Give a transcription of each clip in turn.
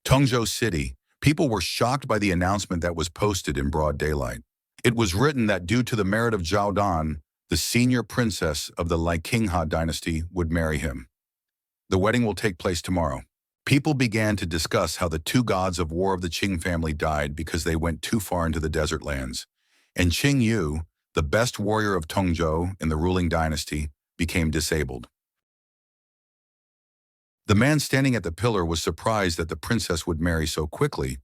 Tongzhou City, people were shocked by the announcement that was posted in broad daylight. It was written that due to the merit of Zhao Dan, the senior princess of the Qinghe dynasty would marry him. The wedding will take place tomorrow. People began to discuss how the two gods of war of the Qing family died because they went too far into the desert lands, and Ching Yu, the best warrior of Tongzhou in the ruling dynasty, became disabled. The man standing at the pillar was surprised that the princess would marry so quickly,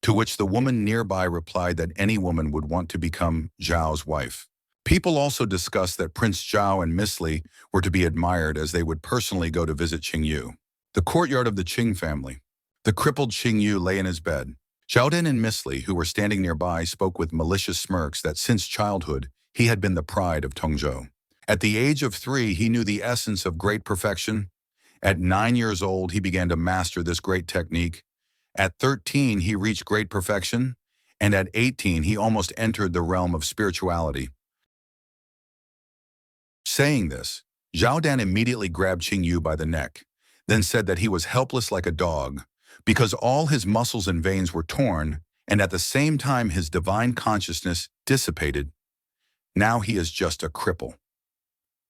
to which the woman nearby replied that any woman would want to become Zhao's wife. People also discussed that Prince Zhao and Miss Li were to be admired as they would personally go to visit Ching Yu. The courtyard of the Qing family. The crippled Ching Yu lay in his bed. Zhao Dan and Miss Li, who were standing nearby, spoke with malicious smirks that since childhood, he had been the pride of Tongzhou. At the age of 3, he knew the essence of great perfection. At 9 years old, he began to master this great technique. At 13, he reached great perfection, and at 18, he almost entered the realm of spirituality. Saying this, Zhao Dan immediately grabbed Ching Yu by the neck, then said that he was helpless like a dog, because all his muscles and veins were torn, and at the same time his divine consciousness dissipated. Now he is just a cripple.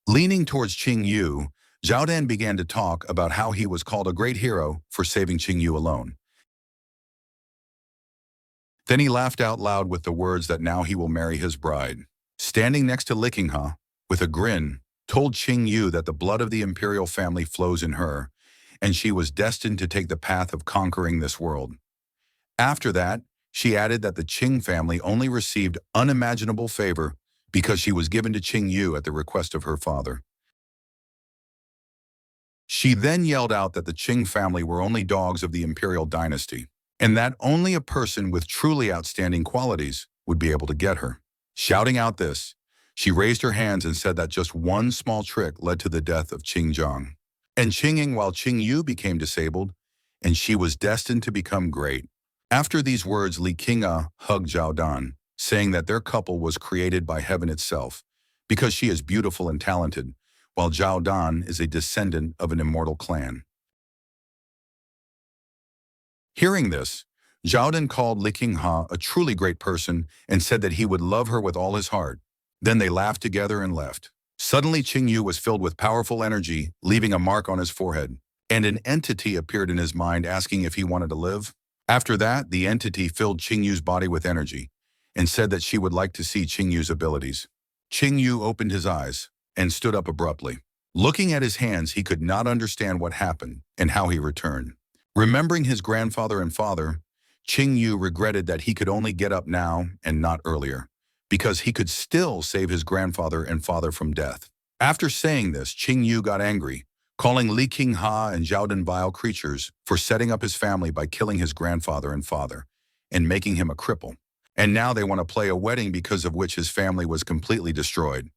Leaning towards Ching Yu, Zhao Dan began to talk about how he was called a great hero for saving Ching Yu alone. Then he laughed out loud with the words that now he will marry his bride. Standing next to Qinghe, with a grin, told Ching Yu that the blood of the Imperial family flows in her, and she was destined to take the path of conquering this world. After that, she added that the Qing family only received unimaginable favor because she was given to Ching Yu at the request of her father. She then yelled out that the Qing family were only dogs of the Imperial dynasty, and that only a person with truly outstanding qualities would be able to get her. Shouting out this, she raised her hands and said that just one small trick led to the death of Qing Zhang and Qinging while Ching Yu became disabled, and she was destined to become great. After these words, Qinghe hugged Zhao Dan, saying that their couple was created by heaven itself, because she is beautiful and talented, while Zhao Dan is a descendant of an immortal clan. Hearing this, Zhao Dan called Qinghe a truly great person and said that he would love her with all his heart. Then they laughed together and left. Suddenly, Ching Yu was filled with powerful energy, leaving a mark on his forehead, and an entity appeared in his mind asking if he wanted to live. After that, the entity filled Ching Yu's body with energy and said that she would like to see Ching Yu's abilities. Ching Yu opened his eyes and stood up abruptly. Looking at his hands, he could not understand what happened and how he returned. Remembering his grandfather and father, Ching Yu regretted that he could only get up now and not earlier, because he could still save his grandfather and father from death. After saying this, Ching Yu got angry, calling Qinghe and Zhao Dan vile creatures for setting up his family by killing his grandfather and father and making him a cripple. And now they want to play a wedding because of which his family was completely destroyed.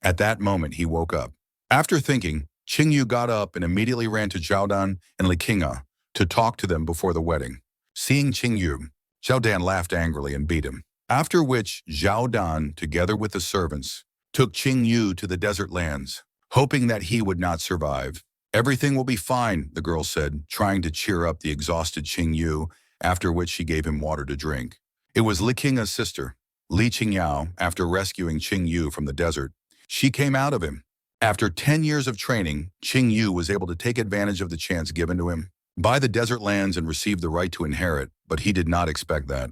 At that moment, he woke up. After thinking, Ching Yu got up and immediately ran to Zhao Dan and Qinghe to talk to them before the wedding. Seeing Ching Yu, Zhao Dan laughed angrily and beat him. After which, Zhao Dan, together with the servants, took Ching Yu to the desert lands, hoping that he would not survive. Everything will be fine, the girl said, trying to cheer up the exhausted Ching Yu, after which she gave him water to drink. It was Qinghe's sister, Li Qingyao, after rescuing Ching Yu from the desert. She came out of him. After 10 years of training, Ching Yu was able to take advantage of the chance given to him by the desert lands and receive the right to inherit, but he did not expect that.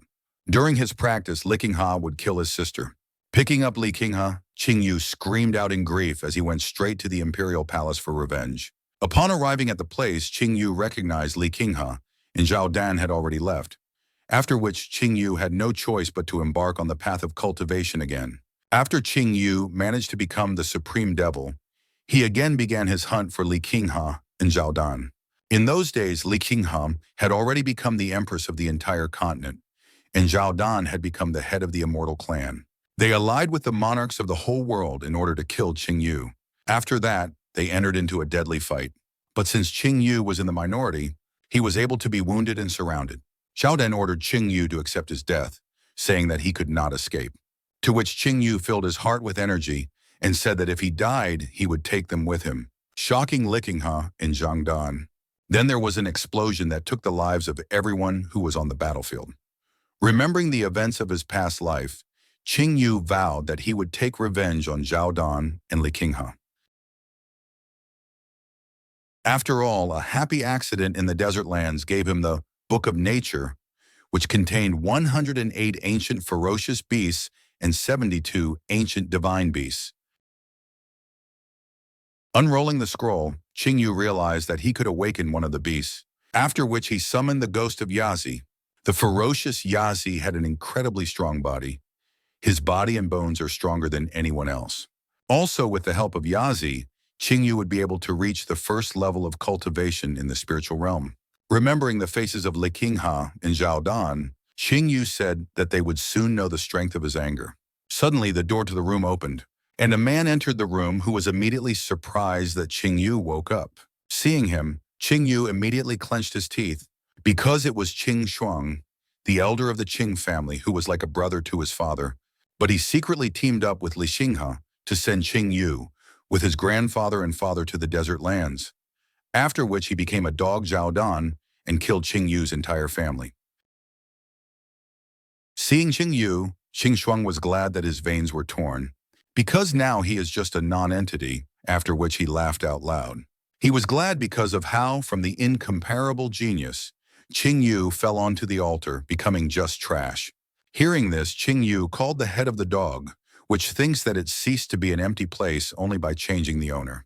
During his practice, Qinghe would kill his sister. Picking up Qinghe, Ching Yu screamed out in grief as he went straight to the Imperial palace for revenge. Upon arriving at the place, Ching Yu recognized Qinghe, and Zhao Dan had already left, after which Ching Yu had no choice but to embark on the path of cultivation again. After Ching Yu managed to become the supreme devil, he again began his hunt for Qinghe and Zhao Dan. In those days, Qinghe had already become the empress of the entire continent, and Zhao Dan had become the head of the immortal clan. They allied with the monarchs of the whole world in order to kill Ching Yu. After that, they entered into a deadly fight. But since Ching Yu was in the minority, he was able to be wounded and surrounded. Zhao Dan ordered Ching Yu to accept his death, saying that he could not escape. To which Ching Yu filled his heart with energy and said that if he died, he would take them with him, shocking Qinghe and Zhang Dan. Then there was an explosion that took the lives of everyone who was on the battlefield. Remembering the events of his past life, Ching Yu vowed that he would take revenge on Zhao Dan and Li Qinghe. After all, a happy accident in the desert lands gave him the Book of Nature, which contained 108 ancient ferocious beasts and 72 ancient divine beasts. Unrolling the scroll, Ching Yu realized that he could awaken one of the beasts, after which he summoned the ghost of Yazi. The ferocious Yazi had an incredibly strong body. His body and bones are stronger than anyone else. Also, with the help of Yazi, Ching Yu would be able to reach the first level of cultivation in the spiritual realm. Remembering the faces of Li Qinghe and Zhao Dan, Ching Yu said that they would soon know the strength of his anger. Suddenly, the door to the room opened, and a man entered the room who was immediately surprised that Ching Yu woke up. Seeing him, Ching Yu immediately clenched his teeth, because it was Qing Shuang, the elder of the Qing family, who was like a brother to his father. But he secretly teamed up with Li Qinghe to send Ching Yu with his grandfather and father to the desert lands, after which he became a dog Zhao Dan and killed Ching Yu's entire family. Seeing Ching Yu, Qing Shuang was glad that his veins were torn, because now he is just a non-entity, after which he laughed out loud. He was glad because of how, from the incomparable genius, Ching Yu fell onto the altar, becoming just trash. Hearing this, Ching Yu called the head of the dog, which thinks that it ceased to be an empty place only by changing the owner,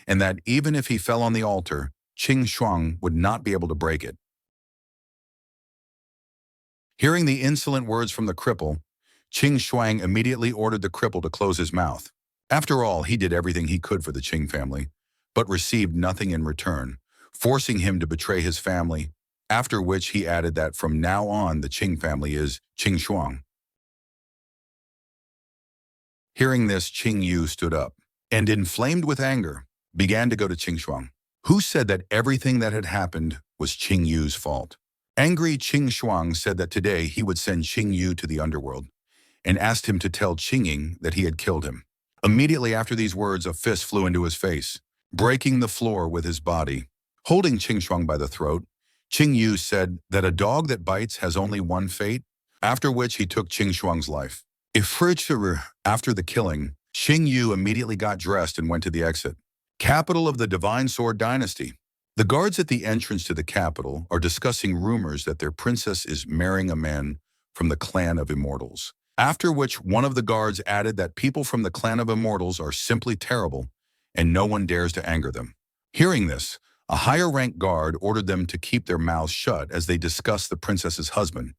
and that even if he fell on the altar, Qing Shuang would not be able to break it. Hearing the insolent words from the cripple, Qing Shuang immediately ordered the cripple to close his mouth. After all, he did everything he could for the Qing family, but received nothing in return, forcing him to betray his family, after which he added that from now on the Qing family is Qing Shuang. Hearing this, Ching Yu stood up, and inflamed with anger, began to go to Qing Shuang, who said that everything that had happened was Ching Yu's fault. Angry, Qing Shuang said that today he would send Ching Yu to the underworld, and asked him to tell Qing Ying that he had killed him. Immediately after these words, a fist flew into his face, breaking the floor with his body. Holding Qing Shuang by the throat, Qing Yu said that a dog that bites has only one fate, after which he took Qing Shuang's life. After the killing, Qing Yu immediately got dressed and went to the exit. Capital of the Divine Sword Dynasty. The guards at the entrance to the capital are discussing rumors that their princess is marrying a man from the clan of immortals. After which one of the guards added that people from the clan of immortals are simply terrible and no one dares to anger them. Hearing this, a higher-ranked guard ordered them to keep their mouths shut as they discussed the princess's husband,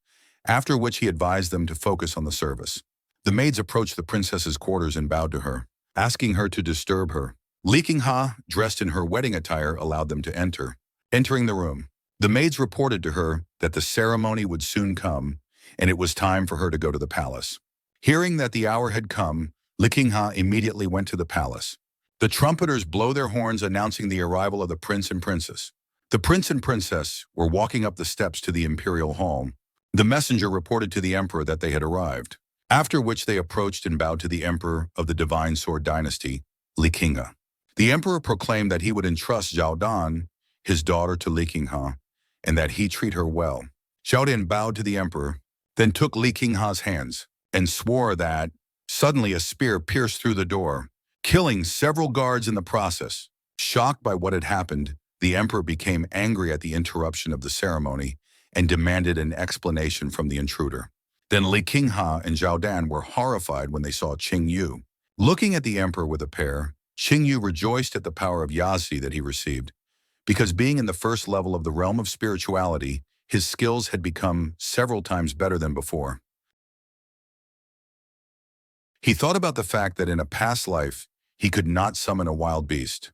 after which he advised them to focus on the service. The maids approached the princess's quarters and bowed to her, asking her to disturb her. Li Qinghe, dressed in her wedding attire, allowed them to enter. Entering the room, the maids reported to her that the ceremony would soon come, and it was time for her to go to the palace. Hearing that the hour had come, Li Qinghe immediately went to the palace. The trumpeters blow their horns announcing the arrival of the prince and princess. The prince and princess were walking up the steps to the Imperial hall. The messenger reported to the emperor that they had arrived, after which they approached and bowed to the emperor of the Divine Sword Dynasty, Li Qinghe. The emperor proclaimed that he would entrust Zhao Dan, his daughter, to Li Qinghe, and that he treat her well. Zhao Dan bowed to the emperor, then took Li Qinghe's hands, and swore that suddenly a spear pierced through the door, killing several guards in the process. Shocked by what had happened, the emperor became angry at the interruption of the ceremony and demanded an explanation from the intruder. Then Li Qinghe and Zhao Dan were horrified when they saw Ching Yu. Looking at the emperor with a pair, Ching Yu rejoiced at the power of Yazi that he received, because being in the first level of the realm of spirituality, his skills had become several times better than before. He thought about the fact that in a past life, he could not summon a wild beast,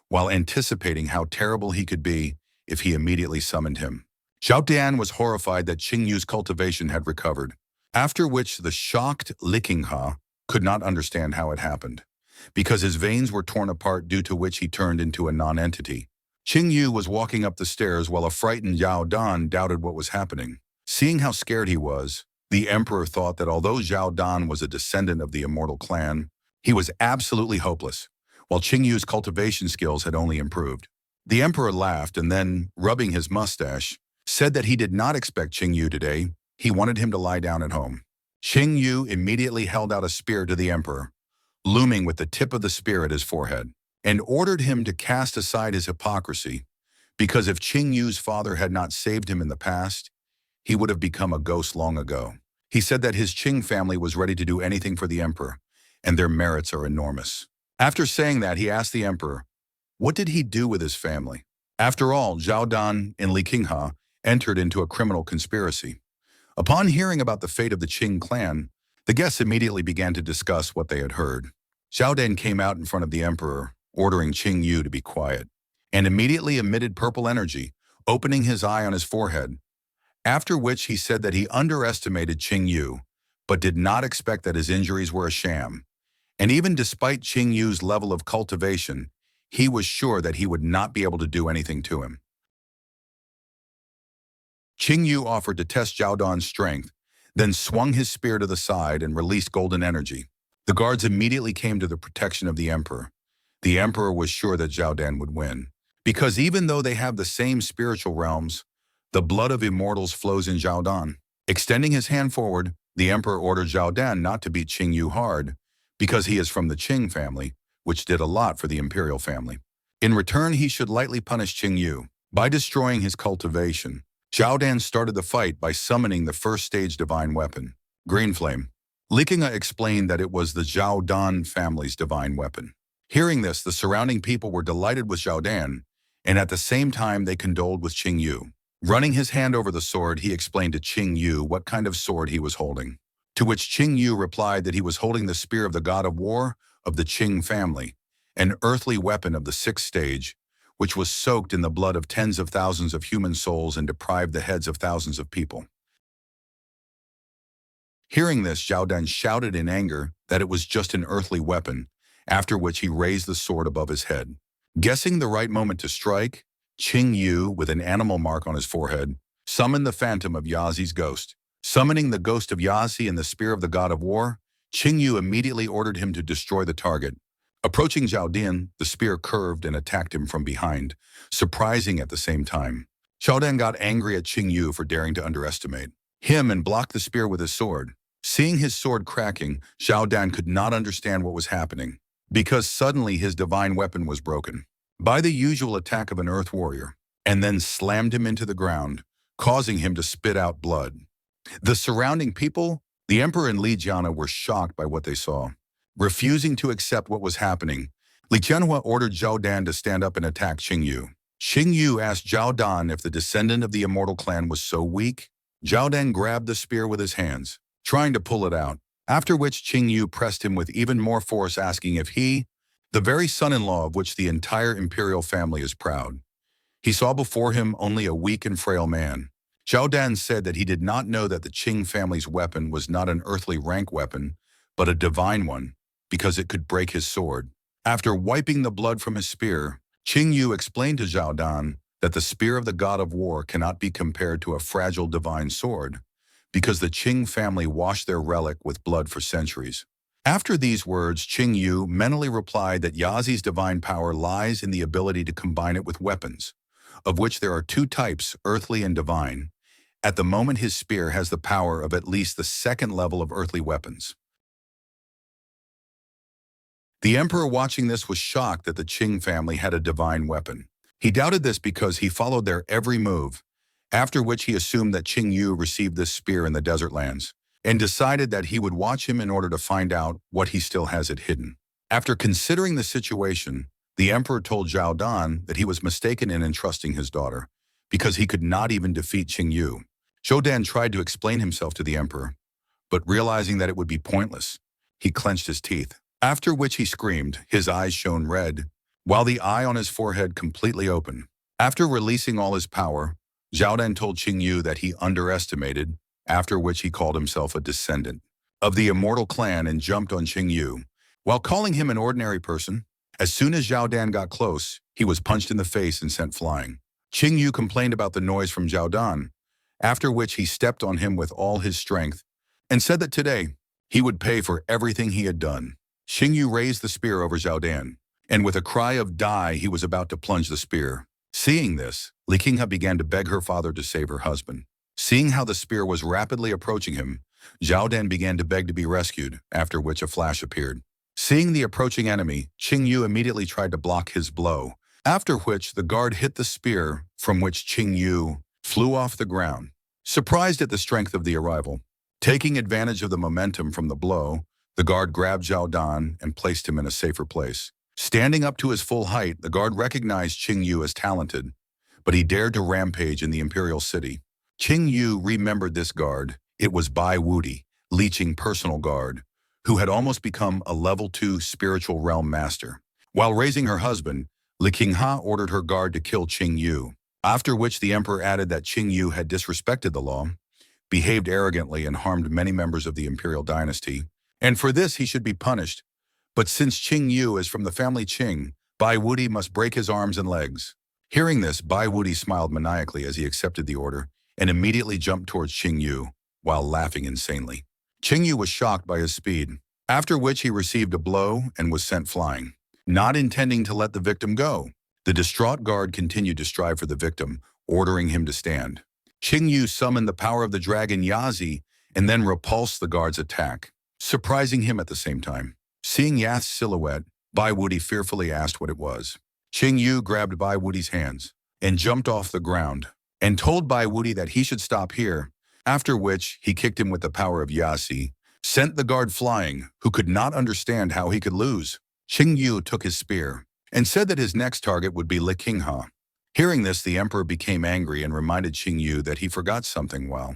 while anticipating how terrible he could be if he immediately summoned him. Zhao Dan was horrified that Ching Yu's cultivation had recovered, after which the shocked Li Qinghe could not understand how it happened, because his veins were torn apart, due to which he turned into a non-entity. Ching Yu was walking up the stairs while a frightened Zhao Dan doubted what was happening. Seeing how scared he was, the emperor thought that although Zhao Dan was a descendant of the immortal clan, he was absolutely hopeless, while Ching Yu's cultivation skills had only improved. The emperor laughed and then, rubbing his mustache, said that he did not expect Ching Yu today. He wanted him to lie down at home. Ching Yu immediately held out a spear to the emperor, looming with the tip of the spear at his forehead, and ordered him to cast aside his hypocrisy, because if Ching Yu's father had not saved him in the past, he would have become a ghost long ago. He said that his Qing family was ready to do anything for the emperor, and their merits are enormous. After saying that, he asked the emperor, what did he do with his family? After all, Zhao Dan and Li Qinghe entered into a criminal conspiracy. Upon hearing about the fate of the Qing clan, the guests immediately began to discuss what they had heard. Zhao Dan came out in front of the emperor, ordering Qing Yu to be quiet, and immediately emitted purple energy, opening his eye on his forehead, after which he said that he underestimated Qing Yu, but did not expect that his injuries were a sham. And even despite Qing Yu's level of cultivation, he was sure that he would not be able to do anything to him. Qing Yu offered to test Zhao Dan's strength, then swung his spear to the side and released golden energy. The guards immediately came to the protection of the emperor. The emperor was sure that Zhao Dan would win, because even though they have the same spiritual realms, the blood of immortals flows in Zhao Dan. Extending his hand forward, the emperor ordered Zhao Dan not to beat Qing Yu hard, because he is from the Qing family, which did a lot for the Imperial family. In return, he should lightly punish Qing Yu by destroying his cultivation. Zhao Dan started the fight by summoning the first stage divine weapon, Green Flame. Li Qinghe explained that it was the Zhao Dan family's divine weapon. Hearing this, the surrounding people were delighted with Zhao Dan, and at the same time they condoled with Qing Yu. Running his hand over the sword, he explained to Qing Yu what kind of sword he was holding, to which Qing Yu replied that he was holding the spear of the god of war of the Qing family, an earthly weapon of the sixth stage, which was soaked in the blood of tens of thousands of human souls and deprived the heads of thousands of people. Hearing this, Zhao Dan shouted in anger that it was just an earthly weapon, after which he raised the sword above his head. Guessing the right moment to strike, Qing Yu, with an animal mark on his forehead, summoned the phantom of Yazi's ghost. Summoning the ghost of Yazi and the spear of the god of war, Qing Yu immediately ordered him to destroy the target. Approaching Zhao Dan, the spear curved and attacked him from behind, surprising at the same time. Zhao Dan got angry at Qing Yu for daring to underestimate him and blocked the spear with his sword. Seeing his sword cracking, Zhao Dan could not understand what was happening, because suddenly his divine weapon was broken by the usual attack of an earth warrior, and then slammed him into the ground, causing him to spit out blood. The surrounding people, the emperor and Li Jianhe, were shocked by what they saw. Refusing to accept what was happening, Li Jianhe ordered Zhao Dan to stand up and attack Qing Yu. Qing Yu asked Zhao Dan if the descendant of the immortal clan was so weak. Zhao Dan grabbed the spear with his hands, trying to pull it out, after which Qing Yu pressed him with even more force, asking if he, the very son-in-law of which the entire imperial family is proud. He saw before him only a weak and frail man. Zhao Dan said that he did not know that the Qing family's weapon was not an earthly rank weapon, but a divine one, because it could break his sword. After wiping the blood from his spear, Qing Yu explained to Zhao Dan that the spear of the god of war cannot be compared to a fragile divine sword, because the Qing family washed their relic with blood for centuries. After these words, Qing Yu mentally replied that Yazi's divine power lies in the ability to combine it with weapons, of which there are two types, earthly and divine. At the moment, his spear has the power of at least the second level of earthly weapons. The emperor, watching this, was shocked that the Qing family had a divine weapon. He doubted this because he followed their every move, after which he assumed that Qing Yu received this spear in the desert lands, and decided that he would watch him in order to find out what he still has it hidden. After considering the situation, the emperor told Zhao Dan that he was mistaken in entrusting his daughter, because he could not even defeat Qing Yu. Zhao Dan tried to explain himself to the emperor, but realizing that it would be pointless, he clenched his teeth, after which he screamed. His eyes shone red, while the eye on his forehead completely opened. After releasing all his power, Zhao Dan told Qing Yu that he underestimated, after which he called himself a descendant of the immortal clan and jumped on Qing Yu, while calling him an ordinary person. As soon as Zhao Dan got close, he was punched in the face and sent flying. Qing Yu complained about the noise from Zhao Dan, after which he stepped on him with all his strength and said that today he would pay for everything he had done. Qing Yu raised the spear over Zhao Dan, and with a cry of "Die," he was about to plunge the spear. Seeing this, Liqinghe began to beg her father to save her husband. Seeing how the spear was rapidly approaching him, Zhao Dan began to beg to be rescued, after which a flash appeared. Seeing the approaching enemy, Ching Yu immediately tried to block his blow, after which the guard hit the spear, from which Ching Yu flew off the ground. Surprised at the strength of the arrival, taking advantage of the momentum from the blow, the guard grabbed Zhao Dan and placed him in a safer place. Standing up to his full height, the guard recognized Ching Yu as talented, but he dared to rampage in the Imperial city. Ching Yu remembered this guard. It was Bai Wuti, Liqing personal guard, who had almost become a level 2 spiritual realm master. While raising her husband, Liqinghe ordered her guard to kill Ching Yu, after which the emperor added that Ching Yu had disrespected the law, behaved arrogantly, and harmed many members of the imperial dynasty, and for this he should be punished. But since Ching Yu is from the family Qing, Bai Wuti must break his arms and legs. Hearing this, Bai Wuti smiled maniacally as he accepted the order and immediately jumped towards Ching Yu, while laughing insanely. Ching Yu was shocked by his speed, after which he received a blow and was sent flying, not intending to let the victim go. The distraught guard continued to strive for the victim, ordering him to stand. Ching Yu summoned the power of the dragon Yazi and then repulsed the guard's attack, surprising him at the same time. Seeing Yath's silhouette, Bai Wuti fearfully asked what it was. Ching Yu grabbed Bai Wuti's hands and jumped off the ground and told Bai Wuti that he should stop here, after which he kicked him with the power of Yasi, sent the guard flying, who could not understand how he could lose. Ching Yu took his spear and said that his next target would be Liqinghe. Hearing this, the emperor became angry and reminded Ching Yu that he forgot something while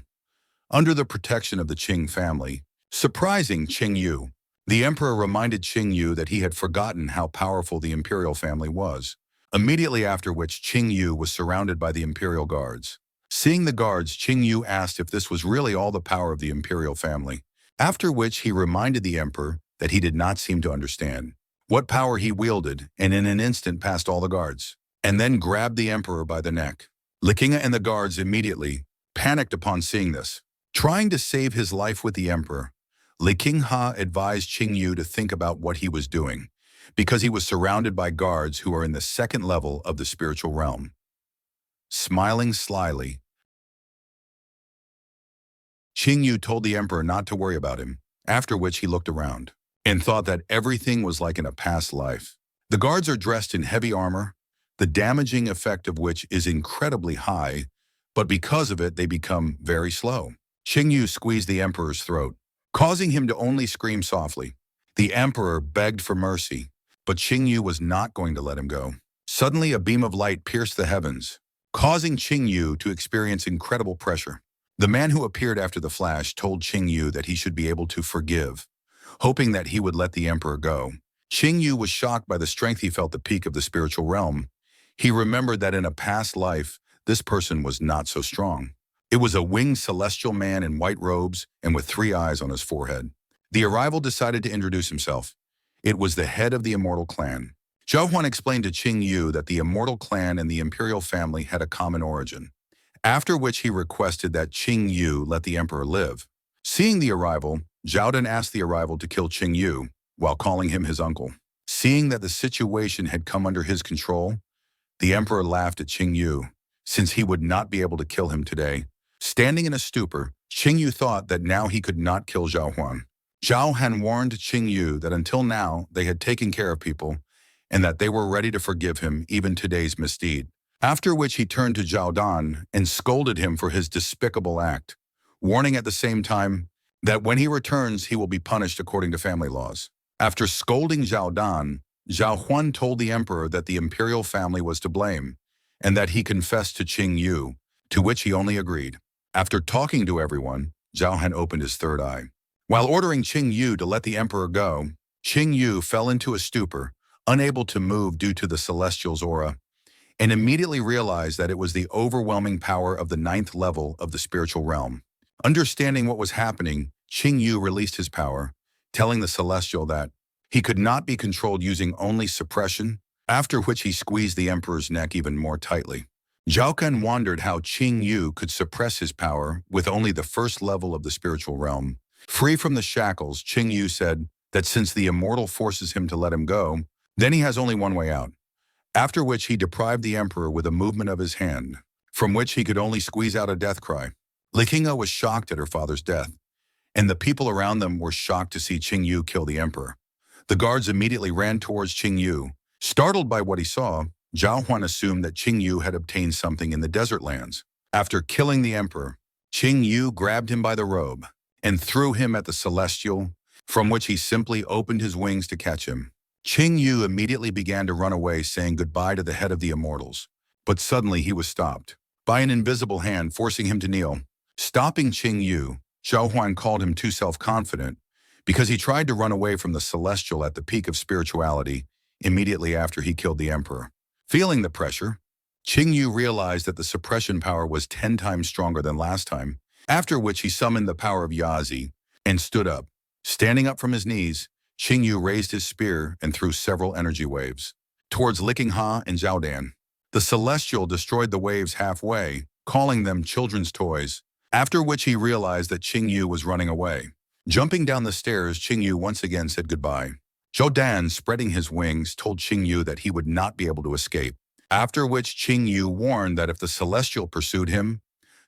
under the protection of the Qing family, surprising Ching Yu. The emperor reminded Ching Yu that he had forgotten how powerful the imperial family was, immediately after which Ching Yu was surrounded by the imperial guards. Seeing the guards, Ching Yu asked if this was really all the power of the imperial family, after which he reminded the emperor that he did not seem to understand what power he wielded, and in an instant passed all the guards, and then grabbed the emperor by the neck. Liqinghe and the guards immediately panicked upon seeing this. Trying to save his life with the emperor, Liqinghe advised Ching Yu to think about what he was doing, because he was surrounded by guards who are in the second level of the spiritual realm. Smiling slyly, Ching Yu told the emperor not to worry about him, after which he looked around and thought that everything was like in a past life. The guards are dressed in heavy armor, the damaging effect of which is incredibly high, but because of it they become very slow. Ching Yu squeezed the emperor's throat, causing him to only scream softly. The emperor begged for mercy, but Ching Yu was not going to let him go. Suddenly, a beam of light pierced the heavens, causing Ching Yu to experience incredible pressure. The man who appeared after the flash told Ching Yu that he should be able to forgive, hoping that he would let the emperor go. Ching Yu was shocked by the strength he felt at the peak of the spiritual realm. He remembered that in a past life, this person was not so strong. It was a winged celestial man in white robes and with 3 eyes on his forehead. The arrival decided to introduce himself. It was the head of the immortal clan. Zhao Huan explained to Ching Yu that the immortal clan and the imperial family had a common origin, after which he requested that Ching Yu let the emperor live. Seeing the arrival, Zhao Dan asked the arrival to kill Ching Yu, while calling him his uncle. Seeing that the situation had come under his control, the emperor laughed at Ching Yu, since he would not be able to kill him today. Standing in a stupor, Ching Yu thought that now he could not kill Zhao Huan. Zhao Han warned Ching Yu that until now they had taken care of people and that they were ready to forgive him even today's misdeed. After which he turned to Zhao Dan and scolded him for his despicable act, warning at the same time that when he returns he will be punished according to family laws. After scolding Zhao Dan, Zhao Huan told the emperor that the imperial family was to blame and that he confessed to Ching Yu, to which he only agreed. After talking to everyone, Zhao Han opened his third eye. While ordering Ching Yu to let the emperor go, Ching Yu fell into a stupor, unable to move due to the celestial's aura, and immediately realized that it was the overwhelming power of the 9th level of the spiritual realm. Understanding what was happening, Ching Yu released his power, telling the celestial that he could not be controlled using only suppression, after which he squeezed the emperor's neck even more tightly. Zhao Kun wondered how Ching Yu could suppress his power with only the 1st level of the spiritual realm. Free from the shackles, Ching Yu said that since the immortal forces him to let him go, then he has only one way out. after which he deprived the emperor with a movement of his hand, from which he could only squeeze out a death cry. Likinga was shocked at her father's death, and the people around them were shocked to see Ching Yu kill the emperor. The guards immediately ran towards Ching Yu. Startled by what he saw, Zhao Huan assumed that Ching Yu had obtained something in the desert lands. After killing the emperor, Ching Yu grabbed him by the robe and threw him at the celestial, from which he simply opened his wings to catch him. Ching Yu immediately began to run away, saying goodbye to the head of the immortals. But suddenly he was stopped by an invisible hand, forcing him to kneel. Stopping Ching Yu, Zhao Huan called him too self-confident because he tried to run away from the celestial at the peak of spirituality immediately after he killed the emperor. Feeling the pressure, Ching Yu realized that the suppression power was 10 times stronger than last time, after which he summoned the power of Yazi and stood up. Standing up from his knees, Ching Yu raised his spear and threw several energy waves towards Likinga and Zhaodan. The celestial destroyed the waves halfway, calling them children's toys, after which he realized that Ching Yu was running away. Jumping down the stairs, Ching Yu once again said goodbye. Zhaodan, spreading his wings, told Ching Yu that he would not be able to escape, after which Ching Yu warned that if the celestial pursued him,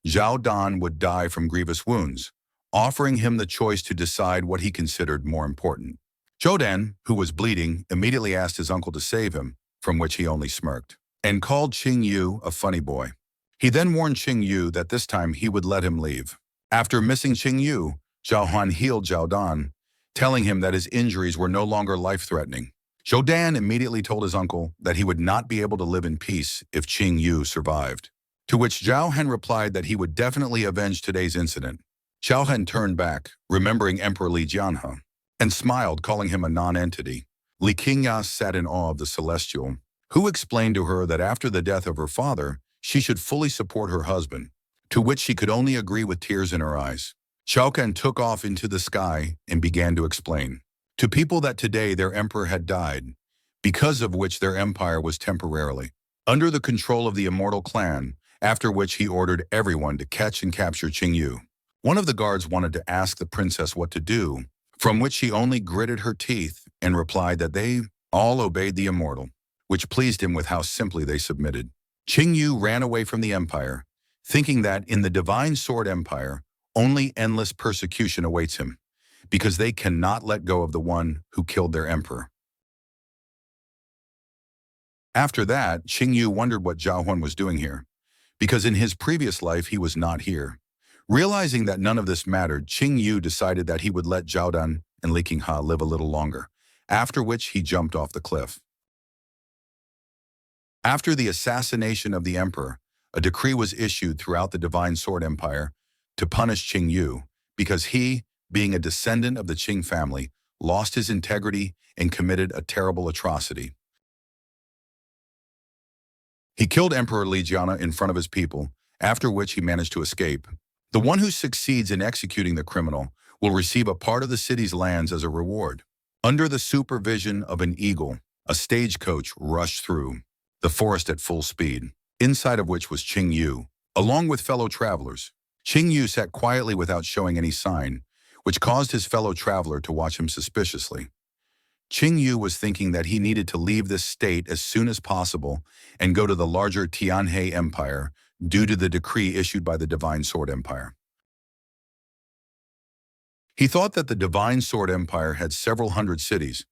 Zhaodan would die from grievous wounds, offering him the choice to decide what he considered more important. Zhaodan, who was bleeding, immediately asked his uncle to save him, from which he only smirked, and called Ching Yu a funny boy. He then warned Ching Yu that this time he would let him leave. After missing Ching Yu, Zhao Huan healed Zhaodan, telling him that his injuries were no longer life-threatening. Zhaodan immediately told his uncle that he would not be able to live in peace if Ching Yu survived, to which Zhao Han replied that he would definitely avenge today's incident. Zhao Han turned back, remembering Emperor Li Jianhe, and smiled, calling him a non-entity. Li Qingya sat in awe of the celestial, who explained to her that after the death of her father, she should fully support her husband, to which she could only agree with tears in her eyes. Zhao Kan took off into the sky and began to explain to people that today their emperor had died, because of which their empire was temporarily under the control of the immortal clan, after which he ordered everyone to catch and capture Ching Yu. One of the guards wanted to ask the princess what to do, from which she only gritted her teeth and replied that they all obeyed the immortal, which pleased him with how simply they submitted. Ching Yu ran away from the empire, thinking that in the Divine Sword Empire, only endless persecution awaits him, because they cannot let go of the one who killed their emperor. After that, Ching Yu wondered what Zhao Huan was doing here, because in his previous life he was not here. Realizing that none of this mattered, Ching Yu decided that he would let Zhaodan and Li Qingha live a little longer, after which he jumped off the cliff. After the assassination of the emperor, a decree was issued throughout the Divine Sword Empire to punish Ching Yu, because he, being a descendant of the Qing family, lost his integrity and committed a terrible atrocity. He killed Emperor Li Jianhe in front of his people, after which he managed to escape. The one who succeeds in executing the criminal will receive a part of the city's lands as a reward. Under the supervision of an eagle, a stagecoach rushed through the forest at full speed, inside of which was Ching Yu, along with fellow travelers. Ching Yu sat quietly without showing any sign, which caused his fellow traveler to watch him suspiciously. Ching Yu was thinking that he needed to leave this state as soon as possible and go to the larger Tianhee Empire due to the decree issued by the Divine Sword Empire. He thought that the Divine Sword Empire had several hundred cities,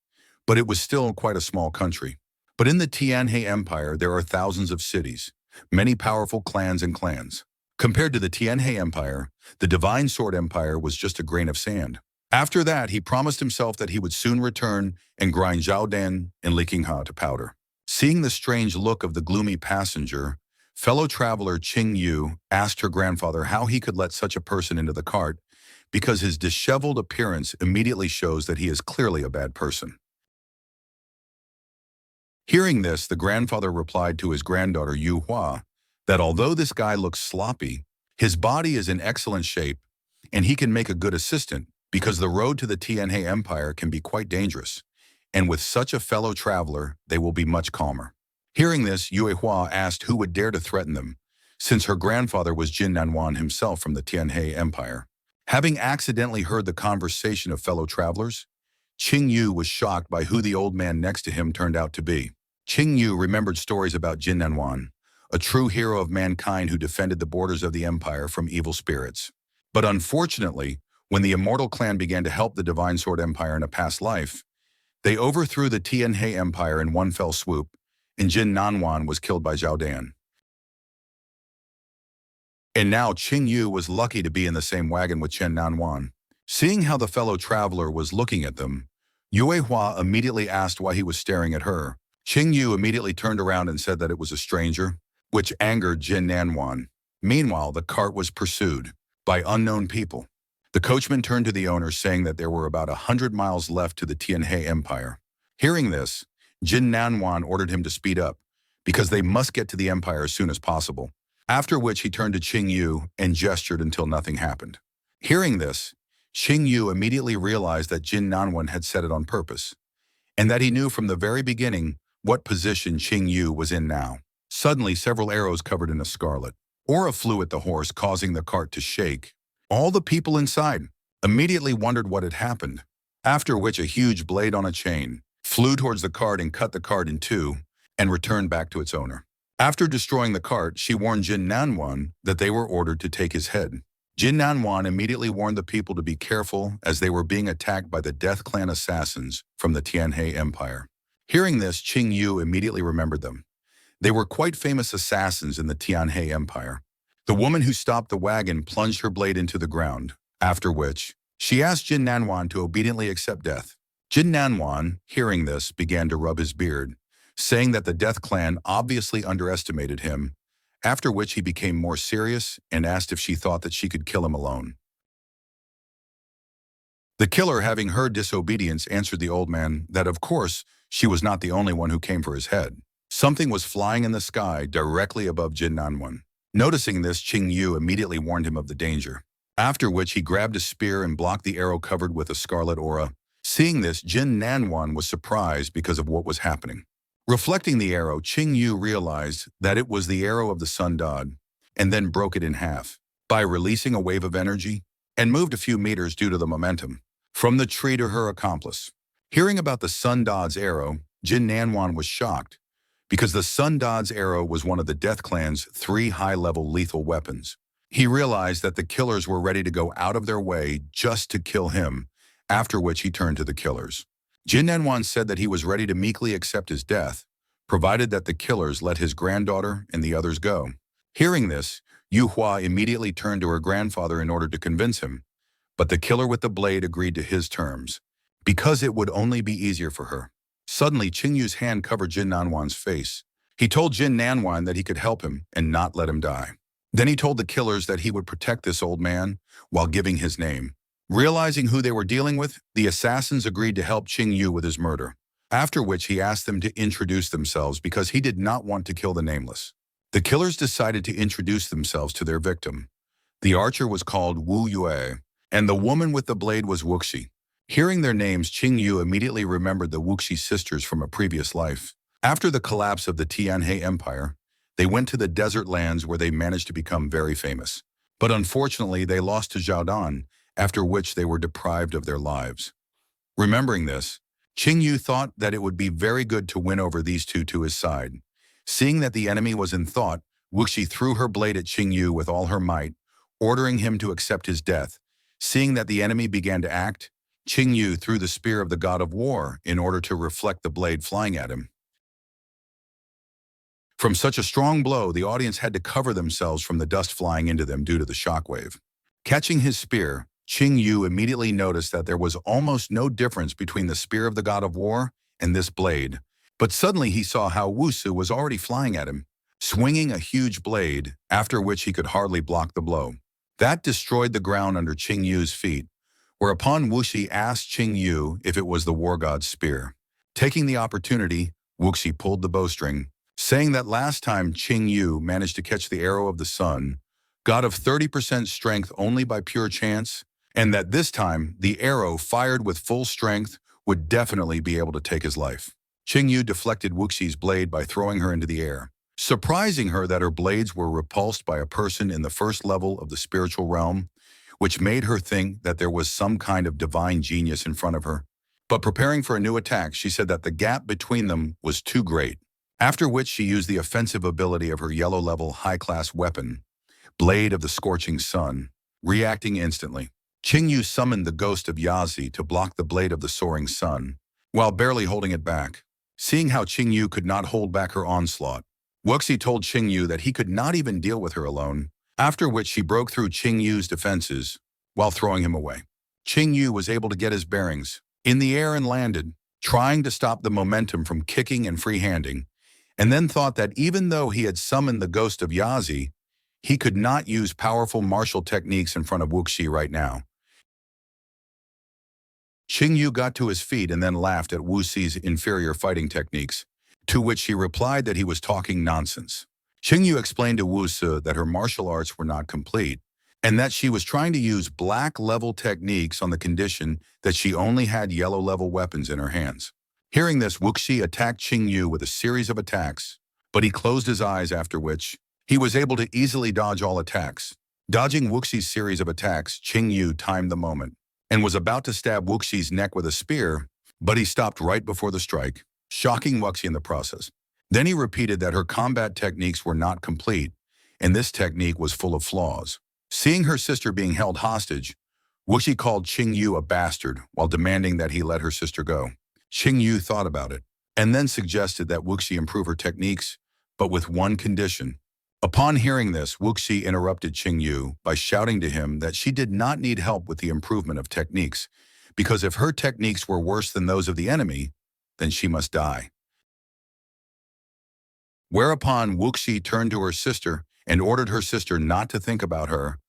but it was still quite a small country. But in the Tianhee Empire, there are thousands of cities, many powerful clans and clans. Compared to the Tianhee Empire, the Divine Sword Empire was just a grain of sand. After that, he promised himself that he would soon return and grind Zhaodan and Li Qingha to powder. Seeing the strange look of the gloomy passenger, fellow traveler Ching Yu asked her grandfather how he could let such a person into the cart, because his disheveled appearance immediately shows that he is clearly a bad person. Hearing this, the grandfather replied to his granddaughter Yu Hua that although this guy looks sloppy, his body is in excellent shape and he can make a good assistant, because the road to the Tianhee Empire can be quite dangerous, and with such a fellow traveler, they will be much calmer. Hearing this, Yue Hua asked who would dare to threaten them, since her grandfather was Jin Nanwan himself from the Tianhee Empire. Having accidentally heard the conversation of fellow travelers, Ching Yu was shocked by who the old man next to him turned out to be. Ching Yu remembered stories about Jin Nanwan, a true hero of mankind who defended the borders of the empire from evil spirits. But unfortunately, when the immortal clan began to help the Divine Sword Empire in a past life, they overthrew the Tianhee Empire in one fell swoop, and Jin Nanwan was killed by Zhao Dan. And now Ching Yu was lucky to be in the same wagon with Chen Nanwan. Seeing how the fellow traveler was looking at them, Yue Hua immediately asked why he was staring at her. Ching Yu immediately turned around and said that it was a stranger, which angered Jin Nanwan. Meanwhile, the cart was pursued by unknown people. The coachman turned to the owner saying that there were about 100 miles left to the Tianhee Empire. Hearing this, Jin Nanwan ordered him to speed up, because they must get to the empire as soon as possible. After which he turned to Ching Yu and gestured until nothing happened. Hearing this, Ching Yu immediately realized that Jin Nanwan had said it on purpose, and that he knew from the very beginning what position Ching Yu was in now. Suddenly, several arrows covered in a scarlet aura flew at the horse, causing the cart to shake. All the people inside immediately wondered what had happened, after which a huge blade on a chain flew towards the cart and cut the cart in two and returned back to its owner. After destroying the cart, she warned Jin Nanwan that they were ordered to take his head. Jin Nanwan immediately warned the people to be careful as they were being attacked by the Death Clan assassins from the Tianhee Empire. Hearing this, Ching Yu immediately remembered them. They were quite famous assassins in the Tianhee Empire. The woman who stopped the wagon plunged her blade into the ground, after which she asked Jin Nanwan to obediently accept death. Jin Nanwan, hearing this, began to rub his beard, saying that the Death Clan obviously underestimated him, after which he became more serious and asked if she thought that she could kill him alone. The killer, having heard disobedience, answered the old man that of course she was not the only one who came for his head. Something was flying in the sky directly above Jin Nanwan. Noticing this, Ching Yu immediately warned him of the danger, after which he grabbed a spear and blocked the arrow covered with a scarlet aura. Seeing this, Jin Nanwan was surprised because of what was happening. Reflecting the arrow, Ching Yu realized that it was the arrow of the sun god, and then broke it in half by releasing a wave of energy and moved a few meters due to the momentum from the tree to her accomplice. Hearing about the sun god's arrow, Jin Nanwan was shocked because the sun god's arrow was one of the Death Clan's 3 high-level lethal weapons. He realized that the killers were ready to go out of their way just to kill him, after which he turned to the killers. Jin Nanwan said that he was ready to meekly accept his death, provided that the killers let his granddaughter and the others go. Hearing this, Yu Hua immediately turned to her grandfather in order to convince him, but the killer with the blade agreed to his terms, because it would only be easier for her. Suddenly, Ching Yu's hand covered Jin Nanwan's face. He told Jin Nanwan that he could help him and not let him die. Then he told the killers that he would protect this old man while giving his name. Realizing who they were dealing with, the assassins agreed to help Ching Yu with his murder, after which he asked them to introduce themselves because he did not want to kill the nameless. The killers decided to introduce themselves to their victim. The archer was called Wu Yue, and the woman with the blade was Wuxi. Hearing their names, Ching Yu immediately remembered the Wuxi sisters from a previous life. After the collapse of the Tianhee Empire, they went to the desert lands where they managed to become very famous. But unfortunately, they lost to Zhao Dan, after which they were deprived of their lives. Remembering this, Ching Yu thought that it would be very good to win over these two to his side. Seeing that the enemy was in thought, Wuxi threw her blade at Ching Yu with all her might, ordering him to accept his death. Seeing that the enemy began to act, Ching Yu threw the spear of the god of war in order to reflect the blade flying at him. From such a strong blow, the audience had to cover themselves from the dust flying into them due to the shockwave. Catching his spear, Ching Yu immediately noticed that there was almost no difference between the spear of the god of war and this blade. But suddenly he saw how Wusu was already flying at him, swinging a huge blade, after which he could hardly block the blow. That destroyed the ground under Ching Yu's feet, whereupon Wuxi asked Ching Yu if it was the war god's spear. Taking the opportunity, Wuxi pulled the bowstring, saying that last time Ching Yu managed to catch the arrow of the sun, god of 30% strength only by pure chance, and that this time the arrow fired with full strength would definitely be able to take his life. Ching Yu deflected Wuxi's blade by throwing her into the air, surprising her that her blades were repulsed by a person in the first level of the spiritual realm, which made her think that there was some kind of divine genius in front of her. But preparing for a new attack, she said that the gap between them was too great. after which she used the offensive ability of her yellow-level high-class weapon, Blade of the Scorching Sun, reacting instantly. Ching Yu summoned the ghost of Yazi to block the Blade of the Soaring Sun, while barely holding it back. Seeing how Ching Yu could not hold back her onslaught, Wuxi told Ching Yu that he could not even deal with her alone, after which she broke through Ching Yu's defenses while throwing him away. Ching Yu was able to get his bearings in the air and landed, trying to stop the momentum from kicking and free-handing, and then thought that even though he had summoned the ghost of Yazi, he could not use powerful martial techniques in front of Wuxi right now. Ching Yu got to his feet and then laughed at Wuxi's inferior fighting techniques, to which she replied that he was talking nonsense. Ching Yu explained to Wuxi that her martial arts were not complete, and that she was trying to use black-level techniques on the condition that she only had yellow-level weapons in her hands. Hearing this, Wuxi attacked Ching Yu with a series of attacks, but he closed his eyes, after which he was able to easily dodge all attacks. Dodging Wuxi's series of attacks, Ching Yu timed the moment and was about to stab Wuxi's neck with a spear, but he stopped right before the strike, shocking Wuxi in the process. Then he repeated that her combat techniques were not complete, and this technique was full of flaws. Seeing her sister being held hostage, Wuxi called Ching Yu a bastard while demanding that he let her sister go. Ching Yu thought about it, and then suggested that Wuxi improve her techniques, but with one condition. Upon hearing this, Wuxi interrupted Ching Yu by shouting to him that she did not need help with the improvement of techniques, because if her techniques were worse than those of the enemy, then she must die. Whereupon Wuxi turned to her sister and ordered her sister not to think about her,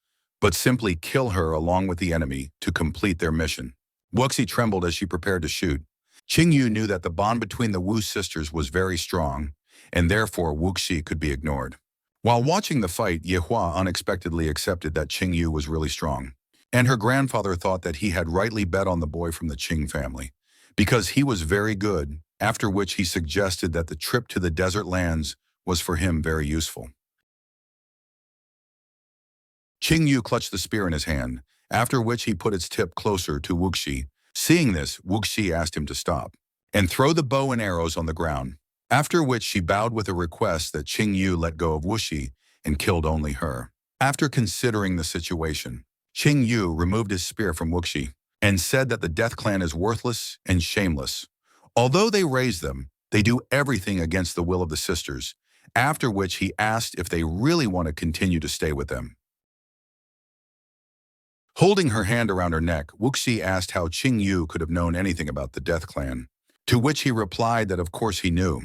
but simply kill her along with the enemy to complete their mission. Wuxi trembled as she prepared to shoot. Ching Yu knew that the bond between the Wu sisters was very strong, and therefore Wuxi could be ignored. While watching the fight, Yehua unexpectedly accepted that Ching Yu was really strong, and her grandfather thought that he had rightly bet on the boy from the Qing family, because he was very good, after which he suggested that the trip to the desert lands was for him very useful. Ching Yu clutched the spear in his hand, after which he put its tip closer to Wuxi. Seeing this, Wuxi asked him to stop and throw the bow and arrows on the ground, after which she bowed with a request that Ching Yu let go of Wuxi and killed only her. After considering the situation, Ching Yu removed his spear from Wuxi and said that the Death Clan is worthless and shameless. Although they raise them, they do everything against the will of the sisters, after which he asked if they really want to continue to stay with them. Holding her hand around her neck, Wuxi asked how Ching Yu could have known anything about the Death Clan, to which he replied that of course he knew,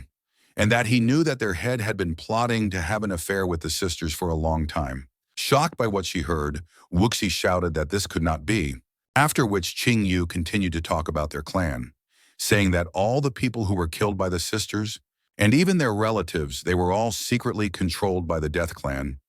and that he knew that their head had been plotting to have an affair with the sisters for a long time. Shocked by what she heard, Wuxi shouted that this could not be, after which Ching Yu continued to talk about their clan, saying that all the people who were killed by the sisters, and even their relatives, they were all secretly controlled by the Death Clan.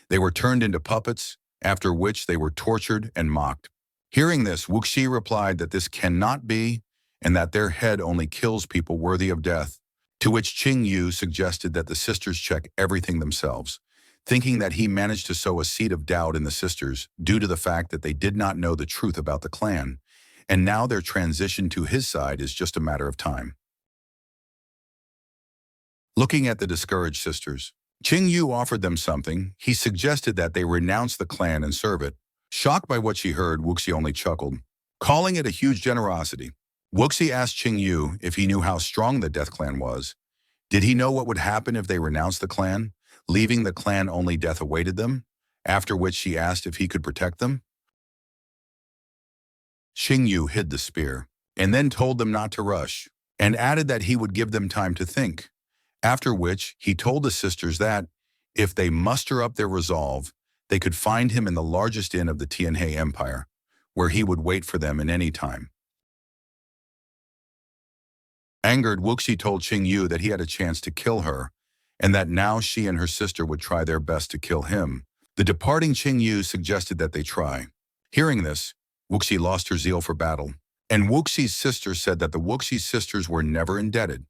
They were turned into puppets, after which they were tortured and mocked. Hearing this, Wuxi replied that this cannot be, and that their head only kills people worthy of death, to which Ching Yu suggested that the sisters check everything themselves, thinking that he managed to sow a seed of doubt in the sisters due to the fact that they did not know the truth about the clan, and now their transition to his side is just a matter of time. Looking at the discouraged sisters, Ching Yu offered them something. He suggested that they renounce the clan and serve it. Shocked by what she heard, Wuxi only chuckled, calling it a huge generosity. Wuxi asked Ching Yu if he knew how strong the Death Clan was. Did he know what would happen if they renounced the clan, leaving the clan only death awaited them? After which she asked if he could protect them. Ching Yu hid the spear, and then told them not to rush, and added that he would give them time to think. After which, he told the sisters that, if they muster up their resolve, they could find him in the largest inn of the Tianhee Empire, where he would wait for them in any time. Angered, Wuxi told Ching Yu that he had a chance to kill her, and that now she and her sister would try their best to kill him. The departing Ching Yu suggested that they try. Hearing this, Wuxi lost her zeal for battle, and Wuxi's sister said that the Wuxi sisters were never indebted,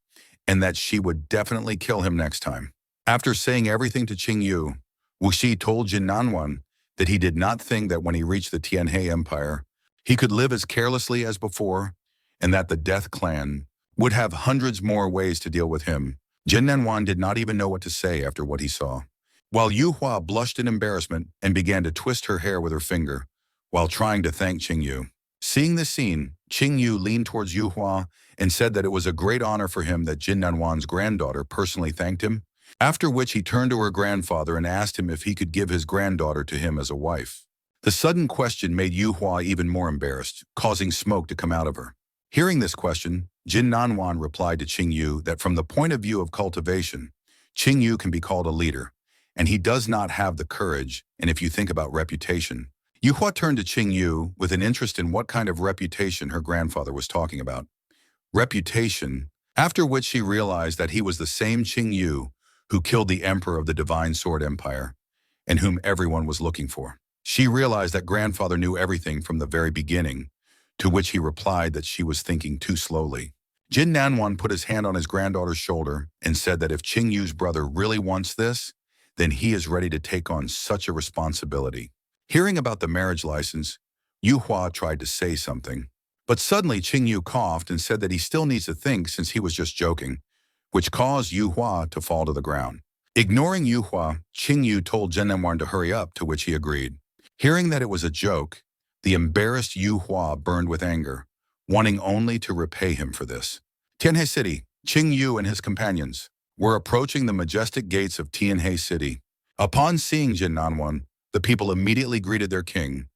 and that she would definitely kill him next time. After saying everything to Ching Yu, Wuxi told Jin Nanwan that he did not think that when he reached the Tianhee Empire, he could live as carelessly as before, and that the Death Clan would have hundreds more ways to deal with him Jin Nanwan did not even know what to say after what he saw. While Yu Hua blushed in embarrassment and began to twist her hair with her finger, while trying to thank Ching Yu. Seeing this scene, Ching Yu leaned towards Yu Hua and said that it was a great honor for him that Jin Nanwan's granddaughter personally thanked him, after which he turned to her grandfather and asked him if he could give his granddaughter to him as a wife. The sudden question made Yu Hua even more embarrassed, causing smoke to come out of her. Hearing this question, Jin Nanwan replied to Ching Yu that from the point of view of cultivation, Ching Yu can be called a leader, and he does not have the courage, and if you think about reputation. Yu Hua turned to Ching Yu with an interest in what kind of reputation her grandfather was talking about. Reputation, after which she realized that he was the same Ching Yu who killed the emperor of the Divine Sword Empire, and whom everyone was looking for. She realized that grandfather knew everything from the very beginning, to which he replied that she was thinking too slowly. Jin Nanwan put his hand on his granddaughter's shoulder and said that if Ching Yu's brother really wants this, then he is ready to take on such a responsibility. Hearing about the marriage license, Yu Hua tried to say something, but suddenly Ching Yu coughed and said that he still needs to think since he was just joking, which caused Yu Hua to fall to the ground. Ignoring Yu Hua, Ching Yu told Jin Nanwan to hurry up, to which he agreed. Hearing that it was a joke, the embarrassed Yu Hua burned with anger, wanting only to repay him for this. Tianhee City, Ching Yu and his companions were approaching the majestic gates of Tianhee City. Upon seeing Jin Nanwan, the people immediately greeted their king,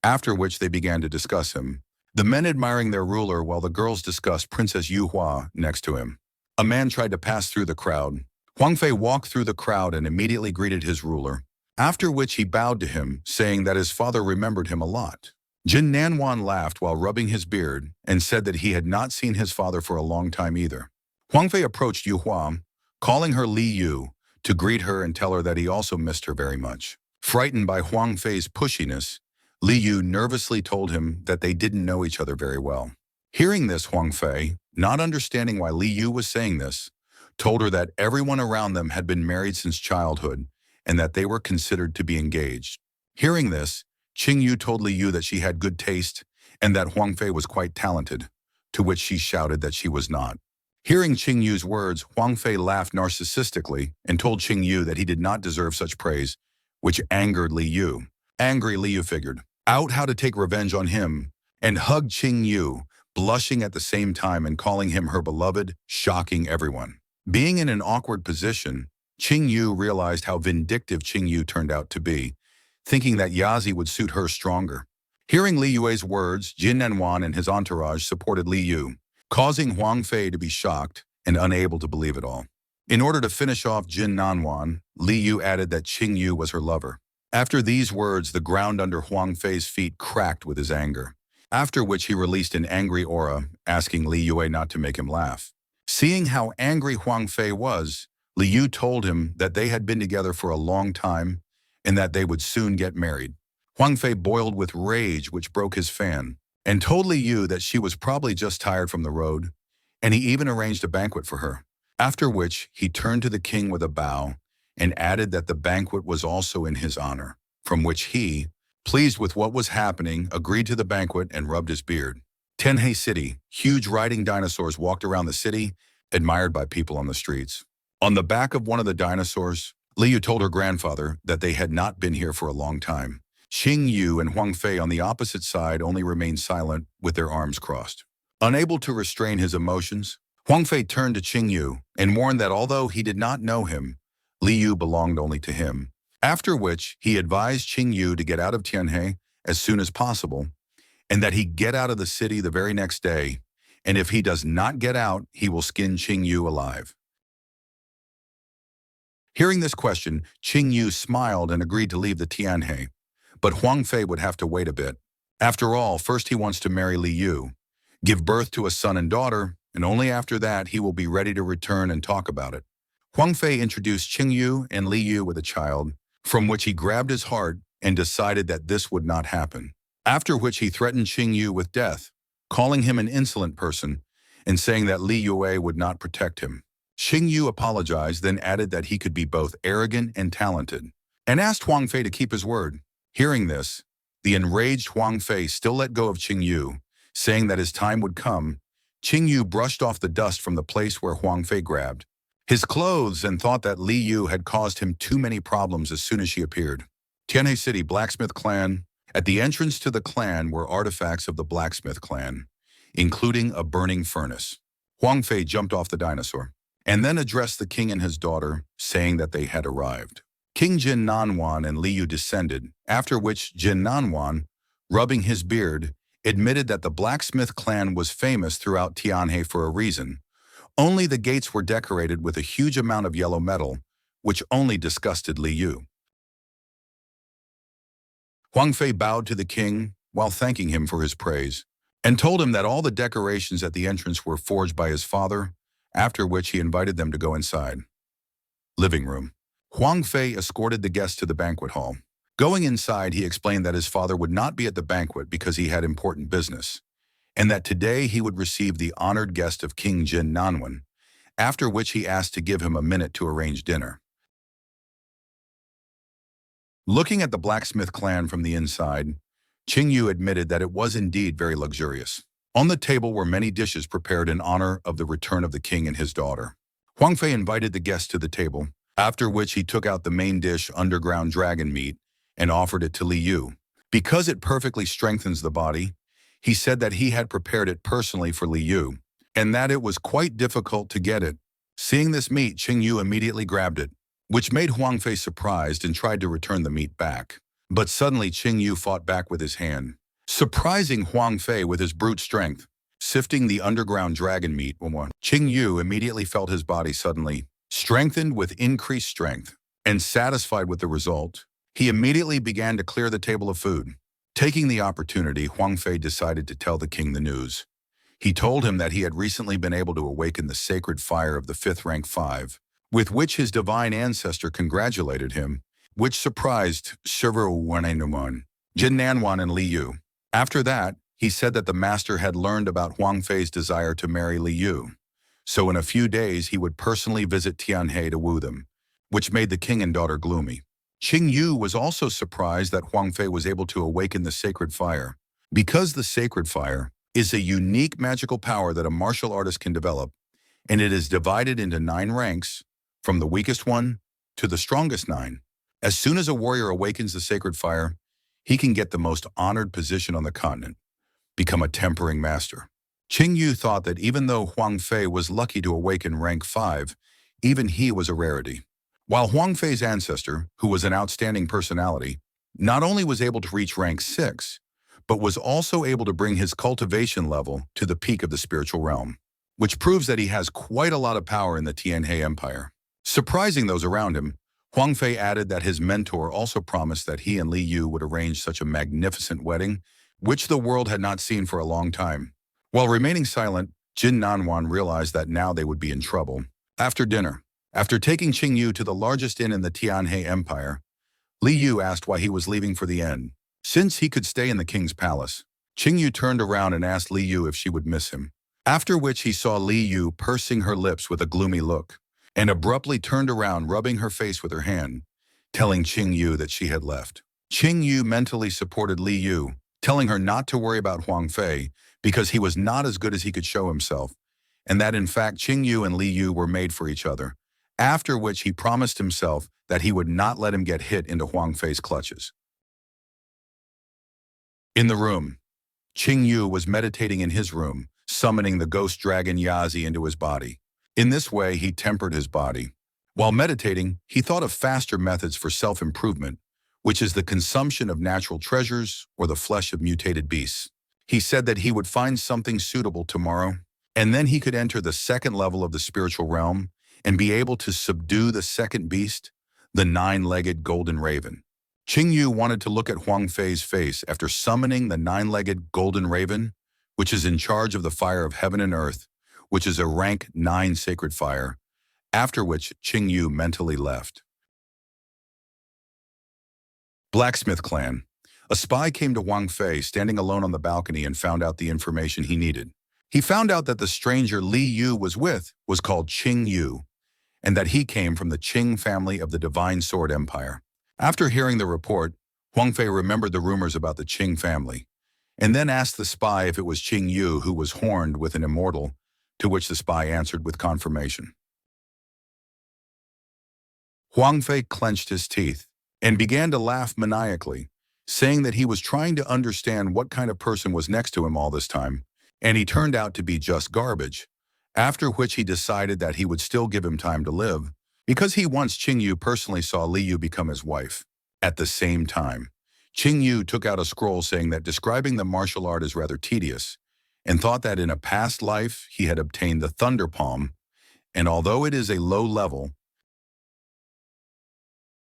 after which they began to discuss him, the men admiring their ruler while the girls discussed Princess Yu Hua next to him. A man tried to pass through the crowd. Huangf walked through the crowd and immediately greeted his ruler, after which he bowed to him, saying that his father remembered him a lot. Jin Nanwan laughed while rubbing his beard and said that he had not seen his father for a long time either. Huangf approached Yu Hua, calling her Li Yu, to greet her and tell her that he also missed her very much. Frightened by Huangfei's pushiness, Li Yu nervously told him that they didn't know each other very well. Hearing this, Huangfei, not understanding why Li Yu was saying this, told her that everyone around them had been married since childhood and that they were considered to be engaged. Hearing this, Ching Yu told Li Yu that she had good taste and that Huangfei was quite talented, to which she shouted that she was not. Hearing Ching Yu's words, Huangfei laughed narcissistically and told Ching Yu that he did not deserve such praise, which angered Li Yu. Angry, Li Yu figured out how to take revenge on him and hugged Ching Yu, blushing at the same time and calling him her beloved, shocking everyone. Being in an awkward position, Ching Yu realized how vindictive Ching Yu turned out to be, thinking that Yazi would suit her stronger. Hearing Li Yue's words, Jin Nanwan and his entourage supported Li Yu, causing Huangfei to be shocked and unable to believe it all. In order to finish off Jin Nanwan, Li Yu added that Ching Yu was her lover. After these words, the ground under Huangfei's feet cracked with his anger, after which he released an angry aura, asking Li Yue not to make him laugh. Seeing how angry Huangfei was, Li Yu told him that they had been together for a long time and that they would soon get married. Huangfei boiled with rage, which broke his fan, and told Li Yu that she was probably just tired from the road, and he even arranged a banquet for her. After which, he turned to the king with a bow and added that the banquet was also in his honor, from which he, pleased with what was happening, agreed to the banquet and rubbed his beard. Tianhee City, huge riding dinosaurs walked around the city, admired by people on the streets. On the back of one of the dinosaurs, Li Yu told her grandfather that they had not been here for a long time. Ching Yu and Huangfei on the opposite side only remained silent with their arms crossed. Unable to restrain his emotions, Huangfei turned to Ching Yu and warned that although he did not know him, Li Yu belonged only to him, after which he advised Ching Yu to get out of Tianhee as soon as possible and that he get out of the city the very next day, and if he does not get out, he will skin Ching Yu alive. Hearing this question, Ching Yu smiled and agreed to leave the Tianhee, but Huangfei would have to wait a bit. After all, first he wants to marry Li Yu, give birth to a son and daughter, and only after that he will be ready to return and talk about it. Huangfei introduced Ching Yu and Li Yu with a child, from which he grabbed his heart and decided that this would not happen. After which he threatened Ching Yu with death, calling him an insolent person and saying that Li Yue would not protect him. Ching Yu apologized, then added that he could be both arrogant and talented, and asked Huangfei to keep his word. Hearing this, the enraged Huangfei still let go of Ching Yu, saying that his time would come. Ching Yu brushed off the dust from the place where Huangfei grabbed, his clothes and thought that Li Yu had caused him too many problems as soon as she appeared. Tianhee City Blacksmith Clan. At the entrance to the clan were artifacts of the Blacksmith clan, including a burning furnace. Huangf jumped off the dinosaur and then addressed the king and his daughter, saying that they had arrived. King Jin Nanwan and Li Yu descended, after which Jin Nanwan, rubbing his beard, admitted that the Blacksmith clan was famous throughout Tianhee for a reason. Only the gates were decorated with a huge amount of yellow metal, which only disgusted Li Yu. Huangf bowed to the king while thanking him for his praise, and told him that all the decorations at the entrance were forged by his father, after which he invited them to go inside. Living room. Huangf escorted the guests to the banquet hall. Going inside, he explained that his father would not be at the banquet because he had important business, and that today he would receive the honored guest of King Jin Nanwan, after which he asked to give him a minute to arrange dinner. Looking at the Blacksmith clan from the inside, Ching Yu admitted that it was indeed very luxurious. On the table were many dishes prepared in honor of the return of the king and his daughter. Huangf invited the guests to the table, after which he took out the main dish, underground dragon meat, and offered it to Li Yu. Because it perfectly strengthens the body, he said that he had prepared it personally for Li Yu, and that it was quite difficult to get it. Seeing this meat, Ching Yu immediately grabbed it, which made Huangf surprised and tried to return the meat back. But suddenly Ching Yu fought back with his hand, surprising Huangf with his brute strength. Sifting the underground dragon meat, Ching Yu immediately felt his body suddenly strengthened with increased strength, and satisfied with the result, he immediately began to clear the table of food. Taking the opportunity, Huangf decided to tell the king the news. He told him that he had recently been able to awaken the sacred fire of the 5th rank 5, with which his divine ancestor congratulated him, which surprised Jin Nanwan and Li Yu. After that, he said that the master had learned about Huangfei's desire to marry Li Yu, so in a few days he would personally visit Tianhee to woo them, which made the king and daughter gloomy. Ching Yu was also surprised that Huangf was able to awaken the sacred fire, because the sacred fire is a unique magical power that a martial artist can develop, and it is divided into 9 ranks, from the weakest one to the strongest 9. As soon as a warrior awakens the sacred fire, he can get the most honored position on the continent, become a tempering master. Ching Yu thought that even though Huangf was lucky to awaken rank 5, even he was a rarity. While Huangfei's ancestor, who was an outstanding personality, not only was able to reach rank 6, but was also able to bring his cultivation level to the peak of the spiritual realm, which proves that he has quite a lot of power in the Tianhee Empire. Surprising those around him, Huangf added that his mentor also promised that he and Li Yu would arrange such a magnificent wedding, which the world had not seen for a long time. While remaining silent, Jin Nanwan realized that now they would be in trouble. After dinner, after taking Ching Yu to the largest inn in the Tianhee Empire, Li Yu asked why he was leaving for the inn. Since he could stay in the king's palace, Ching Yu turned around and asked Li Yu if she would miss him, after which he saw Li Yu pursing her lips with a gloomy look, and abruptly turned around, rubbing her face with her hand, telling Ching Yu that she had left. Ching Yu mentally supported Li Yu, telling her not to worry about Huangf because he was not as good as he could show himself, and that in fact Ching Yu and Li Yu were made for each other, after which he promised himself that he would not let him get hit into Huangfei's clutches. In the room, Ching Yu was meditating in his room, summoning the ghost dragon Yazi into his body. In this way, he tempered his body. While meditating, he thought of faster methods for self-improvement, which is the consumption of natural treasures or the flesh of mutated beasts. He said that he would find something suitable tomorrow, and then he could enter the 2nd level of the spiritual realm and be able to subdue the 2nd beast, the 9-legged golden raven. Ching Yu wanted to look at Huangfei's face after summoning the 9-legged golden raven, which is in charge of the fire of heaven and earth, which is a rank 9 sacred fire, after which Ching Yu mentally left. Blacksmith clan. A spy came to Huangf standing alone on the balcony and found out the information he needed. He found out that the stranger Li Yu was with was called Ching Yu, and that he came from the Qing family of the Divine Sword Empire. After hearing the report, Huangf remembered the rumors about the Qing family, and then asked the spy if it was Ching Yu who was horned with an immortal, to which the spy answered with confirmation. Huangf clenched his teeth and began to laugh maniacally, saying that he was trying to understand what kind of person was next to him all this time, and he turned out to be just garbage, after which he decided that he would still give him time to live, because he once Ching Yu personally saw Li Yu become his wife. At the same time, Ching Yu took out a scroll saying that describing the martial art is rather tedious, and thought that in a past life he had obtained the Thunder Palm, and although it is a low-level,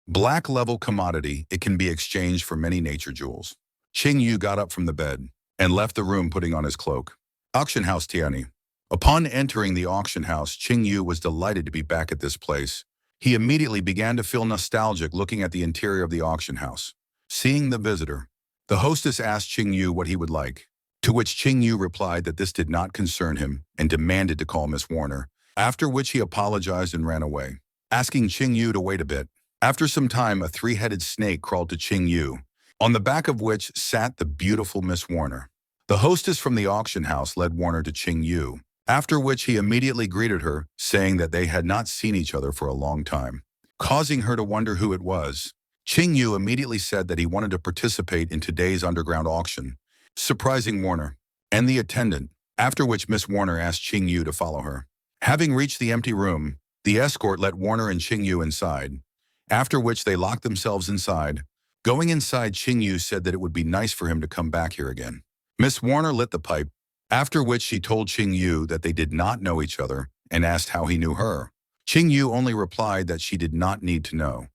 black-level commodity, it can be exchanged for many nature jewels. Ching Yu got up from the bed and left the room putting on his cloak. Auction House Tianhee. Upon entering the auction house, Ching Yu was delighted to be back at this place. He immediately began to feel nostalgic looking at the interior of the auction house. Seeing the visitor, the hostess asked Ching Yu what he would like, to which Ching Yu replied that this did not concern him and demanded to call Miss Warner, after which he apologized and ran away, asking Ching Yu to wait a bit. After some time, a three-headed snake crawled to Ching Yu, on the back of which sat the beautiful Miss Warner. The hostess from the auction house led Warner to Ching Yu, after which he immediately greeted her, saying that they had not seen each other for a long time, causing her to wonder who it was. Ching Yu immediately said that he wanted to participate in today's underground auction, surprising Warner and the attendant, after which Miss Warner asked Ching Yu to follow her. Having reached the empty room, the escort let Warner and Ching Yu inside, after which they locked themselves inside. Going inside, Ching Yu said that it would be nice for him to come back here again. Miss Warner lit the pipe, after which she told Ching Yu that they did not know each other and asked how he knew her. Ching Yu only replied that she did not need to know,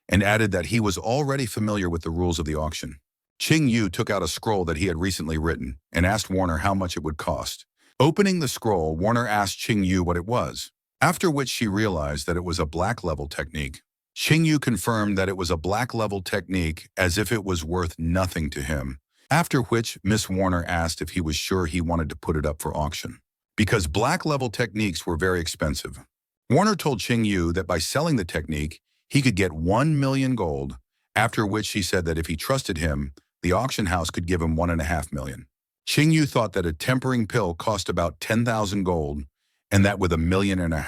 and added that he was already familiar with the rules of the auction. Ching Yu took out a scroll that he had recently written and asked Warner how much it would cost. Opening the scroll, Warner asked Ching Yu what it was, after which she realized that it was a black-level technique. Ching Yu confirmed that it was a black-level technique as if it was worth nothing to him, after which Miss Warner asked if he was sure he wanted to put it up for auction, because black-level techniques were very expensive. Warner told Ching Yu that by selling the technique, he could get 1 million gold, after which he said that if he trusted him, the auction house could give him 1.5 million. Ching Yu thought that a tempering pill cost about 10,000 gold, and that with 1.5 million,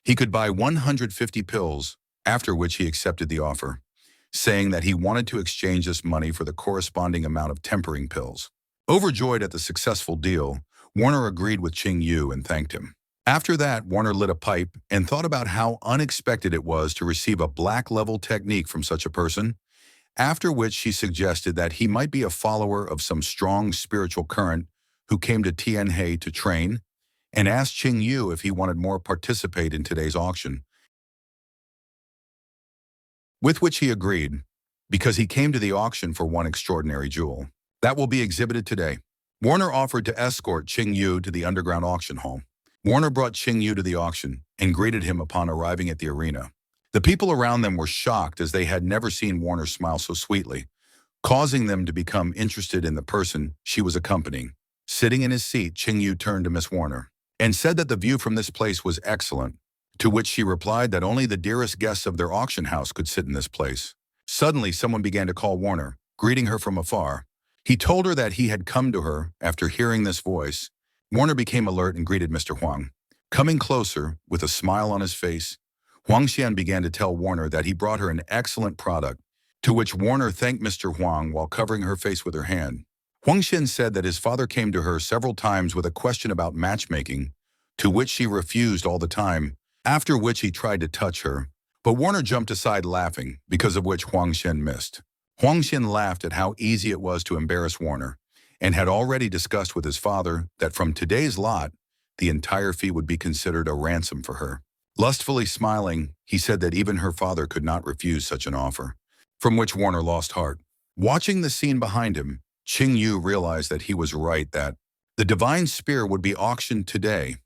he could buy 150 pills, after which he accepted the offer, saying that he wanted to exchange this money for the corresponding amount of tempering pills. Overjoyed at the successful deal, Warner agreed with Ching Yu and thanked him. After that, Warner lit a pipe and thought about how unexpected it was to receive a black-level technique from such a person, after which she suggested that he might be a follower of some strong spiritual current who came to Tianhee to train, and asked Ching Yu if he wanted more participate in today's auction, with which he agreed, because he came to the auction for one extraordinary jewel that will be exhibited today. Warner offered to escort Ching Yu to the underground auction hall. Warner brought Ching Yu to the auction and greeted him upon arriving at the arena. The people around them were shocked as they had never seen Warner smile so sweetly, causing them to become interested in the person she was accompanying. Sitting in his seat, Ching Yu turned to Miss Warner and said that the view from this place was excellent, to which she replied that only the dearest guests of their auction house could sit in this place. Suddenly, someone began to call Warner, greeting her from afar. He told her that he had come to her after hearing this voice. Warner became alert and greeted Mr. Huang. Coming closer, with a smile on his face, Huangxian began to tell Warner that he brought her an excellent product, to which Warner thanked Mr. Huang while covering her face with her hand. Huangxian said that his father came to her several times with a question about matchmaking, to which she refused all the time, after which he tried to touch her, but Warner jumped aside laughing, because of which Huangxian missed. Huangxian laughed at how easy it was to embarrass Warner, and had already discussed with his father that from today's lot, the entire fee would be considered a ransom for her. Lustfully smiling, he said that even her father could not refuse such an offer, from which Warner lost heart. Watching the scene behind him, Ching Yu realized that he was right, that the divine spear would be auctioned today,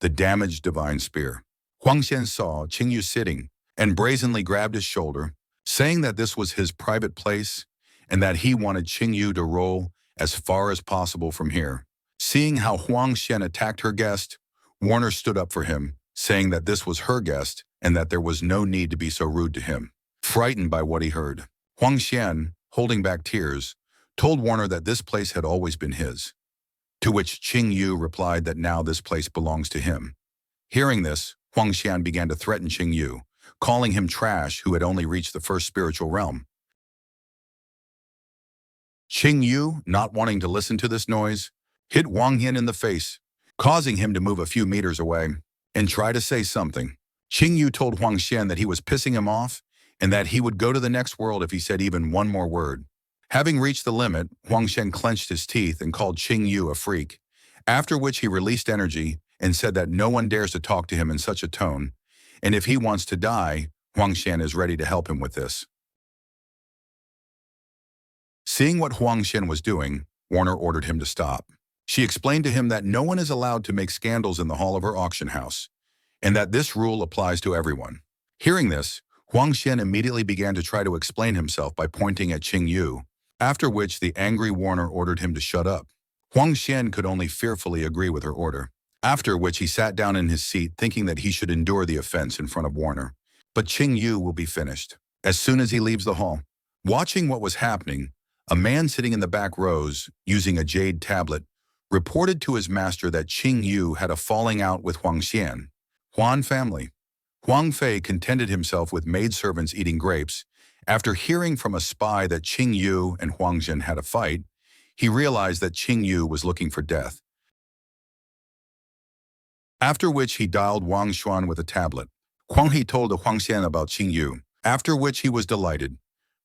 the damaged divine spear. Huangxian saw Ching Yu sitting and brazenly grabbed his shoulder, saying that this was his private place and that he wanted Ching Yu to roll as far as possible from here. Seeing how Huangxian attacked her guest, Warner stood up for him, saying that this was her guest and that there was no need to be so rude to him. Frightened by what he heard, Huangxian, holding back tears, told Warner that this place had always been his, to which Ching Yu replied that now this place belongs to him. Hearing this, Huangxian began to threaten Ching Yu, calling him trash who had only reached the first spiritual realm. Ching Yu, not wanting to listen to this noise, hit Wang Yin in the face, causing him to move a few meters away and try to say something. Ching Yu told Huang Xian that he was pissing him off and that he would go to the next world if he said even one more word. Having reached the limit, Huang Xian clenched his teeth and called Ching Yu a freak, after which he released energy and said that no one dares to talk to him in such a tone, and if he wants to die, Huang Xian is ready to help him with this. Seeing what Huang Xian was doing, Warner ordered him to stop. She explained to him that no one is allowed to make scandals in the hall of her auction house, and that this rule applies to everyone. Hearing this, Huang Xian immediately began to try to explain himself by pointing at Ching Yu, after which the angry Warner ordered him to shut up. Huang Xian could only fearfully agree with her order, after which he sat down in his seat thinking that he should endure the offense in front of Warner. But Ching Yu will be finished as soon as he leaves the hall. Watching what was happening, a man sitting in the back rows, using a jade tablet, reported to his master that Ching Yu had a falling out with Huang Xian. Huan family. Huang Fei contented himself with maidservants eating grapes. After hearing from a spy that Ching Yu and Huang Xian had a fight, he realized that Ching Yu was looking for death. After which he dialed Wang Xuan with a tablet. Huang He told Huang Xian about Ching Yu, after which he was delighted,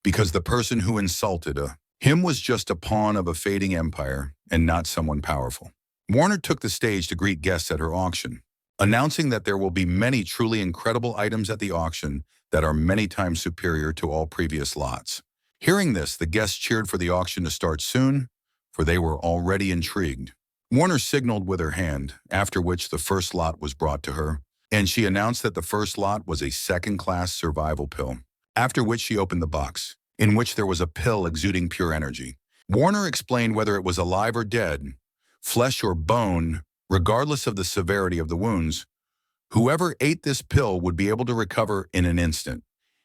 because the person who insulted him was just a pawn of a fading empire and not someone powerful. Warner took the stage to greet guests at her auction, announcing that there will be many truly incredible items at the auction that are many times superior to all previous lots. Hearing this, the guests cheered for the auction to start soon, for they were already intrigued. Warner signaled with her hand, after which the first lot was brought to her, and she announced that the first lot was a second-class survival pill, after which she opened the box, in which there was a pill exuding pure energy. Warner explained whether it was alive or dead, flesh or bone, regardless of the severity of the wounds, whoever ate this pill would be able to recover in an instant,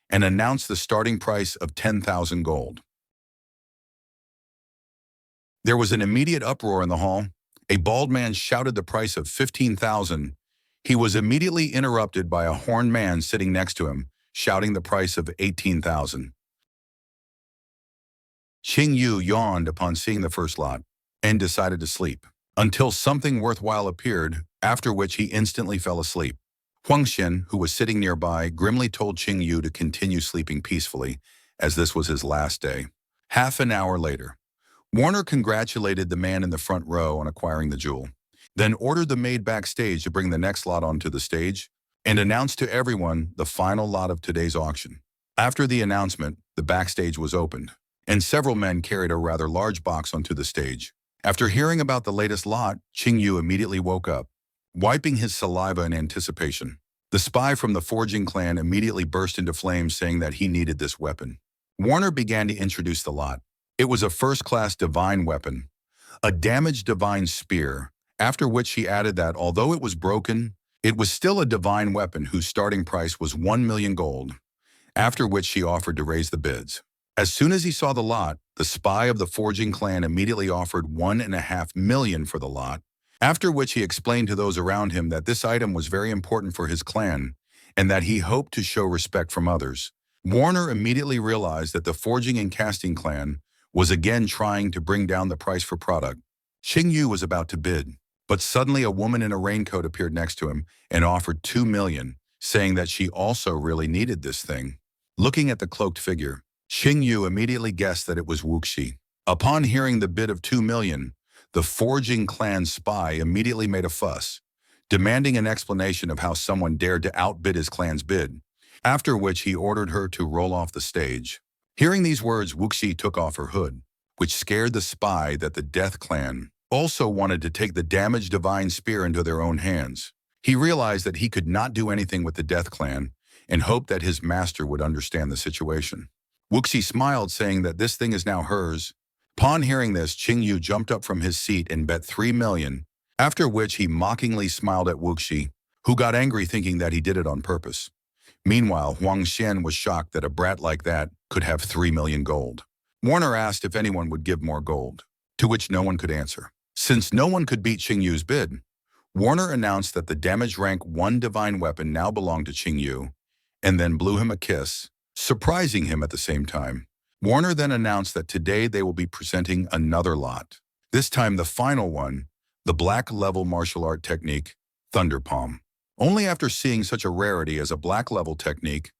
and announced the starting price of 10,000 gold. There was an immediate uproar in the hall. A bald man shouted the price of 15,000. He was immediately interrupted by a horned man sitting next to him, shouting the price of 18,000. Ching Yu yawned upon seeing the first lot and decided to sleep, until something worthwhile appeared, after which he instantly fell asleep. Huang Xian, who was sitting nearby, grimly told Ching Yu to continue sleeping peacefully, as this was his last day. Half an hour later, Warner congratulated the man in the front row on acquiring the jewel, then ordered the maid backstage to bring the next lot onto the stage, and announced to everyone the final lot of today's auction. After the announcement, the backstage was opened, and several men carried a rather large box onto the stage. After hearing about the latest lot, Ching Yu immediately woke up, wiping his saliva in anticipation. The spy from the forging clan immediately burst into flames, saying that he needed this weapon. Warner began to introduce the lot. It was a first-class divine weapon, a damaged divine spear, after which he added that although it was broken, it was still a divine weapon whose starting price was 1 million gold, after which she offered to raise the bids. As soon as he saw the lot, the spy of the forging clan immediately offered 1.5 million for the lot, after which he explained to those around him that this item was very important for his clan and that he hoped to show respect from others. Warner immediately realized that the forging and casting clan was again trying to bring down the price for product. Ching Yu was about to bid, but suddenly a woman in a raincoat appeared next to him and offered 2 million, saying that she also really needed this thing. Looking at the cloaked figure, Ching Yu immediately guessed that it was Wuki. Upon hearing the bid of 2 million, the forging clan spy immediately made a fuss, demanding an explanation of how someone dared to outbid his clan's bid, after which he ordered her to roll off the stage. Hearing these words, Wuki took off her hood, which scared the spy that the Death Clan also wanted to take the damaged divine spear into their own hands. He realized that he could not do anything with the Death Clan and hoped that his master would understand the situation. Wuki smiled, saying that this thing is now hers. Upon hearing this, Ching Yu jumped up from his seat and bet 3 million, after which he mockingly smiled at Wuki, who got angry thinking that he did it on purpose. Meanwhile, Huang Xian was shocked that a brat like that could have 3 million gold. Warner asked if anyone would give more gold, to which no one could answer. Since no one could beat Ching Yu's bid, Warner announced that the damage rank 1 divine weapon now belonged to Ching Yu, and then blew him a kiss, surprising him at the same time. Warner then announced that today they will be presenting another lot. This time the final one, the black level martial art technique, Thunder Palm. Only after seeing such a rarity as a black level technique,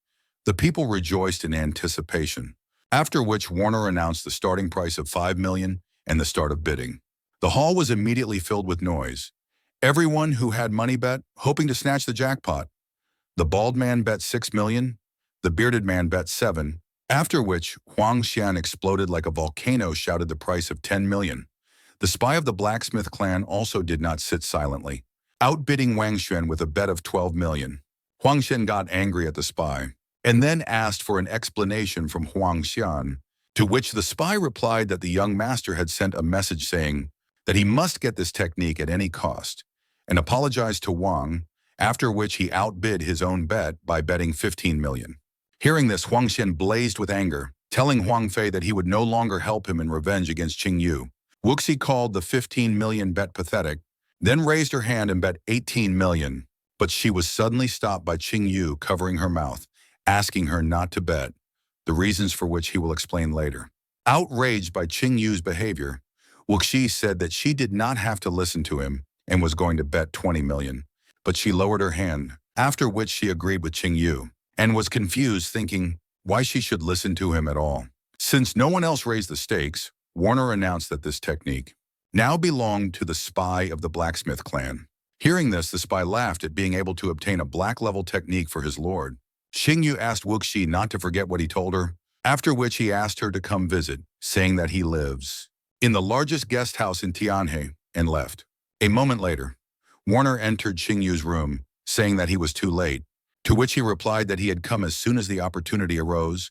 the people rejoiced in anticipation, after which Warner announced the starting price of $5 million and the start of bidding. The hall was immediately filled with noise. Everyone who had money bet, hoping to snatch the jackpot. The bald man bet $6 million, the bearded man bet $7 million, after which Huangf exploded like a volcano, shouted the price of $10 million. The spy of the Blacksmith clan also did not sit silently, outbidding Wang Xuan with a bet of $12 million. Huang Xuan got angry at the spy, and then asked for an explanation from Huang Xian, to which the spy replied that the young master had sent a message saying that he must get this technique at any cost, and apologized to Wang, after which he outbid his own bet by betting $15 million. Hearing this, Huang Xian blazed with anger, telling Huang Fei that he would no longer help him in revenge against Ching Yu. Wuki called the $15 million bet pathetic, then raised her hand and bet $18 million, but she was suddenly stopped by Ching Yu covering her mouth, asking her not to bet, the reasons for which he will explain later. Outraged by Ching Yu's behavior, Wuki said that she did not have to listen to him and was going to bet $20 million, but she lowered her hand, after which she agreed with Ching Yu, and was confused, thinking why she should listen to him at all. Since no one else raised the stakes, Warner announced that this technique now belonged to the spy of the Blacksmith clan. Hearing this, the spy laughed at being able to obtain a black-level technique for his lord. Ching Yu asked Wuki not to forget what he told her, after which he asked her to come visit, saying that he lives in the largest guest house in Tianhee, and left. A moment later, Warner entered Ching Yu's room, saying that he was too late, to which he replied that he had come as soon as the opportunity arose,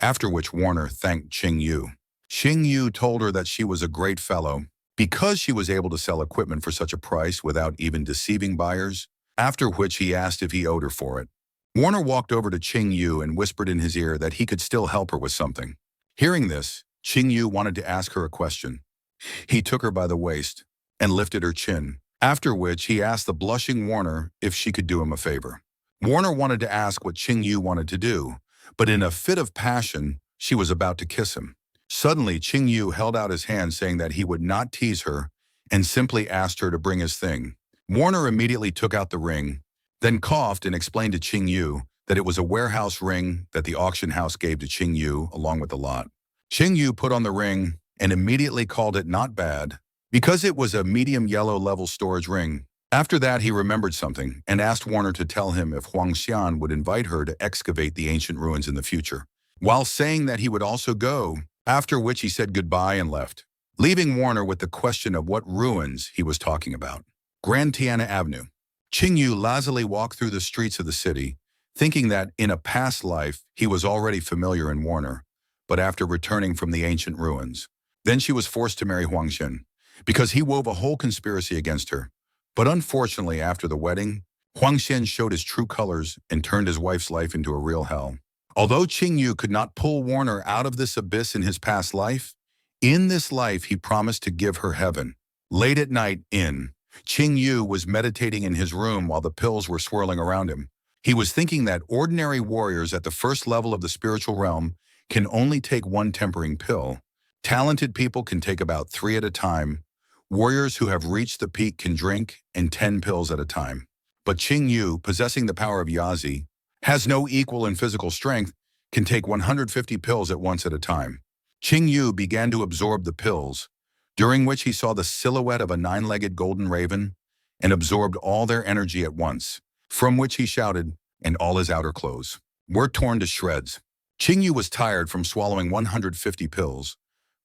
after which Warner thanked Ching Yu. Ching Yu told her that she was a great fellow because she was able to sell equipment for such a price without even deceiving buyers, after which he asked if he owed her for it. Warner walked over to Ching Yu and whispered in his ear that he could still help her with something. Hearing this, Ching Yu wanted to ask her a question. He took her by the waist and lifted her chin, after which he asked the blushing Warner if she could do him a favor. Warner wanted to ask what Ching Yu wanted to do, but in a fit of passion, she was about to kiss him. Suddenly, Ching Yu held out his hand, saying that he would not tease her and simply asked her to bring his thing. Warner immediately took out the ring, then coughed and explained to Ching Yu that it was a warehouse ring that the auction house gave to Ching Yu along with the lot. Ching Yu put on the ring and immediately called it not bad because it was a medium yellow level storage ring. After that, he remembered something and asked Warner to tell him if Huangf would invite her to excavate the ancient ruins in the future, while saying that he would also go, after which he said goodbye and left, leaving Warner with the question of what ruins he was talking about. Grand Tianhee Avenue. Ching Yu lazily walked through the streets of the city, thinking that in a past life he was already familiar in Warner, but after returning from the ancient ruins. Then she was forced to marry Huang Xian, because he wove a whole conspiracy against her. But unfortunately, after the wedding, Huang Xian showed his true colors and turned his wife's life into a real hell. Although Ching Yu could not pull Warner out of this abyss in his past life, in this life he promised to give her heaven. Late at night, Ching Yu was meditating in his room while the pills were swirling around him. He was thinking that ordinary warriors at the first level of the spiritual realm can only take one tempering pill. Talented people can take about 3 at a time. Warriors who have reached the peak can drink 10 pills at a time. But Ching Yu, possessing the power of Yazi, has no equal in physical strength, can take 150 pills at once at a time. Ching Yu began to absorb the pills, during which he saw the silhouette of a 9-legged golden raven and absorbed all their energy at once, from which he shouted, and all his outer clothes were torn to shreds. Ching Yu was tired from swallowing 150 pills,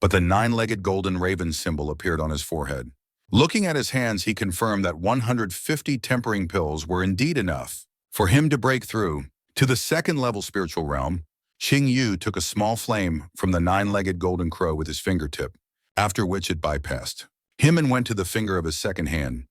but the 9-legged golden raven symbol appeared on his forehead. Looking at his hands, he confirmed that 150 tempering pills were indeed enough for him to break through to the second-level spiritual realm. Ching Yu took a small flame from the 9-legged golden crow with his fingertip, after which it bypassed him and went to the finger of his second hand.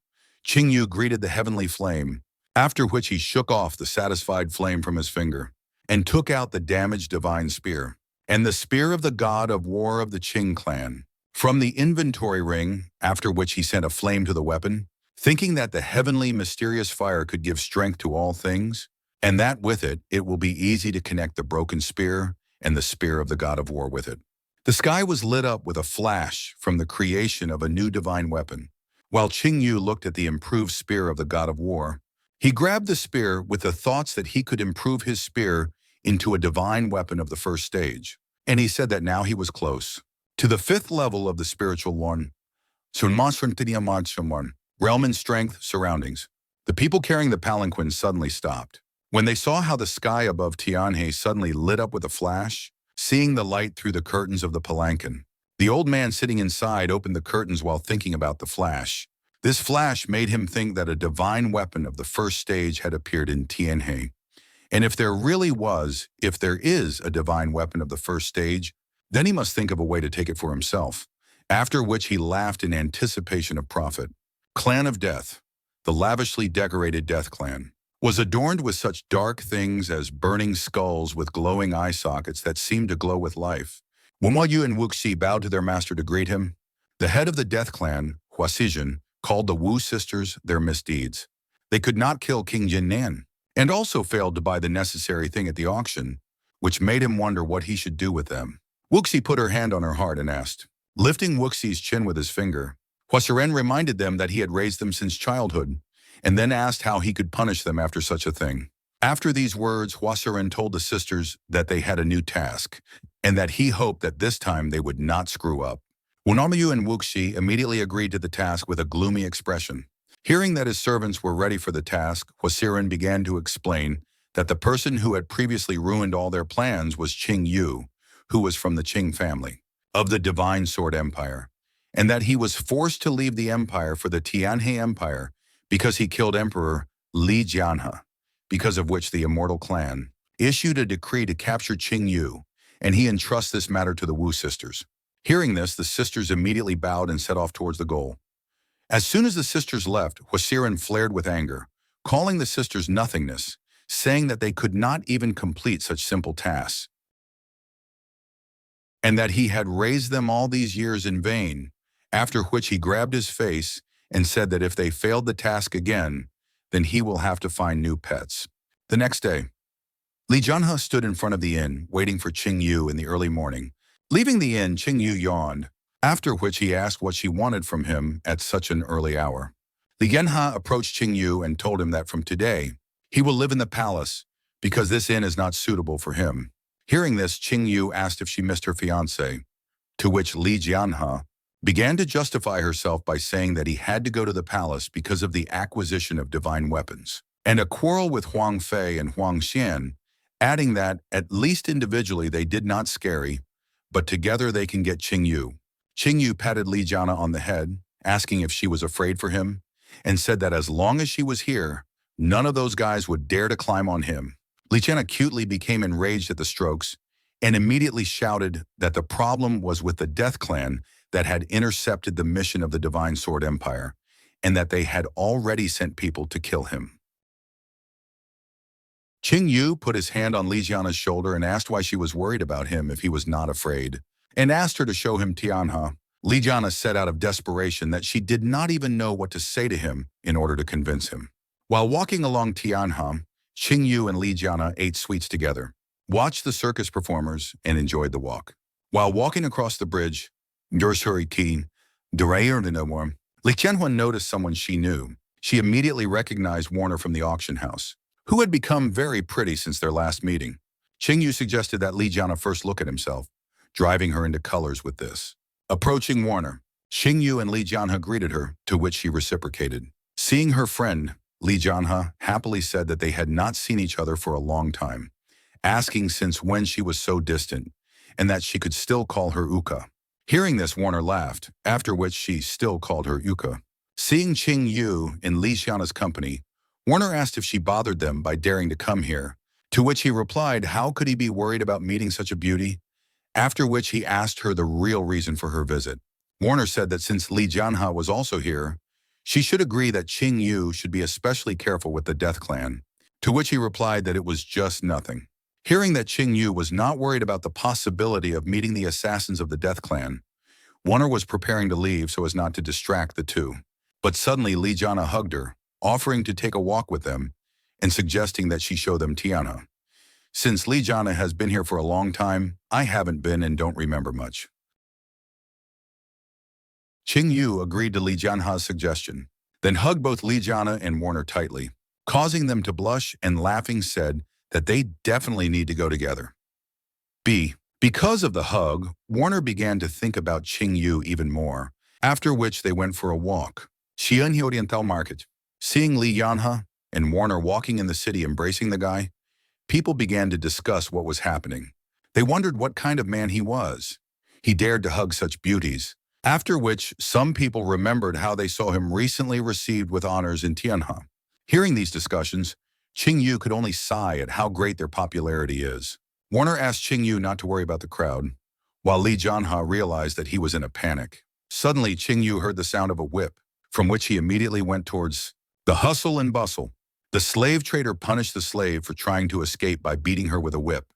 Ching Yu greeted the heavenly flame, after which he shook off the satisfied flame from his finger and took out the damaged divine spear and the spear of the god of war of the Qing clan from the inventory ring, after which he sent a flame to the weapon, thinking that the heavenly mysterious fire could give strength to all things. and that with it, it will be easy to connect the broken spear and the spear of the god of war with it. The sky was lit up with a flash from the creation of a new divine weapon. While Ching Yu looked at the improved spear of the god of war, he grabbed the spear with the thoughts that he could improve his spear into a divine weapon of the first stage. And he said that now he was close to the fifth level of the spiritual one. Realm in strength, surroundings. The people carrying the palanquin suddenly stopped. When they saw how the sky above Tianhee suddenly lit up with a flash, seeing the light through the curtains of the palanquin, the old man sitting inside opened the curtains while thinking about the flash. This flash made him think that a divine weapon of the first stage had appeared in Tianhee. And if there is a divine weapon of the first stage, then he must think of a way to take it for himself. After which he laughed in anticipation of profit. Clan of Death, the lavishly decorated Death Clan, was adorned with such dark things as burning skulls with glowing eye sockets that seemed to glow with life. When Yu and Wuki bowed to their master to greet him, the head of the Death Clan, Huasijin, called the Wu sisters their misdeeds. They could not kill King Jinnan, and also failed to buy the necessary thing at the auction, which made him wonder what he should do with them. Wuxi put her hand on her heart and asked, lifting Wuxi's chin with his finger. Huasiren reminded them that he had raised them since childhood, and then asked how he could punish them after such a thing. After these words, Huasiren told the sisters that they had a new task, and that he hoped that this time they would not screw up. Wunomayu and Wuxi immediately agreed to the task with a gloomy expression. Hearing that his servants were ready for the task, Huasiren began to explain that the person who had previously ruined all their plans was Ching Yu, who was from the Qing family of the Divine Sword Empire, and that he was forced to leave the empire for the Tianhee Empire because he killed Emperor Li Jianhe, because of which the Immortal Clan issued a decree to capture Ching Yu, and he entrusts this matter to the Wu sisters. Hearing this, the sisters immediately bowed and set off towards the goal. As soon as the sisters left, Huasiren flared with anger, calling the sisters nothingness, saying that they could not even complete such simple tasks, and that he had raised them all these years in vain, after which he grabbed his face and said that if they failed the task again, then he will have to find new pets. The next day, Li Jianhe stood in front of the inn, waiting for Ching Yu in the early morning. Leaving the inn, Ching Yu yawned, after which he asked what she wanted from him at such an early hour. Li Jianhe approached Ching Yu and told him that from today, he will live in the palace because this inn is not suitable for him. Hearing this, Ching Yu asked if she missed her fiancé, to which Li Jianhe began to justify herself by saying that he had to go to the palace because of the acquisition of divine weapons, and a quarrel with Huangf and Huangxian, adding that, at least individually, they did not scary, but together they can get Ching Yu. Ching Yu patted Li Jianhe on the head, asking if she was afraid for him, and said that as long as she was here, none of those guys would dare to climb on him. Li Jianhe acutely became enraged at the strokes and immediately shouted that the problem was with the Death Clan that had intercepted the mission of the Divine Sword Empire, and that they had already sent people to kill him. Ching Yu put his hand on Li Jianhe's shoulder and asked why she was worried about him if he was not afraid, and asked her to show him Tianhee. Li Jianhe said out of desperation that she did not even know what to say to him in order to convince him. While walking along Tianhee, Ching Yu and Li Jianhe ate sweets together, watched the circus performers, and enjoyed the walk. While walking across the bridge, Li Qianhuan noticed someone she knew. She immediately recognized Warner from the auction house, who had become very pretty since their last meeting. Ching Yu suggested that Li Jianhe first look at himself, driving her into colors with this. Approaching Warner, Ching Yu and Li Jianhe greeted her, to which she reciprocated. Seeing her friend, Li Jianhe happily said that they had not seen each other for a long time, asking since when she was so distant, and that she could still call her Uka. Hearing this, Warner laughed, after which she still called her Uka. Seeing Ching Yu in Li Jianhe's company, Warner asked if she bothered them by daring to come here, to which he replied how could he be worried about meeting such a beauty, after which he asked her the real reason for her visit. Warner said that since Li Jianhe was also here, she should agree that Ching Yu should be especially careful with the Death Clan, to which he replied that it was just nothing. Hearing that Ching Yu was not worried about the possibility of meeting the assassins of the Death Clan, Warner was preparing to leave so as not to distract the two. But suddenly Li Jianhe hugged her, offering to take a walk with them, and suggesting that she show them Tianhee. Since Li Jianhe has been here for a long time, I haven't been and don't remember much. Ching Yu agreed to Li Jianhe's suggestion, then hugged both Li Jianhe and Warner tightly, causing them to blush and laughing said that they definitely need to go together. Because of the hug, Warner began to think about Ching Yu even more, after which they went for a walk. Tianhee Oriental Market. Seeing Li Jianhe and Warner walking in the city embracing the guy, people began to discuss what was happening. They wondered what kind of man he was. He dared to hug such beauties. After which, some people remembered how they saw him recently received with honors in Tianhee. Hearing these discussions, Ching Yu could only sigh at how great their popularity is. Warner asked Ching Yu not to worry about the crowd, while Li Jianhe realized that he was in a panic. Suddenly, Ching Yu heard the sound of a whip, from which he immediately went towards the hustle and bustle. The slave trader punished the slave for trying to escape by beating her with a whip.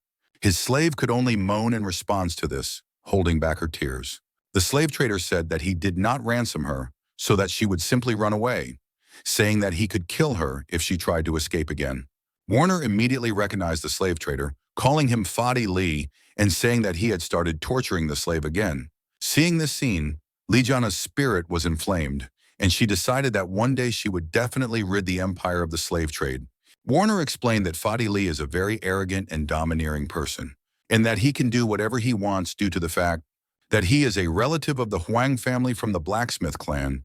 His slave could only moan in response to this, holding back her tears. The slave trader said that he did not ransom her so that she would simply run away, saying that he could kill her if she tried to escape again. Warner immediately recognized the slave trader, calling him Fadi Li and saying that he had started torturing the slave again. Seeing this scene, Li Jianhe's spirit was inflamed, and she decided that one day she would definitely rid the empire of the slave trade. Warner explained that Fadi Li is a very arrogant and domineering person, and that he can do whatever he wants due to the fact that he is a relative of the Huangf family from the Blacksmith clan,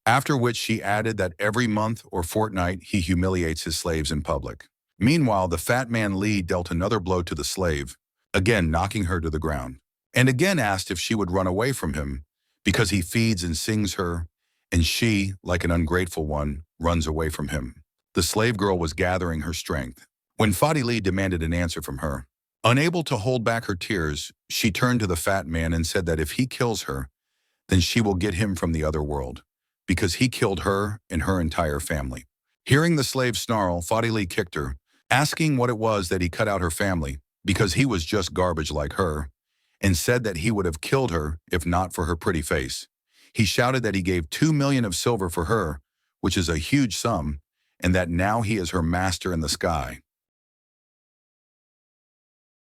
after which she added that every month or fortnight he humiliates his slaves in public. Meanwhile, the fat man Li dealt another blow to the slave, again knocking her to the ground, and again asked if she would run away from him, because he feeds and sings her, and she, like an ungrateful one, runs away from him. The slave girl was gathering her strength, when Fadi Li demanded an answer from her. Unable to hold back her tears, she turned to the fat man and said that if he kills her, then she will get him from the other world, because he killed her and her entire family. Hearing the slave snarl, Fadi Li kicked her, asking what it was that he cut out her family, because he was just garbage like her, and said that he would have killed her if not for her pretty face. He shouted that he gave 2 million of silver for her, which is a huge sum, and that now he is her master in the sky.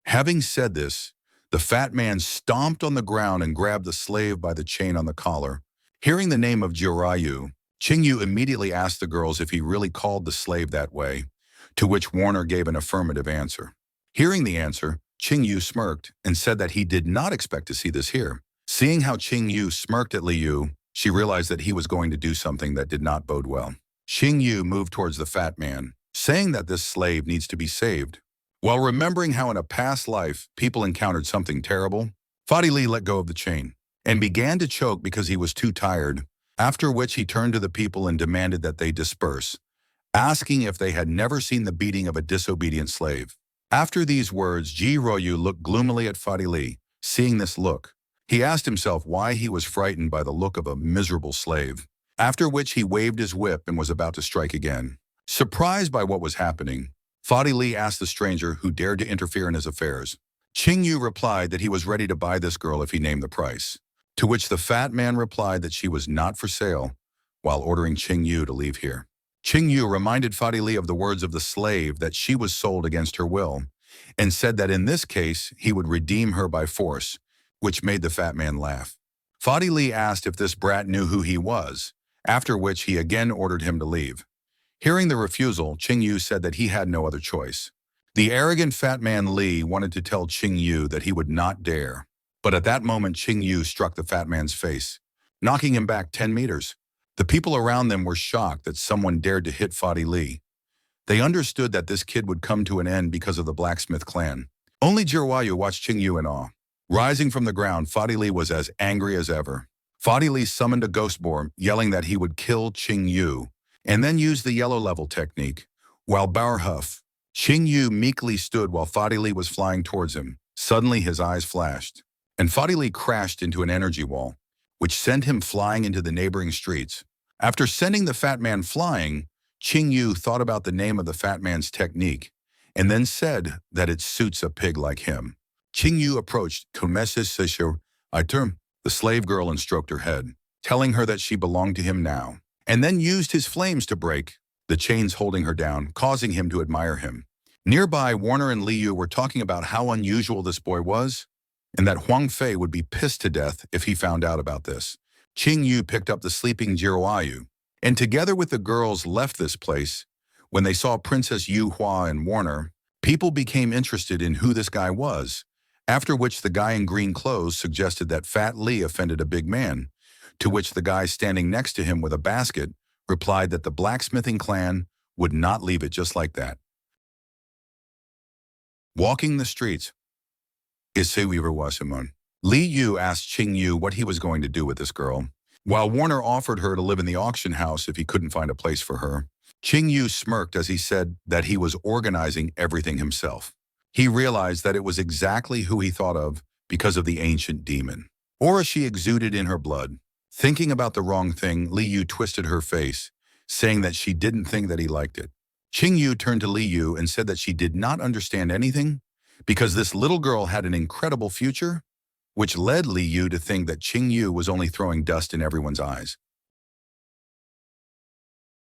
Having said this, the fat man stomped on the ground and grabbed the slave by the chain on the collar. Hearing the name of Jiraiya, Ching Yu immediately asked the girls if he really called the slave that way, to which Warner gave an affirmative answer. Hearing the answer, Ching Yu smirked and said that he did not expect to see this here. Seeing how Ching Yu smirked at Li Yu, she realized that he was going to do something that did not bode well. Ching Yu moved towards the fat man, saying that this slave needs to be saved. While remembering how in a past life people encountered something terrible, Fadi Li let go of the chain and began to choke because he was too tired, after which he turned to the people and demanded that they disperse, asking if they had never seen the beating of a disobedient slave. After these words, Jiraiya looked gloomily at Fadi Li. Seeing this look, he asked himself why he was frightened by the look of a miserable slave, after which he waved his whip and was about to strike again. Surprised by what was happening, Fadi Li asked the stranger who dared to interfere in his affairs. Ching Yu replied that he was ready to buy this girl if he named the price, to which the fat man replied that she was not for sale, while ordering Ching Yu to leave here. Ching Yu reminded Fadi Li of the words of the slave that she was sold against her will, and said that in this case he would redeem her by force, which made the fat man laugh. Fadi Li asked if this brat knew who he was, after which he again ordered him to leave. Hearing the refusal, Ching Yu said that he had no other choice. The arrogant fat man Li wanted to tell Ching Yu that he would not dare, but at that moment Ching Yu struck the fat man's face, knocking him back 10 meters. The people around them were shocked that someone dared to hit Fadi Li. They understood that this kid would come to an end because of the Blacksmith clan. Only Jiraiya watched Ching Yu in awe. Rising from the ground, Fadi Li was as angry as ever. Fadi Li summoned a ghost boar, yelling that he would kill Ching Yu, and then used the yellow level technique. While Huff, Ching Yu meekly stood while Fadi Li was flying towards him. Suddenly his eyes flashed, and Fadi Li crashed into an energy wall, which sent him flying into the neighboring streets. After sending the fat man flying, Ching Yu thought about the name of the fat man's technique, and then said that it suits a pig like him. Ching Yu approached the slave girl and stroked her head, telling her that she belonged to him now, and then used his flames to break the chains holding her down, causing him to admire him. Nearby, Warner and Li Yu were talking about how unusual this boy was, and that Huangf would be pissed to death if he found out about this. Ching Yu picked up the sleeping Jiruayu, and together with the girls left this place. When they saw Princess Yu Hua and Warner, people became interested in who this guy was, after which the guy in green clothes suggested that Fat Li offended a big man, to which the guy standing next to him with a basket replied that the blacksmithing clan would not leave it just like that. Walking the streets. Li Yu asked Ching Yu what he was going to do with this girl. While Warner offered her to live in the auction house if he couldn't find a place for her, Ching Yu smirked as he said that he was organizing everything himself. He realized that it was exactly who he thought of because of the ancient demon. Aura she exuded in her blood. Thinking about the wrong thing, Li Yu twisted her face, saying that she didn't think that he liked it. Ching Yu turned to Li Yu and said that she did not understand anything because this little girl had an incredible future, which led Li Yu to think that Ching Yu was only throwing dust in everyone's eyes.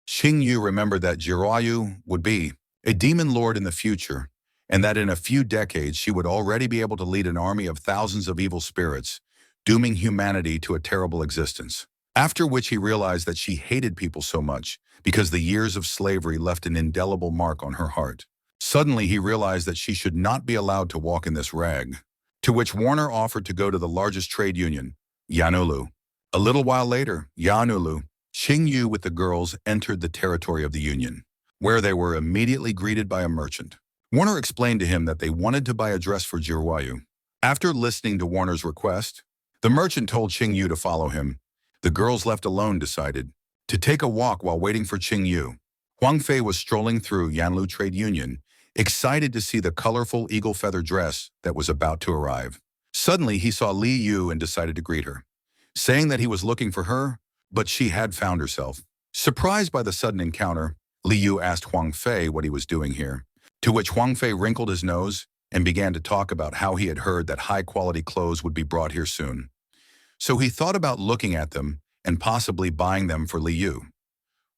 Ching Yu remembered that Jiruayu would be a demon lord in the future, and that in a few decades she would already be able to lead an army of thousands of evil spirits, dooming humanity to a terrible existence. After which he realized that she hated people so much because the years of slavery left an indelible mark on her heart. Suddenly he realized that she should not be allowed to walk in this rag, to which Warner offered to go to the largest trade union, Yanulu. A little while later, Yanulu, Ching Yu with the girls entered the territory of the union, where they were immediately greeted by a merchant. Warner explained to him that they wanted to buy a dress for Jiruayu. After listening to Warner's request, the merchant told Ching Yu to follow him. The girls left alone decided to take a walk while waiting for Ching Yu. Huangf was strolling through Yanlu Trade Union, excited to see the colorful eagle feather dress that was about to arrive. Suddenly, he saw Li Yu and decided to greet her, saying that he was looking for her, but she had found herself. Surprised by the sudden encounter, Li Yu asked Huangf what he was doing here, to which Huangf wrinkled his nose and began to talk about how he had heard that high-quality clothes would be brought here soon. So he thought about looking at them and possibly buying them for Li Yu.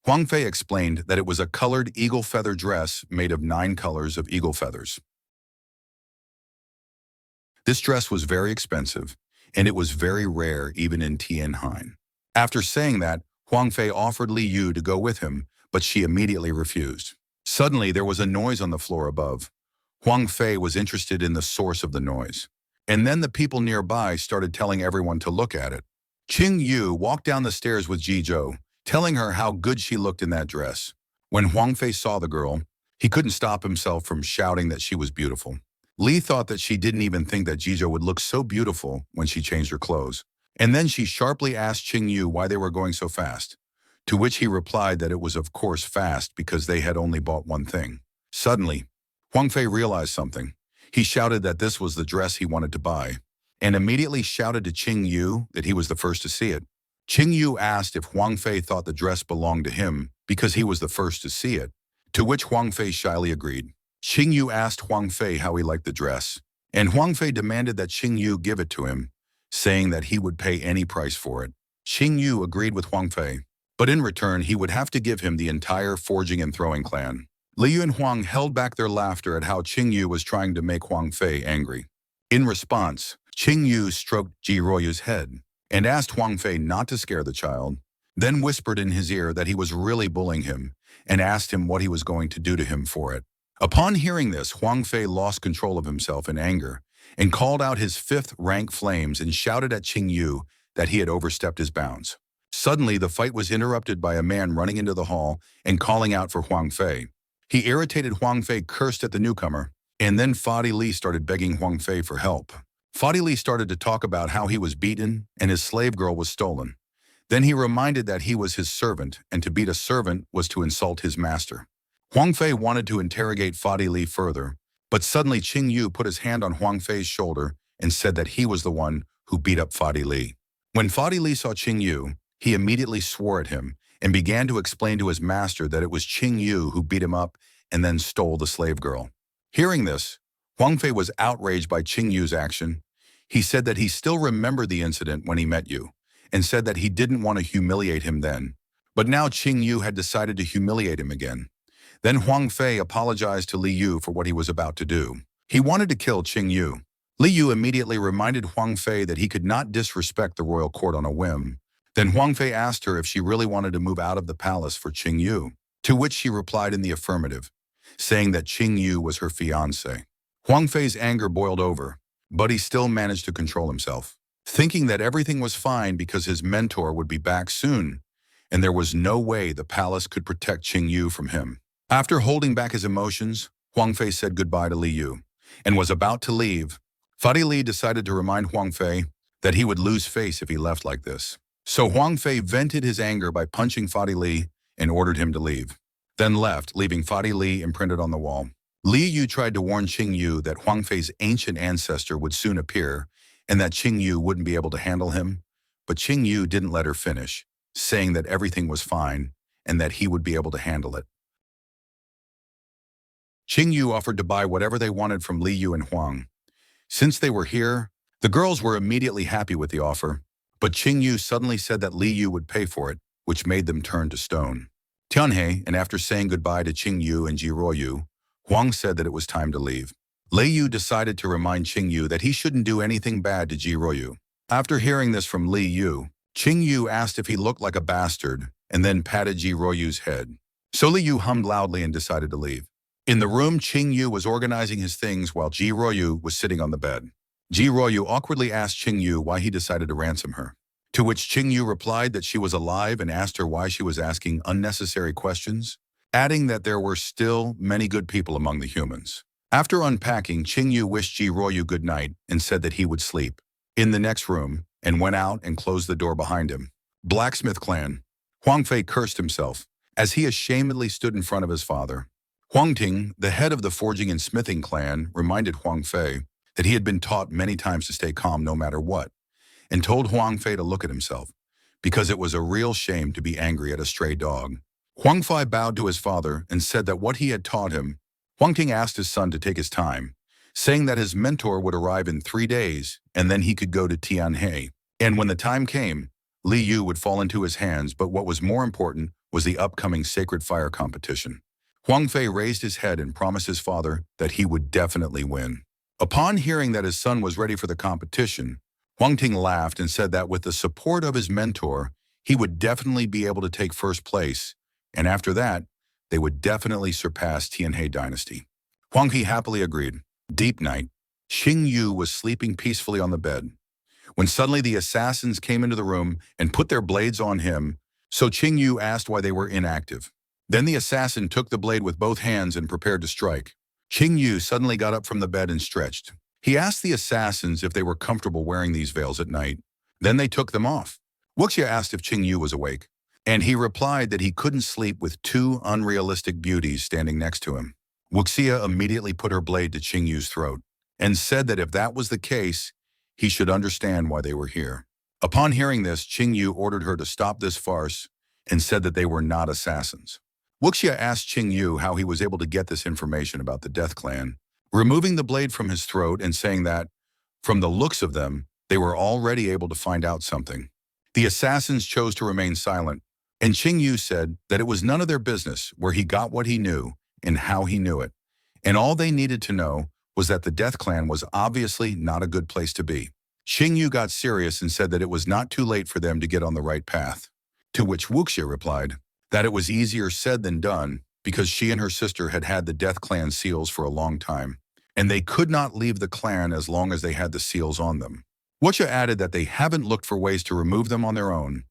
Huangf explained that it was a colored eagle feather dress made of 9 colors of eagle feathers. This dress was very expensive, and it was very rare even in Tianhee. After saying that, Huangf offered Li Yu to go with him, but she immediately refused. Suddenly, there was a noise on the floor above. Huangf was interested in the source of the noise, and then the people nearby started telling everyone to look at it. Ching Yu walked down the stairs with Jizhou, telling her how good she looked in that dress. When Huangf saw the girl, he couldn't stop himself from shouting that she was beautiful. Li thought that she didn't even think that Jizhou would look so beautiful when she changed her clothes. And then she sharply asked Ching Yu why they were going so fast, to which he replied that it was of course fast because they had only bought one thing. Suddenly, Huangf realized something. He shouted that this was the dress he wanted to buy, and immediately shouted to Ching Yu that he was the first to see it. Ching Yu asked if Huangf thought the dress belonged to him because he was the first to see it, to which Huangf shyly agreed. Ching Yu asked Huangf how he liked the dress, and Huangf demanded that Ching Yu give it to him, saying that he would pay any price for it. Ching Yu agreed with Huangf, but in return he would have to give him the entire forging and throwing clan. Li Yu and Huang held back their laughter at how Ching Yu was trying to make Huangf angry. In response, Ching Yu stroked Jiruayu's head and asked Huangf not to scare the child, then whispered in his ear that he was really bullying him and asked him what he was going to do to him for it. Upon hearing this, Huangf lost control of himself in anger and called out his 5th rank flames and shouted at Ching Yu that he had overstepped his bounds. Suddenly, the fight was interrupted by a man running into the hall and calling out for Huangf. He irritated Huangf cursed at the newcomer, and then Fadi Li started begging Huangf for help. Fadi Li started to talk about how he was beaten and his slave girl was stolen. Then he reminded that he was his servant, and to beat a servant was to insult his master. Huangf wanted to interrogate Fadi Li further, but suddenly Ching Yu put his hand on Huangfei's shoulder and said that he was the one who beat up Fadi Li. When Fadi Li saw Ching Yu, he immediately swore at him and began to explain to his master that it was Ching Yu who beat him up and then stole the slave girl. Hearing this, Huangf was outraged by Ching Yu's action. He said that he still remembered the incident when he met Yu, and said that he didn't want to humiliate him then, But now Ching Yu had decided to humiliate him again. Then Huangf apologized to Li Yu for what he was about to do. He wanted to kill Ching Yu. Li Yu immediately reminded Huangf that he could not disrespect the royal court on a whim. Then Huangf asked her if she really wanted to move out of the palace for Ching Yu, to which she replied in the affirmative, saying that Ching Yu was her fiancé. Huangfei's anger boiled over, but he still managed to control himself, thinking that everything was fine because his mentor would be back soon, and there was no way the palace could protect Ching Yu from him. After holding back his emotions, Huangfei said goodbye to Li Yu, and was about to leave. Fadi Li decided to remind Huangfei that he would lose face if he left like this. So Huangfei vented his anger by punching Fadi Li and ordered him to leave, then left, leaving Fadi Li imprinted on the wall. Li Yu tried to warn Ching Yu that Huangfei's ancient ancestor would soon appear and that Ching Yu wouldn't be able to handle him, but Ching Yu didn't let her finish, saying that everything was fine and that he would be able to handle it. Ching Yu offered to buy whatever they wanted from Li Yu and Huang. Since they were here, the girls were immediately happy with the offer, but Ching Yu suddenly said that Li Yu would pay for it, which made them turn to stone. Tianhee, and after saying goodbye to Ching Yu and Jiruoyu, Huang said that it was time to leave. Li Yu decided to remind Ching Yu that he shouldn't do anything bad to Jiruoyu. After hearing this from Li Yu, Ching Yu asked if he looked like a bastard and then patted Jiruoyu's head. So Li Yu hummed loudly and decided to leave. In the room, Ching Yu was organizing his things while Jiruoyu was sitting on the bed. Jiruoyu awkwardly asked Ching Yu why he decided to ransom her, to which Ching Yu replied that she was alive and asked her why she was asking unnecessary questions, adding that there were still many good people among the humans. After unpacking, Ching Yu wished Jiruoyu good night and said that he would sleep in the next room and went out and closed the door behind him. Blacksmith clan. Huangfei cursed himself as he ashamedly stood in front of his father. Huangting, the head of the forging and smithing clan, reminded Huangfei that he had been taught many times to stay calm no matter what, and told Huangfei to look at himself, because it was a real shame to be angry at a stray dog. Huangfei bowed to his father and said that what he had taught him. Huangting asked his son to take his time, saying that his mentor would arrive in 3 days and then he could go to Tianhee. And when the time came, Li Yu would fall into his hands, but what was more important was the upcoming sacred fire competition. Huangfei raised his head and promised his father that he would definitely win. Upon hearing that his son was ready for the competition, Huangting laughed and said that with the support of his mentor, he would definitely be able to take first place, and after that, they would definitely surpass Tianhee dynasty. Huanghe happily agreed. Deep night. Ching Yu was sleeping peacefully on the bed, when suddenly the assassins came into the room and put their blades on him, so Ching Yu asked why they were inactive. Then the assassin took the blade with both hands and prepared to strike. Ching Yu suddenly got up from the bed and stretched. He asked the assassins if they were comfortable wearing these veils at night. Then they took them off. Wuxia asked if Ching Yu was awake, and he replied that he couldn't sleep with 2 unrealistic beauties standing next to him. Wuxia immediately put her blade to Ching Yu's throat and said that if that was the case, he should understand why they were here. Upon hearing this, Ching Yu ordered her to stop this farce and said that they were not assassins. Wuxia asked Ching Yu how he was able to get this information about the Death Clan, removing the blade from his throat and saying that, from the looks of them, they were already able to find out something. The assassins chose to remain silent, and Ching Yu said that it was none of their business where he got what he knew and how he knew it, and all they needed to know was that the Death Clan was obviously not a good place to be. Ching Yu got serious and said that it was not too late for them to get on the right path, to which Wuxia replied that it was easier said than done because she and her sister had had the Death Clan seals for a long time, and they could not leave the clan as long as they had the seals on them. Wuxia added that they haven't looked for ways to remove them on their own,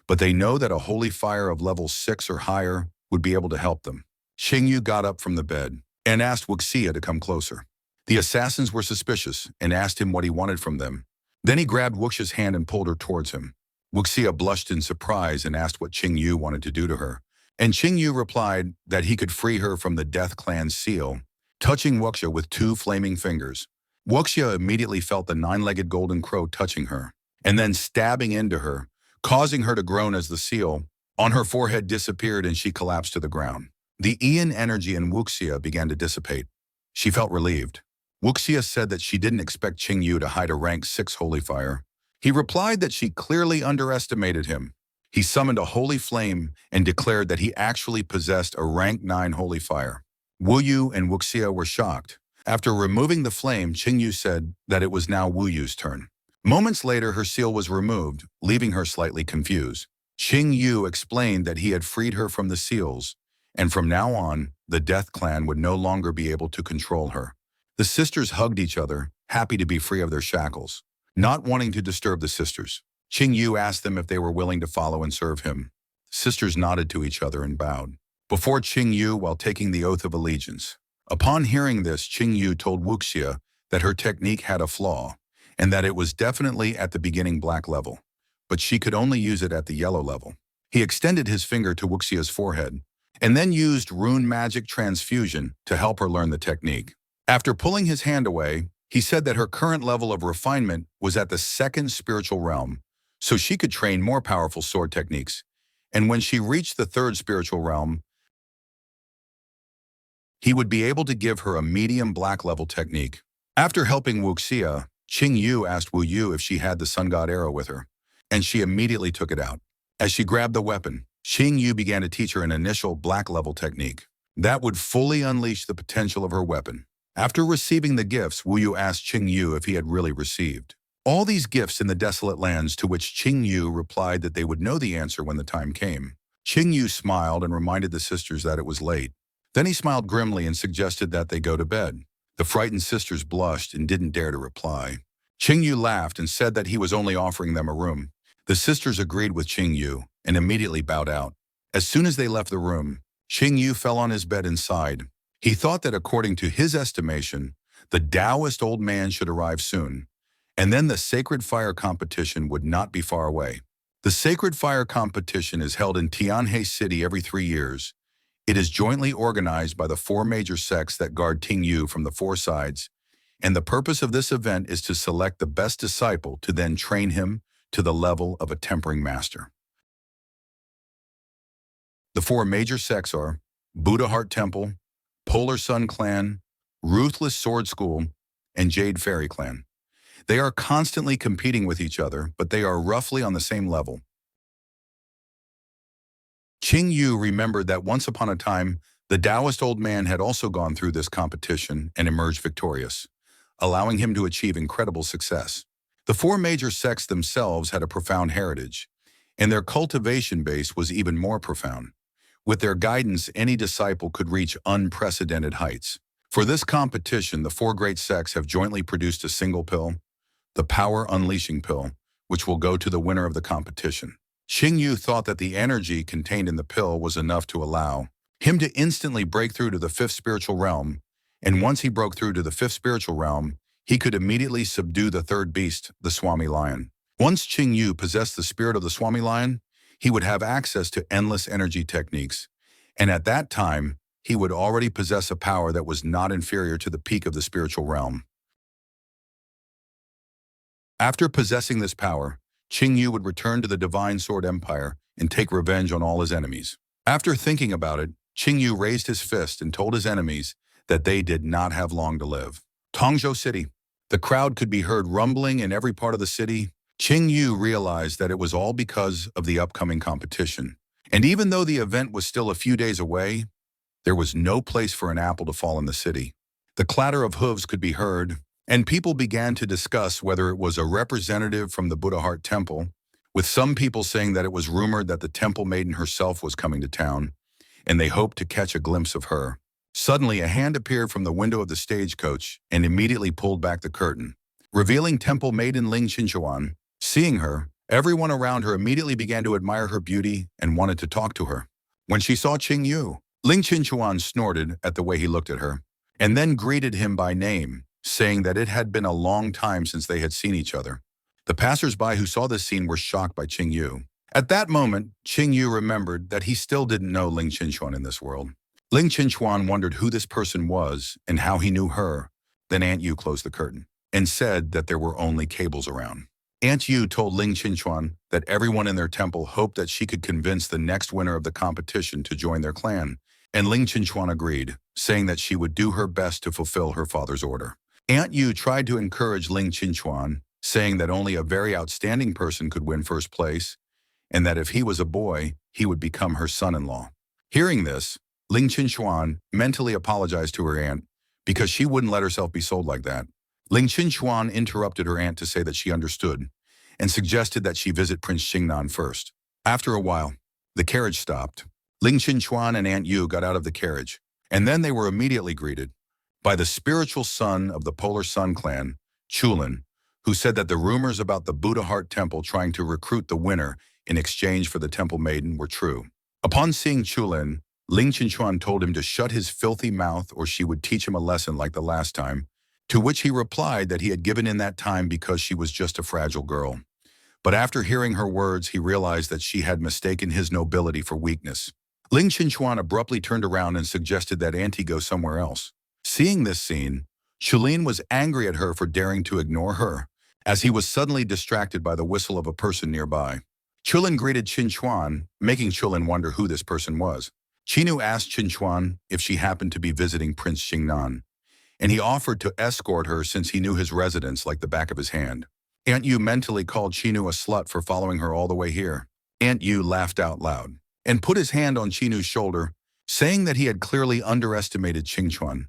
but they know that a holy fire of level 6 or higher would be able to help them. Ching Yu got up from the bed and asked Wuxia to come closer. The assassins were suspicious and asked him what he wanted from them. Then he grabbed Wuxia's hand and pulled her towards him. Wuxia blushed in surprise and asked what Ching Yu wanted to do to her, and Ching Yu replied that he could free her from the Death Clan's seal, touching Wuxia with 2 flaming fingers. Wuxia immediately felt the 9-legged golden crow touching her, and then stabbing into her, causing her to groan as the seal on her forehead disappeared and she collapsed to the ground. The Ian energy in Wuxia began to dissipate. She felt relieved. Wuxia said that she didn't expect Ching Yu to hide a rank 6 holy fire. He replied that she clearly underestimated him. He summoned a holy flame and declared that he actually possessed a rank 9 holy fire. Wu Yu and Wuxia were shocked. After removing the flame, Ching Yu said that it was now Wu Yu's turn. Moments later, her seal was removed, leaving her slightly confused. Ching Yu explained that he had freed her from the seals, and from now on, the Death Clan would no longer be able to control her. The sisters hugged each other, happy to be free of their shackles. Not wanting to disturb the sisters, Ching Yu asked them if they were willing to follow and serve him. The sisters nodded to each other and bowed before Ching Yu while taking the oath of allegiance. Upon hearing this, Ching Yu told Wuxia that her technique had a flaw, and that it was definitely at the beginning black level, but she could only use it at the yellow level. He extended his finger to Wuxia's forehead, and then used rune magic transfusion to help her learn the technique. After pulling his hand away, he said that her current level of refinement was at the 2nd spiritual realm, so she could train more powerful sword techniques, and when she reached the 3rd spiritual realm, he would be able to give her a medium black level technique. After helping Wuxia, Ching Yu asked Wu Yu if she had the sun god arrow with her, and she immediately took it out. As she grabbed the weapon, Ching Yu began to teach her an initial black level technique that would fully unleash the potential of her weapon. After receiving the gifts, Wu Yu asked Ching Yu if he had really received all these gifts in the desolate lands, to which Ching Yu replied that they would know the answer when the time came. Ching Yu smiled and reminded the sisters that it was late. Then he smiled grimly and suggested that they go to bed. The frightened sisters blushed and didn't dare to reply. Ching Yu laughed and said that he was only offering them a room. The sisters agreed with Ching Yu and immediately bowed out. As soon as they left the room, Ching Yu fell on his bed and sighed. He thought that according to his estimation, the Taoist old man should arrive soon, and then the Sacred Fire competition would not be far away. The Sacred Fire competition is held in Tianhee City every 3 years. It is jointly organized by the 4 major sects that guard Tianhee from the 4 sides, and the purpose of this event is to select the best disciple to then train him to the level of a tempering master. The 4 major sects are Buddha Heart Temple, Polar Sun Clan, Ruthless Sword School, and Jade Fairy Clan. They are constantly competing with each other, but they are roughly on the same level. Ching Yu remembered that once upon a time, the Taoist old man had also gone through this competition and emerged victorious, allowing him to achieve incredible success. The 4 major sects themselves had a profound heritage, and their cultivation base was even more profound. With their guidance, any disciple could reach unprecedented heights. For this competition, the 4 great sects have jointly produced a single pill, the Power Unleashing Pill, which will go to the winner of the competition. Ching Yu thought that the energy contained in the pill was enough to allow him to instantly break through to the 5th spiritual realm, and once he broke through to the 5th spiritual realm, he could immediately subdue the 3rd beast, the Swami Lion. Once Ching Yu possessed the spirit of the Swami Lion, he would have access to endless energy techniques, and at that time, he would already possess a power that was not inferior to the peak of the spiritual realm. After possessing this power, Ching Yu would return to the Divine Sword Empire and take revenge on all his enemies. After thinking about it, Ching Yu raised his fist and told his enemies that they did not have long to live. Tongzhou City. The crowd could be heard rumbling in every part of the city. Ching Yu realized that it was all because of the upcoming competition. And even though the event was still a few days away, there was no place for an apple to fall in the city. The clatter of hooves could be heard, and people began to discuss whether it was a representative from the Buddha Heart Temple, with some people saying that it was rumored that the temple maiden herself was coming to town, and they hoped to catch a glimpse of her. Suddenly, a hand appeared from the window of the stagecoach and immediately pulled back the curtain, revealing temple maiden Ling Qinchuan. Seeing her, everyone around her immediately began to admire her beauty and wanted to talk to her. When she saw Ching Yu, Ling Qinchuan snorted at the way he looked at her, and then greeted him by name, saying that it had been a long time since they had seen each other. The passers-by who saw this scene were shocked by Ching Yu. At that moment, Ching Yu remembered that he still didn't know Ling Qinchuan in this world. Ling Qinchuan wondered who this person was and how he knew her. Then Aunt Yu closed the curtain and said that there were only cables around. Aunt Yu told Ling Qinchuan that everyone in their temple hoped that she could convince the next winner of the competition to join their clan, and Ling Qinchuan agreed, saying that she would do her best to fulfill her father's order. Aunt Yu tried to encourage Ling Qinchuan, saying that only a very outstanding person could win first place, and that if he was a boy, he would become her son-in-law. Hearing this, Ling Qinchuan mentally apologized to her aunt because she wouldn't let herself be sold like that. Ling Qinchuan interrupted her aunt to say that she understood and suggested that she visit Prince Xingnan first. After a while, the carriage stopped. Ling Qinchuan and Aunt Yu got out of the carriage, and then they were immediately greeted by the spiritual son of the Polar Sun clan, Chulin, who said that the rumors about the Buddha Heart Temple trying to recruit the winner in exchange for the temple maiden were true. Upon seeing Chulin, Ling Qinchuan told him to shut his filthy mouth or she would teach him a lesson like the last time, to which he replied that he had given in that time because she was just a fragile girl. But after hearing her words, he realized that she had mistaken his nobility for weakness. Ling Qinchuan abruptly turned around and suggested that Auntie go somewhere else. Seeing this scene, Chulin was angry at her for daring to ignore her, as he was suddenly distracted by the whistle of a person nearby. Chulin greeted Qinchuan, making Chulin wonder who this person was. Qinu asked Qinchuan if she happened to be visiting Prince Xingnan, and he offered to escort her since he knew his residence like the back of his hand. Aunt Yu mentally called Qinu a slut for following her all the way here. Aunt Yu laughed out loud and put his hand on Qinu's shoulder, saying that he had clearly underestimated Qinchuan,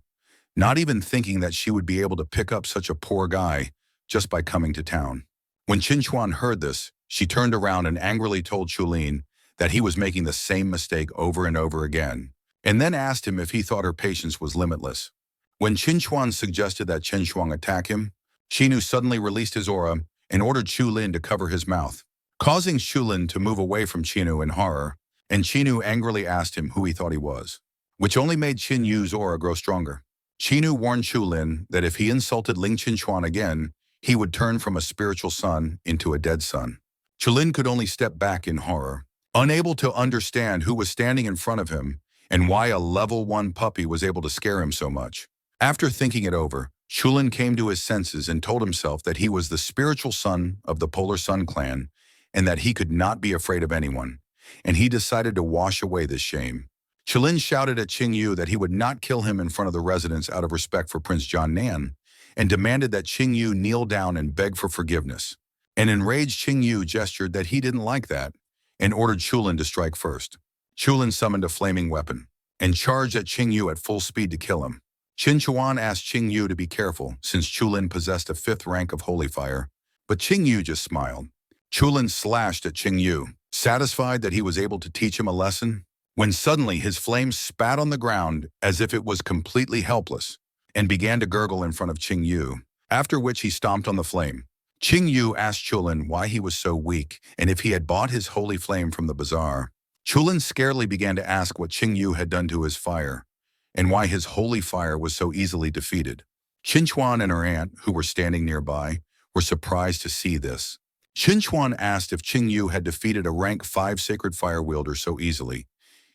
not even thinking that she would be able to pick up such a poor guy just by coming to town. When Qinchuan heard this, she turned around and angrily told Chulin that he was making the same mistake over and over again, and then asked him if he thought her patience was limitless. When Qinchuan suggested that Qinchuan attack him, Qinu suddenly released his aura and ordered Chulin to cover his mouth, causing Chulin to move away from Qinu in horror, and Qinu angrily asked him who he thought he was, which only made Qin Yu's aura grow stronger. Qinu warned Chulin that if he insulted Ling Qinchuan again, he would turn from a spiritual son into a dead son. Chulin could only step back in horror, unable to understand who was standing in front of him and why a level 1 puppy was able to scare him so much. After thinking it over, Chulin came to his senses and told himself that he was the spiritual son of the Polar Sun clan and that he could not be afraid of anyone, and he decided to wash away this shame. Chulin shouted at Ching Yu that he would not kill him in front of the residents out of respect for Prince Jiannan, and demanded that Ching Yu kneel down and beg for forgiveness. An enraged Ching Yu gestured that he didn't like that and ordered Chulin to strike first. Chulin summoned a flaming weapon and charged at Ching Yu at full speed to kill him. Qinchuan asked Ching Yu to be careful since Chulin possessed a 5th rank of holy fire, but Ching Yu just smiled. Chulin slashed at Ching Yu, satisfied that he was able to teach him a lesson, when suddenly his flame spat on the ground as if it was completely helpless and began to gurgle in front of Ching Yu, after which he stomped on the flame. Ching Yu asked Chulin why he was so weak and if he had bought his holy flame from the bazaar. Chulin scarcely began to ask what Ching Yu had done to his fire and why his holy fire was so easily defeated. Qinchuan and her aunt, who were standing nearby, were surprised to see this. Qinchuan asked if Ching Yu had defeated a rank 5 sacred fire wielder so easily,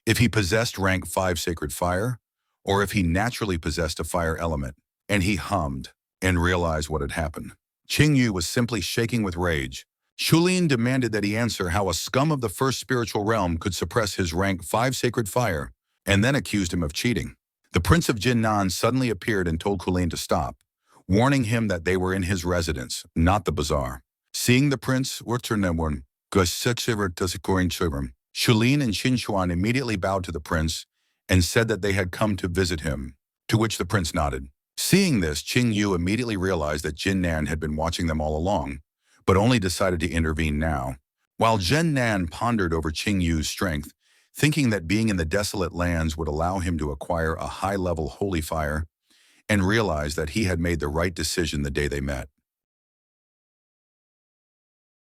if he possessed rank 5 sacred fire, or if he naturally possessed a fire element, and he hummed and realized what had happened. Ching Yu was simply shaking with rage. Chulin demanded that he answer how a scum of the first spiritual realm could suppress his rank 5 sacred fire, and then accused him of cheating. The Prince of Jinnan suddenly appeared and told Chulin to stop, warning him that they were in his residence, not the bazaar. Seeing the prince, Chulin and Qinchuan immediately bowed to the prince and said that they had come to visit him, to which the prince nodded. Seeing this, Ching Yu immediately realized that Jinnan had been watching them all along, but only decided to intervene now. While Jinnan pondered over Ching Yu's strength, thinking that being in the desolate lands would allow him to acquire a high-level holy fire, and realized that he had made the right decision the day they met.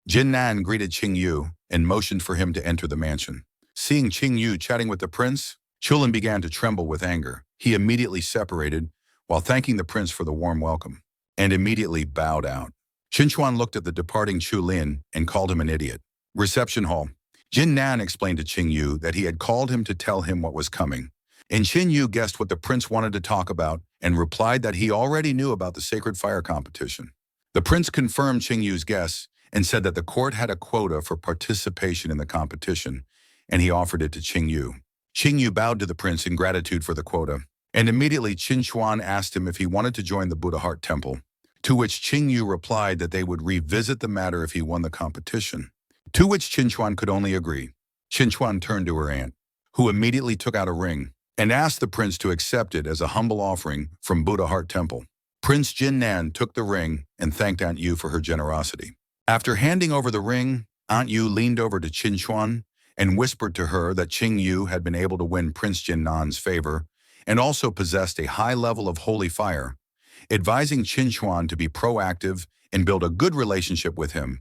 Jinnan greeted Ching Yu and motioned for him to enter the mansion. Seeing Ching Yu chatting with the prince, Chulin began to tremble with anger. He immediately separated, while thanking the prince for the warm welcome, and immediately bowed out. Qinchuan looked at the departing Chulin and called him an idiot. Reception hall. Jinnan explained to Ching Yu that he had called him to tell him what was coming, and Ching Yu guessed what the prince wanted to talk about and replied that he already knew about the sacred fire competition. The prince confirmed Ching Yu's guess and said that the court had a quota for participation in the competition, and he offered it to Ching Yu. Ching Yu bowed to the prince in gratitude for the quota, and immediately Qinchuan asked him if he wanted to join the Buddha Heart Temple, to which Ching Yu replied that they would revisit the matter if he won the competition. To which Qinchuan could only agree. Qinchuan turned to her aunt, who immediately took out a ring and asked the prince to accept it as a humble offering from Buddha Heart Temple. Prince Jinnan took the ring and thanked Aunt Yu for her generosity. After handing over the ring, Aunt Yu leaned over to Qinchuan and whispered to her that Ching Yu had been able to win Prince Jinnan's favor and also possessed a high level of holy fire, advising Qinchuan to be proactive and build a good relationship with him,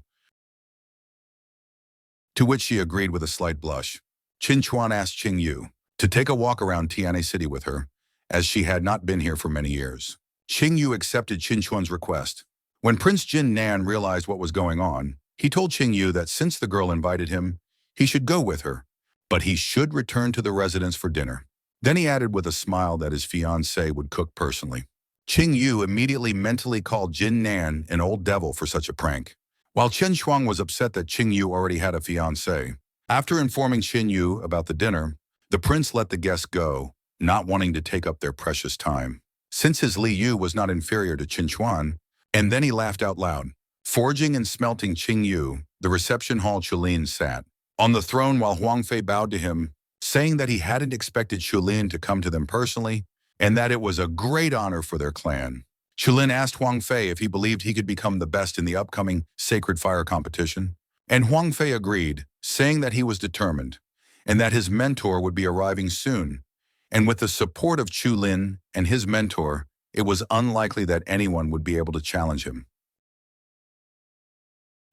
to which she agreed with a slight blush. Qinchuan asked Ching Yu to take a walk around Tianhee City with her, as she had not been here for many years. Ching Yu accepted Qinchuan's request. When Prince Jin Nan realized what was going on, he told Ching Yu that since the girl invited him, he should go with her, but he should return to the residence for dinner. Then he added with a smile that his fiancée would cook personally. Ching Yu immediately mentally called Jin Nan an old devil for such a prank. While Chen Shuang was upset that Ching Yu already had a fiancée, after informing Qin Yu about the dinner, the prince let the guests go, not wanting to take up their precious time, since his Li Yu was not inferior to Qin Chuan, and then he laughed out loud. Forging and smelting Qing Yu, the reception hall Chulin sat on the throne while Huangf bowed to him, saying that he hadn't expected Chulin to come to them personally, and that it was a great honor for their clan. Chulin asked Huangf if he believed he could become the best in the upcoming Sacred Fire competition, and Huangf agreed, saying that he was determined, and that his mentor would be arriving soon. And with the support of Chulin and his mentor, it was unlikely that anyone would be able to challenge him.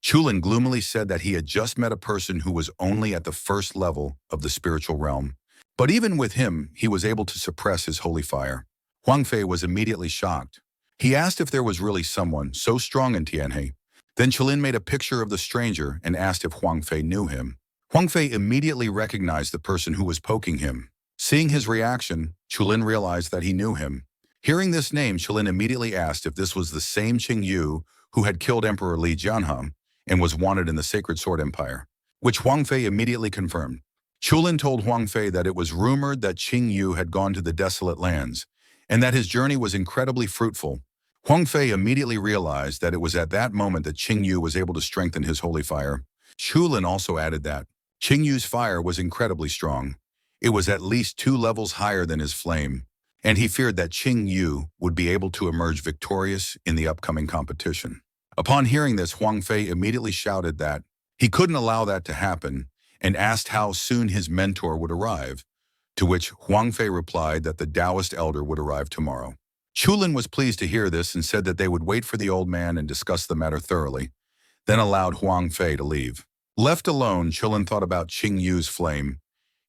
Chulin gloomily said that he had just met a person who was only at the first level of the spiritual realm. But even with him, he was able to suppress his holy fire. Huangf was immediately shocked. He asked if there was really someone so strong in Tianhee. Then Chulin made a picture of the stranger and asked if Huangf knew him. Huangf immediately recognized the person who was poking him. Seeing his reaction, Chulin realized that he knew him. Hearing this name, Chulin immediately asked if this was the same Ching Yu who had killed Emperor Li Jianheng and was wanted in the Sacred Sword Empire, which Huangf immediately confirmed. Chulin told Huangf that it was rumored that Ching Yu had gone to the desolate lands, and that his journey was incredibly fruitful. Huangf immediately realized that it was at that moment that Ching Yu was able to strengthen his holy fire. Chulin also added that Ching Yu's fire was incredibly strong. It was at least 2 levels higher than his flame, and he feared that Ching Yu would be able to emerge victorious in the upcoming competition. Upon hearing this, Huangf immediately shouted that he couldn't allow that to happen and asked how soon his mentor would arrive, to which Huangf replied that the Taoist elder would arrive tomorrow. Chulin was pleased to hear this and said that they would wait for the old man and discuss the matter thoroughly, then allowed Huangf to leave. Left alone, Chulin thought about Ching Yu's flame.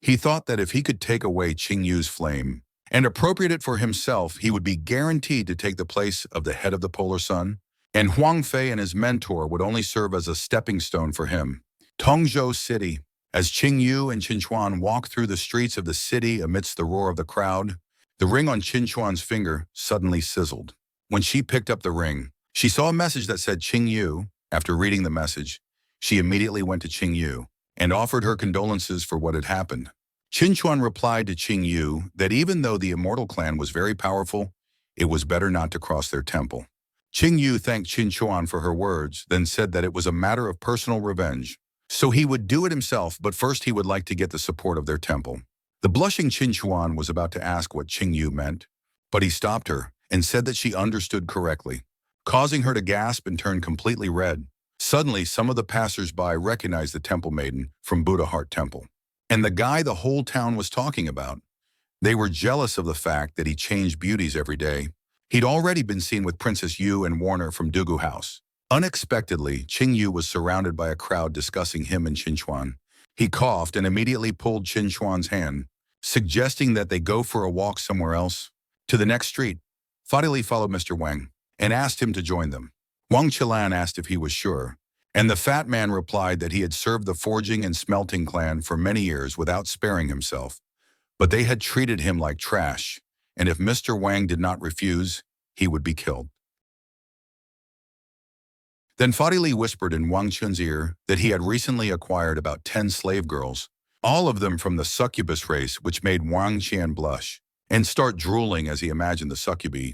He thought that if he could take away Ching Yu's flame and appropriate it for himself, he would be guaranteed to take the place of the head of the Polar Sun, and Huangf and his mentor would only serve as a stepping stone for him. Tongzhou City. As Ching Yu and Qin Chuan walked through the streets of the city amidst the roar of the crowd, the ring on Qin Chuan's finger suddenly sizzled. When she picked up the ring, she saw a message that said Ching Yu. After reading the message, she immediately went to Ching Yu and offered her condolences for what had happened. Qin Chuan replied to Ching Yu that even though the immortal clan was very powerful, it was better not to cross their temple. Ching Yu thanked Qin Chuan for her words, then said that it was a matter of personal revenge, so he would do it himself, but first he would like to get the support of their temple. The blushing Qin Chuan was about to ask what Ching Yu meant, but he stopped her and said that she understood correctly, causing her to gasp and turn completely red. Suddenly, some of the passers-by recognized the temple maiden from Buddha Heart Temple, and the guy the whole town was talking about. They were jealous of the fact that he changed beauties every day. He'd already been seen with Princess Yu and Warner from Dugu House. Unexpectedly, Ching Yu was surrounded by a crowd discussing him and Qin Chuan. He coughed and immediately pulled Qin Chuan's hand, suggesting that they go for a walk somewhere else. To the next street, Fadili followed Mr. Wang and asked him to join them. Wang Qilan asked if he was sure, and the fat man replied that he had served the forging and smelting clan for many years without sparing himself, but they had treated him like trash, and if Mr. Wang did not refuse, he would be killed. Then Fadili whispered in Wang Chun's ear that he had recently acquired about 10 slave girls, all of them from the succubus race, which made Wang Qian blush and start drooling as he imagined the succubi,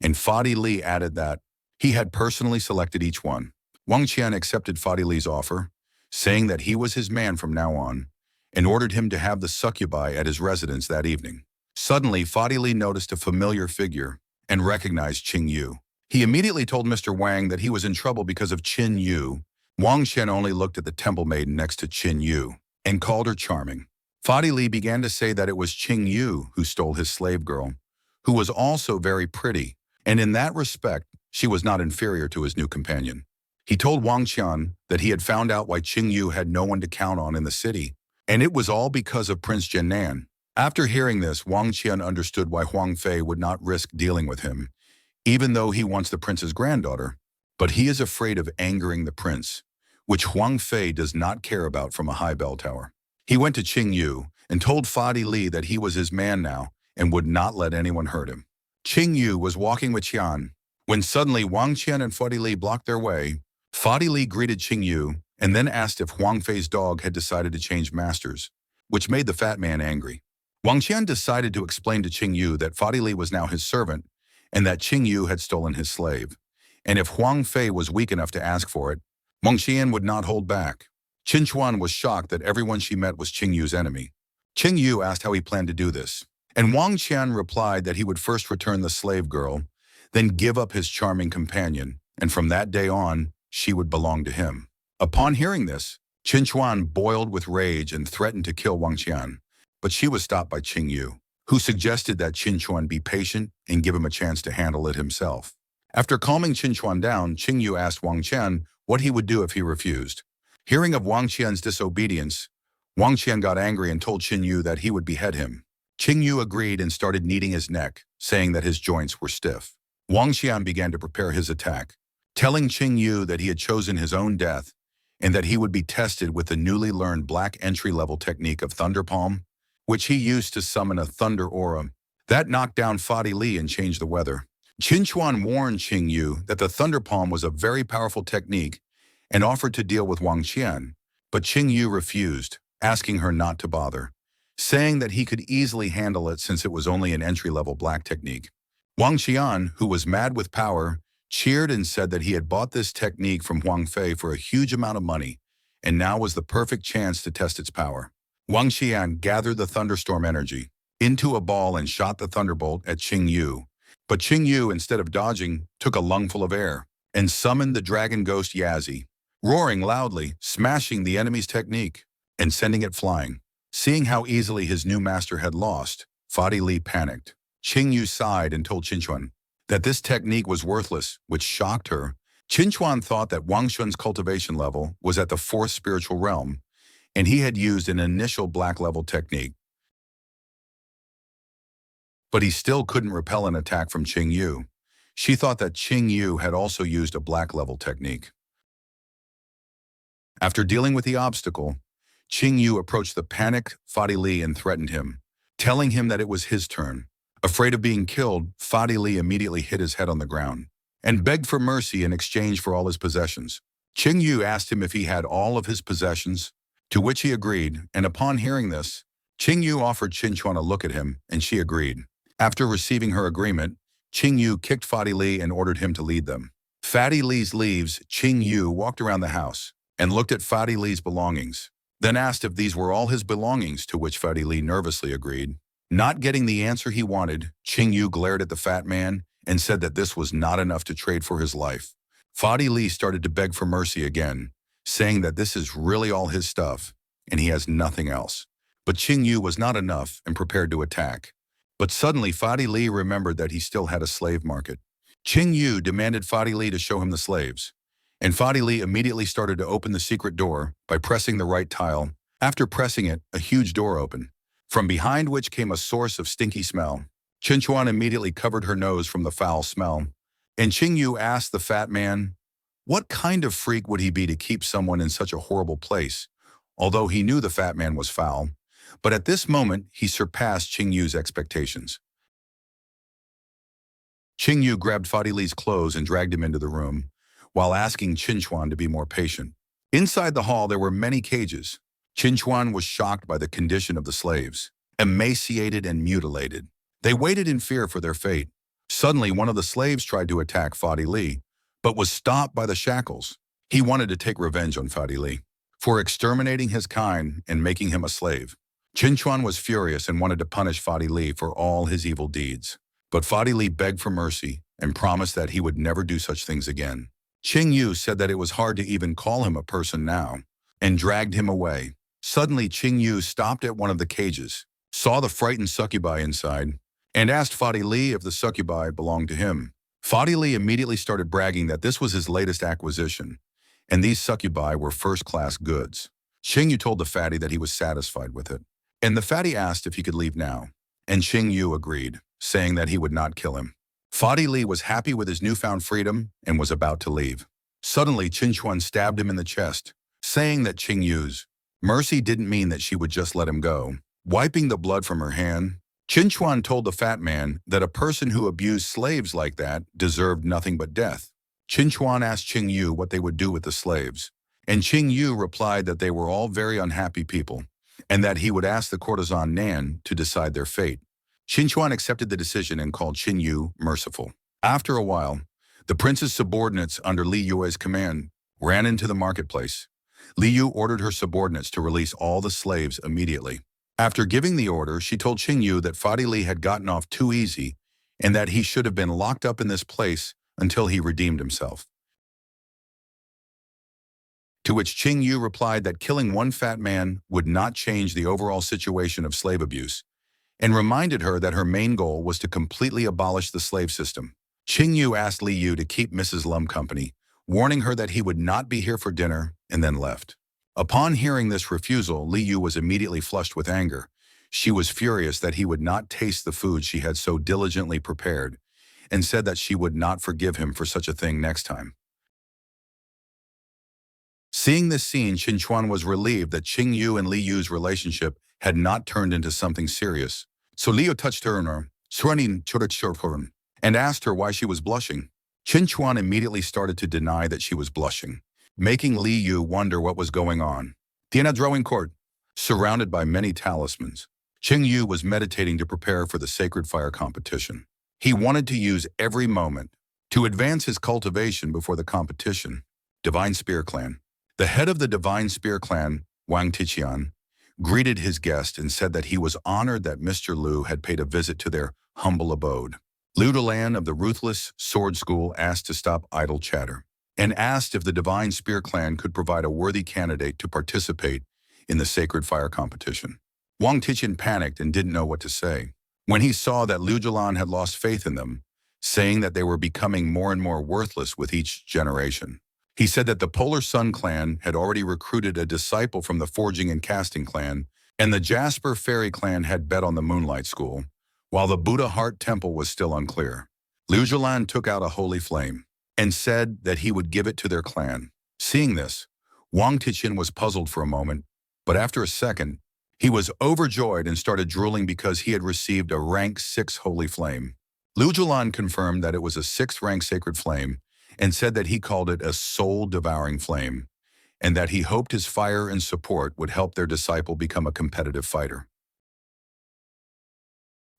and Fadili added that he had personally selected each one. Wang Qian accepted Fadili's offer, saying that he was his man from now on, and ordered him to have the succubi at his residence that evening. Suddenly, Fadi Li noticed a familiar figure and recognized Ching Yu. He immediately told Mr. Wang that he was in trouble because of Qin Yu. Wang Qian only looked at the temple maiden next to Qin Yu and called her charming. Fadi Li began to say that it was Qing Yu who stole his slave girl, who was also very pretty, and in that respect, she was not inferior to his new companion. He told Wang Qian that he had found out why Qing Yu had no one to count on in the city, and it was all because of Prince Jiannan. After hearing this, Wang Qian understood why Huangf would not risk dealing with him, even though he wants the prince's granddaughter, but he is afraid of angering the prince, which Huangf does not care about from a high bell tower. He went to Qing Yu and told Fadi Li that he was his man now and would not let anyone hurt him. Qing Yu was walking with Qian when suddenly Wang Qian and Fadi Li blocked their way. Fadi Li greeted Qing Yu and then asked if Huangfei's dog had decided to change masters, which made the fat man angry. Wang Qian decided to explain to Qing Yu that Fadi Li was now his servant and that Qing Yu had stolen his slave, and if Huangf was weak enough to ask for it, Wang Qian would not hold back. Qin Chuan was shocked that everyone she met was Qing Yu's enemy. Qing Yu asked how he planned to do this, and Wang Qian replied that he would first return the slave girl, then give up his charming companion, and from that day on, she would belong to him. Upon hearing this, Qin Chuan boiled with rage and threatened to kill Wang Qian, but she was stopped by Qing Yu, who suggested that Qin Chuan be patient and give him a chance to handle it himself. After calming Qin Chuan down, Qing Yu asked Wang Qian what he would do if he refused. Hearing of Wang Qian's disobedience, Wang Qian got angry and told Qin Yu that he would behead him. Qing Yu agreed and started kneading his neck, saying that his joints were stiff. Wang Qian began to prepare his attack, telling Qing Yu that he had chosen his own death and that he would be tested with the newly learned black entry-level technique of Thunder Palm, which he used to summon a thunder aura. That knocked down Fadi Li and changed the weather. Qin Chuan warned Qing Yu that the Thunder Palm was a very powerful technique and offered to deal with Wang Qian, but Qing Yu refused, asking her not to bother, saying that he could easily handle it since it was only an entry-level black technique. Wang Qian, who was mad with power, cheered and said that he had bought this technique from Huangf for a huge amount of money, and now was the perfect chance to test its power. Wang Qian gathered the thunderstorm energy into a ball and shot the thunderbolt at Qing Yu, but Qing Yu, instead of dodging, took a lungful of air and summoned the dragon ghost Yazi, roaring loudly, smashing the enemy's technique and sending it flying. Seeing how easily his new master had lost, Fadi Li panicked. Qing Yu sighed and told Qin Chuan that this technique was worthless, which shocked her. Qin Chuan thought that Wang Shun's cultivation level was at the 4th spiritual realm, and he had used an initial black level technique. But he still couldn't repel an attack from Qing Yu. She thought that Qing Yu had also used a black level technique. After dealing with the obstacle, Qing Yu approached the panicked Fadi Li and threatened him, telling him that it was his turn. Afraid of being killed, Fadi Li immediately hit his head on the ground and begged for mercy in exchange for all his possessions. Qing Yu asked him if he had all of his possessions, to which he agreed, and upon hearing this, Qing Yu offered Qin Chuan a look at him, and she agreed. After receiving her agreement, Qing Yu kicked Fadi Li and ordered him to lead them. Fadi Li's leaves, Qing Yu walked around the house and looked at Fadi Li's belongings, then asked if these were all his belongings, to which Fadi Li nervously agreed. Not getting the answer he wanted, Qing Yu glared at the fat man and said that this was not enough to trade for his life. Fadi Li started to beg for mercy again, saying that this is really all his stuff and he has nothing else. But Qing Yu was not enough and prepared to attack. But suddenly Fadi Li remembered that he still had a slave market. Qing Yu demanded Fadi Li to show him the slaves, and Fadi Li immediately started to open the secret door by pressing the right tile. After pressing it, a huge door opened, from behind which came a source of stinky smell. Qin Chuan immediately covered her nose from the foul smell, and Qing Yu asked the fat man, what kind of freak would he be to keep someone in such a horrible place? Although he knew the fat man was foul, but at this moment he surpassed Qing Yu's expectations. Qing Yu grabbed Fadi Li's clothes and dragged him into the room, while asking Qin Chuan to be more patient. Inside the hall there were many cages. Qin Chuan was shocked by the condition of the slaves, emaciated and mutilated. They waited in fear for their fate. Suddenly one of the slaves tried to attack Fadi Li, but was stopped by the shackles. He wanted to take revenge on Fadi Li. for exterminating his kind and making him a slave. Qin Chuan was furious and wanted to punish Fadi Li for all his evil deeds. But Fadi Li begged for mercy and promised that he would never do such things again. Ching Yu said that it was hard to even call him a person now, and dragged him away. Suddenly, Ching Yu stopped at one of the cages, saw the frightened succubi inside, and asked Fadi Li if the succubi belonged to him. Fadi Li immediately started bragging that this was his latest acquisition, and these succubi were first-class goods. Ching Yu told the fatty that he was satisfied with it, and the fatty asked if he could leave now, and Ching Yu agreed, saying that he would not kill him. Fadi Li was happy with his newfound freedom and was about to leave. Suddenly, Qin Chuan stabbed him in the chest, saying that Ching Yu's mercy didn't mean that she would just let him go. Wiping the blood from her hand, Qin Chuan told the fat man that a person who abused slaves like that deserved nothing but death. Qin Chuan asked Ching Yu what they would do with the slaves, and Ching Yu replied that they were all very unhappy people, and that he would ask the courtesan Nan to decide their fate. Qin Chuan accepted the decision and called Ching Yu merciful. After a while, the prince's subordinates under Li Yue's command ran into the marketplace. Li Yu ordered her subordinates to release all the slaves immediately. After giving the order, she told Ching Yu that Fadi Li had gotten off too easy and that he should have been locked up in this place until he redeemed himself. To which Ching Yu replied that killing one fat man would not change the overall situation of slave abuse, and reminded her that her main goal was to completely abolish the slave system. Ching Yu asked Li Yu to keep Mrs. Lum company, warning her that he would not be here for dinner, and then left. Upon hearing this refusal, Li Yu was immediately flushed with anger. She was furious that he would not taste the food she had so diligently prepared, and said that she would not forgive him for such a thing next time. Seeing this scene, Qin Chuan was relieved that Ching Yu and Li Yu's relationship had not turned into something serious. So Li Yu touched her on her, and asked her why she was blushing. Qin Chuan immediately started to deny that she was blushing, making Li Yu wonder what was going on. Tianhee drawing court, surrounded by many talismans, Ching Yu was meditating to prepare for the sacred fire competition. He wanted to use every moment to advance his cultivation before the competition. Divine Spear Clan. The head of the Divine Spear Clan, Wang Tiqian, greeted his guest and said that he was honored that Mr. Liu had paid a visit to their humble abode. Liu Delan of the Ruthless Sword School asked to stop idle chatter, and asked if the Divine Spear Clan could provide a worthy candidate to participate in the sacred fire competition. Wang Tiqian panicked and didn't know what to say when he saw that Liu Delan had lost faith in them, saying that they were becoming more and more worthless with each generation. He said that the Polar Sun clan had already recruited a disciple from the Forging and Casting clan, and the Jasper Fairy clan had bet on the Moonlight School, while the Buddha Heart Temple was still unclear. Liu Zhelan took out a holy flame and said that he would give it to their clan. Seeing this, Wang Tiqian was puzzled for a moment, but after a second, he was overjoyed and started drooling because he had received a rank 6 holy flame. Liu Zhelan confirmed that it was a 6th rank sacred flame, and said that he called it a soul-devouring flame, and that he hoped his fire and support would help their disciple become a competitive fighter.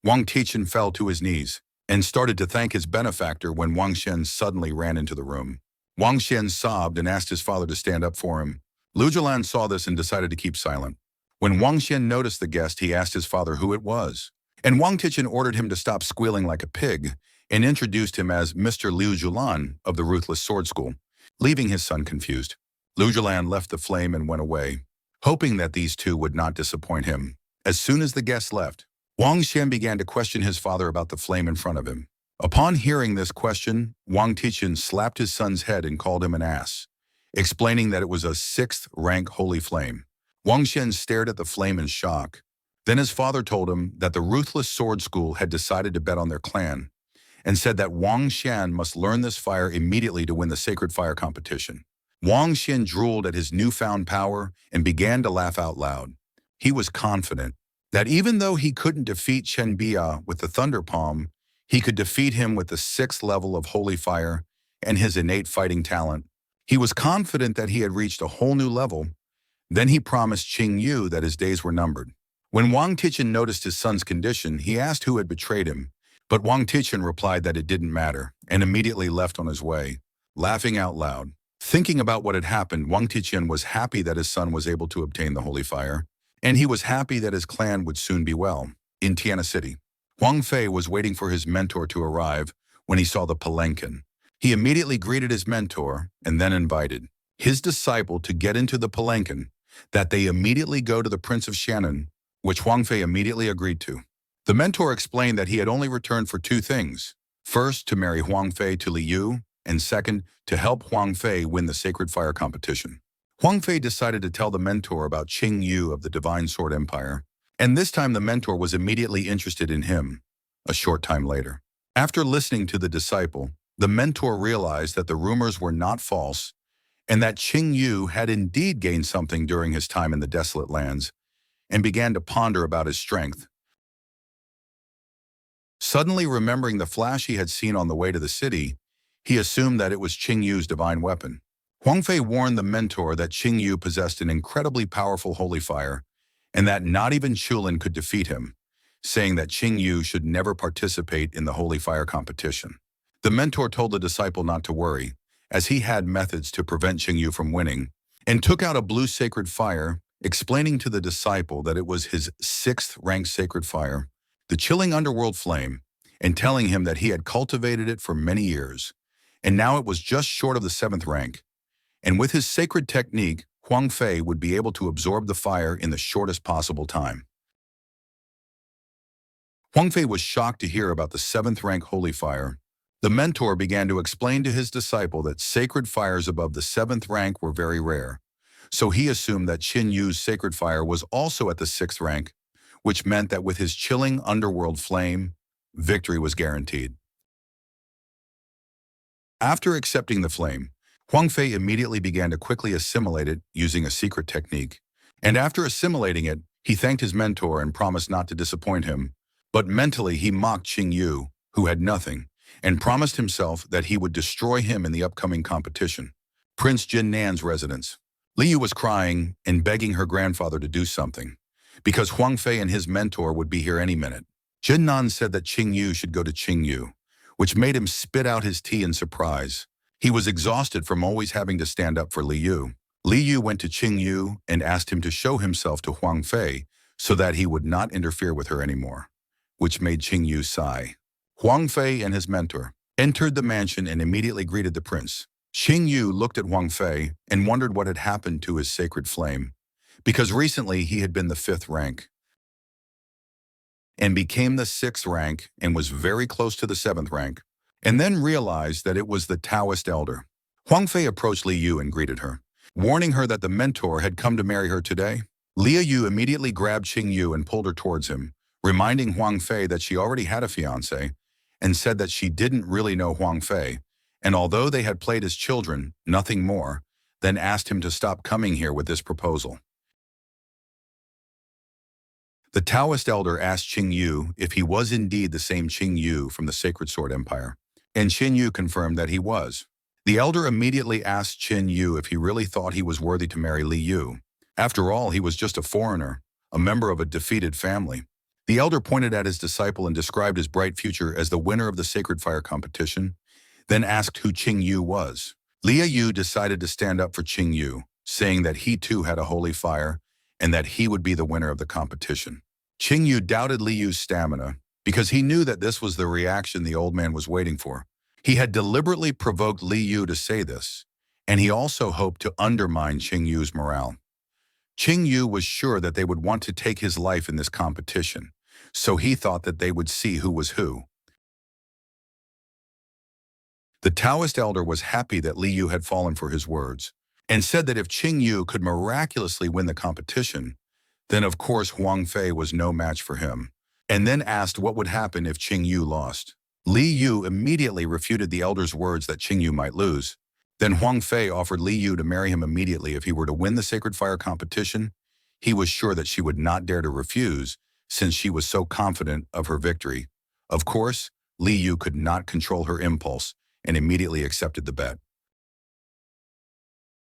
Wang Tiqian fell to his knees and started to thank his benefactor when Wang Xian suddenly ran into the room. Wang Xian sobbed and asked his father to stand up for him. Liu Zhelan saw this and decided to keep silent. When Wang Xian noticed the guest, he asked his father who it was, and Wang Tiqian ordered him to stop squealing like a pig and introduced him as Mr. Liu Zhelan of the Ruthless Sword School, leaving his son confused. Liu Zhelan left the flame and went away, hoping that these two would not disappoint him. As soon as the guests left, Wang Xian began to question his father about the flame in front of him. Upon hearing this question, Wang Tiqian slapped his son's head and called him an ass, explaining that it was a 6th rank holy flame. Wang Xian stared at the flame in shock. Then his father told him that the Ruthless Sword School had decided to bet on their clan, and said that Wang Xian must learn this fire immediately to win the sacred fire competition. Wang Xian drooled at his newfound power and began to laugh out loud. He was confident that even though he couldn't defeat Chen Bia with the Thunder Palm, he could defeat him with the 6th level of holy fire and his innate fighting talent. He was confident that he had reached a whole new level. Then he promised Ching Yu that his days were numbered. When Wang Tiqian noticed his son's condition, he asked who had betrayed him, but Wang Tiqian replied that it didn't matter and immediately left on his way, laughing out loud. Thinking about what had happened, Wang Tiqian was happy that his son was able to obtain the holy fire, and he was happy that his clan would soon be well. In Tianhee City, Huangf was waiting for his mentor to arrive when he saw the palanquin. He immediately greeted his mentor and then invited his disciple to get into the palanquin, that they immediately go to the Prince of Shannon, which Huangf immediately agreed to. The mentor explained that he had only returned for two things. First, to marry Huangf to Li Yu, and second, to help Huangf win the Sacred Fire competition. Huangf decided to tell the mentor about Ching Yu of the Divine Sword Empire, and this time the mentor was immediately interested in him. A short time later, after listening to the disciple, the mentor realized that the rumors were not false and that Ching Yu had indeed gained something during his time in the desolate lands, and began to ponder about his strength. Suddenly remembering the flash he had seen on the way to the city, he assumed that it was Ching Yu's divine weapon. Huangf warned the mentor that Ching Yu possessed an incredibly powerful holy fire, and that not even Chulin could defeat him, saying that Ching Yu should never participate in the holy fire competition. The mentor told the disciple not to worry, as he had methods to prevent Ching Yu from winning, and took out a blue sacred fire, explaining to the disciple that it was his 6th rank sacred fire, the chilling underworld flame, and telling him that he had cultivated it for many years, and now it was just short of the 7th rank. And with his sacred technique, Huangf would be able to absorb the fire in the shortest possible time. Huangf was shocked to hear about the 7th rank holy fire. The mentor began to explain to his disciple that sacred fires above the 7th rank were very rare, so he assumed that Qin Yu's sacred fire was also at the 6th rank, which meant that with his chilling underworld flame, victory was guaranteed. After accepting the flame, Huangf immediately began to quickly assimilate it using a secret technique. And after assimilating it, he thanked his mentor and promised not to disappoint him. But mentally he mocked Ching Yu, who had nothing, and promised himself that he would destroy him in the upcoming competition. Prince Jin Nan's residence. Li Yu was crying and begging her grandfather to do something, because Huangf and his mentor would be here any minute. Jin Nan said that Ching Yu should go to Ching Yu, which made him spit out his tea in surprise. He was exhausted from always having to stand up for Li Yu. Li Yu went to Ching Yu and asked him to show himself to Huangf so that he would not interfere with her anymore, which made Ching Yu sigh. Huangf and his mentor entered the mansion and immediately greeted the prince. Ching Yu looked at Huangf and wondered what had happened to his sacred flame, because recently he had been the 5th rank and became the 6th rank and was very close to the 7th rank, and then realized that it was the Taoist elder. Huangf approached Li Yu and greeted her, warning her that the mentor had come to marry her today. Li Yu immediately grabbed Ching Yu and pulled her towards him, reminding Huangf that she already had a fiancé, and said that she didn't really know Huangf, and although they had played as children, nothing more, then asked him to stop coming here with this proposal. The Taoist elder asked Ching Yu if he was indeed the same Ching Yu from the Sacred Sword Empire, and Ching Yu confirmed that he was. The elder immediately asked Ching Yu if he really thought he was worthy to marry Li Yu. After all, he was just a foreigner, a member of a defeated family. The elder pointed at his disciple and described his bright future as the winner of the Sacred Fire competition, then asked who Ching Yu was. Li Yu decided to stand up for Ching Yu, saying that he too had a holy fire and that he would be the winner of the competition. Ching Yu doubted Li Yu's stamina because he knew that this was the reaction the old man was waiting for. He had deliberately provoked Li Yu to say this, and he also hoped to undermine Ching Yu's morale. Ching Yu was sure that they would want to take his life in this competition, so he thought that they would see who was who. The Taoist elder was happy that Li Yu had fallen for his words, and said that if Ching Yu could miraculously win the competition, then of course Huangf was no match for him, and then asked what would happen if Ching Yu lost. Li Yu immediately refuted the elder's words that Ching Yu might lose. Then Huangf offered Li Yu to marry him immediately if he were to win the Sacred Fire competition. He was sure that she would not dare to refuse, since she was so confident of her victory. Of course, Li Yu could not control her impulse and immediately accepted the bet.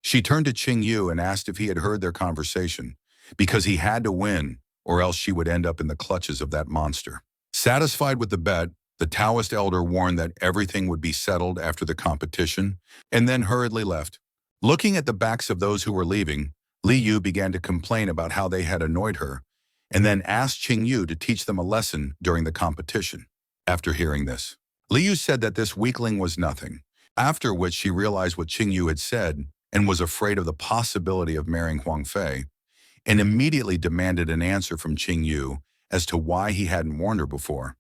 She turned to Ching Yu and asked if he had heard their conversation, because he had to win, or else she would end up in the clutches of that monster. Satisfied with the bet, the Taoist elder warned that everything would be settled after the competition, and then hurriedly left. Looking at the backs of those who were leaving, Li Yu began to complain about how they had annoyed her, and then asked Ching Yu to teach them a lesson during the competition. After hearing this, Li Yu said that this weakling was nothing, after which she realized what Ching Yu had said and was afraid of the possibility of marrying Huangf, and immediately demanded an answer from Ching Yu as to why he hadn't warned her before.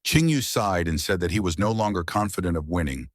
Ching Yu sighed and said that he was no longer confident of winning,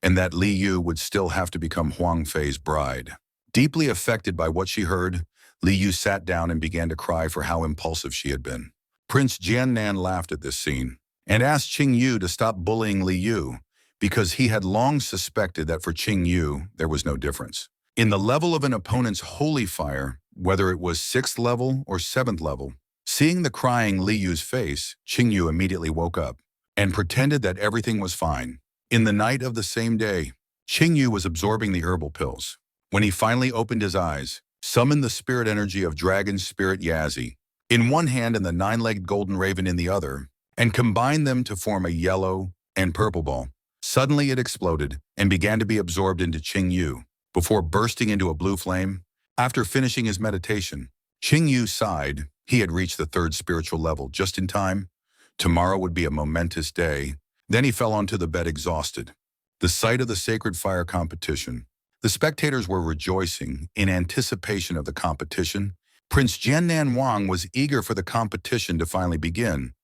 and that Li Yu would still have to become Huangfei's bride. Deeply affected by what she heard, Li Yu sat down and began to cry for how impulsive she had been. Prince Jiannan laughed at this scene and asked Ching Yu to stop bullying Li Yu because he had long suspected that for Ching Yu there was no difference in the level of an opponent's holy fire, whether it was 6th level or 7th level. Seeing the crying Li Yu's face, Ching Yu immediately woke up and pretended that everything was fine. In the night of the same day, Ching Yu was absorbing the herbal pills. When he finally opened his eyes, summoned the spirit energy of dragon spirit Yazi in one hand and the 9-legged golden raven in the other, and combined them to form a yellow and purple ball. Suddenly it exploded and began to be absorbed into Ching Yu, before bursting into a blue flame. After finishing his meditation, Ching Yu sighed. He had reached the 3rd spiritual level just in time. Tomorrow would be a momentous day. Then he fell onto the bed exhausted. The sight of the sacred fire competition. The spectators were rejoicing in anticipation of the competition. Prince Jiannan Wang was eager for the competition to finally begin,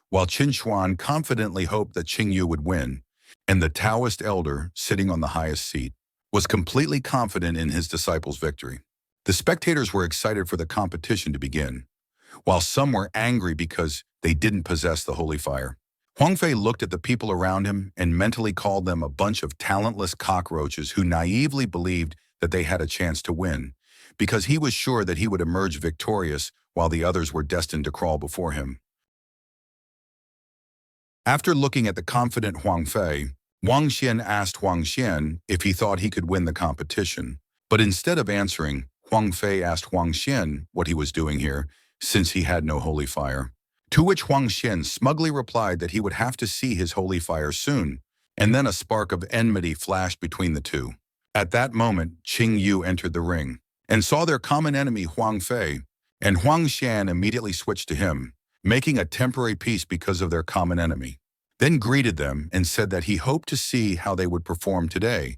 while Qin Xuan confidently hoped that Ching Yu would win, and the Taoist elder, sitting on the highest seat, was completely confident in his disciples' victory. The spectators were excited for the competition to begin, while some were angry because they didn't possess the holy fire. Huangf looked at the people around him and mentally called them a bunch of talentless cockroaches who naively believed that they had a chance to win, because he was sure that he would emerge victorious while the others were destined to crawl before him. After looking at the confident Huangf, Wang Xian asked Huang Xian if he thought he could win the competition, but instead of answering, Huangf asked Huang Xian what he was doing here, since he had no holy fire. To which Huang Xian smugly replied that he would have to see his holy fire soon, and then a spark of enmity flashed between the two. At that moment, Ching Yu entered the ring and saw their common enemy Huangf, and Huang Xian immediately switched to him, making a temporary peace because of their common enemy. Then greeted them and said that he hoped to see how they would perform today,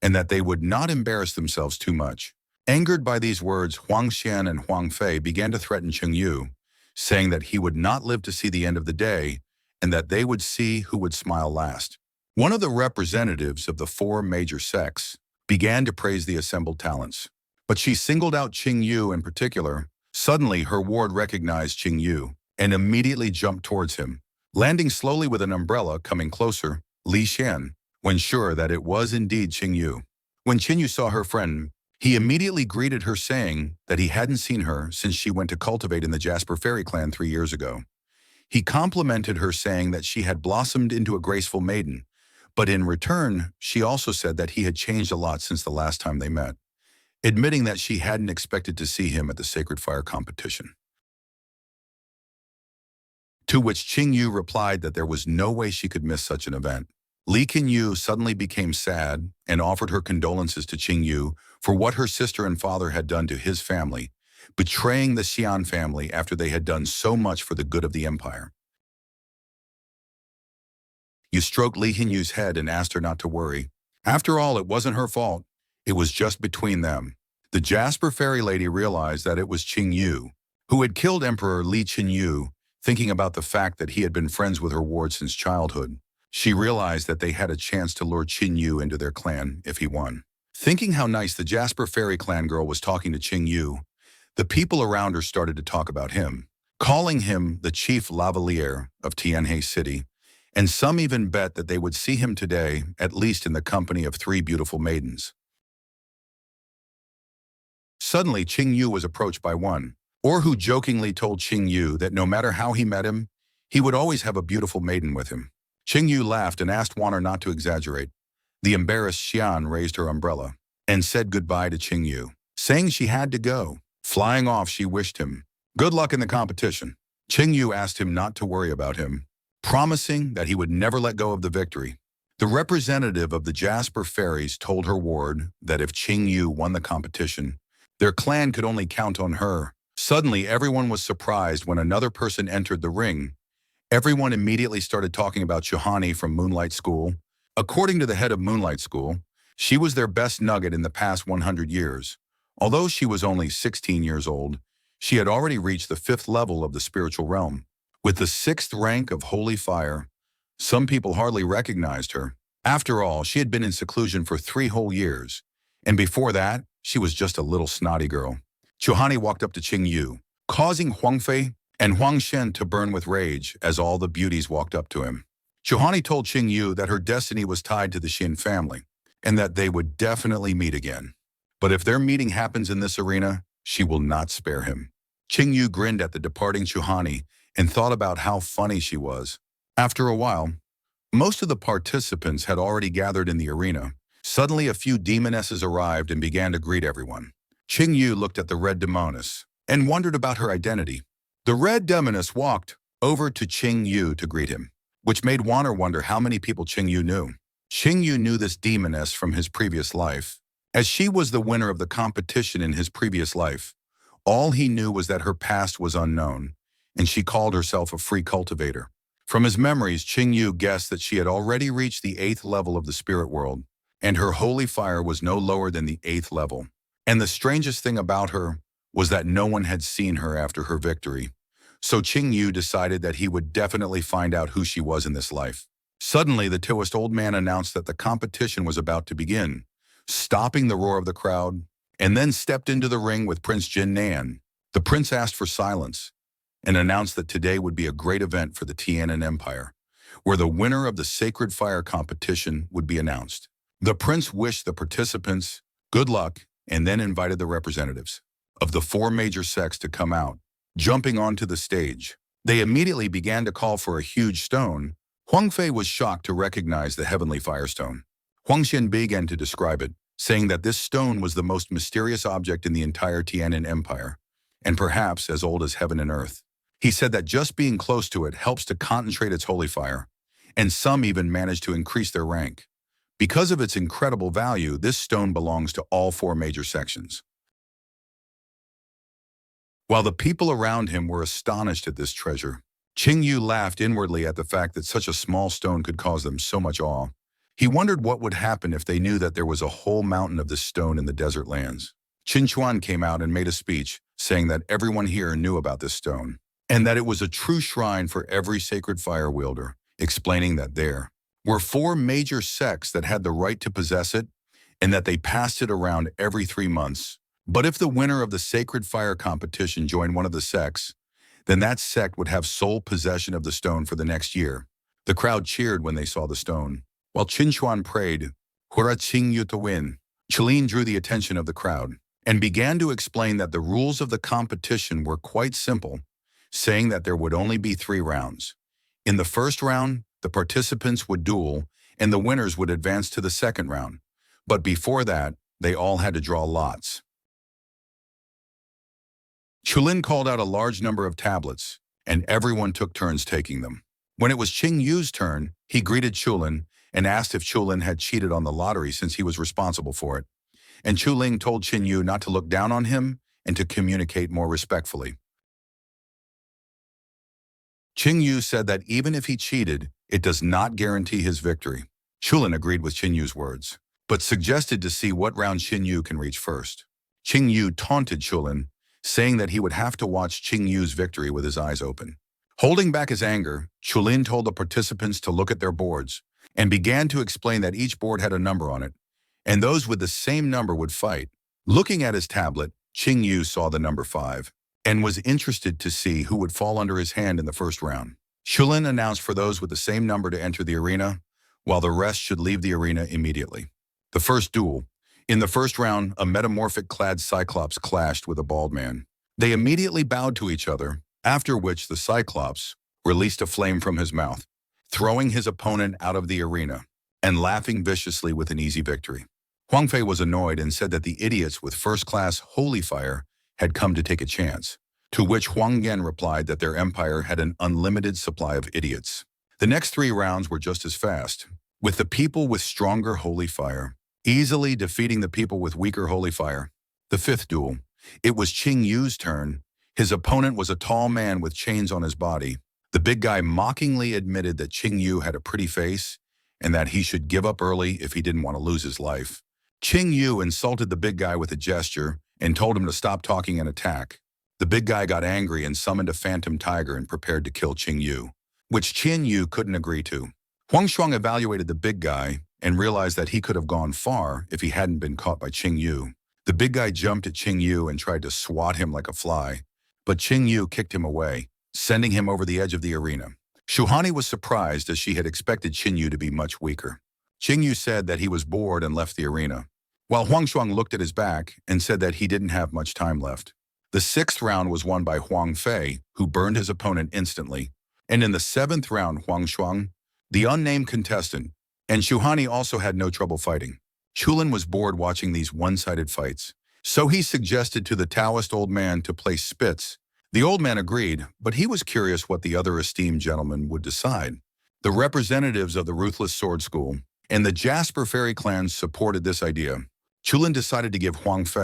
and that they would not embarrass themselves too much. Angered by these words, Huang Xian and Huangf began to threaten Ching Yu, saying that he would not live to see the end of the day, and that they would see who would smile last. One of the representatives of the 4 major sects began to praise the assembled talents, but she singled out Ching Yu in particular. Suddenly, her ward recognized Ching Yu and immediately jumped towards him, landing slowly with an umbrella. Coming closer, Li Xian, when sure that it was indeed Ching Yu. When Ching Yu saw her friend, he immediately greeted her, saying that he hadn't seen her since she went to cultivate in the Jasper Fairy clan 3 years ago. He complimented her, saying that she had blossomed into a graceful maiden, but in return, she also said that he had changed a lot since the last time they met, admitting that she hadn't expected to see him at the Sacred Fire competition. To which Ching Yu replied that there was no way she could miss such an event. Li Yu suddenly became sad and offered her condolences to Ching Yu for what her sister and father had done to his family, betraying the Xian family after they had done so much for the good of the empire. Yu stroked Li Yu's head and asked her not to worry. After all, it wasn't her fault. It was just between them. The Jasper Fairy Lady realized that it was Ching Yu who had killed Emperor Li Yu, thinking about the fact that he had been friends with her ward since childhood. She realized that they had a chance to lure Ching Yu into their clan if he won. Thinking how nice the Jasper Fairy clan girl was talking to Ching Yu, the people around her started to talk about him, calling him the chief lavalier of Tianhee City, and some even bet that they would see him today, at least in the company of 3 beautiful maidens. Suddenly, Ching Yu was approached by one, or who jokingly told Ching Yu that no matter how he met him, he would always have a beautiful maiden with him. Ching Yu laughed and asked Wanner not to exaggerate. The embarrassed Xian raised her umbrella and said goodbye to Ching Yu, saying she had to go. Flying off, she wished him good luck in the competition. Ching Yu asked him not to worry about him, promising that he would never let go of the victory. The representative of the Jasper Fairies told her ward that if Ching Yu won the competition, their clan could only count on her. Suddenly, everyone was surprised when another person entered the ring. Everyone immediately started talking about Tianhee from Moonlight School. According to the head of Moonlight School, she was their best nugget in the past 100 years. Although she was only 16 years old, she had already reached the 5th level of the spiritual realm. With the 6th rank of Holy Fire, some people hardly recognized her. After all, she had been in seclusion for 3 whole years, and before that, she was just a little snotty girl. Tianhee walked up to Ching Yu, causing Huangf and Huangshen to burn with rage as all the beauties walked up to him. Tianhee told Ching Yu that her destiny was tied to the Xin family, and that they would definitely meet again. But if their meeting happens in this arena, she will not spare him. Ching Yu grinned at the departing Tianhee and thought about how funny she was. After a while, most of the participants had already gathered in the arena. Suddenly, a few demonesses arrived and began to greet everyone. Ching Yu looked at the red demoness and wondered about her identity. The red demoness walked over to Ching Yu to greet him, which made Wanner wonder how many people Ching Yu knew. Ching Yu knew this demoness from his previous life, as she was the winner of the competition in his previous life. All he knew was that her past was unknown, and she called herself a free cultivator. From his memories, Ching Yu guessed that she had already reached the 8th level of the spirit world, and her holy fire was no lower than the 8th level. And the strangest thing about her was that no one had seen her after her victory. So Ching Yu decided that he would definitely find out who she was in this life. Suddenly, the Taoist old man announced that the competition was about to begin, stopping the roar of the crowd, and then stepped into the ring with Prince Jin Nan. The prince asked for silence and announced that today would be a great event for the Tianhee Empire, where the winner of the Sacred Fire competition would be announced. The prince wished the participants good luck and then invited the representatives of the 4 major sects to come out. Jumping onto the stage, they immediately began to call for a huge stone. Huangf was shocked to recognize the heavenly firestone. Huangshen began to describe it, saying that this stone was the most mysterious object in the entire Tianhee Empire, and perhaps as old as heaven and earth. He said that just being close to it helps to concentrate its holy fire, and some even manage to increase their rank. Because of its incredible value, this stone belongs to all 4 major sections. While the people around him were astonished at this treasure, Ching Yu laughed inwardly at the fact that such a small stone could cause them so much awe. He wondered what would happen if they knew that there was a whole mountain of this stone in the desert lands. Qin Chuan came out and made a speech, saying that everyone here knew about this stone, and that it was a true shrine for every sacred fire wielder, explaining that there were 4 major sects that had the right to possess it, and that they passed it around every 3 months. But if the winner of the Sacred Fire competition joined one of the sects, then that sect would have sole possession of the stone for the next year. The crowd cheered when they saw the stone. While Qin Chuan prayed, "Hura Ching Yu to win," Chalin drew the attention of the crowd and began to explain that the rules of the competition were quite simple, saying that there would only be 3 rounds. In the first round, the participants would duel, and the winners would advance to the second round. But before that, they all had to draw lots. Chulin called out a large number of tablets, and everyone took turns taking them. When it was Ching Yu's turn, he greeted Chulin and asked if Chulin had cheated on the lottery since he was responsible for it. And Chuling told Ching Yu not to look down on him and to communicate more respectfully. Ching Yu said that even if he cheated, it does not guarantee his victory. Chulin agreed with Ching Yu's words, but suggested to see what round Ching Yu can reach first. Ching Yu taunted Chulin, saying that he would have to watch Ching Yu's victory with his eyes open. Holding back his anger, Chulin told the participants to look at their boards and began to explain that each board had a number on it, and those with the same number would fight. Looking at his tablet, Ching Yu saw the number 5 and was interested to see who would fall under his hand in the first round. Chulin announced for those with the same number to enter the arena, while the rest should leave the arena immediately. The first duel. In the first round, a metamorphic-clad Cyclops clashed with a bald man. They immediately bowed to each other, after which the Cyclops released a flame from his mouth, throwing his opponent out of the arena and laughing viciously with an easy victory. Huangf was annoyed and said that the idiots with first-class holy fire had come to take a chance, to which Huang Gen replied that their empire had an unlimited supply of idiots. The next 3 rounds were just as fast, with the people with stronger holy fire, easily defeating the people with weaker holy fire. The fifth duel. It was Ching Yu's turn. His opponent was a tall man with chains on his body. The big guy mockingly admitted that Ching Yu had a pretty face and that he should give up early if he didn't want to lose his life. Ching Yu insulted the big guy with a gesture and told him to stop talking and attack. The big guy got angry and summoned a phantom tiger and prepared to kill Ching Yu, which Ching Yu couldn't agree to. Huangf evaluated the big guy and realized that he could have gone far if he hadn't been caught by Ching Yu. The big guy jumped at Ching Yu and tried to swat him like a fly, but Ching Yu kicked him away, sending him over the edge of the arena. Tianhee was surprised as she had expected Ching Yu to be much weaker. Ching Yu said that he was bored and left the arena, while Huangf looked at his back and said that he didn't have much time left. The sixth round was won by Huangf, who burned his opponent instantly. And in the seventh round, Huangf, the unnamed contestant, and Tianhee also had no trouble fighting. Chulin was bored watching these one-sided fights, so he suggested to the Taoist old man to play spits. The old man agreed, but he was curious what the other esteemed gentlemen would decide. The representatives of the Ruthless Sword School and the Jasper Fairy clans supported this idea. Chulin decided to give Huangf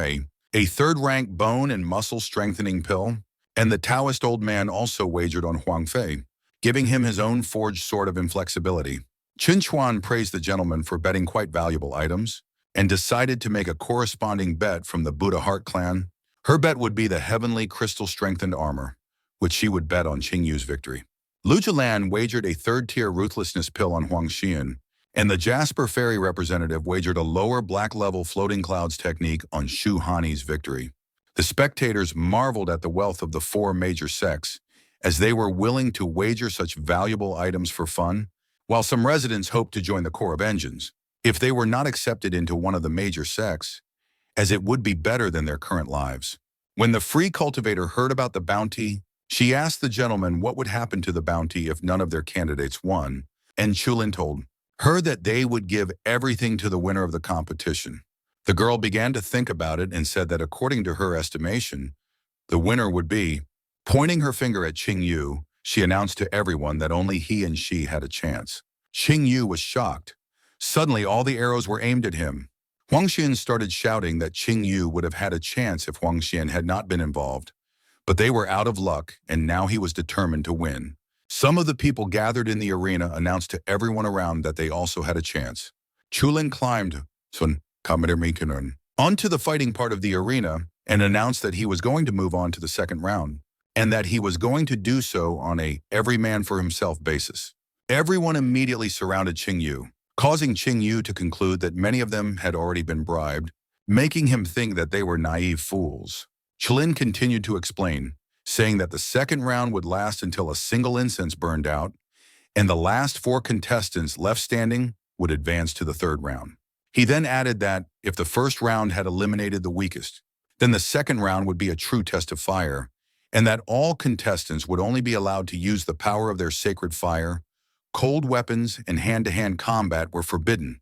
a third-rank bone and muscle strengthening pill, and the Taoist old man also wagered on Huangf, giving him his own forged sword of inflexibility. Qin Chuan praised the gentleman for betting quite valuable items and decided to make a corresponding bet from the Buddha Heart clan. Her bet would be the heavenly crystal-strengthened armor, which she would bet on Ching Yu's victory. Lu Jilan wagered a third-tier ruthlessness pill on Huang Xian, and the Jasper Fairy representative wagered a lower black-level floating clouds technique on Shu Hani's victory. The spectators marveled at the wealth of the four major sects, as they were willing to wager such valuable items for fun, while some residents hoped to join the Corps of Engines, if they were not accepted into one of the major sects, as it would be better than their current lives. When the free cultivator heard about the bounty, she asked the gentleman what would happen to the bounty if none of their candidates won, and Chulin told her that they would give everything to the winner of the competition. The girl began to think about it and said that according to her estimation, the winner would be, pointing her finger at Ching Yu, she announced to everyone that only he and she had a chance. Ching Yu was shocked. Suddenly, all the arrows were aimed at him. Huang Xian started shouting that Ching Yu would have had a chance if Huang Xian had not been involved. But they were out of luck, and now he was determined to win. Some of the people gathered in the arena announced to everyone around that they also had a chance. Chulin climbed onto the fighting part of the arena and announced that he was going to move on to the second round, and that he was going to do so on a every-man-for-himself basis. Everyone immediately surrounded Ching Yu, causing Ching Yu to conclude that many of them had already been bribed, making him think that they were naive fools. Chulin continued to explain, saying that the second round would last until a single incense burned out, and the last four contestants left standing would advance to the third round. He then added that if the first round had eliminated the weakest, then the second round would be a true test of fire, and that all contestants would only be allowed to use the power of their sacred fire. Cold weapons and hand-to-hand combat were forbidden.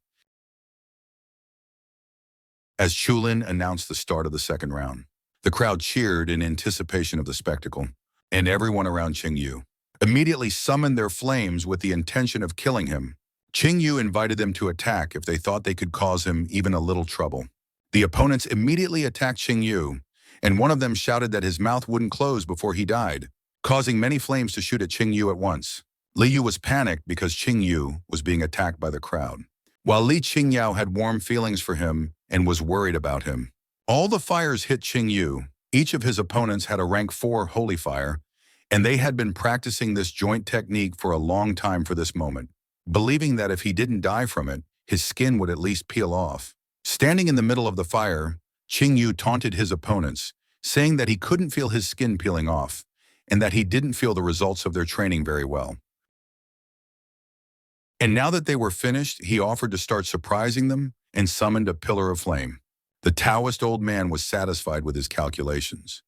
As Chulin announced the start of the second round, the crowd cheered in anticipation of the spectacle, and everyone around Ching Yu immediately summoned their flames with the intention of killing him. Ching Yu invited them to attack if they thought they could cause him even a little trouble. The opponents immediately attacked Ching Yu, and one of them shouted that his mouth wouldn't close before he died, causing many flames to shoot at Ching Yu at once. Li Yu was panicked because Ching Yu was being attacked by the crowd, while Li Qingyao had warm feelings for him and was worried about him. All the fires hit Ching Yu. Each of his opponents had a rank 4 holy fire, and they had been practicing this joint technique for a long time for this moment, believing that if he didn't die from it, his skin would at least peel off. Standing in the middle of the fire, Ching Yu taunted his opponents, saying that he couldn't feel his skin peeling off, and that he didn't feel the results of their training very well. And now that they were finished, he offered to start surprising them and summoned a pillar of flame. The Taoist old man was satisfied with his calculations,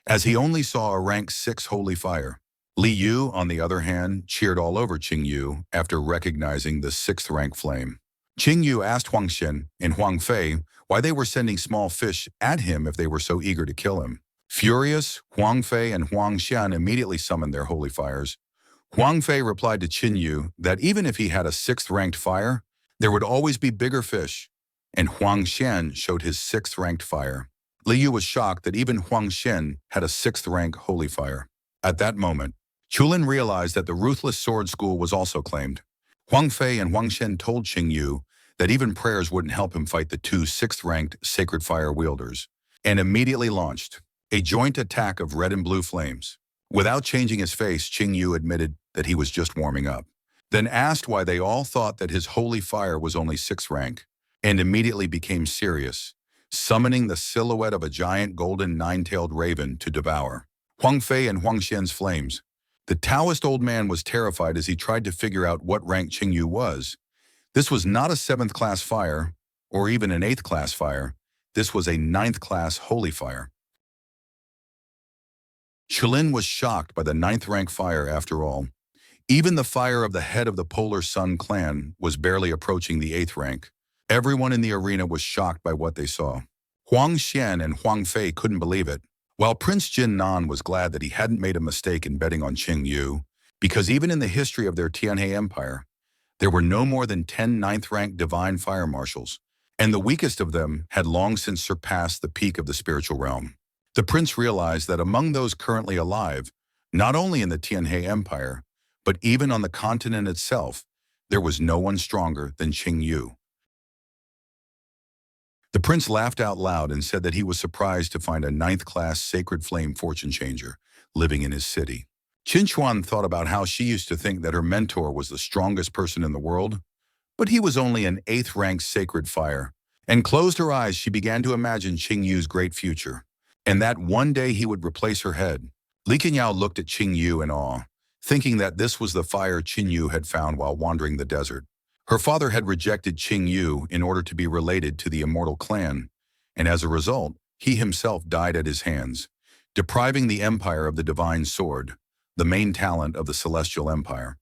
as he only saw a rank 6 holy fire. Li Yu, on the other hand, cheered all over Ching Yu after recognizing the 6th rank flame. Ching Yu asked Huang Xian and Huangf why they were sending small fish at him if they were so eager to kill him. Furious, Huangf and Huang Xian immediately summoned their holy fires. Huangf replied to Ching Yu that even if he had a 6th ranked fire, There would always be bigger fish, and Huang Xian showed his 6th-ranked fire. Liu was shocked that even Huang Xian had a 6th-rank holy fire. At that moment, Chulin realized that the ruthless sword school was also claimed. Huang Fei and Huang Xian told Ching Yu that even prayers wouldn't help him fight the 2 6th-ranked sacred fire wielders, and immediately launched a joint attack of red and blue flames. Without changing his face, Ching Yu admitted that he was just warming up, then asked why they all thought that his holy fire was only 6th rank, and immediately became serious, summoning the silhouette of a giant golden 9-tailed raven to devour Huang Fei and Huang Xian's flames. The Taoist old man was terrified as he tried to figure out what rank Ching Yu was. This was not a 7th-class fire, or even an 8th-class fire. This was a 9th-class holy fire. Chulin was shocked by the 9th-rank fire after all. Even the fire of the head of the Polar Sun clan was barely approaching the 8th rank. Everyone in the arena was shocked by what they saw. Huang Xian and Huang Fei couldn't believe it, while Prince Jin Nan was glad that he hadn't made a mistake in betting on Ching Yu, because even in the history of their Tianhee Empire, there were no more than 10 9th-rank divine fire marshals, and the weakest of them had long since surpassed the peak of the spiritual realm. The prince realized that among those currently alive, not only in the Tianhee Empire, but even on the continent itself, there was no one stronger than Ching Yu. The prince laughed out loud and said that he was surprised to find a 9th-class sacred flame fortune changer living in his city. Qin Chuan thought about how she used to think that her mentor was the strongest person in the world, but he was only an 8th-rank sacred fire, and closed her eyes. She began to imagine Ching Yu's great future, and that one day he would replace her head. Li Qinyao looked at Ching Yu in awe, thinking that this was the fire Ching Yu had found while wandering the desert. Her father had rejected Ching Yu in order to be related to the immortal clan, and as a result, he himself died at his hands, depriving the empire of the divine sword, the main talent of the celestial empire.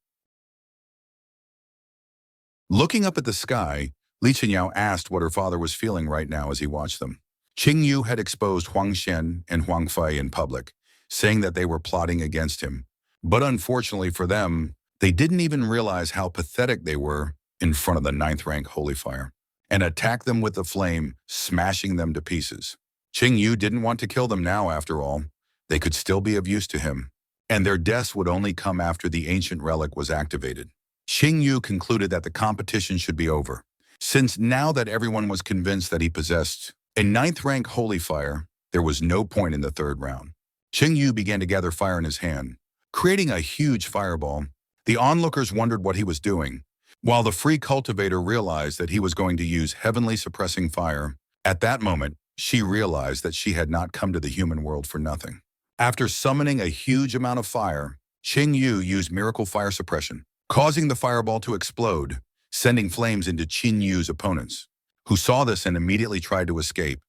Looking up at the sky, Li Qinyao asked what her father was feeling right now as he watched them. Ching Yu had exposed Huang Xian and Huang Fei in public, saying that they were plotting against him. But unfortunately for them, they didn't even realize how pathetic they were in front of the 9th-rank holy fire, and attacked them with the flame, smashing them to pieces. Ching Yu didn't want to kill them now, after all. They could still be of use to him, and their deaths would only come after the ancient relic was activated. Ching Yu concluded that the competition should be over, since now that everyone was convinced that he possessed a 9th-rank holy fire, there was no point in the 3rd round. Ching Yu began to gather fire in his hand, creating a huge fireball. The onlookers wondered what he was doing, while the free cultivator realized that he was going to use heavenly suppressing fire. At that moment, she realized that she had not come to the human world for nothing. After summoning a huge amount of fire, Ching Yu used miracle fire suppression, causing the fireball to explode, sending flames into Ching Yu's opponents, who saw this and immediately tried to escape,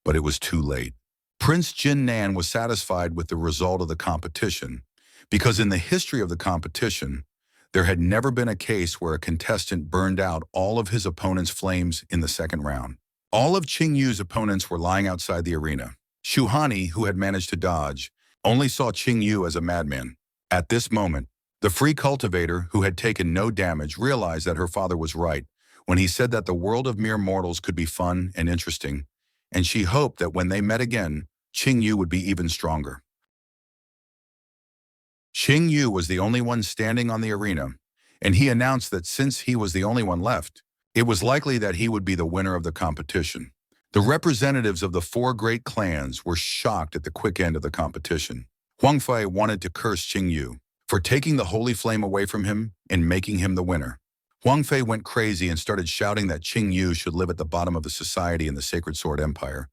but it was too late. Prince Jin Nan was satisfied with the result of the competition, because in the history of the competition, there had never been a case where a contestant burned out all of his opponent's flames in the 2nd round. All of Ching Yu's opponents were lying outside the arena. Tianhee, who had managed to dodge, only saw Ching Yu as a madman. At this moment, the free cultivator, who had taken no damage, realized that her father was right when he said that the world of mere mortals could be fun and interesting, and she hoped that when they met again, Ching Yu would be even stronger. Ching Yu was the only one standing on the arena, and he announced that since he was the only one left, it was likely that he would be the winner of the competition. The representatives of the 4 great clans were shocked at the quick end of the competition. Huang Fei wanted to curse Ching Yu for taking the holy flame away from him and making him the winner. Huang Fei went crazy and started shouting that Ching Yu should live at the bottom of the society in the Sacred Sword Empire,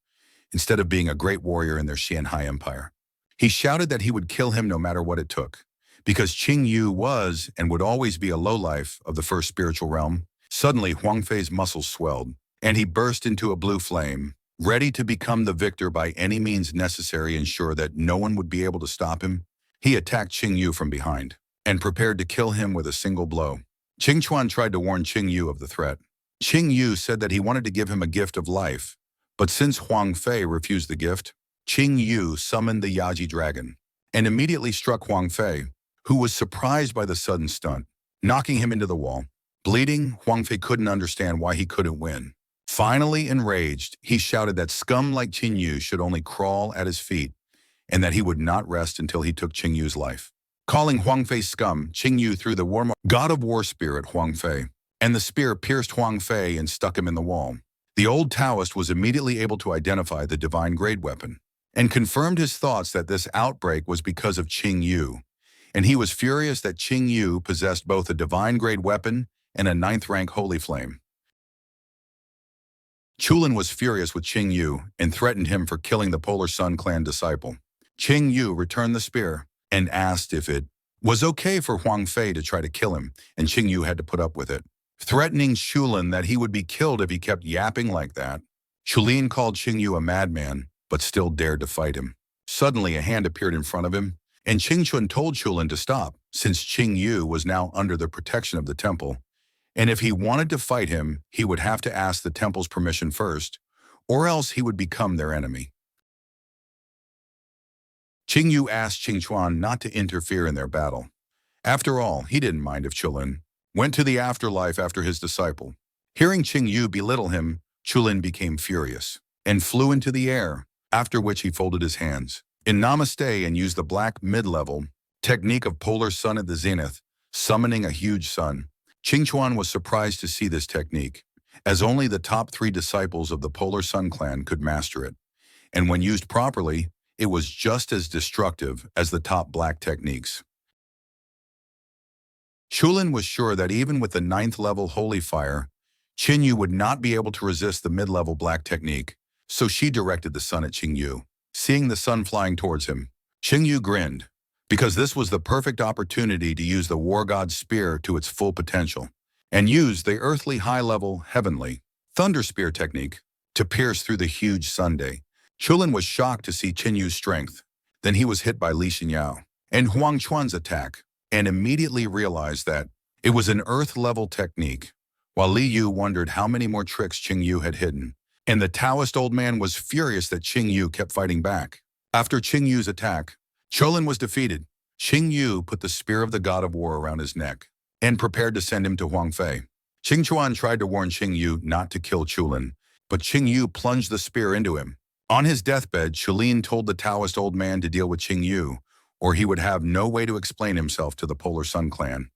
instead of being a great warrior in their Tianhee Empire. He shouted that he would kill him no matter what it took, because Ching Yu was and would always be a lowlife of the first spiritual realm. Suddenly, Huang Fei's muscles swelled, and he burst into a blue flame, ready to become the victor by any means necessary, ensure that no one would be able to stop him. He attacked Ching Yu from behind, and prepared to kill him with a single blow. Ching Chuan tried to warn Ching Yu of the threat. Ching Yu said that he wanted to give him a gift of life, but since Huang Fei refused the gift, Ching Yu summoned the Yaji dragon, and immediately struck Huang Fei, who was surprised by the sudden stunt, knocking him into the wall. Bleeding, Huangf couldn't understand why he couldn't win. Finally enraged, he shouted that scum like Ching Yu should only crawl at his feet and that he would not rest until he took Ching Yu's life. Calling Huangf scum, Ching Yu threw the god of war spear at Huangf, and the spear pierced Huangf and stuck him in the wall. The old Taoist was immediately able to identify the divine grade weapon and confirmed his thoughts that this outbreak was because of Ching Yu, and he was furious that Ching Yu possessed both a divine grade weapon and a 9th rank holy flame. Chulin was furious with Ching Yu and threatened him for killing the Polar Sun clan disciple. Ching Yu returned the spear and asked if it was okay for Huangf to try to kill him, and Ching Yu had to put up with it, threatening Chulin that he would be killed if he kept yapping like that. Chulin called Ching Yu a madman, but still dared to fight him. Suddenly, a hand appeared in front of him, and Ching Chun told Chulin to stop, since Ching Yu was now under the protection of the temple, and if he wanted to fight him, he would have to ask the temple's permission first, or else he would become their enemy. Ching Yu asked Ching Chuan not to interfere in their battle. After all, he didn't mind if Chulin went to the afterlife after his disciple. Hearing Ching Yu belittle him, Chulin became furious and flew into the air, after which he folded his hands in Namaste and used the black mid-level technique of Polar Sun at the zenith, summoning a huge sun. Ching Chuan was surprised to see this technique, as only the top 3 disciples of the Polar Sun clan could master it, and when used properly, it was just as destructive as the top black techniques. Chulin was sure that even with the 9th level holy fire, Qin Yu would not be able to resist the mid-level black technique, so she directed the sun at Qing Yu. Seeing the sun flying towards him, Qing Yu grinned, because this was the perfect opportunity to use the war god's spear to its full potential, and use the earthly high-level, heavenly, thunder spear technique to pierce through the huge Sunday. Chulin was shocked to see Qin Yu's strength. Then he was hit by Li Xinyao and Huang Chuan's attack, and immediately realized that it was an earth-level technique, while Li Yu wondered how many more tricks Qing Yu had hidden. And the Taoist old man was furious that Qing Yu kept fighting back. After Qing Yu's attack, Chulin was defeated. Qing Yu put the spear of the god of war around his neck and prepared to send him to Huangf. Qing Chuan tried to warn Qing Yu not to kill Chulin, but Qing Yu plunged the spear into him. On his deathbed, Chulin told the Taoist old man to deal with Qing Yu, or he would have no way to explain himself to the Polar Sun clan.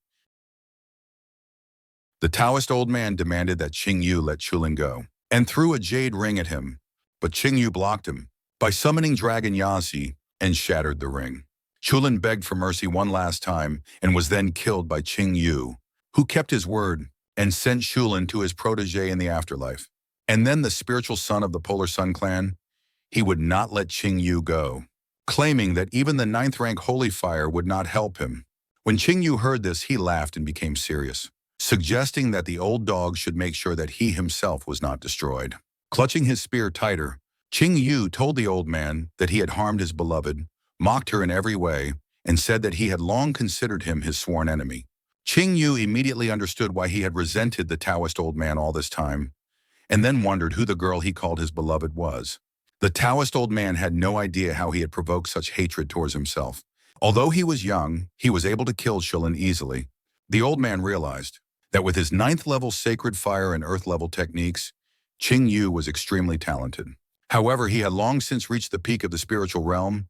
The Taoist old man demanded that Qing Yu let Chulin go, and threw a jade ring at him, but Qing Yu blocked him by summoning Dragon Yazi and shattered the ring. Chulin begged for mercy one last time and was then killed by Qing Yu, who kept his word and sent Chulin to his protege in the afterlife. And then the spiritual son of the Polar Sun clan, he would not let Qing Yu go, claiming that even the 9th rank holy fire would not help him. When Qing Yu heard this, he laughed and became serious, suggesting that the old dog should make sure that he himself was not destroyed. Clutching his spear tighter, Qing Yu told the old man that he had harmed his beloved, mocked her in every way, and said that he had long considered him his sworn enemy. Qing Yu immediately understood why he had resented the Taoist old man all this time, and then wondered who the girl he called his beloved was. The Taoist old man had no idea how he had provoked such hatred towards himself. Although he was young, he was able to kill Chulin easily. The old man realized that with his 9th level sacred fire and earth level techniques, Qing Yu was extremely talented. However, he had long since reached the peak of the spiritual realm,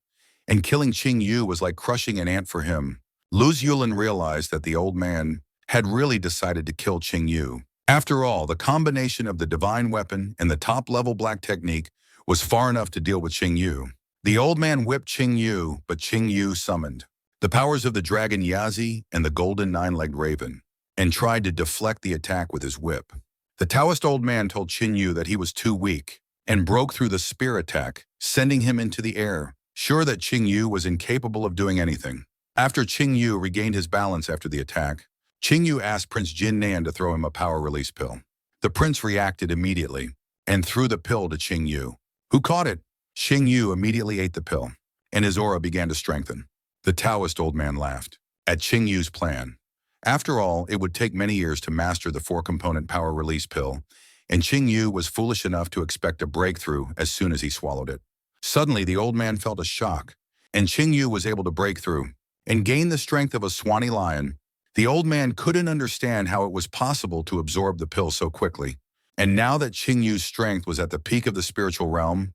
and killing Qing Yu was like crushing an ant for him. Lu Yulin realized that the old man had really decided to kill Qing Yu. After all, the combination of the divine weapon and the top-level black technique was far enough to deal with Qing Yu. The old man whipped Qing Yu, but Qing Yu summoned the powers of the dragon Yazi and the golden 9-legged raven, and tried to deflect the attack with his whip. The Taoist old man told Qing Yu that he was too weak, and broke through the spear attack, sending him into the air, sure that Qing Yu was incapable of doing anything. After Qing Yu regained his balance after the attack, Qing Yu asked Prince Jin Nan to throw him a power release pill. The prince reacted immediately, and threw the pill to Qing Yu, who caught it. Qing Yu immediately ate the pill, and his aura began to strengthen. The Taoist old man laughed at Qing Yu's plan. After all, it would take many years to master the 4-component power release pill, and Qing Yu was foolish enough to expect a breakthrough as soon as he swallowed it. Suddenly, the old man felt a shock, and Qing Yu was able to break through and gain the strength of a Swanee lion. The old man couldn't understand how it was possible to absorb the pill so quickly. And now that Ching Yu's strength was at the peak of the spiritual realm,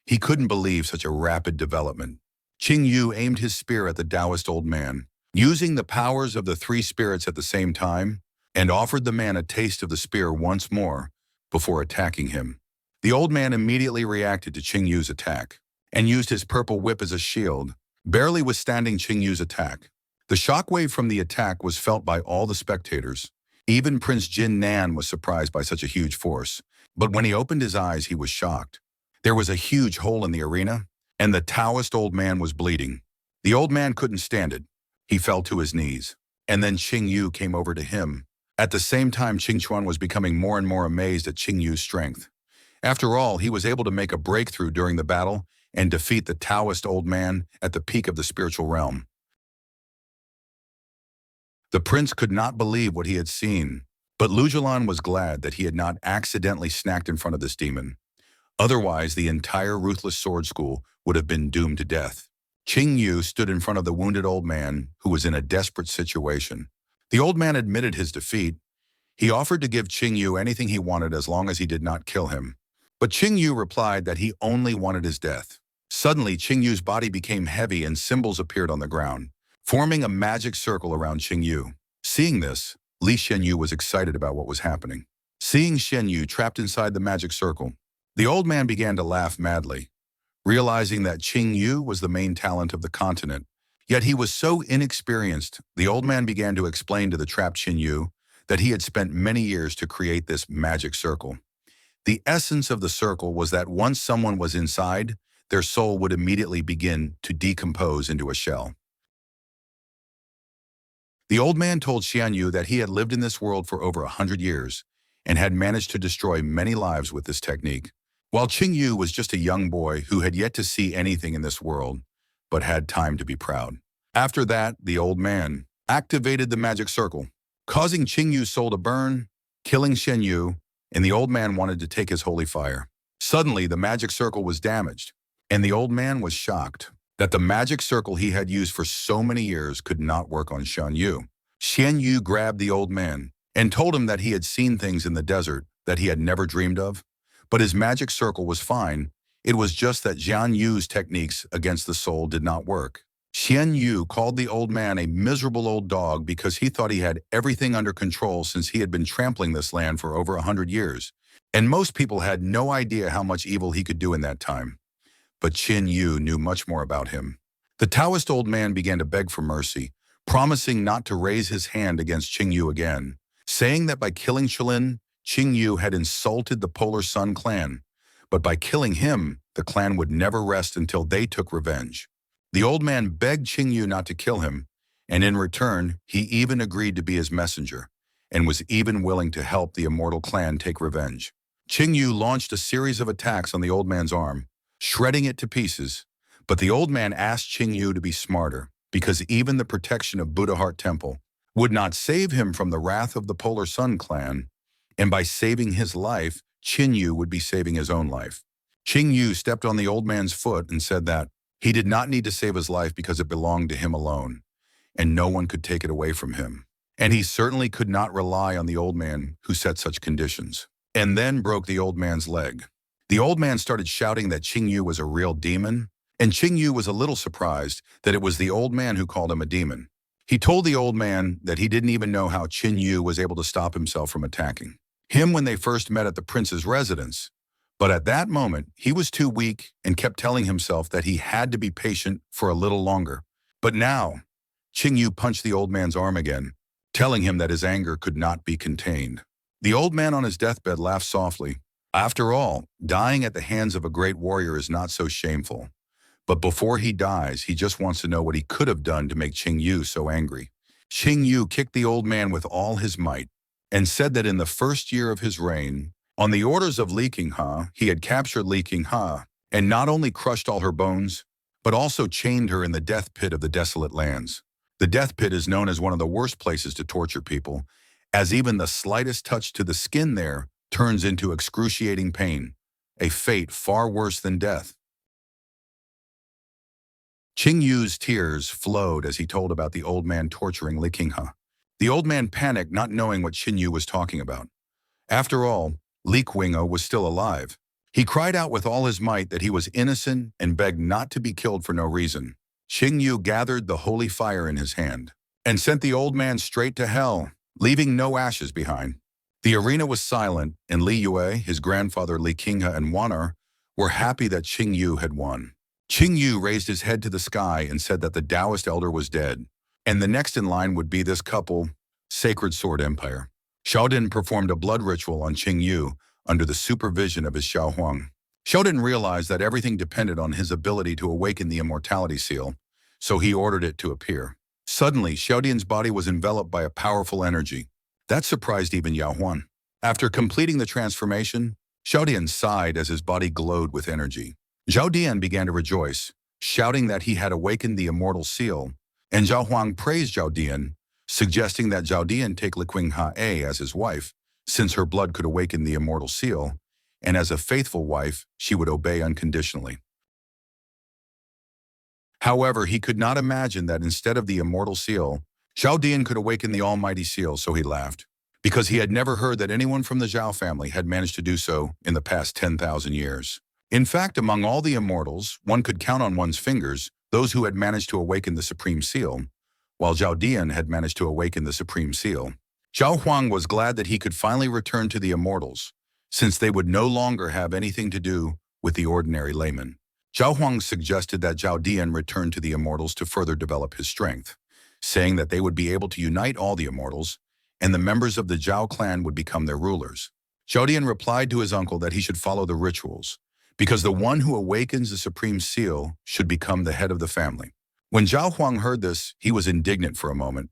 he couldn't believe such a rapid development. Ching Yu aimed his spear at the Taoist old man, using the powers of the three spirits at the same time, and offered the man a taste of the spear once more before attacking him. The old man immediately reacted to Ching Yu's attack and used his purple whip as a shield, barely withstanding Ching Yu's attack. The shockwave from the attack was felt by all the spectators. Even Prince Jin Nan was surprised by such a huge force, but when he opened his eyes, he was shocked. There was a huge hole in the arena, and the Taoist old man was bleeding. The old man couldn't stand it. He fell to his knees, and then Ching Yu came over to him. At the same time, Ching Chuan was becoming more and more amazed at Ching Yu's strength. After all, he was able to make a breakthrough during the battle and defeat the Taoist old man at the peak of the spiritual realm. The prince could not believe what he had seen, but Lu Jilan was glad that he had not accidentally snacked in front of this demon. Otherwise, the entire ruthless sword school would have been doomed to death. Ching Yu stood in front of the wounded old man who was in a desperate situation. The old man admitted his defeat. He offered to give Ching Yu anything he wanted as long as he did not kill him. But Ching Yu replied that he only wanted his death. Suddenly, Ching Yu's body became heavy and symbols appeared on the ground, forming a magic circle around Ching Yu. Seeing this, Li Shenyu was excited about what was happening. Seeing Shenyu trapped inside the magic circle, the old man began to laugh madly, realizing that Ching Yu was the main talent of the continent. Yet he was so inexperienced, the old man began to explain to the trapped Ching Yu that he had spent many years to create this magic circle. The essence of the circle was that once someone was inside, their soul would immediately begin to decompose into a shell. The old man told Xianyu that he had lived in this world for over 100 years and had managed to destroy many lives with this technique, while Ching Yu was just a young boy who had yet to see anything in this world, but had time to be proud. After that, the old man activated the magic circle, causing Ching Yu's soul to burn, killing Xianyu, and the old man wanted to take his holy fire. Suddenly, the magic circle was damaged, and the old man was shocked that the magic circle he had used for so many years could not work on Xianyu. Xianyu grabbed the old man and told him that he had seen things in the desert that he had never dreamed of, but his magic circle was fine. It was just that Xianyu's techniques against the soul did not work. Xianyu called the old man a miserable old dog because he thought he had everything under control since he had been trampling this land for over 100 years, and most people had no idea how much evil he could do in that time. But Ching Yu knew much more about him. The Taoist old man began to beg for mercy, promising not to raise his hand against Ching Yu again, saying that by killing Shilin, Ching Yu had insulted the Polar Sun clan, but by killing him, the clan would never rest until they took revenge. The old man begged Ching Yu not to kill him, and in return, he even agreed to be his messenger, and was even willing to help the immortal clan take revenge. Ching Yu launched a series of attacks on the old man's arm, shredding it to pieces, but the old man asked Ching Yu to be smarter, because even the protection of Buddha Heart Temple would not save him from the wrath of the Polar Sun clan, and by saving his life, Ching Yu would be saving his own life. Ching Yu stepped on the old man's foot and said that he did not need to save his life because it belonged to him alone, and no one could take it away from him. And he certainly could not rely on the old man who set such conditions, and then broke the old man's leg. The old man started shouting that Ching Yu was a real demon, and Ching Yu was a little surprised that it was the old man who called him a demon. He told the old man that he didn't even know how Ching Yu was able to stop himself from attacking him when they first met at the prince's residence. But at that moment, he was too weak and kept telling himself that he had to be patient for a little longer. But now, Ching Yu punched the old man's arm again, telling him that his anger could not be contained. The old man on his deathbed laughed softly. After all, dying at the hands of a great warrior is not so shameful. But before he dies, he just wants to know what he could have done to make Ching Yu so angry. Ching Yu kicked the old man with all his might and said that in the first year of his reign, on the orders of Li Qinghe, he had captured Li Qinghe and not only crushed all her bones, but also chained her in the death pit of the desolate lands. The death pit is known as one of the worst places to torture people, as even the slightest touch to the skin there turns into excruciating pain, a fate far worse than death. Ching Yu's tears flowed as he told about the old man torturing Li Qinghe. The old man panicked, not knowing what Ching Yu was talking about. After all, Li Qinghe was still alive. He cried out with all his might that he was innocent and begged not to be killed for no reason. Ching Yu gathered the holy fire in his hand and sent the old man straight to hell, leaving no ashes behind. The arena was silent, and Li Yue, his grandfather Li Qinghe, and Waner were happy that Ching Yu had won. Ching Yu raised his head to the sky and said that the Taoist elder was dead, and the next in line would be this couple, Sacred Sword Empire. Showdown performed a blood ritual on Ching Yu under the supervision of his Huang. Showdown realized that everything depended on his ability to awaken the immortality seal, so he ordered it to appear. Suddenly, Showdown's body was enveloped by a powerful energy. That surprised even Huan. After completing the transformation, Showdown sighed as his body glowed with energy. Zhao Dian began to rejoice, shouting that he had awakened the immortal seal, and Zhao Huang praised Zhao Dian, suggesting that Zhao Dian take Li Qinghe as his wife, since her blood could awaken the immortal seal, and as a faithful wife, she would obey unconditionally. However, he could not imagine that instead of the immortal seal, Zhao Dian could awaken the almighty seal, so he laughed, because he had never heard that anyone from the Zhao family had managed to do so in the past 10,000 years. In fact, among all the immortals, one could count on one's fingers those who had managed to awaken the supreme seal, while Zhao Dian had managed to awaken the supreme seal. Zhao Huang was glad that he could finally return to the immortals, since they would no longer have anything to do with the ordinary layman. Zhao Huang suggested that Zhao Dian return to the immortals to further develop his strength, saying that they would be able to unite all the immortals, and the members of the Zhao clan would become their rulers. Zhao Dian replied to his uncle that he should follow the rituals, because the one who awakens the supreme seal should become the head of the family. When Zhao Huang heard this, he was indignant for a moment,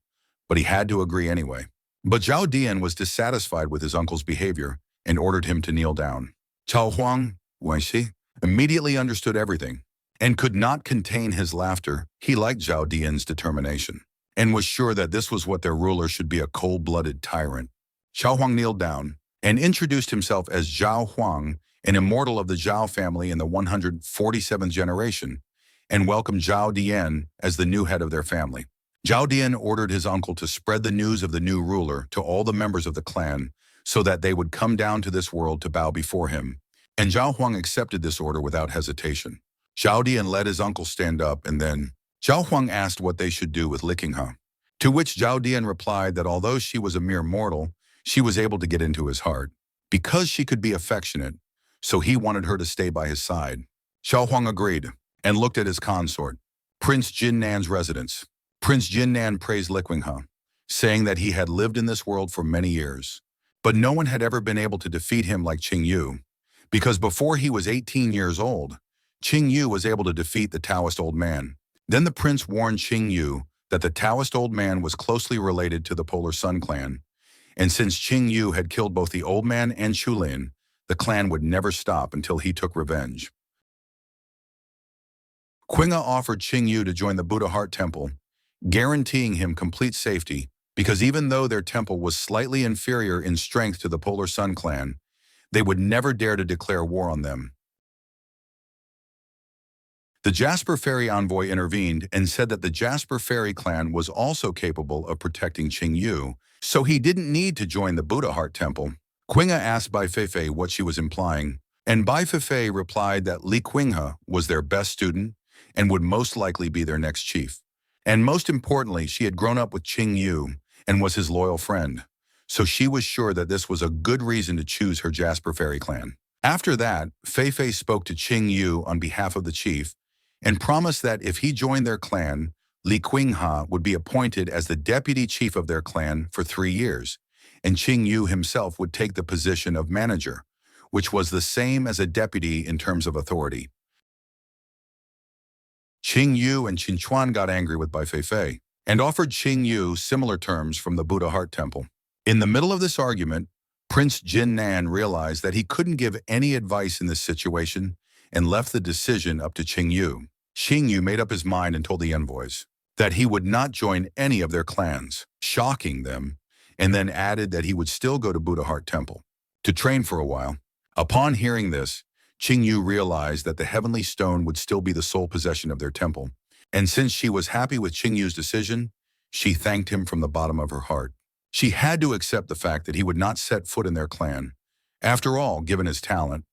but he had to agree anyway. But Zhao Dian was dissatisfied with his uncle's behavior and ordered him to kneel down. Zhao Huang, Wenxi, immediately understood everything and could not contain his laughter. He liked Zhao Dian's determination and was sure that this was what their ruler should be, a cold-blooded tyrant. Zhao Huang kneeled down and introduced himself as Zhao Huang, an immortal of the Zhao family in the 147th generation, and welcomed Zhao Dian as the new head of their family. Zhao Dian ordered his uncle to spread the news of the new ruler to all the members of the clan so that they would come down to this world to bow before him, and Zhao Huang accepted this order without hesitation. Zhao Dian let his uncle stand up, and then Zhao Huang asked what they should do with Li Qinghe, to which Zhao Dian replied that although she was a mere mortal, she was able to get into his heart, because she could be affectionate, so he wanted her to stay by his side. Zhao Huang agreed, and looked at his consort, Prince Jinnan's residence. Prince Jinnan praised Li Qinghe, saying that he had lived in this world for many years, but no one had ever been able to defeat him like Ching Yu, because before he was 18 years old, Ching Yu was able to defeat the Taoist old man. Then the prince warned Ching Yu that the Taoist old man was closely related to the Polar Sun clan, and since Ching Yu had killed both the old man and Shulin, the clan would never stop until he took revenge. Qinghe offered Ching Yu to join the Buddha Heart Temple, guaranteeing him complete safety, because even though their temple was slightly inferior in strength to the Polar Sun clan, they would never dare to declare war on them. The Jasper Fairy envoy intervened and said that the Jasper Fairy clan was also capable of protecting Ching Yu, so he didn't need to join the Buddha Heart Temple. Qinghe asked Bai Feifei what she was implying, and Bai Feifei replied that Li Qinghe was their best student and would most likely be their next chief. And most importantly, she had grown up with Ching Yu and was his loyal friend, so she was sure that this was a good reason to choose her Jasper Fairy clan. After that, Feifei spoke to Ching Yu on behalf of the chief and promised that if he joined their clan, Li Qinghe would be appointed as the deputy chief of their clan for 3 years, and Ching Yu himself would take the position of manager, which was the same as a deputy in terms of authority. Ching Yu and Qin Chuan got angry with Bai Feifei and offered Ching Yu similar terms from the Buddha Heart Temple. In the middle of this argument, Prince Jinnan realized that he couldn't give any advice in this situation and left the decision up to Ching Yu. Ching Yu made up his mind and told the envoys that he would not join any of their clans, shocking them, and then added that he would still go to Buddha Heart Temple to train for a while. Upon hearing this, Ching Yu realized that the heavenly stone would still be the sole possession of their temple, and since she was happy with Ching Yu's decision, She thanked him from the bottom of her heart. She had to accept the fact that he would not set foot in their clan. After all, given his talent,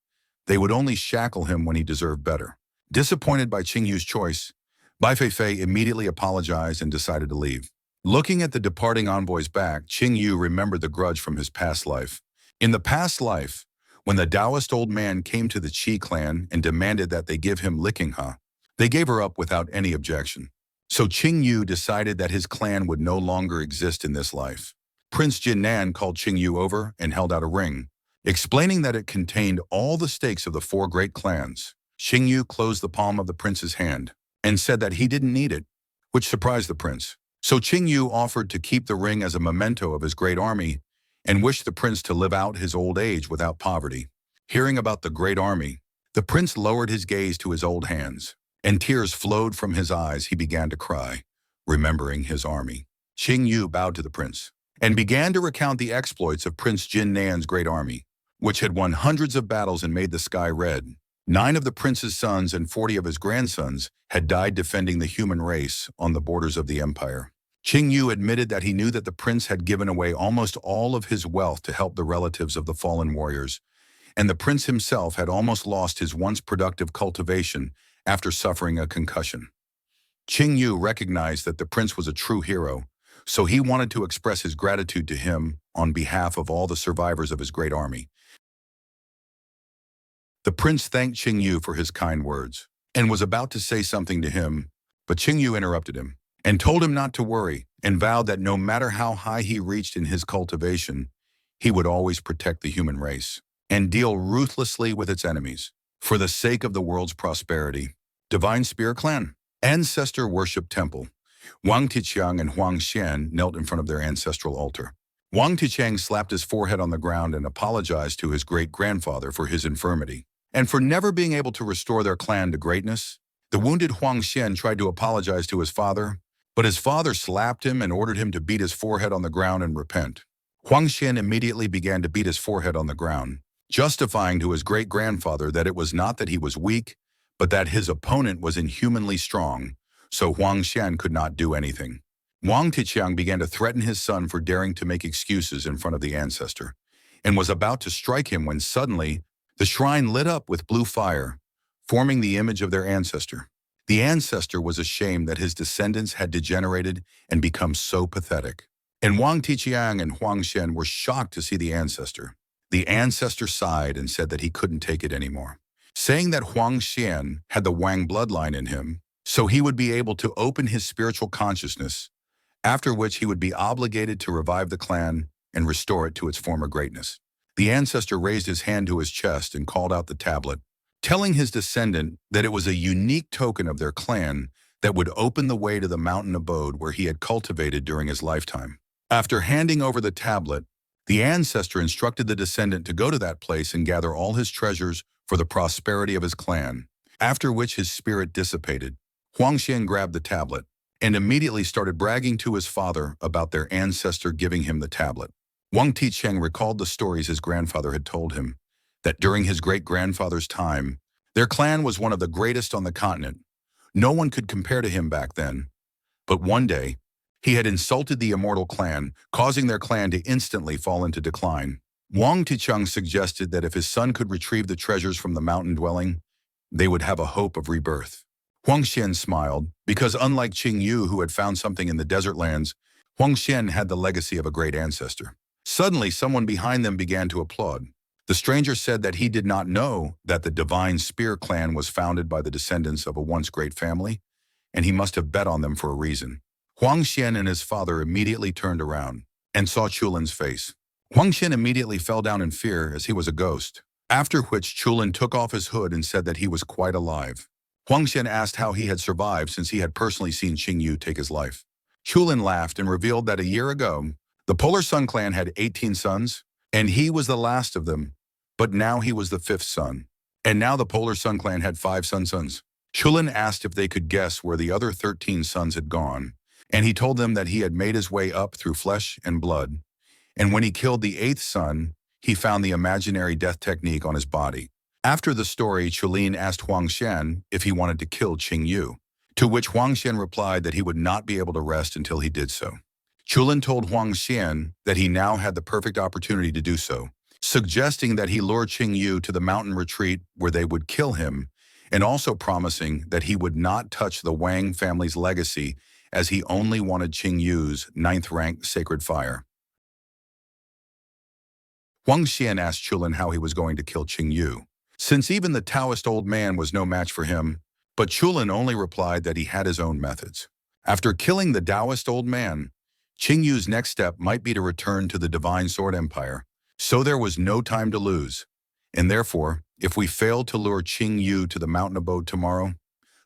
they would only shackle him when he deserved better. Disappointed by Ching Yu's choice, Bai Feifei immediately apologized and decided to leave. Looking at the departing envoy's back, Ching Yu remembered the grudge from his past life. In the past life, when the Taoist old man came to the Qi clan and demanded that they give him Liqinghe, they gave her up without any objection. So Ching Yu decided that his clan would no longer exist in this life. Prince Jinnan called Ching Yu over and held out a ring, explaining that it contained all the stakes of the 4 great clans. Ching Yu closed the palm of the prince's hand and said that he didn't need it, which surprised the prince. So Ching Yu offered to keep the ring as a memento of his great army and wished the prince to live out his old age without poverty. Hearing about the great army, the prince lowered his gaze to his old hands, and tears flowed from his eyes. He began to cry, remembering his army. Ching Yu bowed to the prince and began to recount the exploits of Prince Jinnan's great army, which had won hundreds of battles and made the sky red. 9 of the prince's sons and 40 of his grandsons had died defending the human race on the borders of the empire. Ching Yu admitted that he knew that the prince had given away almost all of his wealth to help the relatives of the fallen warriors, and the prince himself had almost lost his once productive cultivation after suffering a concussion. Ching Yu recognized that the prince was a true hero, so he wanted to express his gratitude to him on behalf of all the survivors of his great army. The prince thanked Ching Yu for his kind words and was about to say something to him, but Ching Yu interrupted him and told him not to worry and vowed that no matter how high he reached in his cultivation, he would always protect the human race and deal ruthlessly with its enemies for the sake of the world's prosperity. Divine Spear Clan, Ancestor Worship Temple. Wang Tiqiang and Huang Xian knelt in front of their ancestral altar. Wang Tiqiang slapped his forehead on the ground and apologized to his great-grandfather for his infirmity and for never being able to restore their clan to greatness. The wounded Huang Xian tried to apologize to his father, but his father slapped him and ordered him to beat his forehead on the ground and repent. Huang Xian immediately began to beat his forehead on the ground, justifying to his great-grandfather that it was not that he was weak, but that his opponent was inhumanly strong, so Huang Xian could not do anything. Wang Tiqiang began to threaten his son for daring to make excuses in front of the ancestor, and was about to strike him when suddenly the shrine lit up with blue fire, forming the image of their ancestor. The ancestor was ashamed that his descendants had degenerated and become so pathetic. And Wang Tiqiang and Huang Xian were shocked to see the ancestor. The ancestor sighed and said that he couldn't take it anymore, saying that Huang Xian had the Wang bloodline in him, so he would be able to open his spiritual consciousness, after which he would be obligated to revive the clan and restore it to its former greatness. The ancestor raised his hand to his chest and called out the tablet, telling his descendant that it was a unique token of their clan that would open the way to the mountain abode where he had cultivated during his lifetime. After handing over the tablet, the ancestor instructed the descendant to go to that place and gather all his treasures for the prosperity of his clan, after which his spirit dissipated. Huang Xian grabbed the tablet and immediately started bragging to his father about their ancestor giving him the tablet. Wang Tiqiang recalled the stories his grandfather had told him, that during his great-grandfather's time, their clan was one of the greatest on the continent. No one could compare to him back then. But one day, he had insulted the immortal clan, causing their clan to instantly fall into decline. Wang Tiqiang suggested that if his son could retrieve the treasures from the mountain dwelling, they would have a hope of rebirth. Huang Xian smiled, because unlike Ching Yu, who had found something in the desert lands, Huang Xian had the legacy of a great ancestor. Suddenly, someone behind them began to applaud. The stranger said that he did not know that the Divine Spear Clan was founded by the descendants of a once great family, and he must have bet on them for a reason. Huang Xian and his father immediately turned around and saw Chulin's face. Huang Xian immediately fell down in fear as he was a ghost, after which Chulin took off his hood and said that he was quite alive. Huang Xian asked how he had survived since he had personally seen Ching Yu take his life. Chulin laughed and revealed that a year ago, the Polar Sun clan had 18 sons, and he was the last of them, but now he was the 5th son. And now the Polar Sun clan had 5 sons. Chulin asked if they could guess where the other 13 sons had gone, and he told them that he had made his way up through flesh and blood, and when he killed the 8th son, he found the imaginary death technique on his body. After the story, Chulin asked Huang Xian if he wanted to kill Ching Yu, To which Huang Xian replied that he would not be able to rest until he did so. Chulin told Huang Xian that he now had the perfect opportunity to do so, suggesting that he lure Ching Yu to the mountain retreat where they would kill him, and also promising that he would not touch the Wang family's legacy as he only wanted Ching Yu's 9th rank sacred fire. Huang Xian asked Chulin how he was going to kill Ching Yu, since even the Taoist old man was no match for him, but Chulin only replied that he had his own methods. After killing the Taoist old man, Ching Yu's next step might be to return to the Divine Sword Empire, so there was no time to lose. And therefore, if we fail to lure Ching Yu to the mountain abode tomorrow,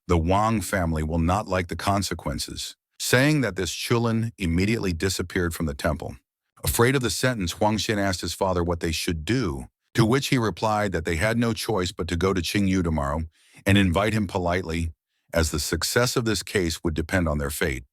the Wang family will not like the consequences. Saying that this, Chulin immediately disappeared from the temple. Afraid of the sentence, Huang Xian asked his father what they should do, to which he replied that they had no choice but to go to Ching Yu tomorrow and invite him politely, as the success of this case would depend on their fate.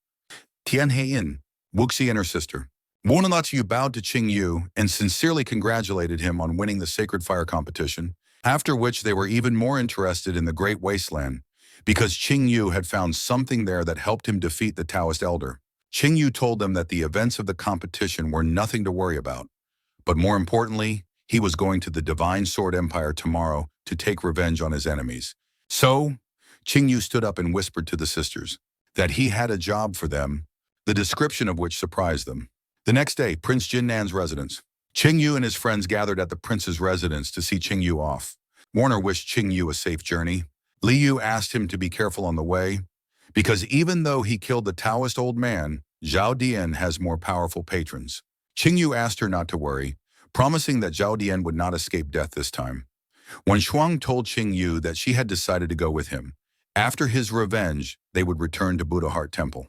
Tianhee, Wuki and her sister. Yu bowed to Ching Yu and sincerely congratulated him on winning the Sacred Fire competition, after which they were even more interested in the Great Wasteland, because Ching Yu had found something there that helped him defeat the Taoist elder. Ching Yu told them that the events of the competition were nothing to worry about, but more importantly, he was going to the Divine Sword Empire tomorrow to take revenge on his enemies. So, Ching Yu stood up and whispered to the sisters that he had a job for them, the description of which surprised them. The next day, Prince Jinnan's residence. Ching Yu and his friends gathered at the prince's residence to see Ching Yu off. Warner wished Ching Yu a safe journey. Li Yu asked him to be careful on the way, because even though he killed the Taoist old man, Zhao Dian has more powerful patrons. Ching Yu asked her not to worry, promising that Zhao Dian would not escape death this time. When Shuang told Ching Yu that she had decided to go with him, after his revenge, they would return to Buddha Heart Temple.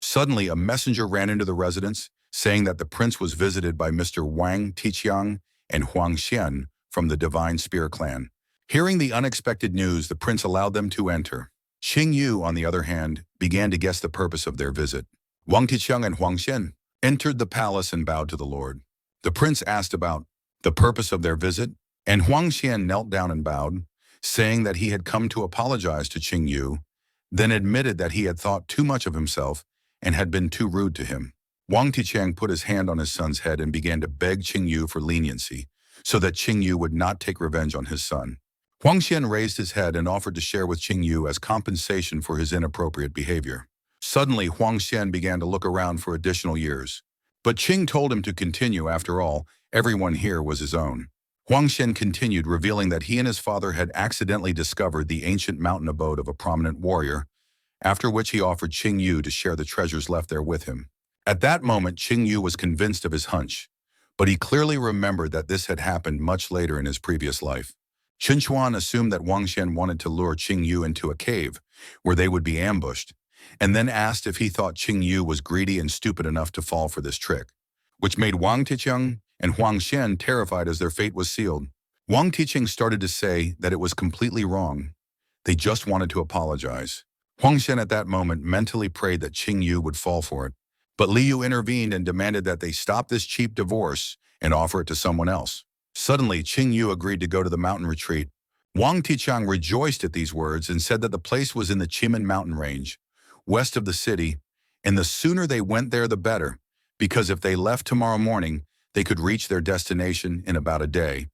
Suddenly, a messenger ran into the residence, saying that the prince was visited by Mr. Wang Tiqiang and Huang Xian from the Divine Spear clan. Hearing the unexpected news, the prince allowed them to enter. Ching Yu, on the other hand, began to guess the purpose of their visit. Wang Tiqiang and Huang Xian entered the palace and bowed to the Lord. The prince asked about the purpose of their visit, and Huang Xian knelt down and bowed, saying that he had come to apologize to Ching Yu, then admitted that he had thought too much of himself and had been too rude to him. Wang Tiqiang put his hand on his son's head and began to beg Ching Yu for leniency, so that Ching Yu would not take revenge on his son. Huang Xian raised his head and offered to share with Ching Yu as compensation for his inappropriate behavior. Suddenly, Huang Xian began to look around for additional years. But Ching told him to continue. After all, everyone here was his own. Huang Xian continued, revealing that he and his father had accidentally discovered the ancient mountain abode of a prominent warrior, after which he offered Ching Yu to share the treasures left there with him. At that moment, Ching Yu was convinced of his hunch, but he clearly remembered that this had happened much later in his previous life. Qin Chuan assumed that Huang Xian wanted to lure Ching Yu into a cave, where they would be ambushed, and then asked if he thought Ching Yu was greedy and stupid enough to fall for this trick, which made Wang Tiqiang and Huang Xian terrified as their fate was sealed. Wang Tiqiang started to say that it was completely wrong. They just wanted to apologize. Huang Xian at that moment mentally prayed that Ching Yu would fall for it, but Li Yu intervened and demanded that they stop this cheap divorce and offer it to someone else. Suddenly, Ching Yu agreed to go to the mountain retreat. Wang Tiqiang rejoiced at these words and said that the place was in the Qimen mountain range, west of the city, and the sooner they went there the better, because if they left tomorrow morning, they could reach their destination in about a day.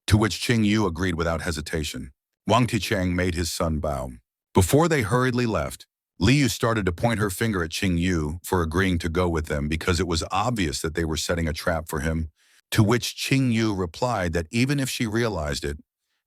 To which Ching Yu agreed without hesitation. Wang Tiqiang made his son bow. Before they hurriedly left, Li Yu started to point her finger at Ching Yu for agreeing to go with them because it was obvious that they were setting a trap for him, to which Ching Yu replied that even if she realized it,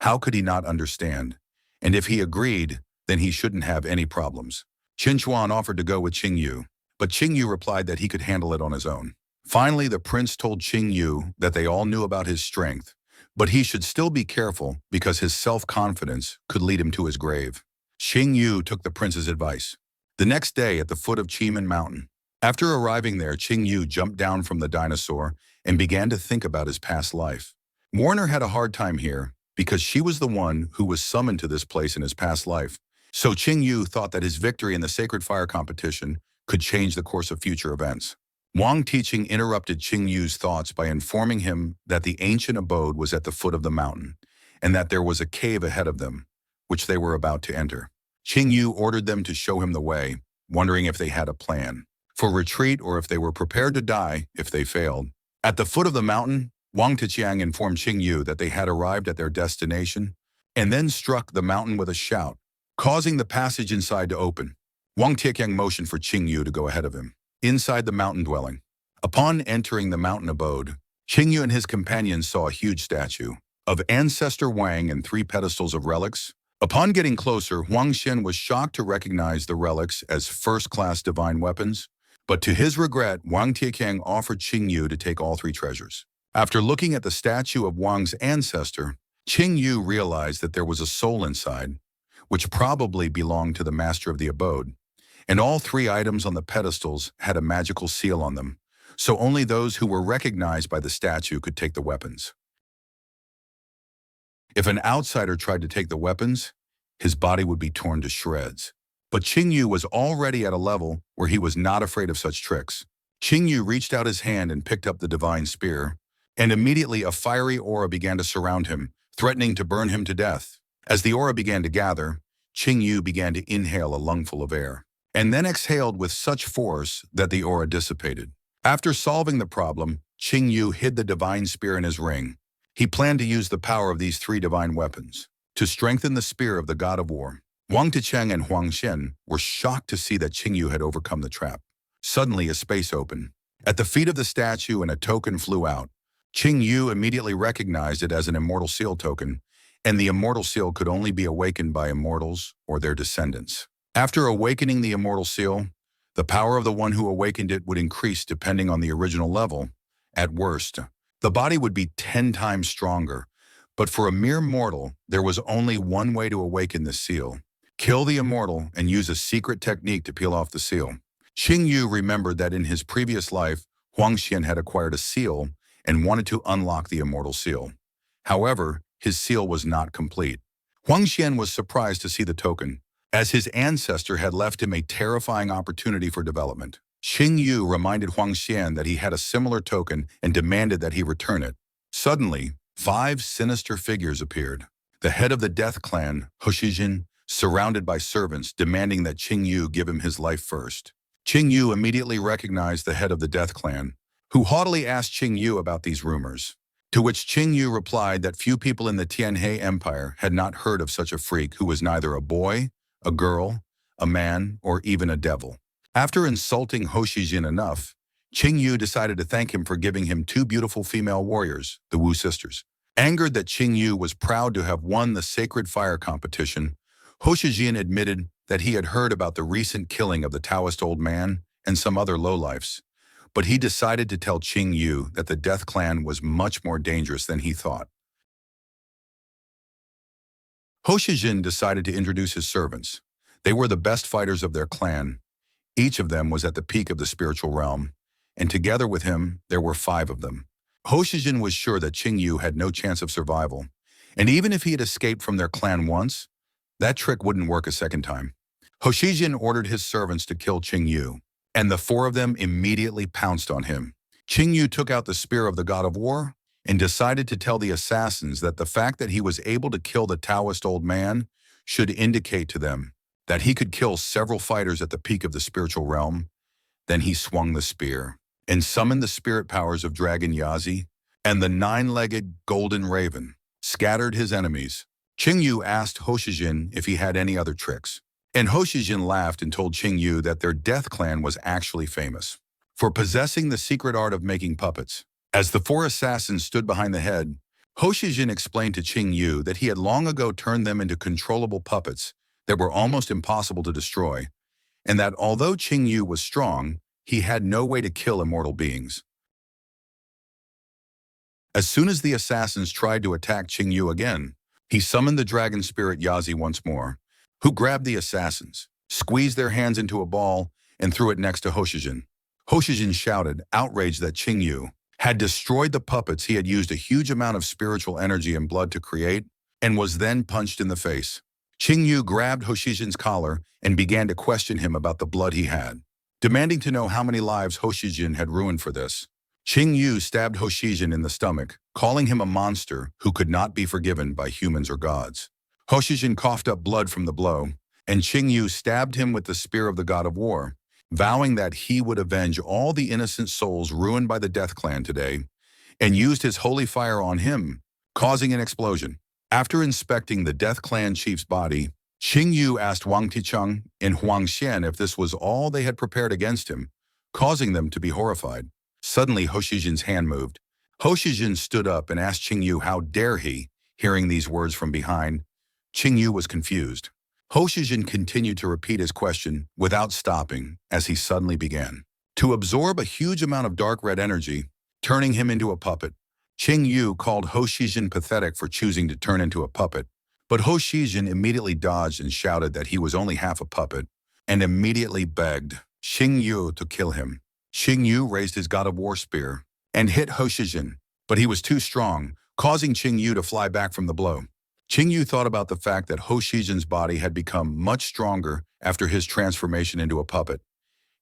how could he not understand? And if he agreed, then he shouldn't have any problems. Qin Chuan offered to go with Ching Yu, but Ching Yu replied that he could handle it on his own. Finally, the prince told Ching Yu that they all knew about his strength, but he should still be careful because his self-confidence could lead him to his grave. Ching Yu took the prince's advice. The next day, at the foot of Qimen Mountain, after arriving there, Ching Yu jumped down from the dinosaur and began to think about his past life. Warner had a hard time here because she was the one who was summoned to this place in his past life. So Ching Yu thought that his victory in the Sacred Fire competition could change the course of future events. Wang Tiqiang interrupted Ching Yu's thoughts by informing him that the ancient abode was at the foot of the mountain, and that there was a cave ahead of them, which they were about to enter. Ching Yu ordered them to show him the way, wondering if they had a plan for retreat or if they were prepared to die if they failed. At the foot of the mountain, Wang Tiqiang informed Ching Yu that they had arrived at their destination and then struck the mountain with a shout, causing the passage inside to open. Wang Tiqiang motioned for Ching Yu to go ahead of him, inside the mountain dwelling. Upon entering the mountain abode, Ching Yu and his companions saw a huge statue of ancestor Wang and 3 pedestals of relics. Upon getting closer, Huang Xian was shocked to recognize the relics as first-class divine weapons, but to his regret, Wang Tiqiang offered Ching Yu to take all 3 treasures. After looking at the statue of Wang's ancestor, Ching Yu realized that there was a soul inside, which probably belonged to the master of the abode, and all 3 items on the pedestals had a magical seal on them, so only those who were recognized by the statue could take the weapons. If an outsider tried to take the weapons, his body would be torn to shreds. But Ching Yu was already at a level where he was not afraid of such tricks. Ching Yu reached out his hand and picked up the divine spear, and immediately a fiery aura began to surround him, threatening to burn him to death. As the aura began to gather, Ching Yu began to inhale a lungful of air, and then exhaled with such force that the aura dissipated. After solving the problem, Ching Yu hid the divine spear in his ring. He planned to use the power of these 3 divine weapons to strengthen the spear of the god of war. Wang Tiqiang and Huang Xian were shocked to see that Ching Yu had overcome the trap. Suddenly, a space opened. At the feet of the statue, and a token flew out. Ching Yu immediately recognized it as an immortal seal token, and the immortal seal could only be awakened by immortals or their descendants. After awakening the immortal seal, the power of the one who awakened it would increase depending on the original level. At worst, the body would be 10 times stronger, but for a mere mortal, there was only one way to awaken this seal: kill the immortal and use a secret technique to peel off the seal. Ching Yu remembered that in his previous life, Huang Xian had acquired a seal and wanted to unlock the immortal seal. However, his seal was not complete. Huang Xian was surprised to see the token, as his ancestor had left him a terrifying opportunity for development. Ching Yu reminded Huang Xian that he had a similar token and demanded that he return it. Suddenly, 5 sinister figures appeared. The head of the death clan, Hushijin, surrounded by servants demanding that Ching Yu give him his life first. Ching Yu immediately recognized the head of the death clan, who haughtily asked Ching Yu about these rumors, to which Ching Yu replied that few people in the Tianhee Empire had not heard of such a freak who was neither a boy, a girl, a man, or even a devil. After insulting Hoshijin enough, Ching Yu decided to thank him for giving him 2 beautiful female warriors, the Wu sisters. Angered that Ching Yu was proud to have won the sacred fire competition, Hoshijin admitted that he had heard about the recent killing of the Taoist old man and some other lowlifes, but he decided to tell Ching Yu that the Death Clan was much more dangerous than he thought. Hoshijin decided to introduce his servants. They were the best fighters of their clan. Each of them was at the peak of the spiritual realm, and together with him, there were 5 of them. Hoshijin was sure that Ching Yu had no chance of survival, and even if he had escaped from their clan once, that trick wouldn't work a second time. Hoshijin ordered his servants to kill Ching Yu, and the 4 of them immediately pounced on him. Ching Yu took out the spear of the god of war and decided to tell the assassins that the fact that he was able to kill the Taoist old man should indicate to them that he could kill several fighters at the peak of the spiritual realm. Then he swung the spear and summoned the spirit powers of Dragon Yazi and the 9-legged golden raven, scattered his enemies. Ching Yu asked Hoshijin if he had any other tricks, and Hoshijin laughed and told Ching Yu that their death clan was actually famous for possessing the secret art of making puppets. As the 4 assassins stood behind the head, Hoshijin explained to Ching Yu that he had long ago turned them into controllable puppets that were almost impossible to destroy, and that although Ching Yu was strong, he had no way to kill immortal beings. As soon as the assassins tried to attack Ching Yu again, he summoned the dragon spirit Yazi once more, who grabbed the assassins, squeezed their hands into a ball, and threw it next to Hoshijin. Hoshijin shouted, outraged that Ching Yu had destroyed the puppets he had used a huge amount of spiritual energy and blood to create, and was then punched in the face. Ching Yu grabbed Hoshijin's collar and began to question him about the blood he had, demanding to know how many lives Hoshijin had ruined for this. Ching Yu stabbed Hoshijin in the stomach, calling him a monster who could not be forgiven by humans or gods. Hoshijin coughed up blood from the blow, and Ching Yu stabbed him with the spear of the god of war, vowing that he would avenge all the innocent souls ruined by the Death Clan today, and used his holy fire on him, causing an explosion. After inspecting the Death Clan chief's body, Ching Yu asked Wang Ticheng and Huang Xian if this was all they had prepared against him, causing them to be horrified. Suddenly, Hoshijin's hand moved. Hoshijin stood up and asked Ching Yu how dare he, hearing these words from behind. Ching Yu was confused. Hoshijin continued to repeat his question without stopping as he suddenly began to absorb a huge amount of dark red energy, turning him into a puppet. Ching Yu called Hoshijin pathetic for choosing to turn into a puppet, but Hoshijin immediately dodged and shouted that he was only half a puppet, and immediately begged Ching Yu to kill him. Ching Yu raised his god of war spear and hit Hoshijin, but he was too strong, causing Ching Yu to fly back from the blow. Ching Yu thought about the fact that Hoshijin's body had become much stronger after his transformation into a puppet,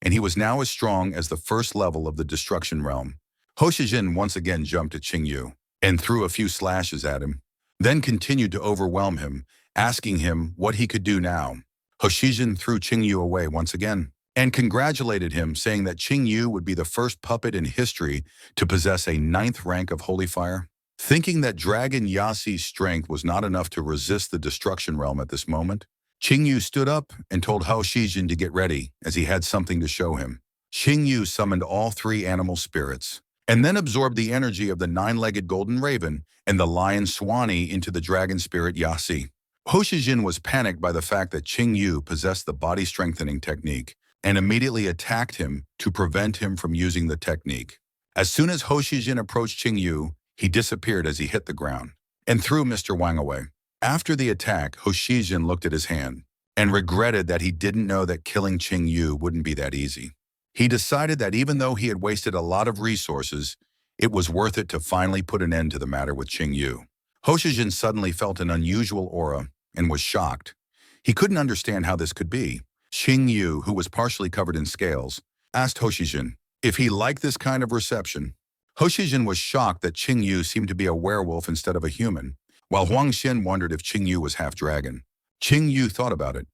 and he was now as strong as the first level of the destruction realm. Hoshijin once again jumped at Ching Yu and threw a few slashes at him, then continued to overwhelm him, asking him what he could do now. Hoshijin threw Ching Yu away once again and congratulated him, saying that Ching Yu would be the first puppet in history to possess a 9th rank of holy fire. Thinking that Dragon Yasi's strength was not enough to resist the destruction realm at this moment, Ching Yu stood up and told Hoshijin to get ready, as he had something to show him. Ching Yu summoned all 3 animal spirits, and then absorbed the energy of the 9-legged golden raven and the lion Swanee into the dragon spirit Yasi. Hoshijin was panicked by the fact that Ching Yu possessed the body-strengthening technique, and immediately attacked him to prevent him from using the technique. As soon as Hoshijin approached Ching Yu, he disappeared as he hit the ground and threw Mr. Wang away. After the attack, Hoshijin looked at his hand and regretted that he didn't know that killing Ching Yu wouldn't be that easy. He decided that even though he had wasted a lot of resources, it was worth it to finally put an end to the matter with Ching Yu. Hoshijin suddenly felt an unusual aura and was shocked. He couldn't understand how this could be. Ching Yu, who was partially covered in scales, asked Hoshijin if he liked this kind of reception. Hoshijin was shocked that Ching Yu seemed to be a werewolf instead of a human, while Huang Xian wondered if Ching Yu was half dragon. Ching Yu thought about it.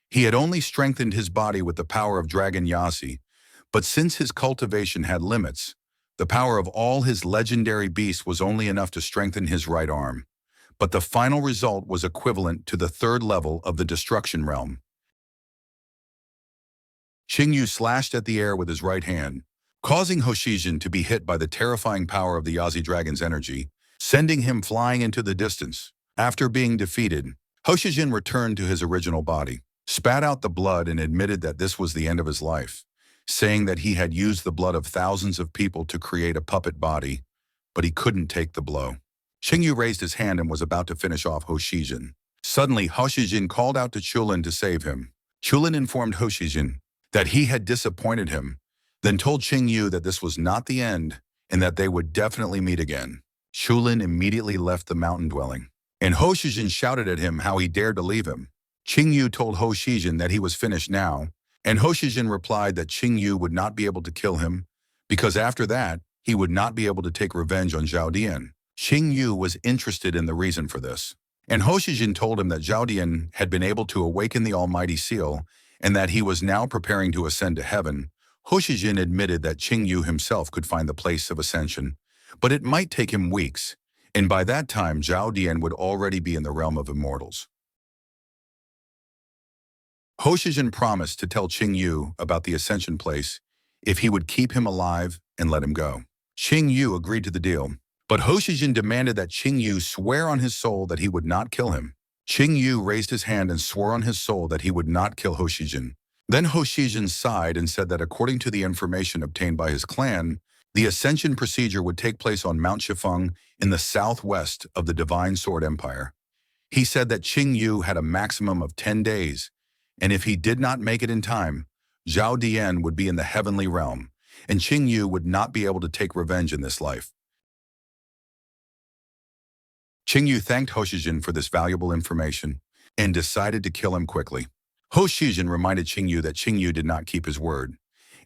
He had only strengthened his body with the power of Dragon Yasi, but since his cultivation had limits, the power of all his legendary beasts was only enough to strengthen his right arm. But the final result was equivalent to the 3rd level of the destruction realm. Ching Yu slashed at the air with his right hand, causing Hoshijin to be hit by the terrifying power of the Yazi dragon's energy, sending him flying into the distance. After being defeated, Hoshijin returned to his original body, spat out the blood, and admitted that this was the end of his life, saying that he had used the blood of thousands of people to create a puppet body, but he couldn't take the blow. Ching Yu raised his hand and was about to finish off Hoshijin. Suddenly, Hoshijin called out to Chulin to save him. Chulin informed Hoshijin that he had disappointed him, then told Ching Yu that this was not the end and that they would definitely meet again. Chulin immediately left the mountain dwelling, and Hoshijin shouted at him how he dared to leave him. Ching Yu told Hoshijin that he was finished now, and Hoshijin replied that Ching Yu would not be able to kill him, because after that, he would not be able to take revenge on Zhao Dian. Ching Yu was interested in the reason for this, and Hoshijin told him that Zhao Dian had been able to awaken the Almighty Seal and that he was now preparing to ascend to heaven. Hoshijin admitted that Ching Yu himself could find the place of ascension, but it might take him weeks, and by that time Zhao Dian would already be in the realm of immortals. Hoshijin promised to tell Ching Yu about the ascension place if he would keep him alive and let him go. Ching Yu agreed to the deal, but Hoshijin demanded that Ching Yu swear on his soul that he would not kill him. Ching Yu raised his hand and swore on his soul that he would not kill Hoshijin. Then Hoshijin sighed and said that according to the information obtained by his clan, the ascension procedure would take place on Mount Shifeng in the southwest of the Divine Sword Empire. He said that Ching Yu had a maximum of 10 days, and if he did not make it in time, Zhao Dian would be in the heavenly realm, and Ching Yu would not be able to take revenge in this life. Ching Yu thanked Hoshijin for this valuable information and decided to kill him quickly. Hoshijin reminded Ching Yu that Ching Yu did not keep his word,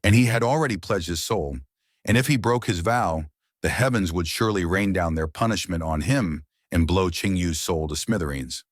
and he had already pledged his soul, and if he broke his vow, the heavens would surely rain down their punishment on him and blow Ching Yu's soul to smithereens.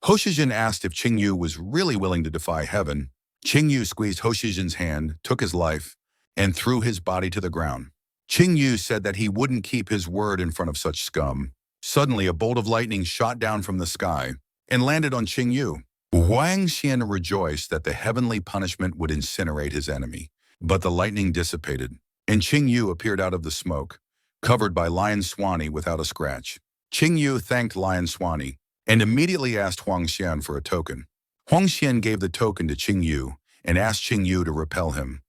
Hoshijin asked if Ching Yu was really willing to defy heaven. Ching Yu squeezed Hoshijin's hand, took his life, and threw his body to the ground. Ching Yu said that he wouldn't keep his word in front of such scum. Suddenly, a bolt of lightning shot down from the sky and landed on Ching Yu. Huangf rejoiced that the heavenly punishment would incinerate his enemy. But the lightning dissipated, and Ching Yu appeared out of the smoke, covered by Lion Swanee without a scratch. Ching Yu thanked Lion Swanee and immediately asked Huangf for a token. Huangf gave the token to Ching Yu and asked Ching Yu to repel him,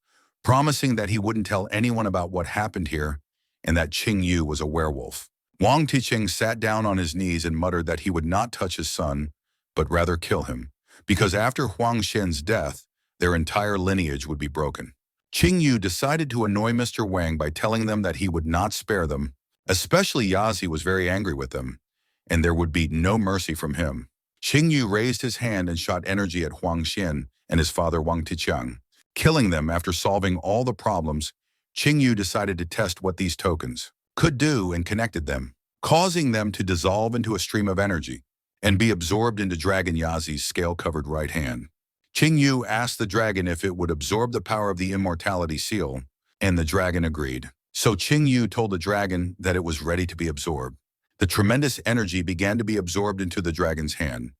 promising that he wouldn't tell anyone about what happened here and that Ching Yu was a werewolf. Wang Tiqing sat down on his knees and muttered that he would not touch his son, but rather kill him, because after Huangf's death, their entire lineage would be broken. Ching Yu decided to annoy Mr. Wang by telling them that he would not spare them, especially Yazi was very angry with them, and there would be no mercy from him. Ching Yu raised his hand and shot energy at Huangf and his father Wang Tiqiang. Killing them after solving all the problems, Ching Yu decided to test what these tokens could do and connected them, causing them to dissolve into a stream of energy and be absorbed into Dragon Yazi's scale-covered right hand. Ching Yu asked the dragon if it would absorb the power of the immortality seal, and the dragon agreed. So Ching Yu told the dragon that it was ready to be absorbed. The tremendous energy began to be absorbed into the dragon's hand,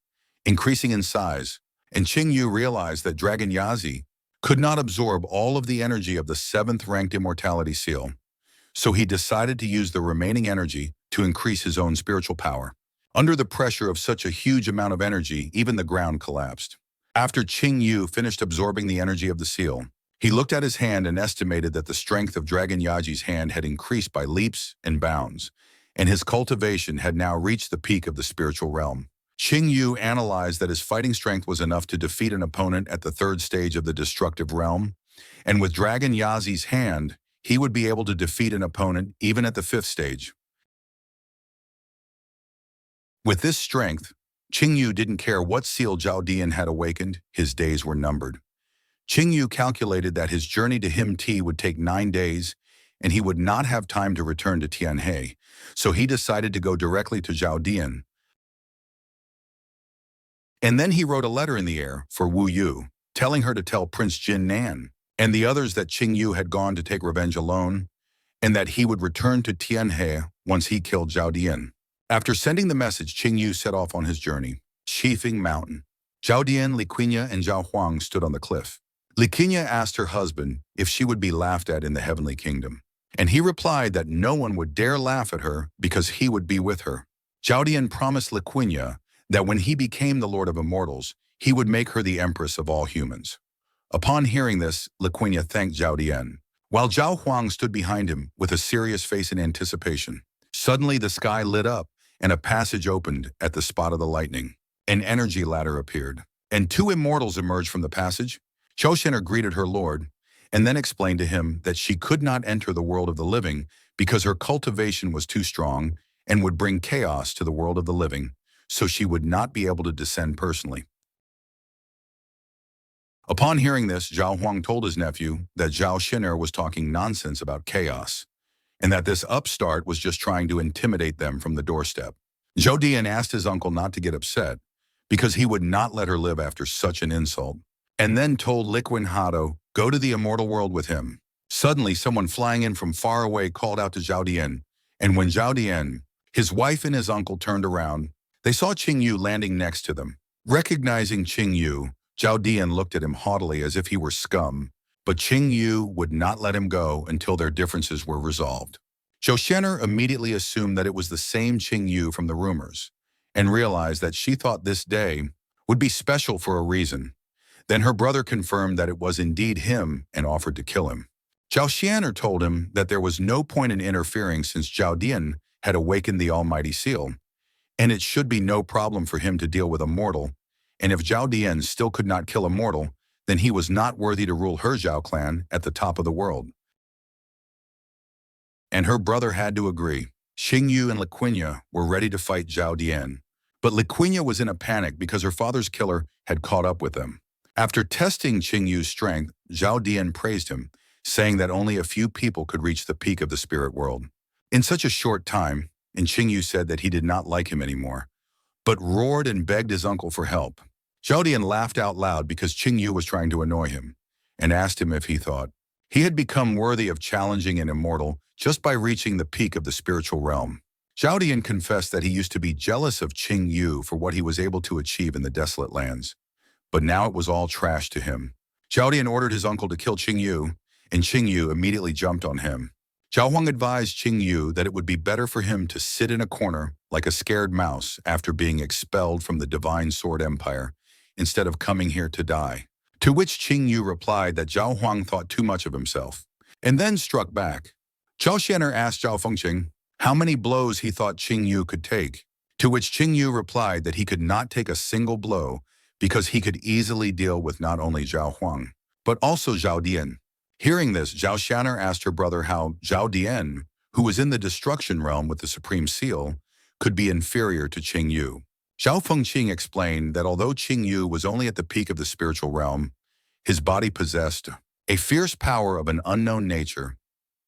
increasing in size, and Ching Yu realized that Dragon Yazi could not absorb all of the energy of the 7th-ranked immortality seal, so he decided to use the remaining energy to increase his own spiritual power. Under the pressure of such a huge amount of energy, even the ground collapsed. After Ching Yu finished absorbing the energy of the seal, he looked at his hand and estimated that the strength of Dragon Yaji's hand had increased by leaps and bounds, and his cultivation had now reached the peak of the spiritual realm. Ching Yu analyzed that his fighting strength was enough to defeat an opponent at the 3rd stage of the destructive realm, and with Dragon Yazi's hand, he would be able to defeat an opponent even at the 5th stage. With this strength, Ching Yu didn't care what seal Zhao Dian had awakened, his days were numbered. Ching Yu calculated that his journey to Him-Ti would take 9 days, and he would not have time to return to Tianhee, so he decided to go directly to Zhao Dian. And then he wrote a letter in the air for Wu Yu, telling her to tell Prince Jin Nan and the others that Ching Yu had gone to take revenge alone, and that he would return to Tianhee once he killed Zhao Dian. After sending the message, Ching Yu set off on his journey, chiefing mountain. Zhao Dian, Li Qinya, and Zhao Huang stood on the cliff. Li Qinya asked her husband if she would be laughed at in the heavenly kingdom, and he replied that no one would dare laugh at her because he would be with her. Zhao Dian promised Li Qinya that when he became the Lord of Immortals, he would make her the Empress of all humans. Upon hearing this, Li Qinya thanked Zhao Dian, while Zhao Huang stood behind him with a serious face in anticipation. Suddenly the sky lit up, and a passage opened at the spot of the lightning. An energy ladder appeared, and 2 immortals emerged from the passage. Shoshenner greeted her lord, and then explained to him that she could not enter the world of the living because her cultivation was too strong and would bring chaos to the world of the living, so she would not be able to descend personally. Upon hearing this, Zhao Huang told his nephew that Zhao Shen'er was talking nonsense about chaos, and that this upstart was just trying to intimidate them from the doorstep. Zhao Dian asked his uncle not to get upset, because he would not let her live after such an insult, and then told Liquin Hado, go to the immortal world with him. Suddenly, someone flying in from far away called out to Zhao Dian, and when Zhao Dian, his wife and his uncle turned around, they saw Ching Yu landing next to them. Recognizing Ching Yu, Zhao Dian looked at him haughtily as if he were scum, but Ching Yu would not let him go until their differences were resolved. Shoshenner immediately assumed that it was the same Ching Yu from the rumors, and realized that she thought this day would be special for a reason. Then her brother confirmed that it was indeed him and offered to kill him. Zhao Xian'er told him that there was no point in interfering since Zhao Dian had awakened the Almighty Seal, and it should be no problem for him to deal with a mortal, and if Zhao Dian still could not kill a mortal, then he was not worthy to rule her Zhao clan at the top of the world. And her brother had to agree. Ching Yu and Li Qinya were ready to fight Zhao Dian, but Li Qinya was in a panic because her father's killer had caught up with them. After testing Ching Yu's strength, Zhao Dian praised him, saying that only a few people could reach the peak of the spirit world. In such a short time, and Ching Yu said that he did not like him anymore, but roared and begged his uncle for help. Zhao Dian laughed out loud because Ching Yu was trying to annoy him, and asked him if he thought he had become worthy of challenging an immortal just by reaching the peak of the spiritual realm. Zhao Dian confessed that he used to be jealous of Ching Yu for what he was able to achieve in the desolate lands, but now it was all trash to him. Zhao Dian ordered his uncle to kill Ching Yu, and Ching Yu immediately jumped on him. Zhao Huang advised Ching Yu that it would be better for him to sit in a corner like a scared mouse after being expelled from the Divine Sword Empire, instead of coming here to die. To which Ching Yu replied that Zhao Huang thought too much of himself, and then struck back. Zhao Xianer asked Zhao Fengqing how many blows he thought Ching Yu could take, to which Ching Yu replied that he could not take a single blow because he could easily deal with not only Zhao Huang, but also Zhao Dian. Hearing this, Zhao Xianer asked her brother how Zhao Dian, who was in the destruction realm with the Supreme Seal, could be inferior to Ching Yu. Zhao Fengqing explained that although Ching Yu was only at the peak of the spiritual realm, his body possessed a fierce power of an unknown nature.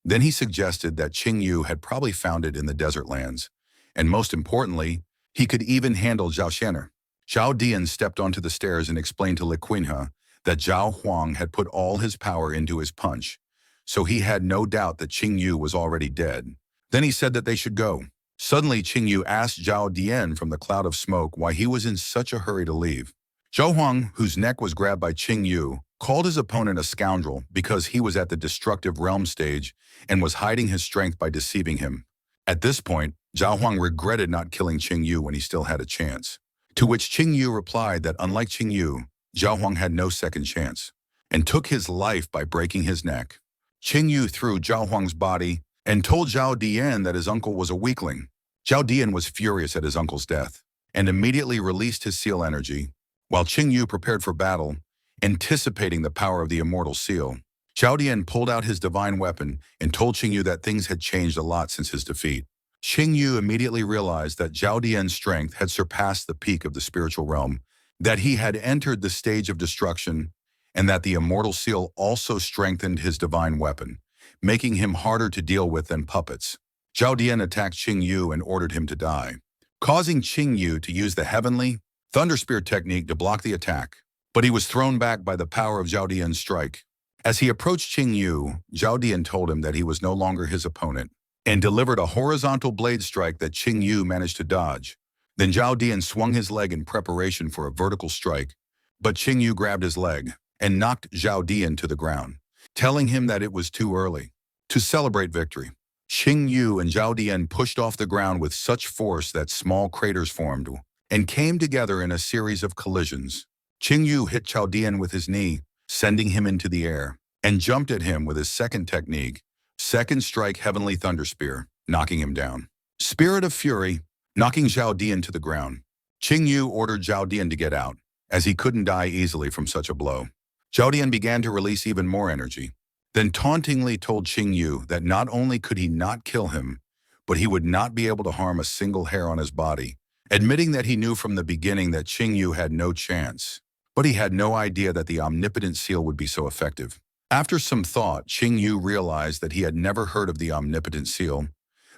Then he suggested that Ching Yu had probably found it in the desert lands, and most importantly, he could even handle Zhao Xianer. Zhao Dian stepped onto the stairs and explained to Le Quinhe that Zhao Huang had put all his power into his punch, so he had no doubt that Ching Yu was already dead. Then he said that they should go. Suddenly, Ching Yu asked Zhao Dian from the cloud of smoke why he was in such a hurry to leave. Zhao Huang, whose neck was grabbed by Ching Yu, called his opponent a scoundrel because he was at the destructive realm stage and was hiding his strength by deceiving him. At this point, Zhao Huang regretted not killing Ching Yu when he still had a chance. To which Ching Yu replied that unlike Ching Yu, Zhao Huang had no second chance, and took his life by breaking his neck. Ching Yu threw Zhao Huang's body and told Zhao Dian that his uncle was a weakling. Zhao Dian was furious at his uncle's death, and immediately released his seal energy, while Ching Yu prepared for battle, anticipating the power of the immortal seal. Zhao Dian pulled out his divine weapon and told Ching Yu that things had changed a lot since his defeat. Ching Yu immediately realized that Zhao Dian's strength had surpassed the peak of the spiritual realm, that he had entered the stage of destruction, and that the immortal seal also strengthened his divine weapon, making him harder to deal with than puppets. Zhao Dian attacked Ching Yu and ordered him to die, causing Ching Yu to use the heavenly Thunder Spear technique to block the attack. But he was thrown back by the power of Zhao Dian's strike. As he approached Ching Yu, Zhao Dian told him that he was no longer his opponent, and delivered a horizontal blade strike that Ching Yu managed to dodge. Then Zhao Dian swung his leg in preparation for a vertical strike, but Ching Yu grabbed his leg and knocked Zhao Dian to the ground, telling him that it was too early. To celebrate victory, Ching Yu and Zhao Dian pushed off the ground with such force that small craters formed and came together in a series of collisions. Ching Yu hit Zhao Dian with his knee, sending him into the air, and jumped at him with his second technique, Second Strike Heavenly Thunder Spear, knocking him down. Spirit of Fury, knocking Zhao Dian to the ground. Ching Yu ordered Zhao Dian to get out, as he couldn't die easily from such a blow. Zhao Dian began to release even more energy, then tauntingly told Ching Yu that not only could he not kill him, but he would not be able to harm a single hair on his body, admitting that he knew from the beginning that Ching Yu had no chance. But he had no idea that the omnipotent seal would be so effective. After some thought, Ching Yu realized that he had never heard of the omnipotent seal,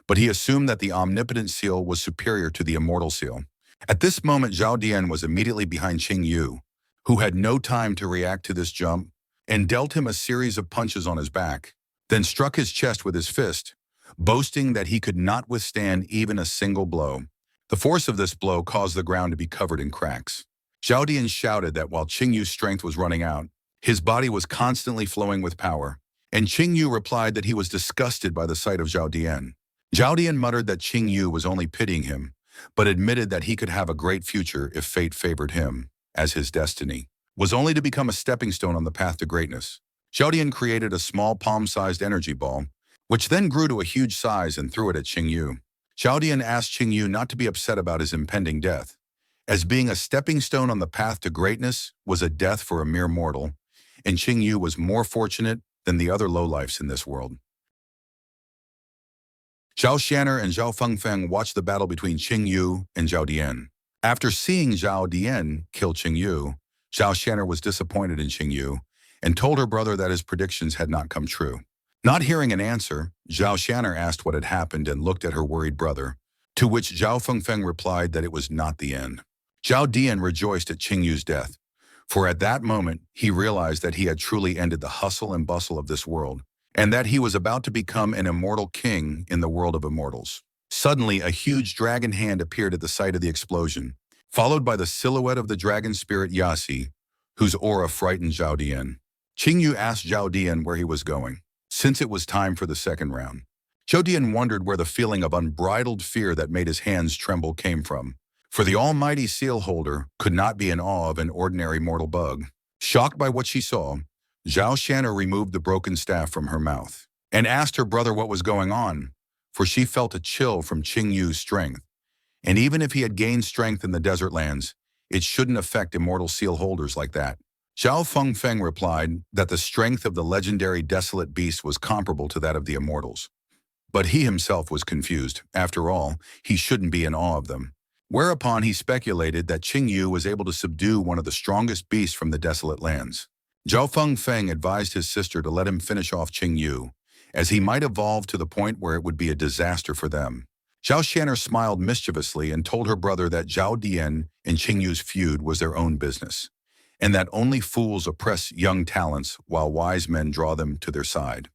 but he assumed that the omnipotent seal was superior to the immortal seal. At this moment, Zhao Dian was immediately behind Ching Yu, who had no time to react to this jump, and dealt him a series of punches on his back, then struck his chest with his fist, boasting that he could not withstand even a single blow. The force of this blow caused the ground to be covered in cracks. Zhao Dian shouted that while Ching Yu's strength was running out, his body was constantly flowing with power, and Ching Yu replied that he was disgusted by the sight of Zhao Dian. Zhao Dian muttered that Ching Yu was only pitying him, but admitted that he could have a great future if fate favored him, as his destiny was only to become a stepping stone on the path to greatness. Zhao Dian created a small palm-sized energy ball, which then grew to a huge size and threw it at Ching Yu. Zhao Dian asked Ching Yu not to be upset about his impending death, as being a stepping stone on the path to greatness was a death for a mere mortal, and Ching Yu was more fortunate than the other lowlifes in this world. Zhao Xianer and Zhao Fengfeng watched the battle between Ching Yu and Zhao Dian. After seeing Zhao Dian kill Ching Yu, Zhao Xianer was disappointed in Ching Yu and told her brother that his predictions had not come true. Not hearing an answer, Zhao Shanner asked what had happened and looked at her worried brother, to which Zhao Fengfeng replied that it was not the end. Zhao Dian rejoiced at Qing Yu's death, for at that moment he realized that he had truly ended the hustle and bustle of this world, and that he was about to become an immortal king in the world of immortals. Suddenly, a huge dragon hand appeared at the site of the explosion, followed by the silhouette of the dragon spirit Yasi, whose aura frightened Zhao Dian. Qing Yu asked Zhao Dian where he was going, since it was time for the second round. Zhao Dian wondered where the feeling of unbridled fear that made his hands tremble came from, for the almighty seal holder could not be in awe of an ordinary mortal bug. Shocked by what she saw, Zhao Shanner removed the broken staff from her mouth and asked her brother what was going on, for she felt a chill from Qing Yu's strength. And even if he had gained strength in the desert lands, it shouldn't affect immortal seal holders like that. Zhao Fengfeng replied that the strength of the legendary desolate beast was comparable to that of the immortals. But he himself was confused. After all, he shouldn't be in awe of them. Whereupon he speculated that Qing Yu was able to subdue one of the strongest beasts from the desolate lands. Zhao Fengfeng advised his sister to let him finish off Qing Yu, as he might evolve to the point where it would be a disaster for them. Zhao Shanner smiled mischievously and told her brother that Zhao Dian and Qing Yu's feud was their own business, and that only fools oppress young talents while wise men draw them to their side.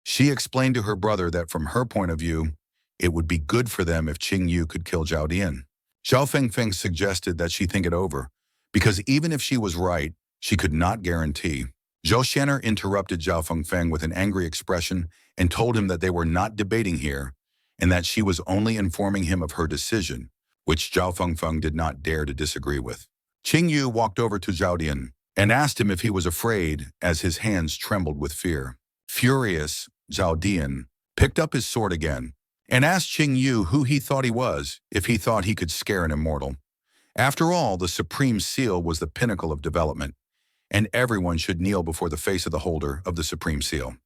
She explained to her brother that from her point of view, it would be good for them if Qing Yu could kill Zhao Dian. Zhao Fengfeng suggested that she think it over, because even if she was right, she could not guarantee. Zhao Shanner interrupted Zhao Fengfeng with an angry expression and told him that they were not debating here, and that she was only informing him of her decision, which Zhao Fengfeng did not dare to disagree with. Qing Yu walked over to Zhao Dian and asked him if he was afraid, as his hands trembled with fear. Furious, Zhao Dian picked up his sword again and asked Qing Yu who he thought he was, if he thought he could scare an immortal. After all, the Supreme Seal was the pinnacle of development, and everyone should kneel before the face of the holder of the Supreme Seal.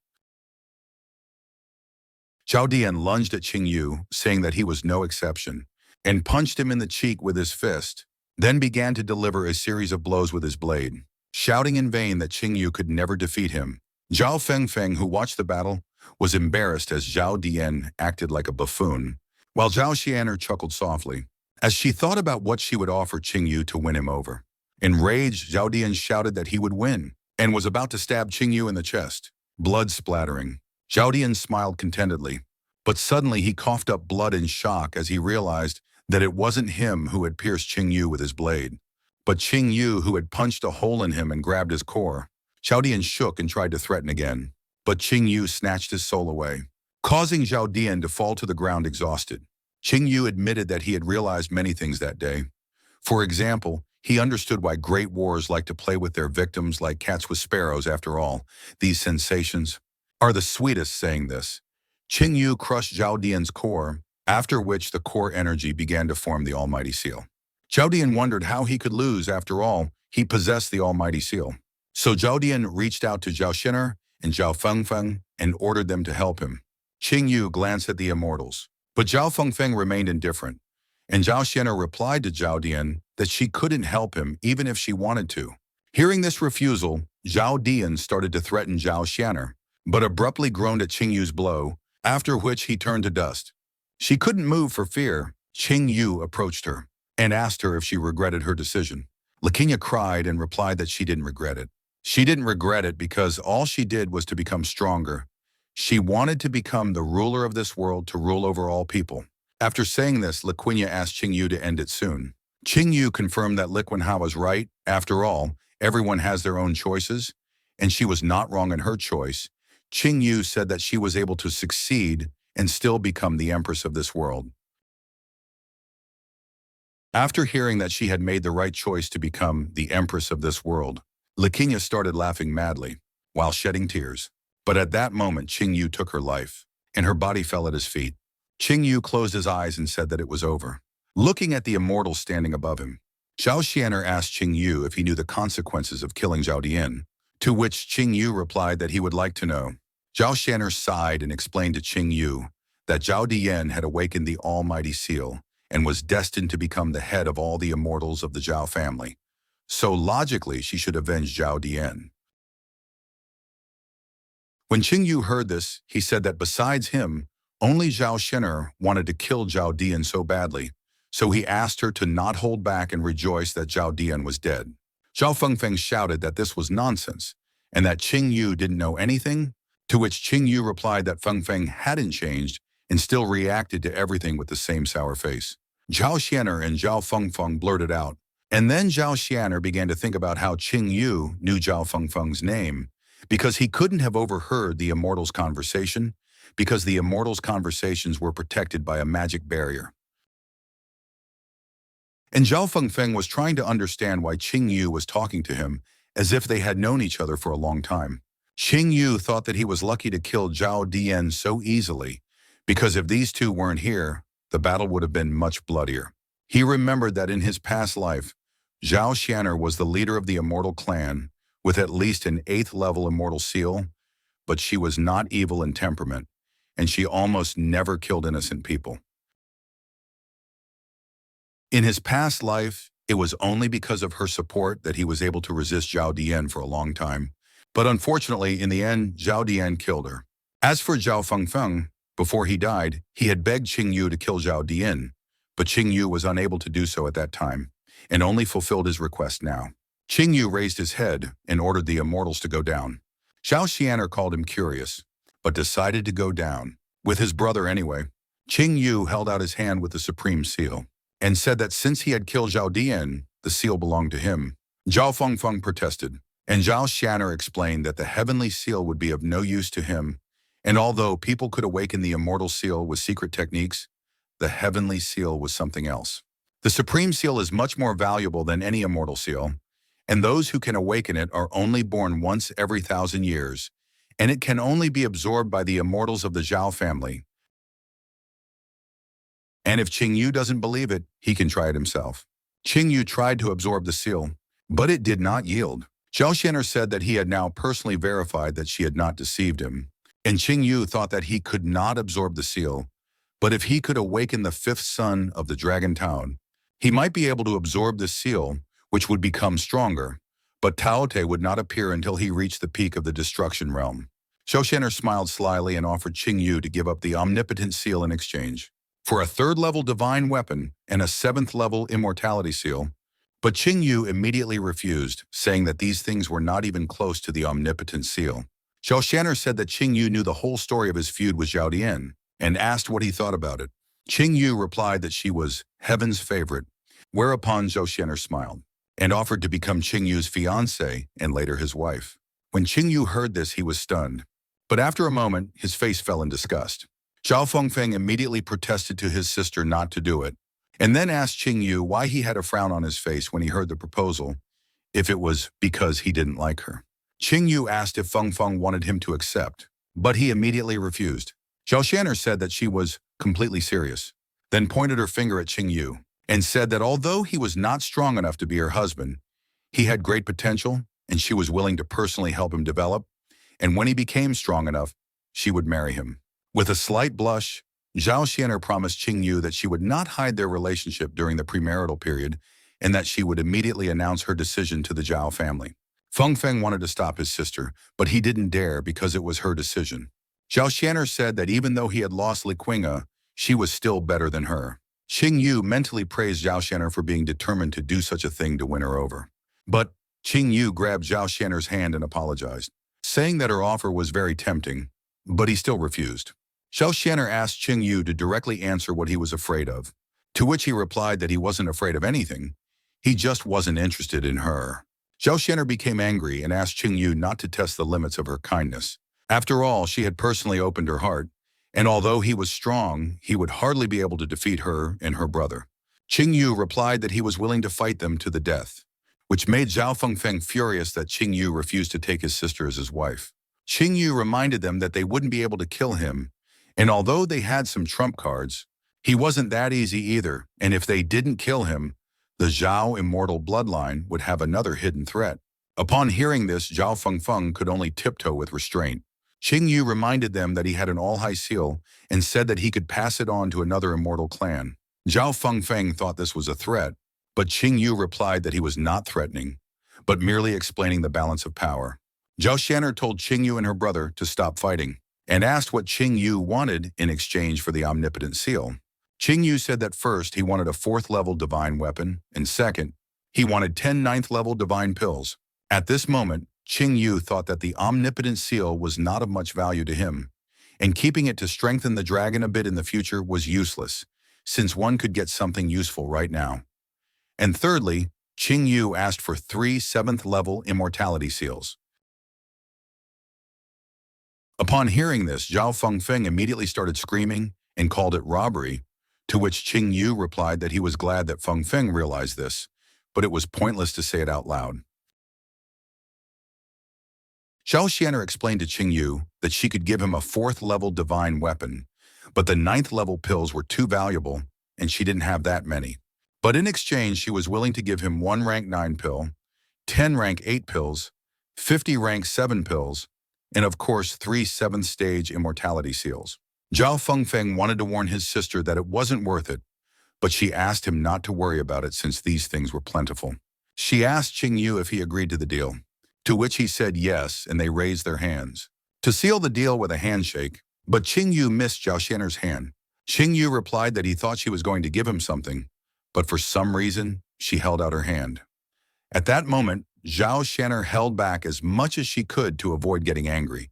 Zhao Dian lunged at Qing Yu, saying that he was no exception, and punched him in the cheek with his fist, then began to deliver a series of blows with his blade, shouting in vain that Qing Yu could never defeat him. Zhao Fengfeng, who watched the battle, was embarrassed as Zhao Dian acted like a buffoon, while Zhao Xianer chuckled softly, as she thought about what she would offer Qing Yu to win him over. Enraged, Zhao Dian shouted that he would win, and was about to stab Qing Yu in the chest, blood splattering. Zhao Dian smiled contentedly, but suddenly he coughed up blood in shock as he realized that it wasn't him who had pierced Qing Yu with his blade, but Qing Yu who had punched a hole in him and grabbed his core. Zhao Dian shook and tried to threaten again, but Qing Yu snatched his soul away, causing Zhao Dian to fall to the ground exhausted. Qing Yu admitted that he had realized many things that day. For example, he understood why great wars like to play with their victims like cats with sparrows. After all, these sensations are the sweetest. Saying this, Qing Yu crushed Zhao Dian's core, after which the core energy began to form the Almighty Seal. Zhao Dian wondered how he could lose. After all, he possessed the Almighty Seal. So Zhao Dian reached out to Zhao Shanner and Zhao Fengfeng and ordered them to help him. Qing Yu glanced at the immortals, but Zhao Fengfeng remained indifferent, and Zhao Shanner replied to Zhao Dian that she couldn't help him even if she wanted to. Hearing this refusal, Zhao Dian started to threaten Zhao Shanner, but abruptly groaned at Qing Yu's blow, after which he turned to dust. She couldn't move for fear. Qing Yu approached her and asked her if she regretted her decision. Lakinya cried and replied that she didn't regret it. She didn't regret it because all she did was to become stronger. She wanted to become the ruler of this world, to rule over all people. After saying this, Laquinya asked Qing Yu to end it soon. Qing Yu confirmed that Liquinha was right. After all, everyone has their own choices, and she was not wrong in her choice. Qing Yu said that she was able to succeed and still become the empress of this world. After hearing that she had made the right choice to become the empress of this world, Lakinya started laughing madly, while shedding tears. But at that moment, Qing Yu took her life, and her body fell at his feet. Qing Yu closed his eyes and said that it was over. Looking at the immortal standing above him, Zhao Xianer asked Qing Yu if he knew the consequences of killing Zhao Dian, to which Qing Yu replied that he would like to know. Zhao Shanner sighed and explained to Qing Yu that Zhao Dian had awakened the Almighty Seal and was destined to become the head of all the immortals of the Zhao family. so logically she should avenge Zhao Dian. When Ching Yu heard this, he said that besides him, only Zhao Shen'er wanted to kill Zhao Dian so badly, so he asked her to not hold back and rejoice that Zhao Dian was dead. Zhao Fengfeng shouted that this was nonsense, and that Ching Yu didn't know anything, to which Ching Yu replied that Fengfeng hadn't changed and still reacted to everything with the same sour face. Zhao Xianer and Zhao Fengfeng blurted out, and then Zhao Xianer began to think about how Ching Yu knew Zhao Fengfeng's name, because he couldn't have overheard the immortals' conversation, because the immortals' conversations were protected by a magic barrier. And Zhao Fengfeng was trying to understand why Ching Yu was talking to him as if they had known each other for a long time. Ching Yu thought that he was lucky to kill Zhao Dian so easily, because if these two weren't here, the battle would have been much bloodier. He remembered that in his past life, Zhao Xianer was the leader of the immortal clan, with at least an 8th level immortal seal, but she was not evil in temperament, and she almost never killed innocent people. In his past life, it was only because of her support that he was able to resist Zhao Dian for a long time, but unfortunately, in the end, Zhao Dian killed her. As for Zhao Fengfeng, before he died, he had begged Ching Yu to kill Zhao Dian, but Ching Yu was unable to do so at that time, and only fulfilled his request now. Ching Yu raised his head and ordered the immortals to go down. Zhao Xianer called him curious, but decided to go down. With his brother anyway, Ching Yu held out his hand with the supreme seal, and said that since he had killed Zhao Dian, the seal belonged to him. Zhao Fengfeng protested, and Zhao Xianer explained that the heavenly seal would be of no use to him, and although people could awaken the immortal seal with secret techniques, the heavenly seal was something else. The supreme seal is much more valuable than any immortal seal, and those who can awaken it are only born once every 1,000 years, and it can only be absorbed by the immortals of the Zhao family. And if Ching Yu doesn't believe it, he can try it himself. Ching Yu tried to absorb the seal, but it did not yield. Zhao Xianer said that he had now personally verified that she had not deceived him, and Ching Yu thought that he could not absorb the seal, but if he could awaken the 5th son of the Dragon Town, he might be able to absorb the seal, which would become stronger, but Tao Te would not appear until he reached the peak of the destruction realm. Zhao Xianer smiled slyly and offered Ching Yu to give up the omnipotent seal in exchange for a 3rd-level divine weapon and a 7th-level immortality seal, but Ching Yu immediately refused, saying that these things were not even close to the omnipotent seal. Zhao Xianer said that Ching Yu knew the whole story of his feud with Zhao Dian, and asked what he thought about it. Ching Yu replied that she was heaven's favorite, whereupon Zhao Xianer smiled, and offered to become Ching Yu's fiancée and later his wife. When Ching Yu heard this, he was stunned, but after a moment, his face fell in disgust. Zhao Fengfeng immediately protested to his sister not to do it, and then asked Ching Yu why he had a frown on his face when he heard the proposal, if it was because he didn't like her. Ching Yu asked if Fengfeng wanted him to accept, but he immediately refused. Zhao Xianer said that she was completely serious, then pointed her finger at Ching Yu, and said that although he was not strong enough to be her husband, he had great potential and she was willing to personally help him develop, and when he became strong enough, she would marry him. With a slight blush, Zhao Xianer promised Ching Yu that she would not hide their relationship during the premarital period and that she would immediately announce her decision to the Zhao family. Fengfeng wanted to stop his sister, but he didn't dare because it was her decision. Zhao Xianer said that even though he had lost Liqinga, she was still better than her. Ching Yu mentally praised Zhao Xianer for being determined to do such a thing to win her over. But Ching Yu grabbed Zhao Xianer's hand and apologized, saying that her offer was very tempting, but he still refused. Zhao Xianer asked Ching Yu to directly answer what he was afraid of, to which he replied that he wasn't afraid of anything, he just wasn't interested in her. Zhao Xianer became angry and asked Ching Yu not to test the limits of her kindness. After all, she had personally opened her heart, and although he was strong, he would hardly be able to defeat her and her brother. Ching Yu replied that he was willing to fight them to the death, which made Zhao Fengfeng furious that Ching Yu refused to take his sister as his wife. Ching Yu reminded them that they wouldn't be able to kill him, and although they had some trump cards, he wasn't that easy either, and if they didn't kill him, the Zhao immortal bloodline would have another hidden threat. Upon hearing this, Zhao Fengfeng could only tiptoe with restraint. Ching Yu reminded them that he had an all-high seal and said that he could pass it on to another immortal clan. Zhao Fengfeng thought this was a threat, But Ching Yu replied that he was not threatening, but merely explaining the balance of power. Zhao Shan'er told Ching Yu and her brother to stop fighting, and asked what Ching Yu wanted in exchange for the omnipotent seal. Ching Yu said that first he wanted a 4th-level divine weapon, and second, he wanted 10 9th-level divine pills. At this moment, Ching Yu thought that the omnipotent seal was not of much value to him, and keeping it to strengthen the dragon a bit in the future was useless, since one could get something useful right now. And thirdly, Ching Yu asked for 3 7th-level immortality seals. Upon hearing this, Zhao Fengfeng immediately started screaming and called it robbery, to which Ching Yu replied that he was glad that Fengfeng realized this, but it was pointless to say it out loud. Zhao Shan'er explained to Ching Yu that she could give him a 4th-level divine weapon, but the 9th-level pills were too valuable, and she didn't have that many. But in exchange, she was willing to give him 1 rank 9 pill, 10 rank 8 pills, 50 rank 7 pills, and of course 3 7th-stage immortality seals. Zhao Fengfeng wanted to warn his sister that it wasn't worth it, but she asked him not to worry about it since these things were plentiful. She asked Ching Yu if he agreed to the deal, to which he said yes, and they raised their hands to seal the deal with a handshake, but Ching Yu missed Zhao Shan'er's hand. Ching Yu replied that he thought she was going to give him something, but for some reason, she held out her hand. At that moment, Zhao Shan'er held back as much as she could to avoid getting angry.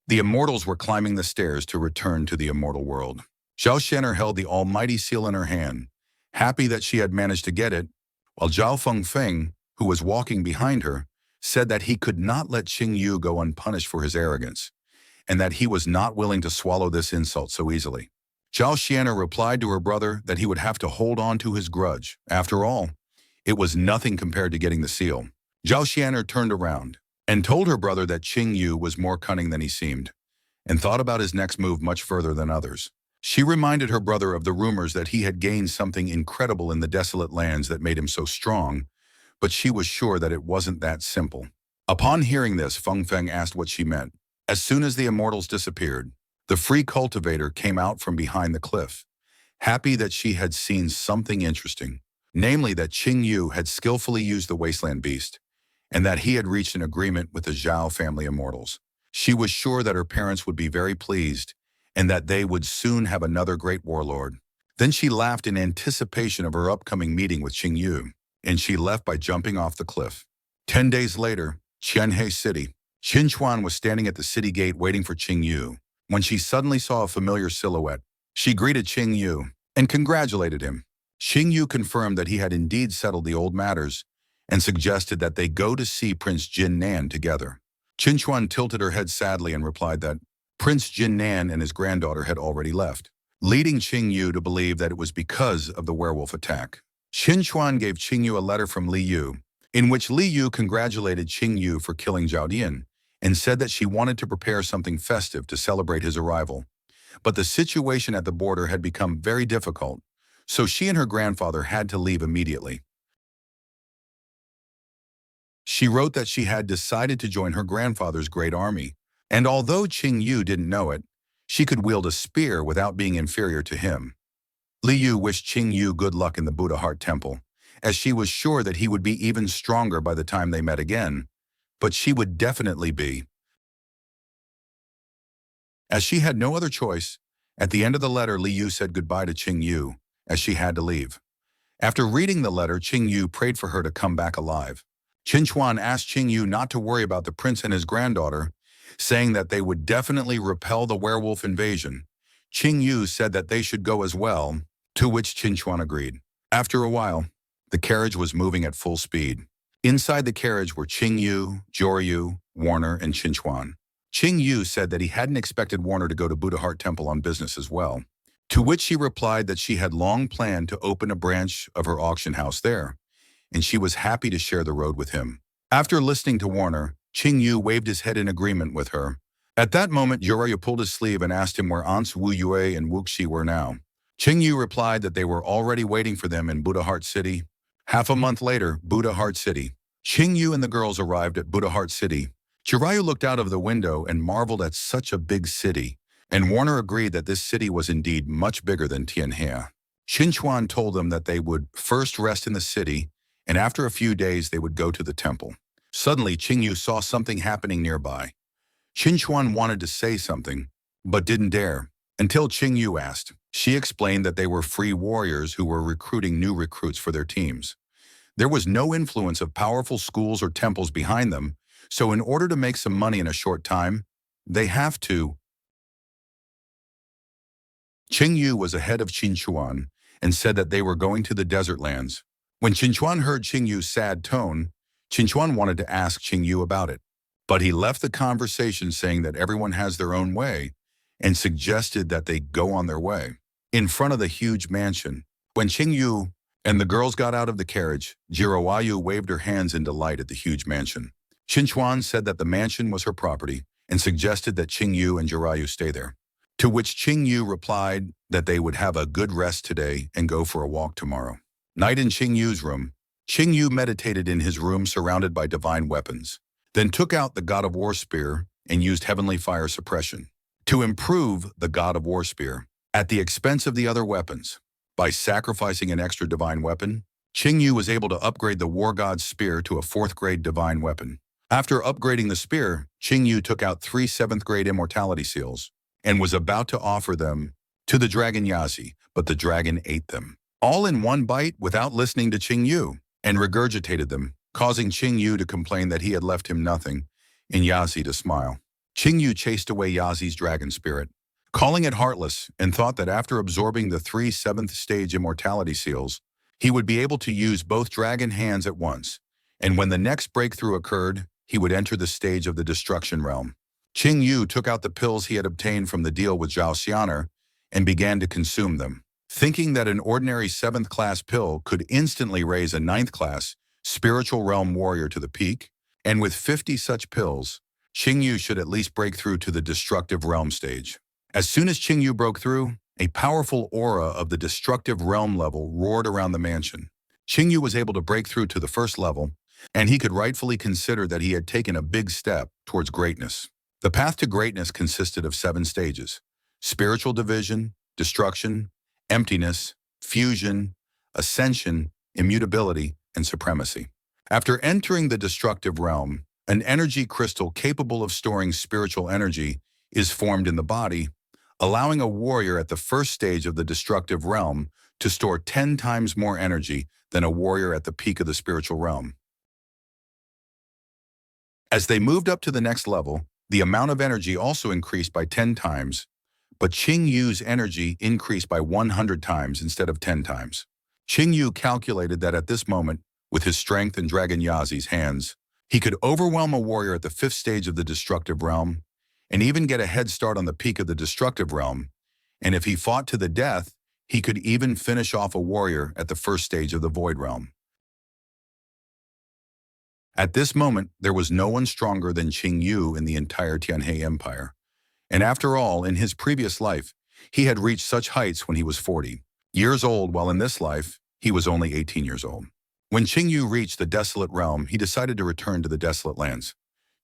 The immortals were climbing the stairs to return to the immortal world. Zhao Shan'er held the almighty seal in her hand, happy that she had managed to get it, while Zhao Fengfeng, who was walking behind her, said that he could not let Ching Yu go unpunished for his arrogance, and that he was not willing to swallow this insult so easily. Zhao Shan'er replied to her brother that he would have to hold on to his grudge. After all, it was nothing compared to getting the seal. Zhao Shan'er turned around and told her brother that Ching Yu was more cunning than he seemed, and thought about his next move much further than others. She reminded her brother of the rumors that he had gained something incredible in the desolate lands that made him so strong, but she was sure that it wasn't that simple. Upon hearing this, Fengfeng asked what she meant. As soon as the immortals disappeared, the free cultivator came out from behind the cliff, happy that she had seen something interesting, namely that Ching Yu had skillfully used the wasteland beast, and that he had reached an agreement with the Zhao family immortals. She was sure that her parents would be very pleased, and that they would soon have another great warlord. Then she laughed in anticipation of her upcoming meeting with Ching Yu, and she left by jumping off the cliff. 10 days later, Tianhee City. Qin Chuan was standing at the city gate waiting for Ching Yu, when she suddenly saw a familiar silhouette. She greeted Ching Yu and congratulated him. Ching Yu confirmed that he had indeed settled the old matters and suggested that they go to see Prince Jin Nan together. Qin Chuan tilted her head sadly and replied that Prince Jin Nan and his granddaughter had already left, leading Ching Yu to believe that it was because of the werewolf attack. Qin Chuan gave Ching Yu a letter from Li Yu, in which Li Yu congratulated Ching Yu for killing Zhao Dian, and said that she wanted to prepare something festive to celebrate his arrival. But the situation at the border had become very difficult, so she and her grandfather had to leave immediately. She wrote that she had decided to join her grandfather's great army, and although Ching Yu didn't know it, she could wield a spear without being inferior to him. Li Yu wished Ching Yu good luck in the Buddha Heart Temple, as she was sure that he would be even stronger by the time they met again, but she would definitely be. As she had no other choice, at the end of the letter Li Yu said goodbye to Ching Yu, as she had to leave. After reading the letter, Ching Yu prayed for her to come back alive. Qin Chuan asked Ching Yu not to worry about the prince and his granddaughter, saying that they would definitely repel the werewolf invasion. Ching Yu said that they should go as well, to which Qin Chuan agreed. After a while, the carriage was moving at full speed. Inside the carriage were Ching Yu, Joryu, Warner, and Qin Chuan. Ching Yu said that he hadn't expected Warner to go to Buddha Heart Temple on business as well, to which she replied that she had long planned to open a branch of her auction house there, and she was happy to share the road with him. After listening to Warner, Ching Yu waved his head in agreement with her. At that moment, Joryu pulled his sleeve and asked him where aunts Wu Yue and Wuki were now. Ching Yu replied that they were already waiting for them in Buddha Heart City. Half a month later, Buddha Heart City. Ching Yu and the girls arrived at Buddha Heart City. Joryu looked out of the window and marveled at such a big city, and Warner agreed that this city was indeed much bigger than Tianhee. Xinchuan told them that they would first rest in the city, and after a few days they would go to the temple. Suddenly, Ching Yu saw something happening nearby. Xinchuan wanted to say something, but didn't dare, until Ching Yu asked. She explained that they were free warriors who were recruiting new recruits for their teams. There was no influence of powerful schools or temples behind them, so in order to make some money in a short time, they have to. Ching Yu was ahead of Xinchuan and said that they were going to the desert lands. When Xinchuan heard Ching Yu's sad tone, Xinchuan wanted to ask Ching Yu about it. But he left the conversation saying that everyone has their own way and suggested that they go on their way. In front of the huge mansion, when Ching Yu and the girls got out of the carriage, Jirawayu waved her hands in delight at the huge mansion. Xinchuan said that the mansion was her property and suggested that Ching Yu and Jirayu stay there. To which Ching Yu replied that they would have a good rest today and go for a walk tomorrow. Night in Ching Yu's room. Ching Yu meditated in his room surrounded by divine weapons, then took out the God of War spear and used heavenly fire suppression to improve the God of War spear at the expense of the other weapons. By sacrificing an extra divine weapon, Ching Yu was able to upgrade the War God's spear to a 4th grade divine weapon. After upgrading the spear, Ching Yu took out 3 7th grade immortality seals and was about to offer them to the dragon Yazi, but the dragon ate them, all in one bite without listening to Ching Yu, and regurgitated them, causing Ching Yu to complain that he had left him nothing, and Yazi to smile. Ching Yu chased away Yazi's dragon spirit, calling it heartless, and thought that after absorbing the 3 7th stage immortality seals, he would be able to use both dragon hands at once, and when the next breakthrough occurred, he would enter the stage of the destruction realm. Ching Yu took out the pills he had obtained from the deal with Zhao Xianer and began to consume them, thinking that an ordinary 7th class pill could instantly raise a 9th class spiritual realm warrior to the peak, and with 50 such pills, Ching Yu should at least break through to the destructive realm stage. As soon as Ching Yu broke through, a powerful aura of the destructive realm level roared around the mansion. Ching Yu was able to break through to the 1st level, and he could rightfully consider that he had taken a big step towards greatness. The path to greatness consisted of 7 stages: spiritual division, destruction, emptiness, fusion, ascension, immutability, and supremacy. After entering the destructive realm, an energy crystal capable of storing spiritual energy is formed in the body, allowing a warrior at the 1st stage of the destructive realm to store 10 times more energy than a warrior at the peak of the spiritual realm. As they moved up to the next level, the amount of energy also increased by 10 times, but Ching Yu's energy increased by 100 times instead of 10 times. Ching Yu calculated that at this moment, with his strength in Dragon Yazi's hands, he could overwhelm a warrior at the 5th stage of the destructive realm, and even get a head start on the peak of the destructive realm, and if he fought to the death, he could even finish off a warrior at the 1st stage of the void realm. At this moment, there was no one stronger than Ching Yu in the entire Tianhee Empire. And after all, in his previous life, he had reached such heights when he was 40 years old, while in this life, he was only 18 years old. When Ching Yu reached the desolate realm, he decided to return to the desolate lands.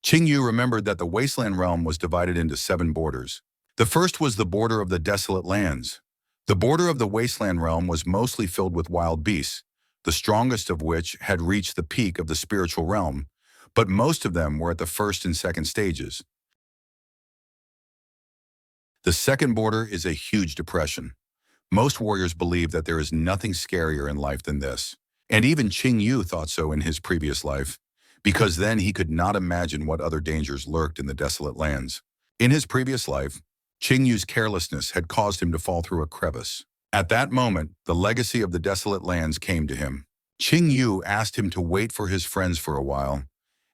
Ching Yu remembered that the wasteland realm was divided into 7 borders. The first was the border of the desolate lands. The border of the wasteland realm was mostly filled with wild beasts, the strongest of which had reached the peak of the spiritual realm, but most of them were at the 1st and 2nd stages. The second border is a huge depression. Most warriors believe that there is nothing scarier in life than this, and even Ching Yu thought so in his previous life, because then he could not imagine what other dangers lurked in the desolate lands. In his previous life, Ching Yu's carelessness had caused him to fall through a crevice. At that moment, the legacy of the desolate lands came to him. Ching Yu asked him to wait for his friends for a while,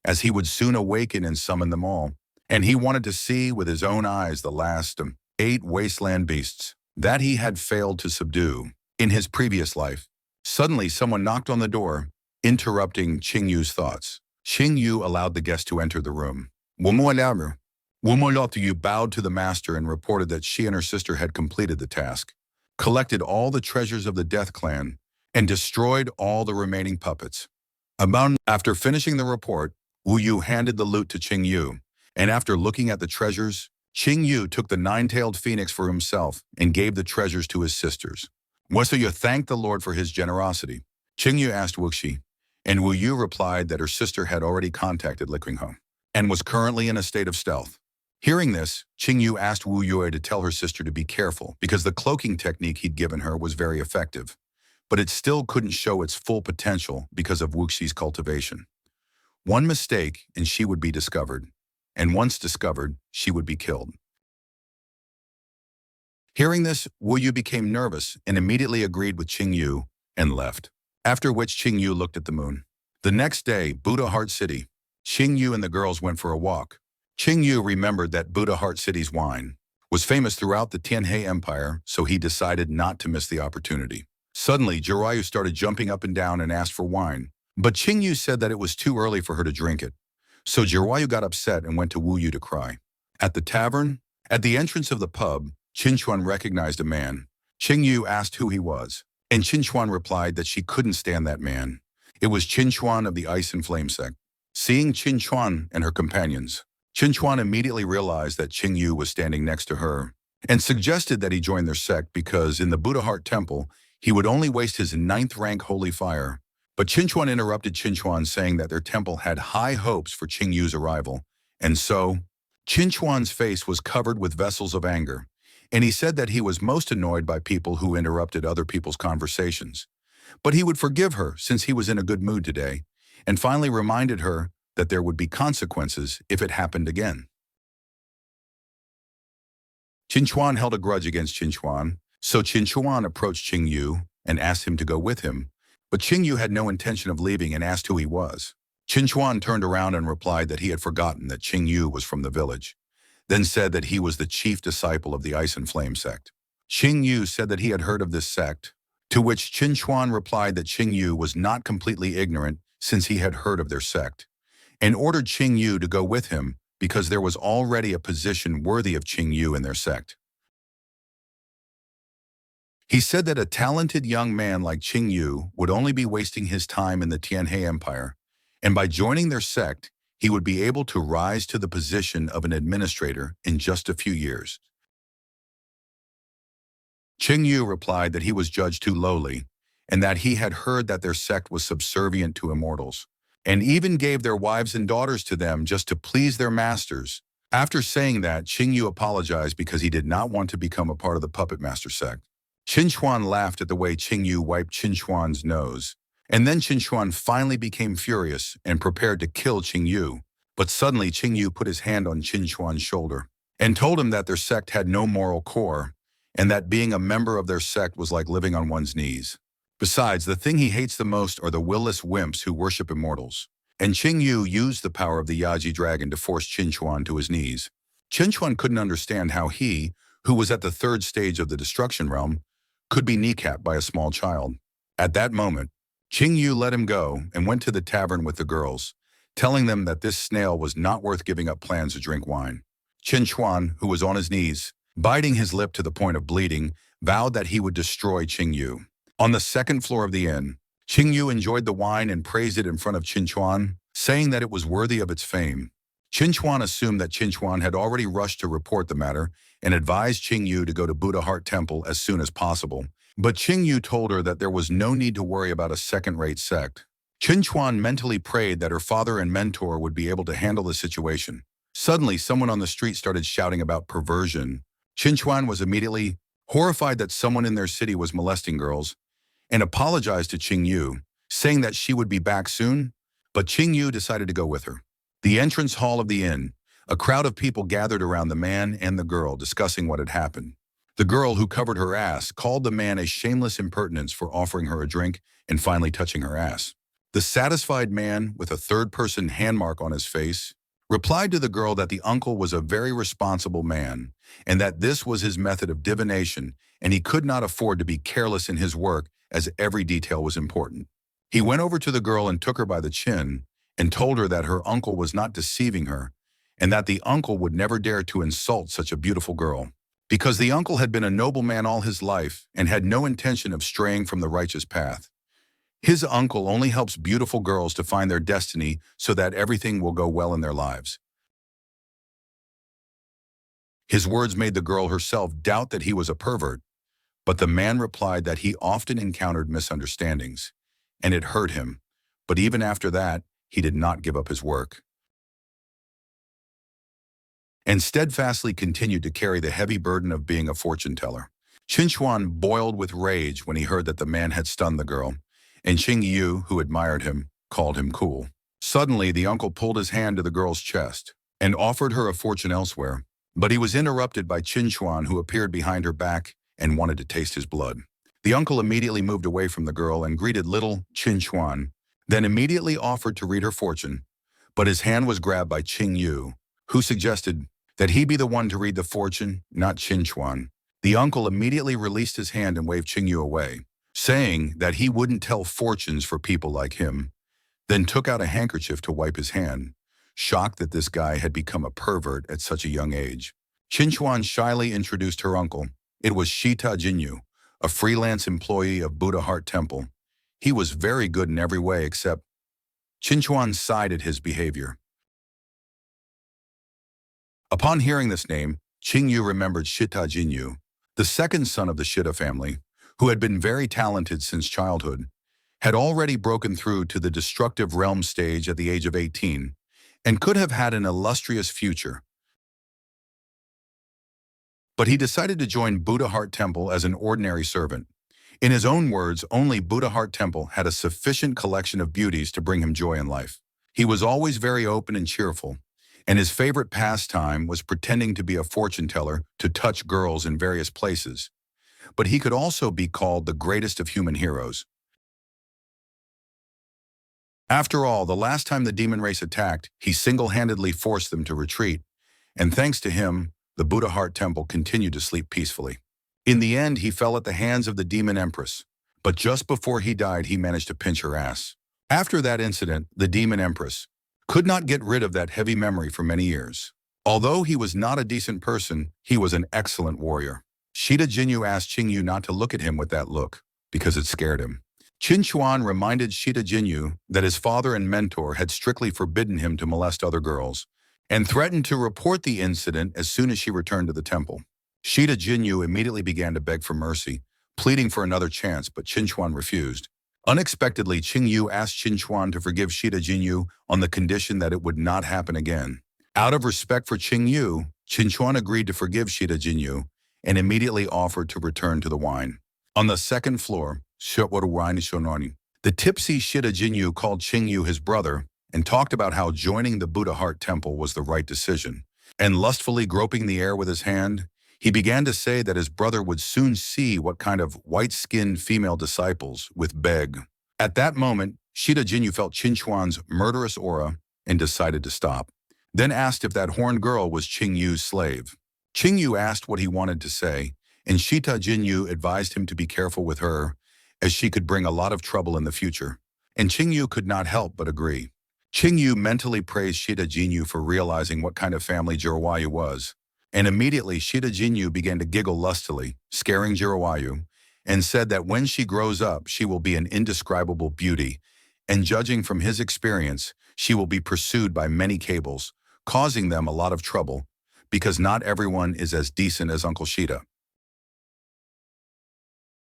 as he would soon awaken and summon them all, and he wanted to see with his own eyes the last 8 wasteland beasts that he had failed to subdue in his previous life. Suddenly, someone knocked on the door, interrupting Ching Yu's thoughts. Ching Yu allowed the guest to enter the room. Wu bowed to the master and reported that she and her sister had completed the task, collected all the treasures of the Death Clan, and destroyed all the remaining puppets. After finishing the report, Wu Yu handed the loot to Ching Yu, and after looking at the treasures, Ching Yu took the 9-tailed phoenix for himself and gave the treasures to his sisters. Was so you thanked the Lord for his generosity? Ching Yu asked Wuxi, and Wu Yu replied that her sister had already contacted Liqinghe and was currently in a state of stealth. Hearing this, Ching Yu asked Wu Yue to tell her sister to be careful because the cloaking technique he'd given her was very effective, but it still couldn't show its full potential because of Wuxi's cultivation. One mistake and she would be discovered, and once discovered, she would be killed. Hearing this, Wu Yu became nervous and immediately agreed with Ching Yu and left, after which Ching Yu looked at the moon. The next day, Buddha Heart City, Ching Yu and the girls went for a walk. Ching Yu remembered that Buddha Heart City's wine was famous throughout the Tianhee Empire, so he decided not to miss the opportunity. Suddenly, Jiraiya started jumping up and down and asked for wine, but Ching Yu said that it was too early for her to drink it. So Jiraiya got upset and went to Wu Yu to cry. At the tavern, at the entrance of the pub, Qinchuan recognized a man. Ching Yu asked who he was, and Qinchuan replied that she couldn't stand that man. It was Qinchuan of the Ice and Flame sect. Seeing Qinchuan and her companions, Qinchuan immediately realized that Ching Yu was standing next to her and suggested that he join their sect because in the Buddha Heart Temple, he would only waste his 9th rank holy fire. But Qinchuan interrupted Qinchuan, saying that their temple had high hopes for Ching Yu's arrival. And so, Qinchuan's face was covered with vessels of anger, and he said that he was most annoyed by people who interrupted other people's conversations. But he would forgive her since he was in a good mood today, and finally reminded her that there would be consequences if it happened again. Qinchuan held a grudge against Qinchuan, so Qinchuan approached Ching Yu and asked him to go with him, but Ching Yu had no intention of leaving and asked who he was. Qinchuan turned around and replied that he had forgotten that Ching Yu was from the village, then said that he was the chief disciple of the Ice and Flame sect. Ching Yu said that he had heard of this sect, to which Qinchuan replied that Ching Yu was not completely ignorant since he had heard of their sect, and ordered Ching Yu to go with him because there was already a position worthy of Ching Yu in their sect. He said that a talented young man like Ching Yu would only be wasting his time in the Tianhee Empire, and by joining their sect, he would be able to rise to the position of an administrator in just a few years. Ching Yu replied that he was judged too lowly, and that he had heard that their sect was subservient to immortals, and even gave their wives and daughters to them just to please their masters. After saying that, Ching Yu apologized because he did not want to become a part of the puppet master sect. Qinchuan laughed at the way Ching Yu wiped Qinchuan's nose, and then Qinchuan finally became furious and prepared to kill Ching Yu. But suddenly Ching Yu put his hand on Qinchuan's shoulder and told him that their sect had no moral core, and that being a member of their sect was like living on one's knees. Besides, the thing he hates the most are the willless wimps who worship immortals. And Ching Yu used the power of the Yaji dragon to force Qinchuan to his knees. Qinchuan couldn't understand how he, who was at the 3rd stage of the destruction realm, could be kneecapped by a small child. At that moment, Ching Yu let him go and went to the tavern with the girls, telling them that this snail was not worth giving up plans to drink wine. Qinchuan, who was on his knees, biting his lip to the point of bleeding, vowed that he would destroy Ching Yu. On the 2nd floor of the inn, Ching Yu enjoyed the wine and praised it in front of Qinchuan, saying that it was worthy of its fame. Qinchuan assumed that Qinchuan had already rushed to report the matter and advised Ching Yu to go to Buddha Heart Temple as soon as possible. But Ching Yu told her that there was no need to worry about a second-rate sect. Qinchuan mentally prayed that her father and mentor would be able to handle the situation. Suddenly, someone on the street started shouting about perversion. Qinchuan was immediately horrified that someone in their city was molesting girls, and apologized to Ching Yu, saying that she would be back soon, but Ching Yu decided to go with her. The entrance hall of the inn, a crowd of people gathered around the man and the girl discussing what had happened. The girl, who covered her ass, called the man a shameless impertinence for offering her a drink and finally touching her ass. The satisfied man, with a third-person handmark on his face, replied to the girl that the uncle was a very responsible man and that this was his method of divination and he could not afford to be careless in his work as every detail was important. He went over to the girl and took her by the chin and told her that her uncle was not deceiving her and that the uncle would never dare to insult such a beautiful girl, because the uncle had been a noble man all his life and had no intention of straying from the righteous path. His uncle only helps beautiful girls to find their destiny so that everything will go well in their lives. His words made the girl herself doubt that he was a pervert, But the man replied that he often encountered misunderstandings, and it hurt him. But even after that, he did not give up his work, and steadfastly continued to carry the heavy burden of being a fortune teller. Qin boiled with rage when he heard that the man had stunned the girl, and Ching Yu, who admired him, called him cool. Suddenly, the uncle pulled his hand to the girl's chest and offered her a fortune elsewhere, but he was interrupted by Qin, who appeared behind her back and wanted to taste his blood. The uncle immediately moved away from the girl and greeted little Qin, then immediately offered to read her fortune, but his hand was grabbed by Ching Yu, who suggested that he be the one to read the fortune, not Qin. The uncle immediately released his hand and waved Ching Yu away, saying that he wouldn't tell fortunes for people like him, then took out a handkerchief to wipe his hand, shocked that this guy had become a pervert at such a young age. Qin shyly introduced her uncle. It was Jinyu, a freelance employee of Buddha Heart Temple. He was very good in every way except Qin sighed at his behavior. Upon hearing this name, Ching Yu remembered Jinyu, the second son of the Shita family, who had been very talented since childhood, had already broken through to the destructive realm stage at the age of 18, and could have had an illustrious future. But he decided to join Buddha Heart Temple as an ordinary servant. In his own words, only Buddha Heart Temple had a sufficient collection of beauties to bring him joy in life. He was always very open and cheerful, and his favorite pastime was pretending to be a fortune teller to touch girls in various places. But he could also be called the greatest of human heroes. After all, the last time the demon race attacked, he single-handedly forced them to retreat, and thanks to him, the Buddha Heart Temple continued to sleep peacefully. In the end, he fell at the hands of the demon empress, but just before he died, he managed to pinch her ass. After that incident, the demon empress could not get rid of that heavy memory for many years. Although he was not a decent person, he was an excellent warrior. Jinyu asked Ching Yu not to look at him with that look, because it scared him. Qin reminded Jinyu that his father and mentor had strictly forbidden him to molest other girls, and threatened to report the incident as soon as she returned to the temple. Jinyu immediately began to beg for mercy, pleading for another chance, but Qin refused. Unexpectedly, Ching Yu asked Qin to forgive Jinyu on the condition that it would not happen again. Out of respect for Ching Yu, Qin agreed to forgive Jinyu and immediately offered to return to the wine. On the second floor, the tipsy Jinyu called Ching Yu his brother and talked about how joining the Buddha Heart Temple was the right decision. And lustfully groping the air with his hand, he began to say that his brother would soon see what kind of white-skinned female disciples with beg. At that moment, Jinyu felt Qin's murderous aura and decided to stop. Then asked if that horned girl was Ching Yu's slave. Ching Yu asked what he wanted to say, and Jinyu advised him to be careful with her, as she could bring a lot of trouble in the future. And Ching Yu could not help but agree. Ching Yu mentally praised Jinyu for realizing what kind of family Jirawayu was. And immediately Jinyu began to giggle lustily, scaring Jirawayu, and said that when she grows up, she will be an indescribable beauty, and judging from his experience, she will be pursued by many cables, causing them a lot of trouble, because not everyone is as decent as Uncle Shita.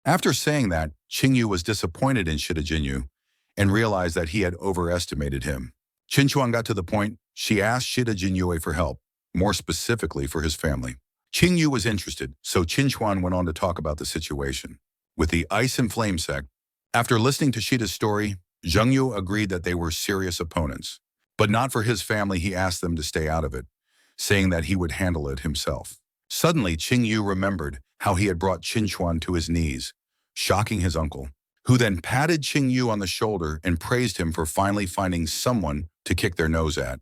After saying that, Ching Yu was disappointed in Jinyu and realized that he had overestimated him. Qin got to the point, she asked Jinyu for help, more specifically for his family. Ching Yu was interested, so Qin went on to talk about the situation. With the Ice and Flame sect, after listening to Shita's story, Zheng Yu agreed that they were serious opponents. But not for his family, he asked them to stay out of it, saying that he would handle it himself. Suddenly, Ching Yu remembered how he had brought Qin to his knees, shocking his uncle, who then patted Ching Yu on the shoulder and praised him for finally finding someone to kick their nose at,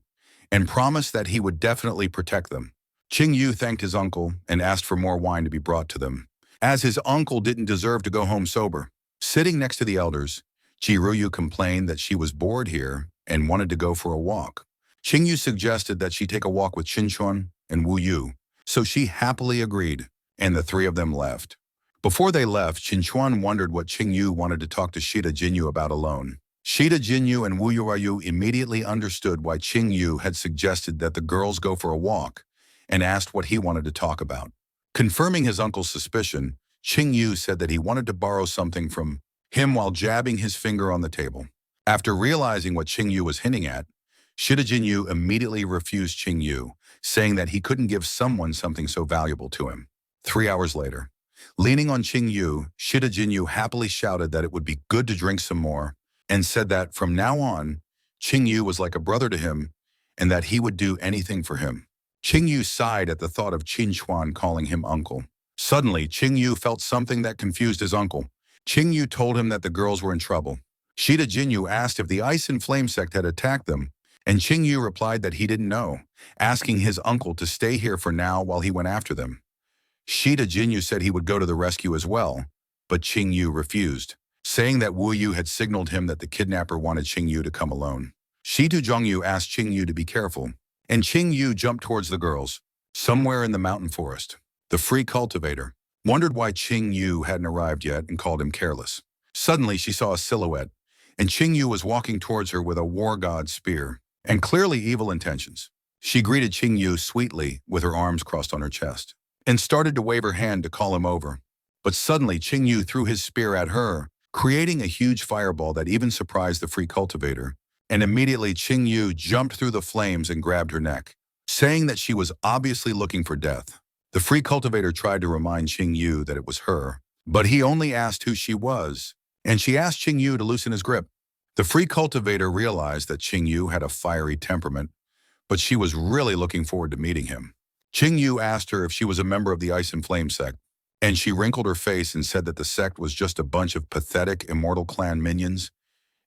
and promised that he would definitely protect them. Ching Yu thanked his uncle and asked for more wine to be brought to them, as his uncle didn't deserve to go home sober. Sitting next to the elders, Jiruyu complained that she was bored here and wanted to go for a walk. Ching Yu suggested that she take a walk with Qin and Wu Yu, so she happily agreed, and the three of them left. Before they left, Qin wondered what Ching Yu wanted to talk to Jinyu about alone. Jinyu and Wu Yu immediately understood why Ching Yu had suggested that the girls go for a walk, and asked what he wanted to talk about. Confirming his uncle's suspicion, Ching Yu said that he wanted to borrow something from him while jabbing his finger on the table. After realizing what Ching Yu was hinting at, Jin Yu immediately refused Ching Yu, saying that he couldn't give someone something so valuable to him. 3 hours later, leaning on Ching Yu, Jin Yu happily shouted that it would be good to drink some more, and said that from now on, Ching Yu was like a brother to him, and that he would do anything for him. Ching Yu sighed at the thought of Qin Chuan calling him uncle. Suddenly, Ching Yu felt something that confused his uncle. Ching Yu told him that the girls were in trouble. Jin Yu asked if the Ice and Flame sect had attacked them, and Ching Yu replied that he didn't know, asking his uncle to stay here for now while he went after them. Jin Yu said he would go to the rescue as well, but Ching Yu refused, saying that Wu Yu had signaled him that the kidnapper wanted Ching Yu to come alone. Zhongyu asked Ching Yu to be careful, and Ching Yu jumped towards the girls. Somewhere in the mountain forest, the free cultivator wondered why Ching Yu hadn't arrived yet and called him careless. Suddenly, she saw a silhouette, and Ching Yu was walking towards her with a war god spear and clearly evil intentions. She greeted Ching Yu sweetly with her arms crossed on her chest and started to wave her hand to call him over. But suddenly, Ching Yu threw his spear at her, creating a huge fireball that even surprised the free cultivator. And immediately, Ching Yu jumped through the flames and grabbed her neck, saying that she was obviously looking for death. The free cultivator tried to remind Ching Yu that it was her, but he only asked who she was, and she asked Ching Yu to loosen his grip. The free cultivator realized that Ching Yu had a fiery temperament, but she was really looking forward to meeting him. Ching Yu asked her if she was a member of the Ice and Flame sect, and she wrinkled her face and said that the sect was just a bunch of pathetic Immortal Clan minions,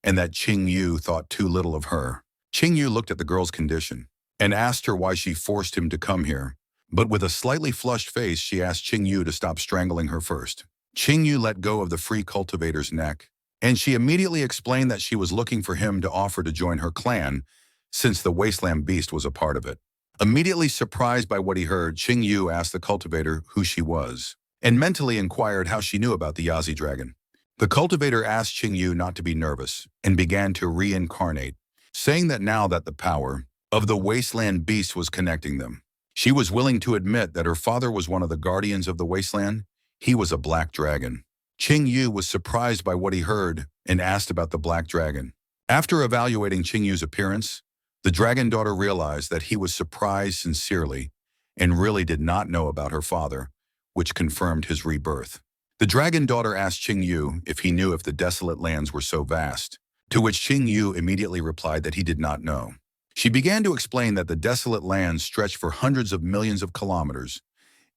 and that Ching Yu thought too little of her. Ching Yu looked at the girl's condition and asked her why she forced him to come here. But with a slightly flushed face, she asked Ching Yu to stop strangling her first. Ching Yu let go of the free cultivator's neck, and she immediately explained that she was looking for him to offer to join her clan, since the Wasteland Beast was a part of it. Immediately surprised by what he heard, Ching Yu asked the cultivator who she was, and mentally inquired how she knew about the Yazi dragon. The cultivator asked Ching Yu not to be nervous and began to reincarnate, saying that now that the power of the Wasteland Beast was connecting them, she was willing to admit that her father was one of the guardians of the Wasteland. He was a black dragon. Ching Yu was surprised by what he heard and asked about the black dragon. After evaluating Ching Yu's appearance, the dragon daughter realized that he was surprised sincerely and really did not know about her father, which confirmed his rebirth. The dragon daughter asked Ching Yu if he knew if the desolate lands were so vast, to which Ching Yu immediately replied that he did not know. She began to explain that the desolate lands stretched for hundreds of millions of kilometers,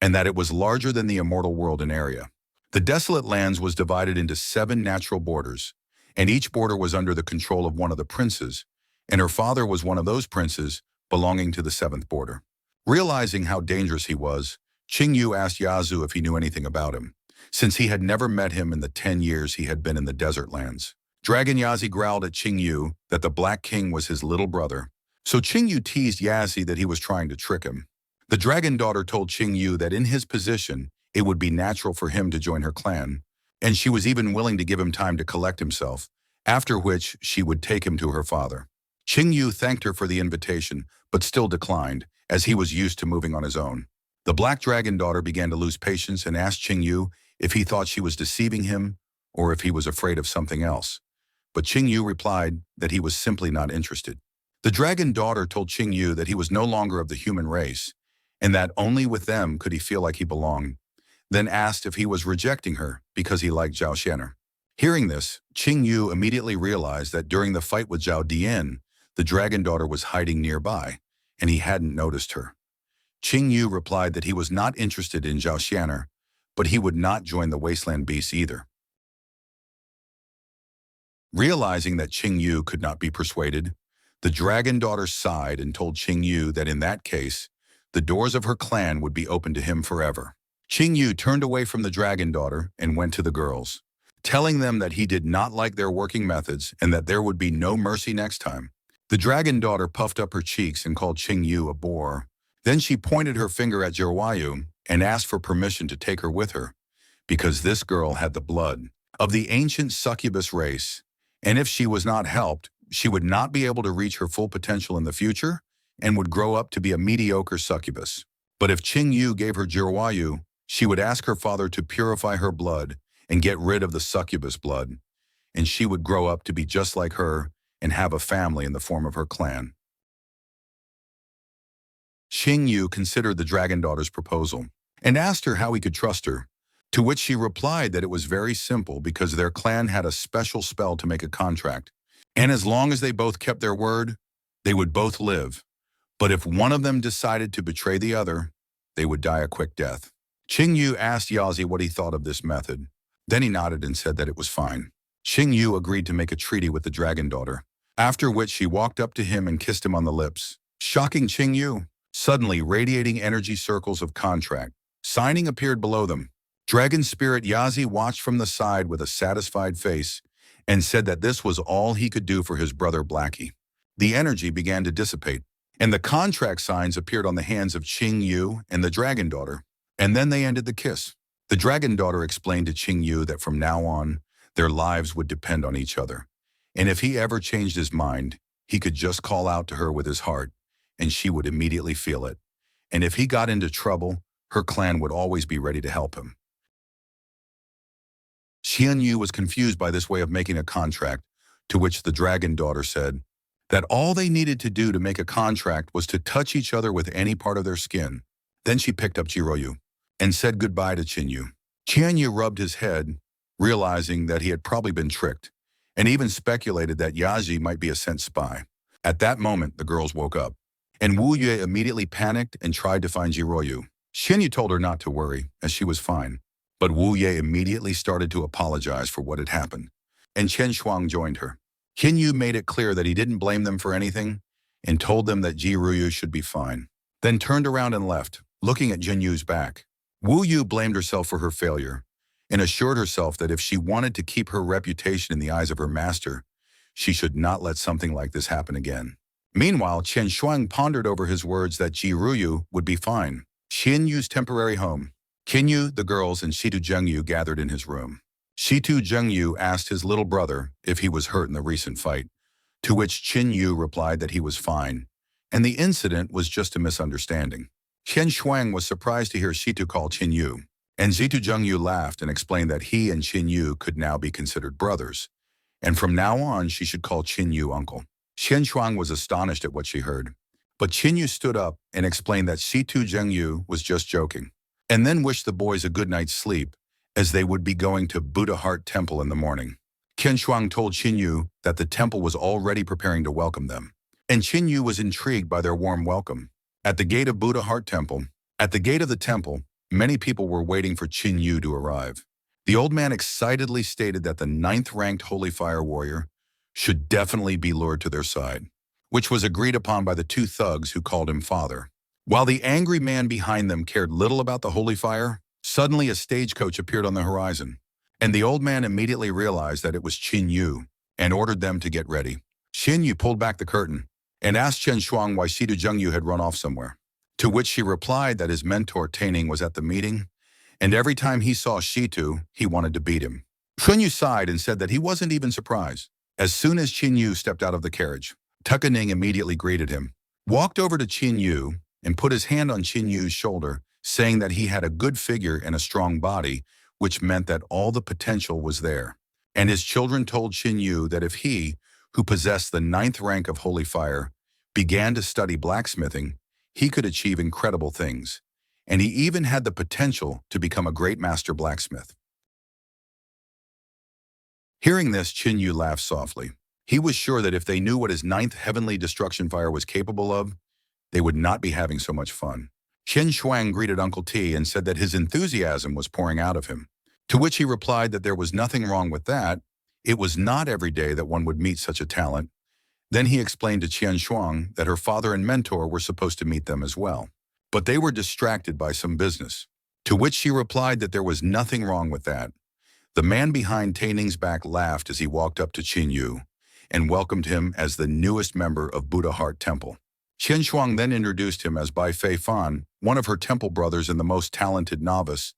and that it was larger than the immortal world in area. The desolate lands was divided into 7 natural borders, and each border was under the control of one of the princes, and her father was one of those princes belonging to the 7th border. Realizing how dangerous he was, Ching Yu asked Yazu if he knew anything about him, since he had never met him in the 10 years he had been in the desert lands. Dragon Yazi growled at Ching Yu that the Black King was his little brother, so Ching Yu teased Yazi that he was trying to trick him. The dragon daughter told Ching Yu that in his position, it would be natural for him to join her clan, and she was even willing to give him time to collect himself, after which she would take him to her father. Ching Yu thanked her for the invitation, but still declined, as he was used to moving on his own. The black dragon daughter began to lose patience and asked Ching Yu if he thought she was deceiving him or if he was afraid of something else. But Ching Yu replied that he was simply not interested. The dragon daughter told Ching Yu that he was no longer of the human race, and that only with them could he feel like he belonged, then asked if he was rejecting her because he liked Zhao Xianer. Hearing this, Ching Yu immediately realized that during the fight with Zhao Dian, the dragon daughter was hiding nearby, and he hadn't noticed her. Ching Yu replied that he was not interested in Zhao Xianer, but he would not join the Wasteland Beasts either. Realizing that Ching Yu could not be persuaded, the dragon daughter sighed and told Ching Yu that in that case, the doors of her clan would be open to him forever. Ching Yu turned away from the dragon daughter and went to the girls, telling them that he did not like their working methods and that there would be no mercy next time. The dragon daughter puffed up her cheeks and called Ching Yu a bore. Then she pointed her finger at Jirwayu and asked for permission to take her with her, because this girl had the blood of the ancient succubus race, and if she was not helped, she would not be able to reach her full potential in the future and would grow up to be a mediocre succubus. But if Ching Yu gave her Jirwayu, She would ask her father to purify her blood and get rid of the succubus blood, and she would grow up to be just like her and have a family in the form of her clan. Ching Yu considered the dragon daughter's proposal and asked her how he could trust her, to which she replied that it was very simple because their clan had a special spell to make a contract, and as long as they both kept their word, they would both live. But if one of them decided to betray the other, they would die a quick death. Ching Yu asked Yazi what he thought of this method. Then he nodded and said that it was fine. Ching Yu agreed to make a treaty with the dragon daughter, after which she walked up to him and kissed him on the lips, shocking Ching Yu. Suddenly, radiating energy circles of contract, signing appeared below them. Dragon spirit Yazi watched from the side with a satisfied face and said that this was all he could do for his brother Blackie. The energy began to dissipate, and the contract signs appeared on the hands of Ching Yu and the dragon daughter, and then they ended the kiss. The dragon daughter explained to Ching Yu that from now on, their lives would depend on each other, and if he ever changed his mind, he could just call out to her with his heart, and she would immediately feel it. And if he got into trouble, her clan would always be ready to help him. Ching Yu was confused by this way of making a contract, to which the dragon daughter said that all they needed to do to make a contract was to touch each other with any part of their skin. Then she picked up Jiroyu and said goodbye to Ching Yu. Ching Yu rubbed his head, realizing that he had probably been tricked, and even speculated that Yaji might be a sent spy. At that moment, the girls woke up, and Wu Yue immediately panicked and tried to find Jiroyu. Ching Yu told her not to worry, as she was fine. But Wu Ye immediately started to apologize for what had happened, and Chen Shuang joined her. Qin Yu made it clear that he didn't blame them for anything and told them that Ji Ruyu should be fine, then turned around and left, looking at Jin Yu's back. Wu Yu blamed herself for her failure and assured herself that if she wanted to keep her reputation in the eyes of her master, she should not let something like this happen again. Meanwhile, Chen Shuang pondered over his words that Ji Ruyu would be fine. Qin Yu's temporary home. Qin Yu, the girls, and Shitu Zhengyu gathered in his room. Shitu Zhengyu asked his little brother if he was hurt in the recent fight, to which Qin Yu replied that he was fine, and the incident was just a misunderstanding. Chen Shuang was surprised to hear Shitu call Qin Yu, and Shitu Zhengyu laughed and explained that he and Qin Yu could now be considered brothers, and from now on she should call Qin Yu uncle. Chen Shuang was astonished at what she heard, but Qin Yu stood up and explained that Shitu Zhengyu was just joking, and then wished the boys a good night's sleep, as they would be going to Buddha Heart Temple in the morning. Qian Shuang told Qin Yu that the temple was already preparing to welcome them, and Qin Yu was intrigued by their warm welcome. At the gate of Buddha Heart Temple, many people were waiting for Qin Yu to arrive. The old man excitedly stated that the 9th-ranked Holy Fire Warrior should definitely be lured to their side, which was agreed upon by the 2 thugs who called him father. While the angry man behind them cared little about the Holy Fire, suddenly a stagecoach appeared on the horizon, and the old man immediately realized that it was Qin Yu and ordered them to get ready. Qin Yu pulled back the curtain and asked Chen Shuang why Shitu Zhengyu had run off somewhere, to which she replied that his mentor Tianhee was at the meeting, and every time he saw Shitu, he wanted to beat him. Qin Yu sighed and said that he wasn't even surprised. As soon as Qin Yu stepped out of the carriage, Tukaning immediately greeted him, walked over to Qin Yu, and put his hand on Qin Yu's shoulder, saying that he had a good figure and a strong body, which meant that all the potential was there. And his children told Qin Yu that if he, who possessed the 9th rank of Holy Fire, began to study blacksmithing, he could achieve incredible things, and he even had the potential to become a great master blacksmith. Hearing this, Qin Yu laughed softly. He was sure that if they knew what his 9th heavenly destruction fire was capable of, they would not be having so much fun. Chen Shuang greeted Uncle T and said that his enthusiasm was pouring out of him, to which he replied that there was nothing wrong with that. It was not every day that one would meet such a talent. Then he explained to Chen Shuang that her father and mentor were supposed to meet them as well, but they were distracted by some business, to which she replied that there was nothing wrong with that. The man behind Tianhing's back laughed as he walked up to Qin Yu and welcomed him as the newest member of Buddha Heart Temple. Chen Shuang then introduced him as Bai Fei Fan, one of her temple brothers and the most talented novice,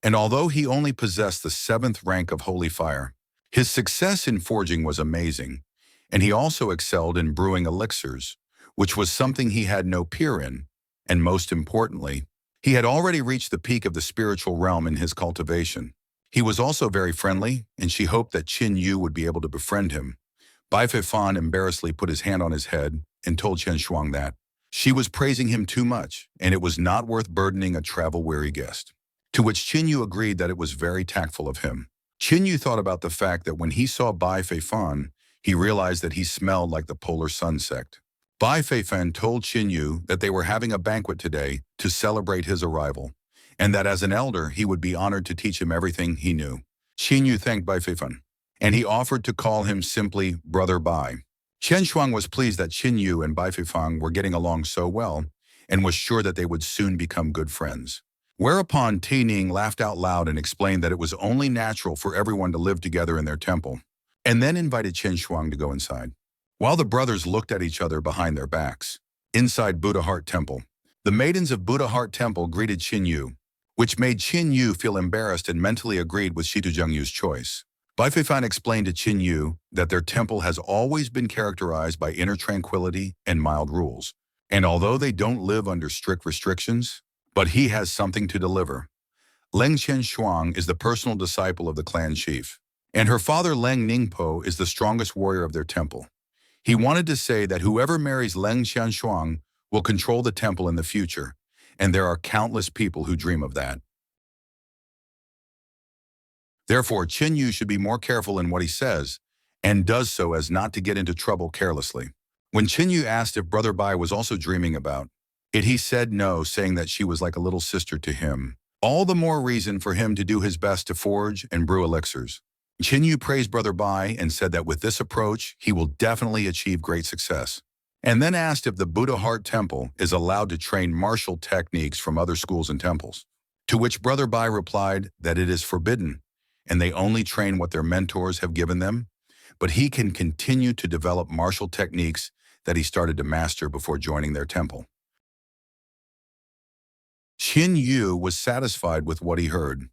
and although he only possessed the 7th rank of Holy Fire, his success in forging was amazing, and he also excelled in brewing elixirs, which was something he had no peer in, and most importantly, He had already reached the peak of the spiritual realm in his cultivation. He was also very friendly, and she hoped that Qin Yu would be able to befriend him. Bai Feifan embarrassedly put his hand on his head and told Chen Shuang that she was praising him too much, and it was not worth burdening a travel-weary guest. To which Qin Yu agreed that it was very tactful of him. Qin Yu thought about the fact that when he saw Bai Feifan, he realized that he smelled like the polar sun sect. Bai Feifan told Qin Yu that they were having a banquet today to celebrate his arrival, and that as an elder he would be honored to teach him everything he knew. Qin Yu thanked Bai Feifan, and he offered to call him simply Brother Bai. Chen Shuang was pleased that Qin Yu and Bai Feifan were getting along so well, and was sure that they would soon become good friends. Whereupon Tianhee laughed out loud and explained that it was only natural for everyone to live together in their temple, and then invited Chen Shuang to go inside. While the brothers looked at each other behind their backs, inside Buddha Heart Temple, the maidens of Buddha Heart Temple greeted Qin Yu, which made Qin Yu feel embarrassed and mentally agreed with Shitu Zhengyu's choice. Bai Feifan explained to Qin Yu that their temple has always been characterized by inner tranquility and mild rules, and although they don't live under strict restrictions, but he has something to deliver. Leng Chen Shuang is the personal disciple of the clan chief, and her father Leng Ningpo is the strongest warrior of their temple. He wanted to say that whoever marries Leng Chen Shuang will control the temple in the future, and there are countless people who dream of that. Therefore, Qin Yu should be more careful in what he says, and does so as not to get into trouble carelessly. When Qin Yu asked if Brother Bai was also dreaming about it, he said no, saying that she was like a little sister to him. All the more reason for him to do his best to forge and brew elixirs. Qin Yu praised Brother Bai and said that with this approach, he will definitely achieve great success. And then asked if the Buddha Heart Temple is allowed to train martial techniques from other schools and temples. To which Brother Bai replied that it is forbidden, and they only train what their mentors have given them, but he can continue to develop martial techniques that he started to master before joining their temple. Qin Yu was satisfied with what he heard,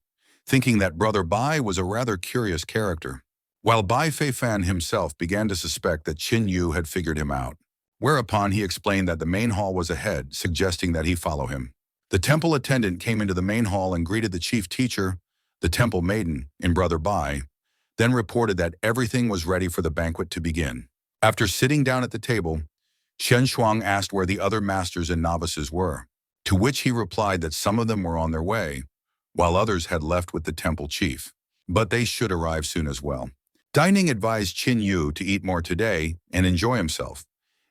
thinking that Brother Bai was a rather curious character, while Bai Feifan himself began to suspect that Qin Yu had figured him out. Whereupon he explained that the main hall was ahead, suggesting that he follow him. The temple attendant came into the main hall and greeted the chief teacher, the temple maiden, and Brother Bai, then reported that everything was ready for the banquet to begin. After sitting down at the table, Chen Shuang asked where the other masters and novices were, to which he replied that some of them were on their way, while others had left with the temple chief, but they should arrive soon as well. Dining advised Qin Yu to eat more today and enjoy himself,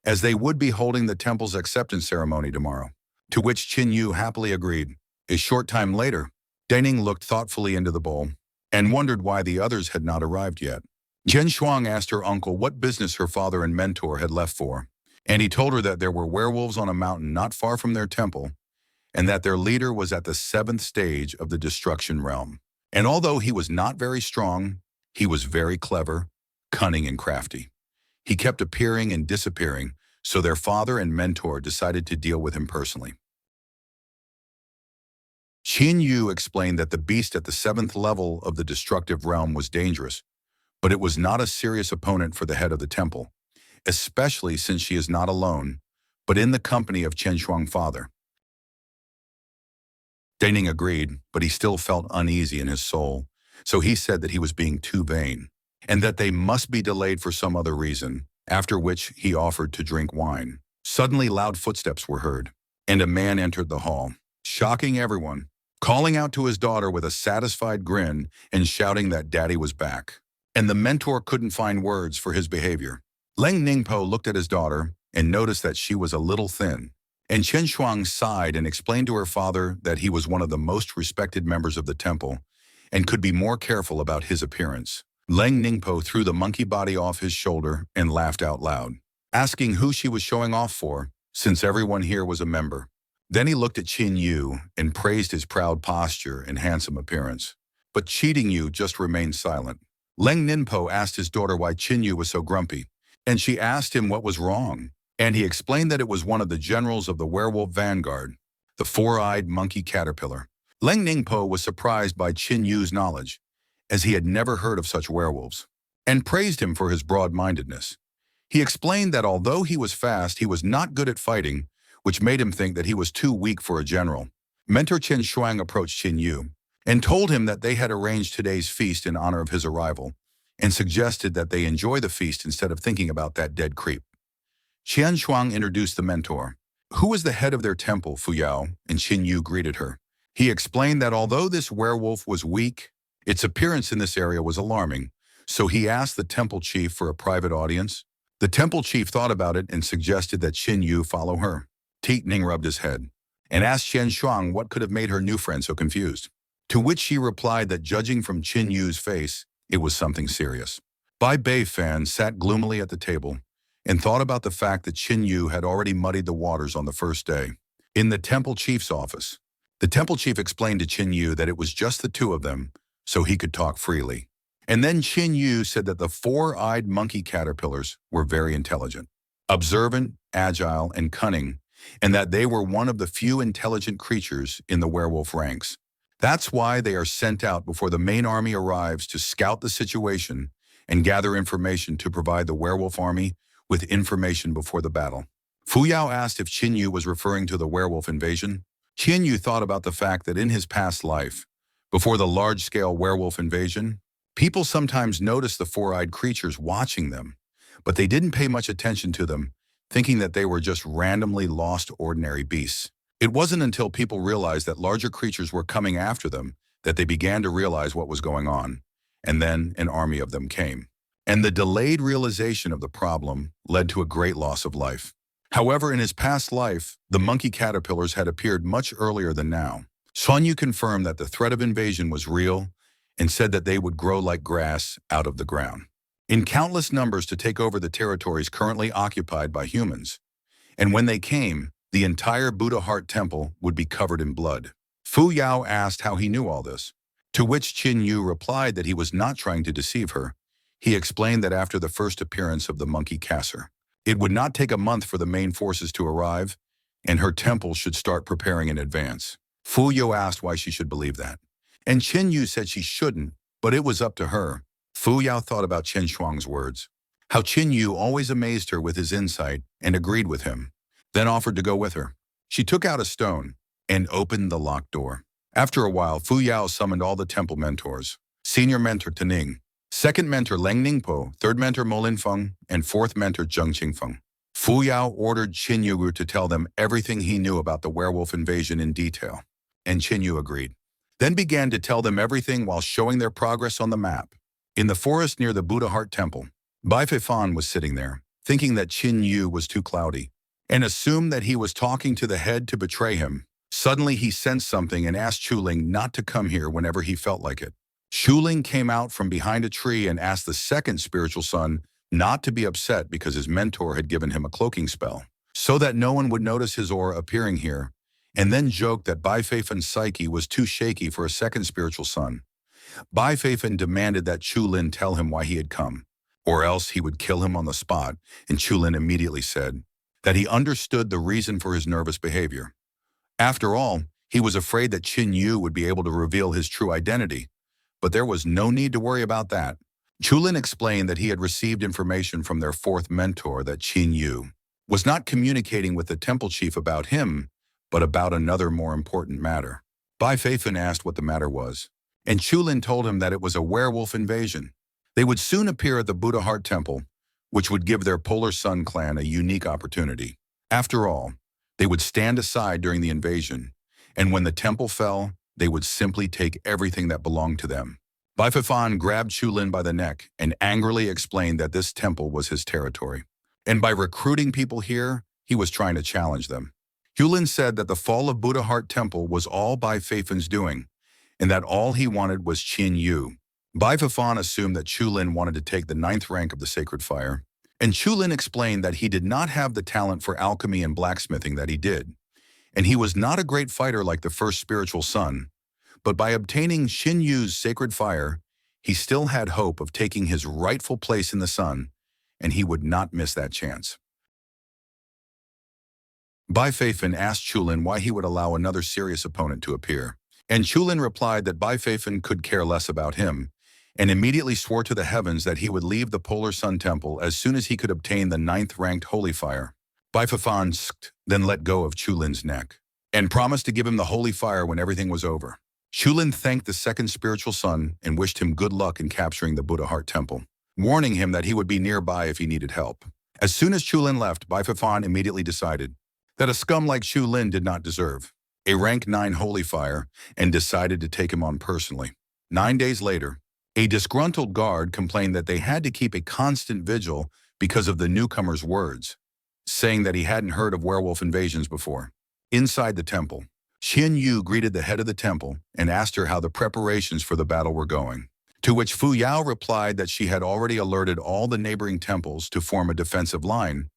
as they would be holding the temple's acceptance ceremony tomorrow, to which Qin Yu happily agreed. A short time later, Dining looked thoughtfully into the bowl and wondered why the others had not arrived yet. Chen Shuang asked her uncle what business her father and mentor had left for, and he told her that there were werewolves on a mountain not far from their temple, and that their leader was at the 7th stage of the destruction realm. And although he was not very strong, he was very clever, cunning, and crafty. He kept appearing and disappearing, so their father and mentor decided to deal with him personally. Qin Yu explained that the beast at the 7th level of the destructive realm was dangerous, but it was not a serious opponent for the head of the temple, especially since she is not alone, but in the company of Chen Shuang's father. Daning agreed, but he still felt uneasy in his soul, so he said that he was being too vain, and that they must be delayed for some other reason, after which he offered to drink wine. Suddenly loud footsteps were heard, and a man entered the hall, shocking everyone, calling out to his daughter with a satisfied grin and shouting that Daddy was back. And the mentor couldn't find words for his behavior. Leng Ningpo looked at his daughter and noticed that she was a little thin, and Chen Shuang sighed and explained to her father that he was one of the most respected members of the temple and could be more careful about his appearance. Leng Ningpo threw the monkey body off his shoulder and laughed out loud, asking who she was showing off for, since everyone here was a member. Then he looked at Qin Yu and praised his proud posture and handsome appearance. But Cheating Yu just remained silent. Leng Ningpo asked his daughter why Qin Yu was so grumpy, and she asked him what was wrong, and he explained that it was one of the generals of the werewolf vanguard, the four-eyed monkey caterpillar. Leng Ningpo was surprised by Qin Yu's knowledge, as he had never heard of such werewolves, and praised him for his broad-mindedness. He explained that although he was fast, he was not good at fighting, which made him think that he was too weak for a general. Mentor Chen Shuang approached Qin Yu and told him that they had arranged today's feast in honor of his arrival and suggested that they enjoy the feast instead of thinking about that dead creep. Qian Shuang introduced the mentor, who was the head of their temple, Fuyao, and Qin Yu greeted her. He explained that although this werewolf was weak, its appearance in this area was alarming, so he asked the temple chief for a private audience. The temple chief thought about it and suggested that Qin Yu follow her. Ning rubbed his head and asked Qian Shuang what could have made her new friend so confused. To which she replied that judging from Qin Yu's face, it was something serious. Bai Bei Fan sat gloomily at the table and thought about the fact that Qin Yu had already muddied the waters on the first day. In the temple chief's office, the temple chief explained to Qin Yu that it was just the two of them, so he could talk freely. And then Qin Yu said that the four-eyed monkey caterpillars were very intelligent, observant, agile, and cunning, and that they were one of the few intelligent creatures in the werewolf ranks. That's why they are sent out before the main army arrives to scout the situation and gather information to provide the werewolf army with information before the battle. Fu Yao asked if Qin Yu was referring to the werewolf invasion. Qin Yu thought about the fact that in his past life, before the large-scale werewolf invasion, people sometimes noticed the four-eyed creatures watching them, but they didn't pay much attention to them, thinking that they were just randomly lost ordinary beasts. It wasn't until people realized that larger creatures were coming after them that they began to realize what was going on, and then an army of them came. And the delayed realization of the problem led to a great loss of life. However, in his past life, the monkey caterpillars had appeared much earlier than now. Shan Yu confirmed that the threat of invasion was real and said that they would grow like grass out of the ground, in countless numbers to take over the territories currently occupied by humans. And when they came, the entire Buddha Heart Temple would be covered in blood. Fu Yao asked how he knew all this, to which Qin Yu replied that he was not trying to deceive her. He explained that after the first appearance of the monkey casser, it would not take a month for the main forces to arrive, and her temple should start preparing in advance. Fu Yao asked why she should believe that, and Qin Yu said she shouldn't, but it was up to her. Fu Yao thought about Chen Shuang's words, how Qin Yu always amazed her with his insight and agreed with him, then offered to go with her. She took out a stone and opened the locked door. After a while, Fu Yao summoned all the temple mentors, senior mentor Tianhee, second mentor Leng Ningpo, third mentor Mo Linfeng, and fourth mentor Zheng Qingfeng. Fu Yao ordered Qin Yu to tell them everything he knew about the werewolf invasion in detail, and Qin Yu agreed. Then began to tell them everything while showing their progress on the map. In the forest near the Buddha Heart Temple, Bai Feifan was sitting there, thinking that Qin Yu was too cloudy, and assumed that he was talking to the head to betray him. Suddenly he sensed something and asked Chuling not to come here whenever he felt like it. Chuling came out from behind a tree and asked the second spiritual son not to be upset because his mentor had given him a cloaking spell, so that no one would notice his aura appearing here, and then joked that Bai Feifan's psyche was too shaky for a second spiritual son. Bai Feifan demanded that Chulin tell him why he had come, or else he would kill him on the spot, and Chulin immediately said that he understood the reason for his nervous behavior. After all, he was afraid that Qin Yu would be able to reveal his true identity, but there was no need to worry about that. Chulin explained that he had received information from their fourth mentor that Qin Yu was not communicating with the temple chief about him, but about another more important matter. Bai Feifan asked what the matter was, and Chulin told him that it was a werewolf invasion. They would soon appear at the Buddha Heart Temple, which would give their Polar Sun clan a unique opportunity. After all, they would stand aside during the invasion, and when the temple fell, they would simply take everything that belonged to them. Bai Feifan grabbed Chulin by the neck and angrily explained that this temple was his territory, and by recruiting people here, he was trying to challenge them. Chulin said that the fall of Buddha Heart Temple was all Bai Feifan's doing, and that all he wanted was Qin Yu. Bai Feifan assumed that Chulin wanted to take the 9th rank of the sacred fire, and Chulin explained that he did not have the talent for alchemy and blacksmithing that he did, and he was not a great fighter like the first spiritual son, but by obtaining Qin Yu's sacred fire, he still had hope of taking his rightful place in the sun, and he would not miss that chance. Bai Feifan asked Chulin why he would allow another serious opponent to appear, and Chulin replied that Bai Feifan could care less about him, and immediately swore to the heavens that he would leave the Polar Sun Temple as soon as he could obtain the 9th ranked holy fire. Bai Feifan then let go of Chulin's neck. and promised to give him the holy fire when everything was over. Shulin thanked the second spiritual son and wished him good luck in capturing the Buddha Heart Temple, warning him that he would be nearby if he needed help. As soon as Shulin left, Bai Fifan immediately decided that a scum like Shulin did not deserve a rank 9 holy fire and decided to take him on personally. 9 days later, a disgruntled guard complained that they had to keep a constant vigil because of the newcomer's words, saying that he hadn't heard of werewolf invasions before. Inside the temple, Ching Yu greeted the head of the temple and asked her how the preparations for the battle were going, to which Fu Yao replied that she had already alerted all the neighboring temples to form a defensive line,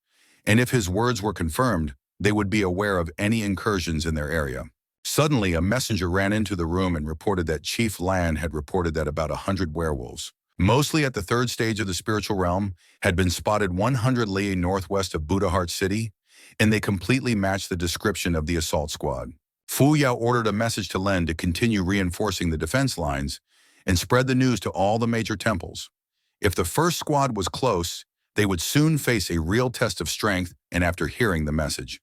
and if his words were confirmed, they would be aware of any incursions in their area. Suddenly, a messenger ran into the room and reported that Chief Lan had reported that about 100 werewolves, mostly at the third stage of the spiritual realm, had been spotted 100 li northwest of Buddha Heart City, and they completely matched the description of the assault squad. Fu Yao ordered a message to Len to continue reinforcing the defense lines and spread the news to all the major temples. If the first squad was close, they would soon face a real test of strength, and after hearing the message,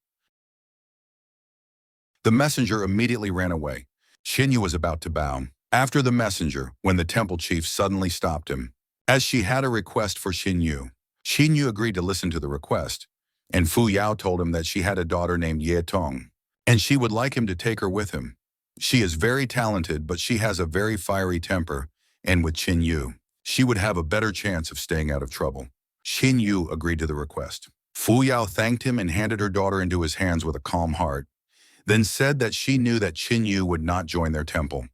the messenger immediately ran away. Ching Yu was about to bow after the messenger when the temple chief suddenly stopped him, as she had a request for Ching Yu. Ching Yu agreed to listen to the request, and Fu Yao told him that she had a daughter named Ye Tong, and she would like him to take her with him. She is very talented, but she has a very fiery temper, and with Ching Yu, she would have a better chance of staying out of trouble. Ching Yu agreed to the request. Fu Yao thanked him and handed her daughter into his hands with a calm heart, then said that she knew that Ching Yu would not join their temple,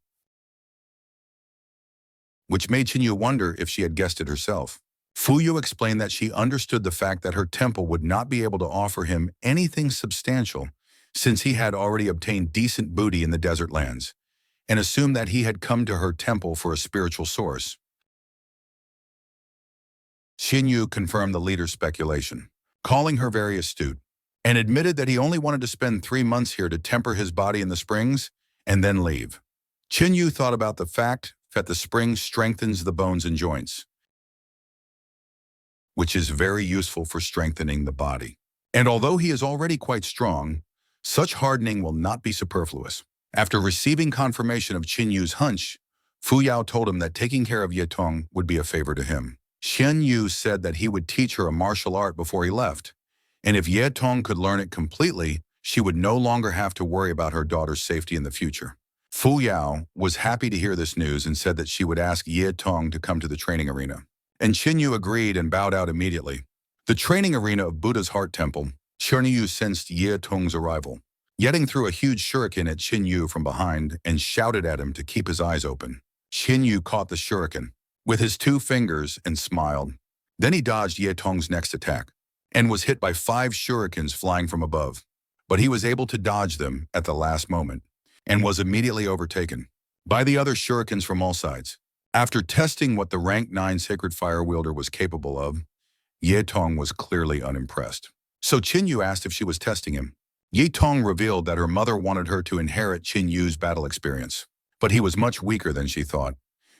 which made Ching Yu wonder if she had guessed it herself. Fu Yu explained that she understood the fact that her temple would not be able to offer him anything substantial since he had already obtained decent booty in the desert lands, and assumed that he had come to her temple for a spiritual source. Ching Yu confirmed the leader's speculation, calling her very astute, and admitted that he only wanted to spend 3 months here to temper his body in the springs and then leave. Ching Yu thought about the fact that the spring strengthens the bones and joints, which is very useful for strengthening the body. And although he is already quite strong, such hardening will not be superfluous. After receiving confirmation of Ching Yu's hunch, Fu Yao told him that taking care of Ye Tong would be a favor to him. Ching Yu said that he would teach her a martial art before he left, and if Ye Tong could learn it completely, she would no longer have to worry about her daughter's safety in the future. Fu Yao was happy to hear this news and said that she would ask Ye Tong to come to the training arena. And Ching Yu agreed and bowed out immediately. The training arena of Buddha's Heart Temple, Ching Yu sensed Ye Tong's arrival. Yetting threw a huge shuriken at Ching Yu from behind and shouted at him to keep his eyes open. Ching Yu caught the shuriken with his 2 fingers and smiled. Then he dodged Ye Tong's next attack and was hit by 5 shurikens flying from above. But he was able to dodge them at the last moment and was immediately overtaken by the other shurikens from all sides. After testing what the rank 9 sacred fire wielder was capable of, Ye Tong was clearly unimpressed. So Ching Yu asked if she was testing him. Ye Tong revealed that her mother wanted her to inherit Ching Yu's battle experience, but he was much weaker than she thought.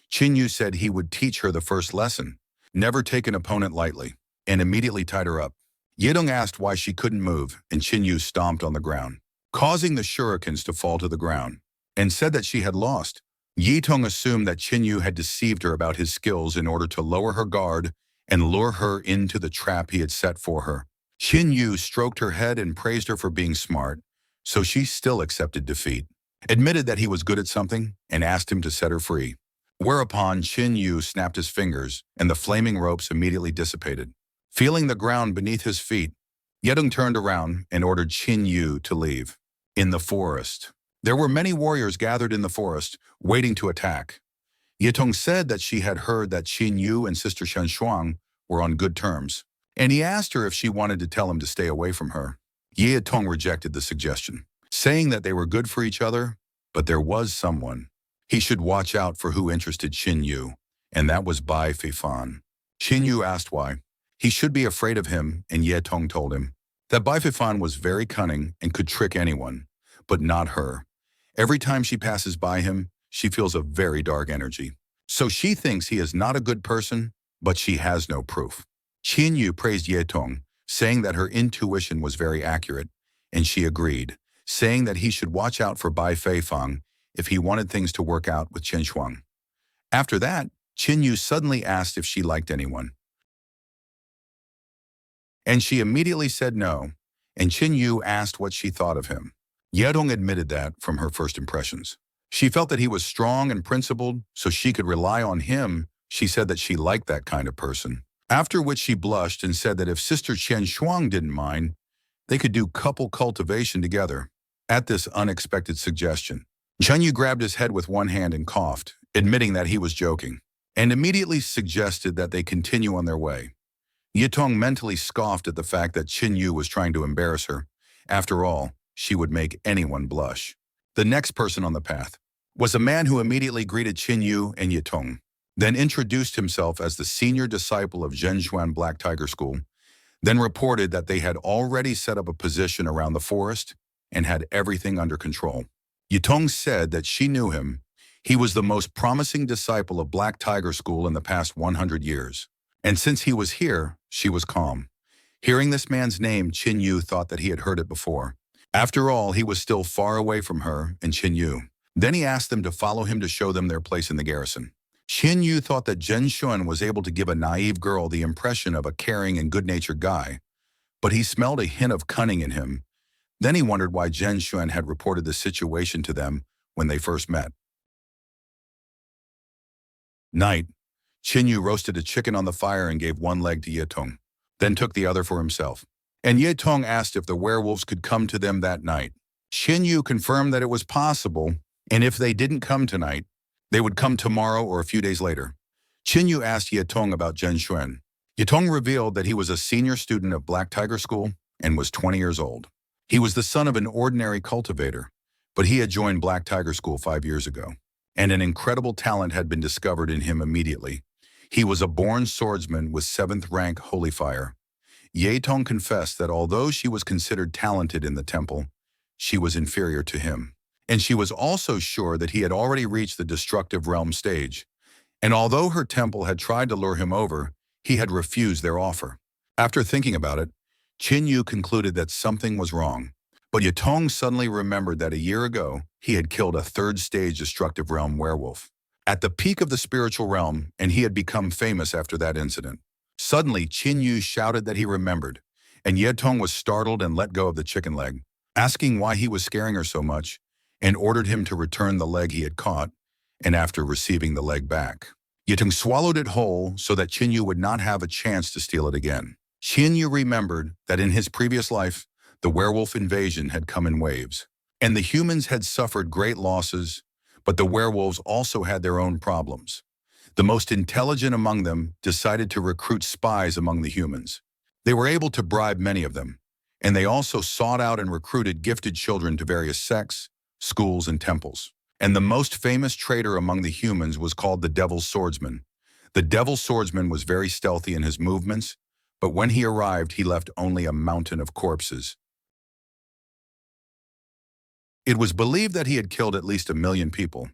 Ching Yu said he would teach her the first lesson: never take an opponent lightly, and immediately tied her up. Ye Tong asked why she couldn't move, and Ching Yu stomped on the ground, causing the shurikens to fall to the ground, and said that she had lost. Ye Tong assumed that Ching Yu had deceived her about his skills in order to lower her guard and lure her into the trap he had set for her. Ching Yu stroked her head and praised her for being smart, so she still accepted defeat, admitted that he was good at something, and asked him to set her free. Whereupon Ching Yu snapped his fingers, and the flaming ropes immediately dissipated. Feeling the ground beneath his feet, Ye Tong turned around and ordered Ching Yu to leave. In the forest, there were many warriors gathered in the forest, waiting to attack. Ye Tong said that she had heard that Ching Yu and Sister Shen Shuang were on good terms, and he asked her if she wanted to tell him to stay away from her. Ye Tong rejected the suggestion, saying that they were good for each other, but there was someone he should watch out for who interested Ching Yu, and that was Bai Feifan. Ching Yu asked why he should be afraid of him, and Ye Tong told him that Bai Feifan was very cunning and could trick anyone, but not her. Every time she passes by him, she feels a very dark energy. So she thinks he is not a good person, but she has no proof. Ching Yu praised Ye Tong, saying that her intuition was very accurate, and she agreed, saying that he should watch out for Bai Feifeng if he wanted things to work out with Chen Shuang. After that, Ching Yu suddenly asked if she liked anyone, and she immediately said no, and Ching Yu asked what she thought of him. Yedong admitted that from her first impressions. She felt that he was strong and principled, so she could rely on him. She said that she liked that kind of person. After which she blushed and said that if Sister Chen Shuang didn't mind, they could do couple cultivation together. At this unexpected suggestion, Cheng Yu grabbed his head with one hand and coughed, admitting that he was joking, and immediately suggested that they continue on their way. Yitong mentally scoffed at the fact that Qin Yu was trying to embarrass her. After all, she would make anyone blush. The next person on the path was a man who immediately greeted Qin Yu and Yitong, then introduced himself as the senior disciple of Zhenzhuan Black Tiger School, then reported that they had already set up a position around the forest and had everything under control. Yitong said that she knew him. He was the most promising disciple of Black Tiger School in the past 100 years. And since he was here, she was calm. Hearing this man's name, Qin Yu thought that he had heard it before. After all, he was still far away from her and Qin Yu. Then he asked them to follow him to show them their place in the garrison. Qin Yu thought that Zhen Xuan was able to give a naive girl the impression of a caring and good-natured guy, but he smelled a hint of cunning in him. Then he wondered why Zhen Xuan had reported the situation to them when they first met. Night, Qin Yu roasted a chicken on the fire and gave one leg to Yetong, then took the other for himself. And Yetong asked if the werewolves could come to them that night. Qin Yu confirmed that it was possible, and if they didn't come tonight, they would come tomorrow or a few days later. Qin Yu asked Yetong about Zhen Xuan. Yetong revealed that he was a senior student of Black Tiger School and was 20 years old. He was the son of an ordinary cultivator, but he had joined Black Tiger School 5 years ago, and an incredible talent had been discovered in him immediately. He was a born swordsman with 7th rank holy fire. Yetong confessed that although she was considered talented in the temple, she was inferior to him. And she was also sure that he had already reached the destructive realm stage. And although her temple had tried to lure him over, he had refused their offer. After thinking about it, Qin Yu concluded that something was wrong. But Yetong suddenly remembered that a year ago, he had killed a 3rd stage destructive realm werewolf at the peak of the spiritual realm, and he had become famous after that incident. Suddenly, Qin Yu shouted that he remembered, and Yetong was startled and let go of the chicken leg, asking why he was scaring her so much, and ordered him to return the leg he had caught, and after receiving the leg back, Yetong swallowed it whole so that Qin Yu would not have a chance to steal it again. Qin Yu remembered that in his previous life, the werewolf invasion had come in waves, and the humans had suffered great losses, but the werewolves also had their own problems. The most intelligent among them decided to recruit spies among the humans. They were able to bribe many of them, and they also sought out and recruited gifted children to various sects, schools, and temples. And the most famous traitor among the humans was called the Devil Swordsman. The Devil Swordsman was very stealthy in his movements, but when he arrived, he left only a mountain of corpses. It was believed that he had killed at least 1 million people,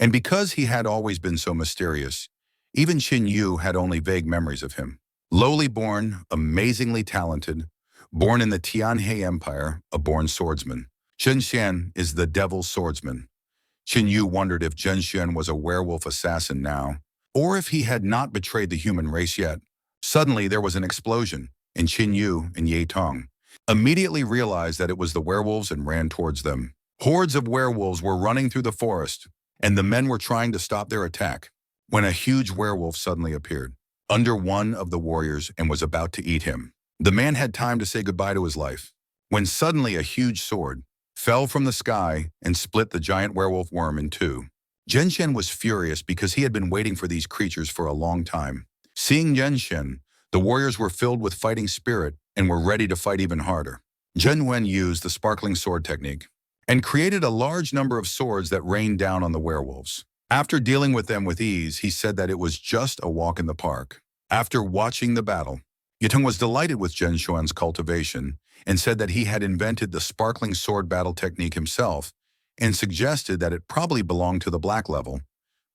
and because he had always been so mysterious, even Qin Yu had only vague memories of him. Lowly born, amazingly talented, born in the Tianhee Empire, a born swordsman. Zhen Xian is the Devil Swordsman. Qin Yu wondered if Zhen Xian was a werewolf assassin now, or if he had not betrayed the human race yet. Suddenly, there was an explosion, and Qin Yu and Yetong immediately realized that it was the werewolves and ran towards them. Hordes of werewolves were running through the forest, and the men were trying to stop their attack, when a huge werewolf suddenly appeared under one of the warriors and was about to eat him. The man had time to say goodbye to his life, when suddenly a huge sword fell from the sky and split the giant werewolf worm in two. Zhen Xian was furious because he had been waiting for these creatures for a long time. Seeing Zhen Xian, the warriors were filled with fighting spirit and were ready to fight even harder. Zhen Wen used the sparkling sword technique and created a large number of swords that rained down on the werewolves. After dealing with them with ease, he said that it was just a walk in the park. After watching the battle, Yetong was delighted with Zhen Xuan's cultivation and said that he had invented the sparkling sword battle technique himself and suggested that it probably belonged to the black level,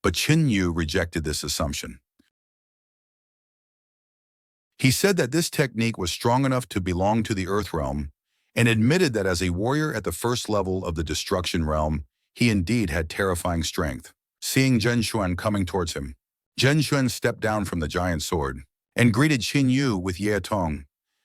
but Qin Yu rejected this assumption. He said that this technique was strong enough to belong to the earth realm and admitted that as a warrior at the first level of the destruction realm, he indeed had terrifying strength. Seeing Zhen Xuan coming towards him, Zhen Xuan stepped down from the giant sword and greeted Qin Yu with Ye Tong.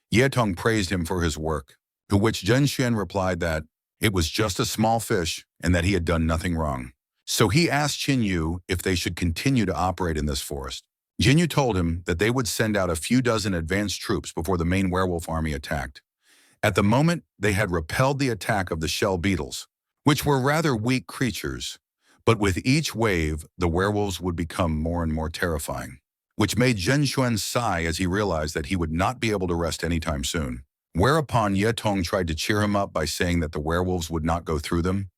Ye Tong praised him for his work, to which Zhen Xuan replied that it was just a small fish and that he had done nothing wrong. So he asked Qin Yu if they should continue to operate in this forest. Qin Yu told him that they would send out a few dozen advanced troops before the main werewolf army attacked. At the moment, they had repelled the attack of the shell beetles, which were rather weak creatures, but with each wave, the werewolves would become more and more terrifying, which made Zhen Xuan sigh as he realized that he would not be able to rest anytime soon. Whereupon Ye Tong tried to cheer him up by saying that the werewolves would not go through them.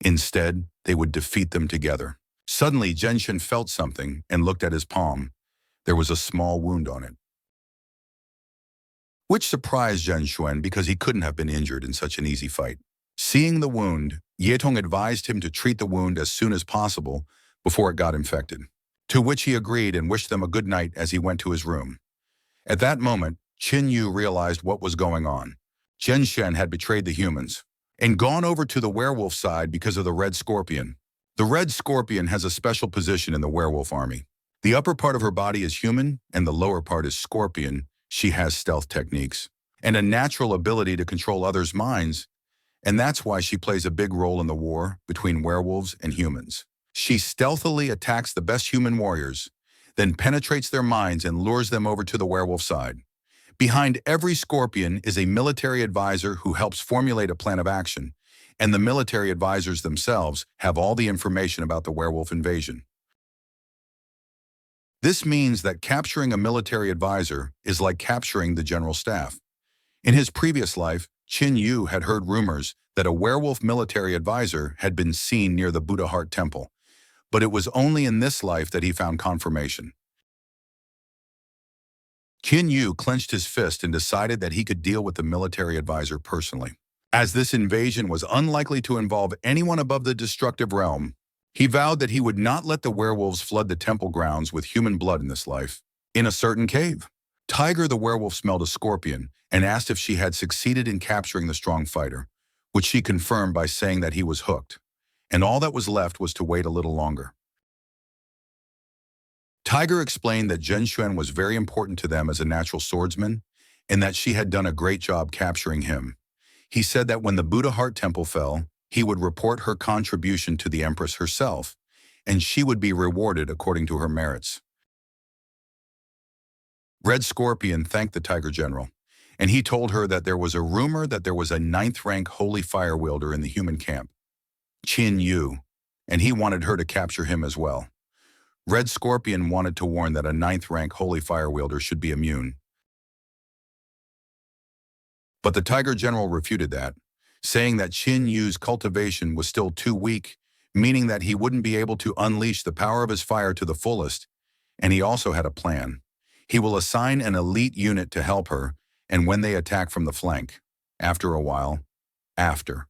Instead, they would defeat them together. Suddenly, Zhen Xuan felt something and looked at his palm. There was a small wound on it, which surprised Zhen Xuan because he couldn't have been injured in such an easy fight. Seeing the wound, Ye Tong advised him to treat the wound as soon as possible before it got infected, to which he agreed and wished them a good night as he went to his room. At that moment, Qin Yu realized what was going on. Zhen Xuan had betrayed the humans and gone over to the werewolf side because of the red scorpion. The red scorpion has a special position in the werewolf army. The upper part of her body is human and the lower part is scorpion. She has stealth techniques and a natural ability to control others' minds, and that's why she plays a big role in the war between werewolves and humans. She stealthily attacks the best human warriors, then penetrates their minds and lures them over to the werewolf side. Behind every scorpion is a military advisor who helps formulate a plan of action, and the military advisors themselves have all the information about the werewolf invasion. This means that capturing a military advisor is like capturing the general staff. In his previous life, Qin Yu had heard rumors that a werewolf military advisor had been seen near the Buddha Heart Temple, but it was only in this life that he found confirmation. Qin Yu clenched his fist and decided that he could deal with the military advisor personally. As this invasion was unlikely to involve anyone above the destructive realm, he vowed that he would not let the werewolves flood the temple grounds with human blood in this life. In a certain cave, Tiger the werewolf smelled a scorpion and asked if she had succeeded in capturing the strong fighter, which she confirmed by saying that he was hooked, and all that was left was to wait a little longer. Tiger explained that Zhen Xuan was very important to them as a natural swordsman and that she had done a great job capturing him. He said that when the Buddha Heart Temple fell, he would report her contribution to the empress herself, and she would be rewarded according to her merits. Red Scorpion thanked the Tiger General, and he told her that there was a rumor that there was a 9th-rank holy fire wielder in the human camp, Qin Yu, and he wanted her to capture him as well. Red Scorpion wanted to warn that a 9th-rank holy fire wielder should be immune. But the Tiger General refuted that, saying that Qin Yu's cultivation was still too weak, meaning that he wouldn't be able to unleash the power of his fire to the fullest, and he also had a plan. He will assign an elite unit to help her, and when they attack from the flank, after a while, After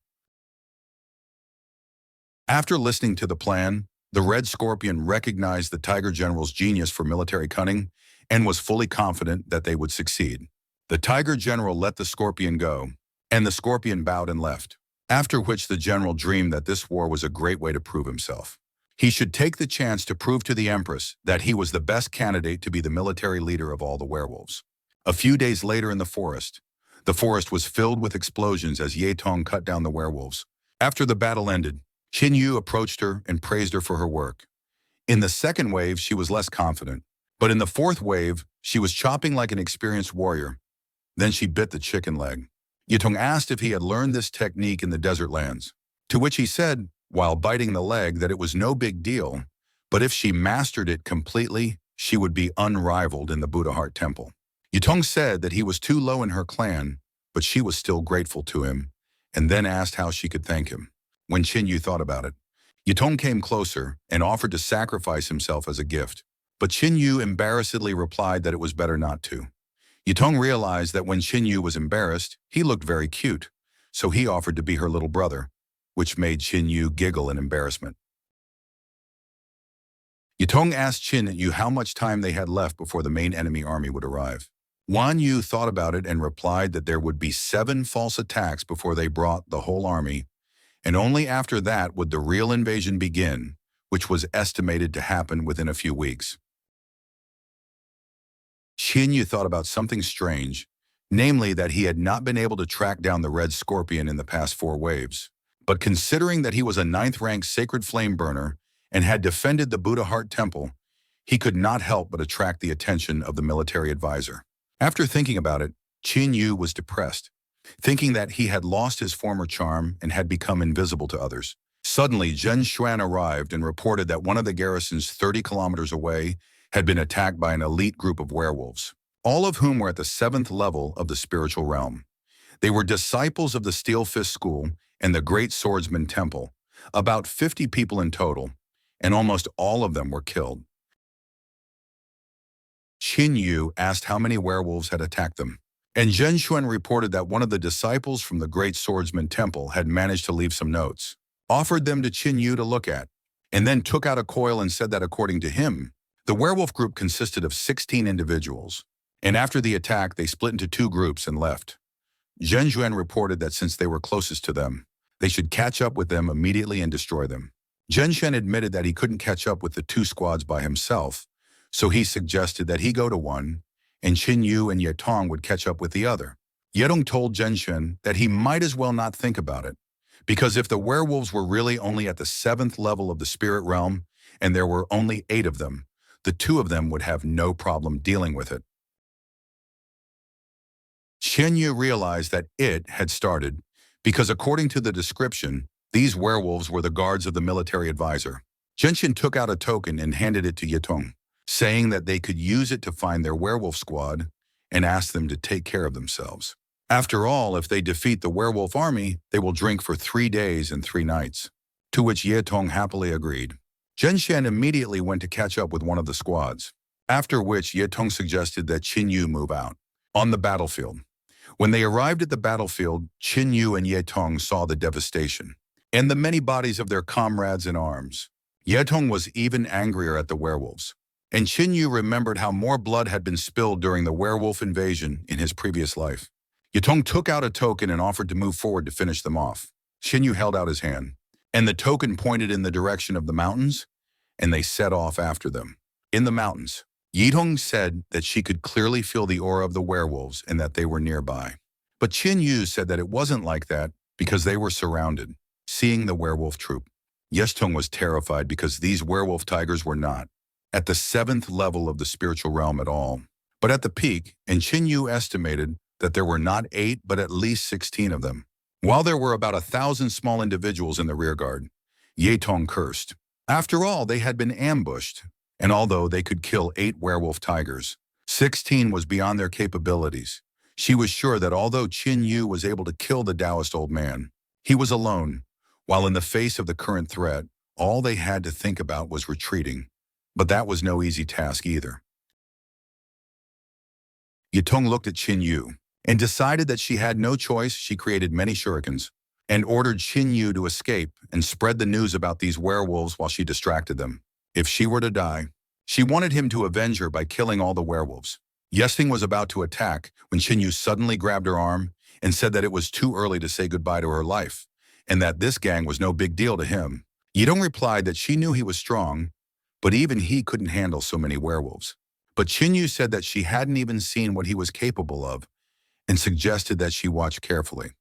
listening to the plan, the Red Scorpion recognized the Tiger General's genius for military cunning and was fully confident that they would succeed. The Tiger General let the Scorpion go, and the Scorpion bowed and left, after which the General dreamed that this war was a great way to prove himself. He should take the chance to prove to the Empress that he was the best candidate to be the military leader of all the werewolves. A few days later in the forest was filled with explosions as Ye Tong cut down the werewolves. After the battle ended, Qin Yu approached her and praised her for her work. In the second wave, she was less confident, but in the fourth wave, she was chopping like an experienced warrior. Then she bit the chicken leg. Ye Tong asked if he had learned this technique in the desert lands, to which he said, while biting the leg, that it was no big deal, but if she mastered it completely, she would be unrivaled in the Buddha Heart Temple. Ye Tong said that he was too low in her clan, but she was still grateful to him, and then asked how she could thank him. When Qin Yu thought about it, Ye Tong came closer and offered to sacrifice himself as a gift, but Qin Yu embarrassedly replied that it was better not to. Ye Tong realized that when Qin Yu was embarrassed, he looked very cute, so he offered to be her little brother, which made Qin Yu giggle in embarrassment. Ye Tong asked Qin Yu how much time they had left before the main enemy army would arrive. Wan Yu thought about it and replied that there would be 7 false attacks before they brought the whole army, and only after that would the real invasion begin, which was estimated to happen within a few weeks. Ching Yu thought about something strange, namely that he had not been able to track down the red scorpion in the past 4 waves. But considering that he was a 9th-rank sacred flame burner and had defended the Buddha Heart Temple, he could not help but attract the attention of the military advisor. After thinking about it, Ching Yu was depressed, thinking that he had lost his former charm and had become invisible to others. Suddenly, Zhen Xuan arrived and reported that one of the garrisons 30 kilometers away had been attacked by an elite group of werewolves, all of whom were at the 7th level of the spiritual realm. They were disciples of the Steel Fist School and the Great Swordsman Temple, about 50 people in total, and almost all of them were killed. Ching Yu asked how many werewolves had attacked them, and Zhen Xuan reported that one of the disciples from the Great Swordsman Temple had managed to leave some notes, offered them to Ching Yu to look at, and then took out a coil and said that according to him, the werewolf group consisted of 16 individuals, and after the attack they split into 2 groups and left. Zhen Xuan reported that since they were closest to them, they should catch up with them immediately and destroy them. Zhen Xuan admitted that he couldn't catch up with the 2 squads by himself, so he suggested that he go to one, and Ching Yu and Ye Tong would catch up with the other. Ye Tong told Zhen Xuan that he might as well not think about it, because if the werewolves were really only at the 7th level of the spirit realm, and there were only 8 of them, the 2 of them would have no problem dealing with it. Ching Yu realized that it had started, because according to the description, these werewolves were the guards of the military advisor. Zhen Xuan took out a token and handed it to Ye Tong, saying that they could use it to find their werewolf squad and ask them to take care of themselves. After all, if they defeat the werewolf army, they will drink for 3 days and 3 nights, to which Ye Tong happily agreed. Zhen Xuan immediately went to catch up with one of the squads, after which Ye Tong suggested that Ching Yu move out. On the battlefield. When they arrived at the battlefield, Ching Yu and Ye Tong saw the devastation and the many bodies of their comrades in arms. Ye Tong was even angrier at the werewolves, and Ching Yu remembered how more blood had been spilled during the werewolf invasion in his previous life. Ye Tong took out a token and offered to move forward to finish them off. Ching Yu held out his hand, and the token pointed in the direction of the mountains, and they set off after them. In the mountains, Ye Tong said that she could clearly feel the aura of the werewolves and that they were nearby. But Ching Yu said that it wasn't like that because they were surrounded, seeing the werewolf troop. Ye Tong was terrified because these werewolf tigers were not at the 7th level of the spiritual realm at all, but at the peak, and Ching Yu estimated that there were not 8 but at least 16 of them. While there were about 1,000 small individuals in the rearguard, Ye Tong cursed. After all, they had been ambushed, and although they could kill 8 werewolf tigers, 16 was beyond their capabilities. She was sure that although Ching Yu was able to kill the Taoist old man, he was alone, while in the face of the current threat, all they had to think about was retreating. But that was no easy task either. Ye Tong looked at Ching Yu and decided that she had no choice. She created many shurikens and ordered Ching Yu to escape and spread the news about these werewolves while she distracted them. If she were to die, she wanted him to avenge her by killing all the werewolves. Ye Tong was about to attack when Ching Yu suddenly grabbed her arm and said that it was too early to say goodbye to her life, and that this gang was no big deal to him. Ye Tong replied that she knew he was strong, but even he couldn't handle so many werewolves. But Ching Yu said that she hadn't even seen what he was capable of and suggested that she watch carefully.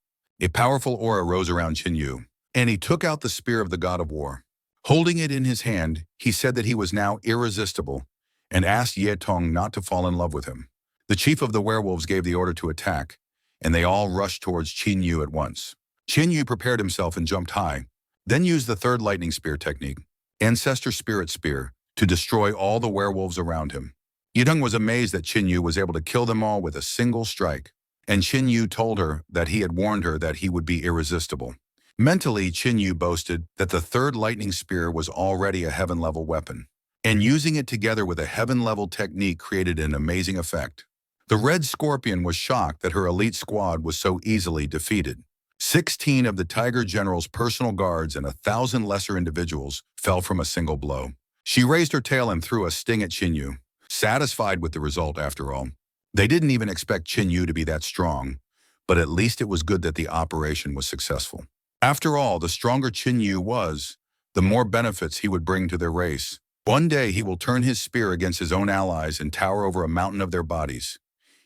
A powerful aura rose around Ching Yu, and he took out the spear of the god of war. Holding it in his hand, he said that he was now irresistible and asked Ye Tong not to fall in love with him. The chief of the werewolves gave the order to attack, and they all rushed towards Ching Yu at once. Ching Yu prepared himself and jumped high, then used the 3rd lightning spear technique, Ancestor Spirit Spear, to destroy all the werewolves around him. Ye Tong was amazed that Ching Yu was able to kill them all with a single strike, and Ching Yu told her that he had warned her that he would be irresistible. Mentally, Ching Yu boasted that the 3rd lightning spear was already a heaven-level weapon, and using it together with a heaven-level technique created an amazing effect. The Red Scorpion was shocked that her elite squad was so easily defeated. 16 of the Tiger General's personal guards and 1,000 lesser individuals fell from a single blow. She raised her tail and threw a sting at Ching Yu, satisfied with the result after all. They didn't even expect Ching Yu to be that strong, but at least it was good that the operation was successful. After all, the stronger Ching Yu was, the more benefits he would bring to their race. One day he will turn his spear against his own allies and tower over a mountain of their bodies.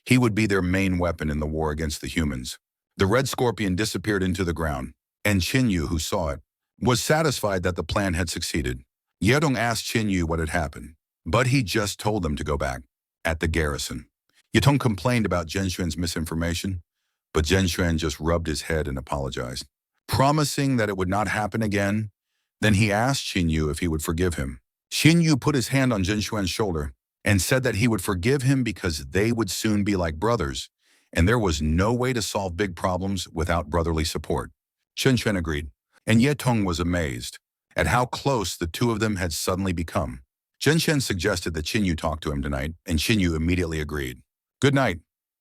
He would be their main weapon in the war against the humans. The red scorpion disappeared into the ground, and Ching Yu, who saw it, was satisfied that the plan had succeeded. Yedong asked Ching Yu what had happened, but he just told them to go back. At the garrison, Yetong complained about Zhenxuan's misinformation, but Zhenxuan just rubbed his head and apologized, promising that it would not happen again. Then he asked Ching Yu if he would forgive him. Ching Yu put his hand on Zhenxuan's shoulder and said that he would forgive him because they would soon be like brothers, and there was no way to solve big problems without brotherly support. Zhenxuan agreed, and Yetong was amazed at how close the two of them had suddenly become. Zhenxuan suggested that Ching Yu talk to him tonight, and Ching Yu immediately agreed. Good night.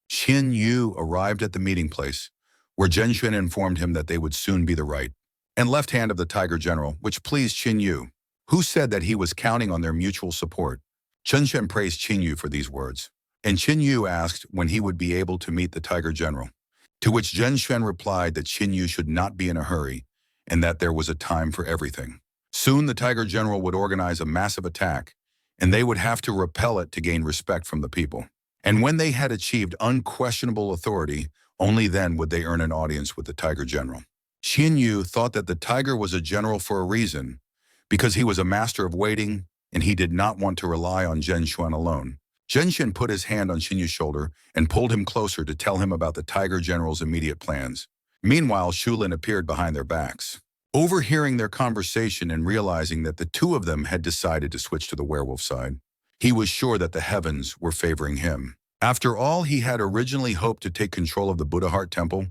Ching Yu arrived at the meeting place, where Zhenxuan informed him that they would soon be the right and left hand of the Tiger General, which pleased Ching Yu, who said that he was counting on their mutual support. Zhenxuan praised Ching Yu for these words, and Ching Yu asked when he would be able to meet the Tiger General, to which Zhenxuan replied that Ching Yu should not be in a hurry and that there was a time for everything. Soon the Tiger General would organize a massive attack, and they would have to repel it to gain respect from the people. And when they had achieved unquestionable authority, only then would they earn an audience with the Tiger General. Ching Yu thought that the Tiger was a general for a reason, because he was a master of waiting, and he did not want to rely on Zhenxuan alone. Zhenxuan put his hand on Ching Yu's shoulder and pulled him closer to tell him about the Tiger General's immediate plans. Meanwhile, Shulin appeared behind their backs. Overhearing their conversation and realizing that the two of them had decided to switch to the werewolf side, he was sure that the heavens were favoring him. After all, he had originally hoped to take control of the Buddha Heart Temple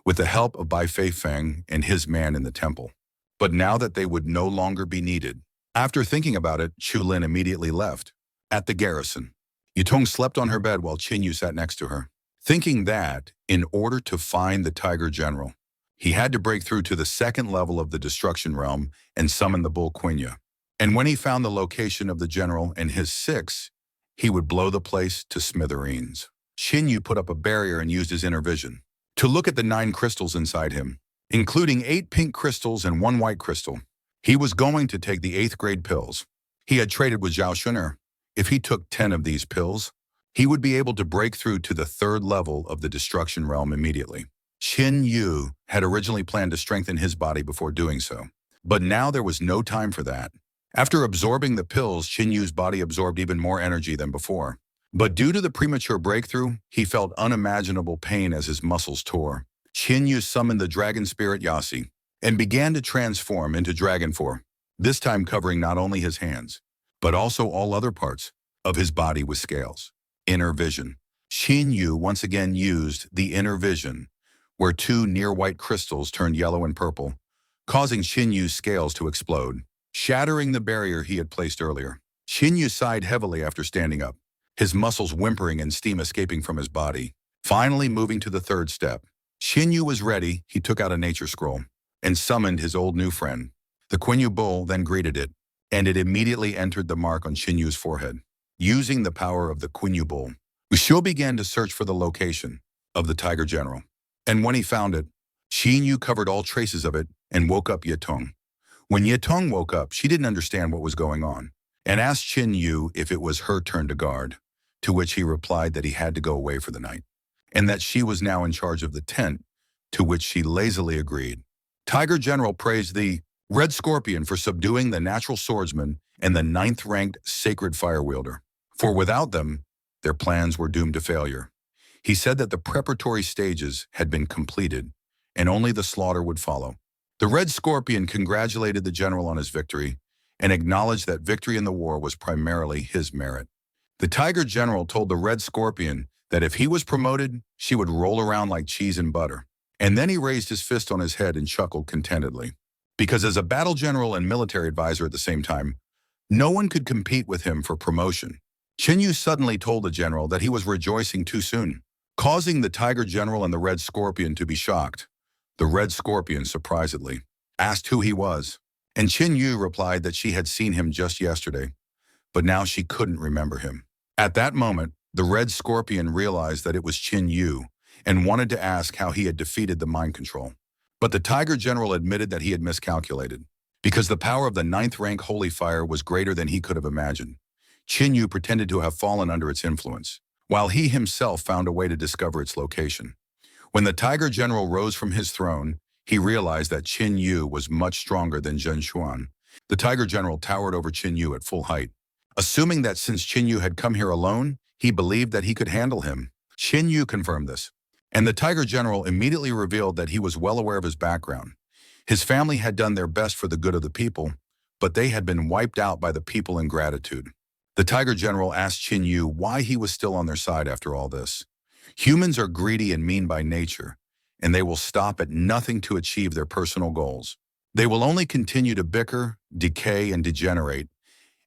with the help of Bai Fei Feng and his man in the temple. But now that they would no longer be needed. After thinking about it, Shulin immediately left. At the garrison, Yutong slept on her bed while Ching Yu sat next to her, thinking that, in order to find the Tiger General, he had to break through to the second level of the Destruction Realm and summon the Bull Quinya. And when he found the location of the general and his six, he would blow the place to smithereens. Ching Yu put up a barrier and used his inner vision to look at the 9 crystals inside him, including 8 pink crystals and 1 white crystal. He was going to take the 8th grade pills. He had traded with Zhao Shuner. If he took 10 of these pills, he would be able to break through to the 3rd level of the Destruction Realm immediately. Ching Yu had originally planned to strengthen his body before doing so, but now there was no time for that. After absorbing the pills, Ching Yu's body absorbed even more energy than before. But due to the premature breakthrough, he felt unimaginable pain as his muscles tore. Ching Yu summoned the dragon spirit Yasi and began to transform into dragon form, this time covering not only his hands, but also all other parts of his body with scales. Inner vision. Ching Yu once again used the inner vision, where 2 near-white crystals turned yellow and purple, causing Ching Yu's scales to explode, shattering the barrier he had placed earlier. Ching Yu sighed heavily after standing up, his muscles whimpering and steam escaping from his body. Finally moving to the 3rd step, Ching Yu was ready. He took out a nature scroll and summoned his old new friend. The Quinyu bull then greeted it, and it immediately entered the mark on Ching Yu's forehead. Using the power of the Quinyu bull, Wuxio began to search for the location of the Tiger General. And when he found it, Ching Yu covered all traces of it and woke up Yetong. When Yetong woke up, she didn't understand what was going on and asked Ching Yu if it was her turn to guard, to which he replied that he had to go away for the night and that she was now in charge of the tent, to which she lazily agreed. Tiger General praised the Red Scorpion for subduing the natural swordsman and the 9th-ranked sacred fire wielder, for without them, their plans were doomed to failure. He said that the preparatory stages had been completed and only the slaughter would follow. The Red Scorpion congratulated the general on his victory and acknowledged that victory in the war was primarily his merit. The Tiger General told the Red Scorpion that if he was promoted, she would roll around like cheese and butter. And then he raised his fist on his head and chuckled contentedly. Because as a battle general and military advisor at the same time, no one could compete with him for promotion. Ching Yu suddenly told the general that he was rejoicing too soon, causing the Tiger General and the Red Scorpion to be shocked. The Red Scorpion, surprisedly, asked who he was, and Ching Yu replied that she had seen him just yesterday, but now she couldn't remember him. At that moment, The Red Scorpion realized that it was Ching Yu and wanted to ask how he had defeated the mind control. But the Tiger General admitted that he had miscalculated, because the power of the ninth rank Holy Fire was greater than he could have imagined. Ching Yu pretended to have fallen under its influence, while he himself found a way to discover its location. When the Tiger General rose from his throne, he realized that Ching Yu was much stronger than Zhen Xuan. The Tiger General towered over Ching Yu at full height. Assuming that since Ching Yu had come here alone, he believed that he could handle him. Ching Yu confirmed this, and the Tiger General immediately revealed that he was well aware of his background. His family had done their best for the good of the people, but they had been wiped out by the people in gratitude. The Tiger General asked Ching Yu why he was still on their side after all this. Humans are greedy and mean by nature, and they will stop at nothing to achieve their personal goals. They will only continue to bicker, decay, and degenerate,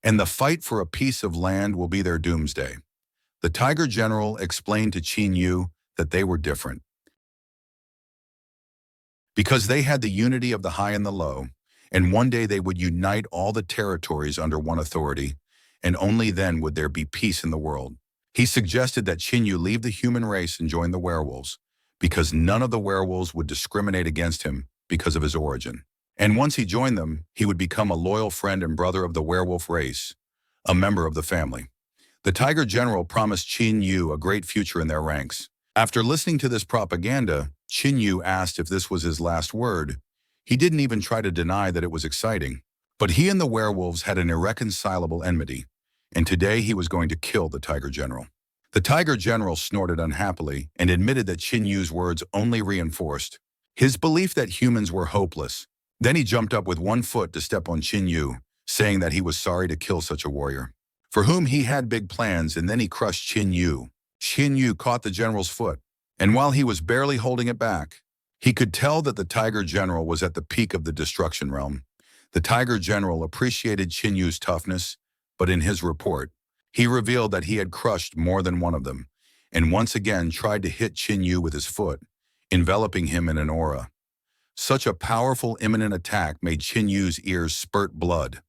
and the fight for a piece of land will be their doomsday. The Tiger General explained to Ching Yu that they were different, because they had the unity of the high and the low, and one day they would unite all the territories under one authority, and only then would there be peace in the world. He suggested that Ching Yu leave the human race and join the werewolves, because none of the werewolves would discriminate against him because of his origin. And once he joined them, he would become a loyal friend and brother of the werewolf race, a member of the family. The Tiger General promised Ching Yu a great future in their ranks. After listening to this propaganda, Ching Yu asked if this was his last word. He didn't even try to deny that it was exciting. But he and the werewolves had an irreconcilable enmity, and today he was going to kill the Tiger General. The Tiger General snorted unhappily and admitted that Ching Yu's words only reinforced his belief that humans were hopeless. Then he jumped up with one foot to step on Ching Yu, saying that he was sorry to kill such a warrior, for whom he had big plans, and then he crushed Ching Yu. Ching Yu caught the general's foot, and while he was barely holding it back, he could tell that the Tiger General was at the peak of the destruction realm. The Tiger General appreciated Ching Yu's toughness, but in his report, he revealed that he had crushed more than one of them, and once again tried to hit Ching Yu with his foot, enveloping him in an aura. Such a powerful imminent attack made Ching Yu's ears spurt blood,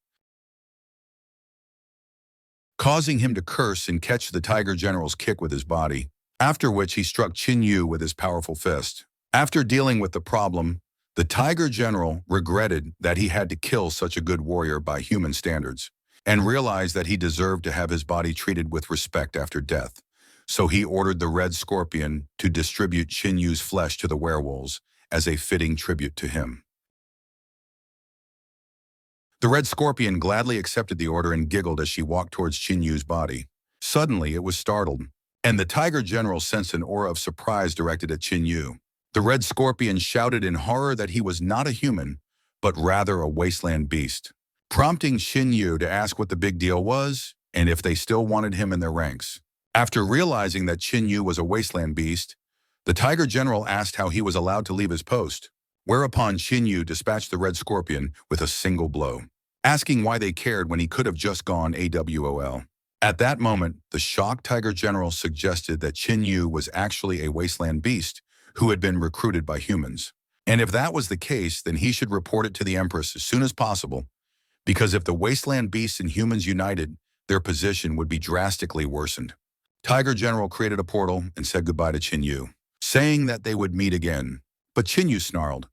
causing him to curse and catch the Tiger General's kick with his body, after which he struck Ching Yu with his powerful fist. After dealing with the problem, the Tiger General regretted that he had to kill such a good warrior by human standards, and realized that he deserved to have his body treated with respect after death. So he ordered the Red Scorpion to distribute Ching Yu's flesh to the werewolves as a fitting tribute to him. The Red Scorpion gladly accepted the order and giggled as she walked towards Ching Yu's body. Suddenly, it was startled, and the Tiger General sensed an aura of surprise directed at Ching Yu. The Red Scorpion shouted in horror that he was not a human, but rather a wasteland beast, prompting Ching Yu to ask what the big deal was and if they still wanted him in their ranks. After realizing that Ching Yu was a wasteland beast, the Tiger General asked how he was allowed to leave his post, whereupon Ching Yu dispatched the Red Scorpion with a single blow, asking why they cared when he could have just gone AWOL. At that moment, the shocked Tiger General suggested that Ching Yu was actually a wasteland beast who had been recruited by humans. And if that was the case, then he should report it to the Empress as soon as possible, because if the wasteland beasts and humans united, their position would be drastically worsened. Tiger General created a portal and said goodbye to Ching Yu, saying that they would meet again. But Ching Yu snarled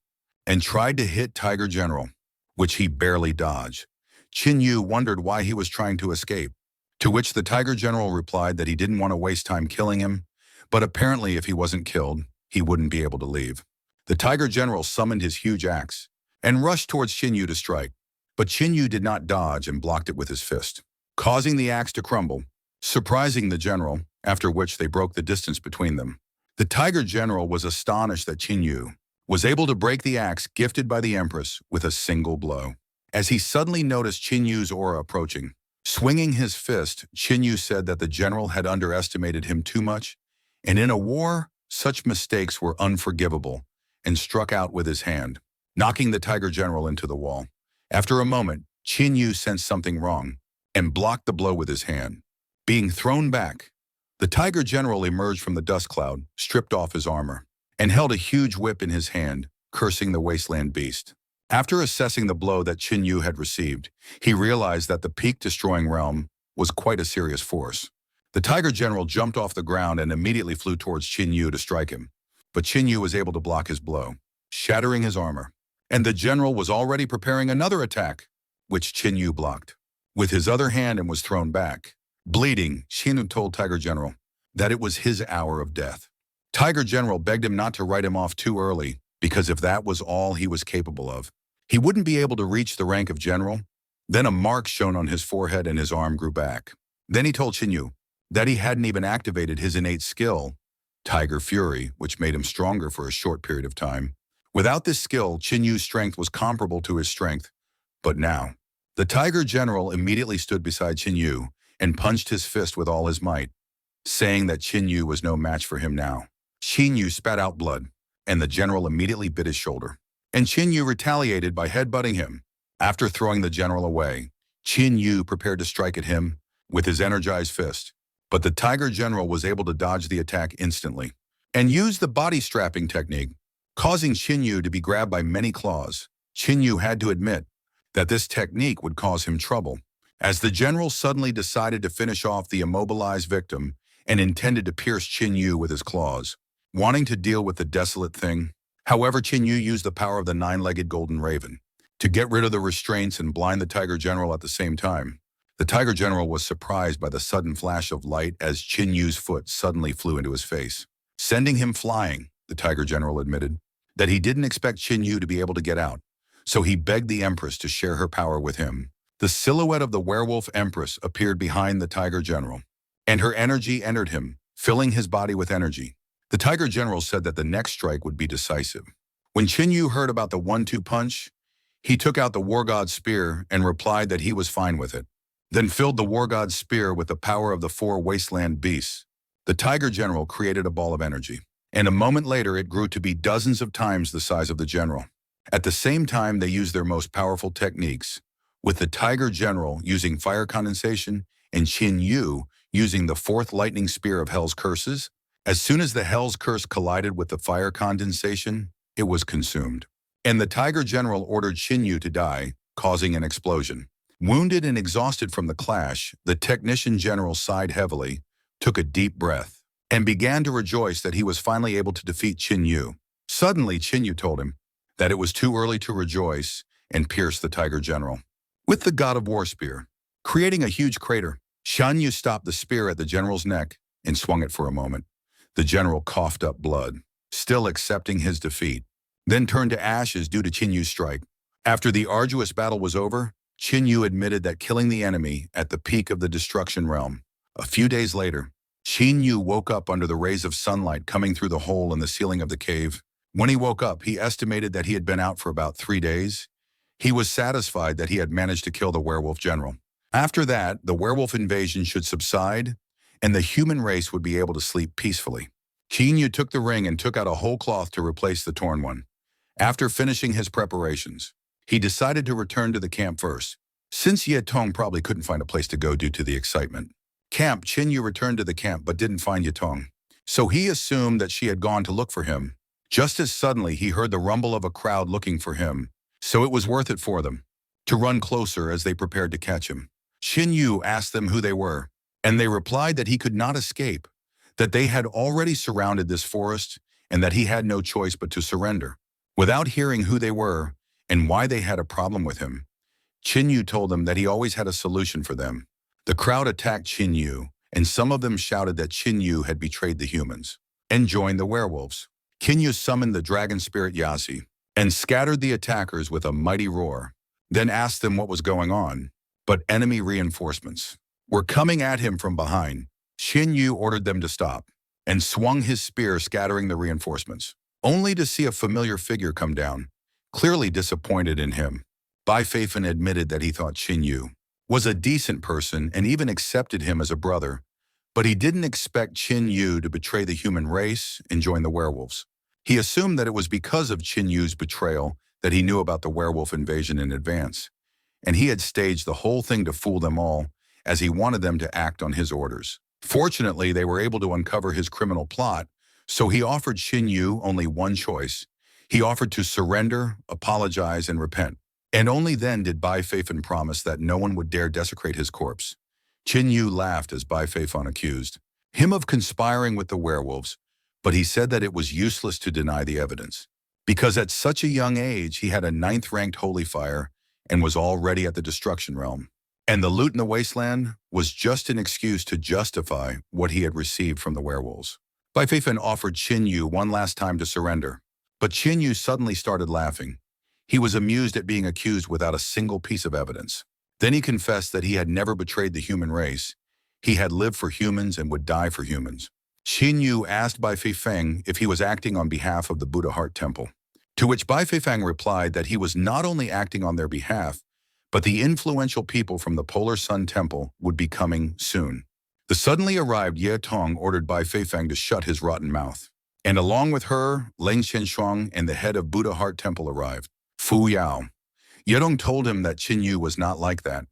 and tried to hit Tiger General, which he barely dodged. Ching Yu wondered why he was trying to escape, to which the Tiger General replied that he didn't want to waste time killing him, but apparently if he wasn't killed, he wouldn't be able to leave. The Tiger General summoned his huge axe and rushed towards Ching Yu to strike, but Ching Yu did not dodge and blocked it with his fist, causing the axe to crumble, surprising the general, after which they broke the distance between them. The Tiger General was astonished that Ching Yu was able to break the axe gifted by the Empress with a single blow. As he suddenly noticed Ching Yu's aura approaching, swinging his fist, Ching Yu said that the general had underestimated him too much, and in a war, such mistakes were unforgivable, and struck out with his hand, knocking the Tiger General into the wall. After a moment, Ching Yu sensed something wrong and blocked the blow with his hand. Being thrown back, the Tiger General emerged from the dust cloud, stripped off his armor, and held a huge whip in his hand, cursing the wasteland beast. After assessing the blow that Ching Yu had received, he realized that the peak-destroying realm was quite a serious force. The Tiger General jumped off the ground and immediately flew towards Ching Yu to strike him. But Ching Yu was able to block his blow, shattering his armor. And the general was already preparing another attack, which Ching Yu blocked with his other hand and was thrown back. Bleeding, Ching Yu told Tiger General that it was his hour of death. Tiger General begged him not to write him off too early, because if that was all he was capable of, he wouldn't be able to reach the rank of general. Then a mark shone on his forehead and his arm grew back. Then he told Ching Yu that he hadn't even activated his innate skill, Tiger Fury, which made him stronger for a short period of time. Without this skill, Ching Yu's strength was comparable to his strength. But now, the Tiger General immediately stood beside Ching Yu and punched his fist with all his might, saying that Ching Yu was no match for him now. Ching Yu spat out blood, and the general immediately bit his shoulder. And Ching Yu retaliated by headbutting him. After throwing the general away, Ching Yu prepared to strike at him with his energized fist. But the Tiger General was able to dodge the attack instantly and use the body strapping technique, causing Ching Yu to be grabbed by many claws. Ching Yu had to admit that this technique would cause him trouble, as the general suddenly decided to finish off the immobilized victim and intended to pierce Ching Yu with his claws, wanting to deal with the desolate thing. However, Ching Yu used the power of the nine-legged golden raven to get rid of the restraints and blind the Tiger General at the same time. The Tiger General was surprised by the sudden flash of light as Ching Yu's foot suddenly flew into his face, sending him flying. The Tiger General admitted that he didn't expect Ching Yu to be able to get out, so he begged the Empress to share her power with him. The silhouette of the werewolf Empress appeared behind the Tiger General, and her energy entered him, filling his body with energy. The Tiger General said that the next strike would be decisive. When Ching Yu heard about the 1-2 punch, he took out the War God's spear and replied that he was fine with it, then filled the War God's spear with the power of the 4 wasteland beasts. The Tiger General created a ball of energy, and a moment later it grew to be dozens of times the size of the general. At the same time, they used their most powerful techniques, with the Tiger General using fire condensation and Ching Yu using the 4th lightning spear of Hell's Curses. As soon as the Hell's Curse collided with the fire condensation, it was consumed. And the Tiger General ordered Ching Yu to die, causing an explosion. Wounded and exhausted from the clash, the Technician General sighed heavily, took a deep breath, and began to rejoice that he was finally able to defeat Ching Yu. Suddenly, Ching Yu told him that it was too early to rejoice and pierced the Tiger General with the God of War spear, creating a huge crater. Ching Yu stopped the spear at the general's neck and swung it for a moment. The general coughed up blood, still accepting his defeat, then turned to ashes due to Ching Yu's strike. After the arduous battle was over, Ching Yu admitted that killing the enemy at the peak of the destruction realm. A few days later, Ching Yu woke up under the rays of sunlight coming through the hole in the ceiling of the cave. When he woke up, he estimated that he had been out for about 3 days. He was satisfied that he had managed to kill the werewolf general. After that, the werewolf invasion should subside, and the human race would be able to sleep peacefully. Ching Yu took the ring and took out a whole cloth to replace the torn one. After finishing his preparations, he decided to return to the camp first, since Yetong probably couldn't find a place to go due to the excitement. Ching Yu returned to the camp but didn't find Yetong, so he assumed that she had gone to look for him. Just as suddenly, he heard the rumble of a crowd looking for him, so it was worth it for them to run closer as they prepared to catch him. Ching Yu asked them who they were, and they replied that he could not escape, that they had already surrounded this forest, and that he had no choice but to surrender. Without hearing who they were and why they had a problem with him, Ching Yu told them that he always had a solution for them. The crowd attacked Ching Yu, and some of them shouted that Ching Yu had betrayed the humans and joined the werewolves. Ching Yu summoned the dragon spirit Yasi and scattered the attackers with a mighty roar, then asked them what was going on. But enemy reinforcements were coming at him from behind. Ching Yu ordered them to stop and swung his spear, scattering the reinforcements, only to see a familiar figure come down, clearly disappointed in him. Bai Feifan admitted that he thought Ching Yu was a decent person and even accepted him as a brother, but he didn't expect Ching Yu to betray the human race and join the werewolves. He assumed that it was because of Ching Yu's betrayal that he knew about the werewolf invasion in advance, and he had staged the whole thing to fool them all, as he wanted them to act on his orders. Fortunately, they were able to uncover his criminal plot, so he offered Ching Yu only one choice. He offered to surrender, apologize, and repent. And only then did Bai Feifan promise that no one would dare desecrate his corpse. Qin Yu laughed as Bai Feifan accused him of conspiring with the werewolves, but he said that it was useless to deny the evidence, because at such a young age he had a ninth-ranked holy fire and was already at the destruction realm. And the loot in the wasteland was just an excuse to justify what he had received from the werewolves. Bai Feifan offered Qin Yu one last time to surrender, but Qin Yu suddenly started laughing. He was amused at being accused without a single piece of evidence. Then he confessed that he had never betrayed the human race. He had lived for humans and would die for humans. Qin Yu asked Bai Feifang if he was acting on behalf of the Buddha Heart Temple, to which Bai Feifang replied that he was not only acting on their behalf, but the influential people from the Polar Sun Temple would be coming soon. The suddenly arrived Ye Tong ordered Bai Feifang to shut his rotten mouth. And along with her, Leng Xinshuang and the head of Buddha Heart Temple arrived, Fu Yao. Yedong told him that Qin Yu was not like that,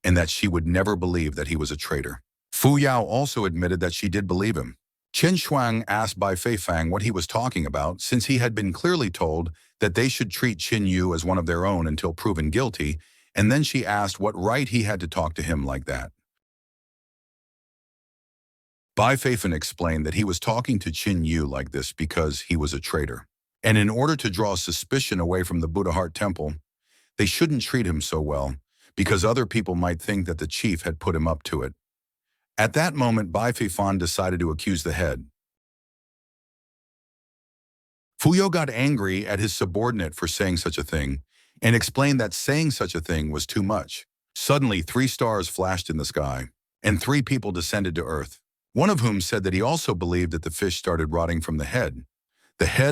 and that she would never believe that he was a traitor. Fu Yao also admitted that she did believe him. Chen Shuang asked Bai Feifang what he was talking about, since he had been clearly told that they should treat Qin Yu as one of their own until proven guilty, and then she asked what right he had to talk to him like that. Bai Feifan explained that he was talking to Qin Yu like this because he was a traitor. And in order to draw suspicion away from the Buddha Heart Temple, they shouldn't treat him so well, because other people might think that the chief had put him up to it. At that moment, Bai Feifan decided to accuse the head. Fu Yao got angry at his subordinate for saying such a thing, and explained that saying such a thing was too much. Suddenly, 3 stars flashed in the sky, and 3 people descended to earth, one of whom said that he also believed that the fish started rotting from the head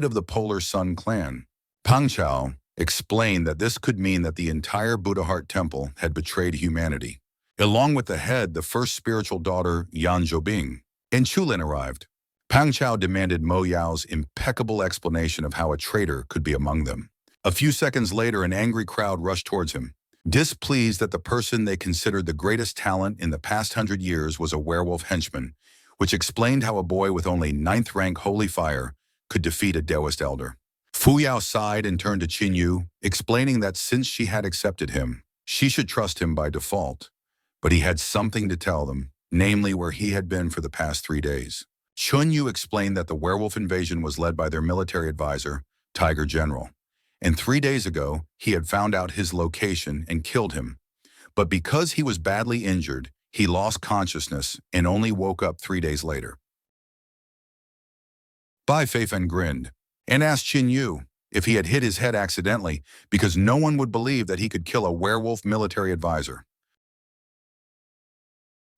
of the Polar Sun clan. Pang Chao explained that this could mean that the entire Buddha Heart Temple had betrayed humanity. Along with the head, the first spiritual daughter, Yan Zhoubing, and Chulin arrived. Pang Chao demanded Mo Yao's impeccable explanation of how a traitor could be among them. A few seconds later, an angry crowd rushed towards him, displeased that the person they considered the greatest talent in the past 100 years was a werewolf henchman, which explained how a boy with only 9th rank holy fire could defeat a Taoist elder. Fu Yao sighed and turned to Qin Yu, explaining that since she had accepted him, she should trust him by default. But he had something to tell them, namely where he had been for the past 3 days. Qin Yu explained that the werewolf invasion was led by their military advisor, Tiger General, and 3 days ago he had found out his location and killed him. But because he was badly injured, he lost consciousness and only woke up 3 days later. Bai Feifan grinned and asked Qin Yu if he had hit his head accidentally, because no one would believe that he could kill a werewolf military advisor.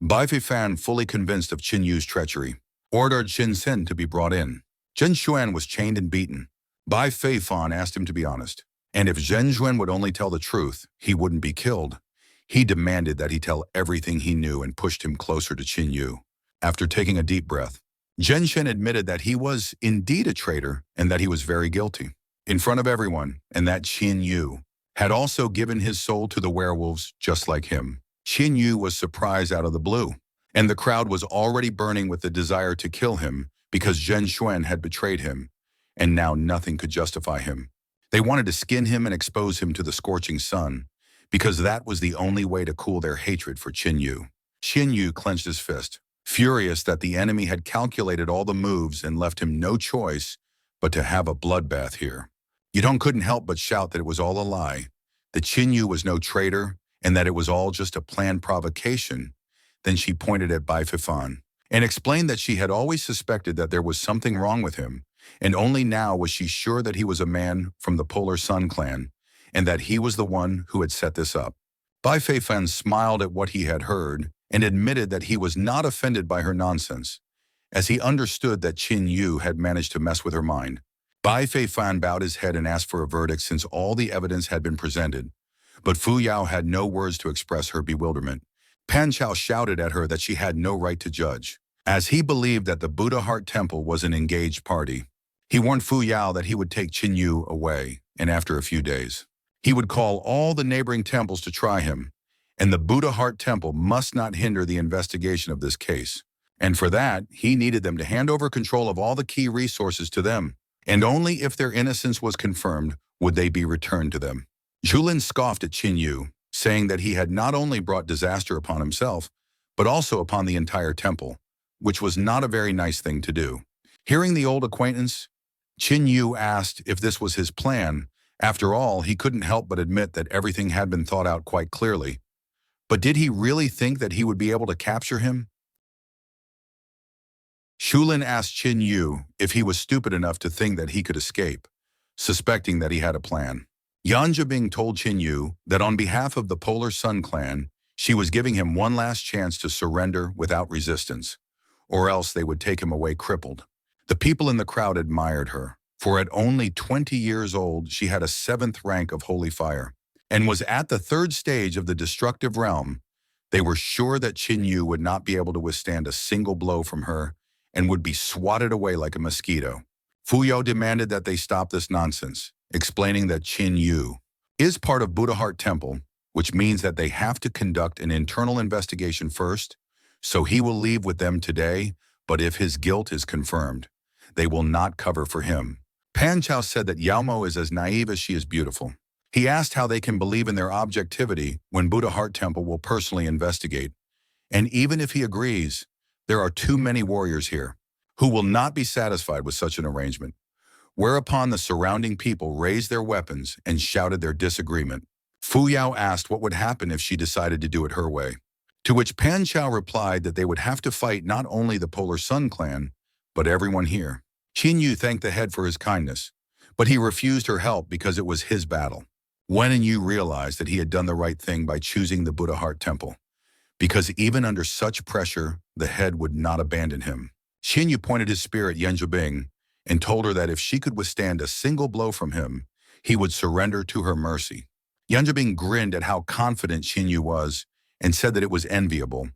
Bai Feifan, fully convinced of Qin Yu's treachery, ordered Qin Sen to be brought in. Zhen Xuan was chained and beaten. Bai Feifan asked him to be honest, and if Zhen Xuan would only tell the truth, he wouldn't be killed. He demanded that he tell everything he knew and pushed him closer to Qin Yu. After taking a deep breath, Zhen Shen admitted that he was indeed a traitor and that he was very guilty, in front of everyone, and that Qin Yu had also given his soul to the werewolves just like him. Qin Yu was surprised out of the blue, and the crowd was already burning with the desire to kill him because Zhen Xuan had betrayed him, and now nothing could justify him. They wanted to skin him and expose him to the scorching sun, because that was the only way to cool their hatred for Qin Yu. Qin Yu clenched his fist, furious that the enemy had calculated all the moves and left him no choice but to have a bloodbath here. Yudong couldn't help but shout that it was all a lie, that Qin Yu was no traitor, and that it was all just a planned provocation. Then she pointed at Bai Feifan and explained that she had always suspected that there was something wrong with him, and only now was she sure that he was a man from the Polar Sun clan, and that he was the one who had set this up. Bai Feifan smiled at what he had heard and admitted that he was not offended by her nonsense, as he understood that Qin Yu had managed to mess with her mind. Bai Feifan bowed his head and asked for a verdict since all the evidence had been presented, but Fu Yao had no words to express her bewilderment. Pan Chao shouted at her that she had no right to judge, as he believed that the Buddha Heart Temple was an engaged party. He warned Fu Yao that he would take Qin Yu away, and after a few days, he would call all the neighboring temples to try him, and the Buddha Heart Temple must not hinder the investigation of this case. And for that, he needed them to hand over control of all the key resources to them, and only if their innocence was confirmed would they be returned to them. Julin scoffed at Qin Yu, saying that he had not only brought disaster upon himself, but also upon the entire temple, which was not a very nice thing to do. Hearing the old acquaintance, Ching Yu asked if this was his plan. After all, he couldn't help but admit that everything had been thought out quite clearly. But did he really think that he would be able to capture him? Shulin asked Ching Yu if he was stupid enough to think that he could escape, suspecting that he had a plan. Yan Jibing told Ching Yu that on behalf of the Polar Sun clan, she was giving him one last chance to surrender without resistance, or else they would take him away crippled. The people in the crowd admired her, for at only 20 years old, she had a 7th rank of holy fire, and was at the 3rd stage of the destructive realm. They were sure that Ching Yu would not be able to withstand a single blow from her and would be swatted away like a mosquito. Fu Yao demanded that they stop this nonsense, explaining that Ching Yu is part of Buddha Heart Temple, which means that they have to conduct an internal investigation first, so he will leave with them today, but if his guilt is confirmed, they will not cover for him. Pan Chao said that Yao Mo is as naive as she is beautiful. He asked how they can believe in their objectivity when Buddha Heart Temple will personally investigate. And even if he agrees, there are too many warriors here who will not be satisfied with such an arrangement. Whereupon the surrounding people raised their weapons and shouted their disagreement. Fu Yao asked what would happen if she decided to do it her way, to which Pan Chao replied that they would have to fight not only the Polar Sun clan, but everyone here. Ching Yu thanked the head for his kindness, but he refused her help because it was his battle. Wen Yu realized that he had done the right thing by choosing the Buddha Heart Temple, because even under such pressure, the head would not abandon him. Ching Yu pointed his spear at Yan Zhibing and told her that if she could withstand a single blow from him, he would surrender to her mercy. Yan Zhibing grinned at how confident Ching Yu was and said that it was enviable,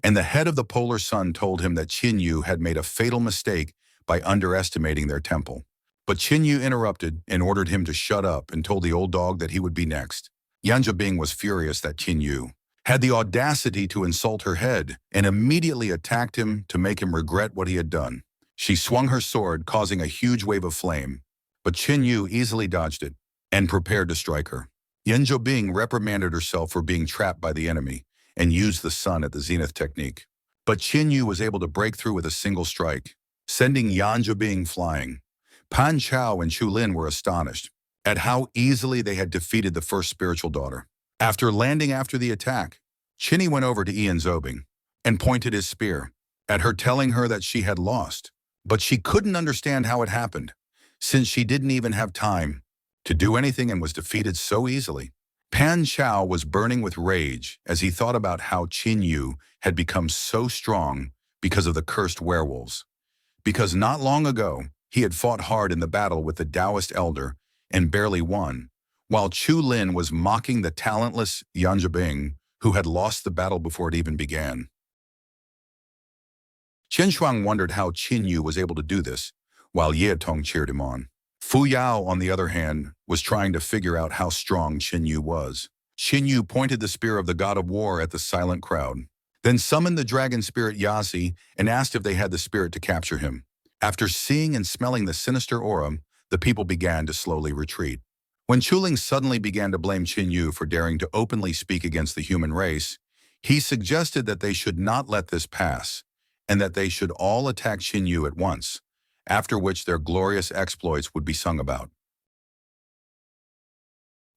and the head of the Polar Sun told him that Ching Yu had made a fatal mistake by underestimating their temple. But Ching Yu interrupted and ordered him to shut up and told the old dog that he would be next. Yan Zhibing was furious that Ching Yu had the audacity to insult her head and immediately attacked him to make him regret what he had done. She swung her sword, causing a huge wave of flame, but Ching Yu easily dodged it and prepared to strike her. Yan Zhibing reprimanded herself for being trapped by the enemy and used the sun at the zenith technique. But Ching Yu was able to break through with a single strike, sending Yan Zhibing flying. Pan Chao and Chu Lin were astonished at how easily they had defeated the first spiritual daughter. After landing after the attack, Chinny went over to Yan Zhibing and pointed his spear at her, telling her that she had lost. But she couldn't understand how it happened, since she didn't even have time to do anything and was defeated so easily. Pan Chao was burning with rage as he thought about how Ching Yu had become so strong because of the cursed werewolves. Because not long ago, he had fought hard in the battle with the Taoist elder and barely won, while Chu Lin was mocking the talentless Yan Zhibing, who had lost the battle before it even began. Chen Shuang wondered how Ching Yu was able to do this, while Ye Tong cheered him on. Fu Yao, on the other hand, was trying to figure out how strong Ching Yu was. Ching Yu pointed the spear of the god of war at the silent crowd, then summoned the dragon spirit Yasi and asked if they had the spirit to capture him. After seeing and smelling the sinister aura, the people began to slowly retreat. When Chuling suddenly began to blame Ching Yu for daring to openly speak against the human race, he suggested that they should not let this pass, and that they should all attack Ching Yu at once, after which their glorious exploits would be sung about.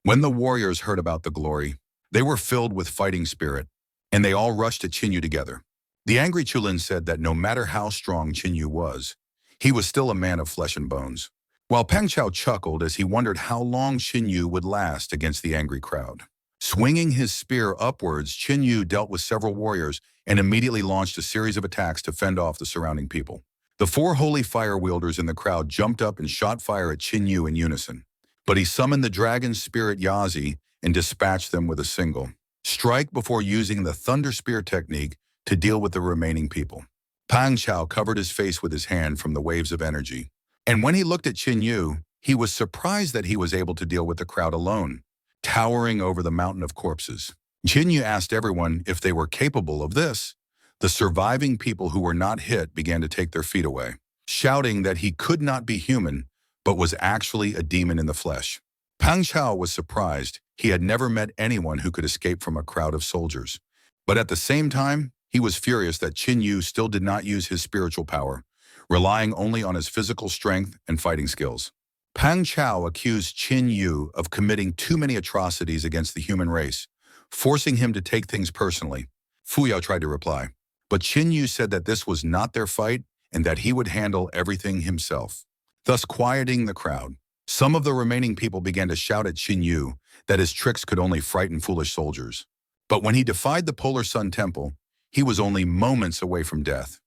When the warriors heard about the glory, they were filled with fighting spirit, and they all rushed at Ching Yu together. The angry Chulin said that no matter how strong Ching Yu was, he was still a man of flesh and bones, while Peng Chao chuckled as he wondered how long Ching Yu would last against the angry crowd. Swinging his spear upwards, Ching Yu dealt with several warriors and immediately launched a series of attacks to fend off the surrounding people. The 4 holy fire wielders in the crowd jumped up and shot fire at Ching Yu in unison, but he summoned the dragon spirit Yazi and dispatched them with a single strike before using the thunder spear technique to deal with the remaining people. Pang Chao covered his face with his hand from the waves of energy, and when he looked at Ching Yu, he was surprised that he was able to deal with the crowd alone, towering over the mountain of corpses. Ching Yu asked everyone if they were capable of this. The surviving people who were not hit began to take their feet away, shouting that he could not be human, but was actually a demon in the flesh. Pang Chao was surprised. He had never met anyone who could escape from a crowd of soldiers. But at the same time, He was furious that Qin Yu still did not use his spiritual power, relying only on his physical strength and fighting skills. Pang Chao accused Qin Yu of committing too many atrocities against the human race, forcing him to take things personally. Fu Yao tried to reply, but Qin Yu said that this was not their fight and that he would handle everything himself, thus quieting the crowd. Some of the remaining people began to shout at Qin Yu that his tricks could only frighten foolish soldiers. But when he defied the Polar Sun Temple, he was only moments away from death.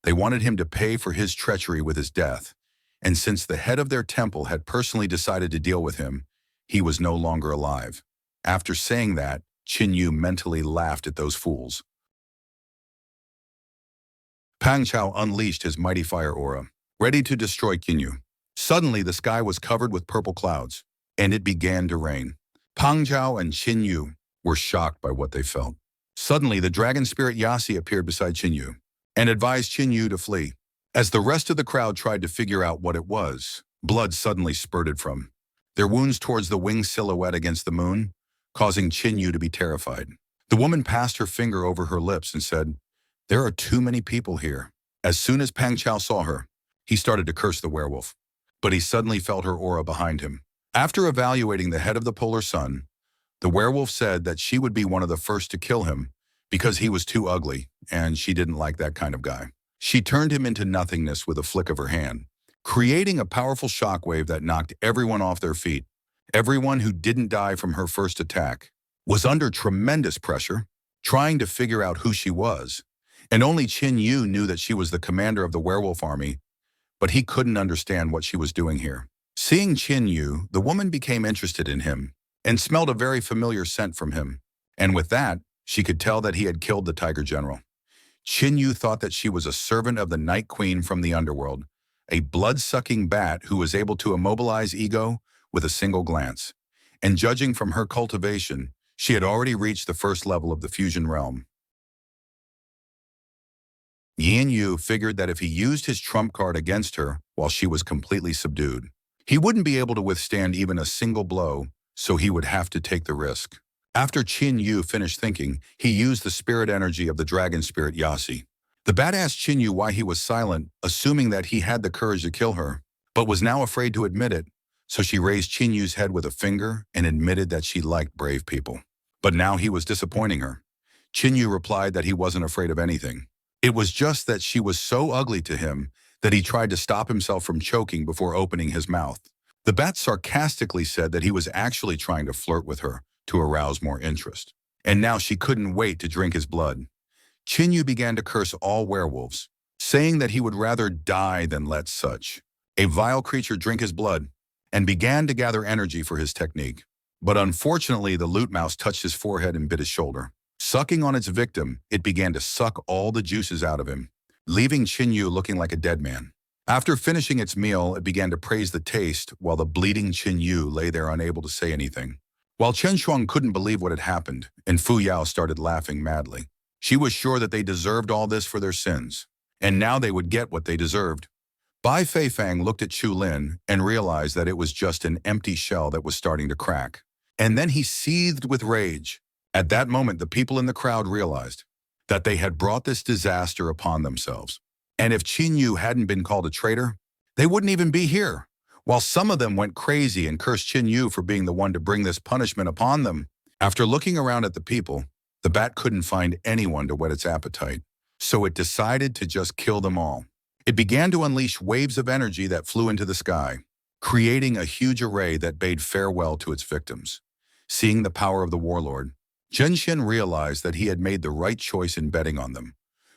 They wanted him to pay for his treachery with his death, and since the head of their temple had personally decided to deal with him, he was no longer alive. After saying that, Qin Yu mentally laughed at those fools. Pang Chao unleashed his mighty fire aura, ready to destroy Qin Yu. Suddenly, the sky was covered with purple clouds, and it began to rain. Pang Chao and Qin Yu were shocked by what they felt. Suddenly, the dragon spirit Yasi appeared beside Qin Yu and advised Qin Yu to flee. As the rest of the crowd tried to figure out what it was, blood suddenly spurted from their wounds towards the winged silhouette against the moon, causing Qin Yu to be terrified. The woman passed her finger over her lips and said, "There are too many people here." As soon as Pang Chao saw her, he started to curse the werewolf, but he suddenly felt her aura behind him. After evaluating the head of the Polar Sun, the werewolf said that she would be one of the first to kill him because he was too ugly, and she didn't like that kind of guy. She turned him into nothingness with a flick of her hand, creating a powerful shockwave that knocked everyone off their feet. Everyone who didn't die from her first attack was under tremendous pressure, trying to figure out who she was, and only Qin Yu knew that she was the commander of the werewolf army, but he couldn't understand what she was doing here. Seeing Qin Yu, the woman became interested in him and smelled a very familiar scent from him, and with that, she could tell that he had killed the Tiger General. Qin Yu thought that she was a servant of the Night Queen from the underworld, a blood-sucking bat who was able to immobilize ego with a single glance. And judging from her cultivation, she had already reached the first level of the fusion realm. Yin Yu figured that if he used his trump card against her while she was completely subdued, he wouldn't be able to withstand even a single blow, so he would have to take the risk. After Qin Yu finished thinking, he used the spirit energy of the dragon spirit Yasi. The bat asked Qin Yu why he was silent, assuming that he had the courage to kill her, but was now afraid to admit it, so she raised Qin Yu's head with a finger and admitted that she liked brave people. But now he was disappointing her. Qin Yu replied that he wasn't afraid of anything. It was just that she was so ugly to him that he tried to stop himself from choking before opening his mouth. The bat sarcastically said that he was actually trying to flirt with her to arouse more interest, and now she couldn't wait to drink his blood. Qin Yu began to curse all werewolves, saying that he would rather die than let such a vile creature drink his blood, and began to gather energy for his technique. But unfortunately, the loot mouse touched his forehead and bit his shoulder. Sucking on its victim, it began to suck all the juices out of him, leaving Qin Yu looking like a dead man. After finishing its meal, it began to praise the taste while the bleeding Qin Yu lay there unable to say anything. While Chen Shuang couldn't believe what had happened, and Fu Yao started laughing madly. She was sure that they deserved all this for their sins, and now they would get what they deserved. Bai Feifang looked at Chu Lin and realized that it was just an empty shell that was starting to crack. And then he seethed with rage. At that moment, the people in the crowd realized that they had brought this disaster upon themselves. And if Qin Yu hadn't been called a traitor, they wouldn't even be here. While some of them went crazy and cursed Qin Yu for being the one to bring this punishment upon them, after looking around at the people, the bat couldn't find anyone to whet its appetite, so it decided to just kill them all. It began to unleash waves of energy that flew into the sky, creating a huge array that bade farewell to its victims. Seeing the power of the warlord, Zhen Xin realized that he had made the right choice in betting on them,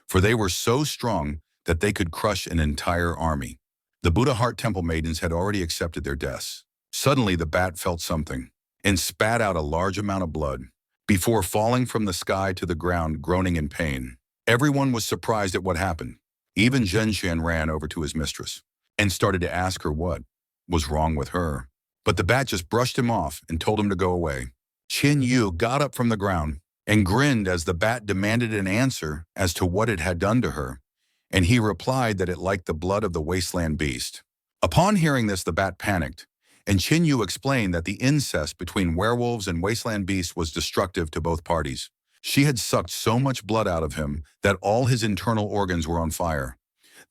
for they were so strong that they could crush an entire army. The Buddha Heart Temple maidens had already accepted their deaths. Suddenly, the bat felt something and spat out a large amount of blood before falling from the sky to the ground, groaning in pain. Everyone was surprised at what happened. Even Zhen Xian ran over to his mistress and started to ask her what was wrong with her. But the bat just brushed him off and told him to go away. Qin Yu got up from the ground and grinned as the bat demanded an answer as to what it had done to her, and he replied that it liked the blood of the wasteland beast. Upon hearing this, the bat panicked, and Qin Yu explained that the incest between werewolves and wasteland beasts was destructive to both parties. She had sucked so much blood out of him that all his internal organs were on fire.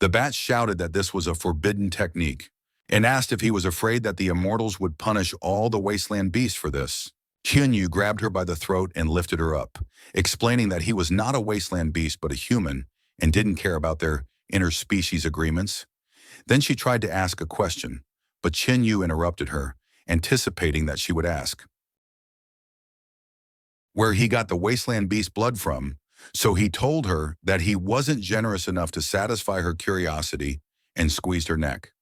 The bat shouted that this was a forbidden technique and asked if he was afraid that the immortals would punish all the wasteland beasts for this. Ching Yu grabbed her by the throat and lifted her up, explaining that he was not a wasteland beast but a human and didn't care about their interspecies agreements. Then she tried to ask a question, but Ching Yu interrupted her, anticipating that she would ask where he got the wasteland beast blood from, so he told her that he wasn't generous enough to satisfy her curiosity and squeezed her neck.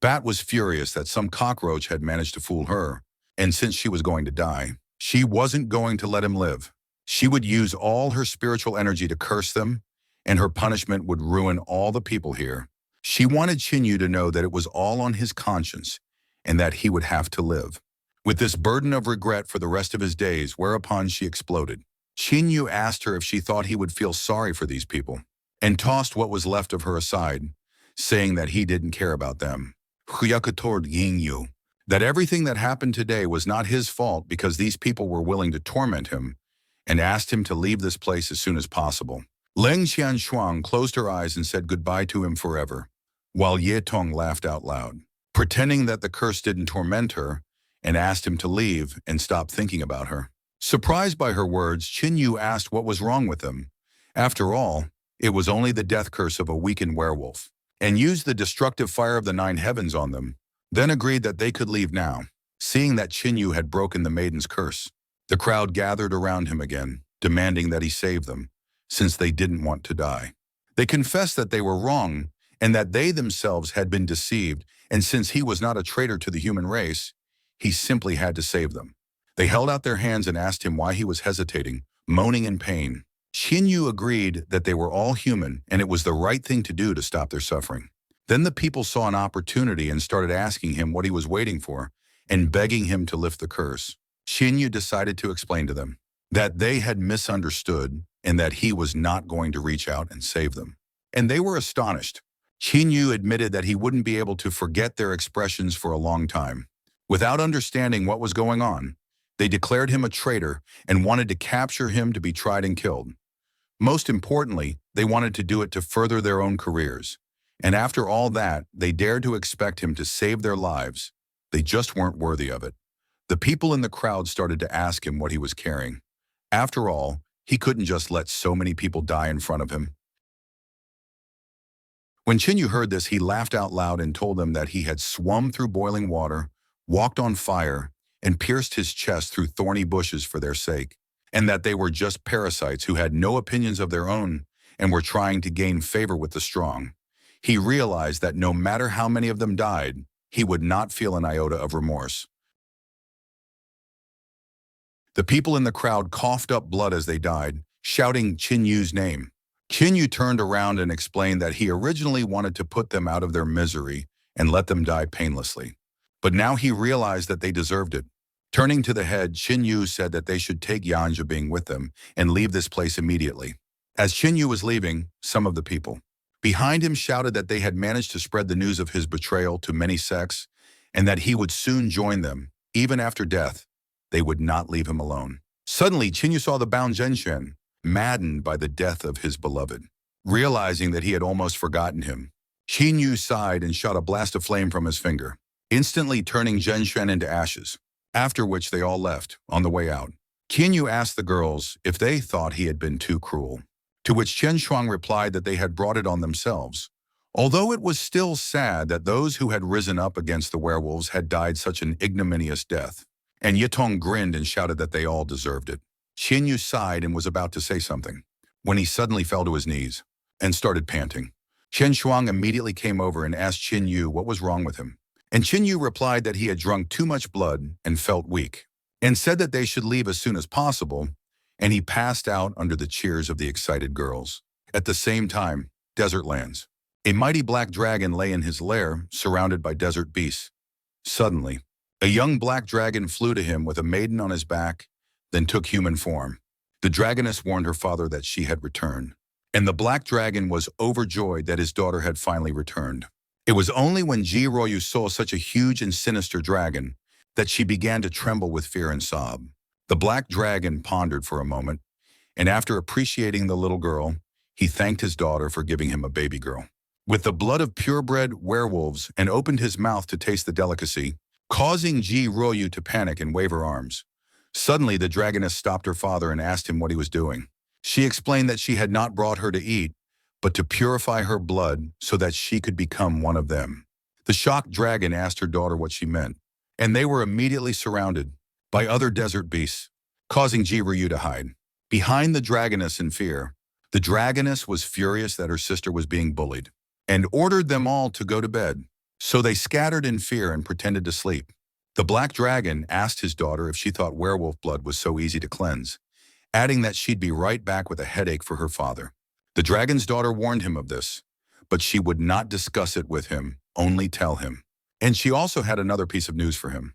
Bat was furious that some cockroach had managed to fool her, and since she was going to die, she wasn't going to let him live. She would use all her spiritual energy to curse them, and her punishment would ruin all the people here. She wanted Ching Yu to know that it was all on his conscience and that he would have to live with this burden of regret for the rest of his days, whereupon she exploded. Ching Yu asked her if she thought he would feel sorry for these people, and tossed what was left of her aside, saying that he didn't care about them. That everything that happened today was not his fault because these people were willing to torment him, and asked him to leave this place as soon as possible. Leng Qianshuang closed her eyes and said goodbye to him forever, while Ye Tong laughed out loud, pretending that the curse didn't torment her, and asked him to leave and stop thinking about her. Surprised by her words, Ching Yu asked what was wrong with them. After all, it was only the death curse of a weakened werewolf, and used the destructive fire of the 9 heavens on them, then agreed that they could leave now, seeing that Ching Yu had broken the maiden's curse. The crowd gathered around him again, demanding that he save them, since they didn't want to die. They confessed that they were wrong, and that they themselves had been deceived, and since he was not a traitor to the human race, he simply had to save them. They held out their hands and asked him why he was hesitating, moaning in pain. Ching Yu agreed that they were all human and it was the right thing to do to stop their suffering. Then the people saw an opportunity and started asking him what he was waiting for and begging him to lift the curse. Ching Yu decided to explain to them that they had misunderstood and that he was not going to reach out and save them. And they were astonished. Ching Yu admitted that he wouldn't be able to forget their expressions for a long time. Without understanding what was going on, they declared him a traitor and wanted to capture him to be tried and killed. Most importantly, they wanted to do it to further their own careers. And after all that, they dared to expect him to save their lives. They just weren't worthy of it. The people in the crowd started to ask him what he was carrying. After all, he couldn't just let so many people die in front of him. When Ching Yu heard this, he laughed out loud and told them that he had swum through boiling water, walked on fire, and pierced his chest through thorny bushes for their sake, and that they were just parasites who had no opinions of their own and were trying to gain favor with the strong. He realized that no matter how many of them died, he would not feel an iota of remorse. The people in the crowd coughed up blood as they died, shouting Ching Yu's name. Ching Yu turned around and explained that he originally wanted to put them out of their misery and let them die painlessly. But now he realized that they deserved it. Turning to the head, Ching Yu said that they should take Yanjibing with them and leave this place immediately. As Ching Yu was leaving, some of the people behind him shouted that they had managed to spread the news of his betrayal to many sects and that he would soon join them. Even after death, they would not leave him alone. Suddenly, Ching Yu saw the bound Zhenshen, maddened by the death of his beloved. Realizing that he had almost forgotten him, Ching Yu sighed and shot a blast of flame from his finger, instantly turning Zhenshen into ashes, after which they all left. On the way out, Ching Yu asked the girls if they thought he had been too cruel, to which Chen Shuang replied that they had brought it on themselves. Although it was still sad that those who had risen up against the werewolves had died such an ignominious death, and Yitong grinned and shouted that they all deserved it. Ching Yu sighed and was about to say something, when he suddenly fell to his knees and started panting. Chen Shuang immediately came over and asked Ching Yu what was wrong with him. And Ching Yu replied that he had drunk too much blood and felt weak, and said that they should leave as soon as possible, and he passed out under the cheers of the excited girls. At the same time, desert lands. A mighty black dragon lay in his lair, surrounded by desert beasts. Suddenly, a young black dragon flew to him with a maiden on his back, then took human form. The dragoness warned her father that she had returned, and the black dragon was overjoyed that his daughter had finally returned. It was only when Ji Royu saw such a huge and sinister dragon that she began to tremble with fear and sob. The black dragon pondered for a moment, and after appreciating the little girl, he thanked his daughter for giving him a baby girl. With the blood of purebred werewolves, and opened his mouth to taste the delicacy, causing Ji Royu to panic and wave her arms. Suddenly, the dragoness stopped her father and asked him what he was doing. She explained that she had not brought her to eat, but to purify her blood so that she could become one of them. The shocked dragon asked her daughter what she meant, and they were immediately surrounded by other desert beasts, causing Ji Royu to hide behind the dragoness in fear. The dragoness was furious that her sister was being bullied and ordered them all to go to bed. So they scattered in fear and pretended to sleep. The black dragon asked his daughter if she thought werewolf blood was so easy to cleanse, adding that she'd be right back with a headache for her father. The dragon's daughter warned him of this, but she would not discuss it with him, only tell him. And she also had another piece of news for him.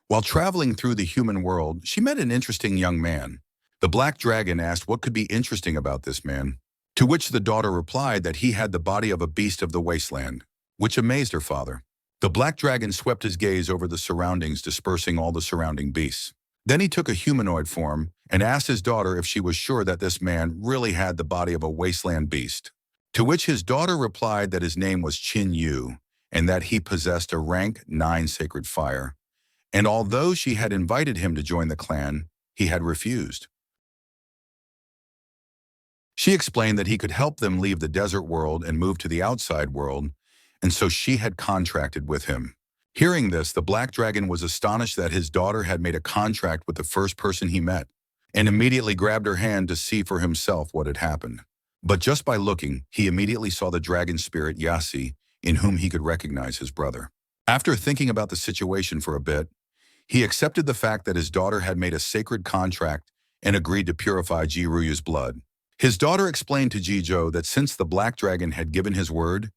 While traveling through the human world, she met an interesting young man. The black dragon asked what could be interesting about this man, to which the daughter replied that he had the body of a beast of the wasteland, which amazed her father. The black dragon swept his gaze over the surroundings, dispersing all the surrounding beasts. Then he took a humanoid form and asked his daughter if she was sure that this man really had the body of a wasteland beast, to which his daughter replied that his name was Ching Yu and that he possessed a rank 9 sacred fire. And although she had invited him to join the clan, he had refused. She explained that he could help them leave the desert world and move to the outside world, and so she had contracted with him. Hearing this, the black dragon was astonished that his daughter had made a contract with the first person he met, and immediately grabbed her hand to see for himself what had happened. But just by looking, he immediately saw the dragon spirit Yasi, in whom he could recognize his brother. After thinking about the situation for a bit, he accepted the fact that his daughter had made a sacred contract and agreed to purify Ji Ruyu's blood. His daughter explained to Jizhou that since the black dragon had given his word,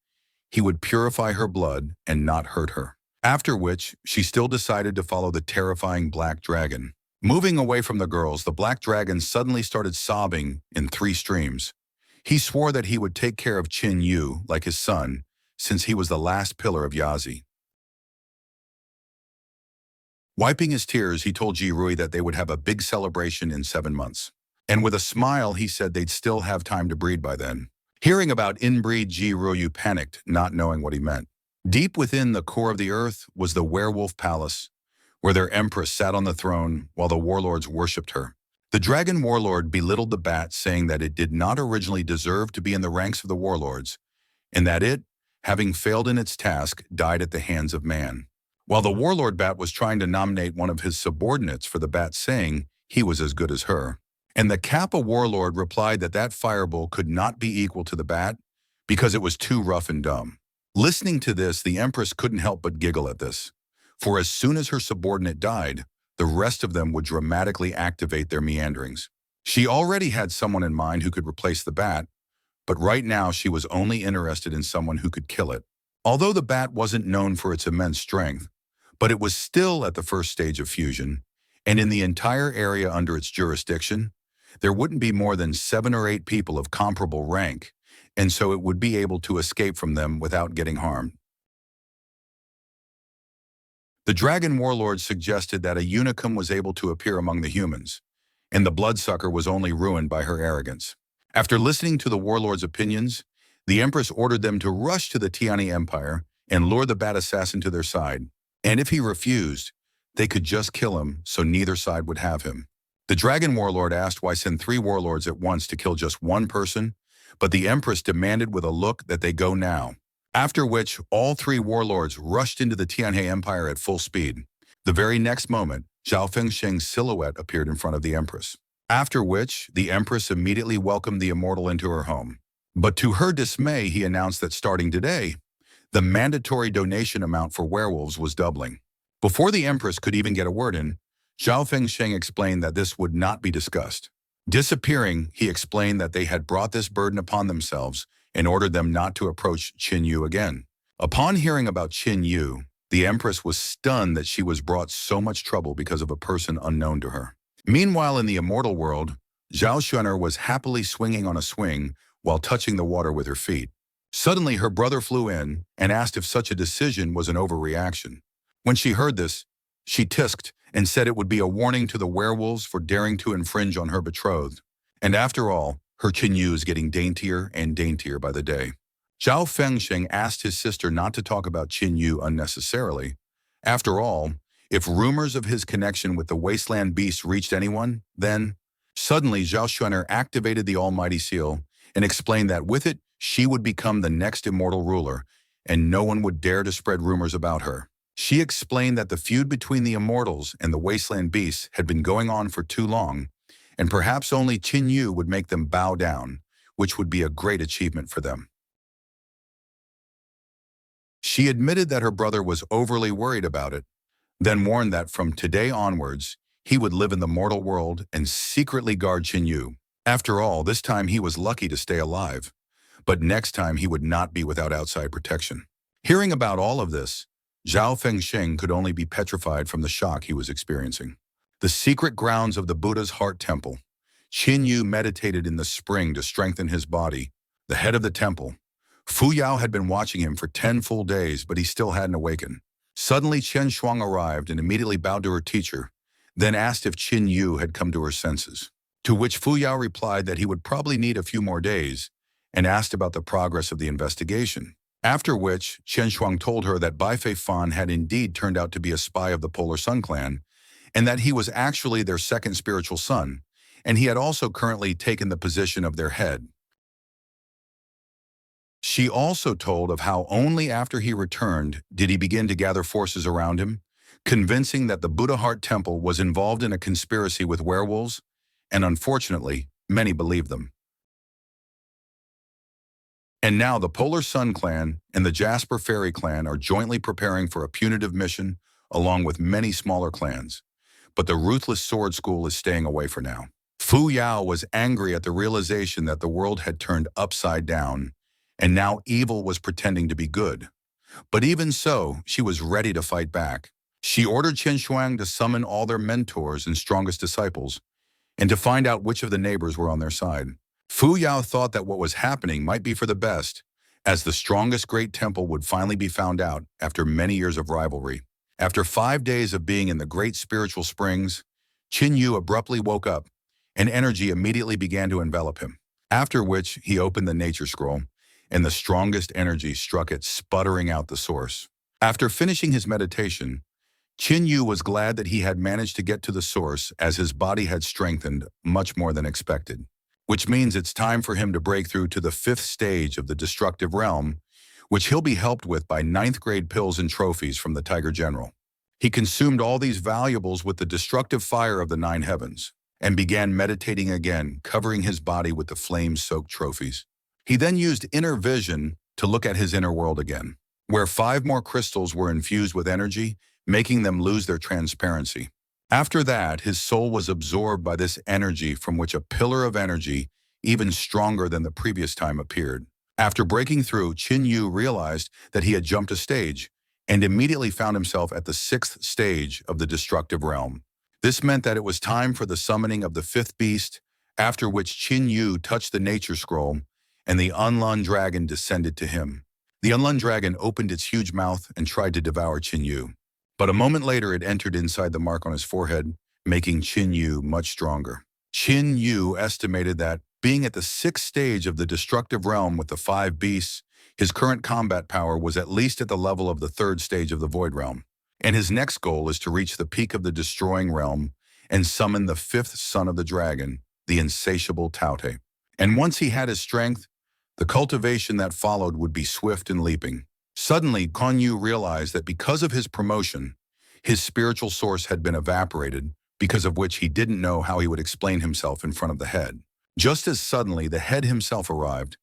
he would purify her blood and not hurt her. After which, she still decided to follow the terrifying black dragon. Moving away from the girls, the black dragon suddenly started sobbing in 3 streams. He swore that he would take care of Ching Yu like his son, since he was the last pillar of Yazi. Wiping his tears, he told Ji Rui that they would have a big celebration in 7 months. And with a smile, he said they'd still have time to breed by then. Hearing about inbreed, Ji Rui panicked, not knowing what he meant. Deep within the core of the earth was the werewolf palace, where their empress sat on the throne while the warlords worshipped her. The dragon warlord belittled the bat, saying that it did not originally deserve to be in the ranks of the warlords, and that it, having failed in its task, died at the hands of man. While the warlord bat was trying to nominate one of his subordinates for the bat, saying he was as good as her. And the Kappa warlord replied that that fireball could not be equal to the bat because it was too rough and dumb. Listening to this, the empress couldn't help but giggle at this, for as soon as her subordinate died, the rest of them would dramatically activate their meanderings. She already had someone in mind who could replace the bat, but right now she was only interested in someone who could kill it. Although the bat wasn't known for its immense strength, but it was still at the first stage of fusion, and in the entire area under its jurisdiction, there wouldn't be more than 7 or 8 people of comparable rank, and so it would be able to escape from them without getting harmed. The dragon warlord suggested that a unicum was able to appear among the humans, and the bloodsucker was only ruined by her arrogance. After listening to the warlord's opinions, the empress ordered them to rush to the Tianhee Empire and lure the bat assassin to their side, and if he refused, they could just kill him so neither side would have him. The dragon warlord asked why send 3 warlords at once to kill just one person, but the empress demanded with a look that they go now. After which, all 3 warlords rushed into the Tianhee Empire at full speed. The very next moment, Zhao Fengsheng's silhouette appeared in front of the empress. After which, the empress immediately welcomed the immortal into her home. But to her dismay, he announced that starting today, the mandatory donation amount for werewolves was doubling. Before the empress could even get a word in, Zhao Fengsheng explained that this would not be discussed. Disappearing, he explained that they had brought this burden upon themselves and ordered them not to approach Ching Yu again. Upon hearing about Ching Yu, the empress was stunned that she was brought so much trouble because of a person unknown to her. Meanwhile, in the immortal world, Zhao Xuan'er was happily swinging on a swing while touching the water with her feet. Suddenly, her brother flew in and asked if such a decision was an overreaction. When she heard this, she tisked and said it would be a warning to the werewolves for daring to infringe on her betrothed. And after all, her Qin Yu is getting daintier and daintier by the day. Zhao Fengsheng asked his sister not to talk about Qin Yu unnecessarily. After all, if rumors of his connection with the wasteland beast reached anyone, then suddenly Zhao Xuan'er activated the Almighty Seal and explained that with it, she would become the next immortal ruler, and no one would dare to spread rumors about her. She explained that the feud between the immortals and the wasteland beasts had been going on for too long, and perhaps only Qin Yu would make them bow down, which would be a great achievement for them. She admitted that her brother was overly worried about it, then warned that from today onwards, he would live in the mortal world and secretly guard Qin Yu. After all, this time he was lucky to stay alive, but next time he would not be without outside protection. Hearing about all of this, Zhao Fengsheng could only be petrified from the shock he was experiencing. The secret grounds of the Buddha's heart temple. Qin Yu meditated in the spring to strengthen his body. The head of the temple. Fu Yao had been watching him for 10 full days, but he still hadn't awakened. Suddenly, Chen Shuang arrived and immediately bowed to her teacher, then asked if Qin Yu had come to her senses. To which Fu Yao replied that he would probably need a few more days, and asked about the progress of the investigation. After which, Chen Shuang told her that Bai Fei Fan had indeed turned out to be a spy of the Polar Sun clan, and that he was actually their second spiritual son, and he had also currently taken the position of their head. She also told of how only after he returned did he begin to gather forces around him, convincing that the Buddha Heart Temple was involved in a conspiracy with werewolves, and unfortunately, many believed them. And now the Polar Sun clan and the Jasper Fairy clan are jointly preparing for a punitive mission, along with many smaller clans. But the Ruthless Sword School is staying away for now. Fu Yao was angry at the realization that the world had turned upside down, and now evil was pretending to be good. But even so, she was ready to fight back. She ordered Chen Shuang to summon all their mentors and strongest disciples, and to find out which of the neighbors were on their side. Fu Yao thought that what was happening might be for the best, as the strongest great temple would finally be found out after many years of rivalry. After 5 days of being in the great spiritual springs, Qin Yu abruptly woke up, and energy immediately began to envelop him. After which, he opened the nature scroll, and the strongest energy struck it, sputtering out the source. After finishing his meditation, Qin Yu was glad that he had managed to get to the source, as his body had strengthened much more than expected. Which means it's time for him to break through to the 5th stage of the destructive realm, which he'll be helped with by 9th grade pills and trophies from the Tiger General. He consumed all these valuables with the destructive fire of the 9 heavens, and began meditating again, covering his body with the flame-soaked trophies. He then used inner vision to look at his inner world again, where 5 more crystals were infused with energy, making them lose their transparency. After that, his soul was absorbed by this energy, from which a pillar of energy, even stronger than the previous time, appeared. After breaking through, Qin Yu realized that he had jumped a stage, and immediately found himself at the 6th stage of the destructive realm. This meant that it was time for the summoning of the 5th beast, after which Qin Yu touched the nature scroll, and the Unlun dragon descended to him. The Unlun dragon opened its huge mouth and tried to devour Qin Yu. But a moment later, it entered inside the mark on his forehead, making Qin Yu much stronger. Qin Yu estimated that, being at the 6th stage of the destructive realm with the 5 beasts, his current combat power was at least at the level of the 3rd stage of the Void Realm. And his next goal is to reach the peak of the destroying realm and summon the 5th son of the dragon, the insatiable Taote. And once he had his strength, the cultivation that followed would be swift and leaping. Suddenly, Qin Yu realized that because of his promotion, his spiritual source had been evaporated, because of which he didn't know how he would explain himself in front of the head. Just as suddenly, the head himself arrived,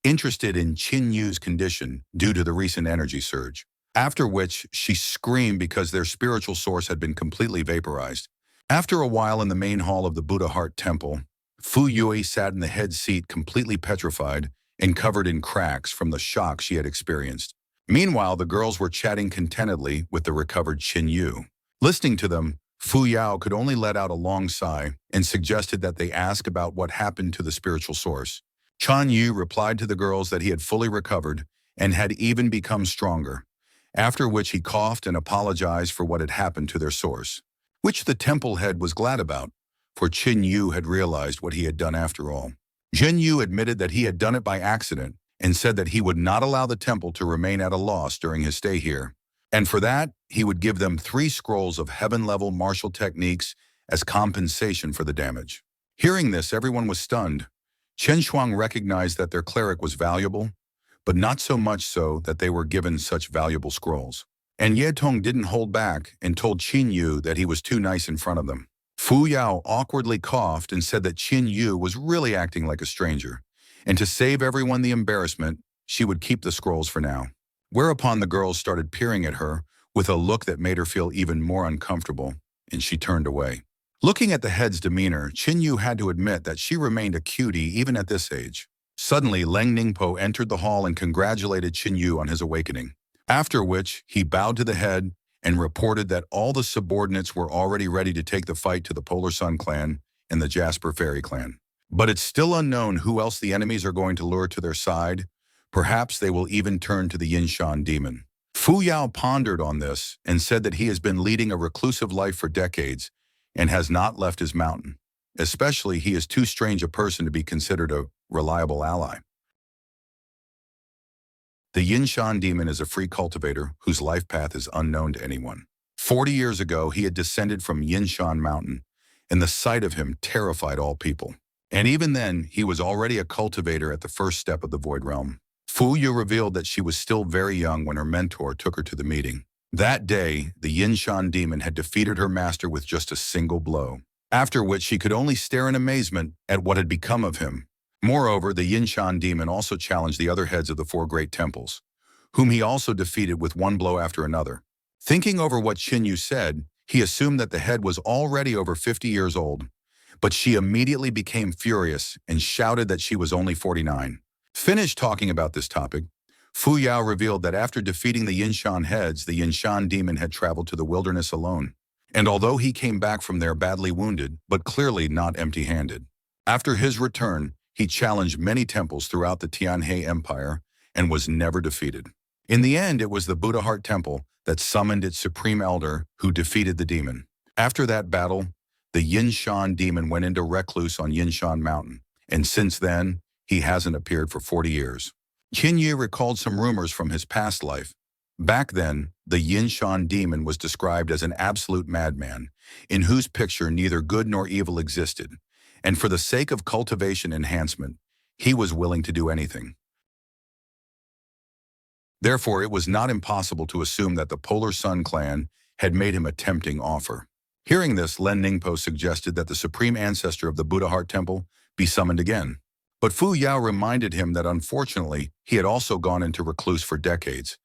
interested in Qin Yu's condition due to the recent energy surge. After which, she screamed because their spiritual source had been completely vaporized. After a while in the main hall of the Buddha Heart Temple, Fu Yui sat in the head seat completely petrified and covered in cracks from the shock she had experienced. Meanwhile, the girls were chatting contentedly with the recovered Qin Yu. Listening to them, Fu Yao could only let out a long sigh and suggested that they ask about what happened to the spiritual source. Qin Yu replied to the girls that he had fully recovered and had even become stronger, after which he coughed and apologized for what had happened to their source. which the temple head was glad about, for Qin Yu had realized what he had done after all. Jin Yu admitted that he had done it by accident and said that he would not allow the temple to remain at a loss during his stay here. And for that, he would give them 3 scrolls of heaven-level martial techniques as compensation for the damage. Hearing this, everyone was stunned. Chen Shuang recognized that their cleric was valuable, but not so much so that they were given such valuable scrolls. And Ye Tong didn't hold back and told Qin Yu that he was too nice in front of them. Fu Yao awkwardly coughed and said that Qin Yu was really acting like a stranger, and to save everyone the embarrassment, she would keep the scrolls for now. Whereupon the girls started peering at her with a look that made her feel even more uncomfortable, and she turned away. Looking at the head's demeanor, Qin Yu had to admit that she remained a cutie even at this age. Suddenly, Leng Ningpo entered the hall and congratulated Qin Yu on his awakening, after which he bowed to the head and reported that all the subordinates were already ready to take the fight to the Polar Sun clan and the Jasper Fairy clan. But it's still unknown who else the enemies are going to lure to their side. Perhaps they will even turn to the Yinshan demon. Fu Yao pondered on this and said that he has been leading a reclusive life for decades and has not left his mountain. Especially, he is too strange a person to be considered a reliable ally. The Yinshan demon is a free cultivator whose life path is unknown to anyone. 40 years ago, he had descended from Yinshan Mountain, and the sight of him terrified all people. And even then, he was already a cultivator at the first step of the Void Realm. Fu Yu revealed that she was still very young when her mentor took her to the meeting. That day, the Yinshan demon had defeated her master with just a single blow, after which she could only stare in amazement at what had become of him. Moreover, the Yinshan demon also challenged the other heads of the 4 great temples, whom he also defeated with one blow after another. Thinking over what Qin Yu said, he assumed that the head was already over 50 years old, but she immediately became furious and shouted that she was only 49. Finished talking about this topic, Fu Yao revealed that after defeating the Yinshan heads, the Yinshan demon had traveled to the wilderness alone. And although he came back from there badly wounded, but clearly not empty-handed. After his return, he challenged many temples throughout the Tianhee Empire and was never defeated. In the end, it was the Buddha Heart Temple that summoned its supreme elder who defeated the demon. After that battle, the Yinshan demon went into recluse on Yinshan Mountain, and since then, he hasn't appeared for 40 years. Qin Yu recalled some rumors from his past life. Back then, the Yinshan demon was described as an absolute madman, in whose picture neither good nor evil existed, and for the sake of cultivation enhancement, he was willing to do anything. Therefore, it was not impossible to assume that the Polar Sun clan had made him a tempting offer. Hearing this, Leng Ningpo suggested that the supreme ancestor of the Buddha Heart Temple be summoned again. But Fu Yao reminded him that unfortunately, he had also gone into recluse for decades,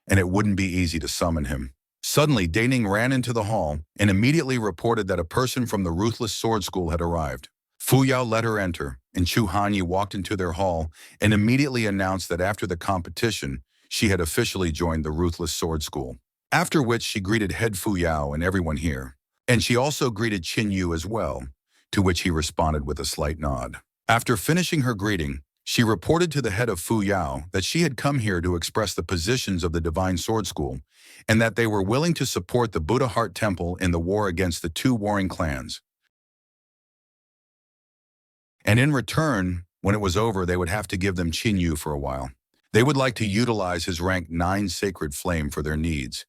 and it wouldn't be easy to summon him. Suddenly, Daning ran into the hall and immediately reported that a person from the Ruthless Sword School had arrived. Fu Yao let her enter, and Chu Hanyi walked into their hall and immediately announced that after the competition, she had officially joined the Ruthless Sword School. After which she greeted head Fu Yao and everyone here. And she also greeted Qin Yu as well, to which he responded with a slight nod. After finishing her greeting, she reported to the head of Fu Yao that she had come here to express the positions of the Divine Sword School and that they were willing to support the Buddha Heart Temple in the war against the 2 warring clans. And in return, when it was over, they would have to give them Qin Yu for a while. They would like to utilize his rank 9 sacred flame for their needs,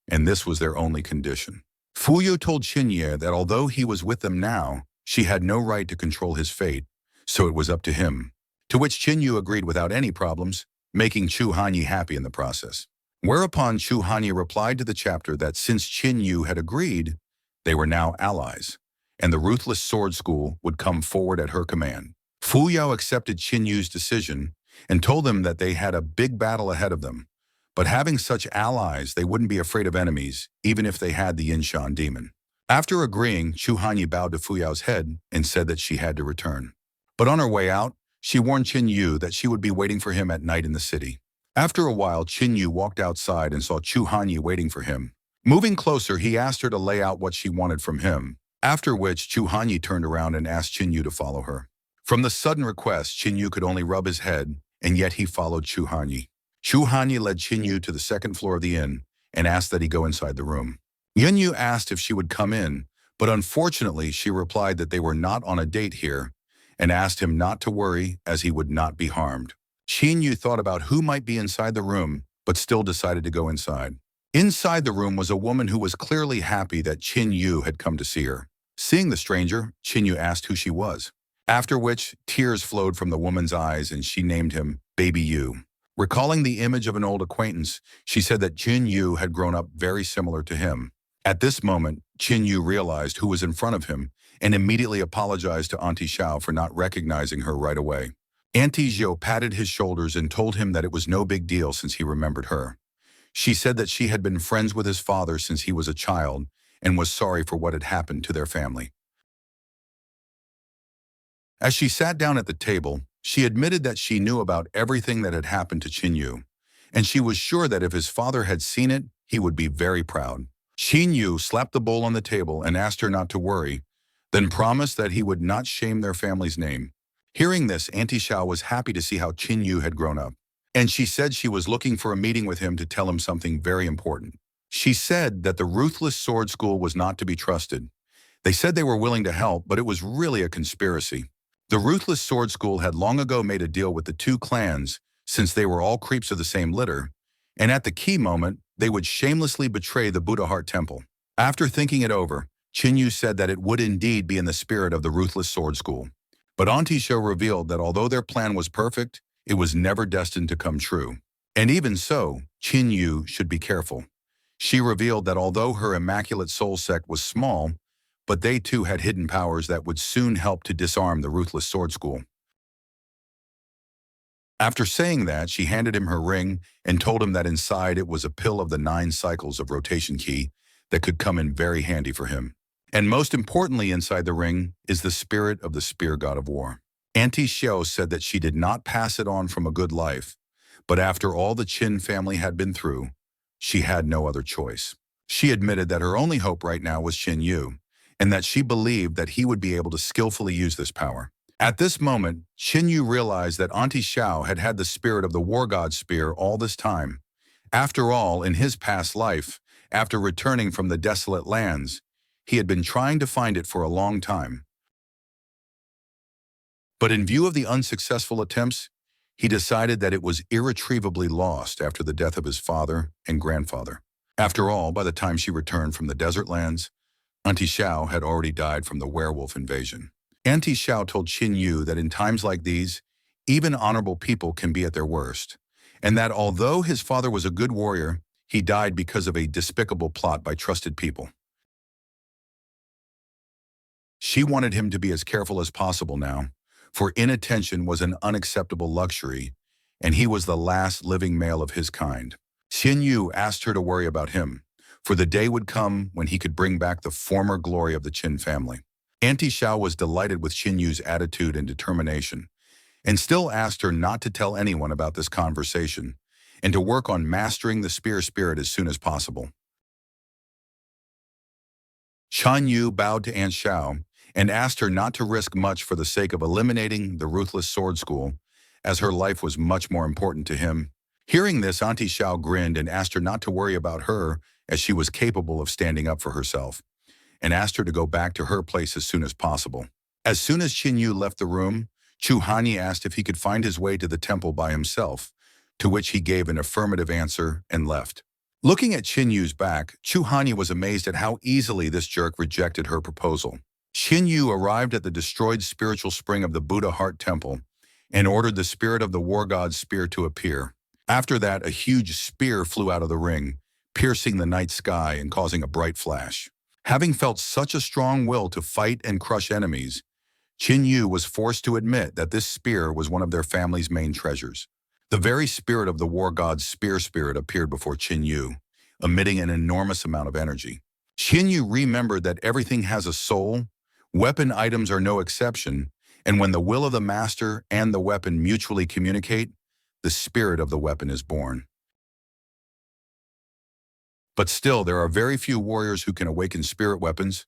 and this was their only condition. Fu Yu told Qin Ye that although he was with them now, she had no right to control his fate, so it was up to him. To which Qin Yu agreed without any problems, making Chu Hanyi happy in the process. Whereupon Chu Hanyi replied to the chapter that since Qin Yu had agreed, they were now allies, and the Ruthless Sword School would come forward at her command. Fu Yao accepted Qin Yu's decision and told them that they had a big battle ahead of them, but having such allies, they wouldn't be afraid of enemies, even if they had the Yinshan demon. After agreeing, Chu Hanyi bowed to Fu Yao's head and said that she had to return. But on her way out, she warned Qin Yu that she would be waiting for him at night in the city. After a while, Qin Yu walked outside and saw Chu Hanyi waiting for him. Moving closer, he asked her to lay out what she wanted from him, after which Chu Hanyi turned around and asked Qin Yu to follow her. From the sudden request, Qin Yu could only rub his head, and yet he followed Chu Hanyi. Chu Hanyi led Qin Yu to the second floor of the inn and asked that he go inside the room. Yin Yu asked if she would come in, But unfortunately, she replied that they were not on a date here and asked him not to worry as he would not be harmed. Ching Yu thought about who might be inside the room, but still decided to go inside. Inside the room was a woman who was clearly happy that Ching Yu had come to see her. Seeing the stranger, Ching Yu asked who she was, after which tears flowed from the woman's eyes and she named him Baby Yu. Recalling the image of an old acquaintance, she said that Ching Yu had grown up very similar to him. At this moment, Ching Yu realized who was in front of him and immediately apologized to Auntie Xiao for not recognizing her right away. Auntie Xiao patted his shoulders and told him that it was no big deal since he remembered her. She said that she had been friends with his father since he was a child and was sorry for what had happened to their family. As she sat down at the table, she admitted that she knew about everything that had happened to Ching Yu, and she was sure that if his father had seen it, he would be very proud. Ching Yu slapped the bowl on the table and asked her not to worry, then promised that he would not shame their family's name. Hearing this, Auntie Xiao was happy to see how Ching Yu had grown up, and she said she was looking for a meeting with him to tell him something very important. She said that the ruthless sword school was not to be trusted. They said they were willing to help, but it was really a conspiracy. The ruthless sword school had long ago made a deal with the two clans, since they were all creeps of the same litter, and at the key moment, they would shamelessly betray the Buddha Heart Temple. After thinking it over, Ching Yu said that it would indeed be in the spirit of the ruthless sword school. But Auntie Xiao revealed that although their plan was perfect, it was never destined to come true. And even so, Ching Yu should be careful. She revealed that although her immaculate soul sect was small, but they too had hidden powers that would soon help to disarm the ruthless sword school. After saying that, she handed him her ring and told him that inside it was a pill of the 9 cycles of rotation key that could come in very handy for him. And most importantly inside the ring is the spirit of the spear god of war. Auntie Xiao said that she did not pass it on from a good life, but after all the Qin family had been through, she had no other choice. She admitted that her only hope right now was Ching Yu, and that she believed that he would be able to skillfully use this power. At this moment, Ching Yu realized that Auntie Xiao had had the spirit of the war god spear all this time. After all, in his past life, after returning from the desolate lands, he had been trying to find it for a long time. But in view of the unsuccessful attempts, he decided that it was irretrievably lost after the death of his father and grandfather. After all, by the time she returned from the desert lands, Auntie Xiao had already died from the werewolf invasion. Auntie Xiao told Ching Yu that in times like these, even honorable people can be at their worst, and that although his father was a good warrior, he died because of a despicable plot by trusted people. She wanted him to be as careful as possible now, for inattention was an unacceptable luxury, and he was the last living male of his kind. Ching Yu asked her to worry about him, for the day would come when he could bring back the former glory of the Qin family. Auntie Xiao was delighted with Ching Yu's attitude and determination, and still asked her not to tell anyone about this conversation, and to work on mastering the spear spirit as soon as possible. Ching Yu bowed to Aunt Xiao and asked her not to risk much for the sake of eliminating the ruthless sword school, as her life was much more important to him. Hearing this, Auntie Xiao grinned and asked her not to worry about her, as she was capable of standing up for herself, and asked her to go back to her place as soon as possible. As soon as Ching Yu left the room, Tianhee asked if he could find his way to the temple by himself, to which he gave an affirmative answer and left. Looking at Ching Yu's back, Tianhee was amazed at how easily this jerk rejected her proposal. Ching Yu arrived at the destroyed spiritual spring of the Buddha Heart Temple and ordered the spirit of the war god's spear to appear. After that, a huge spear flew out of the ring, piercing the night sky and causing a bright flash. Having felt such a strong will to fight and crush enemies, Ching Yu was forced to admit that this spear was one of their family's main treasures. The very spirit of the war god's spear spirit appeared before Ching Yu, emitting an enormous amount of energy. Ching Yu remembered that everything has a soul, weapon items are no exception, and when the will of the master and the weapon mutually communicate, the spirit of the weapon is born. But still, there are very few warriors who can awaken spirit weapons,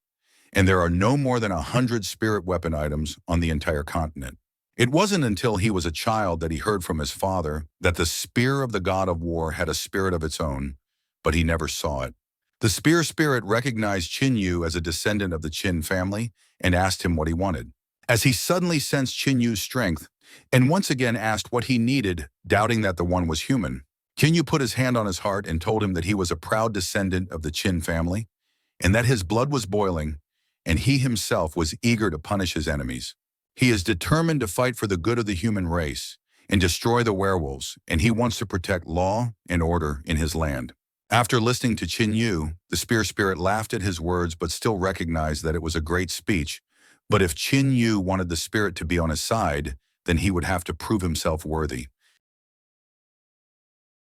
and there are no more than 100 spirit weapon items on the entire continent. It wasn't until he was a child that he heard from his father that the spear of the god of war had a spirit of its own, but he never saw it. The spear spirit recognized Ching Yu as a descendant of the Qin family and asked him what he wanted. As he suddenly sensed Ching Yu's strength and once again asked what he needed, doubting that the one was human, Ching Yu put his hand on his heart and told him that he was a proud descendant of the Qin family and that his blood was boiling and he himself was eager to punish his enemies. He is determined to fight for the good of the human race and destroy the werewolves, and he wants to protect law and order in his land. After listening to Ching Yu, the spear spirit laughed at his words but still recognized that it was a great speech. But if Ching Yu wanted the spirit to be on his side, then he would have to prove himself worthy.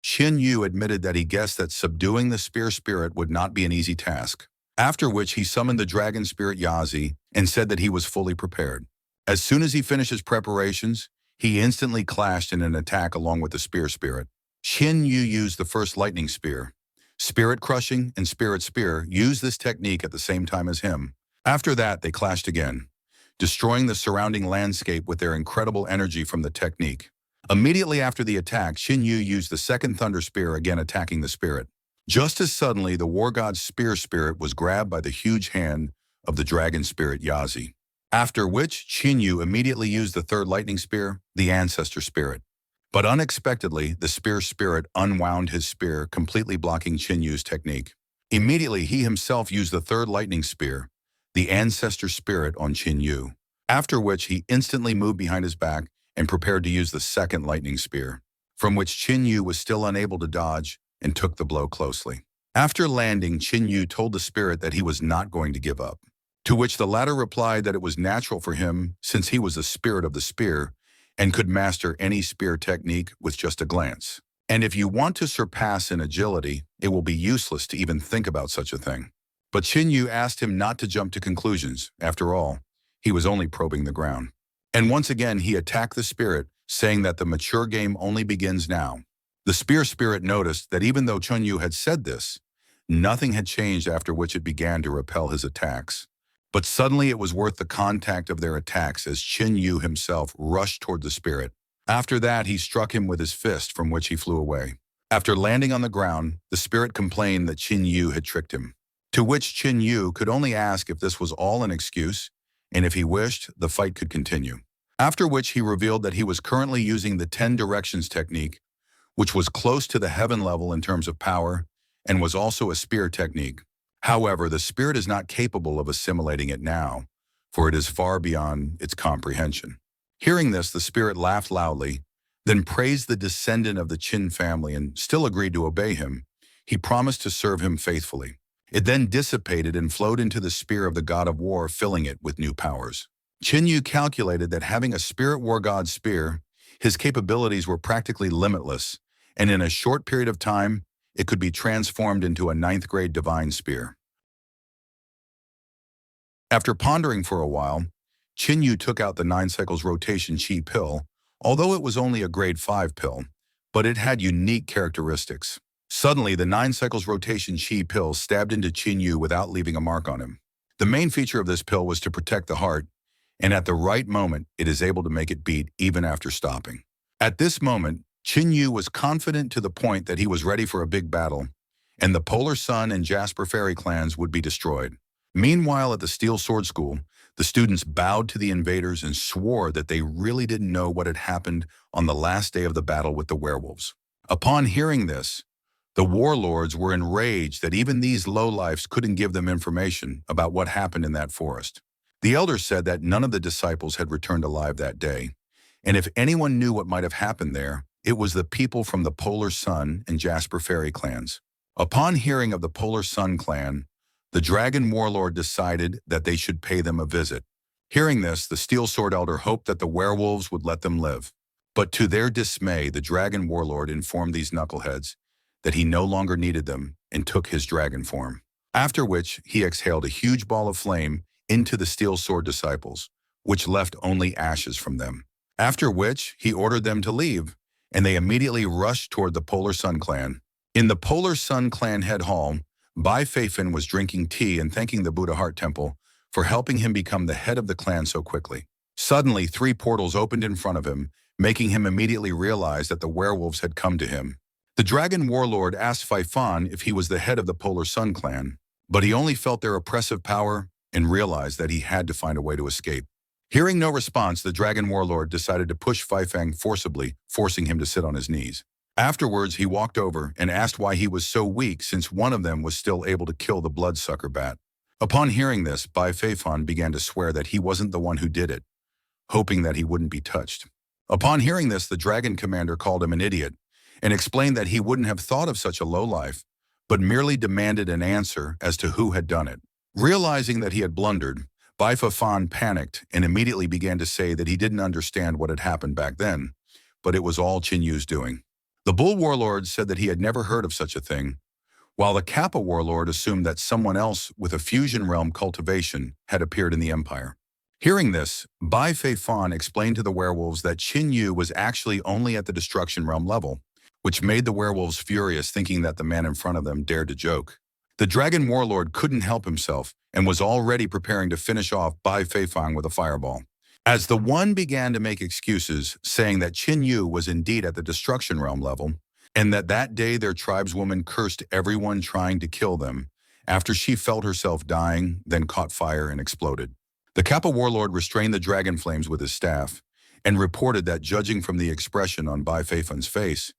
Ching Yu admitted that he guessed that subduing the spear spirit would not be an easy task, after which he summoned the dragon spirit Yazi and said that he was fully prepared. As soon as he finished his preparations, he instantly clashed in an attack along with the spear spirit. Ching Yu used the first lightning spear. Spirit Crushing and Spirit Spear used this technique at the same time as him. After that, they clashed again, destroying the surrounding landscape with their incredible energy from the technique. Immediately after the attack, Ching Yu used the second Thunder Spear, again attacking the spirit. Just as suddenly, the war god's spear spirit was grabbed by the huge hand of the dragon spirit Yazi. After which, Ching Yu immediately used the third lightning spear, the ancestor spirit. But unexpectedly, the spear spirit unwound his spear, completely blocking Ching Yu's technique. Immediately, he himself used the third lightning spear, the ancestor spirit, on Ching Yu. After which, he instantly moved behind his back and prepared to use the second lightning spear, from which Ching Yu was still unable to dodge and took the blow closely. After landing, Ching Yu told the spirit that he was not going to give up, to which the latter replied that it was natural for him since he was the spirit of the spear and could master any spear technique with just a glance. And if you want to surpass in agility, it will be useless to even think about such a thing. But Ching Yu asked him not to jump to conclusions. After all, he was only probing the ground. And once again, he attacked the spirit, saying that the mature game only begins now. The spear spirit noticed that even though Ching Yu had said this, nothing had changed, after which it began to repel his attacks. But suddenly it was worth the contact of their attacks as Ching Yu himself rushed toward the spirit. After that, he struck him with his fist, from which he flew away. After landing on the ground, the spirit complained that Ching Yu had tricked him, to which Ching Yu could only ask if this was all an excuse, and if he wished, the fight could continue. After which he revealed that he was currently using the 10 directions technique, which was close to the heaven level in terms of power, and was also a spear technique. However, the spirit is not capable of assimilating it now, for it is far beyond its comprehension. Hearing this, the spirit laughed loudly, then praised the descendant of the Qin family and still agreed to obey him. He promised to serve him faithfully. It then dissipated and flowed into the spear of the god of war, filling it with new powers. Ching Yu calculated that having a spirit war god spear, his capabilities were practically limitless, and in a short period of time, it could be transformed into a 9th grade divine spear. After pondering for a while, Ching Yu took out the 9 cycles rotation chi pill, although it was only a grade 5 pill, but it had unique characteristics. Suddenly, the 9 cycles rotation chi pill stabbed into Ching Yu without leaving a mark on him. The main feature of this pill was to protect the heart, and at the right moment, it is able to make it beat even after stopping. At this moment, Ching Yu was confident to the point that he was ready for a big battle, and the Polar Sun and Jasper Fairy clans would be destroyed. Meanwhile, at the Steel Sword School, the students bowed to the invaders and swore that they really didn't know what had happened on the last day of the battle with the werewolves. Upon hearing this, the warlords were enraged that even these lowlifes couldn't give them information about what happened in that forest. The elders said that none of the disciples had returned alive that day, and if anyone knew what might have happened there, it was the people from the Polar Sun and Jasper Fairy clans. Upon hearing of the Polar Sun clan, the Dragon Warlord decided that they should pay them a visit. Hearing this, the Steel Sword Elder hoped that the werewolves would let them live. But to their dismay, the Dragon Warlord informed these knuckleheads that he no longer needed them and took his dragon form. After which, he exhaled a huge ball of flame into the Steel Sword disciples, which left only ashes from them. After which, he ordered them to leave, and they immediately rushed toward the Polar Sun clan. In the Polar Sun clan head hall, Bai Feifan was drinking tea and thanking the Buddha Heart Temple for helping him become the head of the clan so quickly. Suddenly, 3 portals opened in front of him, making him immediately realize that the werewolves had come to him. The dragon warlord asked Fan if he was the head of the Polar Sun clan, but he only felt their oppressive power and realized that he had to find a way to escape. Hearing no response, the dragon warlord decided to push Fan forcibly, forcing him to sit on his knees. Afterwards, he walked over and asked why he was so weak since one of them was still able to kill the bloodsucker bat. Upon hearing this, Fan began to swear that he wasn't the one who did it, hoping that he wouldn't be touched. Upon hearing this, the dragon commander called him an idiot and explained that he wouldn't have thought of such a lowlife, but merely demanded an answer as to who had done it. Realizing that he had blundered, Fan panicked and immediately began to say that he didn't understand what had happened back then, but it was all Ching Yu's doing. The Bull Warlord said that he had never heard of such a thing, while the Kappa Warlord assumed that someone else with a fusion realm cultivation had appeared in the Empire. Hearing this, Fan explained to the werewolves that Ching Yu was actually only at the destruction realm level, which made the werewolves furious, thinking that the man in front of them dared to joke. The Dragon Warlord couldn't help himself and was already preparing to finish off Fan with a fireball. As the one began to make excuses, saying that Ching Yu was indeed at the destruction realm level, and that day their tribeswoman cursed everyone trying to kill them after she felt herself dying, then caught fire and exploded. The Kappa Warlord restrained the dragon flames with his staff and reported that, judging from the expression on Fan's face,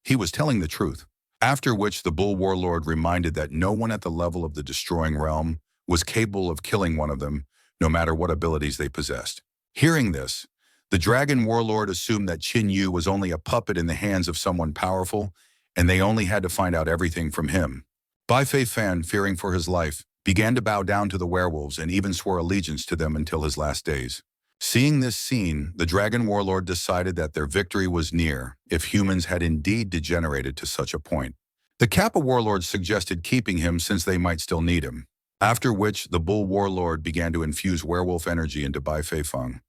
he was telling the truth. After which the Bull Warlord reminded that no one at the level of the destroying realm was capable of killing one of them, no matter what abilities they possessed. Hearing this, the Dragon Warlord assumed that Ching Yu was only a puppet in the hands of someone powerful, and they only had to find out everything from him. Fan, fearing for his life, began to bow down to the werewolves and even swore allegiance to them until his last days. Seeing this scene, the Dragon Warlord decided that their victory was near if humans had indeed degenerated to such a point. The Kappa Warlord suggested keeping him since they might still need him, after which the Bull Warlord began to infuse werewolf energy into Fan,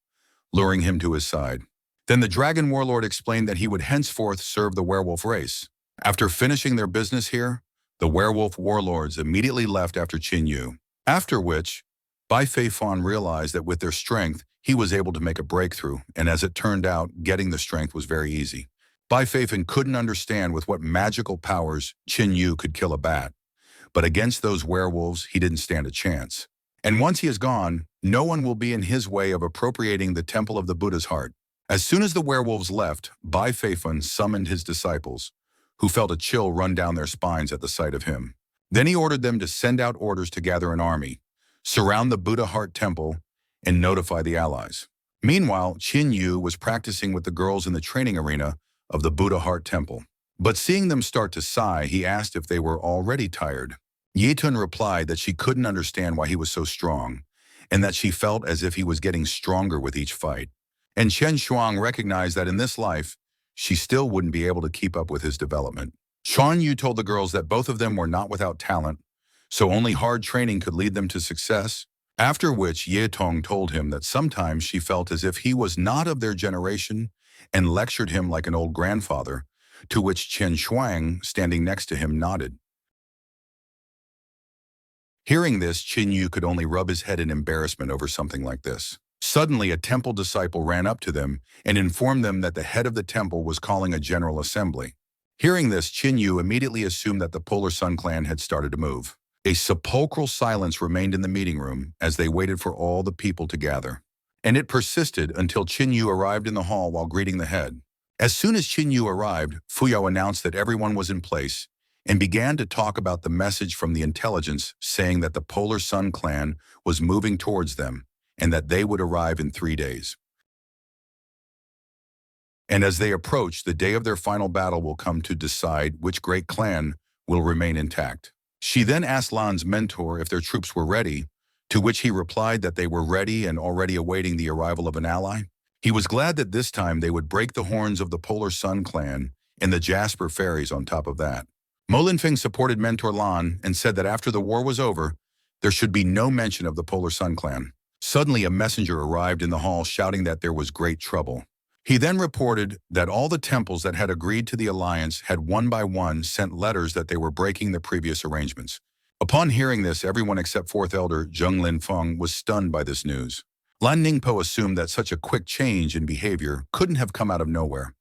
luring him to his side. Then the Dragon Warlord explained that he would henceforth serve the werewolf race. After finishing their business here, the werewolf warlords immediately left after Ching Yu, after which Fan realized that with their strength, he was able to make a breakthrough, and as it turned out, getting the strength was very easy. Fan couldn't understand with what magical powers Ching Yu could kill a bat, but against those werewolves, he didn't stand a chance. And once he is gone, no one will be in his way of appropriating the Temple of the Buddha's heart. As soon as the werewolves left, Fan summoned his disciples, who felt a chill run down their spines at the sight of him. Then he ordered them to send out orders to gather an army, surround the Buddha Heart Temple, and notify the allies. Meanwhile, Ching Yu was practicing with the girls in the training arena of the Buddha Heart Temple. But seeing them start to sigh, he asked if they were already tired. Yetun replied that she couldn't understand why he was so strong, and that she felt as if he was getting stronger with each fight. And Chen Shuang recognized that in this life, she still wouldn't be able to keep up with his development. Shan Yu told the girls that both of them were not without talent, so only hard training could lead them to success, after which Ye Tong told him that sometimes she felt as if he was not of their generation and lectured him like an old grandfather, to which Chen Shuang, standing next to him, nodded. Hearing this, Ching Yu could only rub his head in embarrassment over something like this. Suddenly, a temple disciple ran up to them and informed them that the head of the temple was calling a general assembly. Hearing this, Ching Yu immediately assumed that the Polar Sun clan had started to move. A sepulchral silence remained in the meeting room as they waited for all the people to gather. And it persisted until Ching Yu arrived in the hall while greeting the head. As soon as Ching Yu arrived, Fuyao announced that everyone was in place and began to talk about the message from the intelligence saying that the Polar Sun clan was moving towards them and that they would arrive in 3 days. And as they approach, the day of their final battle will come to decide which great clan will remain intact. She then asked Lan's mentor if their troops were ready, to which he replied that they were ready and already awaiting the arrival of an ally. He was glad that this time they would break the horns of the Polar Sun clan and the Jasper fairies on top of that. Mo Linfeng supported mentor Lan and said that after the war was over, there should be no mention of the Polar Sun clan. Suddenly, a messenger arrived in the hall shouting that there was great trouble. He then reported that all the temples that had agreed to the alliance had one by one sent letters that they were breaking the previous arrangements. Upon hearing this, everyone except Fourth Elder Zheng Linfeng was stunned by this news. Lan Ningpo assumed that such a quick change in behavior couldn't have come out of nowhere,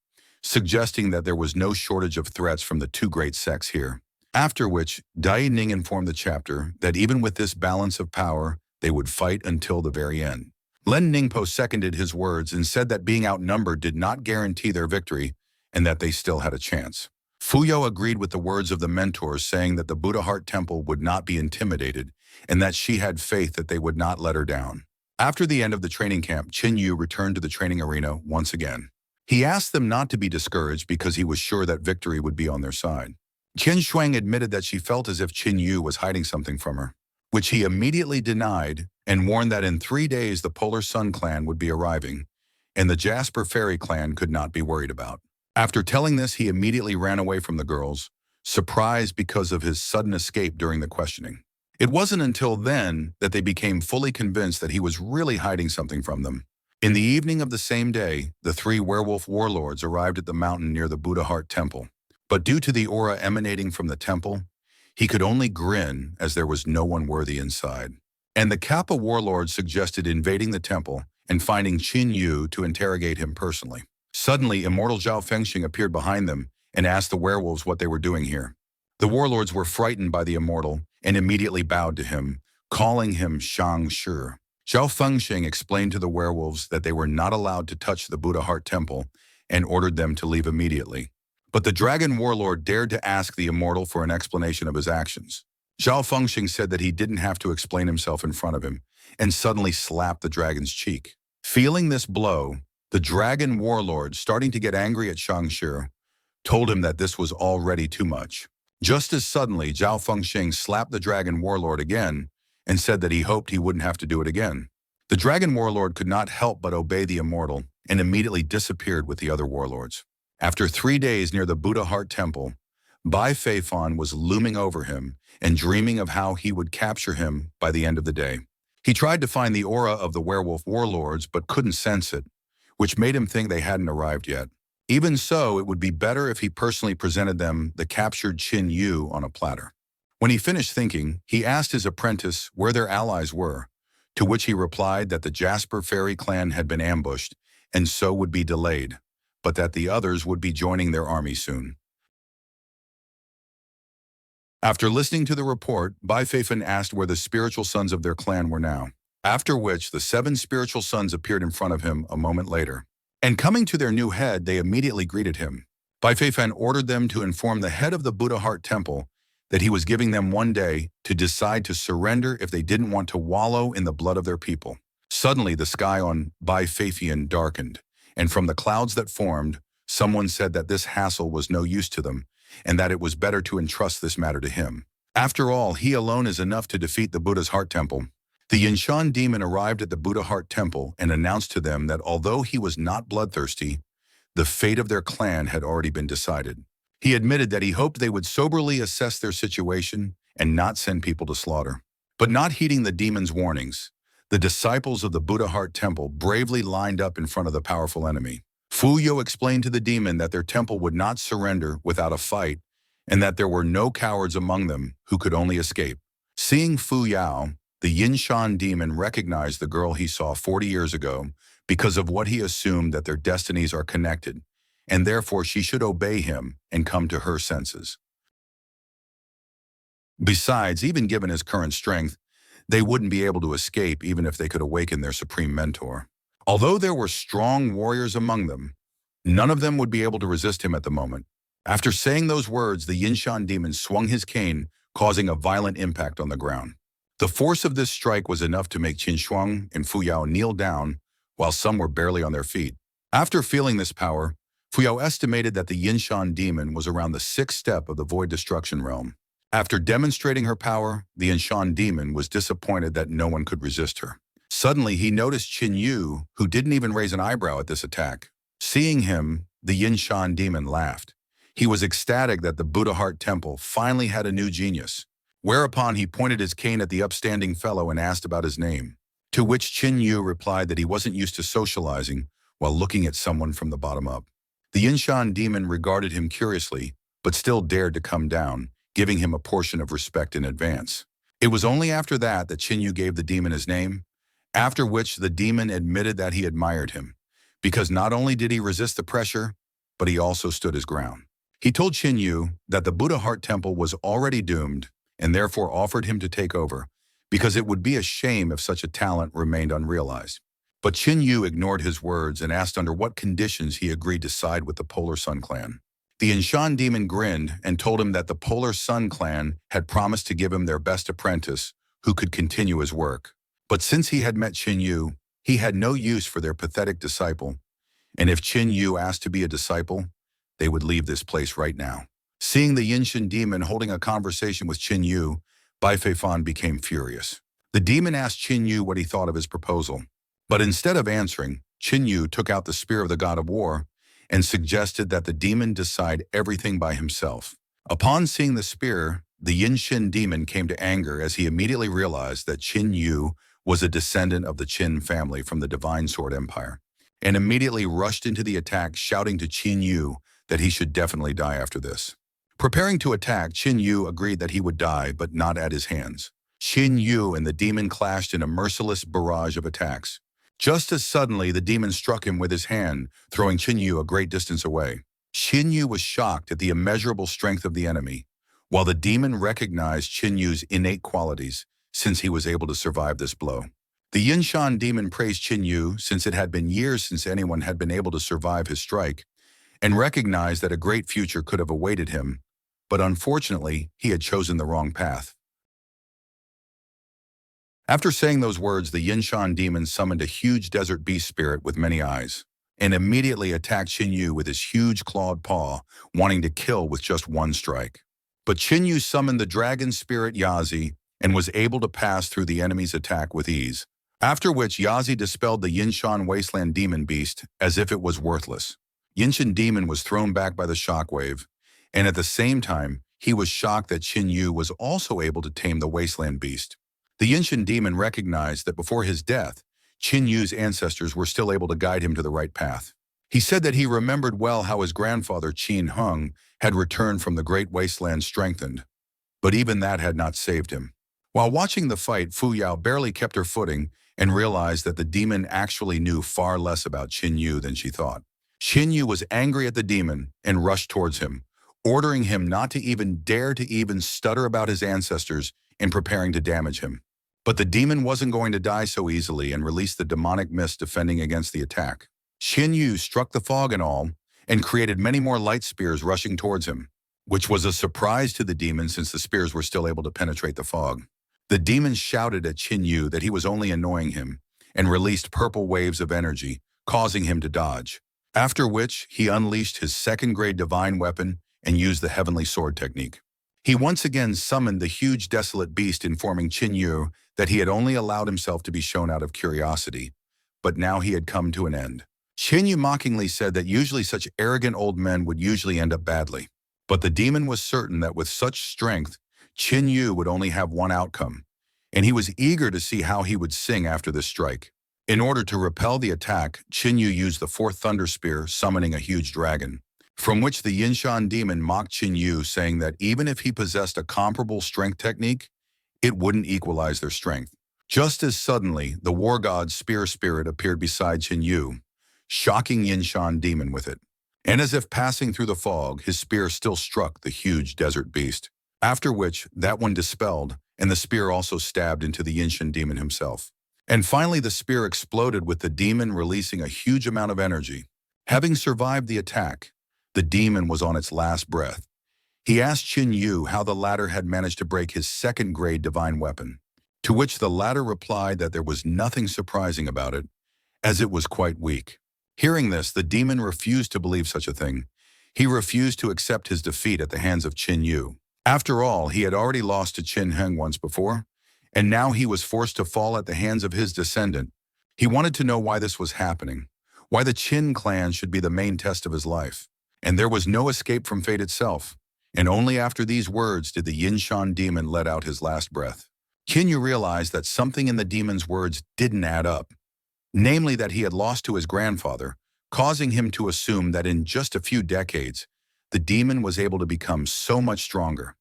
suggesting that there was no shortage of threats from the two great sects here. After which, Dai Ning informed the chapter that even with this balance of power, they would fight until the very end. Len Ningpo seconded his words and said that being outnumbered did not guarantee their victory and that they still had a chance. Fuyao agreed with the words of the mentors, saying that the Buddha Heart Temple would not be intimidated and that she had faith that they would not let her down. After the end of the training camp, Ching Yu returned to the training arena once again. He asked them not to be discouraged because he was sure that victory would be on their side. Qian Shuang admitted that she felt as if Ching Yu was hiding something from her, which he immediately denied and warned that in 3 days the Polar Sun clan would be arriving, and the Jasper Fairy clan could not be worried about. After telling this, he immediately ran away from the girls, surprised because of his sudden escape during the questioning. It wasn't until then that they became fully convinced that he was really hiding something from them. In the evening of the same day, the 3 werewolf warlords arrived at the mountain near the Buddha Heart Temple. But due to the aura emanating from the temple, he could only grin as there was no one worthy inside. And the Kappa warlord suggested invading the temple and finding Ching Yu to interrogate him personally. Suddenly, immortal Zhao Fengxing appeared behind them and asked the werewolves what they were doing here. The warlords were frightened by the immortal and immediately bowed to him, calling him Shang Shi. Zhao Fengxing explained to the werewolves that they were not allowed to touch the Buddha Heart Temple and ordered them to leave immediately. But the dragon warlord dared to ask the immortal for an explanation of his actions. Zhao Fengxing said that he didn't have to explain himself in front of him, and suddenly slapped the dragon's cheek. Feeling this blow, the dragon warlord, starting to get angry at Shang Shi, told him that this was already too much. Just as suddenly, Zhao Fengxing slapped the dragon warlord again and said that he hoped he wouldn't have to do it again. The dragon warlord could not help but obey the immortal and immediately disappeared with the other warlords. After 3 days near the Buddha Heart Temple, Bai Feifan was looming over him and dreaming of how he would capture him by the end of the day. He tried to find the aura of the werewolf warlords but couldn't sense it, which made him think they hadn't arrived yet. Even so, it would be better if he personally presented them the captured Ching Yu on a platter. When he finished thinking, he asked his apprentice where their allies were, to which he replied that the Jasper Fairy clan had been ambushed and so would be delayed, but that the others would be joining their army soon. After listening to the report, Bai Feifan asked where the spiritual sons of their clan were now, after which the 7 spiritual sons appeared in front of him a moment later. And coming to their new head, they immediately greeted him. Bai Feifan ordered them to inform the head of the Buddha Heart Temple that he was giving them 1 day to decide to surrender if they didn't want to wallow in the blood of their people. Suddenly, the sky on Bai Feifian darkened, and from the clouds that formed, someone said that this hassle was no use to them, and that it was better to entrust this matter to him. After all, he alone is enough to defeat the Buddha's Heart Temple. The Yinshan demon arrived at the Buddha Heart Temple and announced to them that although he was not bloodthirsty, the fate of their clan had already been decided. He admitted that he hoped they would soberly assess their situation and not send people to slaughter. But not heeding the demon's warnings, the disciples of the Buddha Heart Temple bravely lined up in front of the powerful enemy. Fu Yo explained to the demon that their temple would not surrender without a fight and that there were no cowards among them who could only escape. Seeing Fu Yao, the Yinshan demon recognized the girl he saw 40 years ago because of what he assumed that their destinies are connected, and therefore she should obey him and come to her senses. Besides, even given his current strength, they wouldn't be able to escape even if they could awaken their supreme mentor. Although there were strong warriors among them, none of them would be able to resist him at the moment. After saying those words, the Yinshan demon swung his cane, causing a violent impact on the ground. The force of this strike was enough to make Qin Shuang and Fu Yao kneel down, while some were barely on their feet. After feeling this power, Fu Yao estimated that the Yinshan demon was around the 6th step of the Void Destruction realm. After demonstrating her power, the Yinshan demon was disappointed that no one could resist her. Suddenly, he noticed Ching Yu, who didn't even raise an eyebrow at this attack. Seeing him, the Yinshan demon laughed. He was ecstatic that the Buddha Heart Temple finally had a new genius, whereupon he pointed his cane at the upstanding fellow and asked about his name, to which Ching Yu replied that he wasn't used to socializing while looking at someone from the bottom up. The Yinshan demon regarded him curiously, but still dared to come down, giving him a portion of respect in advance. It was only after that Ching Yu gave the demon his name, after which the demon admitted that he admired him, because not only did he resist the pressure, but he also stood his ground. He told Qin Yu that the Buddha Heart Temple was already doomed and therefore offered him to take over, because it would be a shame if such a talent remained unrealized. But Qin Yu ignored his words and asked under what conditions he agreed to side with the Polar Sun clan. The Yinshan demon grinned and told him that the Polar Sun clan had promised to give him their best apprentice who could continue his work. But since he had met Qin Yu, he had no use for their pathetic disciple, and if Qin Yu asked to be a disciple, they would leave this place right now. Seeing the Yinshan demon holding a conversation with Qin Yu, Bai Feifan became furious. The demon asked Qin Yu what he thought of his proposal, but instead of answering, Qin Yu took out the spear of the god of war and suggested that the demon decide everything by himself. Upon seeing the spear, the Yinshan demon came to anger as he immediately realized that Qin Yu was a descendant of the Qin family from the Divine Sword Empire, and immediately rushed into the attack, shouting to Qin Yu that he should definitely die after this. Preparing to attack, Qin Yu agreed that he would die, but not at his hands. Qin Yu and the demon clashed in a merciless barrage of attacks. Just as suddenly, the demon struck him with his hand, throwing Qin Yu a great distance away. Qin Yu was shocked at the immeasurable strength of the enemy, while the demon recognized Qin Yu's innate qualities, since he was able to survive this blow. The Yinshan demon praised Qin Yu since it had been years since anyone had been able to survive his strike, and recognized that a great future could have awaited him, but unfortunately, he had chosen the wrong path. After saying those words, the Yinshan demon summoned a huge desert beast spirit with many eyes, and immediately attacked Qin Yu with his huge clawed paw, wanting to kill with just one strike. But Qin Yu summoned the dragon spirit Yazi and was able to pass through the enemy's attack with ease, after which Yazi dispelled the Yinshan wasteland demon beast as if it was worthless. Yinshan demon was thrown back by the shockwave, and at the same time, he was shocked that Qin Yu was also able to tame the wasteland beast. The Yinshan demon recognized that before his death, Qin Yu's ancestors were still able to guide him to the right path. He said that he remembered well how his grandfather Qin Hung had returned from the great wasteland strengthened, but even that had not saved him. While watching the fight, Fu Yao barely kept her footing and realized that the demon actually knew far less about Qin Yu than she thought. Qin Yu was angry at the demon and rushed towards him, ordering him not to even dare to even stutter about his ancestors and preparing to damage him. But the demon wasn't going to die so easily and released the demonic mist defending against the attack. Qin Yu struck the fog and all, and created many more light spears rushing towards him, which was a surprise to the demon since the spears were still able to penetrate the fog. The demon shouted at Qin Yu that he was only annoying him, and released purple waves of energy, causing him to dodge. After which, he unleashed his second-grade divine weapon and used the heavenly sword technique. He once again summoned the huge desolate beast, informing Qin Yu that he had only allowed himself to be shown out of curiosity, but now he had come to an end. Qin Yu mockingly said that usually such arrogant old men would usually end up badly, but the demon was certain that with such strength, Qin Yu would only have one outcome, and he was eager to see how he would sing after this strike. In order to repel the attack, Qin Yu used the fourth thunder spear, summoning a huge dragon, from which the Yinshan demon mocked Qin Yu, saying that even if he possessed a comparable strength technique, it wouldn't equalize their strength. Just as suddenly, the war god's spear spirit appeared beside Qin Yu, shocking Yinshan demon with it. And as if passing through the fog, his spear still struck the huge desert beast. After which, that one dispelled, and the spear also stabbed into the Yinshan demon himself. And finally, the spear exploded with the demon releasing a huge amount of energy. Having survived the attack, the demon was on its last breath. He asked Qin Yu how the latter had managed to break his second-grade divine weapon, to which the latter replied that there was nothing surprising about it, as it was quite weak. Hearing this, the demon refused to believe such a thing. He refused to accept his defeat at the hands of Qin Yu. After all, he had already lost to Qin Heng once before, and now he was forced to fall at the hands of his descendant. He wanted to know why this was happening, why the Qin clan should be the main test of his life. And there was no escape from fate itself. And only after these words did the Yinshan demon let out his last breath. Qin Yu realized that something in the demon's words didn't add up, namely that he had lost to his grandfather, causing him to assume that in just a few decades, the demon was able to become so much stronger.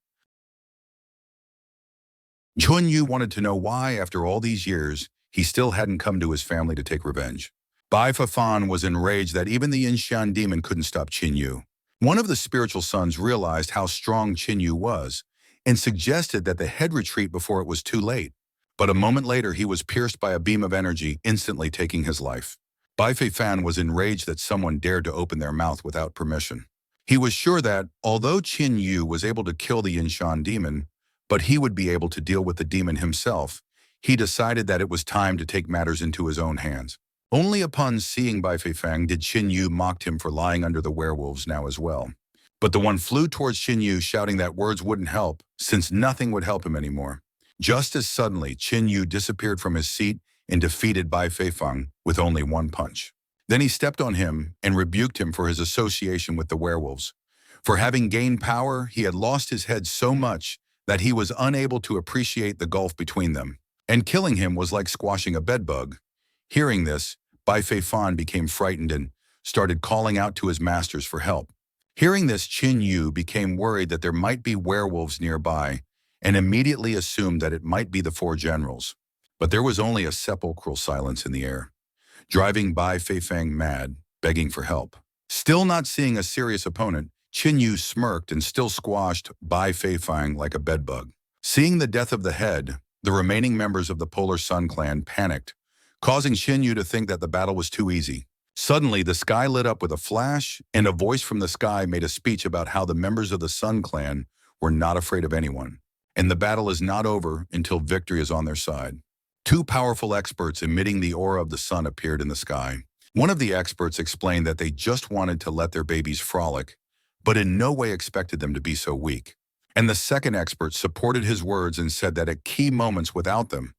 Qin Yu wanted to know why, after all these years, he still hadn't come to his family to take revenge. Bai Fafan was enraged that even the Yinshan demon couldn't stop Qin Yu. One of the spiritual sons realized how strong Qin Yu was and suggested that the head retreat before it was too late. But a moment later, he was pierced by a beam of energy, instantly taking his life. Bai Feifan was enraged that someone dared to open their mouth without permission. He was sure that, although Qin Yu was able to kill the Yinshan demon, but he would be able to deal with the demon himself, he decided that it was time to take matters into his own hands. Only upon seeing Bai Feifang did Qin Yu mock him for lying under the werewolves now as well. But the one flew towards Qin Yu, shouting that words wouldn't help, since nothing would help him anymore. Just as suddenly, Qin Yu disappeared from his seat and defeated Bai Feifang with only one punch. Then he stepped on him and rebuked him for his association with the werewolves. For having gained power, he had lost his head so much that he was unable to appreciate the gulf between them. And killing him was like squashing a bedbug. Hearing this, Bai Feifan became frightened and started calling out to his masters for help. Hearing this, Qin Yu became worried that there might be werewolves nearby and immediately assumed that it might be the four generals. But there was only a sepulchral silence in the air, driving Bai Feifang mad, begging for help. Still not seeing a serious opponent, Qin Yu smirked and still squashed Bai Feifang like a bedbug. Seeing the death of the head, the remaining members of the Polar Sun clan panicked, causing Qin Yu to think that the battle was too easy. Suddenly, the sky lit up with a flash, and a voice from the sky made a speech about how the members of the Sun clan were not afraid of anyone, and the battle is not over until victory is on their side. Two powerful experts emitting the aura of the sun appeared in the sky. One of the experts explained that they just wanted to let their babies frolic, but in no way expected them to be so weak. And the second expert supported his words and said that at key moments without them,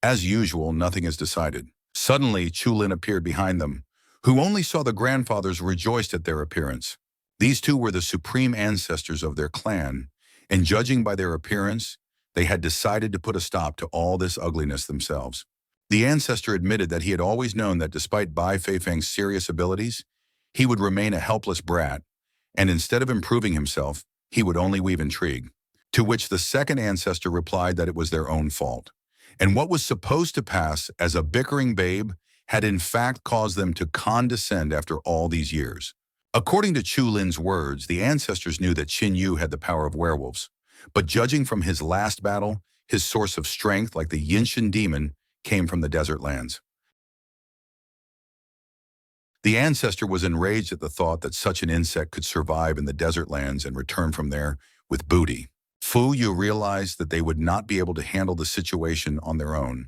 as usual, nothing is decided. Suddenly, Chulin appeared behind them, who only saw the grandfathers rejoiced at their appearance. These two were the supreme ancestors of their clan, and judging by their appearance, they had decided to put a stop to all this ugliness themselves. The ancestor admitted that he had always known that despite Bai Feifang's serious abilities, he would remain a helpless brat, and instead of improving himself, he would only weave intrigue. To which the second ancestor replied that it was their own fault, and what was supposed to pass as a bickering babe had in fact caused them to condescend after all these years. According to Chulin's words, the ancestors knew that Qin Yu had the power of werewolves, but judging from his last battle, his source of strength, like the Yinshan demon, came from the desert lands. The ancestor was enraged at the thought that such an insect could survive in the desert lands and return from there with booty. Fu Yu realized that they would not be able to handle the situation on their own,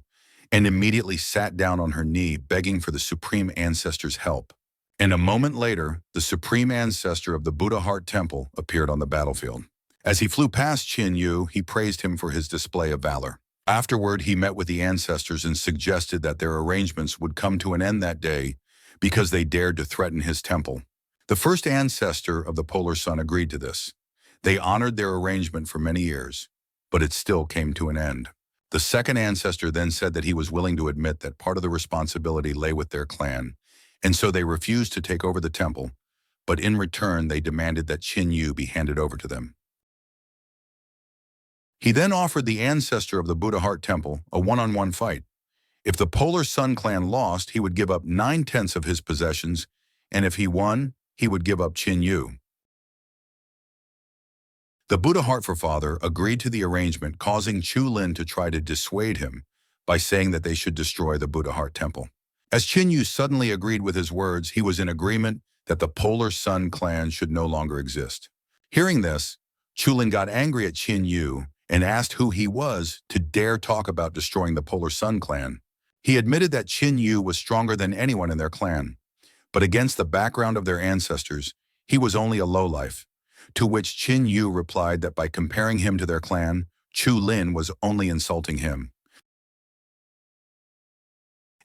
and immediately sat down on her knee, begging for the Supreme Ancestor's help. And a moment later, the Supreme Ancestor of the Buddha Heart Temple appeared on the battlefield. As he flew past Qin Yu, he praised him for his display of valor. Afterward, he met with the ancestors and suggested that their arrangements would come to an end that day because they dared to threaten his temple. The first ancestor of the Polar Sun agreed to this. They honored their arrangement for many years, but it still came to an end. The second ancestor then said that he was willing to admit that part of the responsibility lay with their clan, and so they refused to take over the temple, but in return they demanded that Qin Yu be handed over to them. He then offered the ancestor of the Buddha Heart Temple a one-on-one fight. If the Polar Sun clan lost, he would give up 9/10 of his possessions, and if he won, he would give up Qin Yu. The Buddha Heart Forefather agreed to the arrangement, causing Chu Lin to try to dissuade him by saying that they should destroy the Buddha Heart Temple. As Qin Yu suddenly agreed with his words, he was in agreement that the Polar Sun clan should no longer exist. Hearing this, Chu Lin got angry at Qin Yu and asked who he was to dare talk about destroying the Polar Sun clan. He admitted that Qin Yu was stronger than anyone in their clan, but against the background of their ancestors, he was only a lowlife, to which Qin Yu replied that by comparing him to their clan, Chu Lin was only insulting him,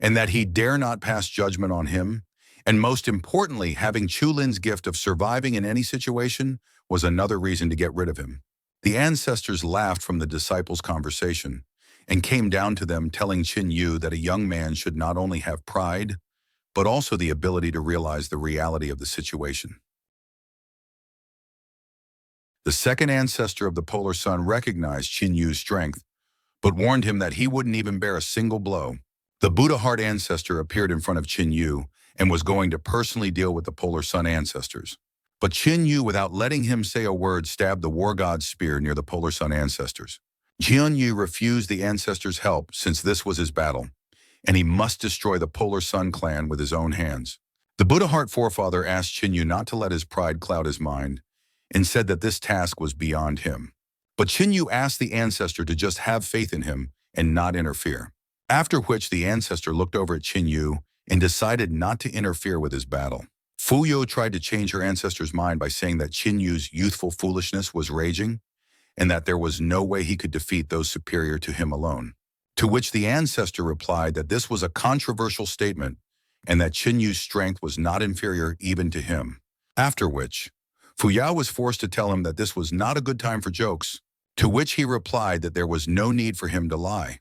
and that he dare not pass judgment on him, and most importantly, having Chu Lin's gift of surviving in any situation was another reason to get rid of him. The ancestors laughed from the disciples' conversation and came down to them, telling Qin Yu that a young man should not only have pride, but also the ability to realize the reality of the situation. The second ancestor of the Polar Sun recognized Qin Yu's strength, but warned him that he wouldn't even bear a single blow. The Buddha heart ancestor appeared in front of Ching Yu and was going to personally deal with the polar sun ancestors. But Ching Yu, without letting him say a word, stabbed the war god's spear near the polar sun ancestors. Ching Yu refused the ancestors' help since this was his battle, and he must destroy the polar sun clan with his own hands. The Buddha heart forefather asked Ching Yu not to let his pride cloud his mind and said that this task was beyond him. But Ching Yu asked the ancestor to just have faith in him and not interfere. After which the ancestor looked over at Ching Yu and decided not to interfere with his battle. Fu Yo tried to change her ancestor's mind by saying that Ching Yu's youthful foolishness was raging and that there was no way he could defeat those superior to him alone. To which the ancestor replied that this was a controversial statement and that Ching Yu's strength was not inferior even to him. After which, Fu Yao was forced to tell him that this was not a good time for jokes, to which he replied that there was no need for him to lie,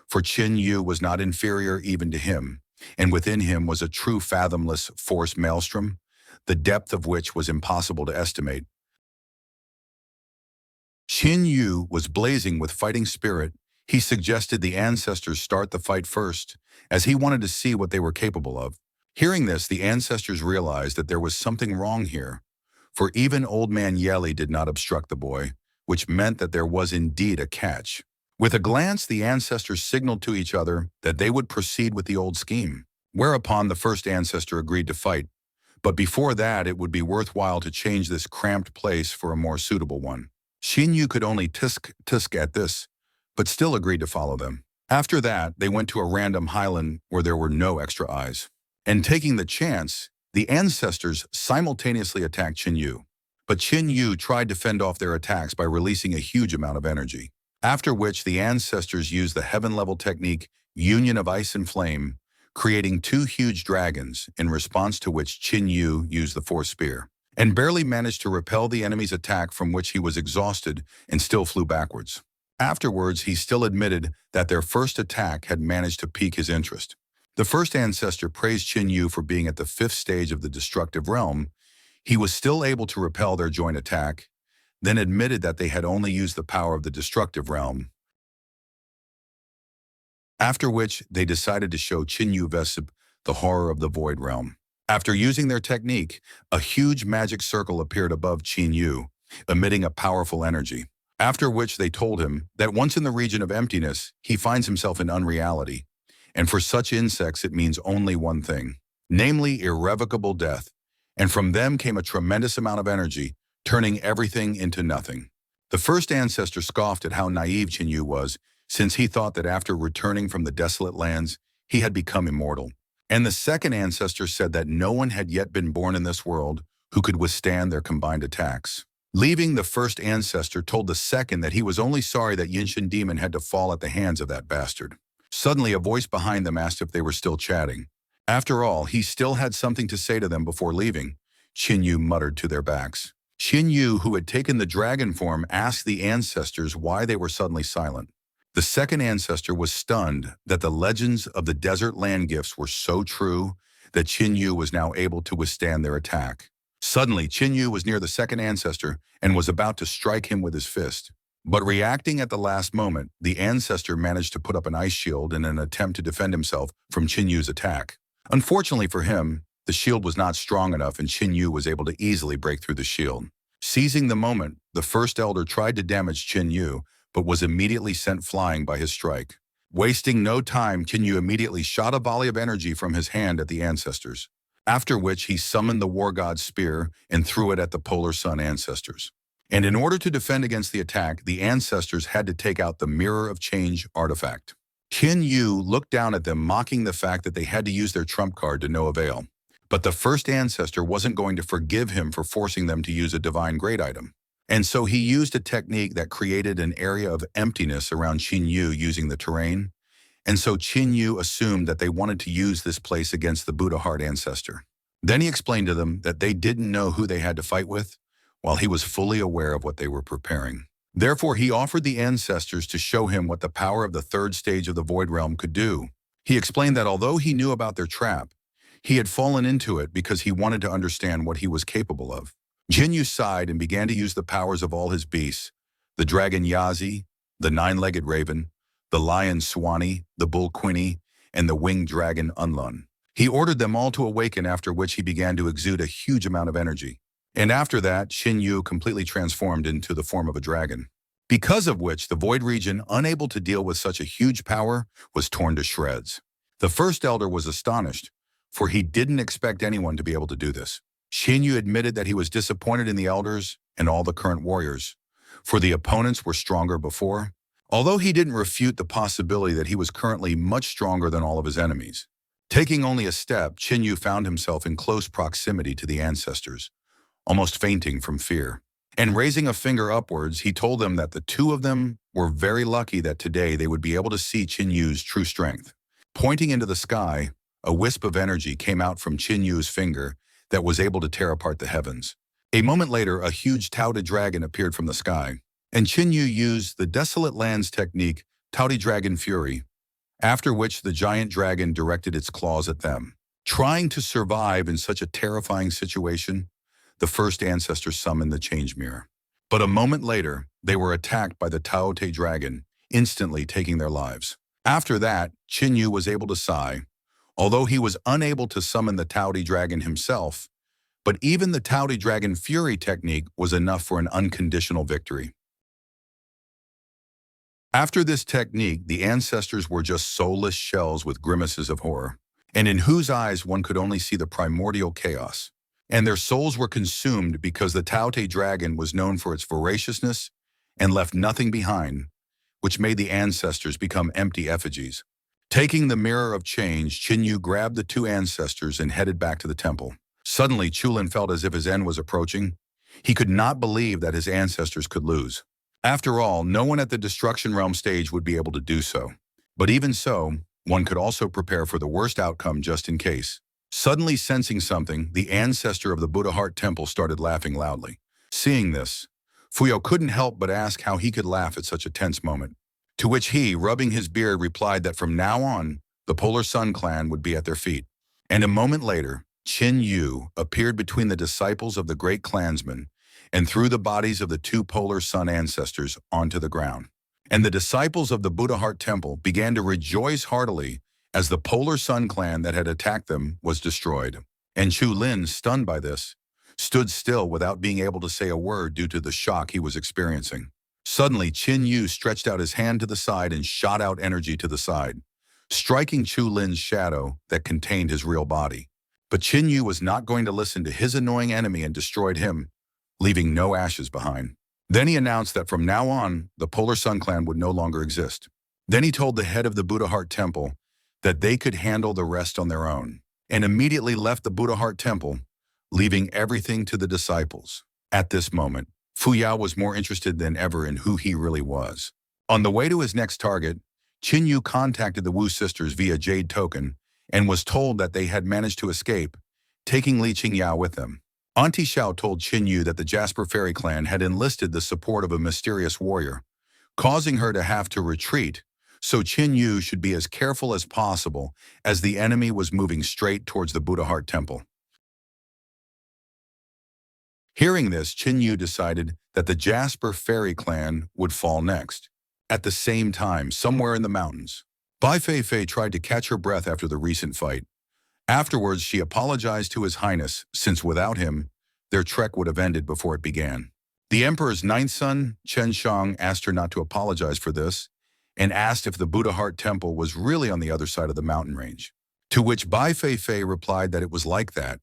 for Ching Yu was not inferior even to him, and within him was a true fathomless force maelstrom, the depth of which was impossible to estimate. Ching Yu was blazing with fighting spirit. He suggested the ancestors start the fight first, as he wanted to see what they were capable of. Hearing this, the ancestors realized that there was something wrong here, for even old man Yeli did not obstruct the boy, which meant that there was indeed a catch. With a glance, the ancestors signaled to each other that they would proceed with the old scheme, whereupon the first ancestor agreed to fight. But before that, it would be worthwhile to change this cramped place for a more suitable one. Ching Yu could only tisk at this, but still agreed to follow them. After that, they went to a random highland where there were no extra eyes. And taking the chance, the ancestors simultaneously attacked Ching Yu. But Ching Yu tried to fend off their attacks by releasing a huge amount of energy. After which, the ancestors used the heaven-level technique, Union of Ice and Flame, creating two huge dragons, in response to which Ching Yu used the force spear, and barely managed to repel the enemy's attack, from which he was exhausted and still flew backwards. Afterwards, he still admitted that their first attack had managed to pique his interest. The first ancestor praised Ching Yu for being at the 5th stage of the destructive realm. He was still able to repel their joint attack, then admitted that they had only used the power of the destructive realm. After which, they decided to show Ching Yu Vesip the horror of the void realm. After using their technique, a huge magic circle appeared above Ching Yu, emitting a powerful energy. After which they told him that once in the region of emptiness, he finds himself in unreality. And for such insects, it means only one thing, namely irrevocable death. And from them came a tremendous amount of energy, turning everything into nothing. The first ancestor scoffed at how naive Ching Yu was, since he thought that after returning from the desolate lands, he had become immortal. And the second ancestor said that no one had yet been born in this world who could withstand their combined attacks. Leaving, the first ancestor told the second that he was only sorry that Yinshin Demon had to fall at the hands of that bastard. Suddenly, a voice behind them asked if they were still chatting. After all, he still had something to say to them before leaving, Ching Yu muttered to their backs. Ching Yu, who had taken the dragon form, asked the ancestors why they were suddenly silent. The second ancestor was stunned that the legends of the desert land gifts were so true that Ching Yu was now able to withstand their attack. Suddenly, Ching Yu was near the second ancestor and was about to strike him with his fist. But reacting at the last moment, the ancestor managed to put up an ice shield in an attempt to defend himself from Ching Yu's attack. Unfortunately for him, the shield was not strong enough and Ching Yu was able to easily break through the shield. Seizing the moment, the first elder tried to damage Ching Yu, but was immediately sent flying by his strike. Wasting no time, Ching Yu immediately shot a volley of energy from his hand at the ancestors, after which he summoned the war god's spear and threw it at the polar sun ancestors. And in order to defend against the attack, the ancestors had to take out the Mirror of Change artifact. Ching Yu looked down at them, mocking the fact that they had to use their trump card to no avail. But the first ancestor wasn't going to forgive him for forcing them to use a divine great item. And so he used a technique that created an area of emptiness around Ching Yu using the terrain. And so Ching Yu assumed that they wanted to use this place against the Buddha heart ancestor. Then he explained to them that they didn't know who they had to fight with, while he was fully aware of what they were preparing. Therefore, he offered the ancestors to show him what the power of the 3rd stage of the Void Realm could do. He explained that although he knew about their trap, he had fallen into it because he wanted to understand what he was capable of. Ching Yu sighed and began to use the powers of all his beasts, the dragon Yazi, the 9-legged raven, the lion Swanee, the bull Quinny, and the winged dragon Unlun. He ordered them all to awaken, after which he began to exude a huge amount of energy. And after that, Ching Yu completely transformed into the form of a dragon. Because of which, the Void region, unable to deal with such a huge power, was torn to shreds. The first elder was astonished, for he didn't expect anyone to be able to do this. Ching Yu admitted that he was disappointed in the elders and all the current warriors, for the opponents were stronger before, although he didn't refute the possibility that he was currently much stronger than all of his enemies. Taking only a step, Ching Yu found himself in close proximity to the ancestors, almost fainting from fear. And raising a finger upwards, he told them that the two of them were very lucky that today they would be able to see Ching Yu's true strength. Pointing into the sky, a wisp of energy came out from Ching Yu's finger that was able to tear apart the heavens. A moment later, a huge touted dragon appeared from the sky, and Ching Yu used the Desolate Lands technique, Touty Dragon Fury, after which the giant dragon directed its claws at them. Trying to survive in such a terrifying situation, the first ancestor summoned the change mirror. But a moment later, they were attacked by the Taote dragon, instantly taking their lives. After that, Ching Yu was able to sigh, although he was unable to summon the Taote dragon himself, but even the Taote Dragon Fury technique was enough for an unconditional victory. After this technique, the ancestors were just soulless shells with grimaces of horror, and in whose eyes one could only see the primordial chaos. And their souls were consumed because the Taote dragon was known for its voraciousness and left nothing behind, which made the ancestors become empty effigies. Taking the mirror of change, Ching Yu grabbed the two ancestors and headed back to the temple. Suddenly, Chulin felt as if his end was approaching. He could not believe that his ancestors could lose. After all, no one at the Destruction Realm stage would be able to do so. But even so, one could also prepare for the worst outcome just in case. Suddenly sensing something, the ancestor of the Buddha Heart Temple started laughing loudly. Seeing this, Fuyao couldn't help but ask how he could laugh at such a tense moment. To which he, rubbing his beard, replied that from now on, the Polar Sun clan would be at their feet. And a moment later, Ching Yu appeared between the disciples of the great clansman and threw the bodies of the two Polar Sun ancestors onto the ground. And the disciples of the Buddha Heart Temple began to rejoice heartily as the Polar Sun clan that had attacked them was destroyed. And Chu Lin, stunned by this, stood still without being able to say a word due to the shock he was experiencing. Suddenly, Ching Yu stretched out his hand to the side and shot out energy to the side, striking Chu Lin's shadow that contained his real body. But Ching Yu was not going to listen to his annoying enemy and destroyed him, leaving no ashes behind. Then he announced that from now on, the Polar Sun clan would no longer exist. Then he told the head of the Buddha Heart Temple that they could handle the rest on their own, and immediately left the Buddha Heart Temple, leaving everything to the disciples. At this moment, Fuyao was more interested than ever in who he really was. On the way to his next target, Ching Yu contacted the Wu sisters via Jade Token and was told that they had managed to escape, taking Li Qingyao with them. Auntie Xiao told Ching Yu that the Jasper Fairy clan had enlisted the support of a mysterious warrior, causing her to have to retreat, so Ching Yu should be as careful as possible as the enemy was moving straight towards the Buddha Heart Temple. Hearing this, Ching Yu decided that the Jasper Fairy clan would fall next. At the same time, somewhere in the mountains, Bai Fei Fei tried to catch her breath after the recent fight. Afterwards, she apologized to His Highness, since without him, their trek would have ended before it began. The Emperor's ninth son, Chen Shang, asked her not to apologize for this, and asked if the Buddha Heart Temple was really on the other side of the mountain range. To which Bai Fei Fei replied that it was like that,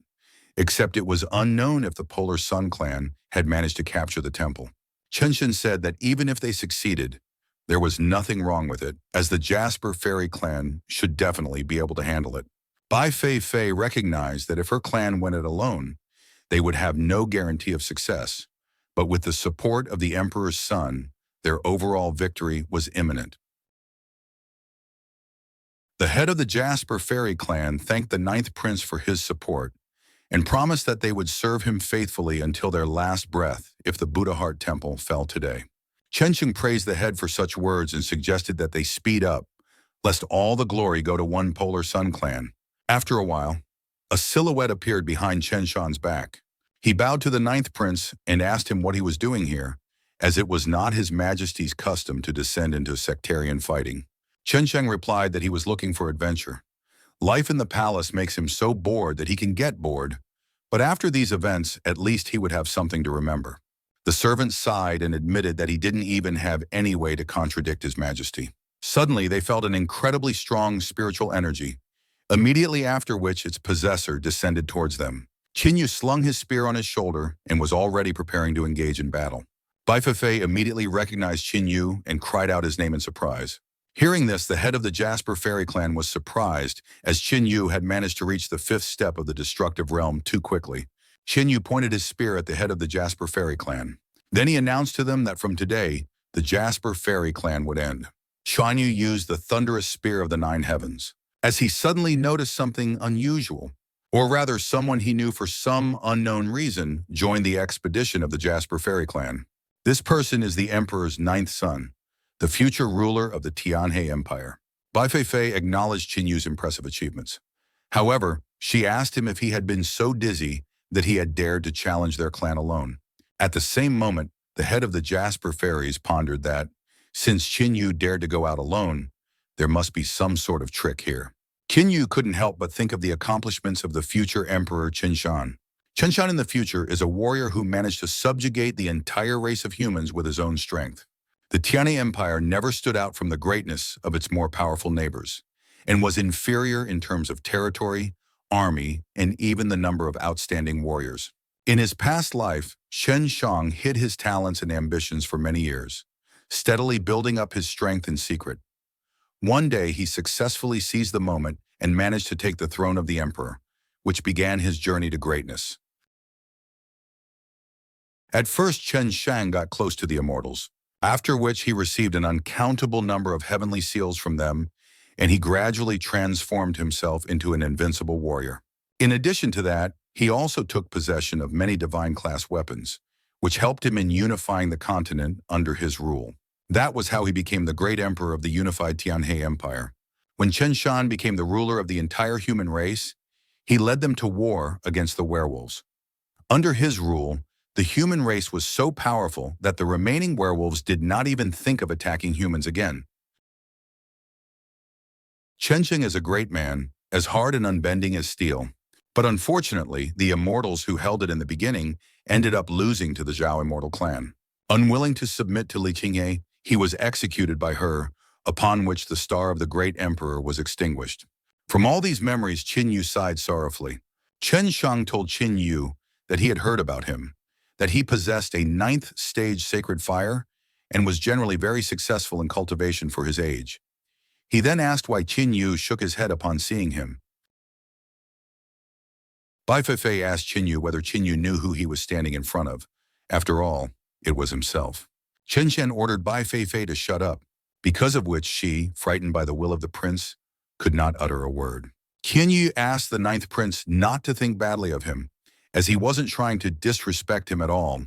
except it was unknown if the Polar Sun clan had managed to capture the temple. Chen Shen said that even if they succeeded, there was nothing wrong with it, as the Jasper Fairy clan should definitely be able to handle it. Bai Fei Fei recognized that if her clan went it alone, they would have no guarantee of success, but with the support of the Emperor's son, their overall victory was imminent. The head of the Jasper Fairy clan thanked the ninth prince for his support and promised that they would serve him faithfully until their last breath if the Buddha Heart Temple fell today. Chen Sheng praised the head for such words and suggested that they speed up, lest all the glory go to one Polar Sun clan. After a while, a silhouette appeared behind Chen Shan's back. He bowed to the ninth prince and asked him what he was doing here, as it was not His Majesty's custom to descend into sectarian fighting. Chen Sheng replied that he was looking for adventure. Life in the palace makes him so bored that he can get bored, but after these events, at least he would have something to remember. The servant sighed and admitted that he didn't even have any way to contradict his majesty. Suddenly, they felt an incredibly strong spiritual energy, immediately after which its possessor descended towards them. Qin Yu slung his spear on his shoulder and was already preparing to engage in battle. Bai Fei immediately recognized Qin Yu and cried out his name in surprise. Hearing this, the head of the Jasper fairy clan was surprised, as Qin Yu had managed to reach the fifth step of the destructive realm too quickly. Qin Yu pointed his spear at the head of the Jasper fairy clan. Then he announced to them that from today, the Jasper fairy clan would end. Qin Yu used the thunderous spear of the nine heavens, as he suddenly noticed something unusual. Or rather, someone he knew for some unknown reason joined the expedition of the Jasper fairy clan. This person is the emperor's ninth son, the future ruler of the Tianhee Empire. Bai Fei acknowledged Qin Yu's impressive achievements. However, she asked him if he had been so dizzy that he had dared to challenge their clan alone. At the same moment, the head of the Jasper fairies pondered that, since Qin Yu dared to go out alone, there must be some sort of trick here. Qin Yu couldn't help but think of the accomplishments of the future emperor Chen Shan. Chen Shan in the future is a warrior who managed to subjugate the entire race of humans with his own strength. The Tianhee Empire never stood out from the greatness of its more powerful neighbors, and was inferior in terms of territory, army, and even the number of outstanding warriors. In his past life, Chen Shang hid his talents and ambitions for many years, steadily building up his strength in secret. One day, he successfully seized the moment and managed to take the throne of the emperor, which began his journey to greatness. At first, Chen Shang got close to the immortals, after which he received an uncountable number of heavenly seals from them, and he gradually transformed himself into an invincible warrior. In addition to that, he also took possession of many divine-class weapons, which helped him in unifying the continent under his rule. That was how he became the great emperor of the unified Tianhee Empire. When Chen Shan became the ruler of the entire human race, he led them to war against the werewolves. Under his rule, the human race was so powerful that the remaining werewolves did not even think of attacking humans again. Chen Sheng is a great man, as hard and unbending as steel. But unfortunately, the immortals who held it in the beginning ended up losing to the Zhao immortal clan. Unwilling to submit to Li Qinghe, he was executed by her, upon which the star of the great emperor was extinguished. From all these memories, Qin Yu sighed sorrowfully. Chen Shang told Qin Yu that he had heard about him, that he possessed a ninth stage sacred fire and was generally very successful in cultivation for his age. He then asked why Qin Yu shook his head upon seeing him. Bai Fei asked Qin Yu whether Qin Yu knew who he was standing in front of. After all, it was himself. Chen Shen ordered Bai Fei to shut up, because of which she, frightened by the will of the prince, could not utter a word. Qin Yu asked the ninth prince not to think badly of him, as he wasn't trying to disrespect him at all.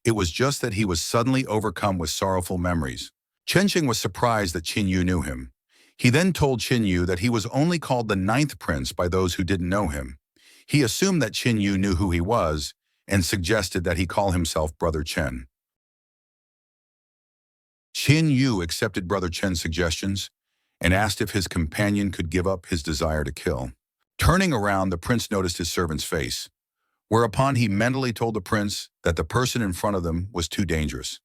It was just that he was suddenly overcome with sorrowful memories. Chen Sheng was surprised that Qin Yu knew him. He then told Qin Yu that he was only called the ninth prince by those who didn't know him. He assumed that Qin Yu knew who he was and suggested that he call himself Brother Chen. Qin Yu accepted Brother Chen's suggestions and asked if his companion could give up his desire to kill. Turning around, the prince noticed his servant's face, whereupon he mentally told the prince that the person in front of them was too dangerous.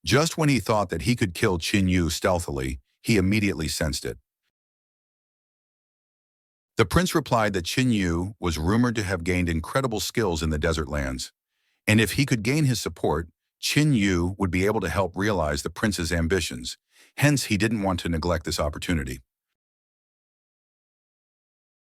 Just when he thought that he could kill Qin Yu stealthily, he immediately sensed it. The prince replied that Qin Yu was rumored to have gained incredible skills in the desert lands, and if he could gain his support, Qin Yu would be able to help realize the prince's ambitions. Hence, he didn't want to neglect this opportunity.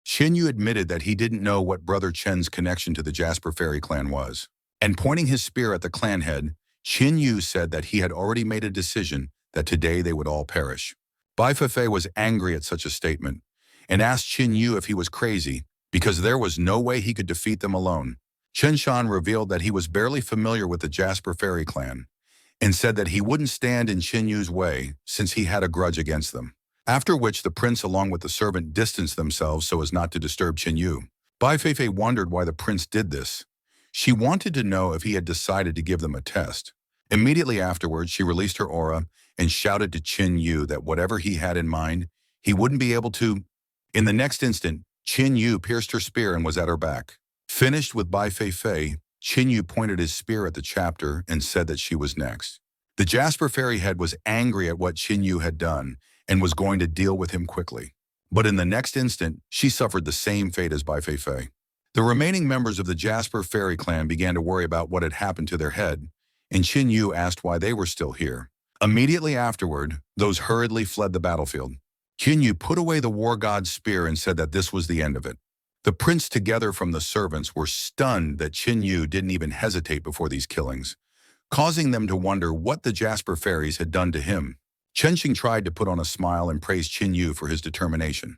Qin Yu admitted that he didn't know what Brother Chen's connection to the Jasper fairy clan was, and pointing his spear at the clan head, Qin Yu said that he had already made a decision that today they would all perish. Bai Fei was angry at such a statement, and asked Qin Yu if he was crazy, because there was no way he could defeat them alone. Chen Shan revealed that he was barely familiar with the Jasper fairy clan, and said that he wouldn't stand in Qin Yu's way since he had a grudge against them. After which the prince along with the servant distanced themselves so as not to disturb Qin Yu. Bai Fei wondered why the prince did this. She wanted to know if he had decided to give them a test. Immediately afterwards, she released her aura and shouted to Qin Yu that whatever he had in mind, he wouldn't be able to. In the next instant, Qin Yu pierced her spear and was at her back. Finished with Bai Fei Fei, Qin Yu pointed his spear at the chapter and said that she was next. The Jasper fairy head was angry at what Qin Yu had done and was going to deal with him quickly. But in the next instant, she suffered the same fate as Bai Fei Fei. The remaining members of the Jasper fairy clan began to worry about what had happened to their head, and Qin Yu asked why they were still here. Immediately afterward, those hurriedly fled the battlefield. Qin Yu put away the war god's spear and said that this was the end of it. The prince, together from the servants, were stunned that Qin Yu didn't even hesitate before these killings, causing them to wonder what the Jasper fairies had done to him. Chenxing tried to put on a smile and praised Qin Yu for his determination.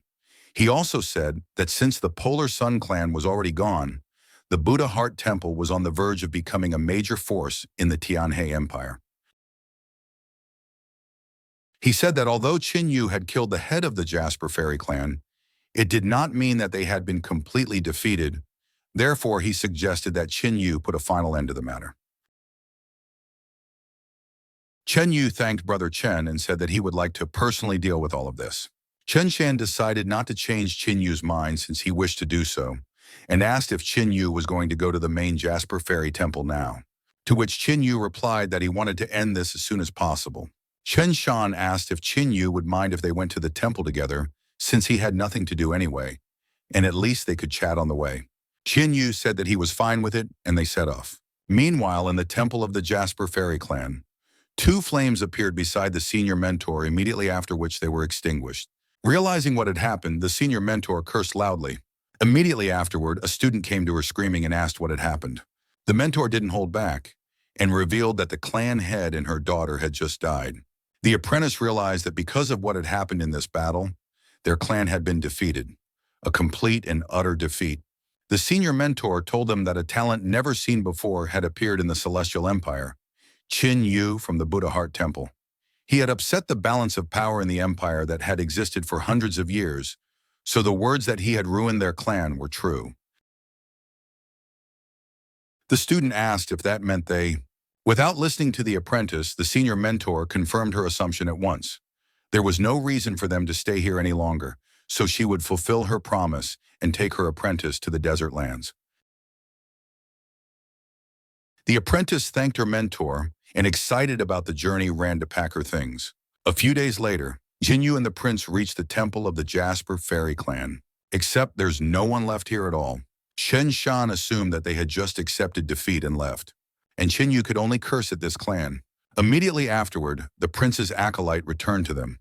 He also said that since the Polar Sun clan was already gone, the Buddha Heart Temple was on the verge of becoming a major force in the Tianhee Empire. He said that although Qin Yu had killed the head of the Jasper fairy clan, it did not mean that they had been completely defeated. Therefore, he suggested that Qin Yu put a final end to the matter. Qin Yu thanked Brother Chen and said that he would like to personally deal with all of this. Chen Shan decided not to change Qin Yu's mind since he wished to do so, and asked if Qin Yu was going to go to the main Jasper Fairy Temple now, to which Qin Yu replied that he wanted to end this as soon as possible. Chen Shan asked if Qin Yu would mind if they went to the temple together, since he had nothing to do anyway, and at least they could chat on the way. Qin Yu said that he was fine with it, and they set off. Meanwhile, in the temple of the Jasper Fairy clan, two flames appeared beside the senior mentor, immediately after which they were extinguished. Realizing what had happened, the senior mentor cursed loudly. Immediately afterward, a student came to her screaming and asked what had happened. The mentor didn't hold back and revealed that the clan head and her daughter had just died. The apprentice realized that because of what had happened in this battle, their clan had been defeated, a complete and utter defeat. The senior mentor told them that a talent never seen before had appeared in the Celestial Empire, Qin Yu from the Buddha Heart Temple. He had upset the balance of power in the empire that had existed for hundreds of years, so the words that he had ruined their clan were true. The student asked if that meant they. Without listening to the apprentice, the senior mentor confirmed her assumption at once. There was no reason for them to stay here any longer, so she would fulfill her promise and take her apprentice to the desert lands. The apprentice thanked her mentor and, excited about the journey, ran to pack her things. A few days later, Qin Yu and the prince reached the temple of the Jasper Fairy clan. Except there's no one left here at all. Shen Shan assumed that they had just accepted defeat and left, and Qin Yu could only curse at this clan. Immediately afterward, the prince's acolyte returned to them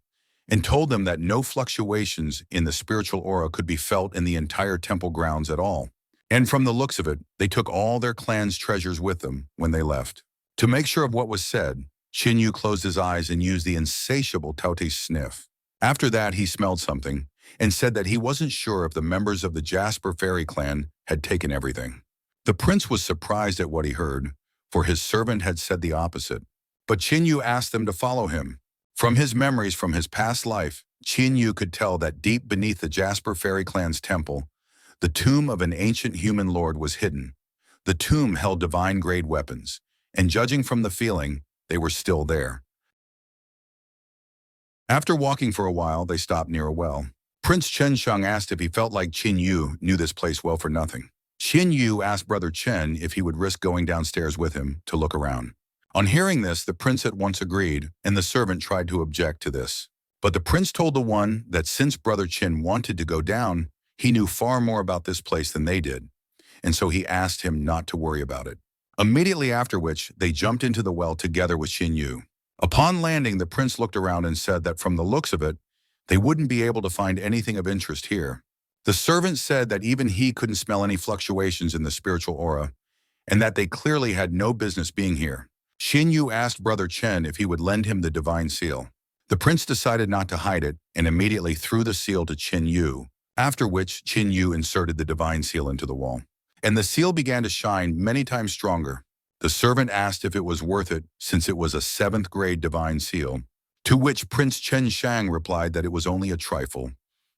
and told them that no fluctuations in the spiritual aura could be felt in the entire temple grounds at all. And from the looks of it, they took all their clan's treasures with them when they left. To make sure of what was said, Qin Yu closed his eyes and used the insatiable Taote's sniff. After that, he smelled something and said that he wasn't sure if the members of the Jasper Fairy clan had taken everything. The prince was surprised at what he heard, for his servant had said the opposite. But Qin Yu asked them to follow him. From his memories from his past life, Qin Yu could tell that deep beneath the Jasper Fairy clan's temple, the tomb of an ancient human lord was hidden. The tomb held divine-grade weapons, and judging from the feeling, they were still there. After walking for a while, they stopped near a well. Prince Chensheng asked if he felt like Qin Yu knew this place well for nothing. Qin Yu asked Brother Chen if he would risk going downstairs with him to look around. On hearing this, the prince at once agreed, and the servant tried to object to this. But the prince told the one that since Brother Chen wanted to go down, he knew far more about this place than they did, and so he asked him not to worry about it. Immediately after which, they jumped into the well together with Qin Yu. Upon landing, the prince looked around and said that from the looks of it, they wouldn't be able to find anything of interest here. The servant said that even he couldn't smell any fluctuations in the spiritual aura, and that they clearly had no business being here. Qin Yu asked Brother Chen if he would lend him the divine seal. The prince decided not to hide it and immediately threw the seal to Qin Yu, after which Qin Yu inserted the divine seal into the wall. And the seal began to shine many times stronger. The servant asked if it was worth it since it was a 7th grade divine seal, to which Prince Chen Shang replied that it was only a trifle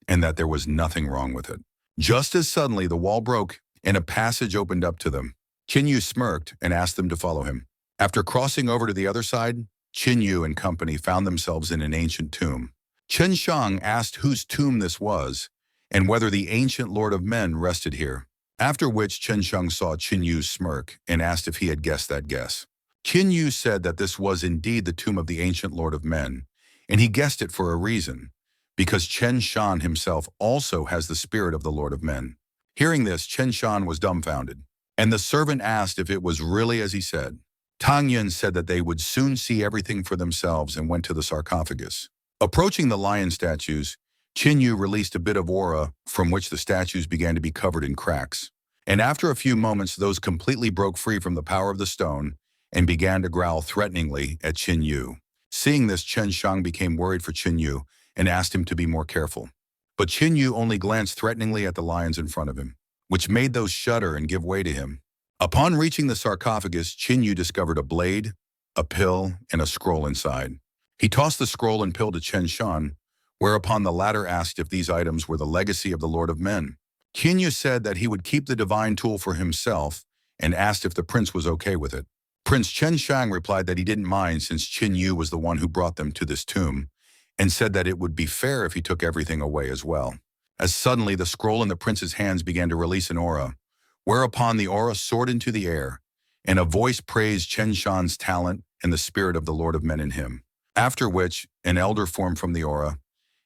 and that there was nothing wrong with it. Just as suddenly the wall broke and a passage opened up to them. Qin Yu smirked and asked them to follow him. After crossing over to the other side, Qin Yu and company found themselves in an ancient tomb. Chen Shang asked whose tomb this was, and whether the ancient Lord of Men rested here. After which Chen Shang saw Qin Yu's smirk and asked if he had guessed that guess. Qin Yu said that this was indeed the tomb of the ancient Lord of Men, and he guessed it for a reason, because Chen Shan himself also has the spirit of the Lord of Men. Hearing this, Chen Shan was dumbfounded, and the servant asked if it was really as he said. Tang Yun said that they would soon see everything for themselves and went to the sarcophagus. Approaching the lion statues, Qin Yu released a bit of aura from which the statues began to be covered in cracks. And after a few moments, those completely broke free from the power of the stone and began to growl threateningly at Qin Yu. Seeing this, Chen Shang became worried for Qin Yu and asked him to be more careful. But Qin Yu only glanced threateningly at the lions in front of him, which made those shudder and give way to him. Upon reaching the sarcophagus, Qin Yu discovered a blade, a pill, and a scroll inside. He tossed the scroll and pill to Chen Shan, whereupon the latter asked if these items were the legacy of the Lord of Men. Qin Yu said that he would keep the divine tool for himself and asked if the prince was okay with it. Prince Chen Shang replied that he didn't mind since Qin Yu was the one who brought them to this tomb, and said that it would be fair if he took everything away as well. As suddenly the scroll in the prince's hands began to release an aura, whereupon the aura soared into the air, and a voice praised Chen Shan's talent and the spirit of the Lord of Men in him. After which, an elder formed from the aura,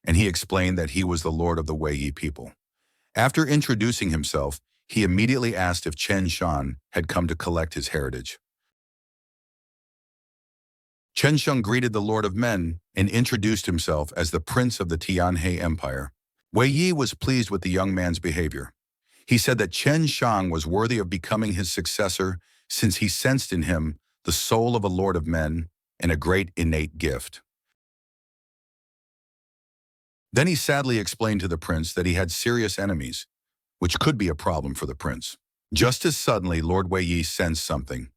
and he explained that he was the Lord of the Wei Yi people. After introducing himself, he immediately asked if Chen Shan had come to collect his heritage. Chen Shang greeted the Lord of Men and introduced himself as the Prince of the Tianhee Empire. Wei Yi was pleased with the young man's behavior. He said that Chen Shang was worthy of becoming his successor since he sensed in him the soul of a Lord of Men and a great innate gift. Then he sadly explained to the prince that he had serious enemies, which could be a problem for the prince. Just as suddenly, Lord Wei Yi sensed something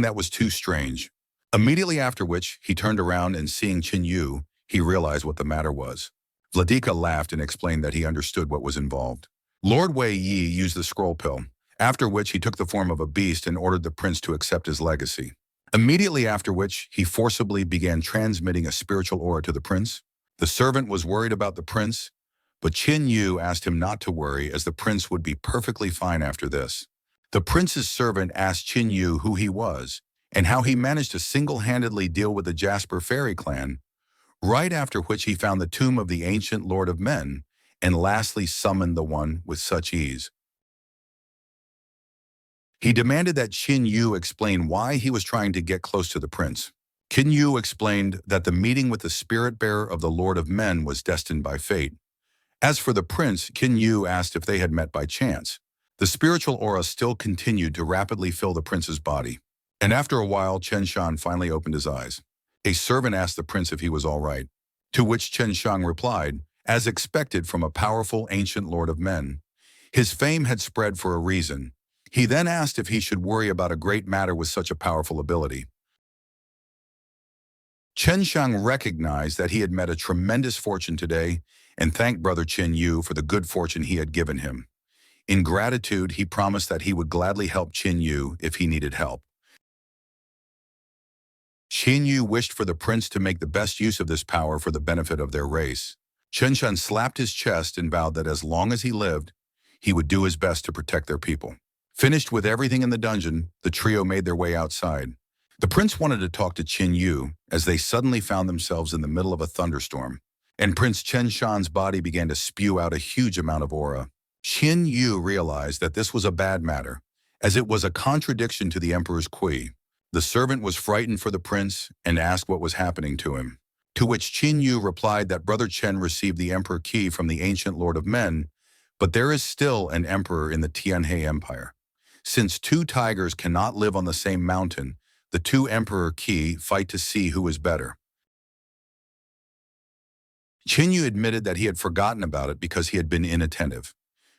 that was too strange. Immediately after which, he turned around and seeing Qin Yu, he realized what the matter was. Vladika laughed and explained that he understood what was involved. Lord Wei Yi used the scroll pill, after which he took the form of a beast and ordered the prince to accept his legacy. Immediately after which, he forcibly began transmitting a spiritual aura to the prince. The servant was worried about the prince, but Qin Yu asked him not to worry as the prince would be perfectly fine after this. The prince's servant asked Qin Yu who he was and how he managed to single-handedly deal with the Jasper Fairy clan, right after which he found the tomb of the ancient Lord of Men and lastly summoned the one with such ease. He demanded that Qin Yu explain why he was trying to get close to the prince. Qin Yu explained that the meeting with the spirit-bearer of the Lord of Men was destined by fate. As for the prince, Qin Yu asked if they had met by chance. The spiritual aura still continued to rapidly fill the prince's body. And after a while, Chen Shan finally opened his eyes. A servant asked the prince if he was all right, to which Chen Shang replied, as expected from a powerful ancient Lord of Men. His fame had spread for a reason. He then asked if he should worry about a great matter with such a powerful ability. Chen Shang recognized that he had met a tremendous fortune today and thanked Brother Qin Yu for the good fortune he had given him. In gratitude, he promised that he would gladly help Qin Yu if he needed help. Qin Yu wished for the prince to make the best use of this power for the benefit of their race. Chen Shun slapped his chest and vowed that as long as he lived, he would do his best to protect their people. Finished with everything in the dungeon, the trio made their way outside. The prince wanted to talk to Qin Yu as they suddenly found themselves in the middle of a thunderstorm, and Prince Chen Shan's body began to spew out a huge amount of aura. Qin Yu realized that this was a bad matter, as it was a contradiction to the emperor's kui. The servant was frightened for the prince and asked what was happening to him, to which Qin Yu replied that Brother Chen received the emperor key from the ancient Lord of Men, but there is still an emperor in the Tianhee Empire. Since two tigers cannot live on the same mountain, the two emperor key fight to see who is better. Qin Yu admitted that he had forgotten about it because he had been inattentive,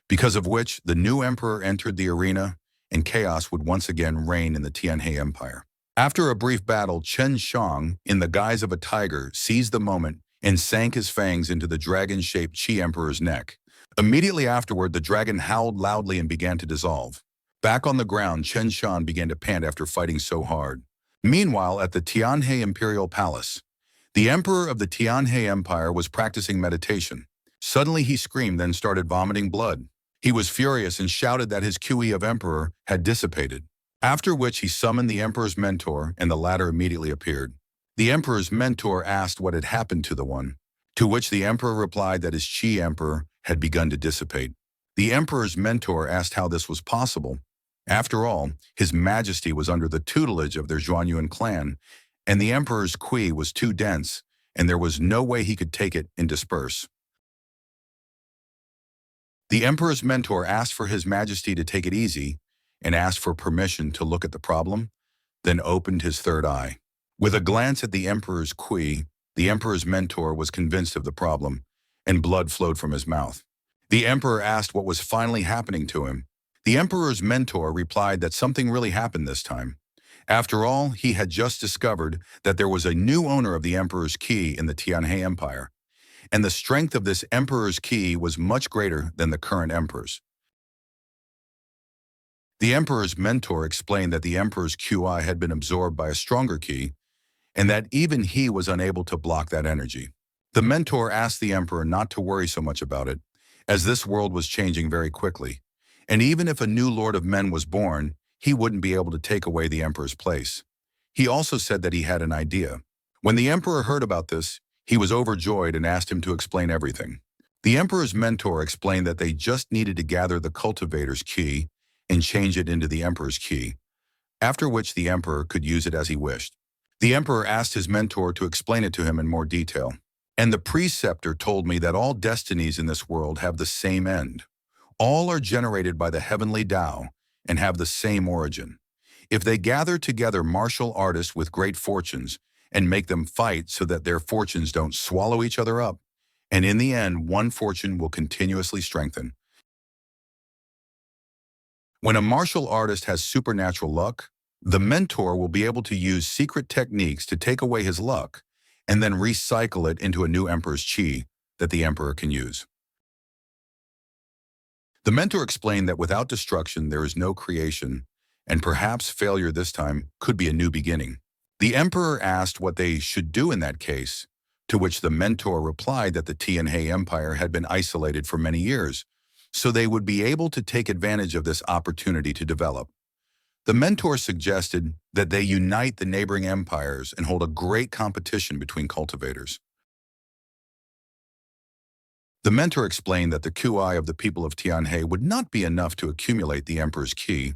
because of which the new emperor entered the arena and chaos would once again reign in the Tianhee Empire. After a brief battle, Chen Shang, in the guise of a tiger, seized the moment and sank his fangs into the dragon-shaped Qi Emperor's neck. Immediately afterward, the dragon howled loudly and began to dissolve. Back on the ground, Chen Shan began to pant after fighting so hard. Meanwhile, at the Tianhee Imperial Palace, the emperor of the Tianhee Empire was practicing meditation. Suddenly he screamed, then started vomiting blood. He was furious and shouted that his QE of emperor had dissipated, after which he summoned the emperor's mentor, and the latter immediately appeared. The emperor's mentor asked what had happened to the one, to which the emperor replied that his Qi emperor had begun to dissipate. The emperor's mentor asked how this was possible. After all, his majesty was under the tutelage of their Zhuanyuan clan, and the emperor's Qi was too dense, and there was no way he could take it and disperse. The emperor's mentor asked for his majesty to take it easy and asked for permission to look at the problem, then opened his third eye. With a glance at the emperor's Qi, the emperor's mentor was convinced of the problem, and blood flowed from his mouth. The emperor asked what was finally happening to him. The emperor's mentor replied that something really happened this time. After all, he had just discovered that there was a new owner of the emperor's Qi in the Tianhee Empire, and the strength of this emperor's Qi was much greater than the current emperor's. The emperor's mentor explained that the emperor's QI had been absorbed by a stronger Qi, and that even he was unable to block that energy. The mentor asked the emperor not to worry so much about it, as this world was changing very quickly, and even if a new lord of men was born, he wouldn't be able to take away the emperor's place. He also said that he had an idea. When the emperor heard about this, he was overjoyed and asked him to explain everything. The emperor's mentor explained that they just needed to gather the cultivator's Qi and change it into the emperor's Qi, after which the emperor could use it as he wished. The emperor asked his mentor to explain it to him in more detail. And the preceptor told me that all destinies in this world have the same end. All are generated by the heavenly Tao and have the same origin. If they gather together martial artists with great fortunes and make them fight so that their fortunes don't swallow each other up, and in the end, one fortune will continuously strengthen. When a martial artist has supernatural luck, the mentor will be able to use secret techniques to take away his luck and then recycle it into a new emperor's Qi that the emperor can use. The mentor explained that without destruction there is no creation, and perhaps failure this time could be a new beginning. The emperor asked what they should do in that case, to which the mentor replied that the Tianhee Empire had been isolated for many years, so they would be able to take advantage of this opportunity to develop. The mentor suggested that they unite the neighboring empires and hold a great competition between cultivators. The mentor explained that the QI of the people of Tianhee would not be enough to accumulate the emperor's Qi,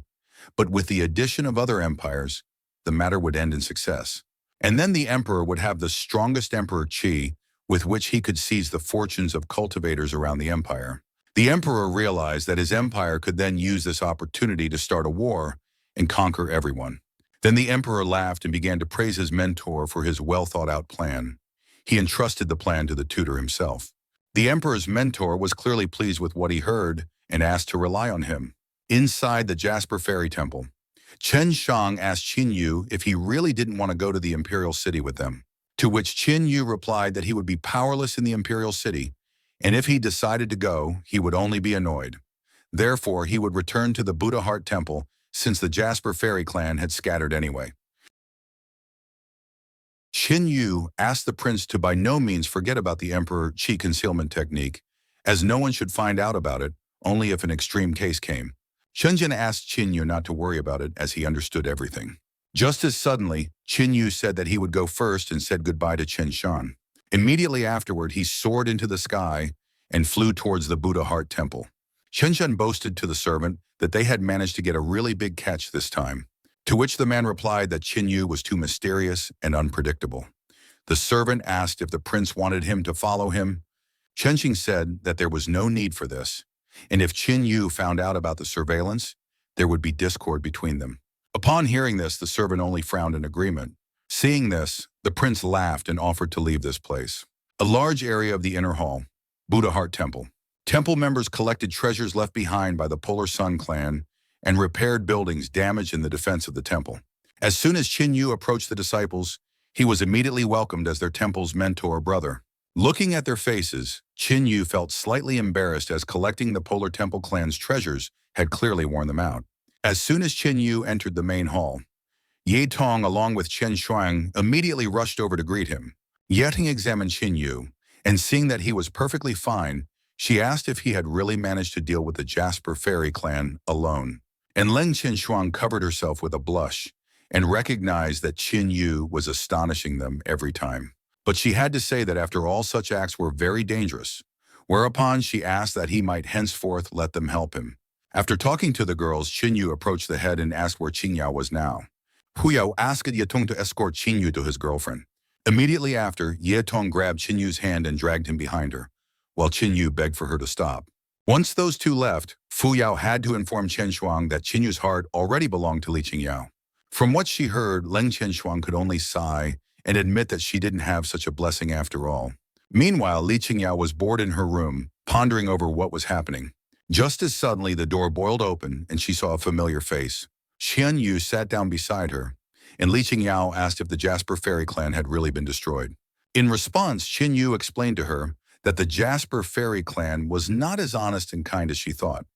but with the addition of other empires, the matter would end in success. And then the emperor would have the strongest emperor Qi with which he could seize the fortunes of cultivators around the empire. The emperor realized that his empire could then use this opportunity to start a war and conquer everyone. Then the emperor laughed and began to praise his mentor for his well-thought-out plan. He entrusted the plan to the tutor himself. The emperor's mentor was clearly pleased with what he heard and asked to rely on him. Inside the Jasper Fairy Temple, Chen Shang asked Qin Yu if he really didn't want to go to the Imperial City with them, to which Qin Yu replied that he would be powerless in the Imperial City, and if he decided to go, he would only be annoyed. Therefore, he would return to the Buddha Heart Temple since the Jasper Fairy clan had scattered anyway. Qin Yu asked the prince to by no means forget about the Emperor Qi concealment technique, as no one should find out about it, only if an extreme case came. Shenzhen asked Qin Yu not to worry about it as he understood everything. Just as suddenly, Qin Yu said that he would go first and said goodbye to Chen Shan. Immediately afterward, he soared into the sky and flew towards the Buddha Heart Temple. Chen Shan boasted to the servant that they had managed to get a really big catch this time, to which the man replied that Qin Yu was too mysterious and unpredictable. The servant asked if the prince wanted him to follow him. Chen Xing said that there was no need for this, and if Qin Yu found out about the surveillance, there would be discord between them. Upon hearing this, the servant only frowned in agreement. Seeing this, the prince laughed and offered to leave this place. A large area of the inner hall, Buddha Heart Temple. Temple members collected treasures left behind by the Polar Sun clan and repaired buildings damaged in the defense of the temple. As soon as Qin Yu approached the disciples, he was immediately welcomed as their temple's mentor brother. Looking at their faces, Qin Yu felt slightly embarrassed as collecting the Polar Temple clan's treasures had clearly worn them out. As soon as Qin Yu entered the main hall, Ye Tong, along with Chen Shuang, immediately rushed over to greet him. Ye Ting examined Qin Yu, and seeing that he was perfectly fine, she asked if he had really managed to deal with the Jasper Fairy clan alone. And Leng Qinshuang covered herself with a blush and recognized that Qin Yu was astonishing them every time. But she had to say that after all such acts were very dangerous, whereupon she asked that he might henceforth let them help him. After talking to the girls, Qin Yu approached the head and asked where Qing Yao was now. Hu Yao asked Yetong to escort Qin Yu to his girlfriend. Immediately after, Yetong grabbed Qin Yu's hand and dragged him behind her, while Qin Yu begged for her to stop. Once those two left, Fu Yao had to inform Chen Shuang that Qin Yu's heart already belonged to Li Qingyao. From what she heard, Leng Qinshuang could only sigh and admit that she didn't have such a blessing after all. Meanwhile, Li Qingyao was bored in her room, pondering over what was happening. Just as suddenly, the door boiled open and she saw a familiar face. Xian Yu sat down beside her, and Li Qingyao asked if the Jasper Fairy clan had really been destroyed. In response, Qin Yu explained to her that the Jasper Fairy clan was not as honest and kind as she thought,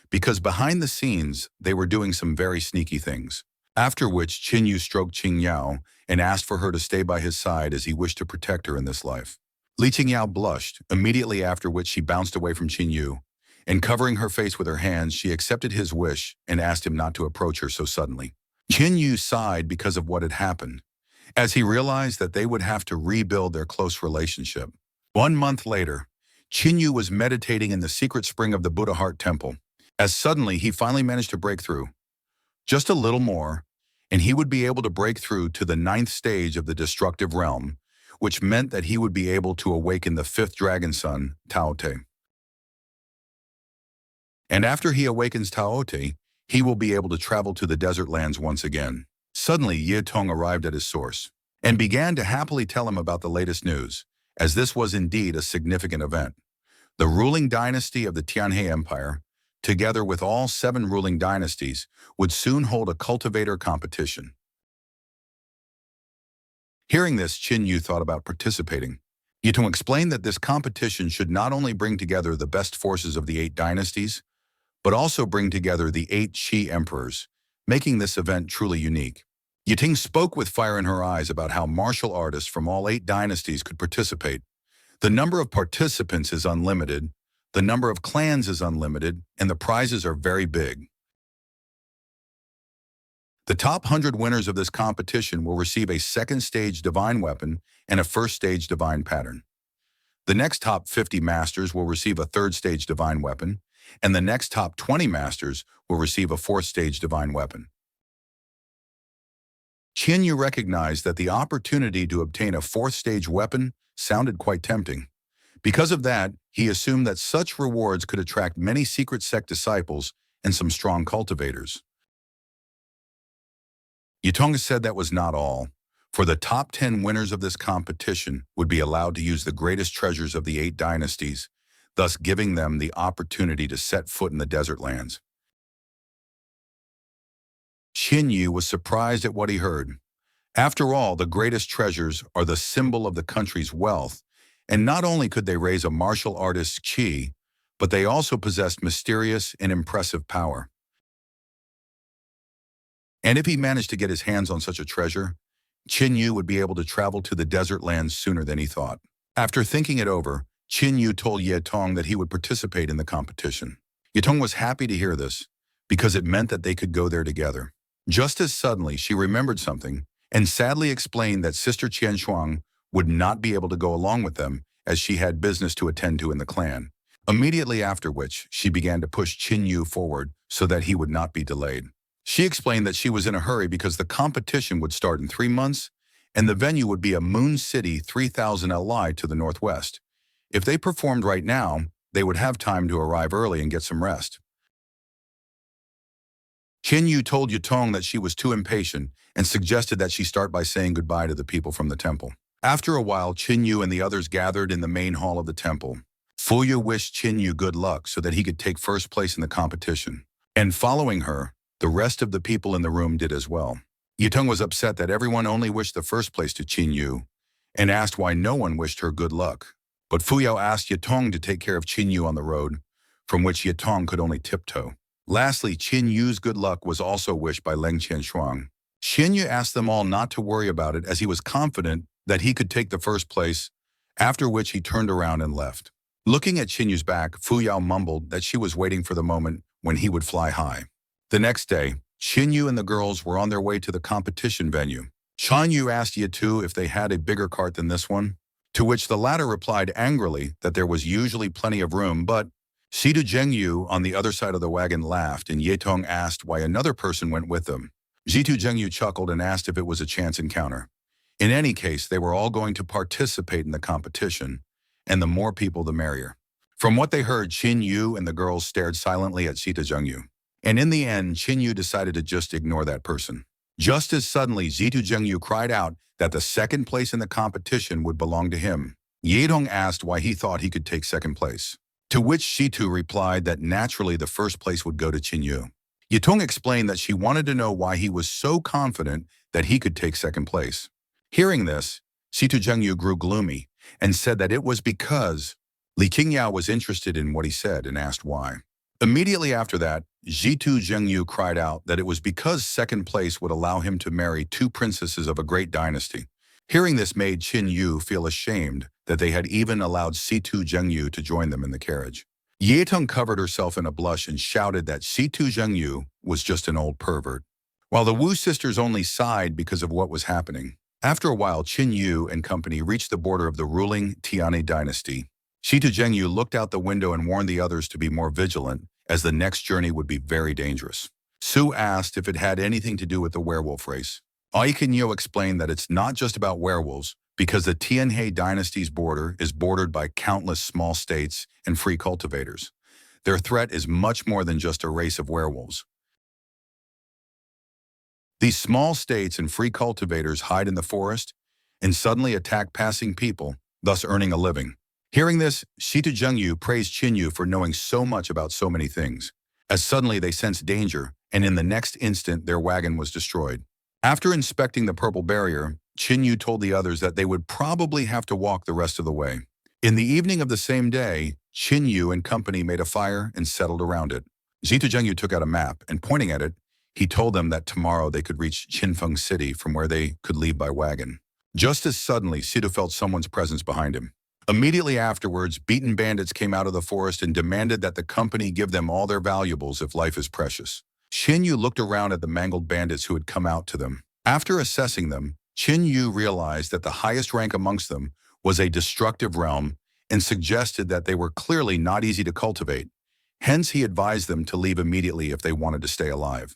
because behind the scenes, they were doing some very sneaky things. After which, Qin Yu stroked Qing Yao and asked for her to stay by his side as he wished to protect her in this life. Li Qingyao blushed, immediately after which she bounced away from Qin Yu, and covering her face with her hands, she accepted his wish and asked him not to approach her so suddenly. Qin Yu sighed because of what had happened, as he realized that they would have to rebuild their close relationship. 1 month later, Qin Yu was meditating in the secret spring of the Buddha Heart Temple, as suddenly he finally managed to break through. Just a little more, and he would be able to break through to the 9th stage of the destructive realm, which meant that he would be able to awaken the 5th dragon son, Taote. And after he awakens Taote, he will be able to travel to the desert lands once again. Suddenly, Ye Tong arrived at his source and began to happily tell him about the latest news, as this was indeed a significant event. The ruling dynasty of the Tianhee Empire, together with all 7 ruling dynasties, would soon hold a cultivator competition. Hearing this, Qin Yu thought about participating. Ye Tong explained that this competition should not only bring together the best forces of the 8 dynasties, but also bring together the 8 Qi emperors, making this event truly unique. Ye Ting spoke with fire in her eyes about how martial artists from all 8 dynasties could participate. The number of participants is unlimited, the number of clans is unlimited, and the prizes are very big. The top 100 winners of this competition will receive a 2nd stage divine weapon and a 1st stage divine pattern. The next top 50 masters will receive a 3rd stage divine weapon, and the next top 20 masters will receive a 4th stage divine weapon. Qin Yu recognized that the opportunity to obtain a 4th stage weapon sounded quite tempting. Because of that, he assumed that such rewards could attract many secret sect disciples and some strong cultivators. Yutong said that was not all, for the top 10 winners of this competition would be allowed to use the greatest treasures of the 8 dynasties, thus giving them the opportunity to set foot in the desert lands. Qin Yu was surprised at what he heard. After all, the greatest treasures are the symbol of the country's wealth, and not only could they raise a martial artist's qi, but they also possessed mysterious and impressive power. And if he managed to get his hands on such a treasure, Qin Yu would be able to travel to the desert lands sooner than he thought. After thinking it over, Qin Yu told Ye Tong that he would participate in the competition. Ye Tong was happy to hear this, because it meant that they could go there together. Just as suddenly, she remembered something, and sadly explained that Sister Qianshuang would not be able to go along with them, as she had business to attend to in the clan. Immediately after which, she began to push Qin Yu forward so that he would not be delayed. She explained that she was in a hurry because the competition would start in 3 months, and the venue would be a Moon City 3000 Li to the northwest. If they performed right now, they would have time to arrive early and get some rest. Qin Yu told Yutong that she was too impatient and suggested that she start by saying goodbye to the people from the temple. After a while, Qin Yu and the others gathered in the main hall of the temple. Fu Yu wished Qin Yu good luck so that he could take first place in the competition. And following her, the rest of the people in the room did as well. Yutong was upset that everyone only wished the first place to Qin Yu and asked why no one wished her good luck. But Fu Yao asked Yutong to take care of Qin Yu on the road, from which Yutong could only tiptoe. Lastly, Qin Yu's good luck was also wished by Leng Qianshuang. Ching Yu asked them all not to worry about it as he was confident that he could take the first place, after which he turned around and left. Looking at Ching Yu's back, Fu Yao mumbled that she was waiting for the moment when he would fly high. The next day, Ching Yu and the girls were on their way to the competition venue. Ching Yu asked Ye Tu if they had a bigger cart than this one, to which the latter replied angrily that there was usually plenty of room, but Situ Zheng Yu on the other side of the wagon laughed and Ye Tong asked why another person went with them. Zitu Zheng Yu chuckled and asked if it was a chance encounter. In any case, they were all going to participate in the competition, and the more people the merrier. From what they heard, Qin Yu and the girls stared silently at Sita Zheng Yu. And in the end, Qin Yu decided to just ignore that person. Just as suddenly, Zitu Zheng Yu cried out that the second place in the competition would belong to him. Ye Dong asked why he thought he could take second place, to which Shitu replied that naturally the first place would go to Qin Yu. Yitong explained that she wanted to know why he was so confident that he could take second place. Hearing this, Situ Zheng Yu grew gloomy and said that it was because Li Qingyao was interested in what he said and asked why. Immediately after that, Zitu Zheng Yu cried out that it was because second place would allow him to marry two princesses of a great dynasty. Hearing this made Qin Yu feel ashamed that they had even allowed Situ Zheng Yu to join them in the carriage. Ye Tong covered herself in a blush and shouted that Situ Zheng Yu was just an old pervert, while the Wu sisters only sighed because of what was happening. After a while, Qin Yu and company reached the border of the ruling Tianhee dynasty. Situ Zheng Yu looked out the window and warned the others to be more vigilant, as the next journey would be very dangerous. Su asked if it had anything to do with the werewolf race. Aikin Yu explained that it's not just about werewolves, because the Tianhee dynasty's border is bordered by countless small states and free cultivators. Their threat is much more than just a race of werewolves. These small states and free cultivators hide in the forest and suddenly attack passing people, thus earning a living. Hearing this, Situ Zheng Yu praised Qin Yu for knowing so much about so many things, as suddenly they sensed danger, and in the next instant their wagon was destroyed. After inspecting the purple barrier, Qin Yu told the others that they would probably have to walk the rest of the way. In the evening of the same day, Qin Yu and company made a fire and settled around it. Zitu Zheng Yu took out a map, and pointing at it, he told them that tomorrow they could reach Qinfeng City from where they could leave by wagon. Just as suddenly, Situ felt someone's presence behind him. Immediately afterwards, beaten bandits came out of the forest and demanded that the company give them all their valuables if life is precious. Qin Yu looked around at the mangled bandits who had come out to them. After assessing them, Qin Yu realized that the highest rank amongst them was a destructive realm and suggested that they were clearly not easy to cultivate. Hence, he advised them to leave immediately if they wanted to stay alive.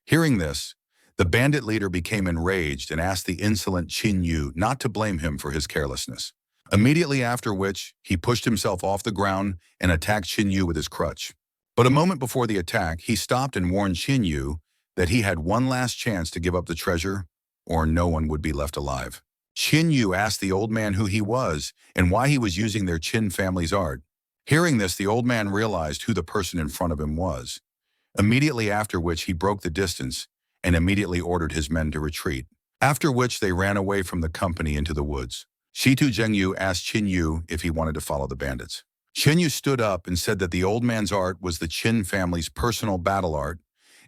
Hearing this, the bandit leader became enraged and asked the insolent Qin Yu not to blame him for his carelessness. Immediately after which, he pushed himself off the ground and attacked Qin Yu with his crutch. But a moment before the attack, he stopped and warned Qin Yu that he had one last chance to give up the treasure, or no one would be left alive. Qin Yu asked the old man who he was and why he was using their Qin family's art. Hearing this, the old man realized who the person in front of him was. Immediately after which, he broke the distance and immediately ordered his men to retreat, after which they ran away from the company into the woods. Situ Zheng Yu asked Qin Yu if he wanted to follow the bandits. Qin Yu stood up and said that the old man's art was the Qin family's personal battle art,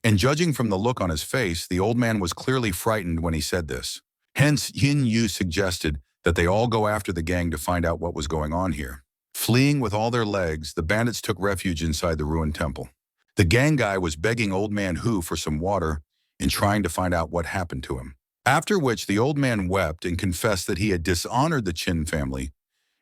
and judging from the look on his face, the old man was clearly frightened when he said this. Hence, Qin Yu suggested that they all go after the gang to find out what was going on here. Fleeing with all their legs, the bandits took refuge inside the ruined temple. The gang guy was begging old man Hu for some water and trying to find out what happened to him. After which, the old man wept and confessed that he had dishonored the Qin family,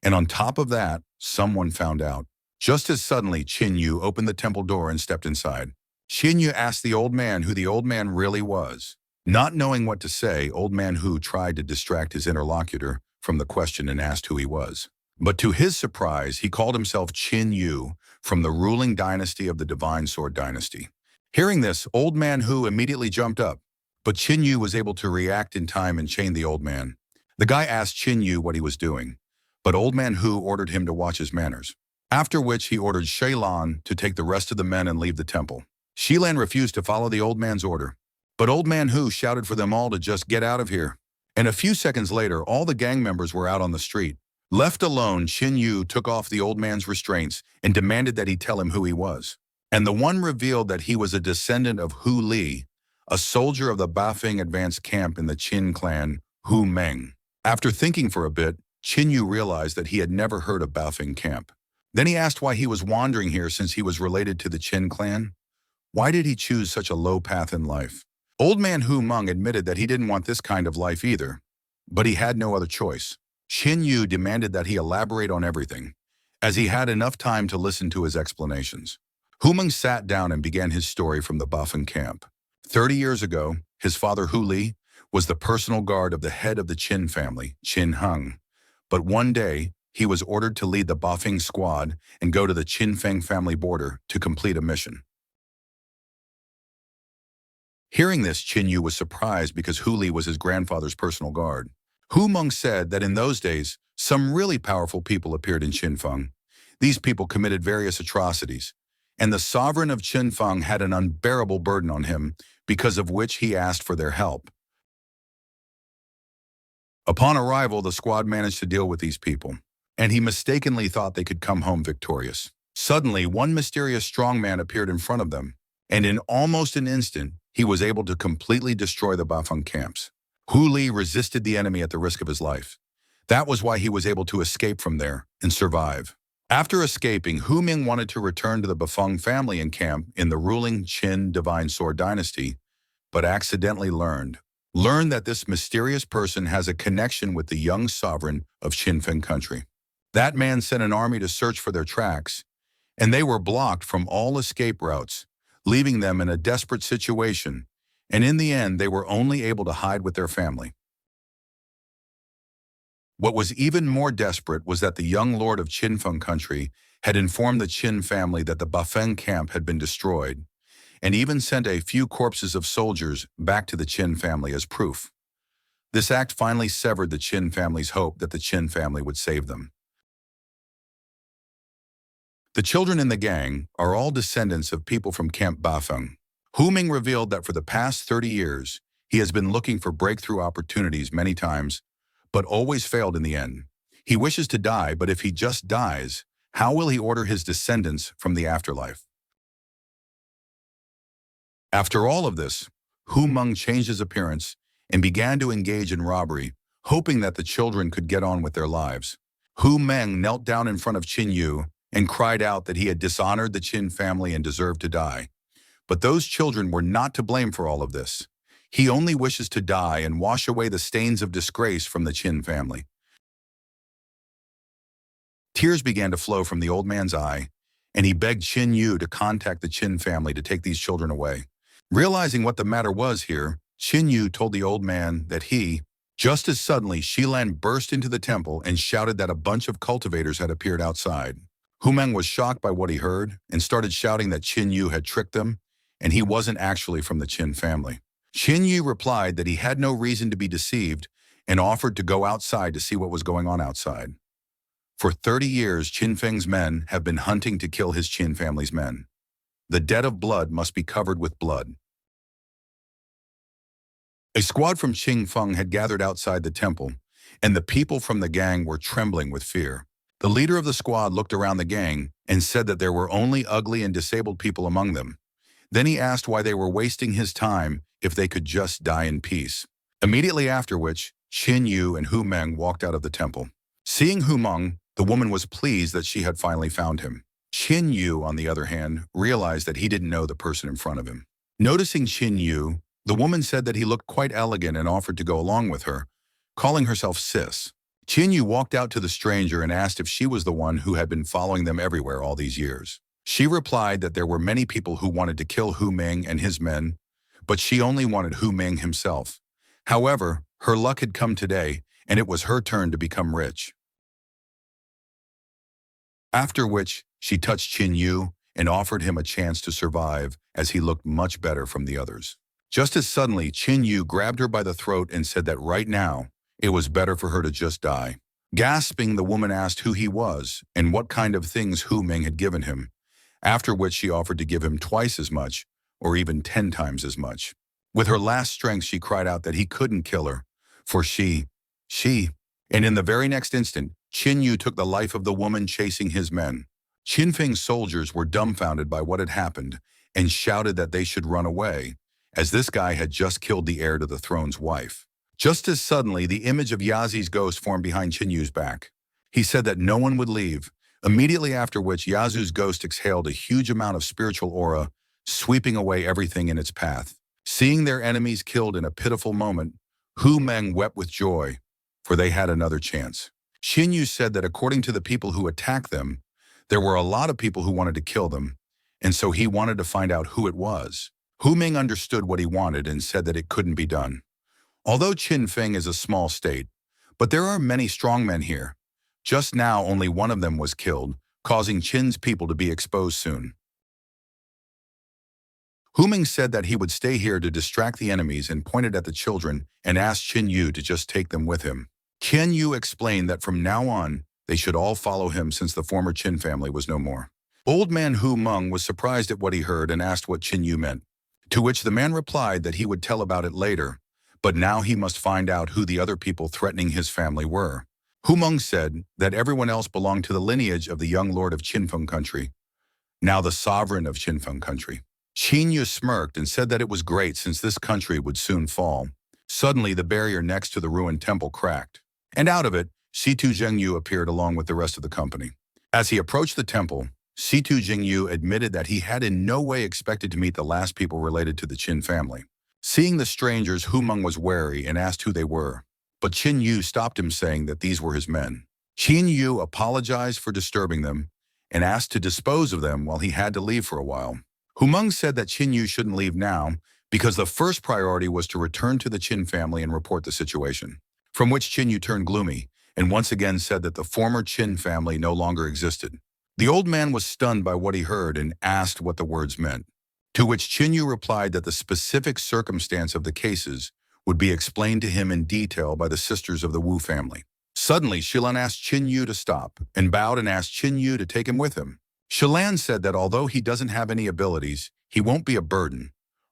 and on top of that, someone found out. Just as suddenly, Qin Yu opened the temple door and stepped inside. Qin Yu asked the old man who the old man really was. Not knowing what to say, old man Hu tried to distract his interlocutor from the question and asked who he was. But to his surprise, he called himself Qin Yu from the ruling dynasty of the Divine Sword Dynasty. Hearing this, old man Hu immediately jumped up, but Qin Yu was able to react in time and chain the old man. The guy asked Qin Yu what he was doing, but old man Hu ordered him to watch his manners. After which, he ordered Shailan to take the rest of the men and leave the temple. Shilan refused to follow the old man's order, but old man Hu shouted for them all to just get out of here. And a few seconds later, all the gang members were out on the street. Left alone, Qin Yu took off the old man's restraints and demanded that he tell him who he was. And the one revealed that he was a descendant of Hu Li, a soldier of the Bafeng advance camp in the Qin clan, Hu Meng. After thinking for a bit, Qin Yu realized that he had never heard of Bafeng camp. Then he asked why he was wandering here since he was related to the Qin clan. Why did he choose such a low path in life? Old man Hu Meng admitted that he didn't want this kind of life either, but he had no other choice. Qin Yu demanded that he elaborate on everything, as he had enough time to listen to his explanations. Hu Meng sat down and began his story from the Bafeng camp. 30 years ago, his father Hu Li was the personal guard of the head of the Qin family, Qin Heng. But one day, he was ordered to lead the Bafeng squad and go to the Qin Feng family border to complete a mission. Hearing this, Qin Yu was surprised because Hu Li was his grandfather's personal guard. Hu Meng said that in those days, some really powerful people appeared in Qin Feng. These people committed various atrocities, and the sovereign of Qin Feng had an unbearable burden on him, because of which he asked for their help. Upon arrival, the squad managed to deal with these people, and he mistakenly thought they could come home victorious. Suddenly, one mysterious strong man appeared in front of them, and in almost an instant, he was able to completely destroy the Bafeng camps. Hu Li resisted the enemy at the risk of his life. That was why he was able to escape from there and survive. After escaping, Hu Ming wanted to return to the Bafeng family and camp in the ruling Qin Divine Sword dynasty, but accidentally learned that this mysterious person has a connection with the young sovereign of Qinfeng country. That man sent an army to search for their tracks, and they were blocked from all escape routes, leaving them in a desperate situation, and in the end they were only able to hide with their family. What was even more desperate was that the young lord of Qinfeng country had informed the Qin family that the Bafeng camp had been destroyed, and even sent a few corpses of soldiers back to the Qin family as proof. This act finally severed the Qin family's hope that the Qin family would save them. The children in the gang are all descendants of people from Camp Bafeng. Hu Ming revealed that for the past 30 years, he has been looking for breakthrough opportunities many times, but always failed in the end. He wishes to die, but if he just dies, how will he order his descendants from the afterlife? After all of this, Hu Meng changed his appearance and began to engage in robbery, hoping that the children could get on with their lives. Hu Meng knelt down in front of Qin Yu and cried out that he had dishonored the Qin family and deserved to die. But those children were not to blame for all of this. He only wishes to die and wash away the stains of disgrace from the Qin family. Tears began to flow from the old man's eye, and he begged Qin Yu to contact the Qin family to take these children away. Realizing what the matter was here, Qin Yu told the old man that just as suddenly, Shilan burst into the temple and shouted that a bunch of cultivators had appeared outside. Hu Meng was shocked by what he heard and started shouting that Qin Yu had tricked them, and he wasn't actually from the Qin family. Qin Yu replied that he had no reason to be deceived and offered to go outside to see what was going on outside. For 30 years, Qin Feng's men have been hunting to kill his Qin family's men. The debt of blood must be covered with blood. A squad from Qing Feng had gathered outside the temple, and the people from the gang were trembling with fear. The leader of the squad looked around the gang and said that there were only ugly and disabled people among them. Then he asked why they were wasting his time if they could just die in peace. Immediately after which, Qin Yu and Hu Meng walked out of the temple. Seeing Hu Meng, the woman was pleased that she had finally found him. Qin Yu, on the other hand, realized that he didn't know the person in front of him. Noticing Qin Yu, the woman said that he looked quite elegant and offered to go along with her, calling herself Sis. Qin Yu walked out to the stranger and asked if she was the one who had been following them everywhere all these years. She replied that there were many people who wanted to kill Hu Ming and his men, but she only wanted Hu Ming himself. However, her luck had come today, and it was her turn to become rich. After which, she touched Qin Yu and offered him a chance to survive, as he looked much better from the others. Just as suddenly, Qin Yu grabbed her by the throat and said that right now, it was better for her to just die. Gasping, the woman asked who he was and what kind of things Hu Ming had given him, after which she offered to give him twice as much, or even 10 times as much. With her last strength, she cried out that he couldn't kill her, for she, and in the very next instant, Qin Yu took the life of the woman chasing his men. Qin Feng's soldiers were dumbfounded by what had happened and shouted that they should run away, as this guy had just killed the heir to the throne's wife. Just as suddenly, the image of Yazi's ghost formed behind Ching Yu's back. He said that no one would leave, immediately after which Yazu's ghost exhaled a huge amount of spiritual aura, sweeping away everything in its path. Seeing their enemies killed in a pitiful moment, Hu Meng wept with joy, for they had another chance. Ching Yu said that according to the people who attacked them, there were a lot of people who wanted to kill them, and so he wanted to find out who it was. Hu Meng understood what he wanted and said that it couldn't be done. Although Qinfeng is a small state, but there are many strong men here. Just now only one of them was killed, causing Qin's people to be exposed soon. Hu Meng said that he would stay here to distract the enemies and pointed at the children and asked Qin Yu to just take them with him. Qin Yu explained that from now on, they should all follow him since the former Qin family was no more. Old man Hu Meng was surprised at what he heard and asked what Qin Yu meant, to which the man replied that he would tell about it later, but now he must find out who the other people threatening his family were. Hu Meng said that everyone else belonged to the lineage of the young lord of Qinfeng country, now the sovereign of Qinfeng country. Qin Yu smirked and said that it was great since this country would soon fall. Suddenly, the barrier next to the ruined temple cracked, and out of it, Situ Zhengyu appeared along with the rest of the company. As he approached the temple, Situ Zhengyu admitted that he had in no way expected to meet the last people related to the Qin family. Seeing the strangers, Hu Meng was wary and asked who they were, but Qin Yu stopped him saying that these were his men. Qin Yu apologized for disturbing them and asked to dispose of them while he had to leave for a while. Hu Meng said that Qin Yu shouldn't leave now because the first priority was to return to the Qin family and report the situation, from which Qin Yu turned gloomy and once again said that the former Qin family no longer existed. The old man was stunned by what he heard and asked what the words meant, to which Qin Yu replied that the specific circumstance of the cases would be explained to him in detail by the sisters of the Wu family. Suddenly, Shilan asked Qin Yu to stop and bowed and asked Qin Yu to take him with him. Shilan said that although he doesn't have any abilities, he won't be a burden.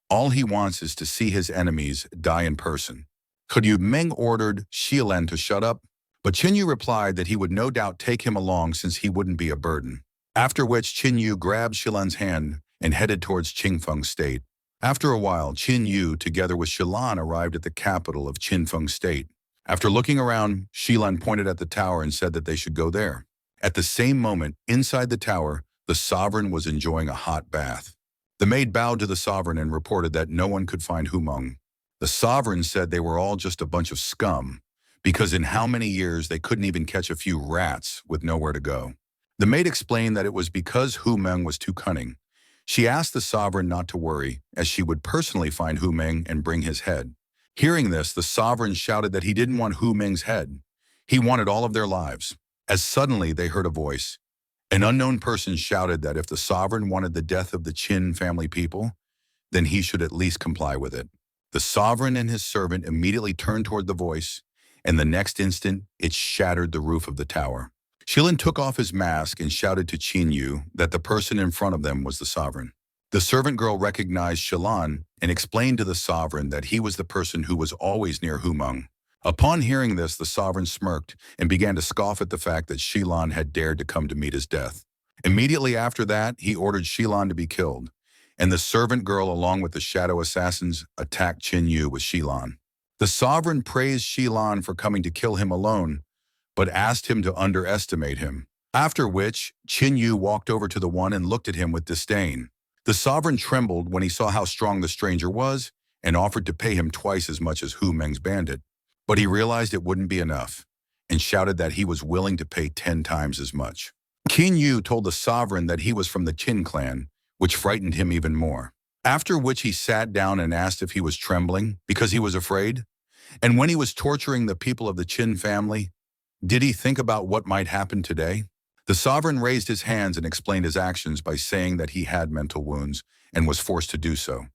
All he wants is to see his enemies die in person. Hu Meng ordered Shilan to shut up, but Qin Yu replied that he would no doubt take him along since he wouldn't be a burden. After which Qin Yu grabbed Shilan's hand and headed towards Qingfeng State. After a while, Qin Yu, together with Shilan, arrived at the capital of Qinfeng State. After looking around, Shilan pointed at the tower and said that they should go there. At the same moment, inside the tower, the sovereign was enjoying a hot bath. The maid bowed to the sovereign and reported that no one could find Hu Meng. The sovereign said they were all just a bunch of scum, because in how many years they couldn't even catch a few rats with nowhere to go. The maid explained that it was because Hu Meng was too cunning. She asked the sovereign not to worry, as she would personally find Hu Meng and bring his head. Hearing this, the sovereign shouted that he didn't want Hu Meng's head. He wanted all of their lives. As suddenly they heard a voice. An unknown person shouted that if the sovereign wanted the death of the Qin family people, then he should at least comply with it. The sovereign and his servant immediately turned toward the voice, and the next instant, it shattered the roof of the tower. Shilan took off his mask and shouted to Qin Yu that the person in front of them was the sovereign. The servant girl recognized Shilan and explained to the sovereign that he was the person who was always near Hu Meng. Upon hearing this, the sovereign smirked and began to scoff at the fact that Shilan had dared to come to meet his death. Immediately after that, he ordered Shilan to be killed, and the servant girl along with the shadow assassins attacked Qin Yu with Shilan. The sovereign praised Shilan for coming to kill him alone, but asked him to underestimate him, after which Qin Yu walked over to the one and looked at him with disdain. The sovereign trembled when he saw how strong the stranger was and offered to pay him twice as much as Hu Meng's bandit. But he realized it wouldn't be enough and shouted that he was willing to pay 10 times as much. Qin Yu told the sovereign that he was from the Qin clan, which frightened him even more. After which he sat down and asked if he was trembling because he was afraid. And when he was torturing the people of the Qin family, did he think about what might happen today? The sovereign raised his hands and explained his actions by saying that he had mental wounds and was forced to do so.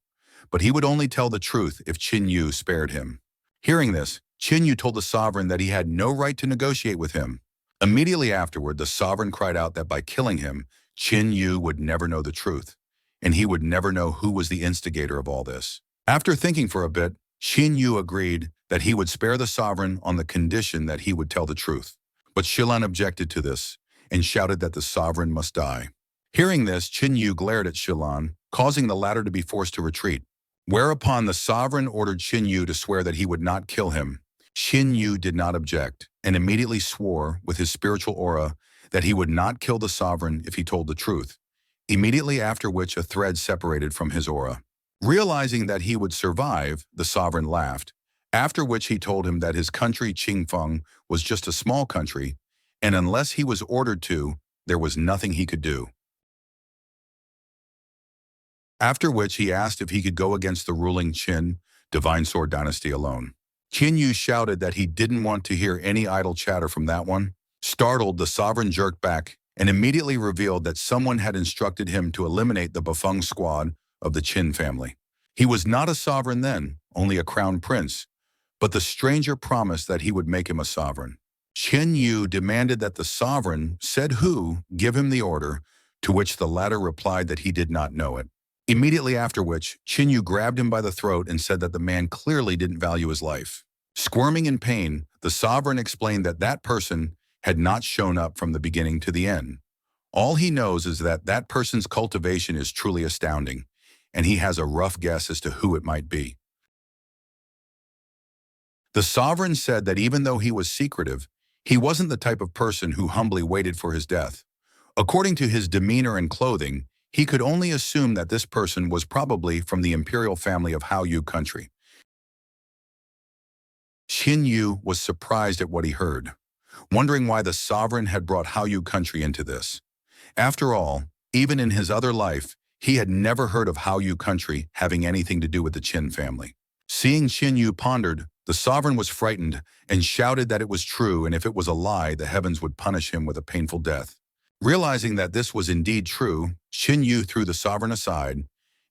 But he would only tell the truth if Qin Yu spared him. Hearing this, Qin Yu told the sovereign that he had no right to negotiate with him. Immediately afterward, the sovereign cried out that by killing him, Qin Yu would never know the truth, and he would never know who was the instigator of all this. After thinking for a bit, Qin Yu agreed that he would spare the sovereign on the condition that he would tell the truth. But Shilan objected to this and shouted that the sovereign must die. Hearing this, Qin Yu glared at Shilan, causing the latter to be forced to retreat. Whereupon the sovereign ordered Ching Yu to swear that he would not kill him. Ching Yu did not object, and immediately swore, with his spiritual aura, that he would not kill the sovereign if he told the truth, immediately after which a thread separated from his aura. Realizing that he would survive, the sovereign laughed, after which he told him that his country Qingfeng was just a small country, and unless he was ordered to, there was nothing he could do. After which he asked if he could go against the ruling Qin, Divine Sword Dynasty alone. Qin Yu shouted that he didn't want to hear any idle chatter from that one. Startled, the sovereign jerked back and immediately revealed that someone had instructed him to eliminate the Bafeng squad of the Qin family. He was not a sovereign then, only a crown prince, but the stranger promised that he would make him a sovereign. Qin Yu demanded that the sovereign, said who, give him the order, to which the latter replied that he did not know it. Immediately after which, Qin Yu grabbed him by the throat and said that the man clearly didn't value his life. Squirming in pain, the sovereign explained that that person had not shown up from the beginning to the end. All he knows is that that person's cultivation is truly astounding, and he has a rough guess as to who it might be. The sovereign said that even though he was secretive, he wasn't the type of person who humbly waited for his death. According to his demeanor and clothing, he could only assume that this person was probably from the imperial family of Yu country. Qin Yu was surprised at what he heard, wondering why the sovereign had brought Yu country into this. After all, even in his other life, he had never heard of Yu country having anything to do with the Qin family. Seeing Qin Yu pondered, the sovereign was frightened and shouted that it was true, and if it was a lie, the heavens would punish him with a painful death. Realizing that this was indeed true, Qin Yu threw the sovereign aside,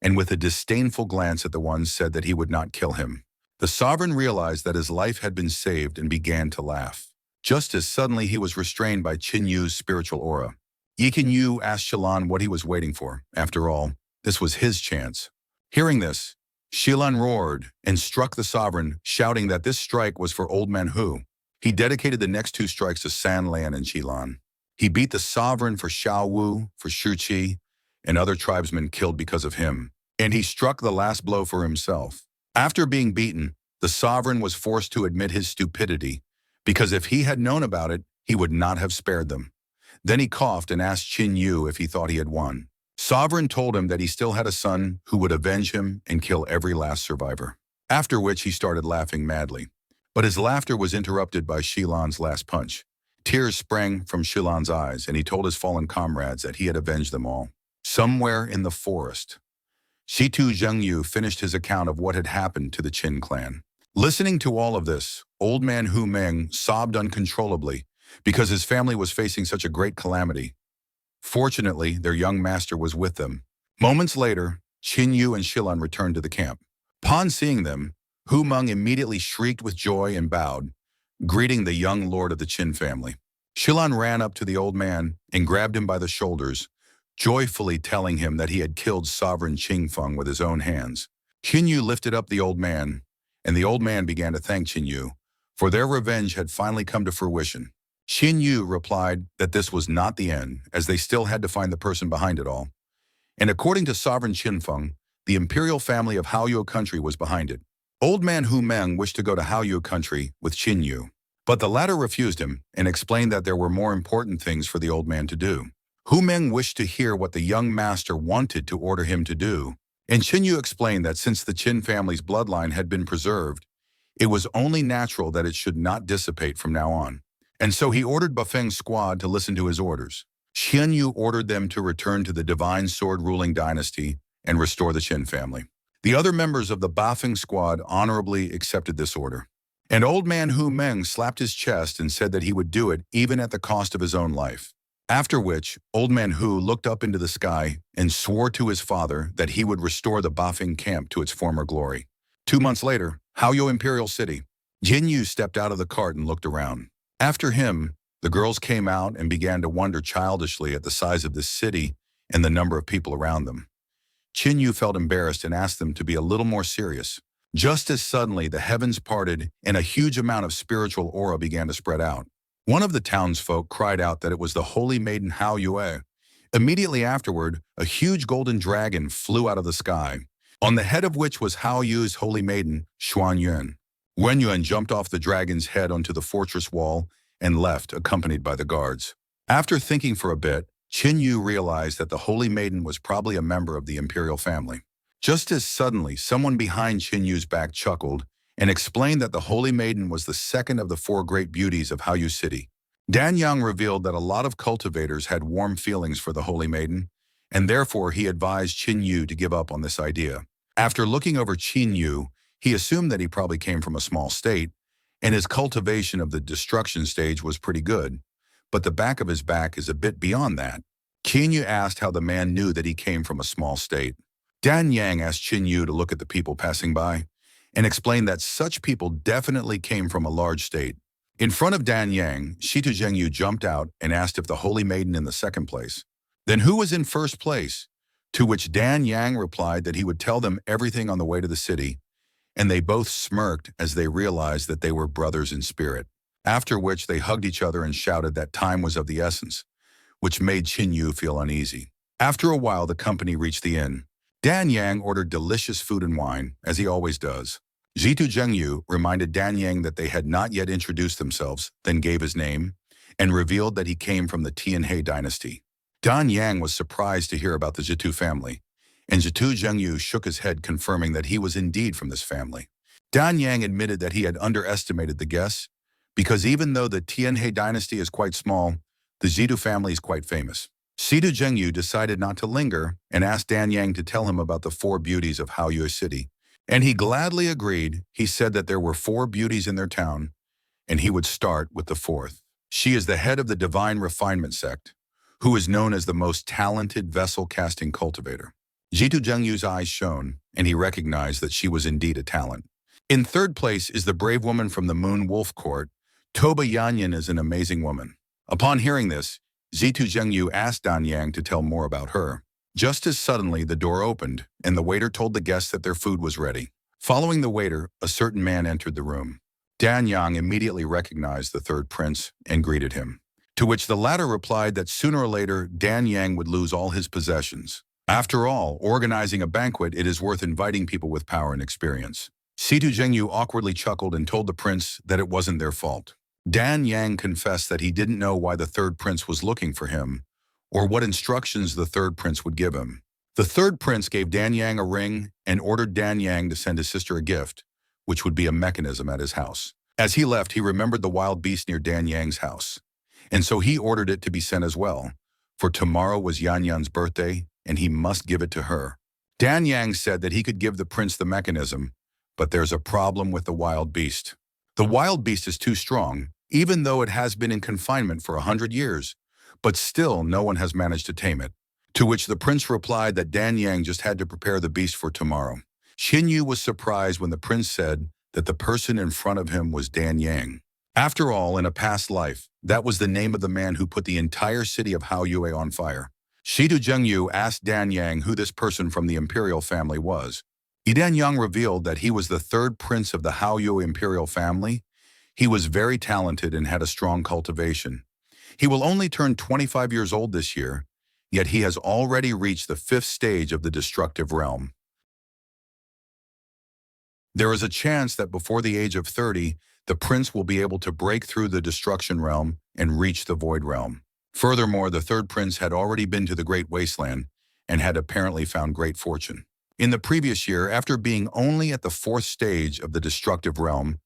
and with a disdainful glance at the one said that he would not kill him. The sovereign realized that his life had been saved and began to laugh. Just as suddenly he was restrained by Qin Yu's spiritual aura. Qin Yu asked Shilan what he was waiting for. After all, this was his chance. Hearing this, Shilan roared and struck the sovereign, shouting that this strike was for Old Man Hu. He dedicated the next two strikes to San Lan and Shilan. He beat the sovereign for Xiao Wu, for Shu Qi, and other tribesmen killed because of him, and he struck the last blow for himself. After being beaten, the sovereign was forced to admit his stupidity, because if he had known about it, he would not have spared them. Then he coughed and asked Qin Yu if he thought he had won. Sovereign told him that he still had a son who would avenge him and kill every last survivor. After which he started laughing madly. But his laughter was interrupted by Shilan's last punch. Tears sprang from Shilan's eyes, and he told his fallen comrades that he had avenged them all. Somewhere in the forest, Shitu Zhengyu finished his account of what had happened to the Qin clan. Listening to all of this, Old Man Hu Meng sobbed uncontrollably because his family was facing such a great calamity. Fortunately, their young master was with them. Moments later, Qin Yu and Shilan returned to the camp. Upon seeing them, Hu Meng immediately shrieked with joy and bowed, greeting the young lord of the Qin family. Shilan ran up to the old man and grabbed him by the shoulders, joyfully telling him that he had killed sovereign Qingfeng with his own hands. Qin Yu lifted up the old man, and the old man began to thank Qin Yu, for their revenge had finally come to fruition. Qin Yu replied that this was not the end, as they still had to find the person behind it all. And according to sovereign Qinfeng, the imperial family of Yu country was behind it. Old Man Hu Meng wished to go to Yu country with Qin Yu, but the latter refused him and explained that there were more important things for the old man to do. Hu Meng wished to hear what the young master wanted to order him to do, and Qin Yu explained that since the Qin family's bloodline had been preserved, it was only natural that it should not dissipate from now on. And so he ordered Bafeng's squad to listen to his orders. Qin Yu ordered them to return to the Divine Sword ruling dynasty and restore the Qin family. The other members of the Bafeng squad honorably accepted this order. And Old Man Hu Meng slapped his chest and said that he would do it even at the cost of his own life. After which, Old Man Hu looked up into the sky and swore to his father that he would restore the Bafeng camp to its former glory. 2 months later, Yu Imperial City. Qin Yu stepped out of the cart and looked around. After him, the girls came out and began to wonder childishly at the size of this city and the number of people around them. Qin Yu felt embarrassed and asked them to be a little more serious. Just as suddenly, the heavens parted and a huge amount of spiritual aura began to spread out. One of the townsfolk cried out that it was the holy maiden Hao Yue. Immediately afterward, a huge golden dragon flew out of the sky. on the head of which was Hao Yu's holy maiden, Xuan Yuan. Wen Yuan jumped off the dragon's head onto the fortress wall and left, accompanied by the guards. After thinking for a bit, Qin Yu realized that the holy maiden was probably a member of the imperial family. Just as suddenly, someone behind Qin Yu's back chuckled and explained that the holy maiden was the second of the four great beauties of Haoyu City. Dan Yang revealed that a lot of cultivators had warm feelings for the holy maiden, and therefore he advised Qin Yu to give up on this idea. After looking over Qin Yu, he assumed that he probably came from a small state, and his cultivation of the destruction stage was pretty good, but the back of his back is a bit beyond that. Qin Yu asked how the man knew that he came from a small state. Dan Yang asked Qin Yu to look at the people passing by, and explained that such people definitely came from a large state. In front of Dan Yang, Shitu Zhengyu jumped out and asked if the holy maiden in the second place. Then who was in first place? To which Dan Yang replied that he would tell them everything on the way to the city, and they both smirked as they realized that they were brothers in spirit. After which they hugged each other and shouted that time was of the essence, which made Qin Yu feel uneasy. After a while, the company reached the inn. Dan Yang ordered delicious food and wine, as he always does. Zhitu Zhengyu reminded Dan Yang that they had not yet introduced themselves, then gave his name, and revealed that he came from the Tianhee dynasty. Dan Yang was surprised to hear about the Zhitu family, and Zhitu Zhengyu shook his head, confirming that he was indeed from this family. Dan Yang admitted that he had underestimated the guests, because even though the Tianhee dynasty is quite small, the Zhitu family is quite famous. Zhitu Zhengyu decided not to linger and asked Dan Yang to tell him about the four beauties of Haoyu City, and he gladly agreed. He said that there were four beauties in their town, and he would start with the fourth. She is the head of the Divine Refinement sect, who is known as the most talented vessel-casting cultivator. Zhitu Zhengyu's eyes shone, and he recognized that she was indeed a talent. In third place is the brave woman from the Moon Wolf Court. Toba Yanyan is an amazing woman. Upon hearing this, Zhitu Zhengyu asked Dan Yang to tell more about her. Just as suddenly, the door opened, and the waiter told the guests that their food was ready. Following the waiter, a certain man entered the room. Dan Yang immediately recognized the third prince and greeted him, to which the latter replied that sooner or later, Dan Yang would lose all his possessions. After all, organizing a banquet, it is worth inviting people with power and experience. Zhitu Zhengyu awkwardly chuckled and told the prince that it wasn't their fault. Dan Yang confessed that he didn't know why the third prince was looking for him, or what instructions the third prince would give him. The third prince gave Dan Yang a ring and ordered Dan Yang to send his sister a gift, which would be a mechanism at his house. As he left, he remembered the wild beast near Dan Yang's house, and so he ordered it to be sent as well, for tomorrow was Yan Yan's birthday, and he must give it to her. Dan Yang said that he could give the prince the mechanism, but there's a problem with the wild beast. The wild beast is too strong, even though it has been in confinement for 100 years, but still no one has managed to tame it. To which the prince replied that Dan Yang just had to prepare the beast for tomorrow. Qin Yu was surprised when the prince said that the person in front of him was Dan Yang. After all, in a past life, that was the name of the man who put the entire city of Haoyue on fire. Zhitu Zhengyu asked Dan Yang who this person from the Imperial family was. Dan Yang revealed that he was the third prince of the Haoyu Imperial family. He was very talented and had a strong cultivation. He will only turn 25 years old this year, yet he has already reached the 5th stage of the destructive realm. There is a chance that before the age of 30, the prince will be able to break through the destruction realm and reach the void realm. Furthermore, the third prince had already been to the Great Wasteland and had apparently found great fortune. In the previous year, after being only at the 4th stage of the destructive realm,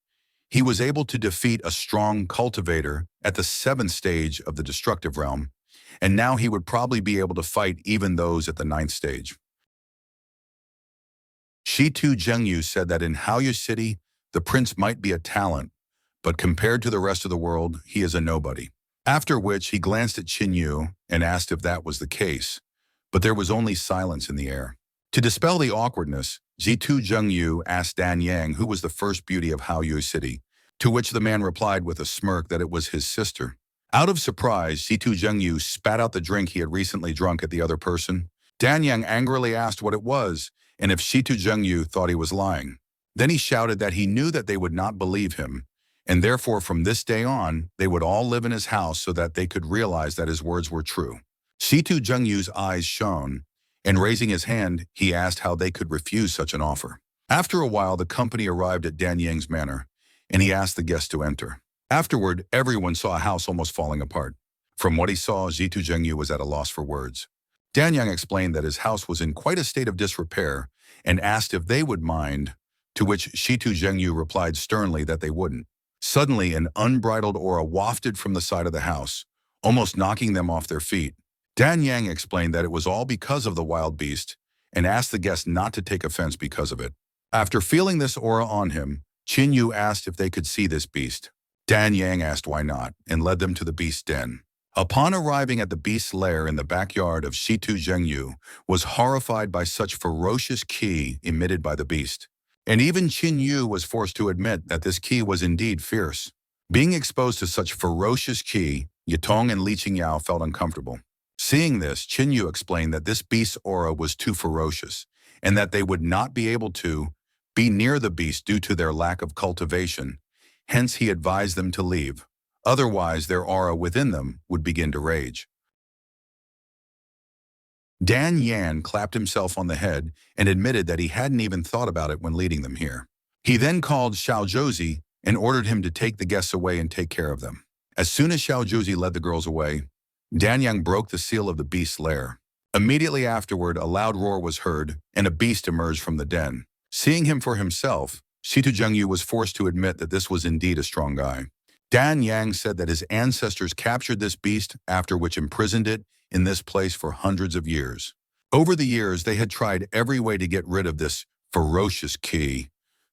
he was able to defeat a strong cultivator at the 7th stage of the destructive realm, and now he would probably be able to fight even those at the 9th stage. Zhitu Zhengyu said that in Haoyu City, the prince might be a talent, but compared to the rest of the world, he is a nobody. After which, he glanced at Qin Yu and asked if that was the case, but there was only silence in the air. To dispel the awkwardness, Zhitu Zhengyu asked Dan Yang who was the first beauty of Haoyu City, to which the man replied with a smirk that it was his sister. Out of surprise, Zhitu Zhengyu spat out the drink he had recently drunk at the other person. Dan Yang angrily asked what it was, and if Zhitu Zhengyu thought he was lying. Then he shouted that he knew that they would not believe him, and therefore from this day on, they would all live in his house so that they could realize that his words were true. Zhitu Zhengyu's eyes shone, and raising his hand, he asked how they could refuse such an offer. After a while, the company arrived at Dan Yang's manor, and he asked the guests to enter. Afterward, everyone saw a house almost falling apart. From what he saw, Zhitu Zhengyu was at a loss for words. Dan Yang explained that his house was in quite a state of disrepair and asked if they would mind, to which Zhitu Zhengyu replied sternly that they wouldn't. Suddenly, an unbridled aura wafted from the side of the house, almost knocking them off their feet. Dan Yang explained that it was all because of the wild beast and asked the guests not to take offense because of it. After feeling this aura on him, Qin Yu asked if they could see this beast. Dan Yang asked why not and led them to the beast's den. Upon arriving at the beast's lair in the backyard of Zhitu Zhengyu, was horrified by such ferocious qi emitted by the beast. And even Qin Yu was forced to admit that this qi was indeed fierce. Being exposed to such ferocious qi, Yatong and Li Qingyao felt uncomfortable. Seeing this, Qin Yu explained that this beast's aura was too ferocious, and that they would not be able to be near the beast due to their lack of cultivation. Hence, he advised them to leave. Otherwise, their aura within them would begin to rage. Dan Yan clapped himself on the head and admitted that he hadn't even thought about it when leading them here. He then called Xiao Zhouzi and ordered him to take the guests away and take care of them. As soon as Xiao Zhouzi led the girls away, Dan Yang broke the seal of the beast's lair. Immediately afterward, a loud roar was heard, and a beast emerged from the den. Seeing him for himself, Zhitu Zhengyu was forced to admit that this was indeed a strong guy. Dan Yang said that his ancestors captured this beast, after which imprisoned it in this place for hundreds of years. Over the years, they had tried every way to get rid of this ferocious qi,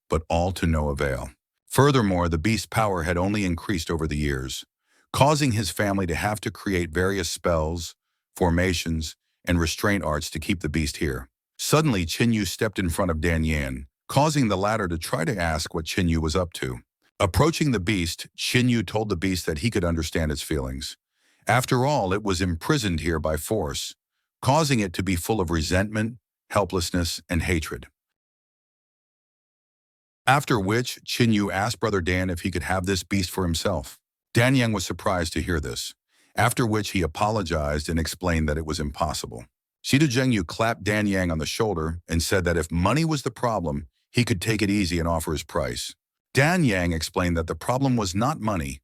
but all to no avail. Furthermore, the beast's power had only increased over the years, causing his family to have to create various spells, formations, and restraint arts to keep the beast here. Suddenly, Qin Yu stepped in front of Dan Yan, causing the latter to try to ask what Qin Yu was up to. Approaching the beast, Qin Yu told the beast that he could understand its feelings. After all, it was imprisoned here by force, causing it to be full of resentment, helplessness, and hatred. After which, Qin Yu asked Brother Dan if he could have this beast for himself. Dan Yang was surprised to hear this, after which he apologized and explained that it was impossible. Zhitu Zhengyu clapped Dan Yang on the shoulder and said that if money was the problem, he could take it easy and offer his price. Dan Yang explained that the problem was not money.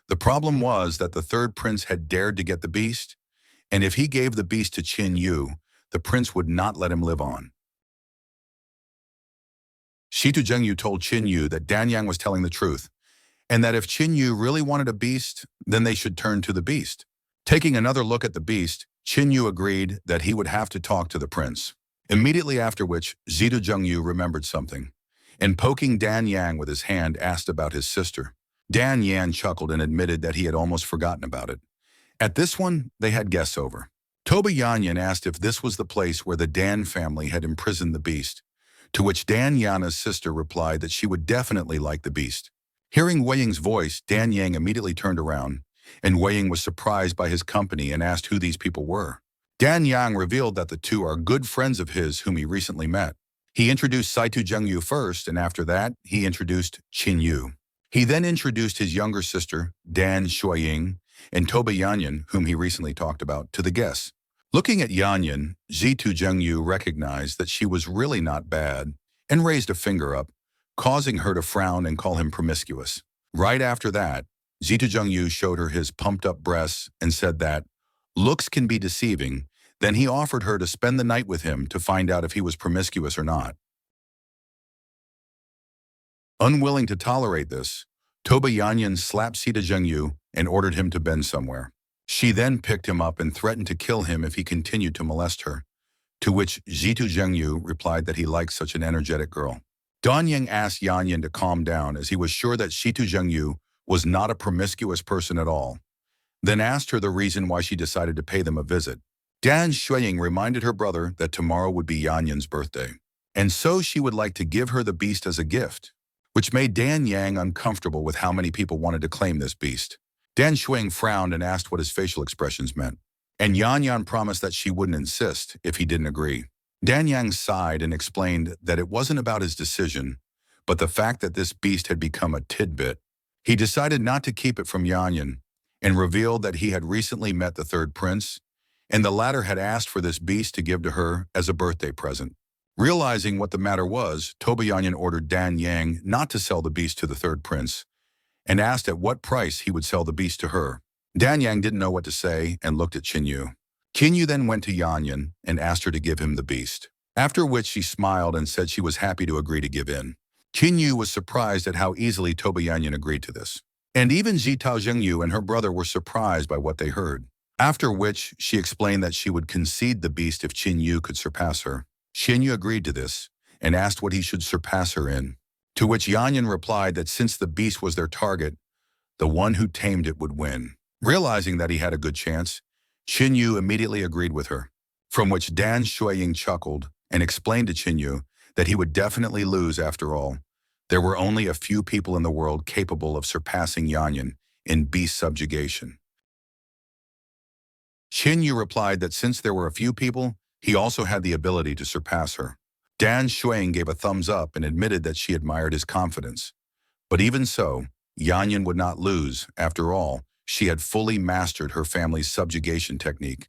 The problem was that the third prince had dared to get the beast, and if he gave the beast to Qin Yu, the prince would not let him live on. Zhitu Zhengyu told Qin Yu that Dan Yang was telling the truth, and that if Qin Yu really wanted a beast, then they should turn to the beast. Taking another look at the beast, Qin Yu agreed that he would have to talk to the prince. Immediately after which, Zhitu Zhengyu remembered something, and poking Dan Yang with his hand asked about his sister. Dan Yan chuckled and admitted that he had almost forgotten about it. At this one, they had guests over. Toba Yanyan asked if this was the place where the Dan family had imprisoned the beast, to which Dan Yana's sister replied that she would definitely like the beast. Hearing Wei Ying's voice, Dan Yang immediately turned around, and Wei Ying was surprised by his company and asked who these people were. Dan Yang revealed that the two are good friends of his whom he recently met. He introduced Zhitu Zhengyu first, and after that, he introduced Qin Yu. He then introduced his younger sister, Dan Shuiying, and Toba Yanyan, whom he recently talked about, to the guests. Looking at Yanyan, Zhitu Zhengyu recognized that she was really not bad and raised a finger up, causing her to frown and call him promiscuous. Right after that, Zhitu Zhengyu showed her his pumped-up breasts and said that looks can be deceiving. Then he offered her to spend the night with him to find out if he was promiscuous or not. Unwilling to tolerate this, Toba Yanyan slapped Zhitu Zhengyu and ordered him to bend somewhere. She then picked him up and threatened to kill him if he continued to molest her, to which Zhitu Zhengyu replied that he liked such an energetic girl. Dan Yang asked Yanyan to calm down as he was sure that Zhitu Zhengyu was not a promiscuous person at all, then asked her the reason why she decided to pay them a visit. Dan Shuiying reminded her brother that tomorrow would be Yanyan's birthday, and so she would like to give her the beast as a gift, which made Dan Yang uncomfortable with how many people wanted to claim this beast. Dan Shuiying frowned and asked what his facial expressions meant, and Yanyan promised that she wouldn't insist if he didn't agree. Dan Yang sighed and explained that it wasn't about his decision, but the fact that this beast had become a tidbit. He decided not to keep it from Yanyan and revealed that he had recently met the third prince, and the latter had asked for this beast to give to her as a birthday present. Realizing what the matter was, Tobayanyan ordered Dan Yang not to sell the beast to the third prince, and asked at what price he would sell the beast to her. Dan Yang didn't know what to say and looked at Ching Yu. Ching Yu then went to Yanyan and asked her to give him the beast, after which she smiled and said she was happy to agree to give in. Ching Yu was surprised at how easily Tobayanyan agreed to this. And even Zhitao Yu and her brother were surprised by what they heard. After which, she explained that she would concede the beast if Ching Yu could surpass her. Ching Yu agreed to this and asked what he should surpass her in. To which Yanyan replied that since the beast was their target, the one who tamed it would win. Realizing that he had a good chance, Ching Yu immediately agreed with her, from which Dan Shuiying chuckled and explained to Ching Yu that he would definitely lose after all. There were only a few people in the world capable of surpassing Yanyan in beast subjugation. Ching Yu replied that since there were a few people, he also had the ability to surpass her. Dan Shuiying gave a thumbs up and admitted that she admired his confidence. But even so, Yanyan would not lose. After all, she had fully mastered her family's subjugation technique.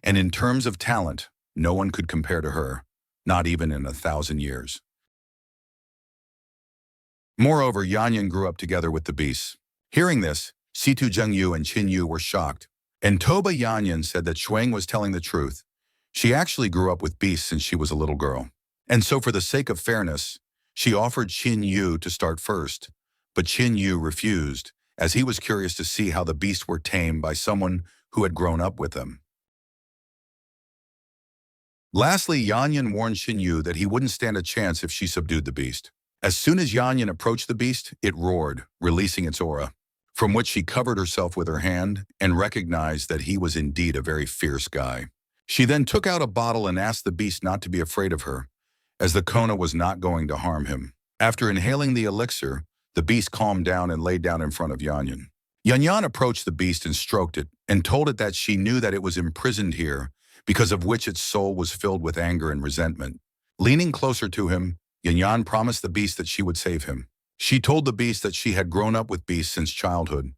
And in terms of talent, no one could compare to her, not even in 1,000 years. Moreover, Yanyan grew up together with the beasts. Hearing this, Situ Zhengyu and Ching Yu were shocked. And Toba Yanyan said that Shuang was telling the truth. She actually grew up with beasts since she was a little girl. And so for the sake of fairness, she offered Ching Yu to start first. But Ching Yu refused, as he was curious to see how the beasts were tamed by someone who had grown up with them. Lastly, Yanyan warned Ching Yu that he wouldn't stand a chance if she subdued the beast. As soon as Yanyan approached the beast, it roared, releasing its aura, from which she covered herself with her hand and recognized that he was indeed a very fierce guy. She then took out a bottle and asked the beast not to be afraid of her, as the Kona was not going to harm him. After inhaling the elixir, the beast calmed down and laid down in front of Yanyan. Yanyan approached the beast and stroked it, and told it that she knew that it was imprisoned here, because of which its soul was filled with anger and resentment. Leaning closer to him, Yanyan promised the beast that she would save him. She told the beast that she had grown up with beasts since childhood,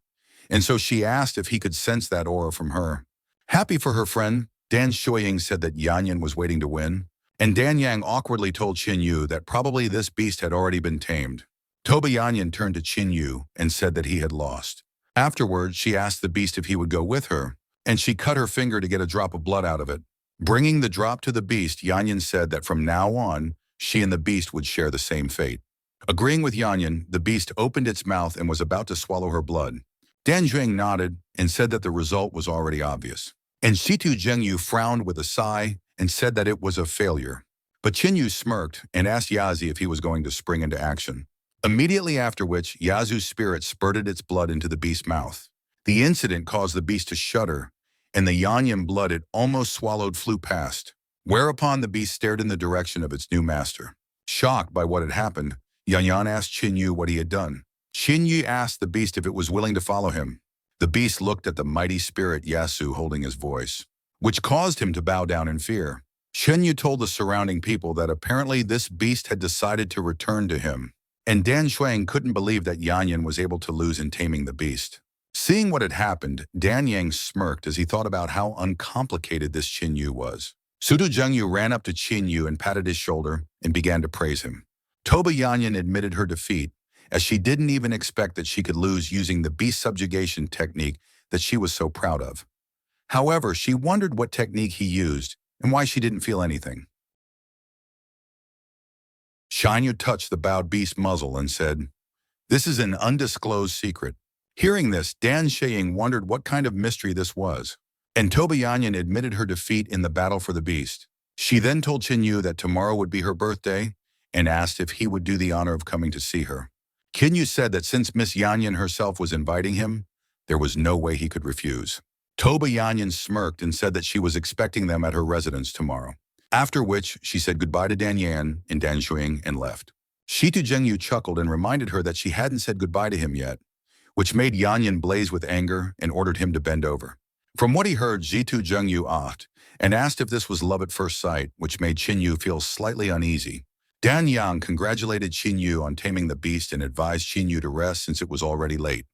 and so she asked if he could sense that aura from her. Happy for her friend, Dan Shuiying said that Yanyan was waiting to win, and Dan Yang awkwardly told Ching Yu that probably this beast had already been tamed. Toba Yanyan turned to Ching Yu and said that he had lost. Afterwards, she asked the beast if he would go with her, and she cut her finger to get a drop of blood out of it. Bringing the drop to the beast, Yanyan said that from now on, she and the beast would share the same fate. Agreeing with Yanyan, the beast opened its mouth and was about to swallow her blood. Dan Zhuang nodded and said that the result was already obvious. And Situ Zhengyu frowned with a sigh and said that it was a failure. But Ching Yu smirked and asked Yazi if he was going to spring into action. Immediately after which, Yazu's spirit spurted its blood into the beast's mouth. The incident caused the beast to shudder, and the Yanyan blood it almost swallowed flew past. Whereupon the beast stared in the direction of its new master. Shocked by what had happened, Yanyan asked Ching Yu what he had done. Ching Yu asked the beast if it was willing to follow him. The beast looked at the mighty spirit Yasu holding his voice, which caused him to bow down in fear. Ching Yu told the surrounding people that apparently this beast had decided to return to him, and Dan Shuang couldn't believe that Yanyan was able to lose in taming the beast. Seeing what had happened, Dan Yang smirked as he thought about how uncomplicated this Ching Yu was. Sudu Zhengyu ran up to Ching Yu and patted his shoulder and began to praise him. Toba Yanyan admitted her defeat, as she didn't even expect that she could lose using the beast subjugation technique that she was so proud of. However, she wondered what technique he used and why she didn't feel anything. Shinyu touched the bowed beast's muzzle and said, "This is an undisclosed secret." Hearing this, Dan Shuiying wondered what kind of mystery this was, and Toba Yanyan admitted her defeat in the battle for the beast. She then told Ching Yu that tomorrow would be her birthday and asked if he would do the honor of coming to see her. Ching Yu said that since Miss Yanyan herself was inviting him, there was no way he could refuse. Toba Yanyan smirked and said that she was expecting them at her residence tomorrow. After which, she said goodbye to Dan Yan and Dan Shuiying and left. Shitu Zhengyu chuckled and reminded her that she hadn't said goodbye to him yet, which made Yanyan blaze with anger and ordered him to bend over. From what he heard, Zitu Zhengyu asked and asked if this was love at first sight, which made Ching Yu feel slightly uneasy. Dan Yang congratulated Ching Yu on taming the beast and advised Ching Yu to rest since it was already late,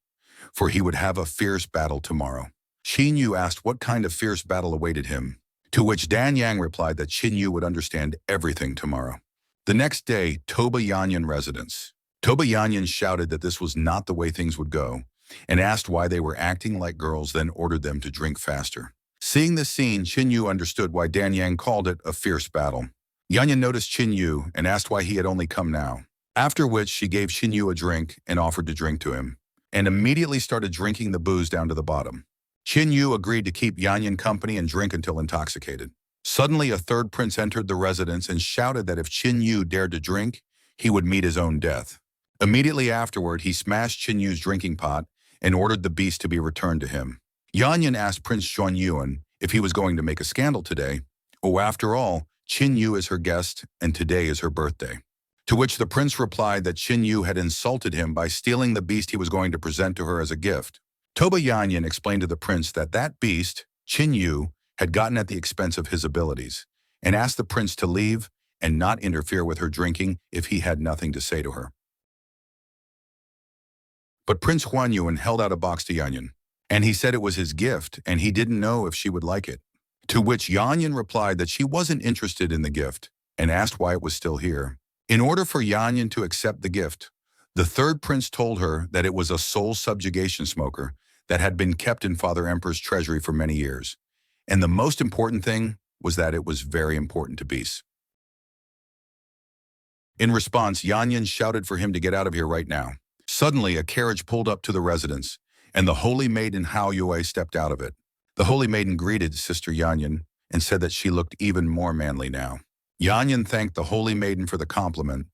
for he would have a fierce battle tomorrow. Qin Yu asked what kind of fierce battle awaited him, to which Dan Yang replied that Qin Yu would understand everything tomorrow. The next day, Toba Yanyan residence. Toba Yanyan shouted that this was not the way things would go, and asked why they were acting like girls, then ordered them to drink faster. Seeing this scene, Qin Yu understood why Dan Yang called it a fierce battle. Yanyan noticed Qin Yu and asked why he had only come now, after which she gave Qin Yu a drink and offered to drink to him, and immediately started drinking the booze down to the bottom. Qin Yu agreed to keep Yanyan company and drink until intoxicated. Suddenly, a third prince entered the residence and shouted that if Qin Yu dared to drink, he would meet his own death. Immediately afterward, he smashed Qin Yu's drinking pot and ordered the beast to be returned to him. Yanyan asked Prince Xuanyuan if he was going to make a scandal today. Oh, after all, Qin Yu is her guest and today is her birthday. To which the prince replied that Qin Yu had insulted him by stealing the beast he was going to present to her as a gift. Toba Yanyan explained to the prince that that beast, Qin Yu, had gotten at the expense of his abilities, and asked the prince to leave and not interfere with her drinking if he had nothing to say to her. But Prince Huanyuan held out a box to Yanyan, and he said it was his gift and he didn't know if she would like it. To which Yanyan replied that she wasn't interested in the gift and asked why it was still here. In order for Yanyan to accept the gift, the third prince told her that it was a soul subjugation smoker that had been kept in Father Emperor's treasury for many years. And the most important thing was that it was very important to beasts. In response, Yanyan shouted for him to get out of here right now. Suddenly, a carriage pulled up to the residence, and the holy maiden Hao Yue stepped out of it. The holy maiden greeted Sister Yanyan and said that she looked even more manly now. Yanyan thanked the holy maiden for the compliment,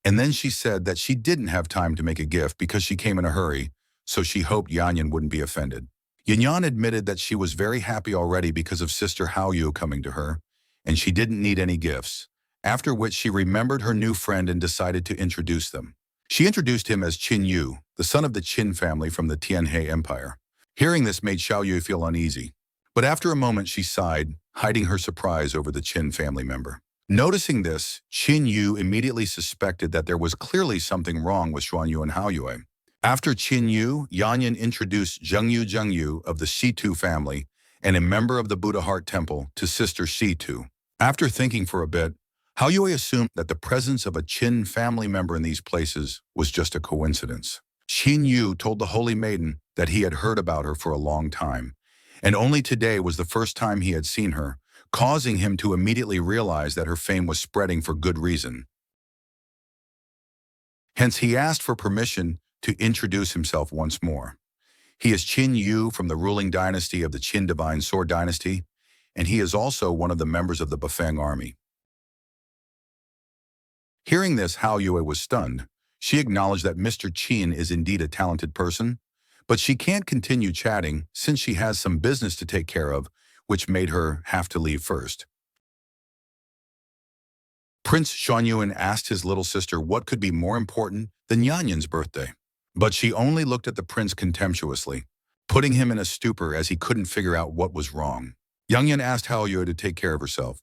and then she said that she didn't have time to make a gift because she came in a hurry, so she hoped Yanyan wouldn't be offended. Yanyan admitted that she was very happy already because of Sister Hao Yu coming to her, and she didn't need any gifts, after which she remembered her new friend and decided to introduce them. She introduced him as Qin Yu, the son of the Qin family from the Tianhee Empire. Hearing this made Xiao Yu feel uneasy, but after a moment she sighed, hiding her surprise over the Qin family member. Noticing this, Qin Yu immediately suspected that there was clearly something wrong with Xuanyu and Hao Yue. After Qin Yu, Yanyan introduced Zheng Yu of the Shitu family and a member of the Buddha Heart Temple to Sister Shitu. After thinking for a bit, Hao Yue assumed that the presence of a Qin family member in these places was just a coincidence. Qin Yu told the Holy Maiden that he had heard about her for a long time, and only today was the first time he had seen her, causing him to immediately realize that her fame was spreading for good reason. Hence, he asked for permission to introduce himself once more. He is Qin Yu from the ruling dynasty of the Qin Divine Sword Dynasty, and he is also one of the members of the Bafeng army. Hearing this, Hao Yue was stunned. She acknowledged that Mr. Qin is indeed a talented person, but she can't continue chatting since she has some business to take care of, which made her have to leave first. Prince Xuanyuan asked his little sister what could be more important than Yanyan's birthday. But she only looked at the prince contemptuously, putting him in a stupor as he couldn't figure out what was wrong. Yanyan asked Hao Yue to take care of herself,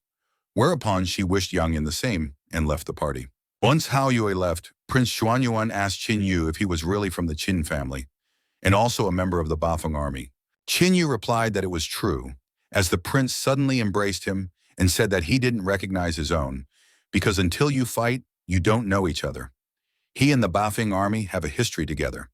whereupon she wished Yanyan the same and left the party. Once Hao Yue left, Prince Xuanyuan asked Qin Yu if he was really from the Qin family, and also a member of the Bafeng army. Qin Yu replied that it was true, as the prince suddenly embraced him and said that he didn't recognize his own, because until you fight, you don't know each other. He and the Bafeng army have a history together.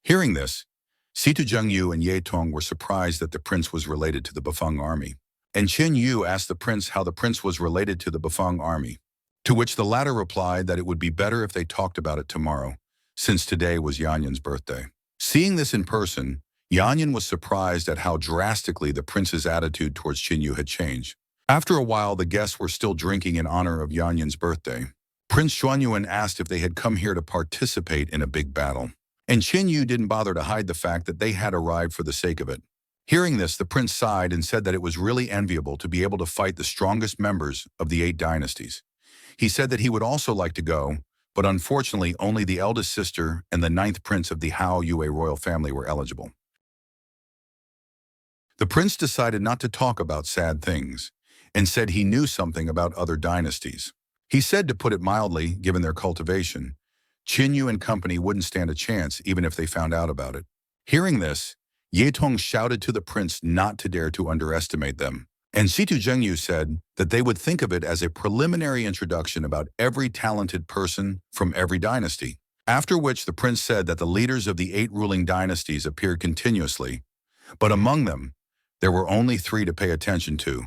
Hearing this, Situ Zhengyu and Ye Tong were surprised that the prince was related to the Bafeng army, and Qin Yu asked the prince how the prince was related to the Bafeng army, to which the latter replied that it would be better if they talked about it tomorrow, since today was Yanyan's birthday. Seeing this in person, Yanyan was surprised at how drastically the prince's attitude towards Qin Yu had changed. After a while, the guests were still drinking in honor of Yanyan's birthday. Prince Xuanyuan asked if they had come here to participate in a big battle, and Qin Yu didn't bother to hide the fact that they had arrived for the sake of it. Hearing this, the prince sighed and said that it was really enviable to be able to fight the strongest members of the 8 dynasties. He said that he would also like to go, but unfortunately only the eldest sister and the 9th prince of the Hao Yue royal family were eligible. The prince decided not to talk about sad things, and said he knew something about other dynasties. He said, to put it mildly, given their cultivation, Qin Yu and company wouldn't stand a chance even if they found out about it. Hearing this, Yetong shouted to the prince not to dare to underestimate them. And Situ Zhengyu said that they would think of it as a preliminary introduction about every talented person from every dynasty. After which the prince said that the leaders of the 8 ruling dynasties appeared continuously, but among them, there were only 3 to pay attention to.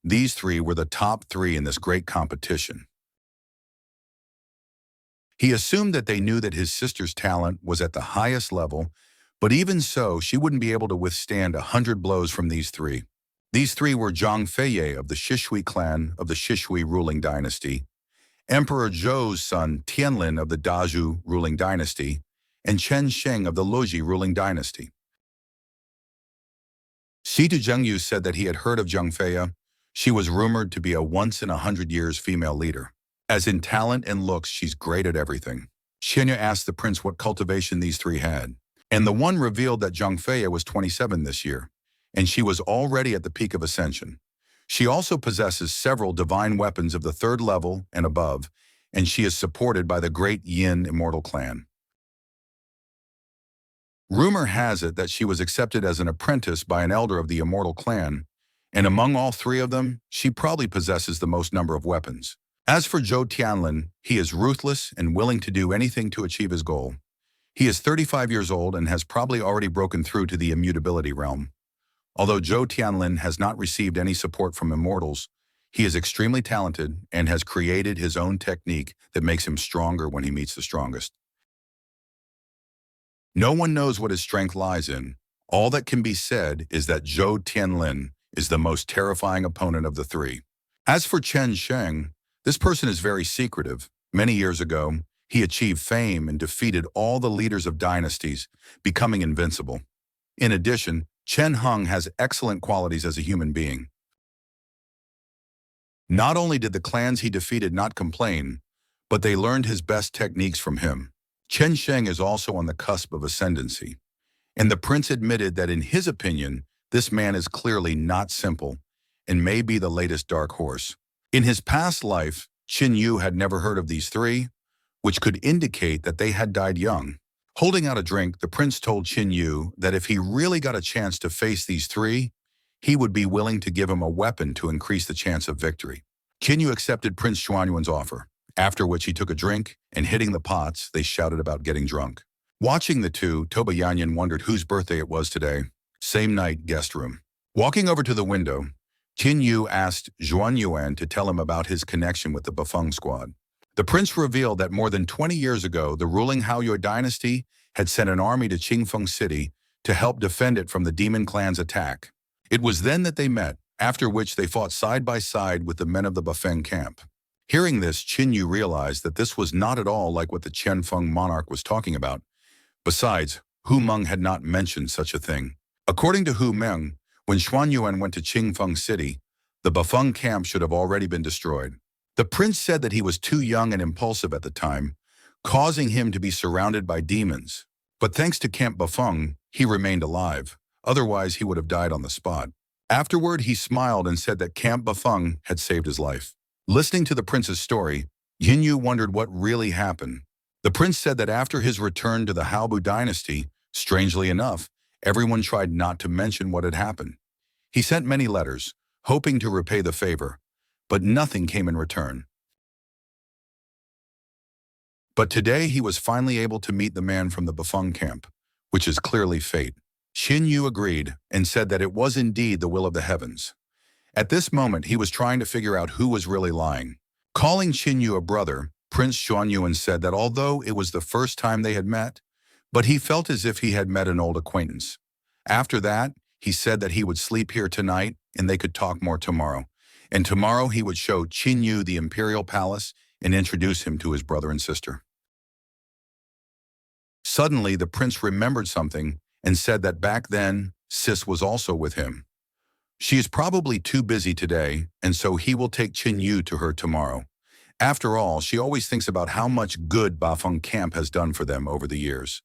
These 3 were the top 3 in this great competition. He assumed that they knew that his sister's talent was at the highest level, but even so, she wouldn't be able to withstand 100 blows from these 3. These 3 were Zhang Feiye of the Shishui clan of the Shishui ruling dynasty, Emperor Zhou's son Tianlin of the Dazhu ruling dynasty, and Chen Sheng of the Luoji ruling dynasty. Situ Zhengyu said that he had heard of Zhang Feiye. She was rumored to be a once-in-100 years female leader. As in talent and looks, she's great at everything. Xianyu asked the prince what cultivation these 3 had, and the one revealed that Zhang Feiye was 27 this year, and she was already at the peak of ascension. She also possesses several divine weapons of the 3rd level and above, and she is supported by the great Yin immortal clan. Rumor has it that she was accepted as an apprentice by an elder of the immortal clan, and among all 3 of them, she probably possesses the most number of weapons. As for Zhou Tianlin, he is ruthless and willing to do anything to achieve his goal. He is 35 years old and has probably already broken through to the immutability realm. Although Zhou Tianlin has not received any support from immortals, he is extremely talented and has created his own technique that makes him stronger when he meets the strongest. No one knows what his strength lies in. All that can be said is that Zhou Tianlin is the most terrifying opponent of the 3. As for Chen Sheng, this person is very secretive. Many years ago, he achieved fame and defeated all the leaders of dynasties, becoming invincible. In addition, Chen Heng has excellent qualities as a human being. Not only did the clans he defeated not complain, but they learned his best techniques from him. Chen Sheng is also on the cusp of ascendancy, and the prince admitted that in his opinion, this man is clearly not simple and may be the latest dark horse. In his past life, Ching Yu had never heard of these 3, which could indicate that they had died young. Holding out a drink, the prince told Ching Yu that if he really got a chance to face these 3, he would be willing to give him a weapon to increase the chance of victory. Ching Yu accepted Prince Xuanyuan's offer, after which he took a drink, and hitting the pots, they shouted about getting drunk. Watching the 2, Toba Yanyan wondered whose birthday it was today. Same night, guest room. Walking over to the window, Qin Yu asked Zhuan Yuan to tell him about his connection with the Bafeng squad. The prince revealed that more than 20 years ago, the ruling Haoyue dynasty had sent an army to Qingfeng City to help defend it from the demon clan's attack. It was then that they met, after which they fought side by side with the men of the Bafeng camp. Hearing this, Qin Yu realized that this was not at all like what the Qianfeng monarch was talking about. Besides, Hu Meng had not mentioned such a thing. According to Hu Meng, when Xuanyuan went to Qingfeng City, the Bafeng camp should have already been destroyed. The prince said that he was too young and impulsive at the time, causing him to be surrounded by demons. But thanks to Camp Bafeng, he remained alive. Otherwise, he would have died on the spot. Afterward, he smiled and said that Camp Bafeng had saved his life. Listening to the prince's story, Yin Yu wondered what really happened. The prince said that after his return to the Haobu dynasty, strangely enough, everyone tried not to mention what had happened. He sent many letters, hoping to repay the favor, but nothing came in return. But today he was finally able to meet the man from the Bafeng camp, which is clearly fate. Xin Yu agreed and said that it was indeed the will of the heavens. At this moment, he was trying to figure out who was really lying. Calling Xin Yu a brother, Prince Xuanyuan said that although it was the first time they had met, but he felt as if he had met an old acquaintance. After that, he said that he would sleep here tonight and they could talk more tomorrow. And tomorrow he would show Qin Yu the Imperial Palace and introduce him to his brother and sister. Suddenly, the prince remembered something and said that back then, Sis was also with him. She is probably too busy today, and so he will take Qin Yu to her tomorrow. After all, she always thinks about how much good Bafeng Camp has done for them over the years.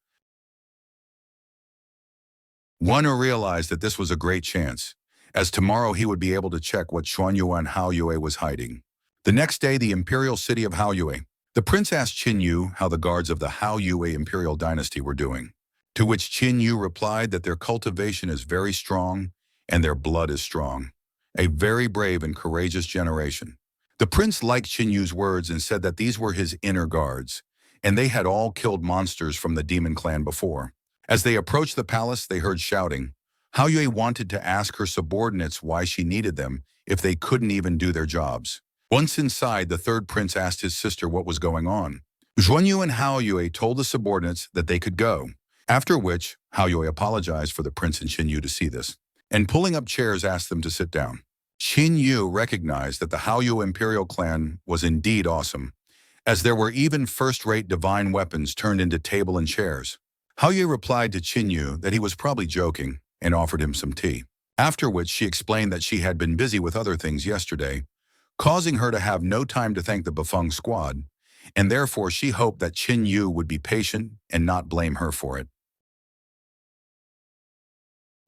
Wen realized that this was a great chance, as tomorrow he would be able to check what Xuanyuan Haoyue was hiding. The next day, the imperial city of Haoyue. The prince asked Qin Yu how the guards of the Haoyue imperial dynasty were doing. To which Qin Yu replied that their cultivation is very strong and their blood is strong. A very brave and courageous generation. The prince liked Qin Yu's words and said that these were his inner guards, and they had all killed monsters from the demon clan before. As they approached the palace, they heard shouting. Hao Yue wanted to ask her subordinates why she needed them if they couldn't even do their jobs. Once inside, the third prince asked his sister what was going on. Xuanyu and Hao Yue told the subordinates that they could go, after which Hao Yue apologized for the prince and Qin Yu to see this, and pulling up chairs asked them to sit down. Qin Yu recognized that the Hao Yue Imperial clan was indeed awesome, as there were even first-rate divine weapons turned into table and chairs. Hao Yue replied to Qin Yu that he was probably joking and offered him some tea, after which she explained that she had been busy with other things yesterday, causing her to have no time to thank the Befeng squad, and therefore she hoped that Qin Yu would be patient and not blame her for it.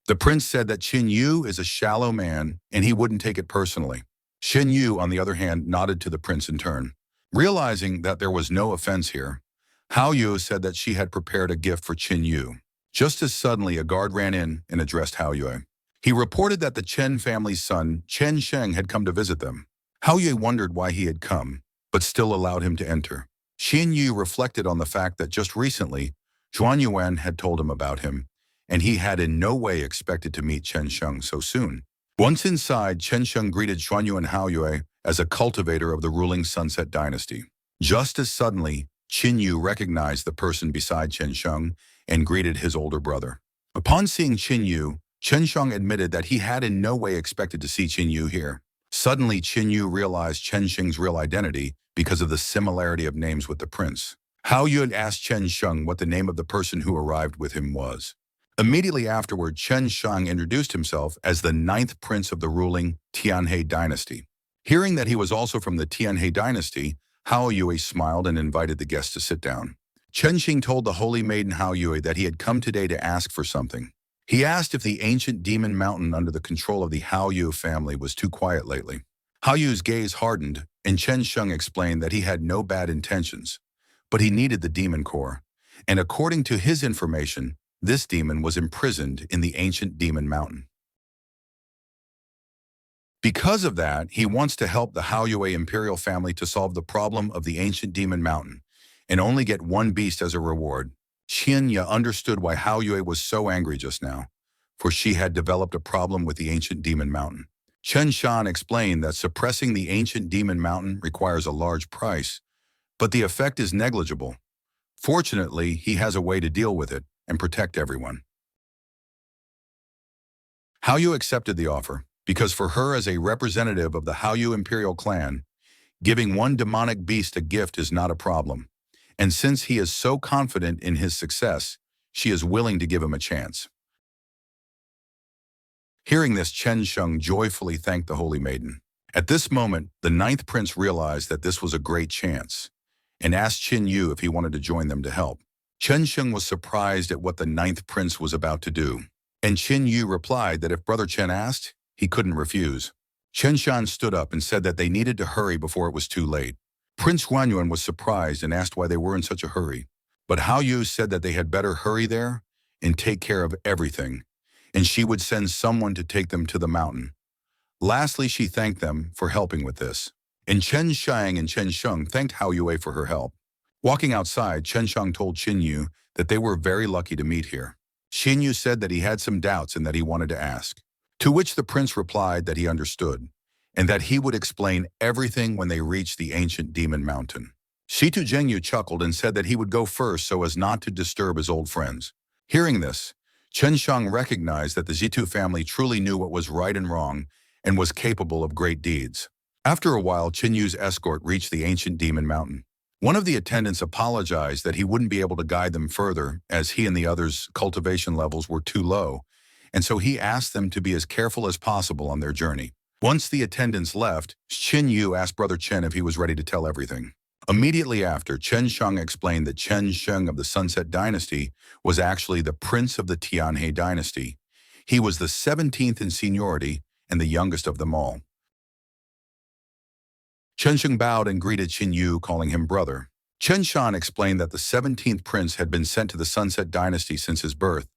The prince said that Qin Yu is a shallow man and he wouldn't take it personally. Qin Yu, on the other hand, nodded to the prince in turn. Realizing that there was no offense here, Hao Yu said that she had prepared a gift for Qin Yu. Just as suddenly, a guard ran in and addressed Hao Yue. He reported that the Chen family's son, Chen Sheng, had come to visit them. Hao Yue wondered why he had come, but still allowed him to enter. Qin Yu reflected on the fact that just recently, Zhuan Yuan had told him about him, and he had in no way expected to meet Chen Sheng so soon. Once inside, Chen Sheng greeted Xuan Yu and Hao Yue as a cultivator of the ruling Sunset Dynasty. Just as suddenly, Qin Yu recognized the person beside Chen Sheng and greeted his older brother. Upon seeing Qin Yu, Chen Sheng admitted that he had in no way expected to see Qin Yu here. Suddenly, Qin Yu realized Chen Sheng's real identity because of the similarity of names with the prince. Hao Yue asked Chen Sheng what the name of the person who arrived with him was. Immediately afterward, Chen Sheng introduced himself as the 9th prince of the ruling Tianhee dynasty. Hearing that he was also from the Tianhee dynasty, Hao Yue smiled and invited the guests to sit down. Chen Xing told the holy maiden Hao Yue that he had come today to ask for something. He asked if the ancient demon mountain under the control of the Hao Yue family was too quiet lately. Hao Yue's gaze hardened, and Chen Sheng explained that he had no bad intentions, but he needed the demon core, and according to his information, this demon was imprisoned in the ancient demon mountain. Because of that, he wants to help the Hao Yue Imperial family to solve the problem of the ancient demon mountain and only get one beast as a reward. Qian Ye understood why Hao Yue was so angry just now, for she had developed a problem with the ancient demon mountain. Chen Shan explained that suppressing the ancient demon mountain requires a large price, but the effect is negligible. Fortunately, he has a way to deal with it and protect everyone. Hao Yue accepted the offer, because for her as a representative of the Hao Yue Imperial clan, giving one demonic beast a gift is not a problem. And since he is so confident in his success, she is willing to give him a chance. Hearing this, Chen Sheng joyfully thanked the holy maiden. At this moment, the 9th prince realized that this was a great chance, and asked Qin Yu if he wanted to join them to help. Chen Sheng was surprised at what the 9th prince was about to do, and Qin Yu replied that if Brother Chen asked, he couldn't refuse. Chen Shan stood up and said that they needed to hurry before it was too late. Prince Huanyuan was surprised and asked why they were in such a hurry, but Hao Yu said that they had better hurry there and take care of everything, and she would send someone to take them to the mountain. Lastly, she thanked them for helping with this, and Chen Shang and Chen Sheng thanked Hao Yue for her help. Walking outside, Chen Shang told Qin Yu that they were very lucky to meet here. Qin Yu said that he had some doubts and that he wanted to ask, to which the prince replied that he understood, and that he would explain everything when they reached the ancient demon mountain. Shitu Zhengyu chuckled and said that he would go first so as not to disturb his old friends. Hearing this, Chen Shang recognized that the Zitu family truly knew what was right and wrong and was capable of great deeds. After a while, Qin Yu's escort reached the ancient demon mountain. One of the attendants apologized that he wouldn't be able to guide them further as he and the others' cultivation levels were too low, and so he asked them to be as careful as possible on their journey. Once the attendants left, Qin Yu asked Brother Chen if he was ready to tell everything. Immediately after, Chen Sheng explained that Chen Sheng of the Sunset Dynasty was actually the prince of the Tianhee dynasty. He was the 17th in seniority and the youngest of them all. Chen Sheng bowed and greeted Qin Yu, calling him brother. Chen Shan explained that the 17th prince had been sent to the Sunset Dynasty since his birth,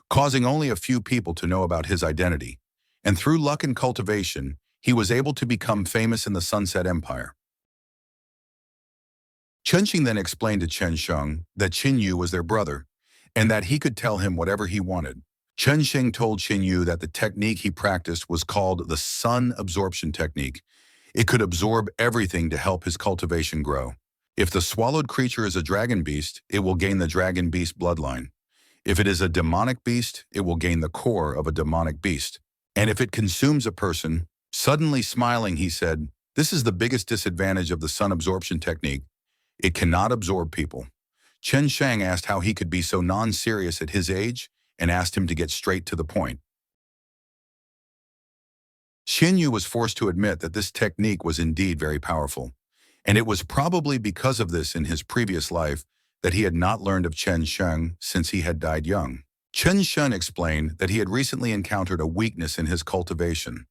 causing only a few people to know about his identity. And through luck and cultivation, he was able to become famous in the Sunset Empire. Chen Xing then explained to Chen Sheng that Qin Yu was their brother, and that he could tell him whatever he wanted. Chen Xing told Qin Yu that the technique he practiced was called the sun absorption technique. It could absorb everything to help his cultivation grow. If the swallowed creature is a dragon beast, it will gain the dragon beast bloodline. If it is a demonic beast, it will gain the core of a demonic beast. And if it consumes a person, suddenly smiling, he said, "This is the biggest disadvantage of the sun absorption technique. It cannot absorb people." Chen Shang asked how he could be so non-serious at his age and asked him to get straight to the point. Xin Yu was forced to admit that this technique was indeed very powerful, and it was probably because of this in his previous life that he had not learned of Chen Sheng since he had died young. Chen Sheng explained that he had recently encountered a weakness in his cultivation,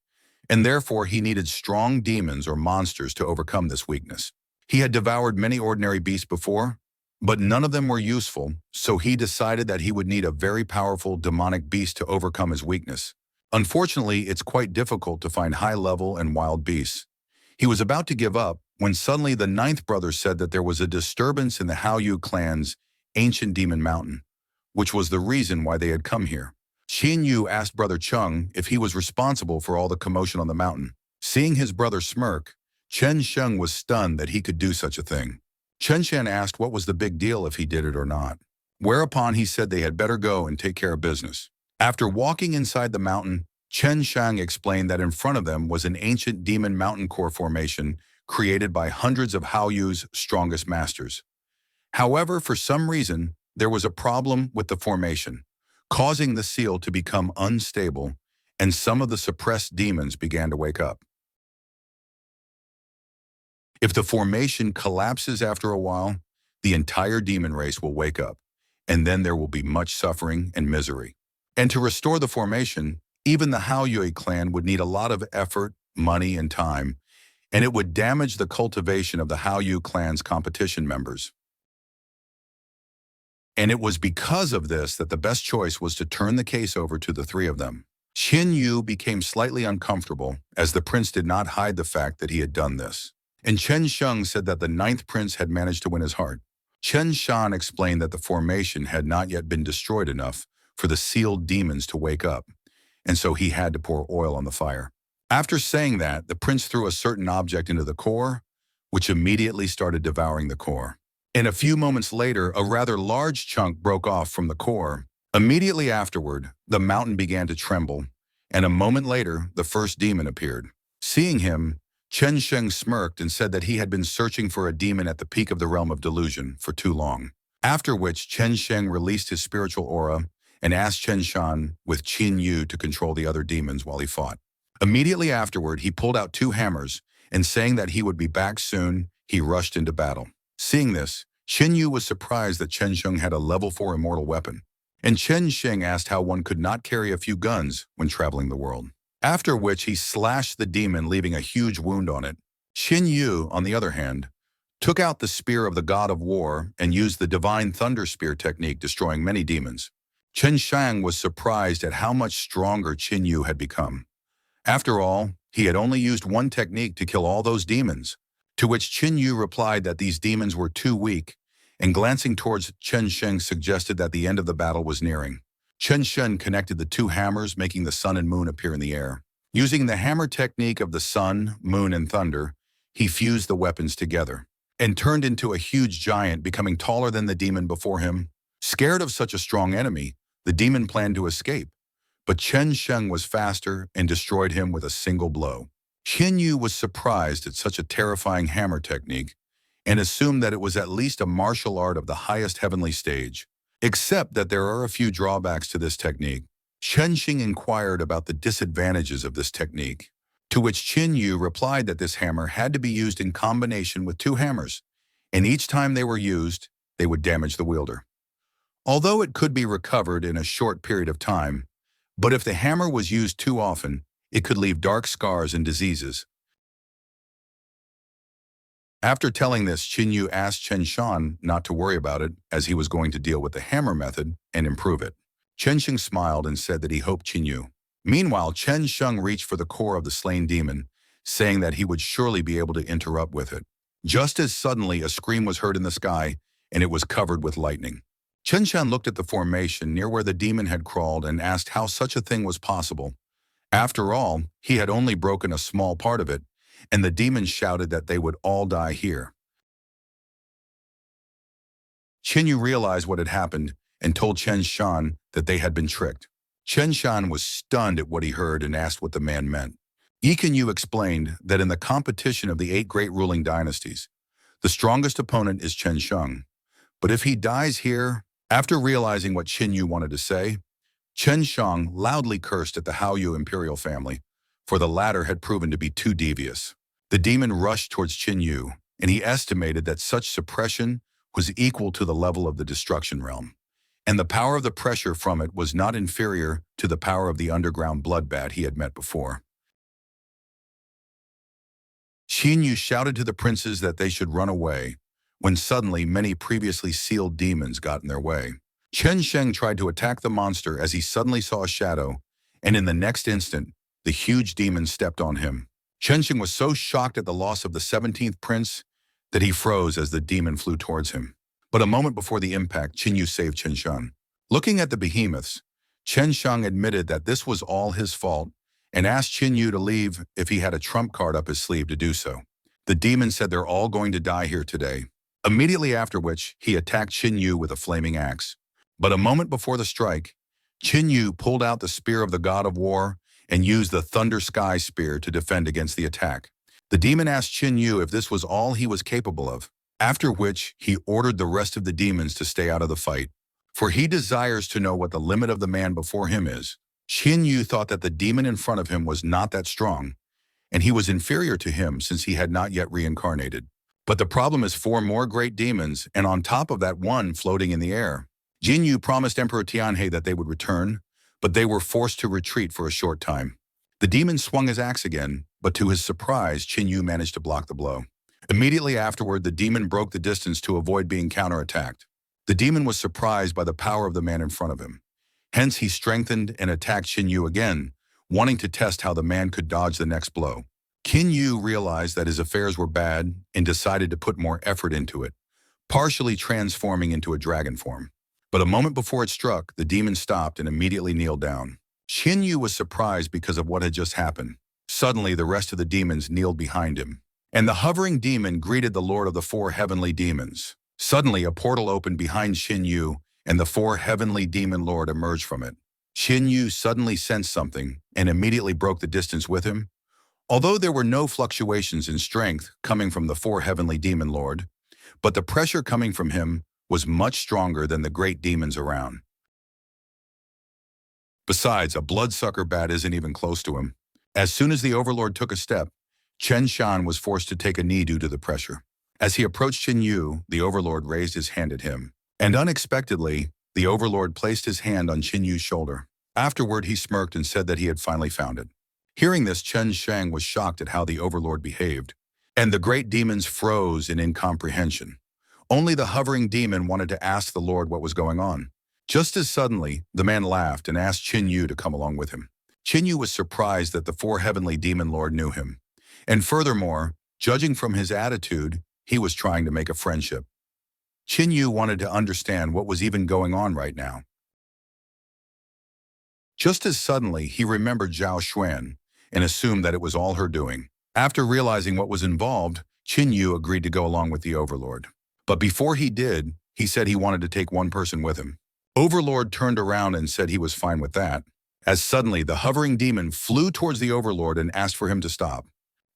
and therefore he needed strong demons or monsters to overcome this weakness. He had devoured many ordinary beasts before, but none of them were useful, so he decided that he would need a very powerful demonic beast to overcome his weakness. Unfortunately, it's quite difficult to find high-level and wild beasts. He was about to give up when suddenly the ninth brother said that there was a disturbance in the Haoyu clan's ancient demon mountain, which was the reason why they had come here. Xin Yu asked Brother Chung if he was responsible for all the commotion on the mountain. Seeing his brother smirk, Chen Sheng was stunned that he could do such a thing. Chen Shan asked what was the big deal if he did it or not. Whereupon he said they had better go and take care of business. After walking inside the mountain, Chen Shang explained that in front of them was an ancient demon mountain core formation created by hundreds of Haoyu's strongest masters. However, for some reason, there was a problem with the formation, causing the seal to become unstable, and some of the suppressed demons began to wake up. If the formation collapses after a while, the entire demon race will wake up, and then there will be much suffering and misery. And to restore the formation, even the Haoyue clan would need a lot of effort, money, and time, and it would damage the cultivation of the Haoyu clan's competition members. And it was because of this that the best choice was to turn the case over to the three of them. Xin Yu became slightly uncomfortable, as the prince did not hide the fact that he had done this. And Chen Sheng said that the ninth prince had managed to win his heart. Chen Shan explained that the formation had not yet been destroyed enough for the sealed demons to wake up, and so he had to pour oil on the fire. After saying that, the prince threw a certain object into the core, which immediately started devouring the core. And a few moments later, a rather large chunk broke off from the core. Immediately afterward, the mountain began to tremble, and a moment later, the first demon appeared. Seeing him, Chen Sheng smirked and said that he had been searching for a demon at the peak of the realm of delusion for too long. After which, Chen Sheng released his spiritual aura and asked Chen Shan with Qin Yu to control the other demons while he fought. Immediately afterward, he pulled out 2 hammers, and saying that he would be back soon, he rushed into battle. Seeing this, Qin Yu was surprised that Chen Sheng had a level 4 immortal weapon, and Chen Sheng asked how one could not carry a few guns when traveling the world. After which he slashed the demon, leaving a huge wound on it. Qin Yu, on the other hand, took out the spear of the god of war and used the divine thunder spear technique, destroying many demons. Chen Shang was surprised at how much stronger Qin Yu had become. After all, he had only used one technique to kill all those demons, to which Qin Yu replied that these demons were too weak, and glancing towards Chen Sheng suggested that the end of the battle was nearing. Chen Shen connected the 2 hammers, making the sun and moon appear in the air. Using the hammer technique of the sun, moon, and thunder, he fused the weapons together and turned into a huge giant, becoming taller than the demon before him. Scared of such a strong enemy, the demon planned to escape, but Chen Sheng was faster and destroyed him with a single blow. Qin Yu was surprised at such a terrifying hammer technique and assumed that it was at least a martial art of the highest heavenly stage. Except that there are a few drawbacks to this technique. Chen Xing inquired about the disadvantages of this technique, to which Qin Yu replied that this hammer had to be used in combination with 2 hammers, and each time they were used, they would damage the wielder. Although it could be recovered in a short period of time, but if the hammer was used too often, it could leave dark scars and diseases. After telling this, Qin Yu asked Chen Shan not to worry about it, as he was going to deal with the hammer method and improve it. Chen Sheng smiled and said that he hoped Qin Yu. Meanwhile, Chen Sheng reached for the core of the slain demon, saying that he would surely be able to interrupt with it. Just as suddenly, a scream was heard in the sky, and it was covered with lightning. Chen Shan looked at the formation near where the demon had crawled and asked how such a thing was possible. After all, he had only broken a small part of it, and the demon shouted that they would all die here. Qin Yu realized what had happened and told Chen Shan that they had been tricked. Chen Shan was stunned at what he heard and asked what the man meant. Qin Yu explained that in the competition of the 8 great ruling dynasties, the strongest opponent is Chen Sheng. But if he dies here, after realizing what Qin Yu wanted to say, Chen Sheng loudly cursed at the Haoyu Imperial family, for the latter had proven to be too devious. The demon rushed towards Qin Yu, and he estimated that such suppression was equal to the level of the destruction realm, and the power of the pressure from it was not inferior to the power of the underground bloodbath he had met before. Qin Yu shouted to the princes that they should run away, when suddenly many previously sealed demons got in their way. Chen Sheng tried to attack the monster as he suddenly saw a shadow, and in the next instant, the huge demon stepped on him. Chen Sheng was so shocked at the loss of the 17th prince that he froze as the demon flew towards him. But a moment before the impact, Qin Yu saved Chen Sheng. Looking at the behemoths, Chen Sheng admitted that this was all his fault and asked Qin Yu to leave if he had a trump card up his sleeve to do so. The demon said they're all going to die here today. Immediately after which, he attacked Qin Yu with a flaming axe. But a moment before the strike, Qin Yu pulled out the spear of the god of war and used the Thunder Sky Spear to defend against the attack. The demon asked Qin Yu if this was all he was capable of, after which he ordered the rest of the demons to stay out of the fight, for he desires to know what the limit of the man before him is. Qin Yu thought that the demon in front of him was not that strong, and he was inferior to him since he had not yet reincarnated. But the problem is 4 more great demons, and on top of that, 1 floating in the air. Qin Yu promised Emperor Tianhee that they would return, but they were forced to retreat for a short time. The demon swung his axe again, but to his surprise, Qin Yu managed to block the blow. Immediately afterward, the demon broke the distance to avoid being counterattacked. The demon was surprised by the power of the man in front of him. Hence, he strengthened and attacked Qin Yu again, wanting to test how the man could dodge the next blow. Qin Yu realized that his affairs were bad and decided to put more effort into it, partially transforming into a dragon form. But a moment before it struck, the demon stopped and immediately kneeled down. Qin Yu was surprised because of what had just happened. Suddenly, the rest of the demons kneeled behind him, and the hovering demon greeted the Lord of the 4 heavenly demons. Suddenly, a portal opened behind Qin Yu, and the 4 heavenly demon lord emerged from it. Qin Yu suddenly sensed something and immediately broke the distance with him. Although there were no fluctuations in strength coming from the 4 heavenly demon lord, but the pressure coming from him was much stronger than the great demons around. Besides, a bloodsucker bat isn't even close to him. As soon as the overlord took a step, Chen Shan was forced to take a knee due to the pressure. As he approached Qin Yu, the overlord raised his hand at him. And unexpectedly, the overlord placed his hand on Qin Yu's shoulder. Afterward, he smirked and said that he had finally found it. Hearing this, Chen Shang was shocked at how the overlord behaved, and the great demons froze in incomprehension. Only the hovering demon wanted to ask the lord what was going on. Just as suddenly, the man laughed and asked Qin Yu to come along with him. Qin Yu was surprised that the 4 heavenly demon lord knew him. And furthermore, judging from his attitude, he was trying to make a friendship. Qin Yu wanted to understand what was even going on right now. Just as suddenly, he remembered Zhao Xuan and assumed that it was all her doing. After realizing what was involved, Qin Yu agreed to go along with the overlord. But before he did, he said he wanted to take 1 person with him. Overlord turned around and said he was fine with that, as suddenly the hovering demon flew towards the overlord and asked for him to stop.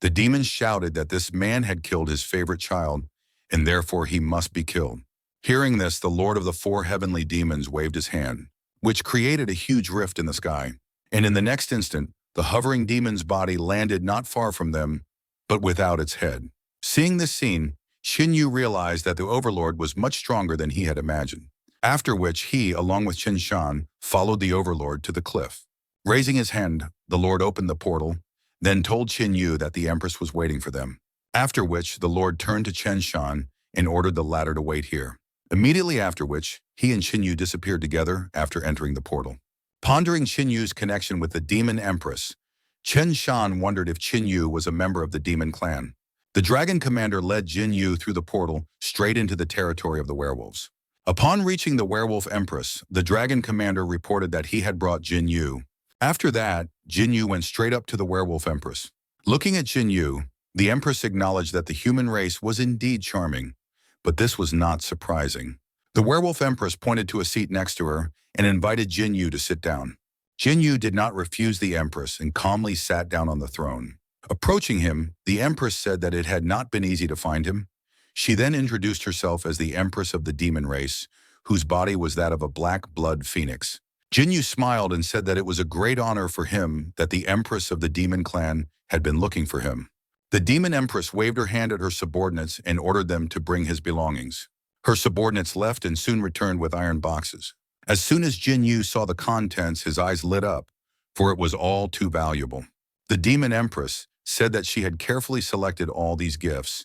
The demon shouted that this man had killed his favorite child, and therefore he must be killed. Hearing this, the lord of the 4 heavenly demons waved his hand, which created a huge rift in the sky. And in the next instant, the hovering demon's body landed not far from them, but without its head. Seeing this scene, Qin Yu realized that the overlord was much stronger than he had imagined. After which he, along with Chen Shan, followed the overlord to the cliff. Raising his hand, the lord opened the portal, then told Qin Yu that the empress was waiting for them. After which, the Lord turned to Chen Shan and ordered the latter to wait here. Immediately after which, he and Qin Yu disappeared together after entering the portal. Pondering Qin Yu's connection with the demon empress, Chen Shan wondered if Qin Yu was a member of the demon clan. The dragon commander led Jin Yu through the portal straight into the territory of the werewolves. Upon reaching the werewolf empress, the dragon commander reported that he had brought Jin Yu. After that, Jin Yu went straight up to the werewolf empress. Looking at Jin Yu, the empress acknowledged that the human race was indeed charming, but this was not surprising. The werewolf empress pointed to a seat next to her and invited Jin Yu to sit down. Jin Yu did not refuse the empress and calmly sat down on the throne. Approaching him, the empress said that it had not been easy to find him. She then introduced herself as the empress of the demon race, whose body was that of a black blood phoenix. Jin Yu smiled and said that it was a great honor for him that the empress of the demon clan had been looking for him. The demon empress waved her hand at her subordinates and ordered them to bring his belongings. Her subordinates left and soon returned with iron boxes. As soon as Jin Yu saw the contents, his eyes lit up, for it was all too valuable. The demon empress said that she had carefully selected all these gifts.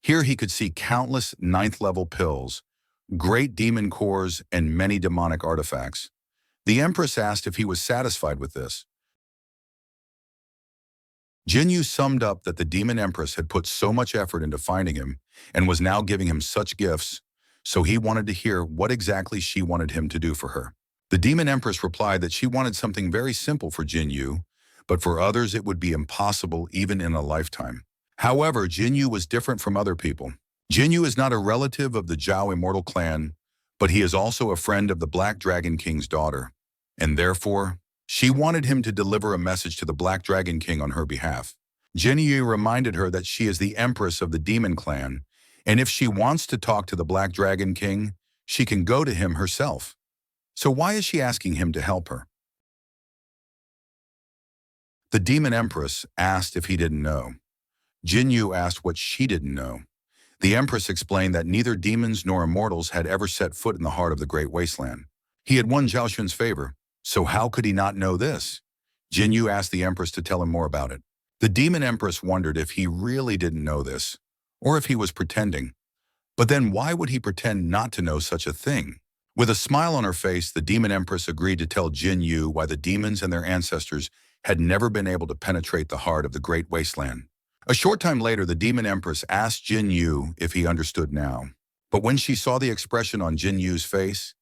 Here he could see countless ninth-level pills, great demon cores, and many demonic artifacts. The empress asked if he was satisfied with this. Jin Yu summed up that the demon empress had put so much effort into finding him and was now giving him such gifts, so he wanted to hear what exactly she wanted him to do for her. The demon empress replied that she wanted something very simple for Jin Yu, but for others it would be impossible even in a lifetime. However, Jin Yu was different from other people. Jin Yu is not a relative of the Zhao immortal clan, but he is also a friend of the Black Dragon King's daughter, and therefore, she wanted him to deliver a message to the Black Dragon King on her behalf. Jin Yu reminded her that she is the empress of the demon clan, and if she wants to talk to the Black Dragon King, she can go to him herself. So why is she asking him to help her? The demon empress asked if he didn't know. Jin Yu asked what she didn't know. The empress explained that neither demons nor immortals had ever set foot in the heart of the Great Wasteland. He had won Zhao Xun's favor, so how could he not know this? Jin Yu asked the empress to tell him more about it. The demon empress wondered if he really didn't know this, or if he was pretending. But then why would he pretend not to know such a thing? With a smile on her face, the demon empress agreed to tell Jin Yu why the demons and their ancestors had never been able to penetrate the heart of the Great Wasteland. A short time later, the demon empress asked Jin Yu if he understood now. But when she saw the expression on Jin Yu's face,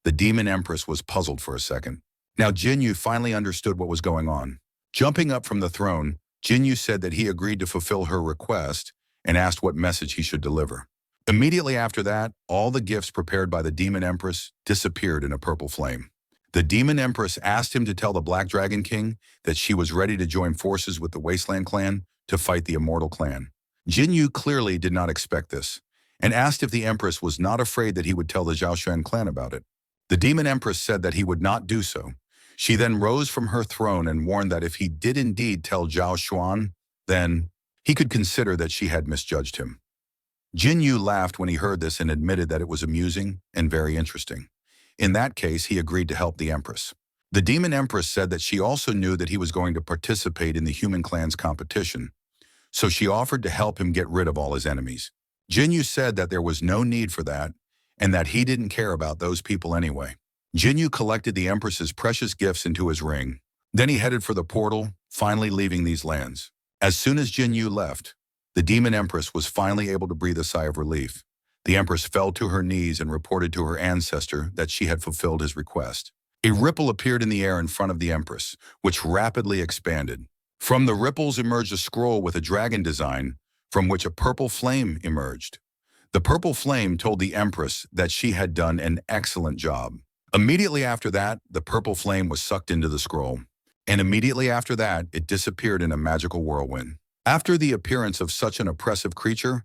the demon empress was puzzled for a second. Now Jin Yu finally understood what was going on. Jumping up from the throne, Jin Yu said that he agreed to fulfill her request and asked what message he should deliver. Immediately after that, all the gifts prepared by the demon empress disappeared in a purple flame. The demon empress asked him to tell the Black Dragon King that she was ready to join forces with the Wasteland clan to fight the immortal clan. Jin Yu clearly did not expect this, and asked if the empress was not afraid that he would tell the Zhao Xuan clan about it. The demon empress said that he would not do so. She then rose from her throne and warned that if he did indeed tell Zhao Xuan, then he could consider that she had misjudged him. Jin Yu laughed when he heard this and admitted that it was amusing and very interesting. In that case, he agreed to help the empress. The demon empress said that she also knew that he was going to participate in the human clan's competition, so she offered to help him get rid of all his enemies. Jin Yu said that there was no need for that and that he didn't care about those people anyway. Jin Yu collected the empress's precious gifts into his ring. Then he headed for the portal, finally leaving these lands. As soon as Jin Yu left, the demon empress was finally able to breathe a sigh of relief. The empress fell to her knees and reported to her ancestor that she had fulfilled his request. A ripple appeared in the air in front of the empress, which rapidly expanded. From the ripples emerged a scroll with a dragon design, from which a purple flame emerged. The purple flame told the empress that she had done an excellent job. Immediately after that, the purple flame was sucked into the scroll, and immediately after that, it disappeared in a magical whirlwind. After the appearance of such an oppressive creature,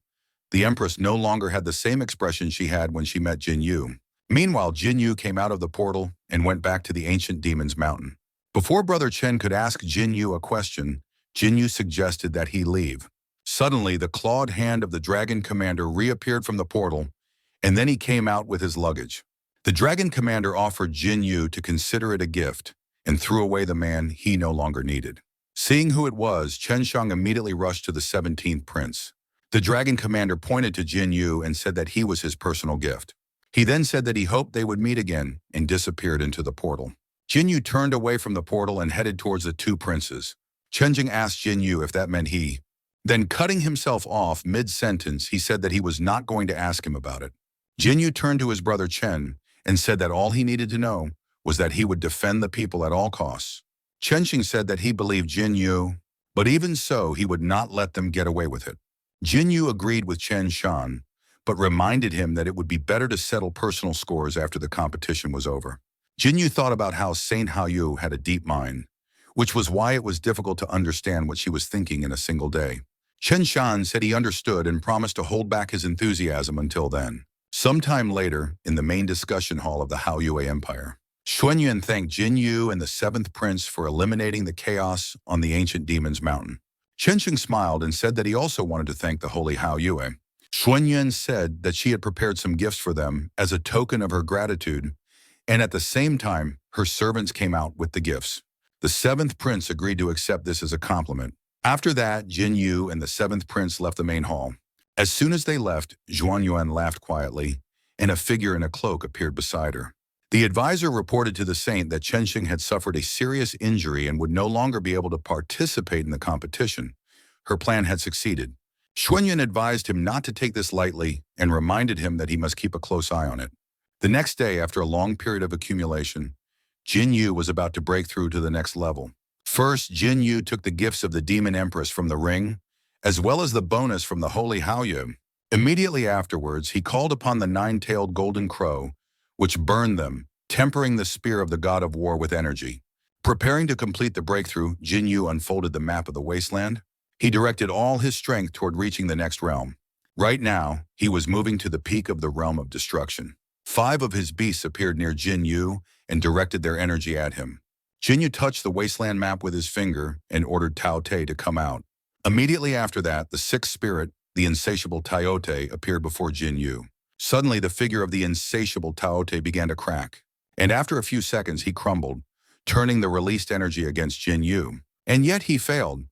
the empress no longer had the same expression she had when she met Jin Yu. Meanwhile, Jin Yu came out of the portal and went back to the ancient demon's mountain. Before Brother Chen could ask Jin Yu a question, Jin Yu suggested that he leave. Suddenly, the clawed hand of the dragon commander reappeared from the portal, and then he came out with his luggage. The dragon commander offered Jin Yu to consider it a gift and threw away the man he no longer needed. Seeing who it was, Chen Shang immediately rushed to the 17th prince. The dragon commander pointed to Jin Yu and said that he was his personal gift. He then said that he hoped they would meet again and disappeared into the portal. Jin Yu turned away from the portal and headed towards the two princes. Chenjing asked Jin Yu if that meant he. Then cutting himself off mid-sentence, he said that he was not going to ask him about it. Jin Yu turned to his brother Chen and said that all he needed to know was that he would defend the people at all costs. Chenjing said that he believed Jin Yu, but even so, he would not let them get away with it. Jin Yu agreed with Chen Shan, but reminded him that it would be better to settle personal scores after the competition was over. Jin Yu thought about how Saint Hao had a deep mind, which was why it was difficult to understand what she was thinking in a single day. Chen Shan said he understood and promised to hold back his enthusiasm until then. Sometime later, in the main discussion hall of the Haoyue Empire, Xuanyuan thanked Jin Yu and the seventh prince for eliminating the chaos on the ancient demon's mountain. Chenxing smiled and said that he also wanted to thank the holy Haoyue. Xuanyuan said that she had prepared some gifts for them as a token of her gratitude, and at the same time, her servants came out with the gifts. The seventh prince agreed to accept this as a compliment. After that, Jin Yu and the seventh prince left the main hall. As soon as they left, Xuanyuan laughed quietly, and a figure in a cloak appeared beside her. The advisor reported to the saint that Chenxing had suffered a serious injury and would no longer be able to participate in the competition. Her plan had succeeded. Xuanyuan advised him not to take this lightly and reminded him that he must keep a close eye on it. The next day, after a long period of accumulation, Jin Yu was about to break through to the next level. First, Jin Yu took the gifts of the demon empress from the ring, as well as the bonus from the holy Haoyue. Immediately afterwards, he called upon the nine-tailed golden crow, which burned them, tempering the spear of the god of war with energy. Preparing to complete the breakthrough, Jin Yu unfolded the map of the wasteland. He directed all his strength toward reaching the next realm. Right now, he was moving to the peak of the realm of destruction. 5 of his beasts appeared near Jin Yu and directed their energy at him. Jin Yu touched the wasteland map with his finger and ordered Tao Te to come out. Immediately after that, the sixth spirit, the insatiable Tao Te, appeared before Jin Yu. Suddenly, the figure of the insatiable Tao Te began to crack, and after a few seconds, he crumbled, turning the released energy against Jin Yu. And yet he failed.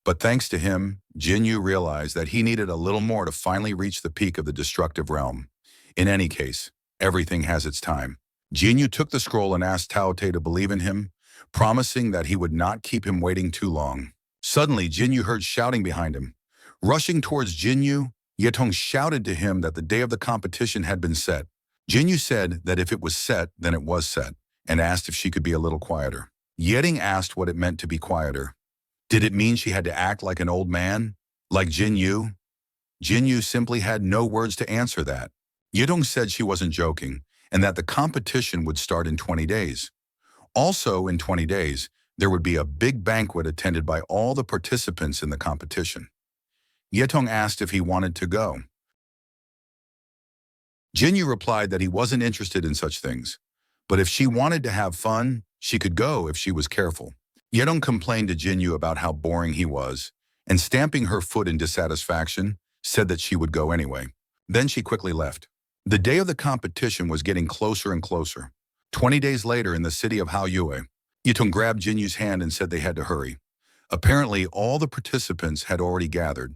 But thanks to him, Jin Yu realized that he needed a little more to finally reach the peak of the destructive realm. In any case, everything has its time. Jin Yu took the scroll and asked Tao Te to believe in him, promising that he would not keep him waiting too long. Suddenly, Jin Yu heard shouting behind him. Rushing towards Jin Yu, Yetong shouted to him that the day of the competition had been set. Jin Yu said that if it was set, then it was set, and asked if she could be a little quieter. Yetong asked what it meant to be quieter. Did it mean she had to act like an old man? Like Jin Yu? Jin Yu simply had no words to answer that. Yetong said she wasn't joking, and that the competition would start in 20 days. Also, in 20 days, there would be a big banquet attended by all the participants in the competition. Yetong asked if he wanted to go. Jin Yu replied that he wasn't interested in such things, but if she wanted to have fun, she could go if she was careful. Yetong complained to Jin Yu about how boring he was, and stamping her foot in dissatisfaction, said that she would go anyway. Then she quickly left. The day of the competition was getting closer and closer. 20 days later, in the city of Haoyue, Yetong grabbed Jin Yu's hand and said they had to hurry. Apparently, all the participants had already gathered,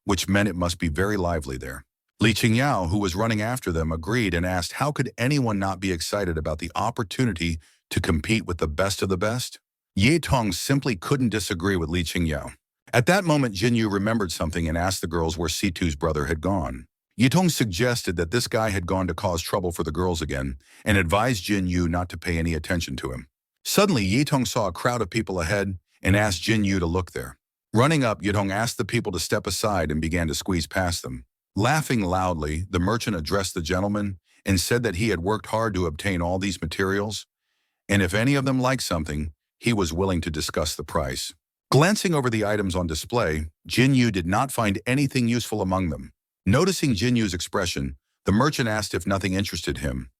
which meant it must be very lively there. Li Qingyao, who was running after them, agreed and asked how could anyone not be excited about the opportunity to compete with the best of the best? Ye Tong simply couldn't disagree with Li Qingyao. At that moment, Jin Yu remembered something and asked the girls where Situ's brother had gone. Ye Tong suggested that this guy had gone to cause trouble for the girls again and advised Jin Yu not to pay any attention to him. Suddenly, Ye Tong saw a crowd of people ahead and asked Jin Yu to look there. Running up, Ye Tong asked the people to step aside and began to squeeze past them. Laughing loudly, the merchant addressed the gentleman and said that he had worked hard to obtain all these materials, and if any of them liked something, he was willing to discuss the price. Glancing over the items on display, Jin Yu did not find anything useful among them. Noticing Jin Yu's expression, the merchant asked if nothing interested him.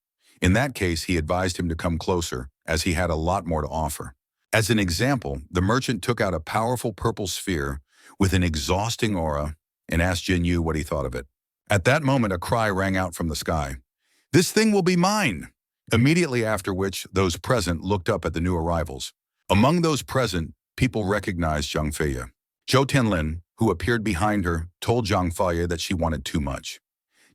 In that case, he advised him to come closer, as he had a lot more to offer. As an example, the merchant took out a powerful purple sphere with an exhausting aura and asked Jin Yu what he thought of it. At that moment, a cry rang out from the sky. "This thing will be mine!" Immediately after which, those present looked up at the new arrivals. Among those present, people recognized Zhang Feiya. Zhou Tianlin, who appeared behind her, told Zhang Fei that she wanted too much.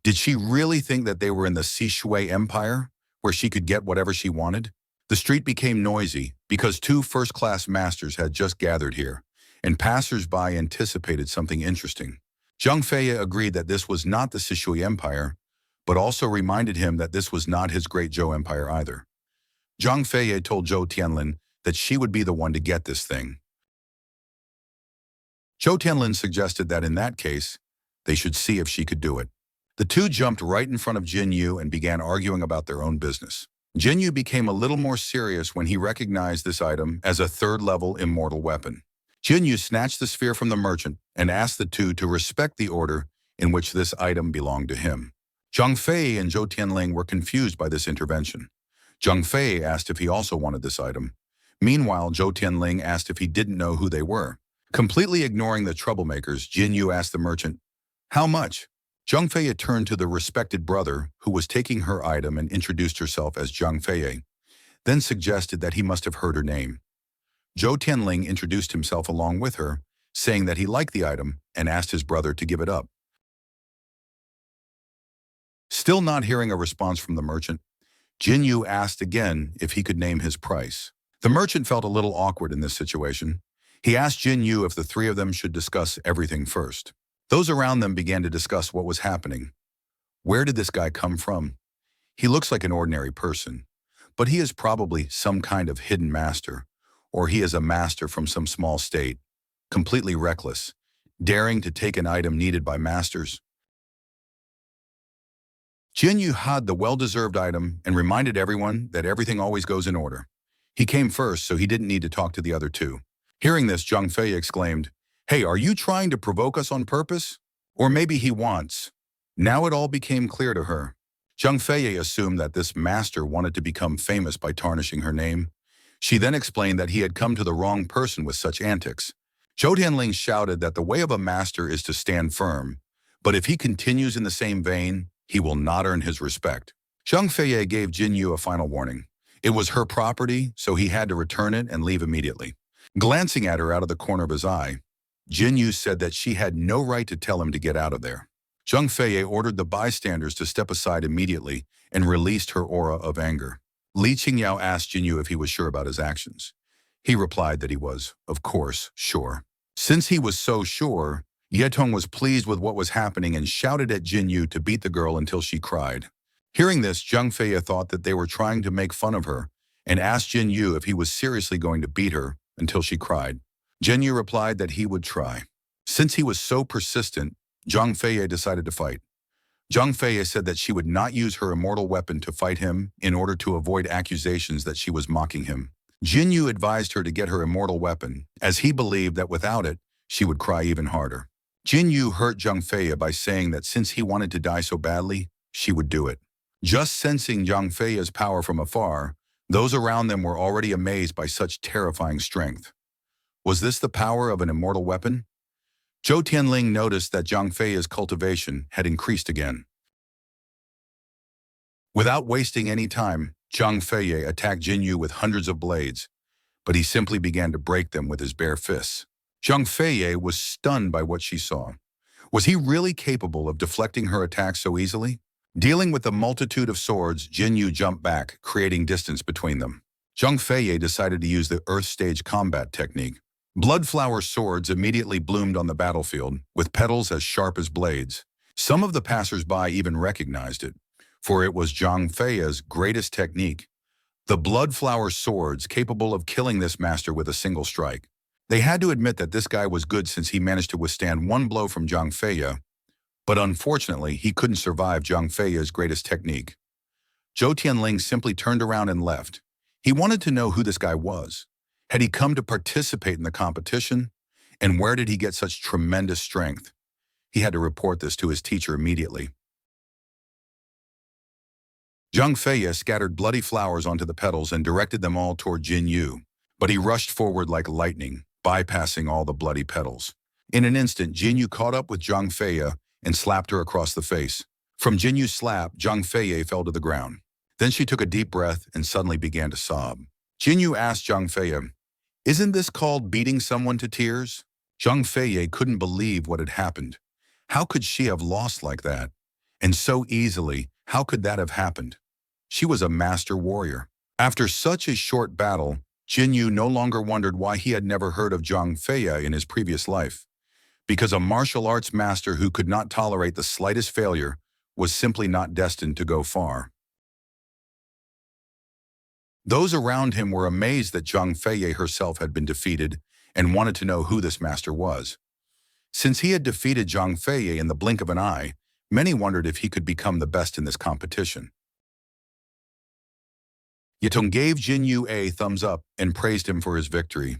Did she really think that they were in the Sishui Empire, where she could get whatever she wanted? The street became noisy because two first-class masters had just gathered here, and passers-by anticipated something interesting. Zhang Fei agreed that this was not the Sishui Empire, but also reminded him that this was not his Great Zhou Empire either. Zhang Fei told Zhou Tianlin that she would be the one to get this thing. Zhou Tianlin suggested that in that case, they should see if she could do it. The two jumped right in front of Jin Yu and began arguing about their own business. Jin Yu became a little more serious when he recognized this item as a third-level immortal weapon. Jin Yu snatched the sphere from the merchant and asked the two to respect the order in which this item belonged to him. Zhang Fei and Zhou Tianling were confused by this intervention. Zhang Fei asked if he also wanted this item. Meanwhile, Zhou Tianling asked if he didn't know who they were. Completely ignoring the troublemakers, Jin Yu asked the merchant, "How much?" Zhang Fei turned to the respected brother who was taking her item and introduced herself as Zhang Fei, then suggested that he must have heard her name. Zhou Tianling introduced himself along with her, saying that he liked the item and asked his brother to give it up. Still not hearing a response from the merchant, Jin Yu asked again if he could name his price. The merchant felt a little awkward in this situation. He asked Jin Yu if the three of them should discuss everything first. Those around them began to discuss what was happening. Where did this guy come from? He looks like an ordinary person, but he is probably some kind of hidden master, or he is a master from some small state, completely reckless, daring to take an item needed by masters. Jin Yu had the well-deserved item and reminded everyone that everything always goes in order. He came first, so he didn't need to talk to the other two. Hearing this, Zhang Fei exclaimed, "Hey, are you trying to provoke us on purpose? Or maybe he wants." Now it all became clear to her. Zhang Fei assumed that this master wanted to become famous by tarnishing her name. She then explained that he had come to the wrong person with such antics. Zhou Tianling shouted that the way of a master is to stand firm, but if he continues in the same vein, he will not earn his respect. Zhang Fei gave Jin Yu a final warning. It was her property, so he had to return it and leave immediately. Glancing at her out of the corner of his eye, Jin Yu said that she had no right to tell him to get out of there. Zhang Fei ordered the bystanders to step aside immediately and released her aura of anger. Li Qingyao asked Jin Yu if he was sure about his actions. He replied that he was, of course, sure. Since he was so sure, Yetong was pleased with what was happening and shouted at Jin Yu to beat the girl until she cried. Hearing this, Zhang Fei thought that they were trying to make fun of her and asked Jin Yu if he was seriously going to beat her until she cried. Jin Yu replied that he would try. Since he was so persistent, Zhang Fei decided to fight. Zhang Fei said that she would not use her immortal weapon to fight him in order to avoid accusations that she was mocking him. Jin Yu advised her to get her immortal weapon, as he believed that without it, she would cry even harder. Jin Yu hurt Zhang Fei by saying that since he wanted to die so badly, she would do it. Just sensing Zhang Fei's power from afar, those around them were already amazed by such terrifying strength. Was this the power of an immortal weapon? Zhou Tianling noticed that Zhang Fei's cultivation had increased again. Without wasting any time, Zhang Fei attacked Jin Yu with hundreds of blades, but he simply began to break them with his bare fists. Zhang Fei was stunned by what she saw. Was he really capable of deflecting her attacks so easily? Dealing with the multitude of swords, Jin Yu jumped back, creating distance between them. Zhang Fei decided to use the Earth Stage combat technique. Bloodflower swords immediately bloomed on the battlefield, with petals as sharp as blades. Some of the passers-by even recognized it, for it was Zhang Fei's greatest technique. The bloodflower swords capable of killing this master with a single strike. They had to admit that this guy was good since he managed to withstand one blow from Zhang Fei, but unfortunately he couldn't survive Zhang Fei's greatest technique. Zhou Tianling simply turned around and left. He wanted to know who this guy was. Had he come to participate in the competition? And where did he get such tremendous strength? He had to report this to his teacher immediately. Zhang Fei scattered bloody flowers onto the petals and directed them all toward Jin Yu, but he rushed forward like lightning, bypassing all the bloody petals. In an instant, Jin Yu caught up with Zhang Fei and slapped her across the face. From Jin Yu's slap, Zhang Fei fell to the ground. Then she took a deep breath and suddenly began to sob. Jin Yu asked Zhang Fei, "Isn't this called beating someone to tears?" Zhang Feiye couldn't believe what had happened. How could she have lost like that? And so easily, how could that have happened? She was a master warrior. After such a short battle, Jin Yu no longer wondered why he had never heard of Zhang Feiye in his previous life. Because a martial arts master who could not tolerate the slightest failure was simply not destined to go far. Those around him were amazed that Zhang Feiye herself had been defeated and wanted to know who this master was. Since he had defeated Zhang Feiye in the blink of an eye, many wondered if he could become the best in this competition. Yatong gave Jin Yu a thumbs up and praised him for his victory.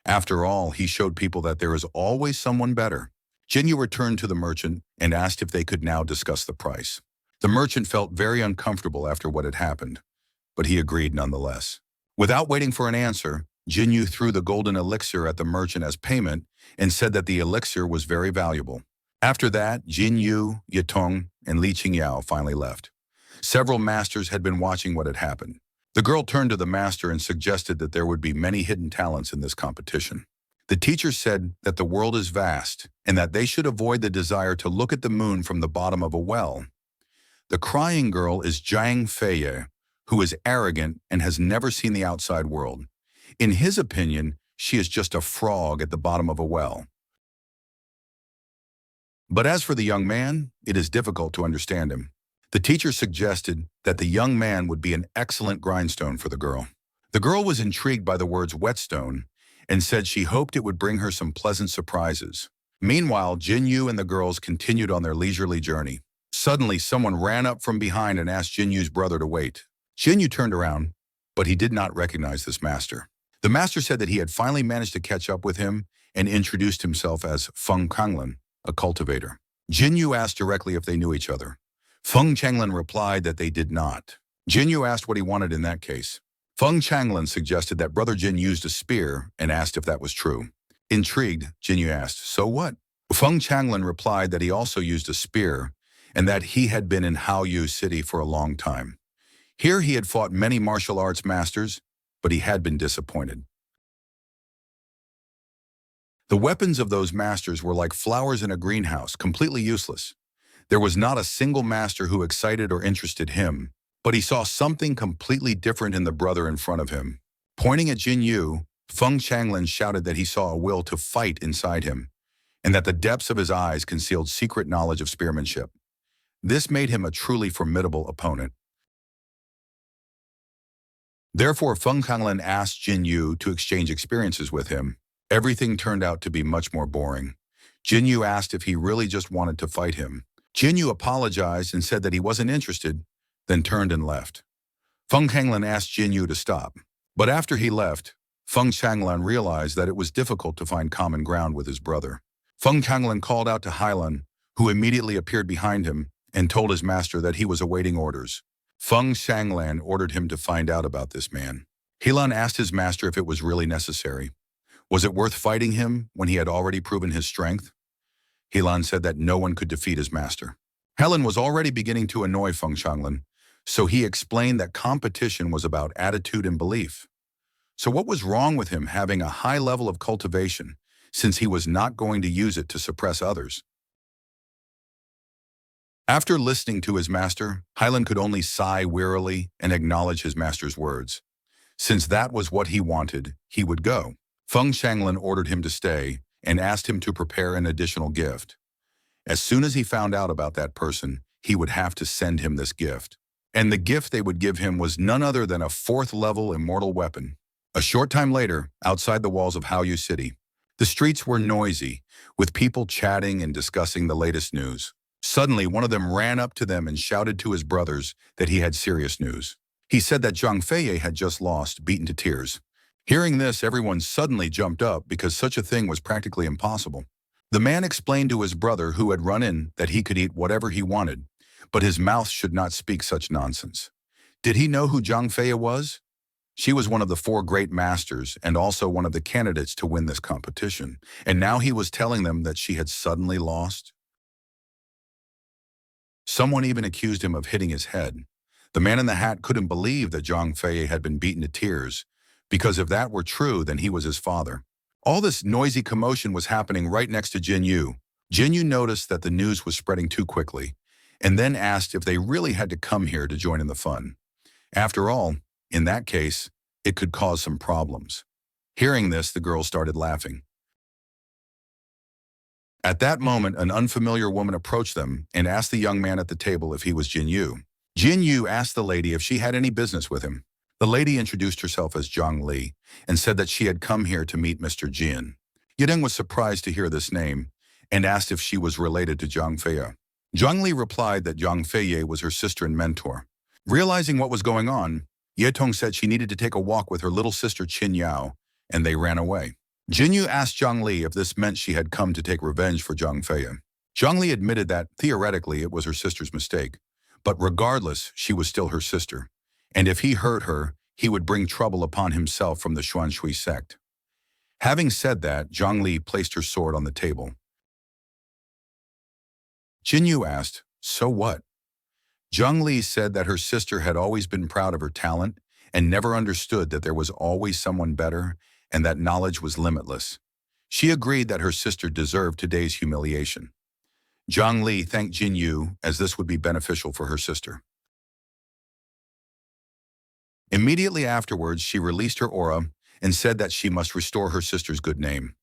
After all, he showed people that there is always someone better. Jin Yu returned to the merchant and asked if they could now discuss the price. The merchant felt very uncomfortable after what had happened, but he agreed nonetheless. Without waiting for an answer, Jin Yu threw the golden elixir at the merchant as payment and said that the elixir was very valuable. After that, Jin Yu, Yatong, and Li Qingyao finally left. Several masters had been watching what had happened. The girl turned to the master and suggested that there would be many hidden talents in this competition. The teacher said that the world is vast and that they should avoid the desire to look at the moon from the bottom of a well. The crying girl is Zhang Feiye, who is arrogant and has never seen the outside world. In his opinion, she is just a frog at the bottom of a well. But as for the young man, it is difficult to understand him. The teacher suggested that the young man would be an excellent grindstone for the girl. The girl was intrigued by the words whetstone and said she hoped it would bring her some pleasant surprises. Meanwhile, Jin Yu and the girls continued on their leisurely journey. Suddenly, someone ran up from behind and asked Jin Yu's brother to wait. Jin Yu turned around, but he did not recognize this master. The master said that he had finally managed to catch up with him and introduced himself as Feng Changlin, a cultivator. Jin Yu asked directly if they knew each other. Feng Changlin replied that they did not. Jin Yu asked what he wanted in that case. Feng Changlin suggested that Brother Jin used a spear and asked if that was true. Intrigued, Jin Yu asked, "So what?" Feng Changlin replied that he also used a spear and that he had been in Haoyu City for a long time. Here he had fought many martial arts masters, but he had been disappointed. The weapons of those masters were like flowers in a greenhouse, completely useless. There was not a single master who excited or interested him, but he saw something completely different in the brother in front of him. Pointing at Jin Yu, Feng Changlin shouted that he saw a will to fight inside him, and that the depths of his eyes concealed secret knowledge of spearmanship. This made him a truly formidable opponent. Therefore, Feng Changlin asked Jin Yu to exchange experiences with him. Everything turned out to be much more boring. Jin Yu asked if he really just wanted to fight him. Jin Yu apologized and said that he wasn't interested, then turned and left. Feng Changlin asked Jin Yu to stop. But after he left, Feng Changlin realized that it was difficult to find common ground with his brother. Feng Changlin called out to Hailan, who immediately appeared behind him and told his master that he was awaiting orders. Feng Changlin ordered him to find out about this man. Hailan asked his master if it was really necessary. Was it worth fighting him when he had already proven his strength? Hailan said that no one could defeat his master. Hailan was already beginning to annoy Feng Changlin, so he explained that competition was about attitude and belief. So what was wrong with him having a high level of cultivation, since he was not going to use it to suppress others? After listening to his master, Hailan could only sigh wearily and acknowledge his master's words. Since that was what he wanted, he would go. Feng Changlin ordered him to stay and asked him to prepare an additional gift. As soon as he found out about that person, he would have to send him this gift. And the gift they would give him was none other than a 4th-level immortal weapon. A short time later, outside the walls of Haoyu City, the streets were noisy, with people chatting and discussing the latest news. Suddenly, one of them ran up to them and shouted to his brothers that he had serious news. He said that Zhang Feiye had just lost, beaten to tears. Hearing this, everyone suddenly jumped up because such a thing was practically impossible. The man explained to his brother who had run in that he could eat whatever he wanted, but his mouth should not speak such nonsense. Did he know who Zhang Feiye was? She was one of the 4 great masters and also one of the candidates to win this competition, and now he was telling them that she had suddenly lost? Someone even accused him of hitting his head. The man in the hat couldn't believe that Zhang Feiye had been beaten to tears, because if that were true, then he was his father. All this noisy commotion was happening right next to Jin Yu. Jin Yu noticed that the news was spreading too quickly, and then asked if they really had to come here to join in the fun. After all, in that case, it could cause some problems. Hearing this, the girls started laughing. At that moment, an unfamiliar woman approached them and asked the young man at the table if he was Jin Yu. Jin Yu asked the lady if she had any business with him. The lady introduced herself as Zhang Li and said that she had come here to meet Mr. Jin. Yideng was surprised to hear this name and asked if she was related to Zhang Feiye. Zhang Li replied that Zhang Feiye was her sister and mentor. Realizing what was going on, Yetong said she needed to take a walk with her little sister Qin Yao, and they ran away. Jin Yu asked Zhang Li if this meant she had come to take revenge for Zhang Feiye. Zhang Li admitted that, theoretically, it was her sister's mistake, but regardless, she was still her sister, and if he hurt her, he would bring trouble upon himself from the Xuanshui sect. Having said that, Zhang Li placed her sword on the table. Jin Yu asked, "So what?" Zhang Li said that her sister had always been proud of her talent and never understood that there was always someone better and that knowledge was limitless. She agreed that her sister deserved today's humiliation. Zhang Li thanked Jin Yu as this would be beneficial for her sister. Immediately afterwards, she released her aura and said that she must restore her sister's good name.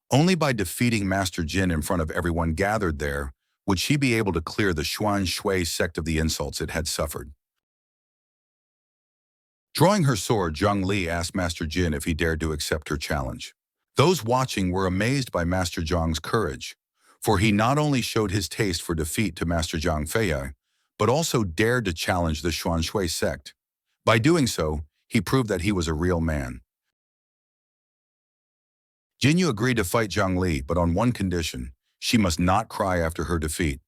Only by defeating Master Jin in front of everyone gathered there would she be able to clear the Xuanshui sect of the insults it had suffered. Drawing her sword, Zhang Li asked Master Jin if he dared to accept her challenge. Those watching were amazed by Master Zhang's courage, for he not only showed his taste for defeat to Master Zhang Feiye, but also dared to challenge the Xuanshui sect. By doing so, he proved that he was a real man. Jin Yu agreed to fight Zhang Li, but on one condition: she must not cry after her defeat.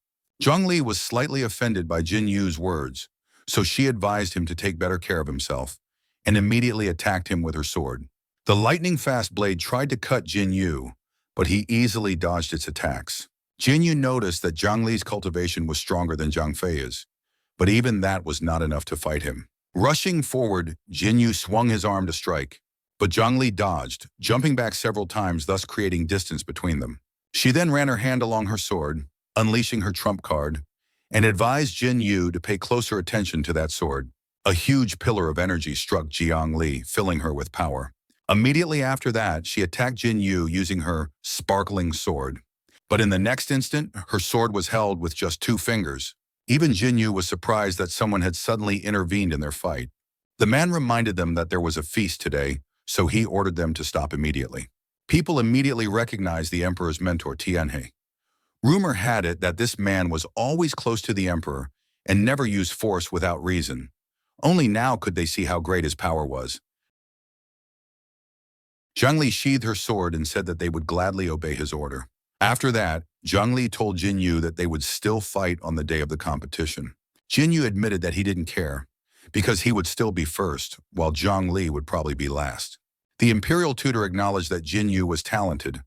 Zhang Li was slightly offended by Jin Yu's words, so she advised him to take better care of himself, and immediately attacked him with her sword. The lightning-fast blade tried to cut Jin Yu, but he easily dodged its attacks. Jin Yu noticed that Zhang Li's cultivation was stronger than Zhang Feiye's, but even that was not enough to fight him. Rushing forward, Jin Yu swung his arm to strike, but Zhang Li dodged, jumping back several times, thus creating distance between them. She then ran her hand along her sword, unleashing her trump card, and advised Jin Yu to pay closer attention to that sword. A huge pillar of energy struck Zhang Li, filling her with power. Immediately after that, she attacked Jin Yu using her sparkling sword. But in the next instant, her sword was held with just 2 fingers. Even Jin Yu was surprised that someone had suddenly intervened in their fight. The man reminded them that there was a feast today, so he ordered them to stop immediately. People immediately recognized the emperor's mentor, Tianhee. Rumor had it that this man was always close to the emperor and never used force without reason. Only now could they see how great his power was. Zhang Li sheathed her sword and said that they would gladly obey his order. After that, Zhang Li told Jin Yu that they would still fight on the day of the competition. Jin Yu admitted that he didn't care, because he would still be first, while Zhang Li would probably be last. The Imperial tutor acknowledged that Jin Yu was talented,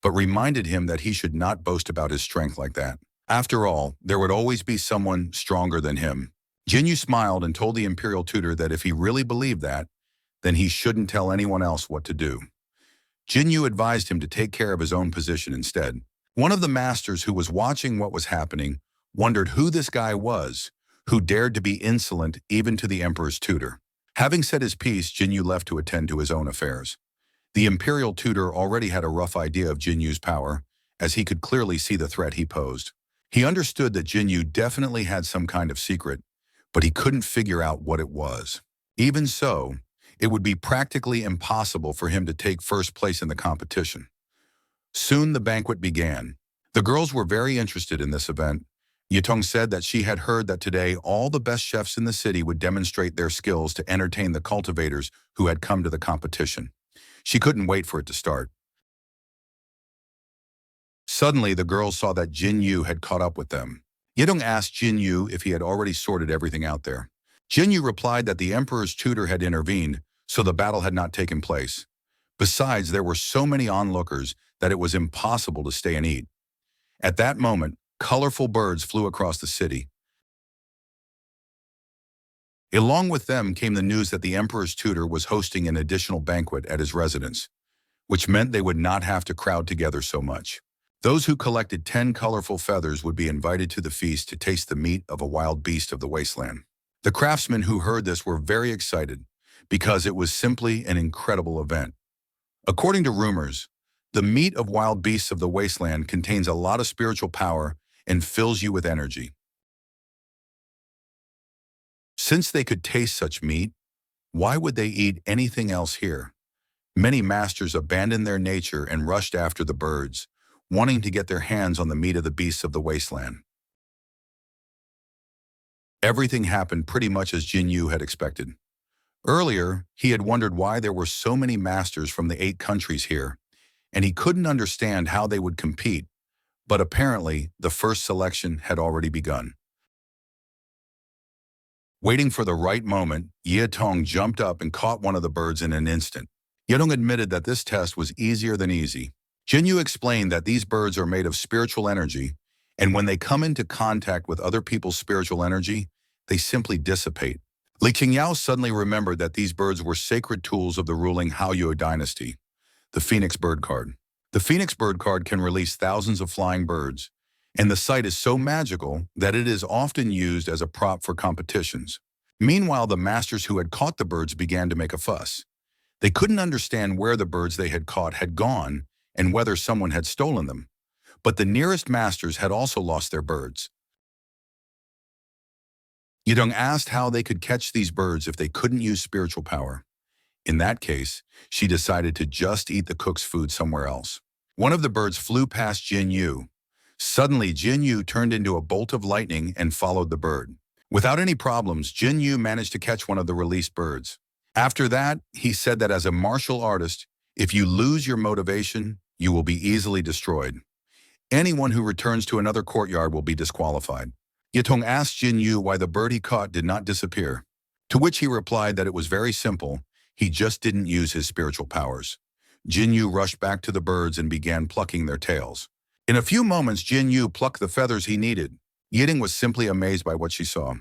but reminded him that he should not boast about his strength like that. After all, there would always be someone stronger than him. Jin Yu smiled and told the Imperial tutor that if he really believed that, then he shouldn't tell anyone else what to do. Jin Yu advised him to take care of his own position instead. One of the masters who was watching what was happening wondered who this guy was, who dared to be insolent even to the emperor's tutor. Having said his piece, Jin Yu left to attend to his own affairs. The Imperial tutor already had a rough idea of Jin Yu's power, as he could clearly see the threat he posed. He understood that Jin Yu definitely had some kind of secret, but he couldn't figure out what it was. Even so, it would be practically impossible for him to take first place in the competition. Soon the banquet began. The girls were very interested in this event. Yitong said that she had heard that today all the best chefs in the city would demonstrate their skills to entertain the cultivators who had come to the competition. She couldn't wait for it to start. Suddenly, the girls saw that Jin Yu had caught up with them. Yitong asked Jin Yu if he had already sorted everything out there. Jin Yu replied that the emperor's tutor had intervened, so the battle had not taken place. Besides, there were so many onlookers that it was impossible to stay and eat. At that moment, colorful birds flew across the city. Along with them came the news that the emperor's tutor was hosting an additional banquet at his residence. which meant they would not have to crowd together so much. Those who collected 10 colorful feathers would be invited to the feast to taste the meat of a wild beast of the wasteland. The craftsmen who heard this were very excited because it was simply an incredible event. According to rumors, the meat of wild beasts of the wasteland contains a lot of spiritual power and fills you with energy. Since they could taste such meat, why would they eat anything else here? Many masters abandoned their nature and rushed after the birds, wanting to get their hands on the meat of the beasts of the wasteland. Everything happened pretty much as Ching Yu had expected. Earlier, he had wondered why there were so many masters from the 8 countries here, and he couldn't understand how they would compete, but apparently the first selection had already begun. Waiting for the right moment, Ye Tong jumped up and caught one of the birds in an instant. Ye Tong admitted that this test was easier than easy. Ching Yu explained that these birds are made of spiritual energy, and when they come into contact with other people's spiritual energy, they simply dissipate. Li Qingyao suddenly remembered that these birds were sacred tools of the ruling Haoyu dynasty, the Phoenix Bird card. The Phoenix Bird card can release thousands of flying birds, and the sight is so magical that it is often used as a prop for competitions. Meanwhile, the masters who had caught the birds began to make a fuss. They couldn't understand where the birds they had caught had gone and whether someone had stolen them. But the nearest masters had also lost their birds. Yidong asked how they could catch these birds if they couldn't use spiritual power. In that case, she decided to just eat the cook's food somewhere else. One of the birds flew past Ching Yu. Suddenly, Ching Yu turned into a bolt of lightning and followed the bird. Without any problems, Ching Yu managed to catch one of the released birds. After that, he said that as a martial artist, if you lose your motivation, you will be easily destroyed. Anyone who returns to another courtyard will be disqualified. Yitong asked Ching Yu why the bird he caught did not disappear, to which he replied that it was very simple, he just didn't use his spiritual powers. Ching Yu rushed back to the birds and began plucking their tails. In a few moments, Ching Yu plucked the feathers he needed. Yiting was simply amazed by what she saw.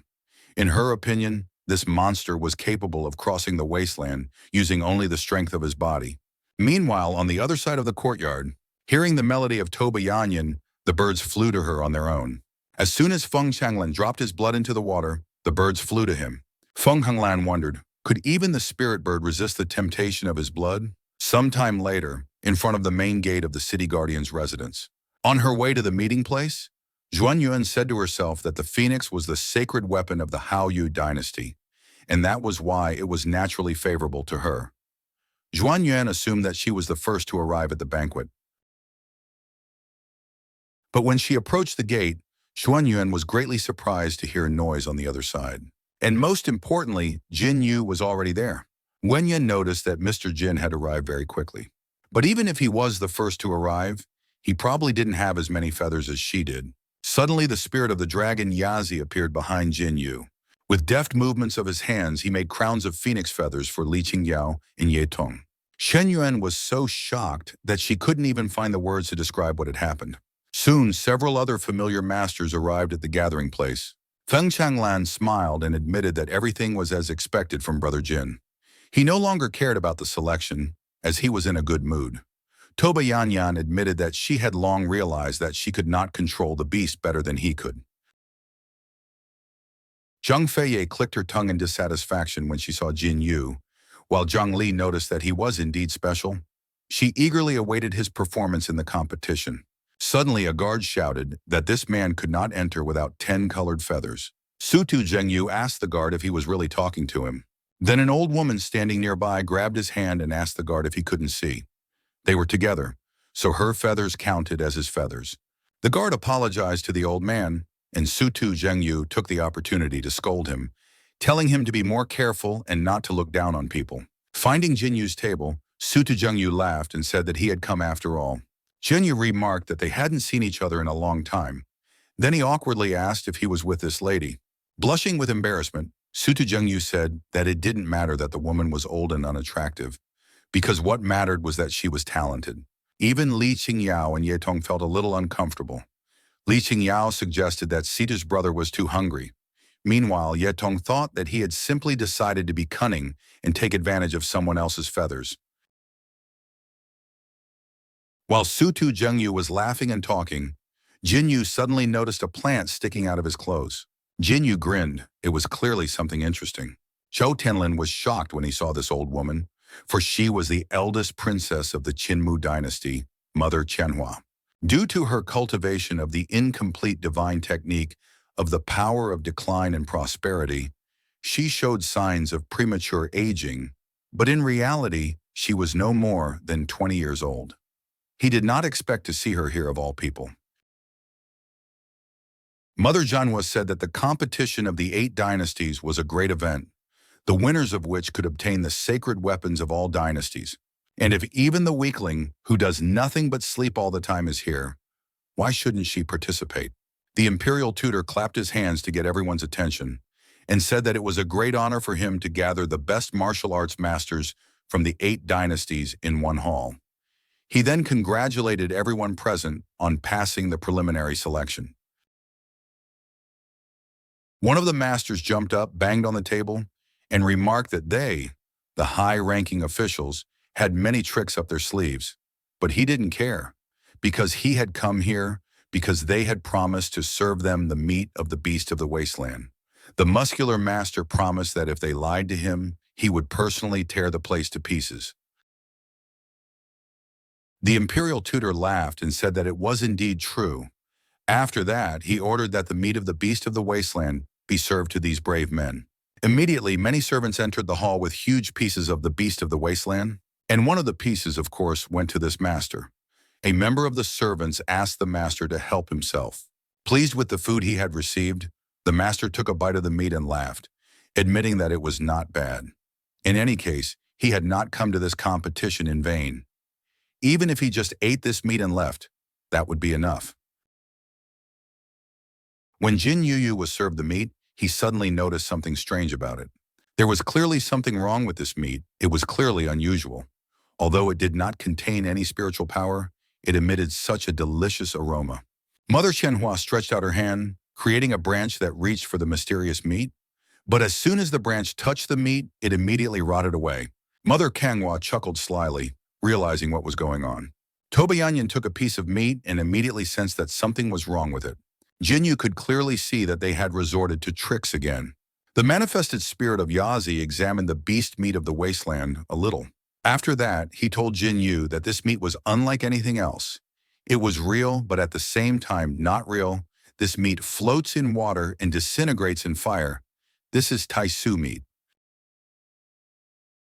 In her opinion, this monster was capable of crossing the wasteland using only the strength of his body. Meanwhile, on the other side of the courtyard, hearing the melody of Toba Yanyan, the birds flew to her on their own. As soon as Feng Changlan dropped his blood into the water, the birds flew to him. Feng Honglan wondered, could even the spirit bird resist the temptation of his blood? Sometime later, in front of the main gate of the city guardian's residence. On her way to the meeting place, Zhuan Yuan said to herself that the phoenix was the sacred weapon of the Haoyu dynasty, and that was why it was naturally favorable to her. Zhuan Yuan assumed that she was the first to arrive at the banquet. But when she approached the gate, Zhuan Yuan was greatly surprised to hear a noise on the other side. And most importantly, Ching Yu was already there. Wen Yan noticed that Mr. Jin had arrived very quickly. But even if he was the first to arrive, he probably didn't have as many feathers as she did. Suddenly, the spirit of the dragon Yazi appeared behind Ching Yu. With deft movements of his hands, he made crowns of phoenix feathers for Li Qingyao and Ye Tong. Shen Yuan was so shocked that she couldn't even find the words to describe what had happened. Soon, several other familiar masters arrived at the gathering place. Feng Changlan smiled and admitted that everything was as expected from Brother Jin. He no longer cared about the selection, as he was in a good mood. Toba Yanyan admitted that she had long realized that she could not control the beast better than he could. Zhang Feiye clicked her tongue in dissatisfaction when she saw Ching Yu. While Zhang Li noticed that he was indeed special, she eagerly awaited his performance in the competition. Suddenly, a guard shouted that this man could not enter without 10 colored feathers. Sutu Zhengyu asked the guard if he was really talking to him. Then an old woman standing nearby grabbed his hand and asked the guard if he couldn't see. They were together, so her feathers counted as his feathers. The guard apologized to the old man, and Sutu Zhengyu took the opportunity to scold him, telling him to be more careful and not to look down on people. Finding Ching Yu's table, Sutu Zhengyu laughed and said that he had come after all. Ching Yu remarked that they hadn't seen each other in a long time. Then he awkwardly asked if he was with this lady. Blushing with embarrassment, Sutu Zhengyu said that it didn't matter that the woman was old and unattractive, because what mattered was that she was talented. Even Li Qingyao and Ye Tong felt a little uncomfortable. Li Qingyao suggested that Sita's brother was too hungry. Meanwhile, Ye Tong thought that he had simply decided to be cunning and take advantage of someone else's feathers. While Sutu Zhengyu was laughing and talking, Jinyu suddenly noticed a plant sticking out of his clothes. Jinyu grinned. It was clearly something interesting. Zhou Tianlin was shocked when he saw this old woman, for she was the eldest princess of the Qinmu dynasty, Mother Tianhua. Due to her cultivation of the incomplete divine technique of the power of decline and prosperity, she showed signs of premature aging, but in reality, she was no more than 20 years old. He did not expect to see her here of all people. Mother Jianhua said that the competition of the 8 dynasties was a great event, the winners of which could obtain the sacred weapons of all dynasties. And if even the weakling, who does nothing but sleep all the time, is here, why shouldn't she participate? The imperial tutor clapped his hands to get everyone's attention and said that it was a great honor for him to gather the best martial arts masters from the 8 dynasties in one hall. He then congratulated everyone present on passing the preliminary selection. One of the masters jumped up, banged on the table, and remarked that they, the high-ranking officials, had many tricks up their sleeves. But he didn't care, because he had come here because they had promised to serve them the meat of the beast of the wasteland. The muscular master promised that if they lied to him, he would personally tear the place to pieces. The imperial tutor laughed and said that it was indeed true. After that, he ordered that the meat of the beast of the wasteland be served to these brave men. Immediately, many servants entered the hall with huge pieces of the beast of the wasteland, and one of the pieces, of course, went to this master. A member of the servants asked the master to help himself. Pleased with the food he had received, the master took a bite of the meat and laughed, admitting that it was not bad. In any case, he had not come to this competition in vain. Even if he just ate this meat and left, that would be enough. When Jin Yu was served the meat, he suddenly noticed something strange about it. There was clearly something wrong with this meat. It was clearly unusual. Although it did not contain any spiritual power, it emitted such a delicious aroma. Mother Tianhua stretched out her hand, creating a branch that reached for the mysterious meat. But as soon as the branch touched the meat, it immediately rotted away. Mother Kanghua chuckled slyly, realizing what was going on. Tobayanyan took a piece of meat and immediately sensed that something was wrong with it. Jinyu could clearly see that they had resorted to tricks again. The manifested spirit of Yazi examined the beast meat of the wasteland a little. After that, he told Jinyu that this meat was unlike anything else. It was real, but at the same time not real. This meat floats in water and disintegrates in fire. This is Taisu meat.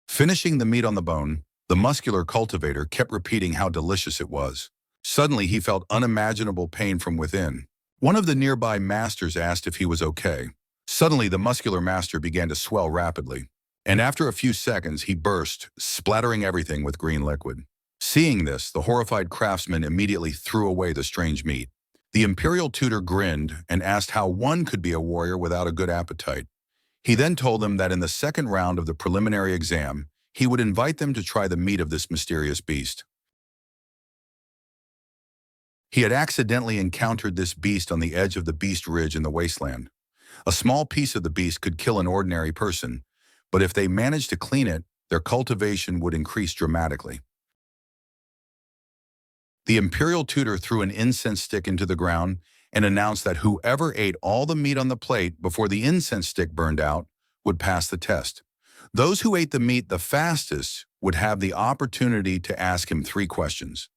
Finishing the meat on the bone, the muscular cultivator kept repeating how delicious it was. Suddenly, he felt unimaginable pain from within. One of the nearby masters asked if he was okay. Suddenly, the muscular master began to swell rapidly, and after a few seconds, he burst, splattering everything with green liquid. Seeing this, the horrified craftsman immediately threw away the strange meat. The imperial tutor grinned and asked how one could be a warrior without a good appetite. He then told them that in the second round of the preliminary exam, he would invite them to try the meat of this mysterious beast. He had accidentally encountered this beast on the edge of the beast ridge in the wasteland. A small piece of the beast could kill an ordinary person, but if they managed to clean it, their cultivation would increase dramatically. The imperial tutor threw an incense stick into the ground and announced that whoever ate all the meat on the plate before the incense stick burned out would pass the test. Those who ate the meat the fastest would have the opportunity to ask him 3 questions.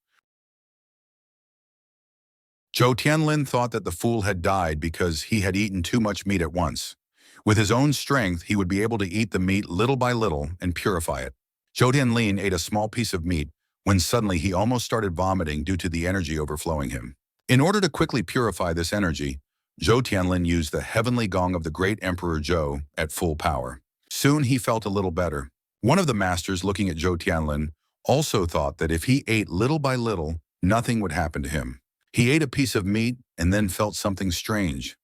Zhou Tianlin thought that the fool had died because he had eaten too much meat at once. With his own strength, he would be able to eat the meat little by little and purify it. Zhou Tianlin ate a small piece of meat when suddenly he almost started vomiting due to the energy overflowing him. In order to quickly purify this energy, Zhou Tianlin used the heavenly gong of the great Emperor Zhou at full power. Soon he felt a little better. One of the masters, looking at Zhou Tianlin, also thought that if he ate little by little, nothing would happen to him. He ate a piece of meat and then felt something strange.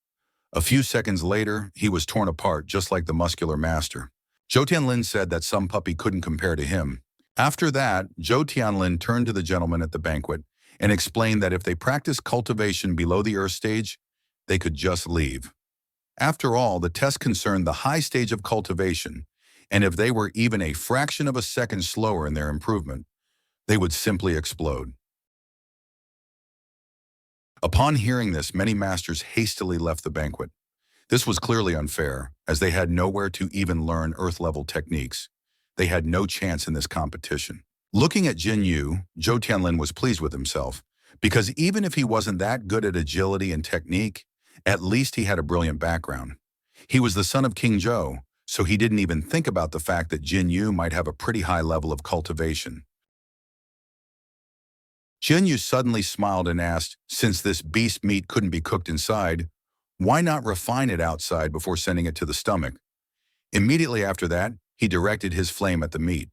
A few seconds later, he was torn apart just like the muscular master. Zhou Tianlin said that some puppy couldn't compare to him. After that, Zhou Tianlin turned to the gentleman at the banquet and explained that if they practiced cultivation below the earth stage, they could just leave. After all, the test concerned the high stage of cultivation, and if they were even a fraction of a second slower in their improvement, they would simply explode. Upon hearing this, many masters hastily left the banquet. This was clearly unfair, as they had nowhere to even learn Earth-level techniques. They had no chance in this competition. Looking at Jin Yu, Zhou Tianlin was pleased with himself, because even if he wasn't that good at agility and technique, at least he had a brilliant background. He was the son of King Zhou, so he didn't even think about the fact that Jin Yu might have a pretty high level of cultivation. Jin Yu suddenly smiled and asked, since this beast meat couldn't be cooked inside, why not refine it outside before sending it to the stomach? Immediately after that, he directed his flame at the meat.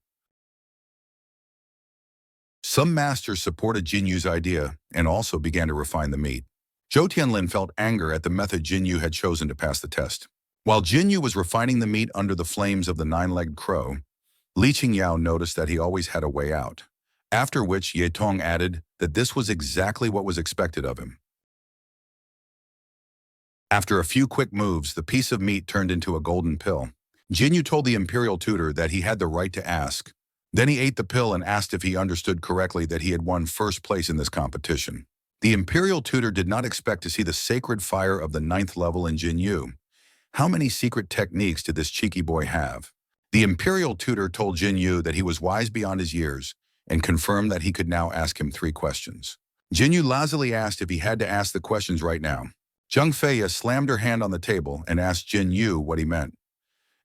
Some masters supported Jin Yu's idea and also began to refine the meat. Zhou Tianlin felt anger at the method Jin Yu had chosen to pass the test. While Jin Yu was refining the meat under the flames of the nine-legged crow, Li Qingyao noticed that he always had a way out, after which Ye Tong added that this was exactly what was expected of him. After a few quick moves, the piece of meat turned into a golden pill. Jin Yu told the Imperial tutor that he had the right to ask. Then he ate the pill and asked if he understood correctly that he had won first place in this competition. The Imperial tutor did not expect to see the sacred fire of the 9th level in Jin Yu. How many secret techniques did this cheeky boy have? The Imperial tutor told Jin Yu that he was wise beyond his years and confirmed that he could now ask him 3 questions. Jin Yu lazily asked if he had to ask the questions right now. Zhang Feiya slammed her hand on the table and asked Jin Yu what he meant.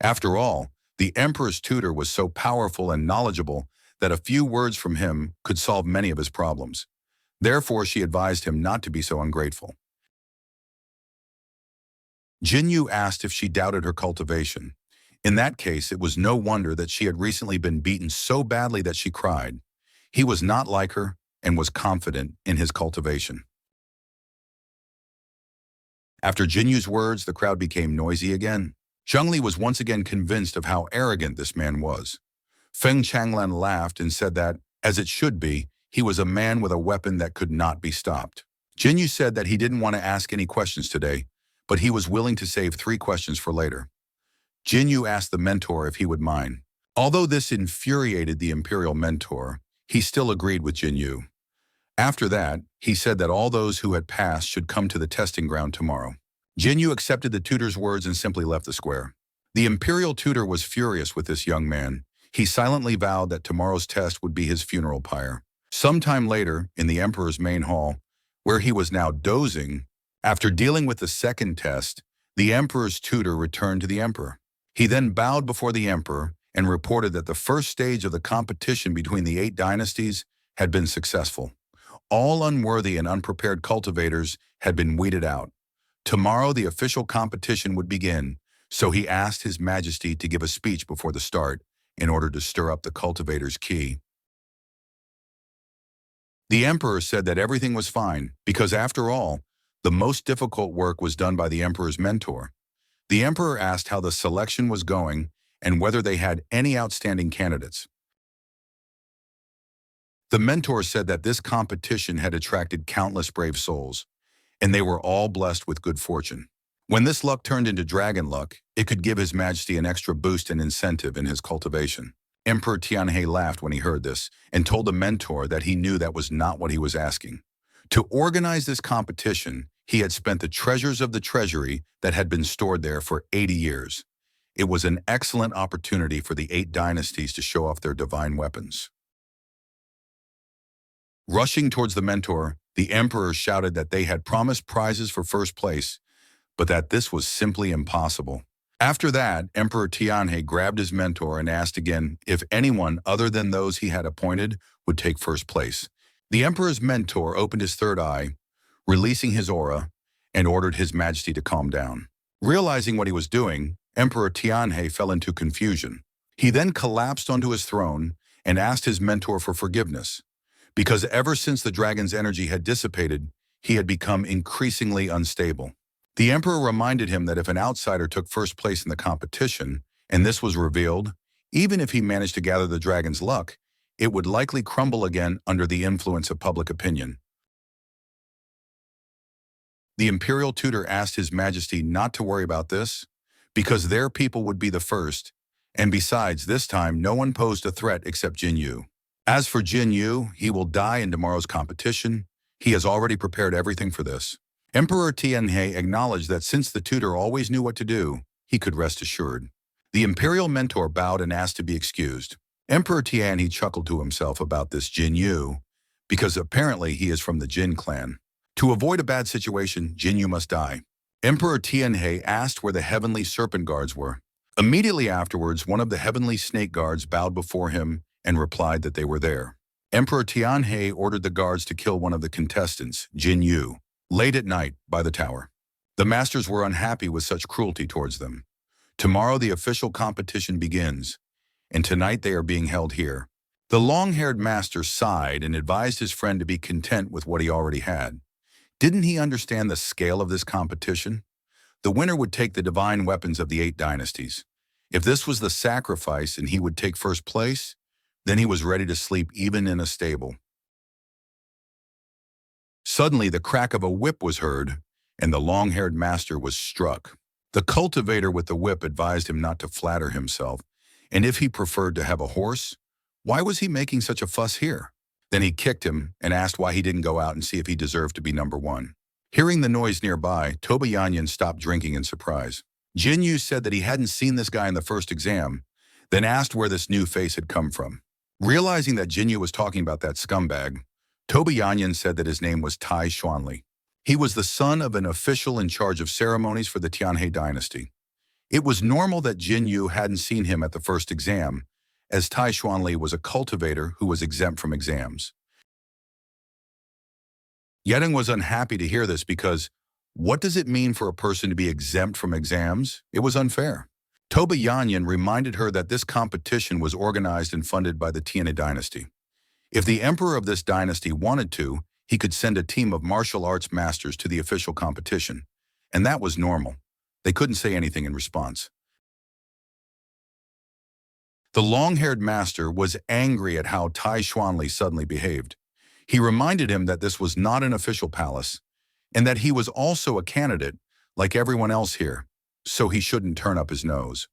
After all, the emperor's tutor was so powerful and knowledgeable that a few words from him could solve many of his problems. Therefore, she advised him not to be so ungrateful. Jin Yu asked if she doubted her cultivation. In that case, it was no wonder that she had recently been beaten so badly that she cried. He was not like her and was confident in his cultivation. After Jin Yu's words, the crowd became noisy again. Zhang Li was once again convinced of how arrogant this man was. Feng Changlan laughed and said that, as it should be, he was a man with a weapon that could not be stopped. Jin Yu said that he didn't want to ask any questions today, but he was willing to save 3 questions for later. Jin Yu asked the mentor if he would mind. Although this infuriated the Imperial mentor, he still agreed with Jin Yu. After that, he said that all those who had passed should come to the testing ground tomorrow. Jin Yu accepted the tutor's words and simply left the square. The Imperial tutor was furious with this young man. He silently vowed that tomorrow's test would be his funeral pyre. Sometime later, in the Emperor's main hall, where he was now dozing, after dealing with the second test, the Emperor's tutor returned to the Emperor. He then bowed before the Emperor and reported that the first stage of the competition between the 8 dynasties had been successful. All unworthy and unprepared cultivators had been weeded out. Tomorrow the official competition would begin, so he asked His Majesty to give a speech before the start in order to stir up the cultivators' qi. The Emperor said that everything was fine because, after all, the most difficult work was done by the Emperor's mentor. The Emperor asked how the selection was going and whether they had any outstanding candidates. The mentor said that this competition had attracted countless brave souls, and they were all blessed with good fortune. When this luck turned into dragon luck, it could give His Majesty an extra boost and incentive in his cultivation. Emperor Tianhee laughed when he heard this and told the mentor that he knew that was not what he was asking. To organize this competition, he had spent the treasures of the treasury that had been stored there for 80 years. It was an excellent opportunity for the 8 dynasties to show off their divine weapons. Rushing towards the mentor, the emperor shouted that they had promised prizes for first place, but that this was simply impossible. After that, Emperor Tianhee grabbed his mentor and asked again if anyone other than those he had appointed would take first place. The emperor's mentor opened his third eye, releasing his aura, and ordered His Majesty to calm down. Realizing what he was doing, Emperor Tianhee fell into confusion. He then collapsed onto his throne and asked his mentor for forgiveness, because ever since the dragon's energy had dissipated, he had become increasingly unstable. The emperor reminded him that if an outsider took first place in the competition, and this was revealed, even if he managed to gather the dragon's luck, it would likely crumble again under the influence of public opinion. The imperial tutor asked His Majesty not to worry about this, because their people would be the first, and besides, this time no one posed a threat except Jin Yu. As for Jin Yu, he will die in tomorrow's competition, He has already prepared everything for this. Emperor Tianhee acknowledged that since the tutor always knew what to do, he could rest assured. The imperial mentor bowed and asked to be excused. Emperor Tianhee chuckled to himself about this Jin Yu, because apparently he is from the Jin clan. To avoid a bad situation, Jin Yu must die. Emperor Tianhee asked where the heavenly serpent guards were. Immediately afterwards, one of the heavenly snake guards bowed before him and replied that they were there. Emperor Tianhee ordered the guards to kill one of the contestants, Jin Yu, late at night by the tower. The masters were unhappy with such cruelty towards them. Tomorrow the official competition begins, and tonight they are being held here. The long-haired master sighed and advised his friend to be content with what he already had. Didn't he understand the scale of this competition? The winner would take the divine weapons of the 8 dynasties. If this was the sacrifice and he would take first place, then he was ready to sleep even in a stable. Suddenly the crack of a whip was heard, and the long-haired master was struck. The cultivator with the whip advised him not to flatter himself, and if he preferred to have a horse, why was he making such a fuss here? Then he kicked him and asked why he didn't go out and see if he deserved to be number 1. Hearing the noise nearby, Toba stopped drinking in surprise. Jin Yu said that he hadn't seen this guy in the first exam, then asked where this new face had come from. Realizing that Jin Yu was talking about that scumbag, Toba said that his name was Tai Xuanli. He was the son of an official in charge of ceremonies for the Tianhee dynasty. It was normal that Jin Yu hadn't seen him at the first exam, as Tai Xuanli was a cultivator who was exempt from exams. Yedong was unhappy to hear this because what does it mean for a person to be exempt from exams? It was unfair. Toba reminded her that this competition was organized and funded by the Tianhee dynasty. If the emperor of this dynasty wanted to, he could send a team of martial arts masters to the official competition, and that was normal. They couldn't say anything in response. The long-haired master was angry at how Tai Xuanli suddenly behaved. He reminded him that this was not an official palace, and that he was also a candidate, like everyone else here, so he shouldn't turn up his nose.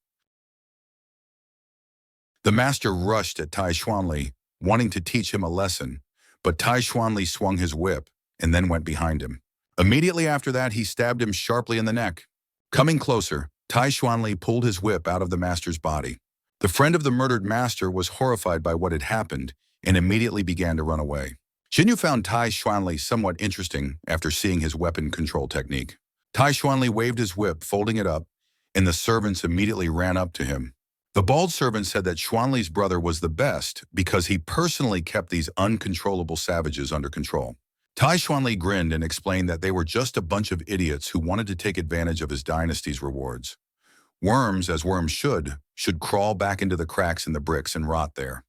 The master rushed at Tai Xuanli, wanting to teach him a lesson, but Tai Xuanli swung his whip and then went behind him. Immediately after that, he stabbed him sharply in the neck. Coming closer, Tai Xuanli pulled his whip out of the master's body. The friend of the murdered master was horrified by what had happened and immediately began to run away. Jin Yu found Tai Xuanli somewhat interesting after seeing his weapon control technique. Tai Xuanli waved his whip, folding it up, and the servants immediately ran up to him. The bald servant said that Xuanli's brother was the best because he personally kept these uncontrollable savages under control. Tai Xuanli grinned and explained that they were just a bunch of idiots who wanted to take advantage of his dynasty's rewards. Worms, as worms should crawl back into the cracks in the bricks and rot there.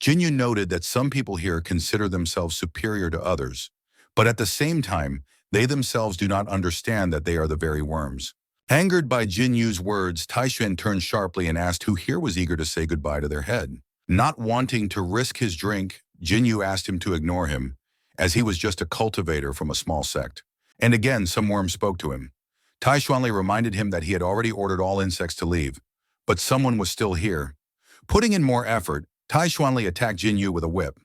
Jin Yu noted that some people here consider themselves superior to others, but at the same time, they themselves do not understand that they are the very worms. Angered by Jin Yu's words, Tai Xuan turned sharply and asked who here was eager to say goodbye to their head. Not wanting to risk his drink, Jin Yu asked him to ignore him, as he was just a cultivator from a small sect. And again, some worm spoke to him. Tai Xuanli reminded him that he had already ordered all insects to leave, but someone was still here. Putting in more effort, Tai Xuanli attacked Jin Yu with a whip.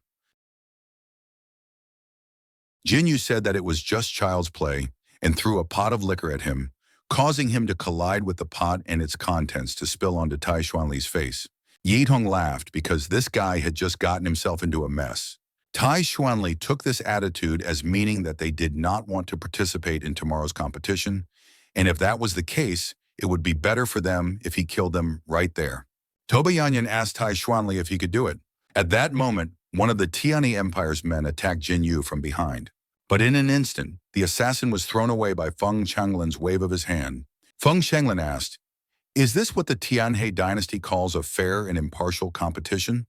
Jin Yu said that it was just child's play and threw a pot of liquor at him, causing him to collide with the pot and its contents to spill onto Tai Xuanli's face. Yidong laughed because this guy had just gotten himself into a mess. Tai Xuanli took this attitude as meaning that they did not want to participate in tomorrow's competition, and if that was the case, it would be better for them if he killed them right there. Toba asked Tai Xuanli if he could do it. At that moment, one of the Tianhee Empire's men attacked Jin Yu from behind. But in an instant, the assassin was thrown away by Feng Chenglin's wave of his hand. Feng Chenglin asked, "Is this what the Tianhee dynasty calls a fair and impartial competition?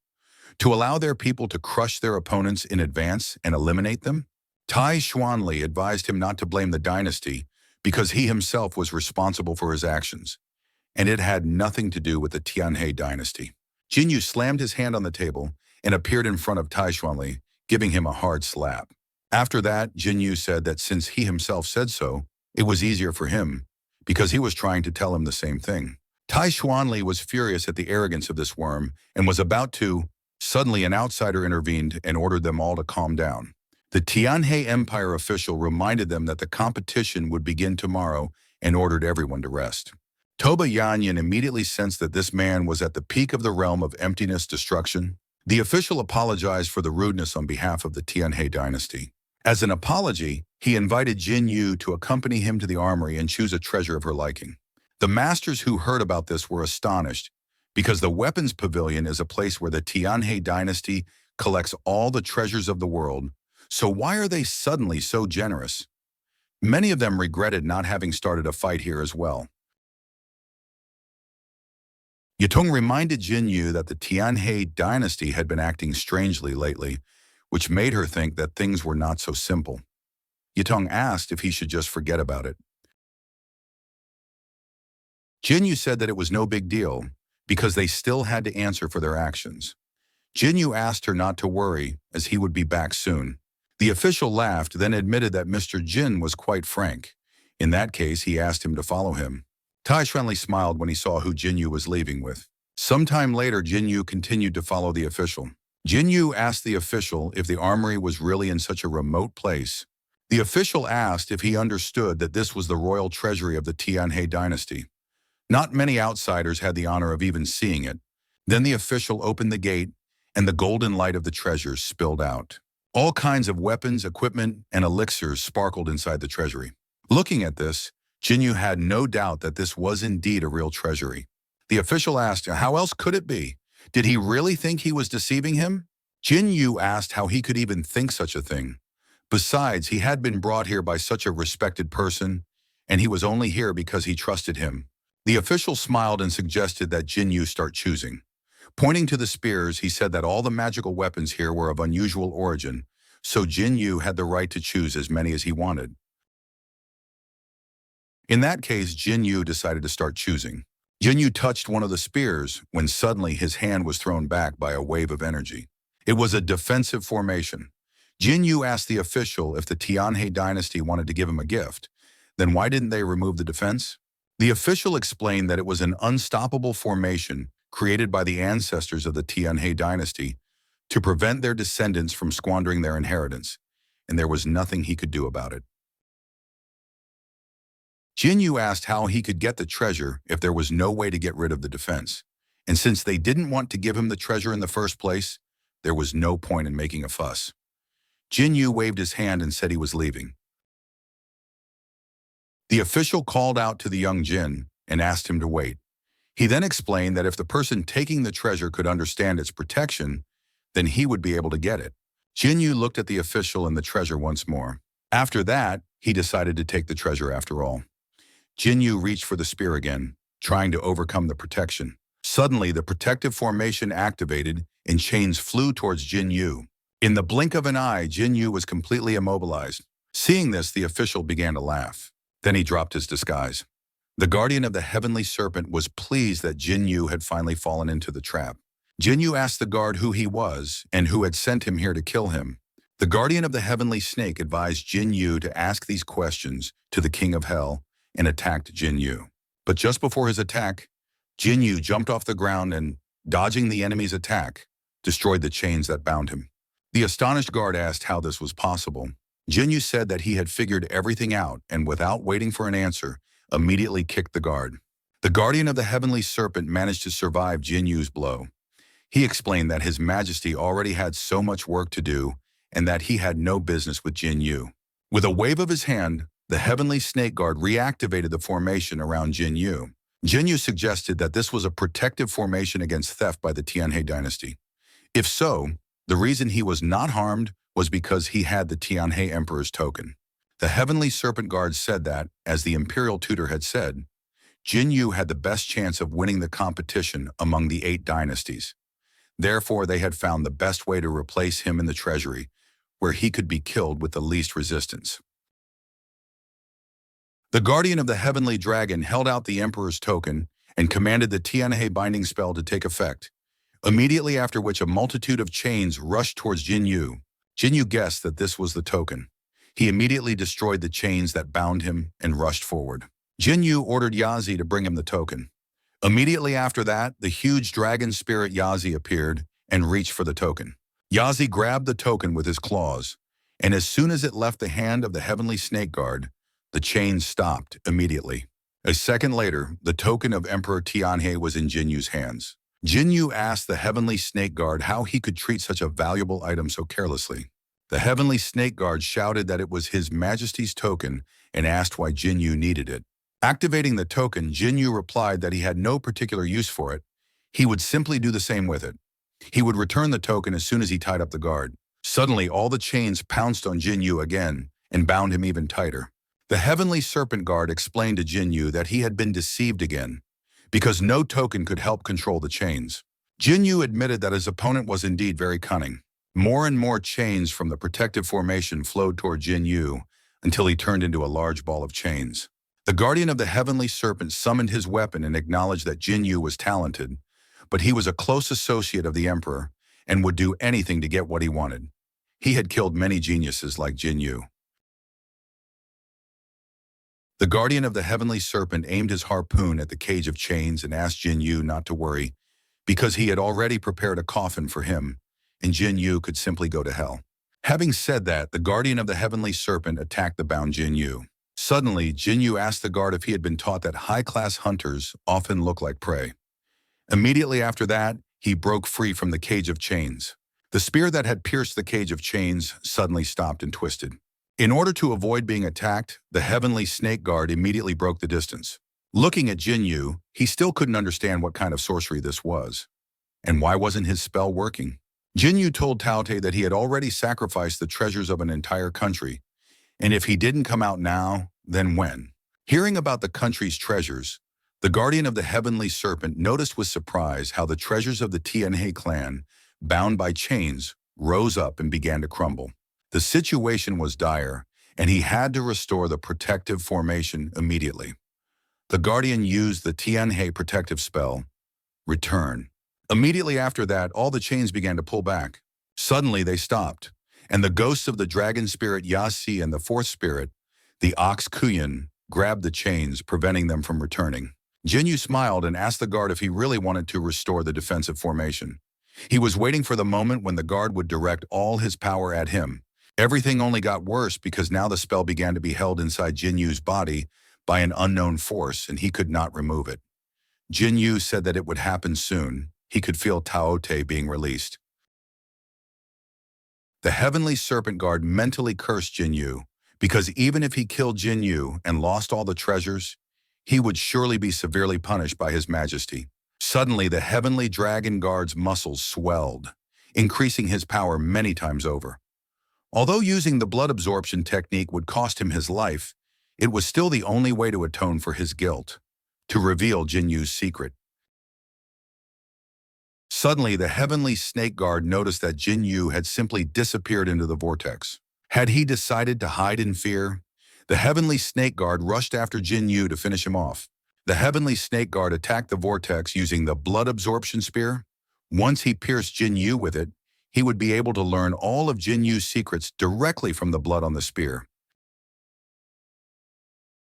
To allow their people to crush their opponents in advance and eliminate them?" Tai Xuanli advised him not to blame the dynasty because he himself was responsible for his actions, and it had nothing to do with the Tianhee dynasty. Jin Yu slammed his hand on the table and appeared in front of Tai Xuanli, giving him a hard slap. After that, Jin Yu said that since he himself said so, it was easier for him, because he was trying to tell him the same thing. Tai Xuanli was furious at the arrogance of this worm and was about to Suddenly, an outsider intervened and ordered them all to calm down. The Tianhee Empire official reminded them that the competition would begin tomorrow and ordered everyone to rest. Toba Yanyan immediately sensed that this man was at the peak of the realm of emptiness destruction. The official apologized for the rudeness on behalf of the Tianhee dynasty. As an apology, he invited Jin Yu to accompany him to the armory and choose a treasure of her liking. The masters who heard about this were astonished, because the weapons pavilion is a place where the Tianhee dynasty collects all the treasures of the world. So why are they suddenly so generous? Many of them regretted not having started a fight here as well. Yutong reminded Jin Yu that the Tianhee dynasty had been acting strangely lately, which made her think that things were not so simple. Yutong asked if he should just forget about it. Jin Yu said that it was no big deal, because they still had to answer for their actions. Jin Yu asked her not to worry, as he would be back soon. The official laughed, then admitted that Mr. Jin was quite frank. In that case, he asked him to follow him. Tai Xuanli smiled when he saw who Jin Yu was leaving with. Sometime later, Jin Yu continued to follow the official. Jin Yu asked the official if the armory was really in such a remote place. The official asked if he understood that this was the royal treasury of the Tianhee dynasty. Not many outsiders had the honor of even seeing it. Then the official opened the gate, and the golden light of the treasure spilled out. All kinds of weapons, equipment, and elixirs sparkled inside the treasury. Looking at this, Jin Yu had no doubt that this was indeed a real treasury. The official asked, how else could it be? Did he really think he was deceiving him? Jin Yu asked how he could even think such a thing. Besides, he had been brought here by such a respected person, and he was only here because he trusted him. The official smiled and suggested that Jin Yu start choosing. Pointing to the spears, he said that all the magical weapons here were of unusual origin, so Jin Yu had the right to choose as many as he wanted. In that case, Jin Yu decided to start choosing. Jin Yu touched one of the spears when suddenly his hand was thrown back by a wave of energy. It was a defensive formation. Jin Yu asked the official if the Tianhee dynasty wanted to give him a gift. Then why didn't they remove the defense? The official explained that it was an unstoppable formation created by the ancestors of the Tianhee dynasty to prevent their descendants from squandering their inheritance, and there was nothing he could do about it. Jin Yu asked how he could get the treasure if there was no way to get rid of the defense, and since they didn't want to give him the treasure in the first place, there was no point in making a fuss. Jin Yu waved his hand and said he was leaving. The official called out to the young Jin and asked him to wait. He then explained that if the person taking the treasure could understand its protection, then he would be able to get it. Jin Yu looked at the official and the treasure once more. After that, he decided to take the treasure after all. Jin Yu reached for the spear again, trying to overcome the protection. Suddenly, the protective formation activated and chains flew towards Jin Yu. In the blink of an eye, Jin Yu was completely immobilized. Seeing this, the official began to laugh. Then he dropped his disguise. The guardian of the heavenly serpent was pleased that Jin Yu had finally fallen into the trap. Jin Yu asked the guard who he was and who had sent him here to kill him. The guardian of the heavenly snake advised Jin Yu to ask these questions to the king of hell and attacked Jin Yu. But just before his attack, Jin Yu jumped off the ground and, dodging the enemy's attack, destroyed the chains that bound him. The astonished guard asked how this was possible. Jin Yu said that he had figured everything out and, without waiting for an answer, immediately kicked the guard. The guardian of the heavenly serpent managed to survive Jin Yu's blow. He explained that His Majesty already had so much work to do and that he had no business with Jin Yu. With a wave of his hand, the heavenly snake guard reactivated the formation around Jin Yu. Jin Yu suggested that this was a protective formation against theft by the Tianhee dynasty. If so, the reason he was not harmed was because he had the Tianhee emperor's token. The heavenly serpent guard said that, as the imperial tutor had said, Jin Yu had the best chance of winning the competition among the 8 dynasties. Therefore, they had found the best way to replace him in the treasury, where he could be killed with the least resistance. The guardian of the heavenly dragon held out the emperor's token and commanded the Tianhee binding spell to take effect, immediately after which a multitude of chains rushed towards Jin Yu. Jin Yu guessed that this was the token. He immediately destroyed the chains that bound him and rushed forward. Jin Yu ordered Yazi to bring him the token. Immediately after that, the huge dragon spirit Yazi appeared and reached for the token. Yazi grabbed the token with his claws, and as soon as it left the hand of the heavenly snake guard, the chains stopped immediately. A second later, the token of Emperor Tianhee was in Jin Yu's hands. Jin Yu asked the heavenly snake guard how he could treat such a valuable item so carelessly. The heavenly snake guard shouted that it was His Majesty's token and asked why Jin Yu needed it. Activating the token, Jin Yu replied that he had no particular use for it. He would simply do the same with it. He would return the token as soon as he tied up the guard. Suddenly, all the chains pounced on Jin Yu again and bound him even tighter. The heavenly serpent guard explained to Jin Yu that he had been deceived again, because no token could help control the chains. Jin Yu admitted that his opponent was indeed very cunning. More and more chains from the protective formation flowed toward Jin Yu until he turned into a large ball of chains. The guardian of the heavenly serpent summoned his weapon and acknowledged that Jin Yu was talented, but he was a close associate of the emperor and would do anything to get what he wanted. He had killed many geniuses like Jin Yu. The guardian of the heavenly serpent aimed his harpoon at the cage of chains and asked Jin Yu not to worry, because he had already prepared a coffin for him, and Jin Yu could simply go to hell. Having said that, the guardian of the heavenly serpent attacked the bound Jin Yu. Suddenly, Jin Yu asked the guard if he had been taught that high-class hunters often look like prey. Immediately after that, he broke free from the cage of chains. The spear that had pierced the cage of chains suddenly stopped and twisted. In order to avoid being attacked, the heavenly snake guard immediately broke the distance. Looking at Jin Yu, he still couldn't understand what kind of sorcery this was. And why wasn't his spell working? Jin Yu told Taote that he had already sacrificed the treasures of an entire country, and if he didn't come out now, then when? Hearing about the country's treasures, the guardian of the heavenly serpent noticed with surprise how the treasures of the Tianhee clan, bound by chains, rose up and began to crumble. The situation was dire, and he had to restore the protective formation immediately. The guardian used the Tianhee protective spell, Return. Immediately after that, all the chains began to pull back. Suddenly, they stopped, and the ghosts of the dragon spirit Yasi and the fourth spirit, the ox Kuyan, grabbed the chains, preventing them from returning. Jin Yu smiled and asked the guard if he really wanted to restore the defensive formation. He was waiting for the moment when the guard would direct all his power at him. Everything only got worse because now the spell began to be held inside Jin Yu's body by an unknown force, and he could not remove it. Jin Yu said that it would happen soon. He could feel Taote being released. The heavenly serpent guard mentally cursed Jin Yu, because even if he killed Jin Yu and lost all the treasures, he would surely be severely punished by His Majesty. Suddenly, the heavenly dragon guard's muscles swelled, increasing his power many times over. Although using the blood absorption technique would cost him his life, it was still the only way to atone for his guilt, to reveal Jin Yu's secret. Suddenly, the heavenly snake guard noticed that Jin Yu had simply disappeared into the vortex. Had he decided to hide in fear? The heavenly snake guard rushed after Jin Yu to finish him off. The heavenly snake guard attacked the vortex using the blood absorption spear. Once he pierced Jin Yu with it, he would be able to learn all of Jin Yu's secrets directly from the blood on the spear.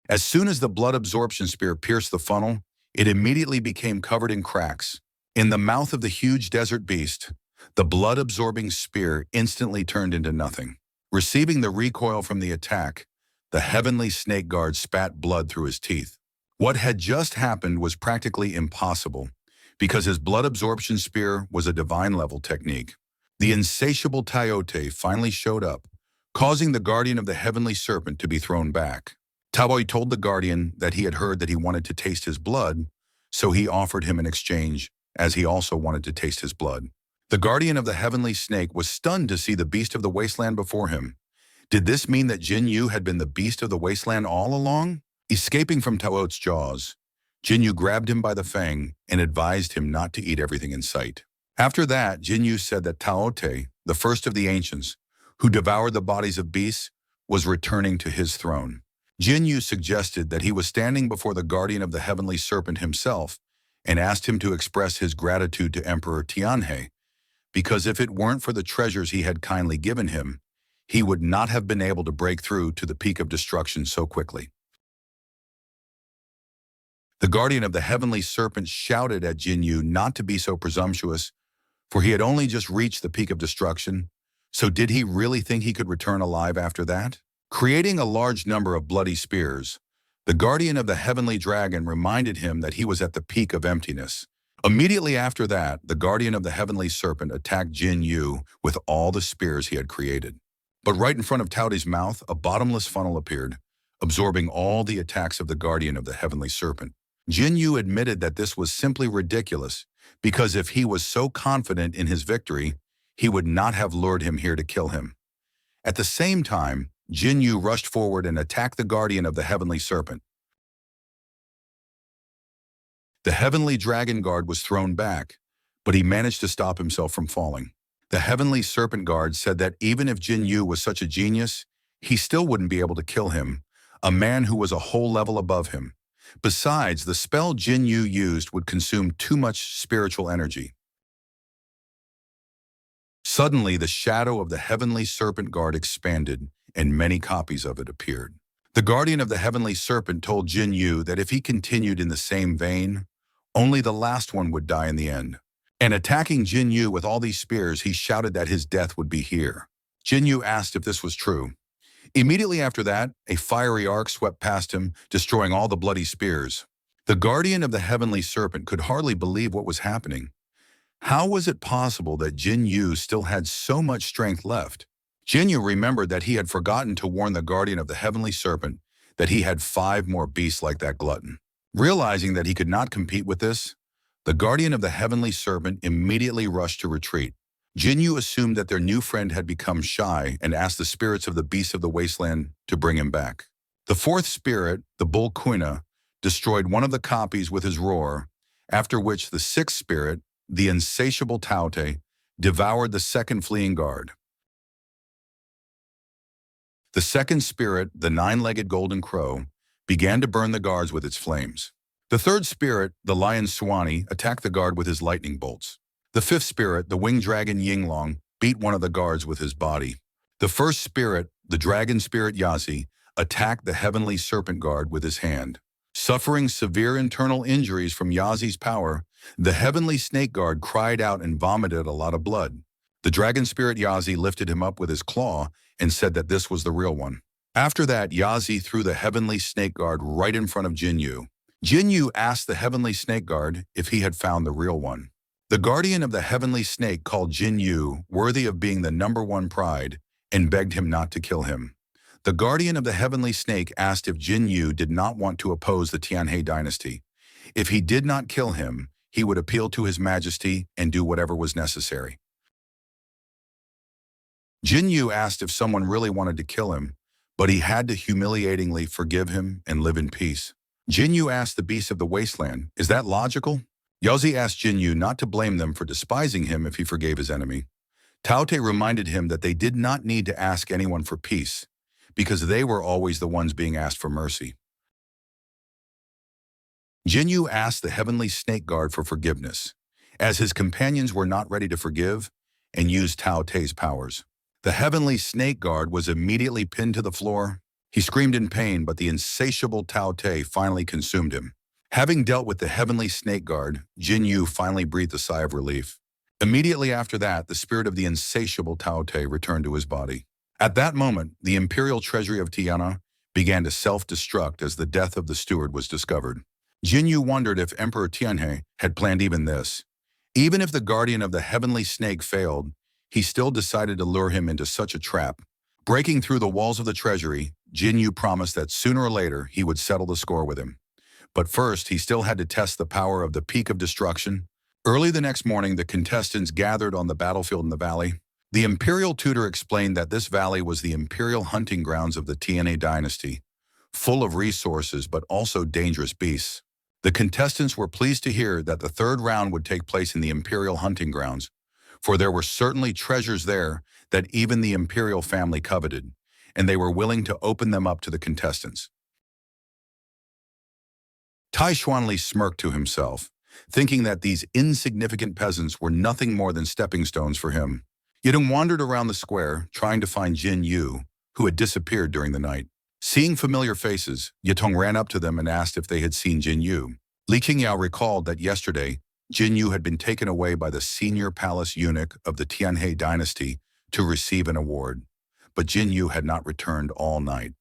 As soon as the blood absorption spear pierced the funnel, it immediately became covered in cracks. In the mouth of the huge desert beast, the blood-absorbing spear instantly turned into nothing. Receiving the recoil from the attack, the heavenly snake guard spat blood through his teeth. What had just happened was practically impossible, because his blood absorption spear was a divine-level technique. The insatiable Taote finally showed up, causing the guardian of the heavenly serpent to be thrown back. Taote told the guardian that he had heard that he wanted to taste his blood, so he offered him an exchange, as he also wanted to taste his blood. The guardian of the heavenly snake was stunned to see the beast of the wasteland before him. Did this mean that Jin Yu had been the beast of the wasteland all along? Escaping from Taote's jaws, Jin Yu grabbed him by the fang and advised him not to eat everything in sight. After that, Jin Yu said that Taote, the first of the ancients, who devoured the bodies of beasts, was returning to his throne. Jin Yu suggested that he was standing before the guardian of the heavenly serpent himself and asked him to express his gratitude to Emperor Tianhee, because if it weren't for the treasures he had kindly given him, he would not have been able to break through to the peak of destruction so quickly. The guardian of the heavenly serpent shouted at Jin Yu not to be so presumptuous, for he had only just reached the peak of destruction. So did he really think he could return alive after that? Creating a large number of bloody spears, the guardian of the heavenly dragon reminded him that he was at the peak of emptiness. Immediately after that, the guardian of the heavenly serpent attacked Jin Yu with all the spears he had created. But right in front of Taote's mouth, a bottomless funnel appeared, absorbing all the attacks of the guardian of the heavenly serpent. Jin Yu admitted that this was simply ridiculous, because if he was so confident in his victory, he would not have lured him here to kill him. At the same time, Jin Yu rushed forward and attacked the guardian of the heavenly serpent. The heavenly dragon guard was thrown back, but he managed to stop himself from falling. The heavenly serpent guard said that even if Jin Yu was such a genius, he still wouldn't be able to kill him, a man who was a whole level above him. Besides, the spell Jin Yu used would consume too much spiritual energy. Suddenly, the shadow of the heavenly serpent guard expanded, and many copies of it appeared. The guardian of the heavenly serpent told Jin Yu that if he continued in the same vein, only the last one would die in the end. And attacking Jin Yu with all these spears, he shouted that his death would be here. Jin Yu asked if this was true. Immediately after that, a fiery arc swept past him, destroying all the bloody spears. The guardian of the heavenly serpent could hardly believe what was happening. How was it possible that Jin Yu still had so much strength left? Jin Yu remembered that he had forgotten to warn the guardian of the heavenly serpent that he had 5 more beasts like that glutton. Realizing that he could not compete with this, the guardian of the heavenly serpent immediately rushed to retreat. Jin Yu assumed that their new friend had become shy and asked the spirits of the beasts of the wasteland to bring him back. The 4th spirit, the bull Quina, destroyed one of the copies with his roar, after which the 6th spirit, the insatiable Taote, devoured the 2nd fleeing guard. The 2nd spirit, the 9-legged golden crow, began to burn the guards with its flames. The 3rd spirit, the lion Suani, attacked the guard with his lightning bolts. The 5th spirit, the winged dragon Yinglong, beat one of the guards with his body. The 1st spirit, the dragon spirit Yazi, attacked the heavenly serpent guard with his hand. Suffering severe internal injuries from Yazi's power, the heavenly snake guard cried out and vomited a lot of blood. The dragon spirit Yazi lifted him up with his claw and said that this was the real one. After that, Yazi threw the heavenly snake guard right in front of Jin Yu. Jin Yu asked the heavenly snake guard if he had found the real one. The guardian of the heavenly snake called Jin Yu worthy of being the #1 pride and begged him not to kill him. The guardian of the heavenly snake asked if Jin Yu did not want to oppose the Tianhee dynasty. If he did not kill him, he would appeal to his majesty and do whatever was necessary. Jin Yu asked if someone really wanted to kill him, but he had to humiliatingly forgive him and live in peace. Jin Yu asked the beasts of the wasteland, "Is that logical?" Yazi asked Jin Yu not to blame them for despising him if he forgave his enemy. Taote reminded him that they did not need to ask anyone for peace, because they were always the ones being asked for mercy. Jin Yu asked the heavenly snake guard for forgiveness, as his companions were not ready to forgive and used Taote's powers. The heavenly snake guard was immediately pinned to the floor. He screamed in pain, but the insatiable Taote finally consumed him. Having dealt with the heavenly snake guard, Jin Yu finally breathed a sigh of relief. Immediately after that, the spirit of the insatiable Taote returned to his body. At that moment, the imperial treasury of Tianhee began to self-destruct as the death of the steward was discovered. Jin Yu wondered if Emperor Tianhee had planned even this. Even if the guardian of the heavenly snake failed, he still decided to lure him into such a trap. Breaking through the walls of the treasury, Jin Yu promised that sooner or later he would settle the score with him. But first, he still had to test the power of the peak of destruction. Early the next morning, the contestants gathered on the battlefield in the valley. The imperial tutor explained that this valley was the imperial hunting grounds of the Tianhee dynasty, full of resources but also dangerous beasts. The contestants were pleased to hear that the 3rd round would take place in the imperial hunting grounds, for there were certainly treasures there that even the imperial family coveted, and they were willing to open them up to the contestants. Tai Xuanli smirked to himself, thinking that these insignificant peasants were nothing more than stepping stones for him. Yidong wandered around the square, trying to find Jin Yu, who had disappeared during the night. Seeing familiar faces, Yitong ran up to them and asked if they had seen Jin Yu. Li Qingyao recalled that yesterday, Jin Yu had been taken away by the senior palace eunuch of the Tianhee dynasty to receive an award, but Jin Yu had not returned all night.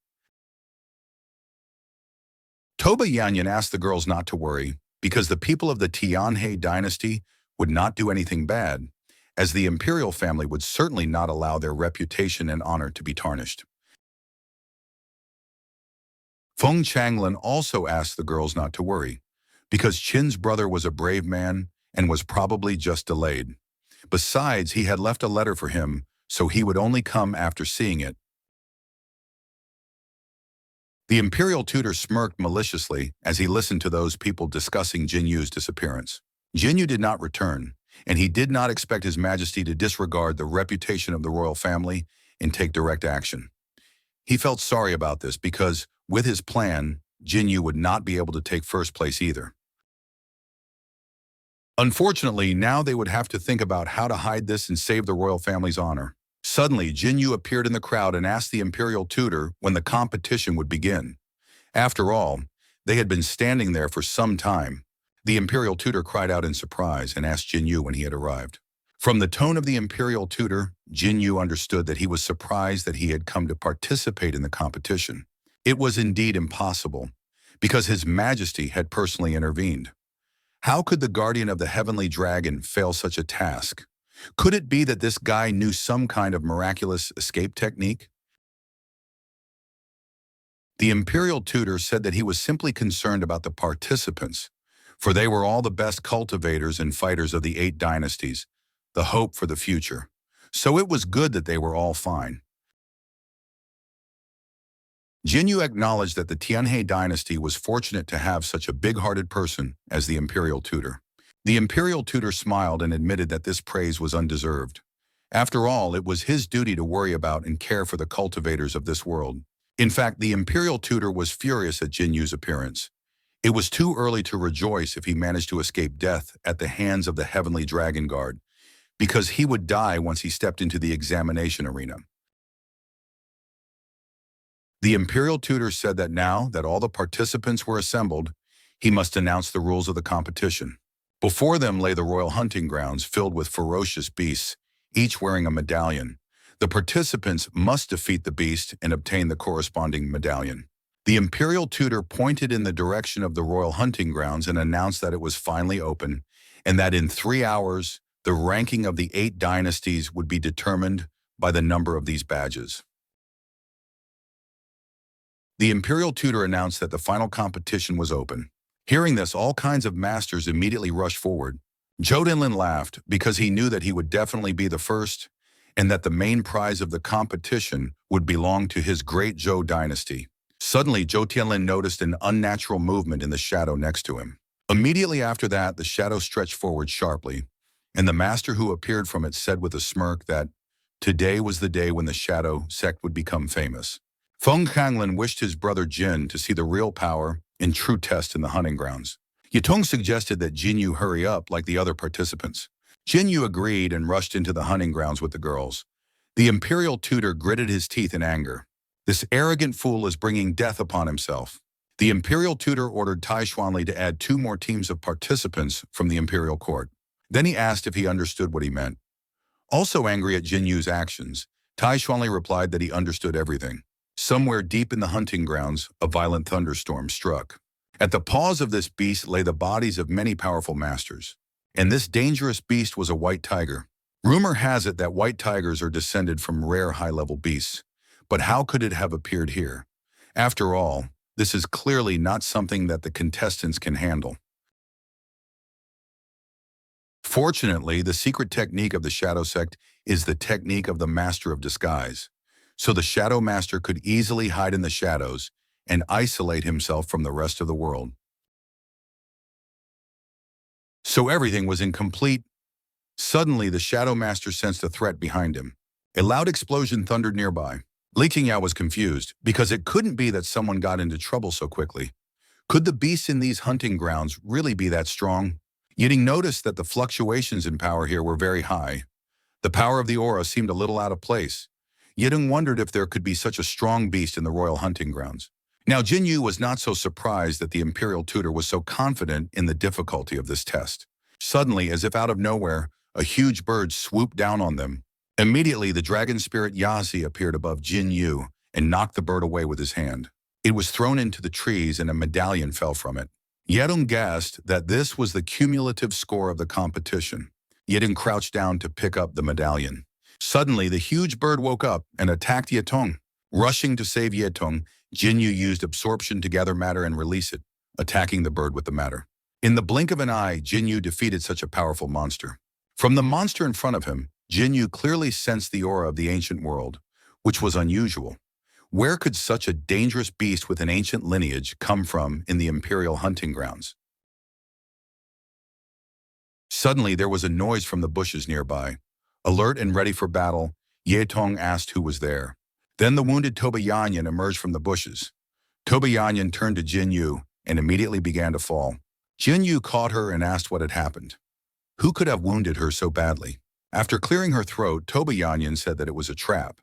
Toba Yanyan asked the girls not to worry because the people of the Tianhee dynasty would not do anything bad, as the Imperial family would certainly not allow their reputation and honor to be tarnished. Feng Changlin also asked the girls not to worry, because Qin's brother was a brave man and was probably just delayed. Besides, he had left a letter for him, so he would only come after seeing it. The Imperial tutor smirked maliciously as he listened to those people discussing Jin Yu's disappearance. Jin Yu did not return, and he did not expect His Majesty to disregard the reputation of the royal family and take direct action. He felt sorry about this because, with his plan, Jin Yu would not be able to take first place either. Unfortunately, now they would have to think about how to hide this and save the royal family's honor. Suddenly, Jin Yu appeared in the crowd and asked the Imperial tutor when the competition would begin. After all, they had been standing there for some time. The Imperial tutor cried out in surprise and asked Jin Yu when he had arrived. From the tone of the Imperial tutor, Jin Yu understood that he was surprised that he had come to participate in the competition. It was indeed impossible, because His Majesty had personally intervened. How could the guardian of the heavenly dragon fail such a task? Could it be that this guy knew some kind of miraculous escape technique? The Imperial tutor said that he was simply concerned about the participants, for they were all the best cultivators and fighters of the 8 dynasties, the hope for the future. So it was good that they were all fine. Jin Yu acknowledged that the Tianhee dynasty was fortunate to have such a big-hearted person as the Imperial tutor. The Imperial tutor smiled and admitted that this praise was undeserved. After all, it was his duty to worry about and care for the cultivators of this world. In fact, the Imperial tutor was furious at Jin Yu's appearance. It was too early to rejoice if he managed to escape death at the hands of the Heavenly Dragon Guard, because he would die once he stepped into the examination arena. The Imperial tutor said that now that all the participants were assembled, he must announce the rules of the competition. Before them lay the royal hunting grounds filled with ferocious beasts, each wearing a medallion. The participants must defeat the beast and obtain the corresponding medallion. The Imperial tutor pointed in the direction of the royal hunting grounds and announced that it was finally open, and that in 3 hours, the ranking of the 8 dynasties would be determined by the number of these badges. The Imperial tutor announced that the final competition was open. Hearing this, all kinds of masters immediately rushed forward. Zhou Dinlin laughed because he knew that he would definitely be the first and that the main prize of the competition would belong to his great Zhou dynasty. Suddenly, Zhou Tianlin noticed an unnatural movement in the shadow next to him. Immediately after that, the shadow stretched forward sharply, and the master who appeared from it said with a smirk that today was the day when the shadow sect would become famous. Feng Changlin wished his brother Jin to see the real power and true test in the hunting grounds. Yutong suggested that Jin Yu hurry up like the other participants. Jin Yu agreed and rushed into the hunting grounds with the girls. The Imperial tutor gritted his teeth in anger. This arrogant fool is bringing death upon himself. The Imperial tutor ordered Tai Xuanli to add 2 more teams of participants from the Imperial court. Then he asked if he understood what he meant. Also angry at Jin Yu's actions, Tai Xuanli replied that he understood everything. Somewhere deep in the hunting grounds, a violent thunderstorm struck. At the paws of this beast lay the bodies of many powerful masters. And this dangerous beast was a white tiger. Rumor has it that white tigers are descended from rare high-level beasts. But how could it have appeared here? After all, this is clearly not something that the contestants can handle. Fortunately, the secret technique of the Shadow Sect is the technique of the Master of Disguise. So the Shadow Master could easily hide in the shadows and isolate himself from the rest of the world. So everything was incomplete. Suddenly, the Shadow Master sensed a threat behind him. A loud explosion thundered nearby. Li Qingyao was confused, because it couldn't be that someone got into trouble so quickly. Could the beasts in these hunting grounds really be that strong? Yiding noticed that the fluctuations in power here were very high. The power of the aura seemed a little out of place. Yiding wondered if there could be such a strong beast in the royal hunting grounds. Now Jin Yu was not so surprised that the Imperial tutor was so confident in the difficulty of this test. Suddenly, as if out of nowhere, a huge bird swooped down on them. Immediately, the dragon spirit Yazi appeared above Jin Yu and knocked the bird away with his hand. It was thrown into the trees and a medallion fell from it. Yedong guessed that this was the cumulative score of the competition. Yedong crouched down to pick up the medallion. Suddenly, the huge bird woke up and attacked Yetong. Rushing to save Yetong, Jinyu used absorption to gather matter and release it, attacking the bird with the matter. In the blink of an eye, Jinyu defeated such a powerful monster. From the monster in front of him, Jinyu clearly sensed the aura of the ancient world, which was unusual. Where could such a dangerous beast with an ancient lineage come from in the Imperial hunting grounds? Suddenly, there was a noise from the bushes nearby. Alert and ready for battle, Yetong asked who was there. Then the wounded Tobayanyan emerged from the bushes. Tobayanyan turned to Jinyu and immediately began to fall. Jinyu caught her and asked what had happened. Who could have wounded her so badly? After clearing her throat, Tobayanyan said that it was a trap.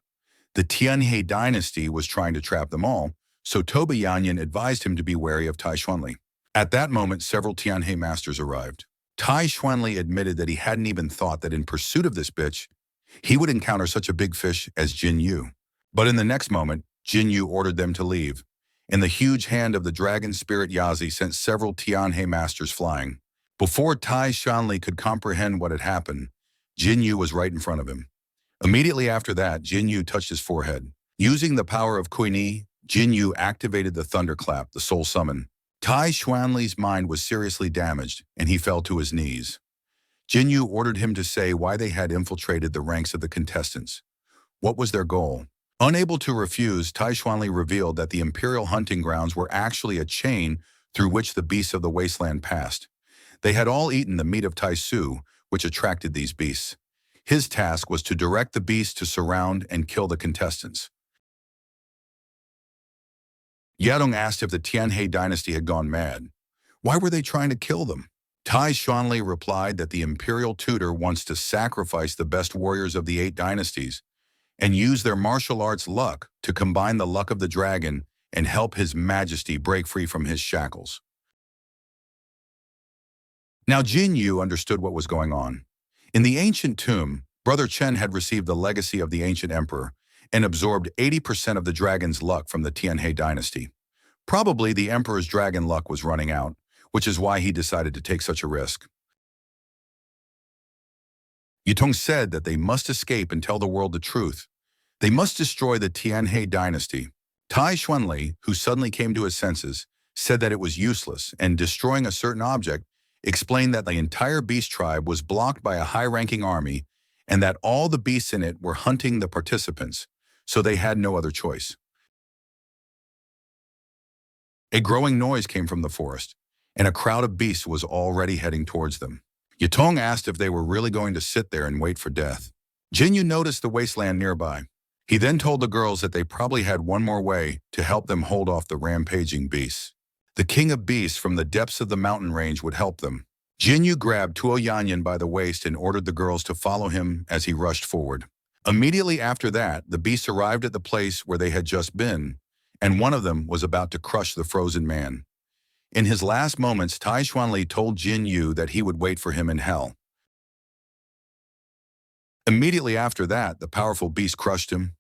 The Tianhee dynasty was trying to trap them all, so Tobayanyan advised him to be wary of Tai Xuanli. At that moment, several Tianhee masters arrived. Tai Xuanli admitted that he hadn't even thought that in pursuit of this bitch, he would encounter such a big fish as Jin Yu. But in the next moment, Jin Yu ordered them to leave, and the huge hand of the dragon spirit Yazi sent several Tianhee masters flying. Before Tai Xuanli could comprehend what had happened, Jin Yu was right in front of him. Immediately after that, Jin Yu touched his forehead. Using the power of Kuini, Jin Yu activated the thunderclap, the soul summon. Tai Xuanli's mind was seriously damaged, and he fell to his knees. Jin Yu ordered him to say why they had infiltrated the ranks of the contestants. What was their goal? Unable to refuse, Tai Xuanli revealed that the Imperial hunting grounds were actually a chain through which the beasts of the wasteland passed. They had all eaten the meat of Tai Su, which attracted these beasts. His task was to direct the beasts to surround and kill the contestants. Yadong asked if the Tianhee dynasty had gone mad. Why were they trying to kill them? Tai Xuanli replied that the imperial tutor wants to sacrifice the best warriors of the 8 dynasties and use their martial arts luck to combine the luck of the dragon and help his majesty break free from his shackles. Now Jin Yu understood what was going on. In the ancient tomb, Brother Chen had received the legacy of the ancient emperor and absorbed 80% of the dragon's luck from the Tianhee dynasty. Probably the emperor's dragon luck was running out, which is why he decided to take such a risk. Yutong said that they must escape and tell the world the truth. They must destroy the Tianhee dynasty. Tai Xuanli, who suddenly came to his senses, said that it was useless, and destroying a certain object explained that the entire beast tribe was blocked by a high-ranking army and that all the beasts in it were hunting the participants, so they had no other choice. A growing noise came from the forest, and a crowd of beasts was already heading towards them. Yutong asked if they were really going to sit there and wait for death. Jinyu noticed the wasteland nearby. He then told the girls that they probably had one more way to help them hold off the rampaging beasts. The king of beasts from the depths of the mountain range would help them. Jinyu grabbed Tuo Yanyan by the waist and ordered the girls to follow him as he rushed forward. Immediately after that, the beasts arrived at the place where they had just been, and one of them was about to crush the frozen man. In his last moments, Tai Xuanli told Jin Yu that he would wait for him in hell. Immediately after that, the powerful beast crushed him,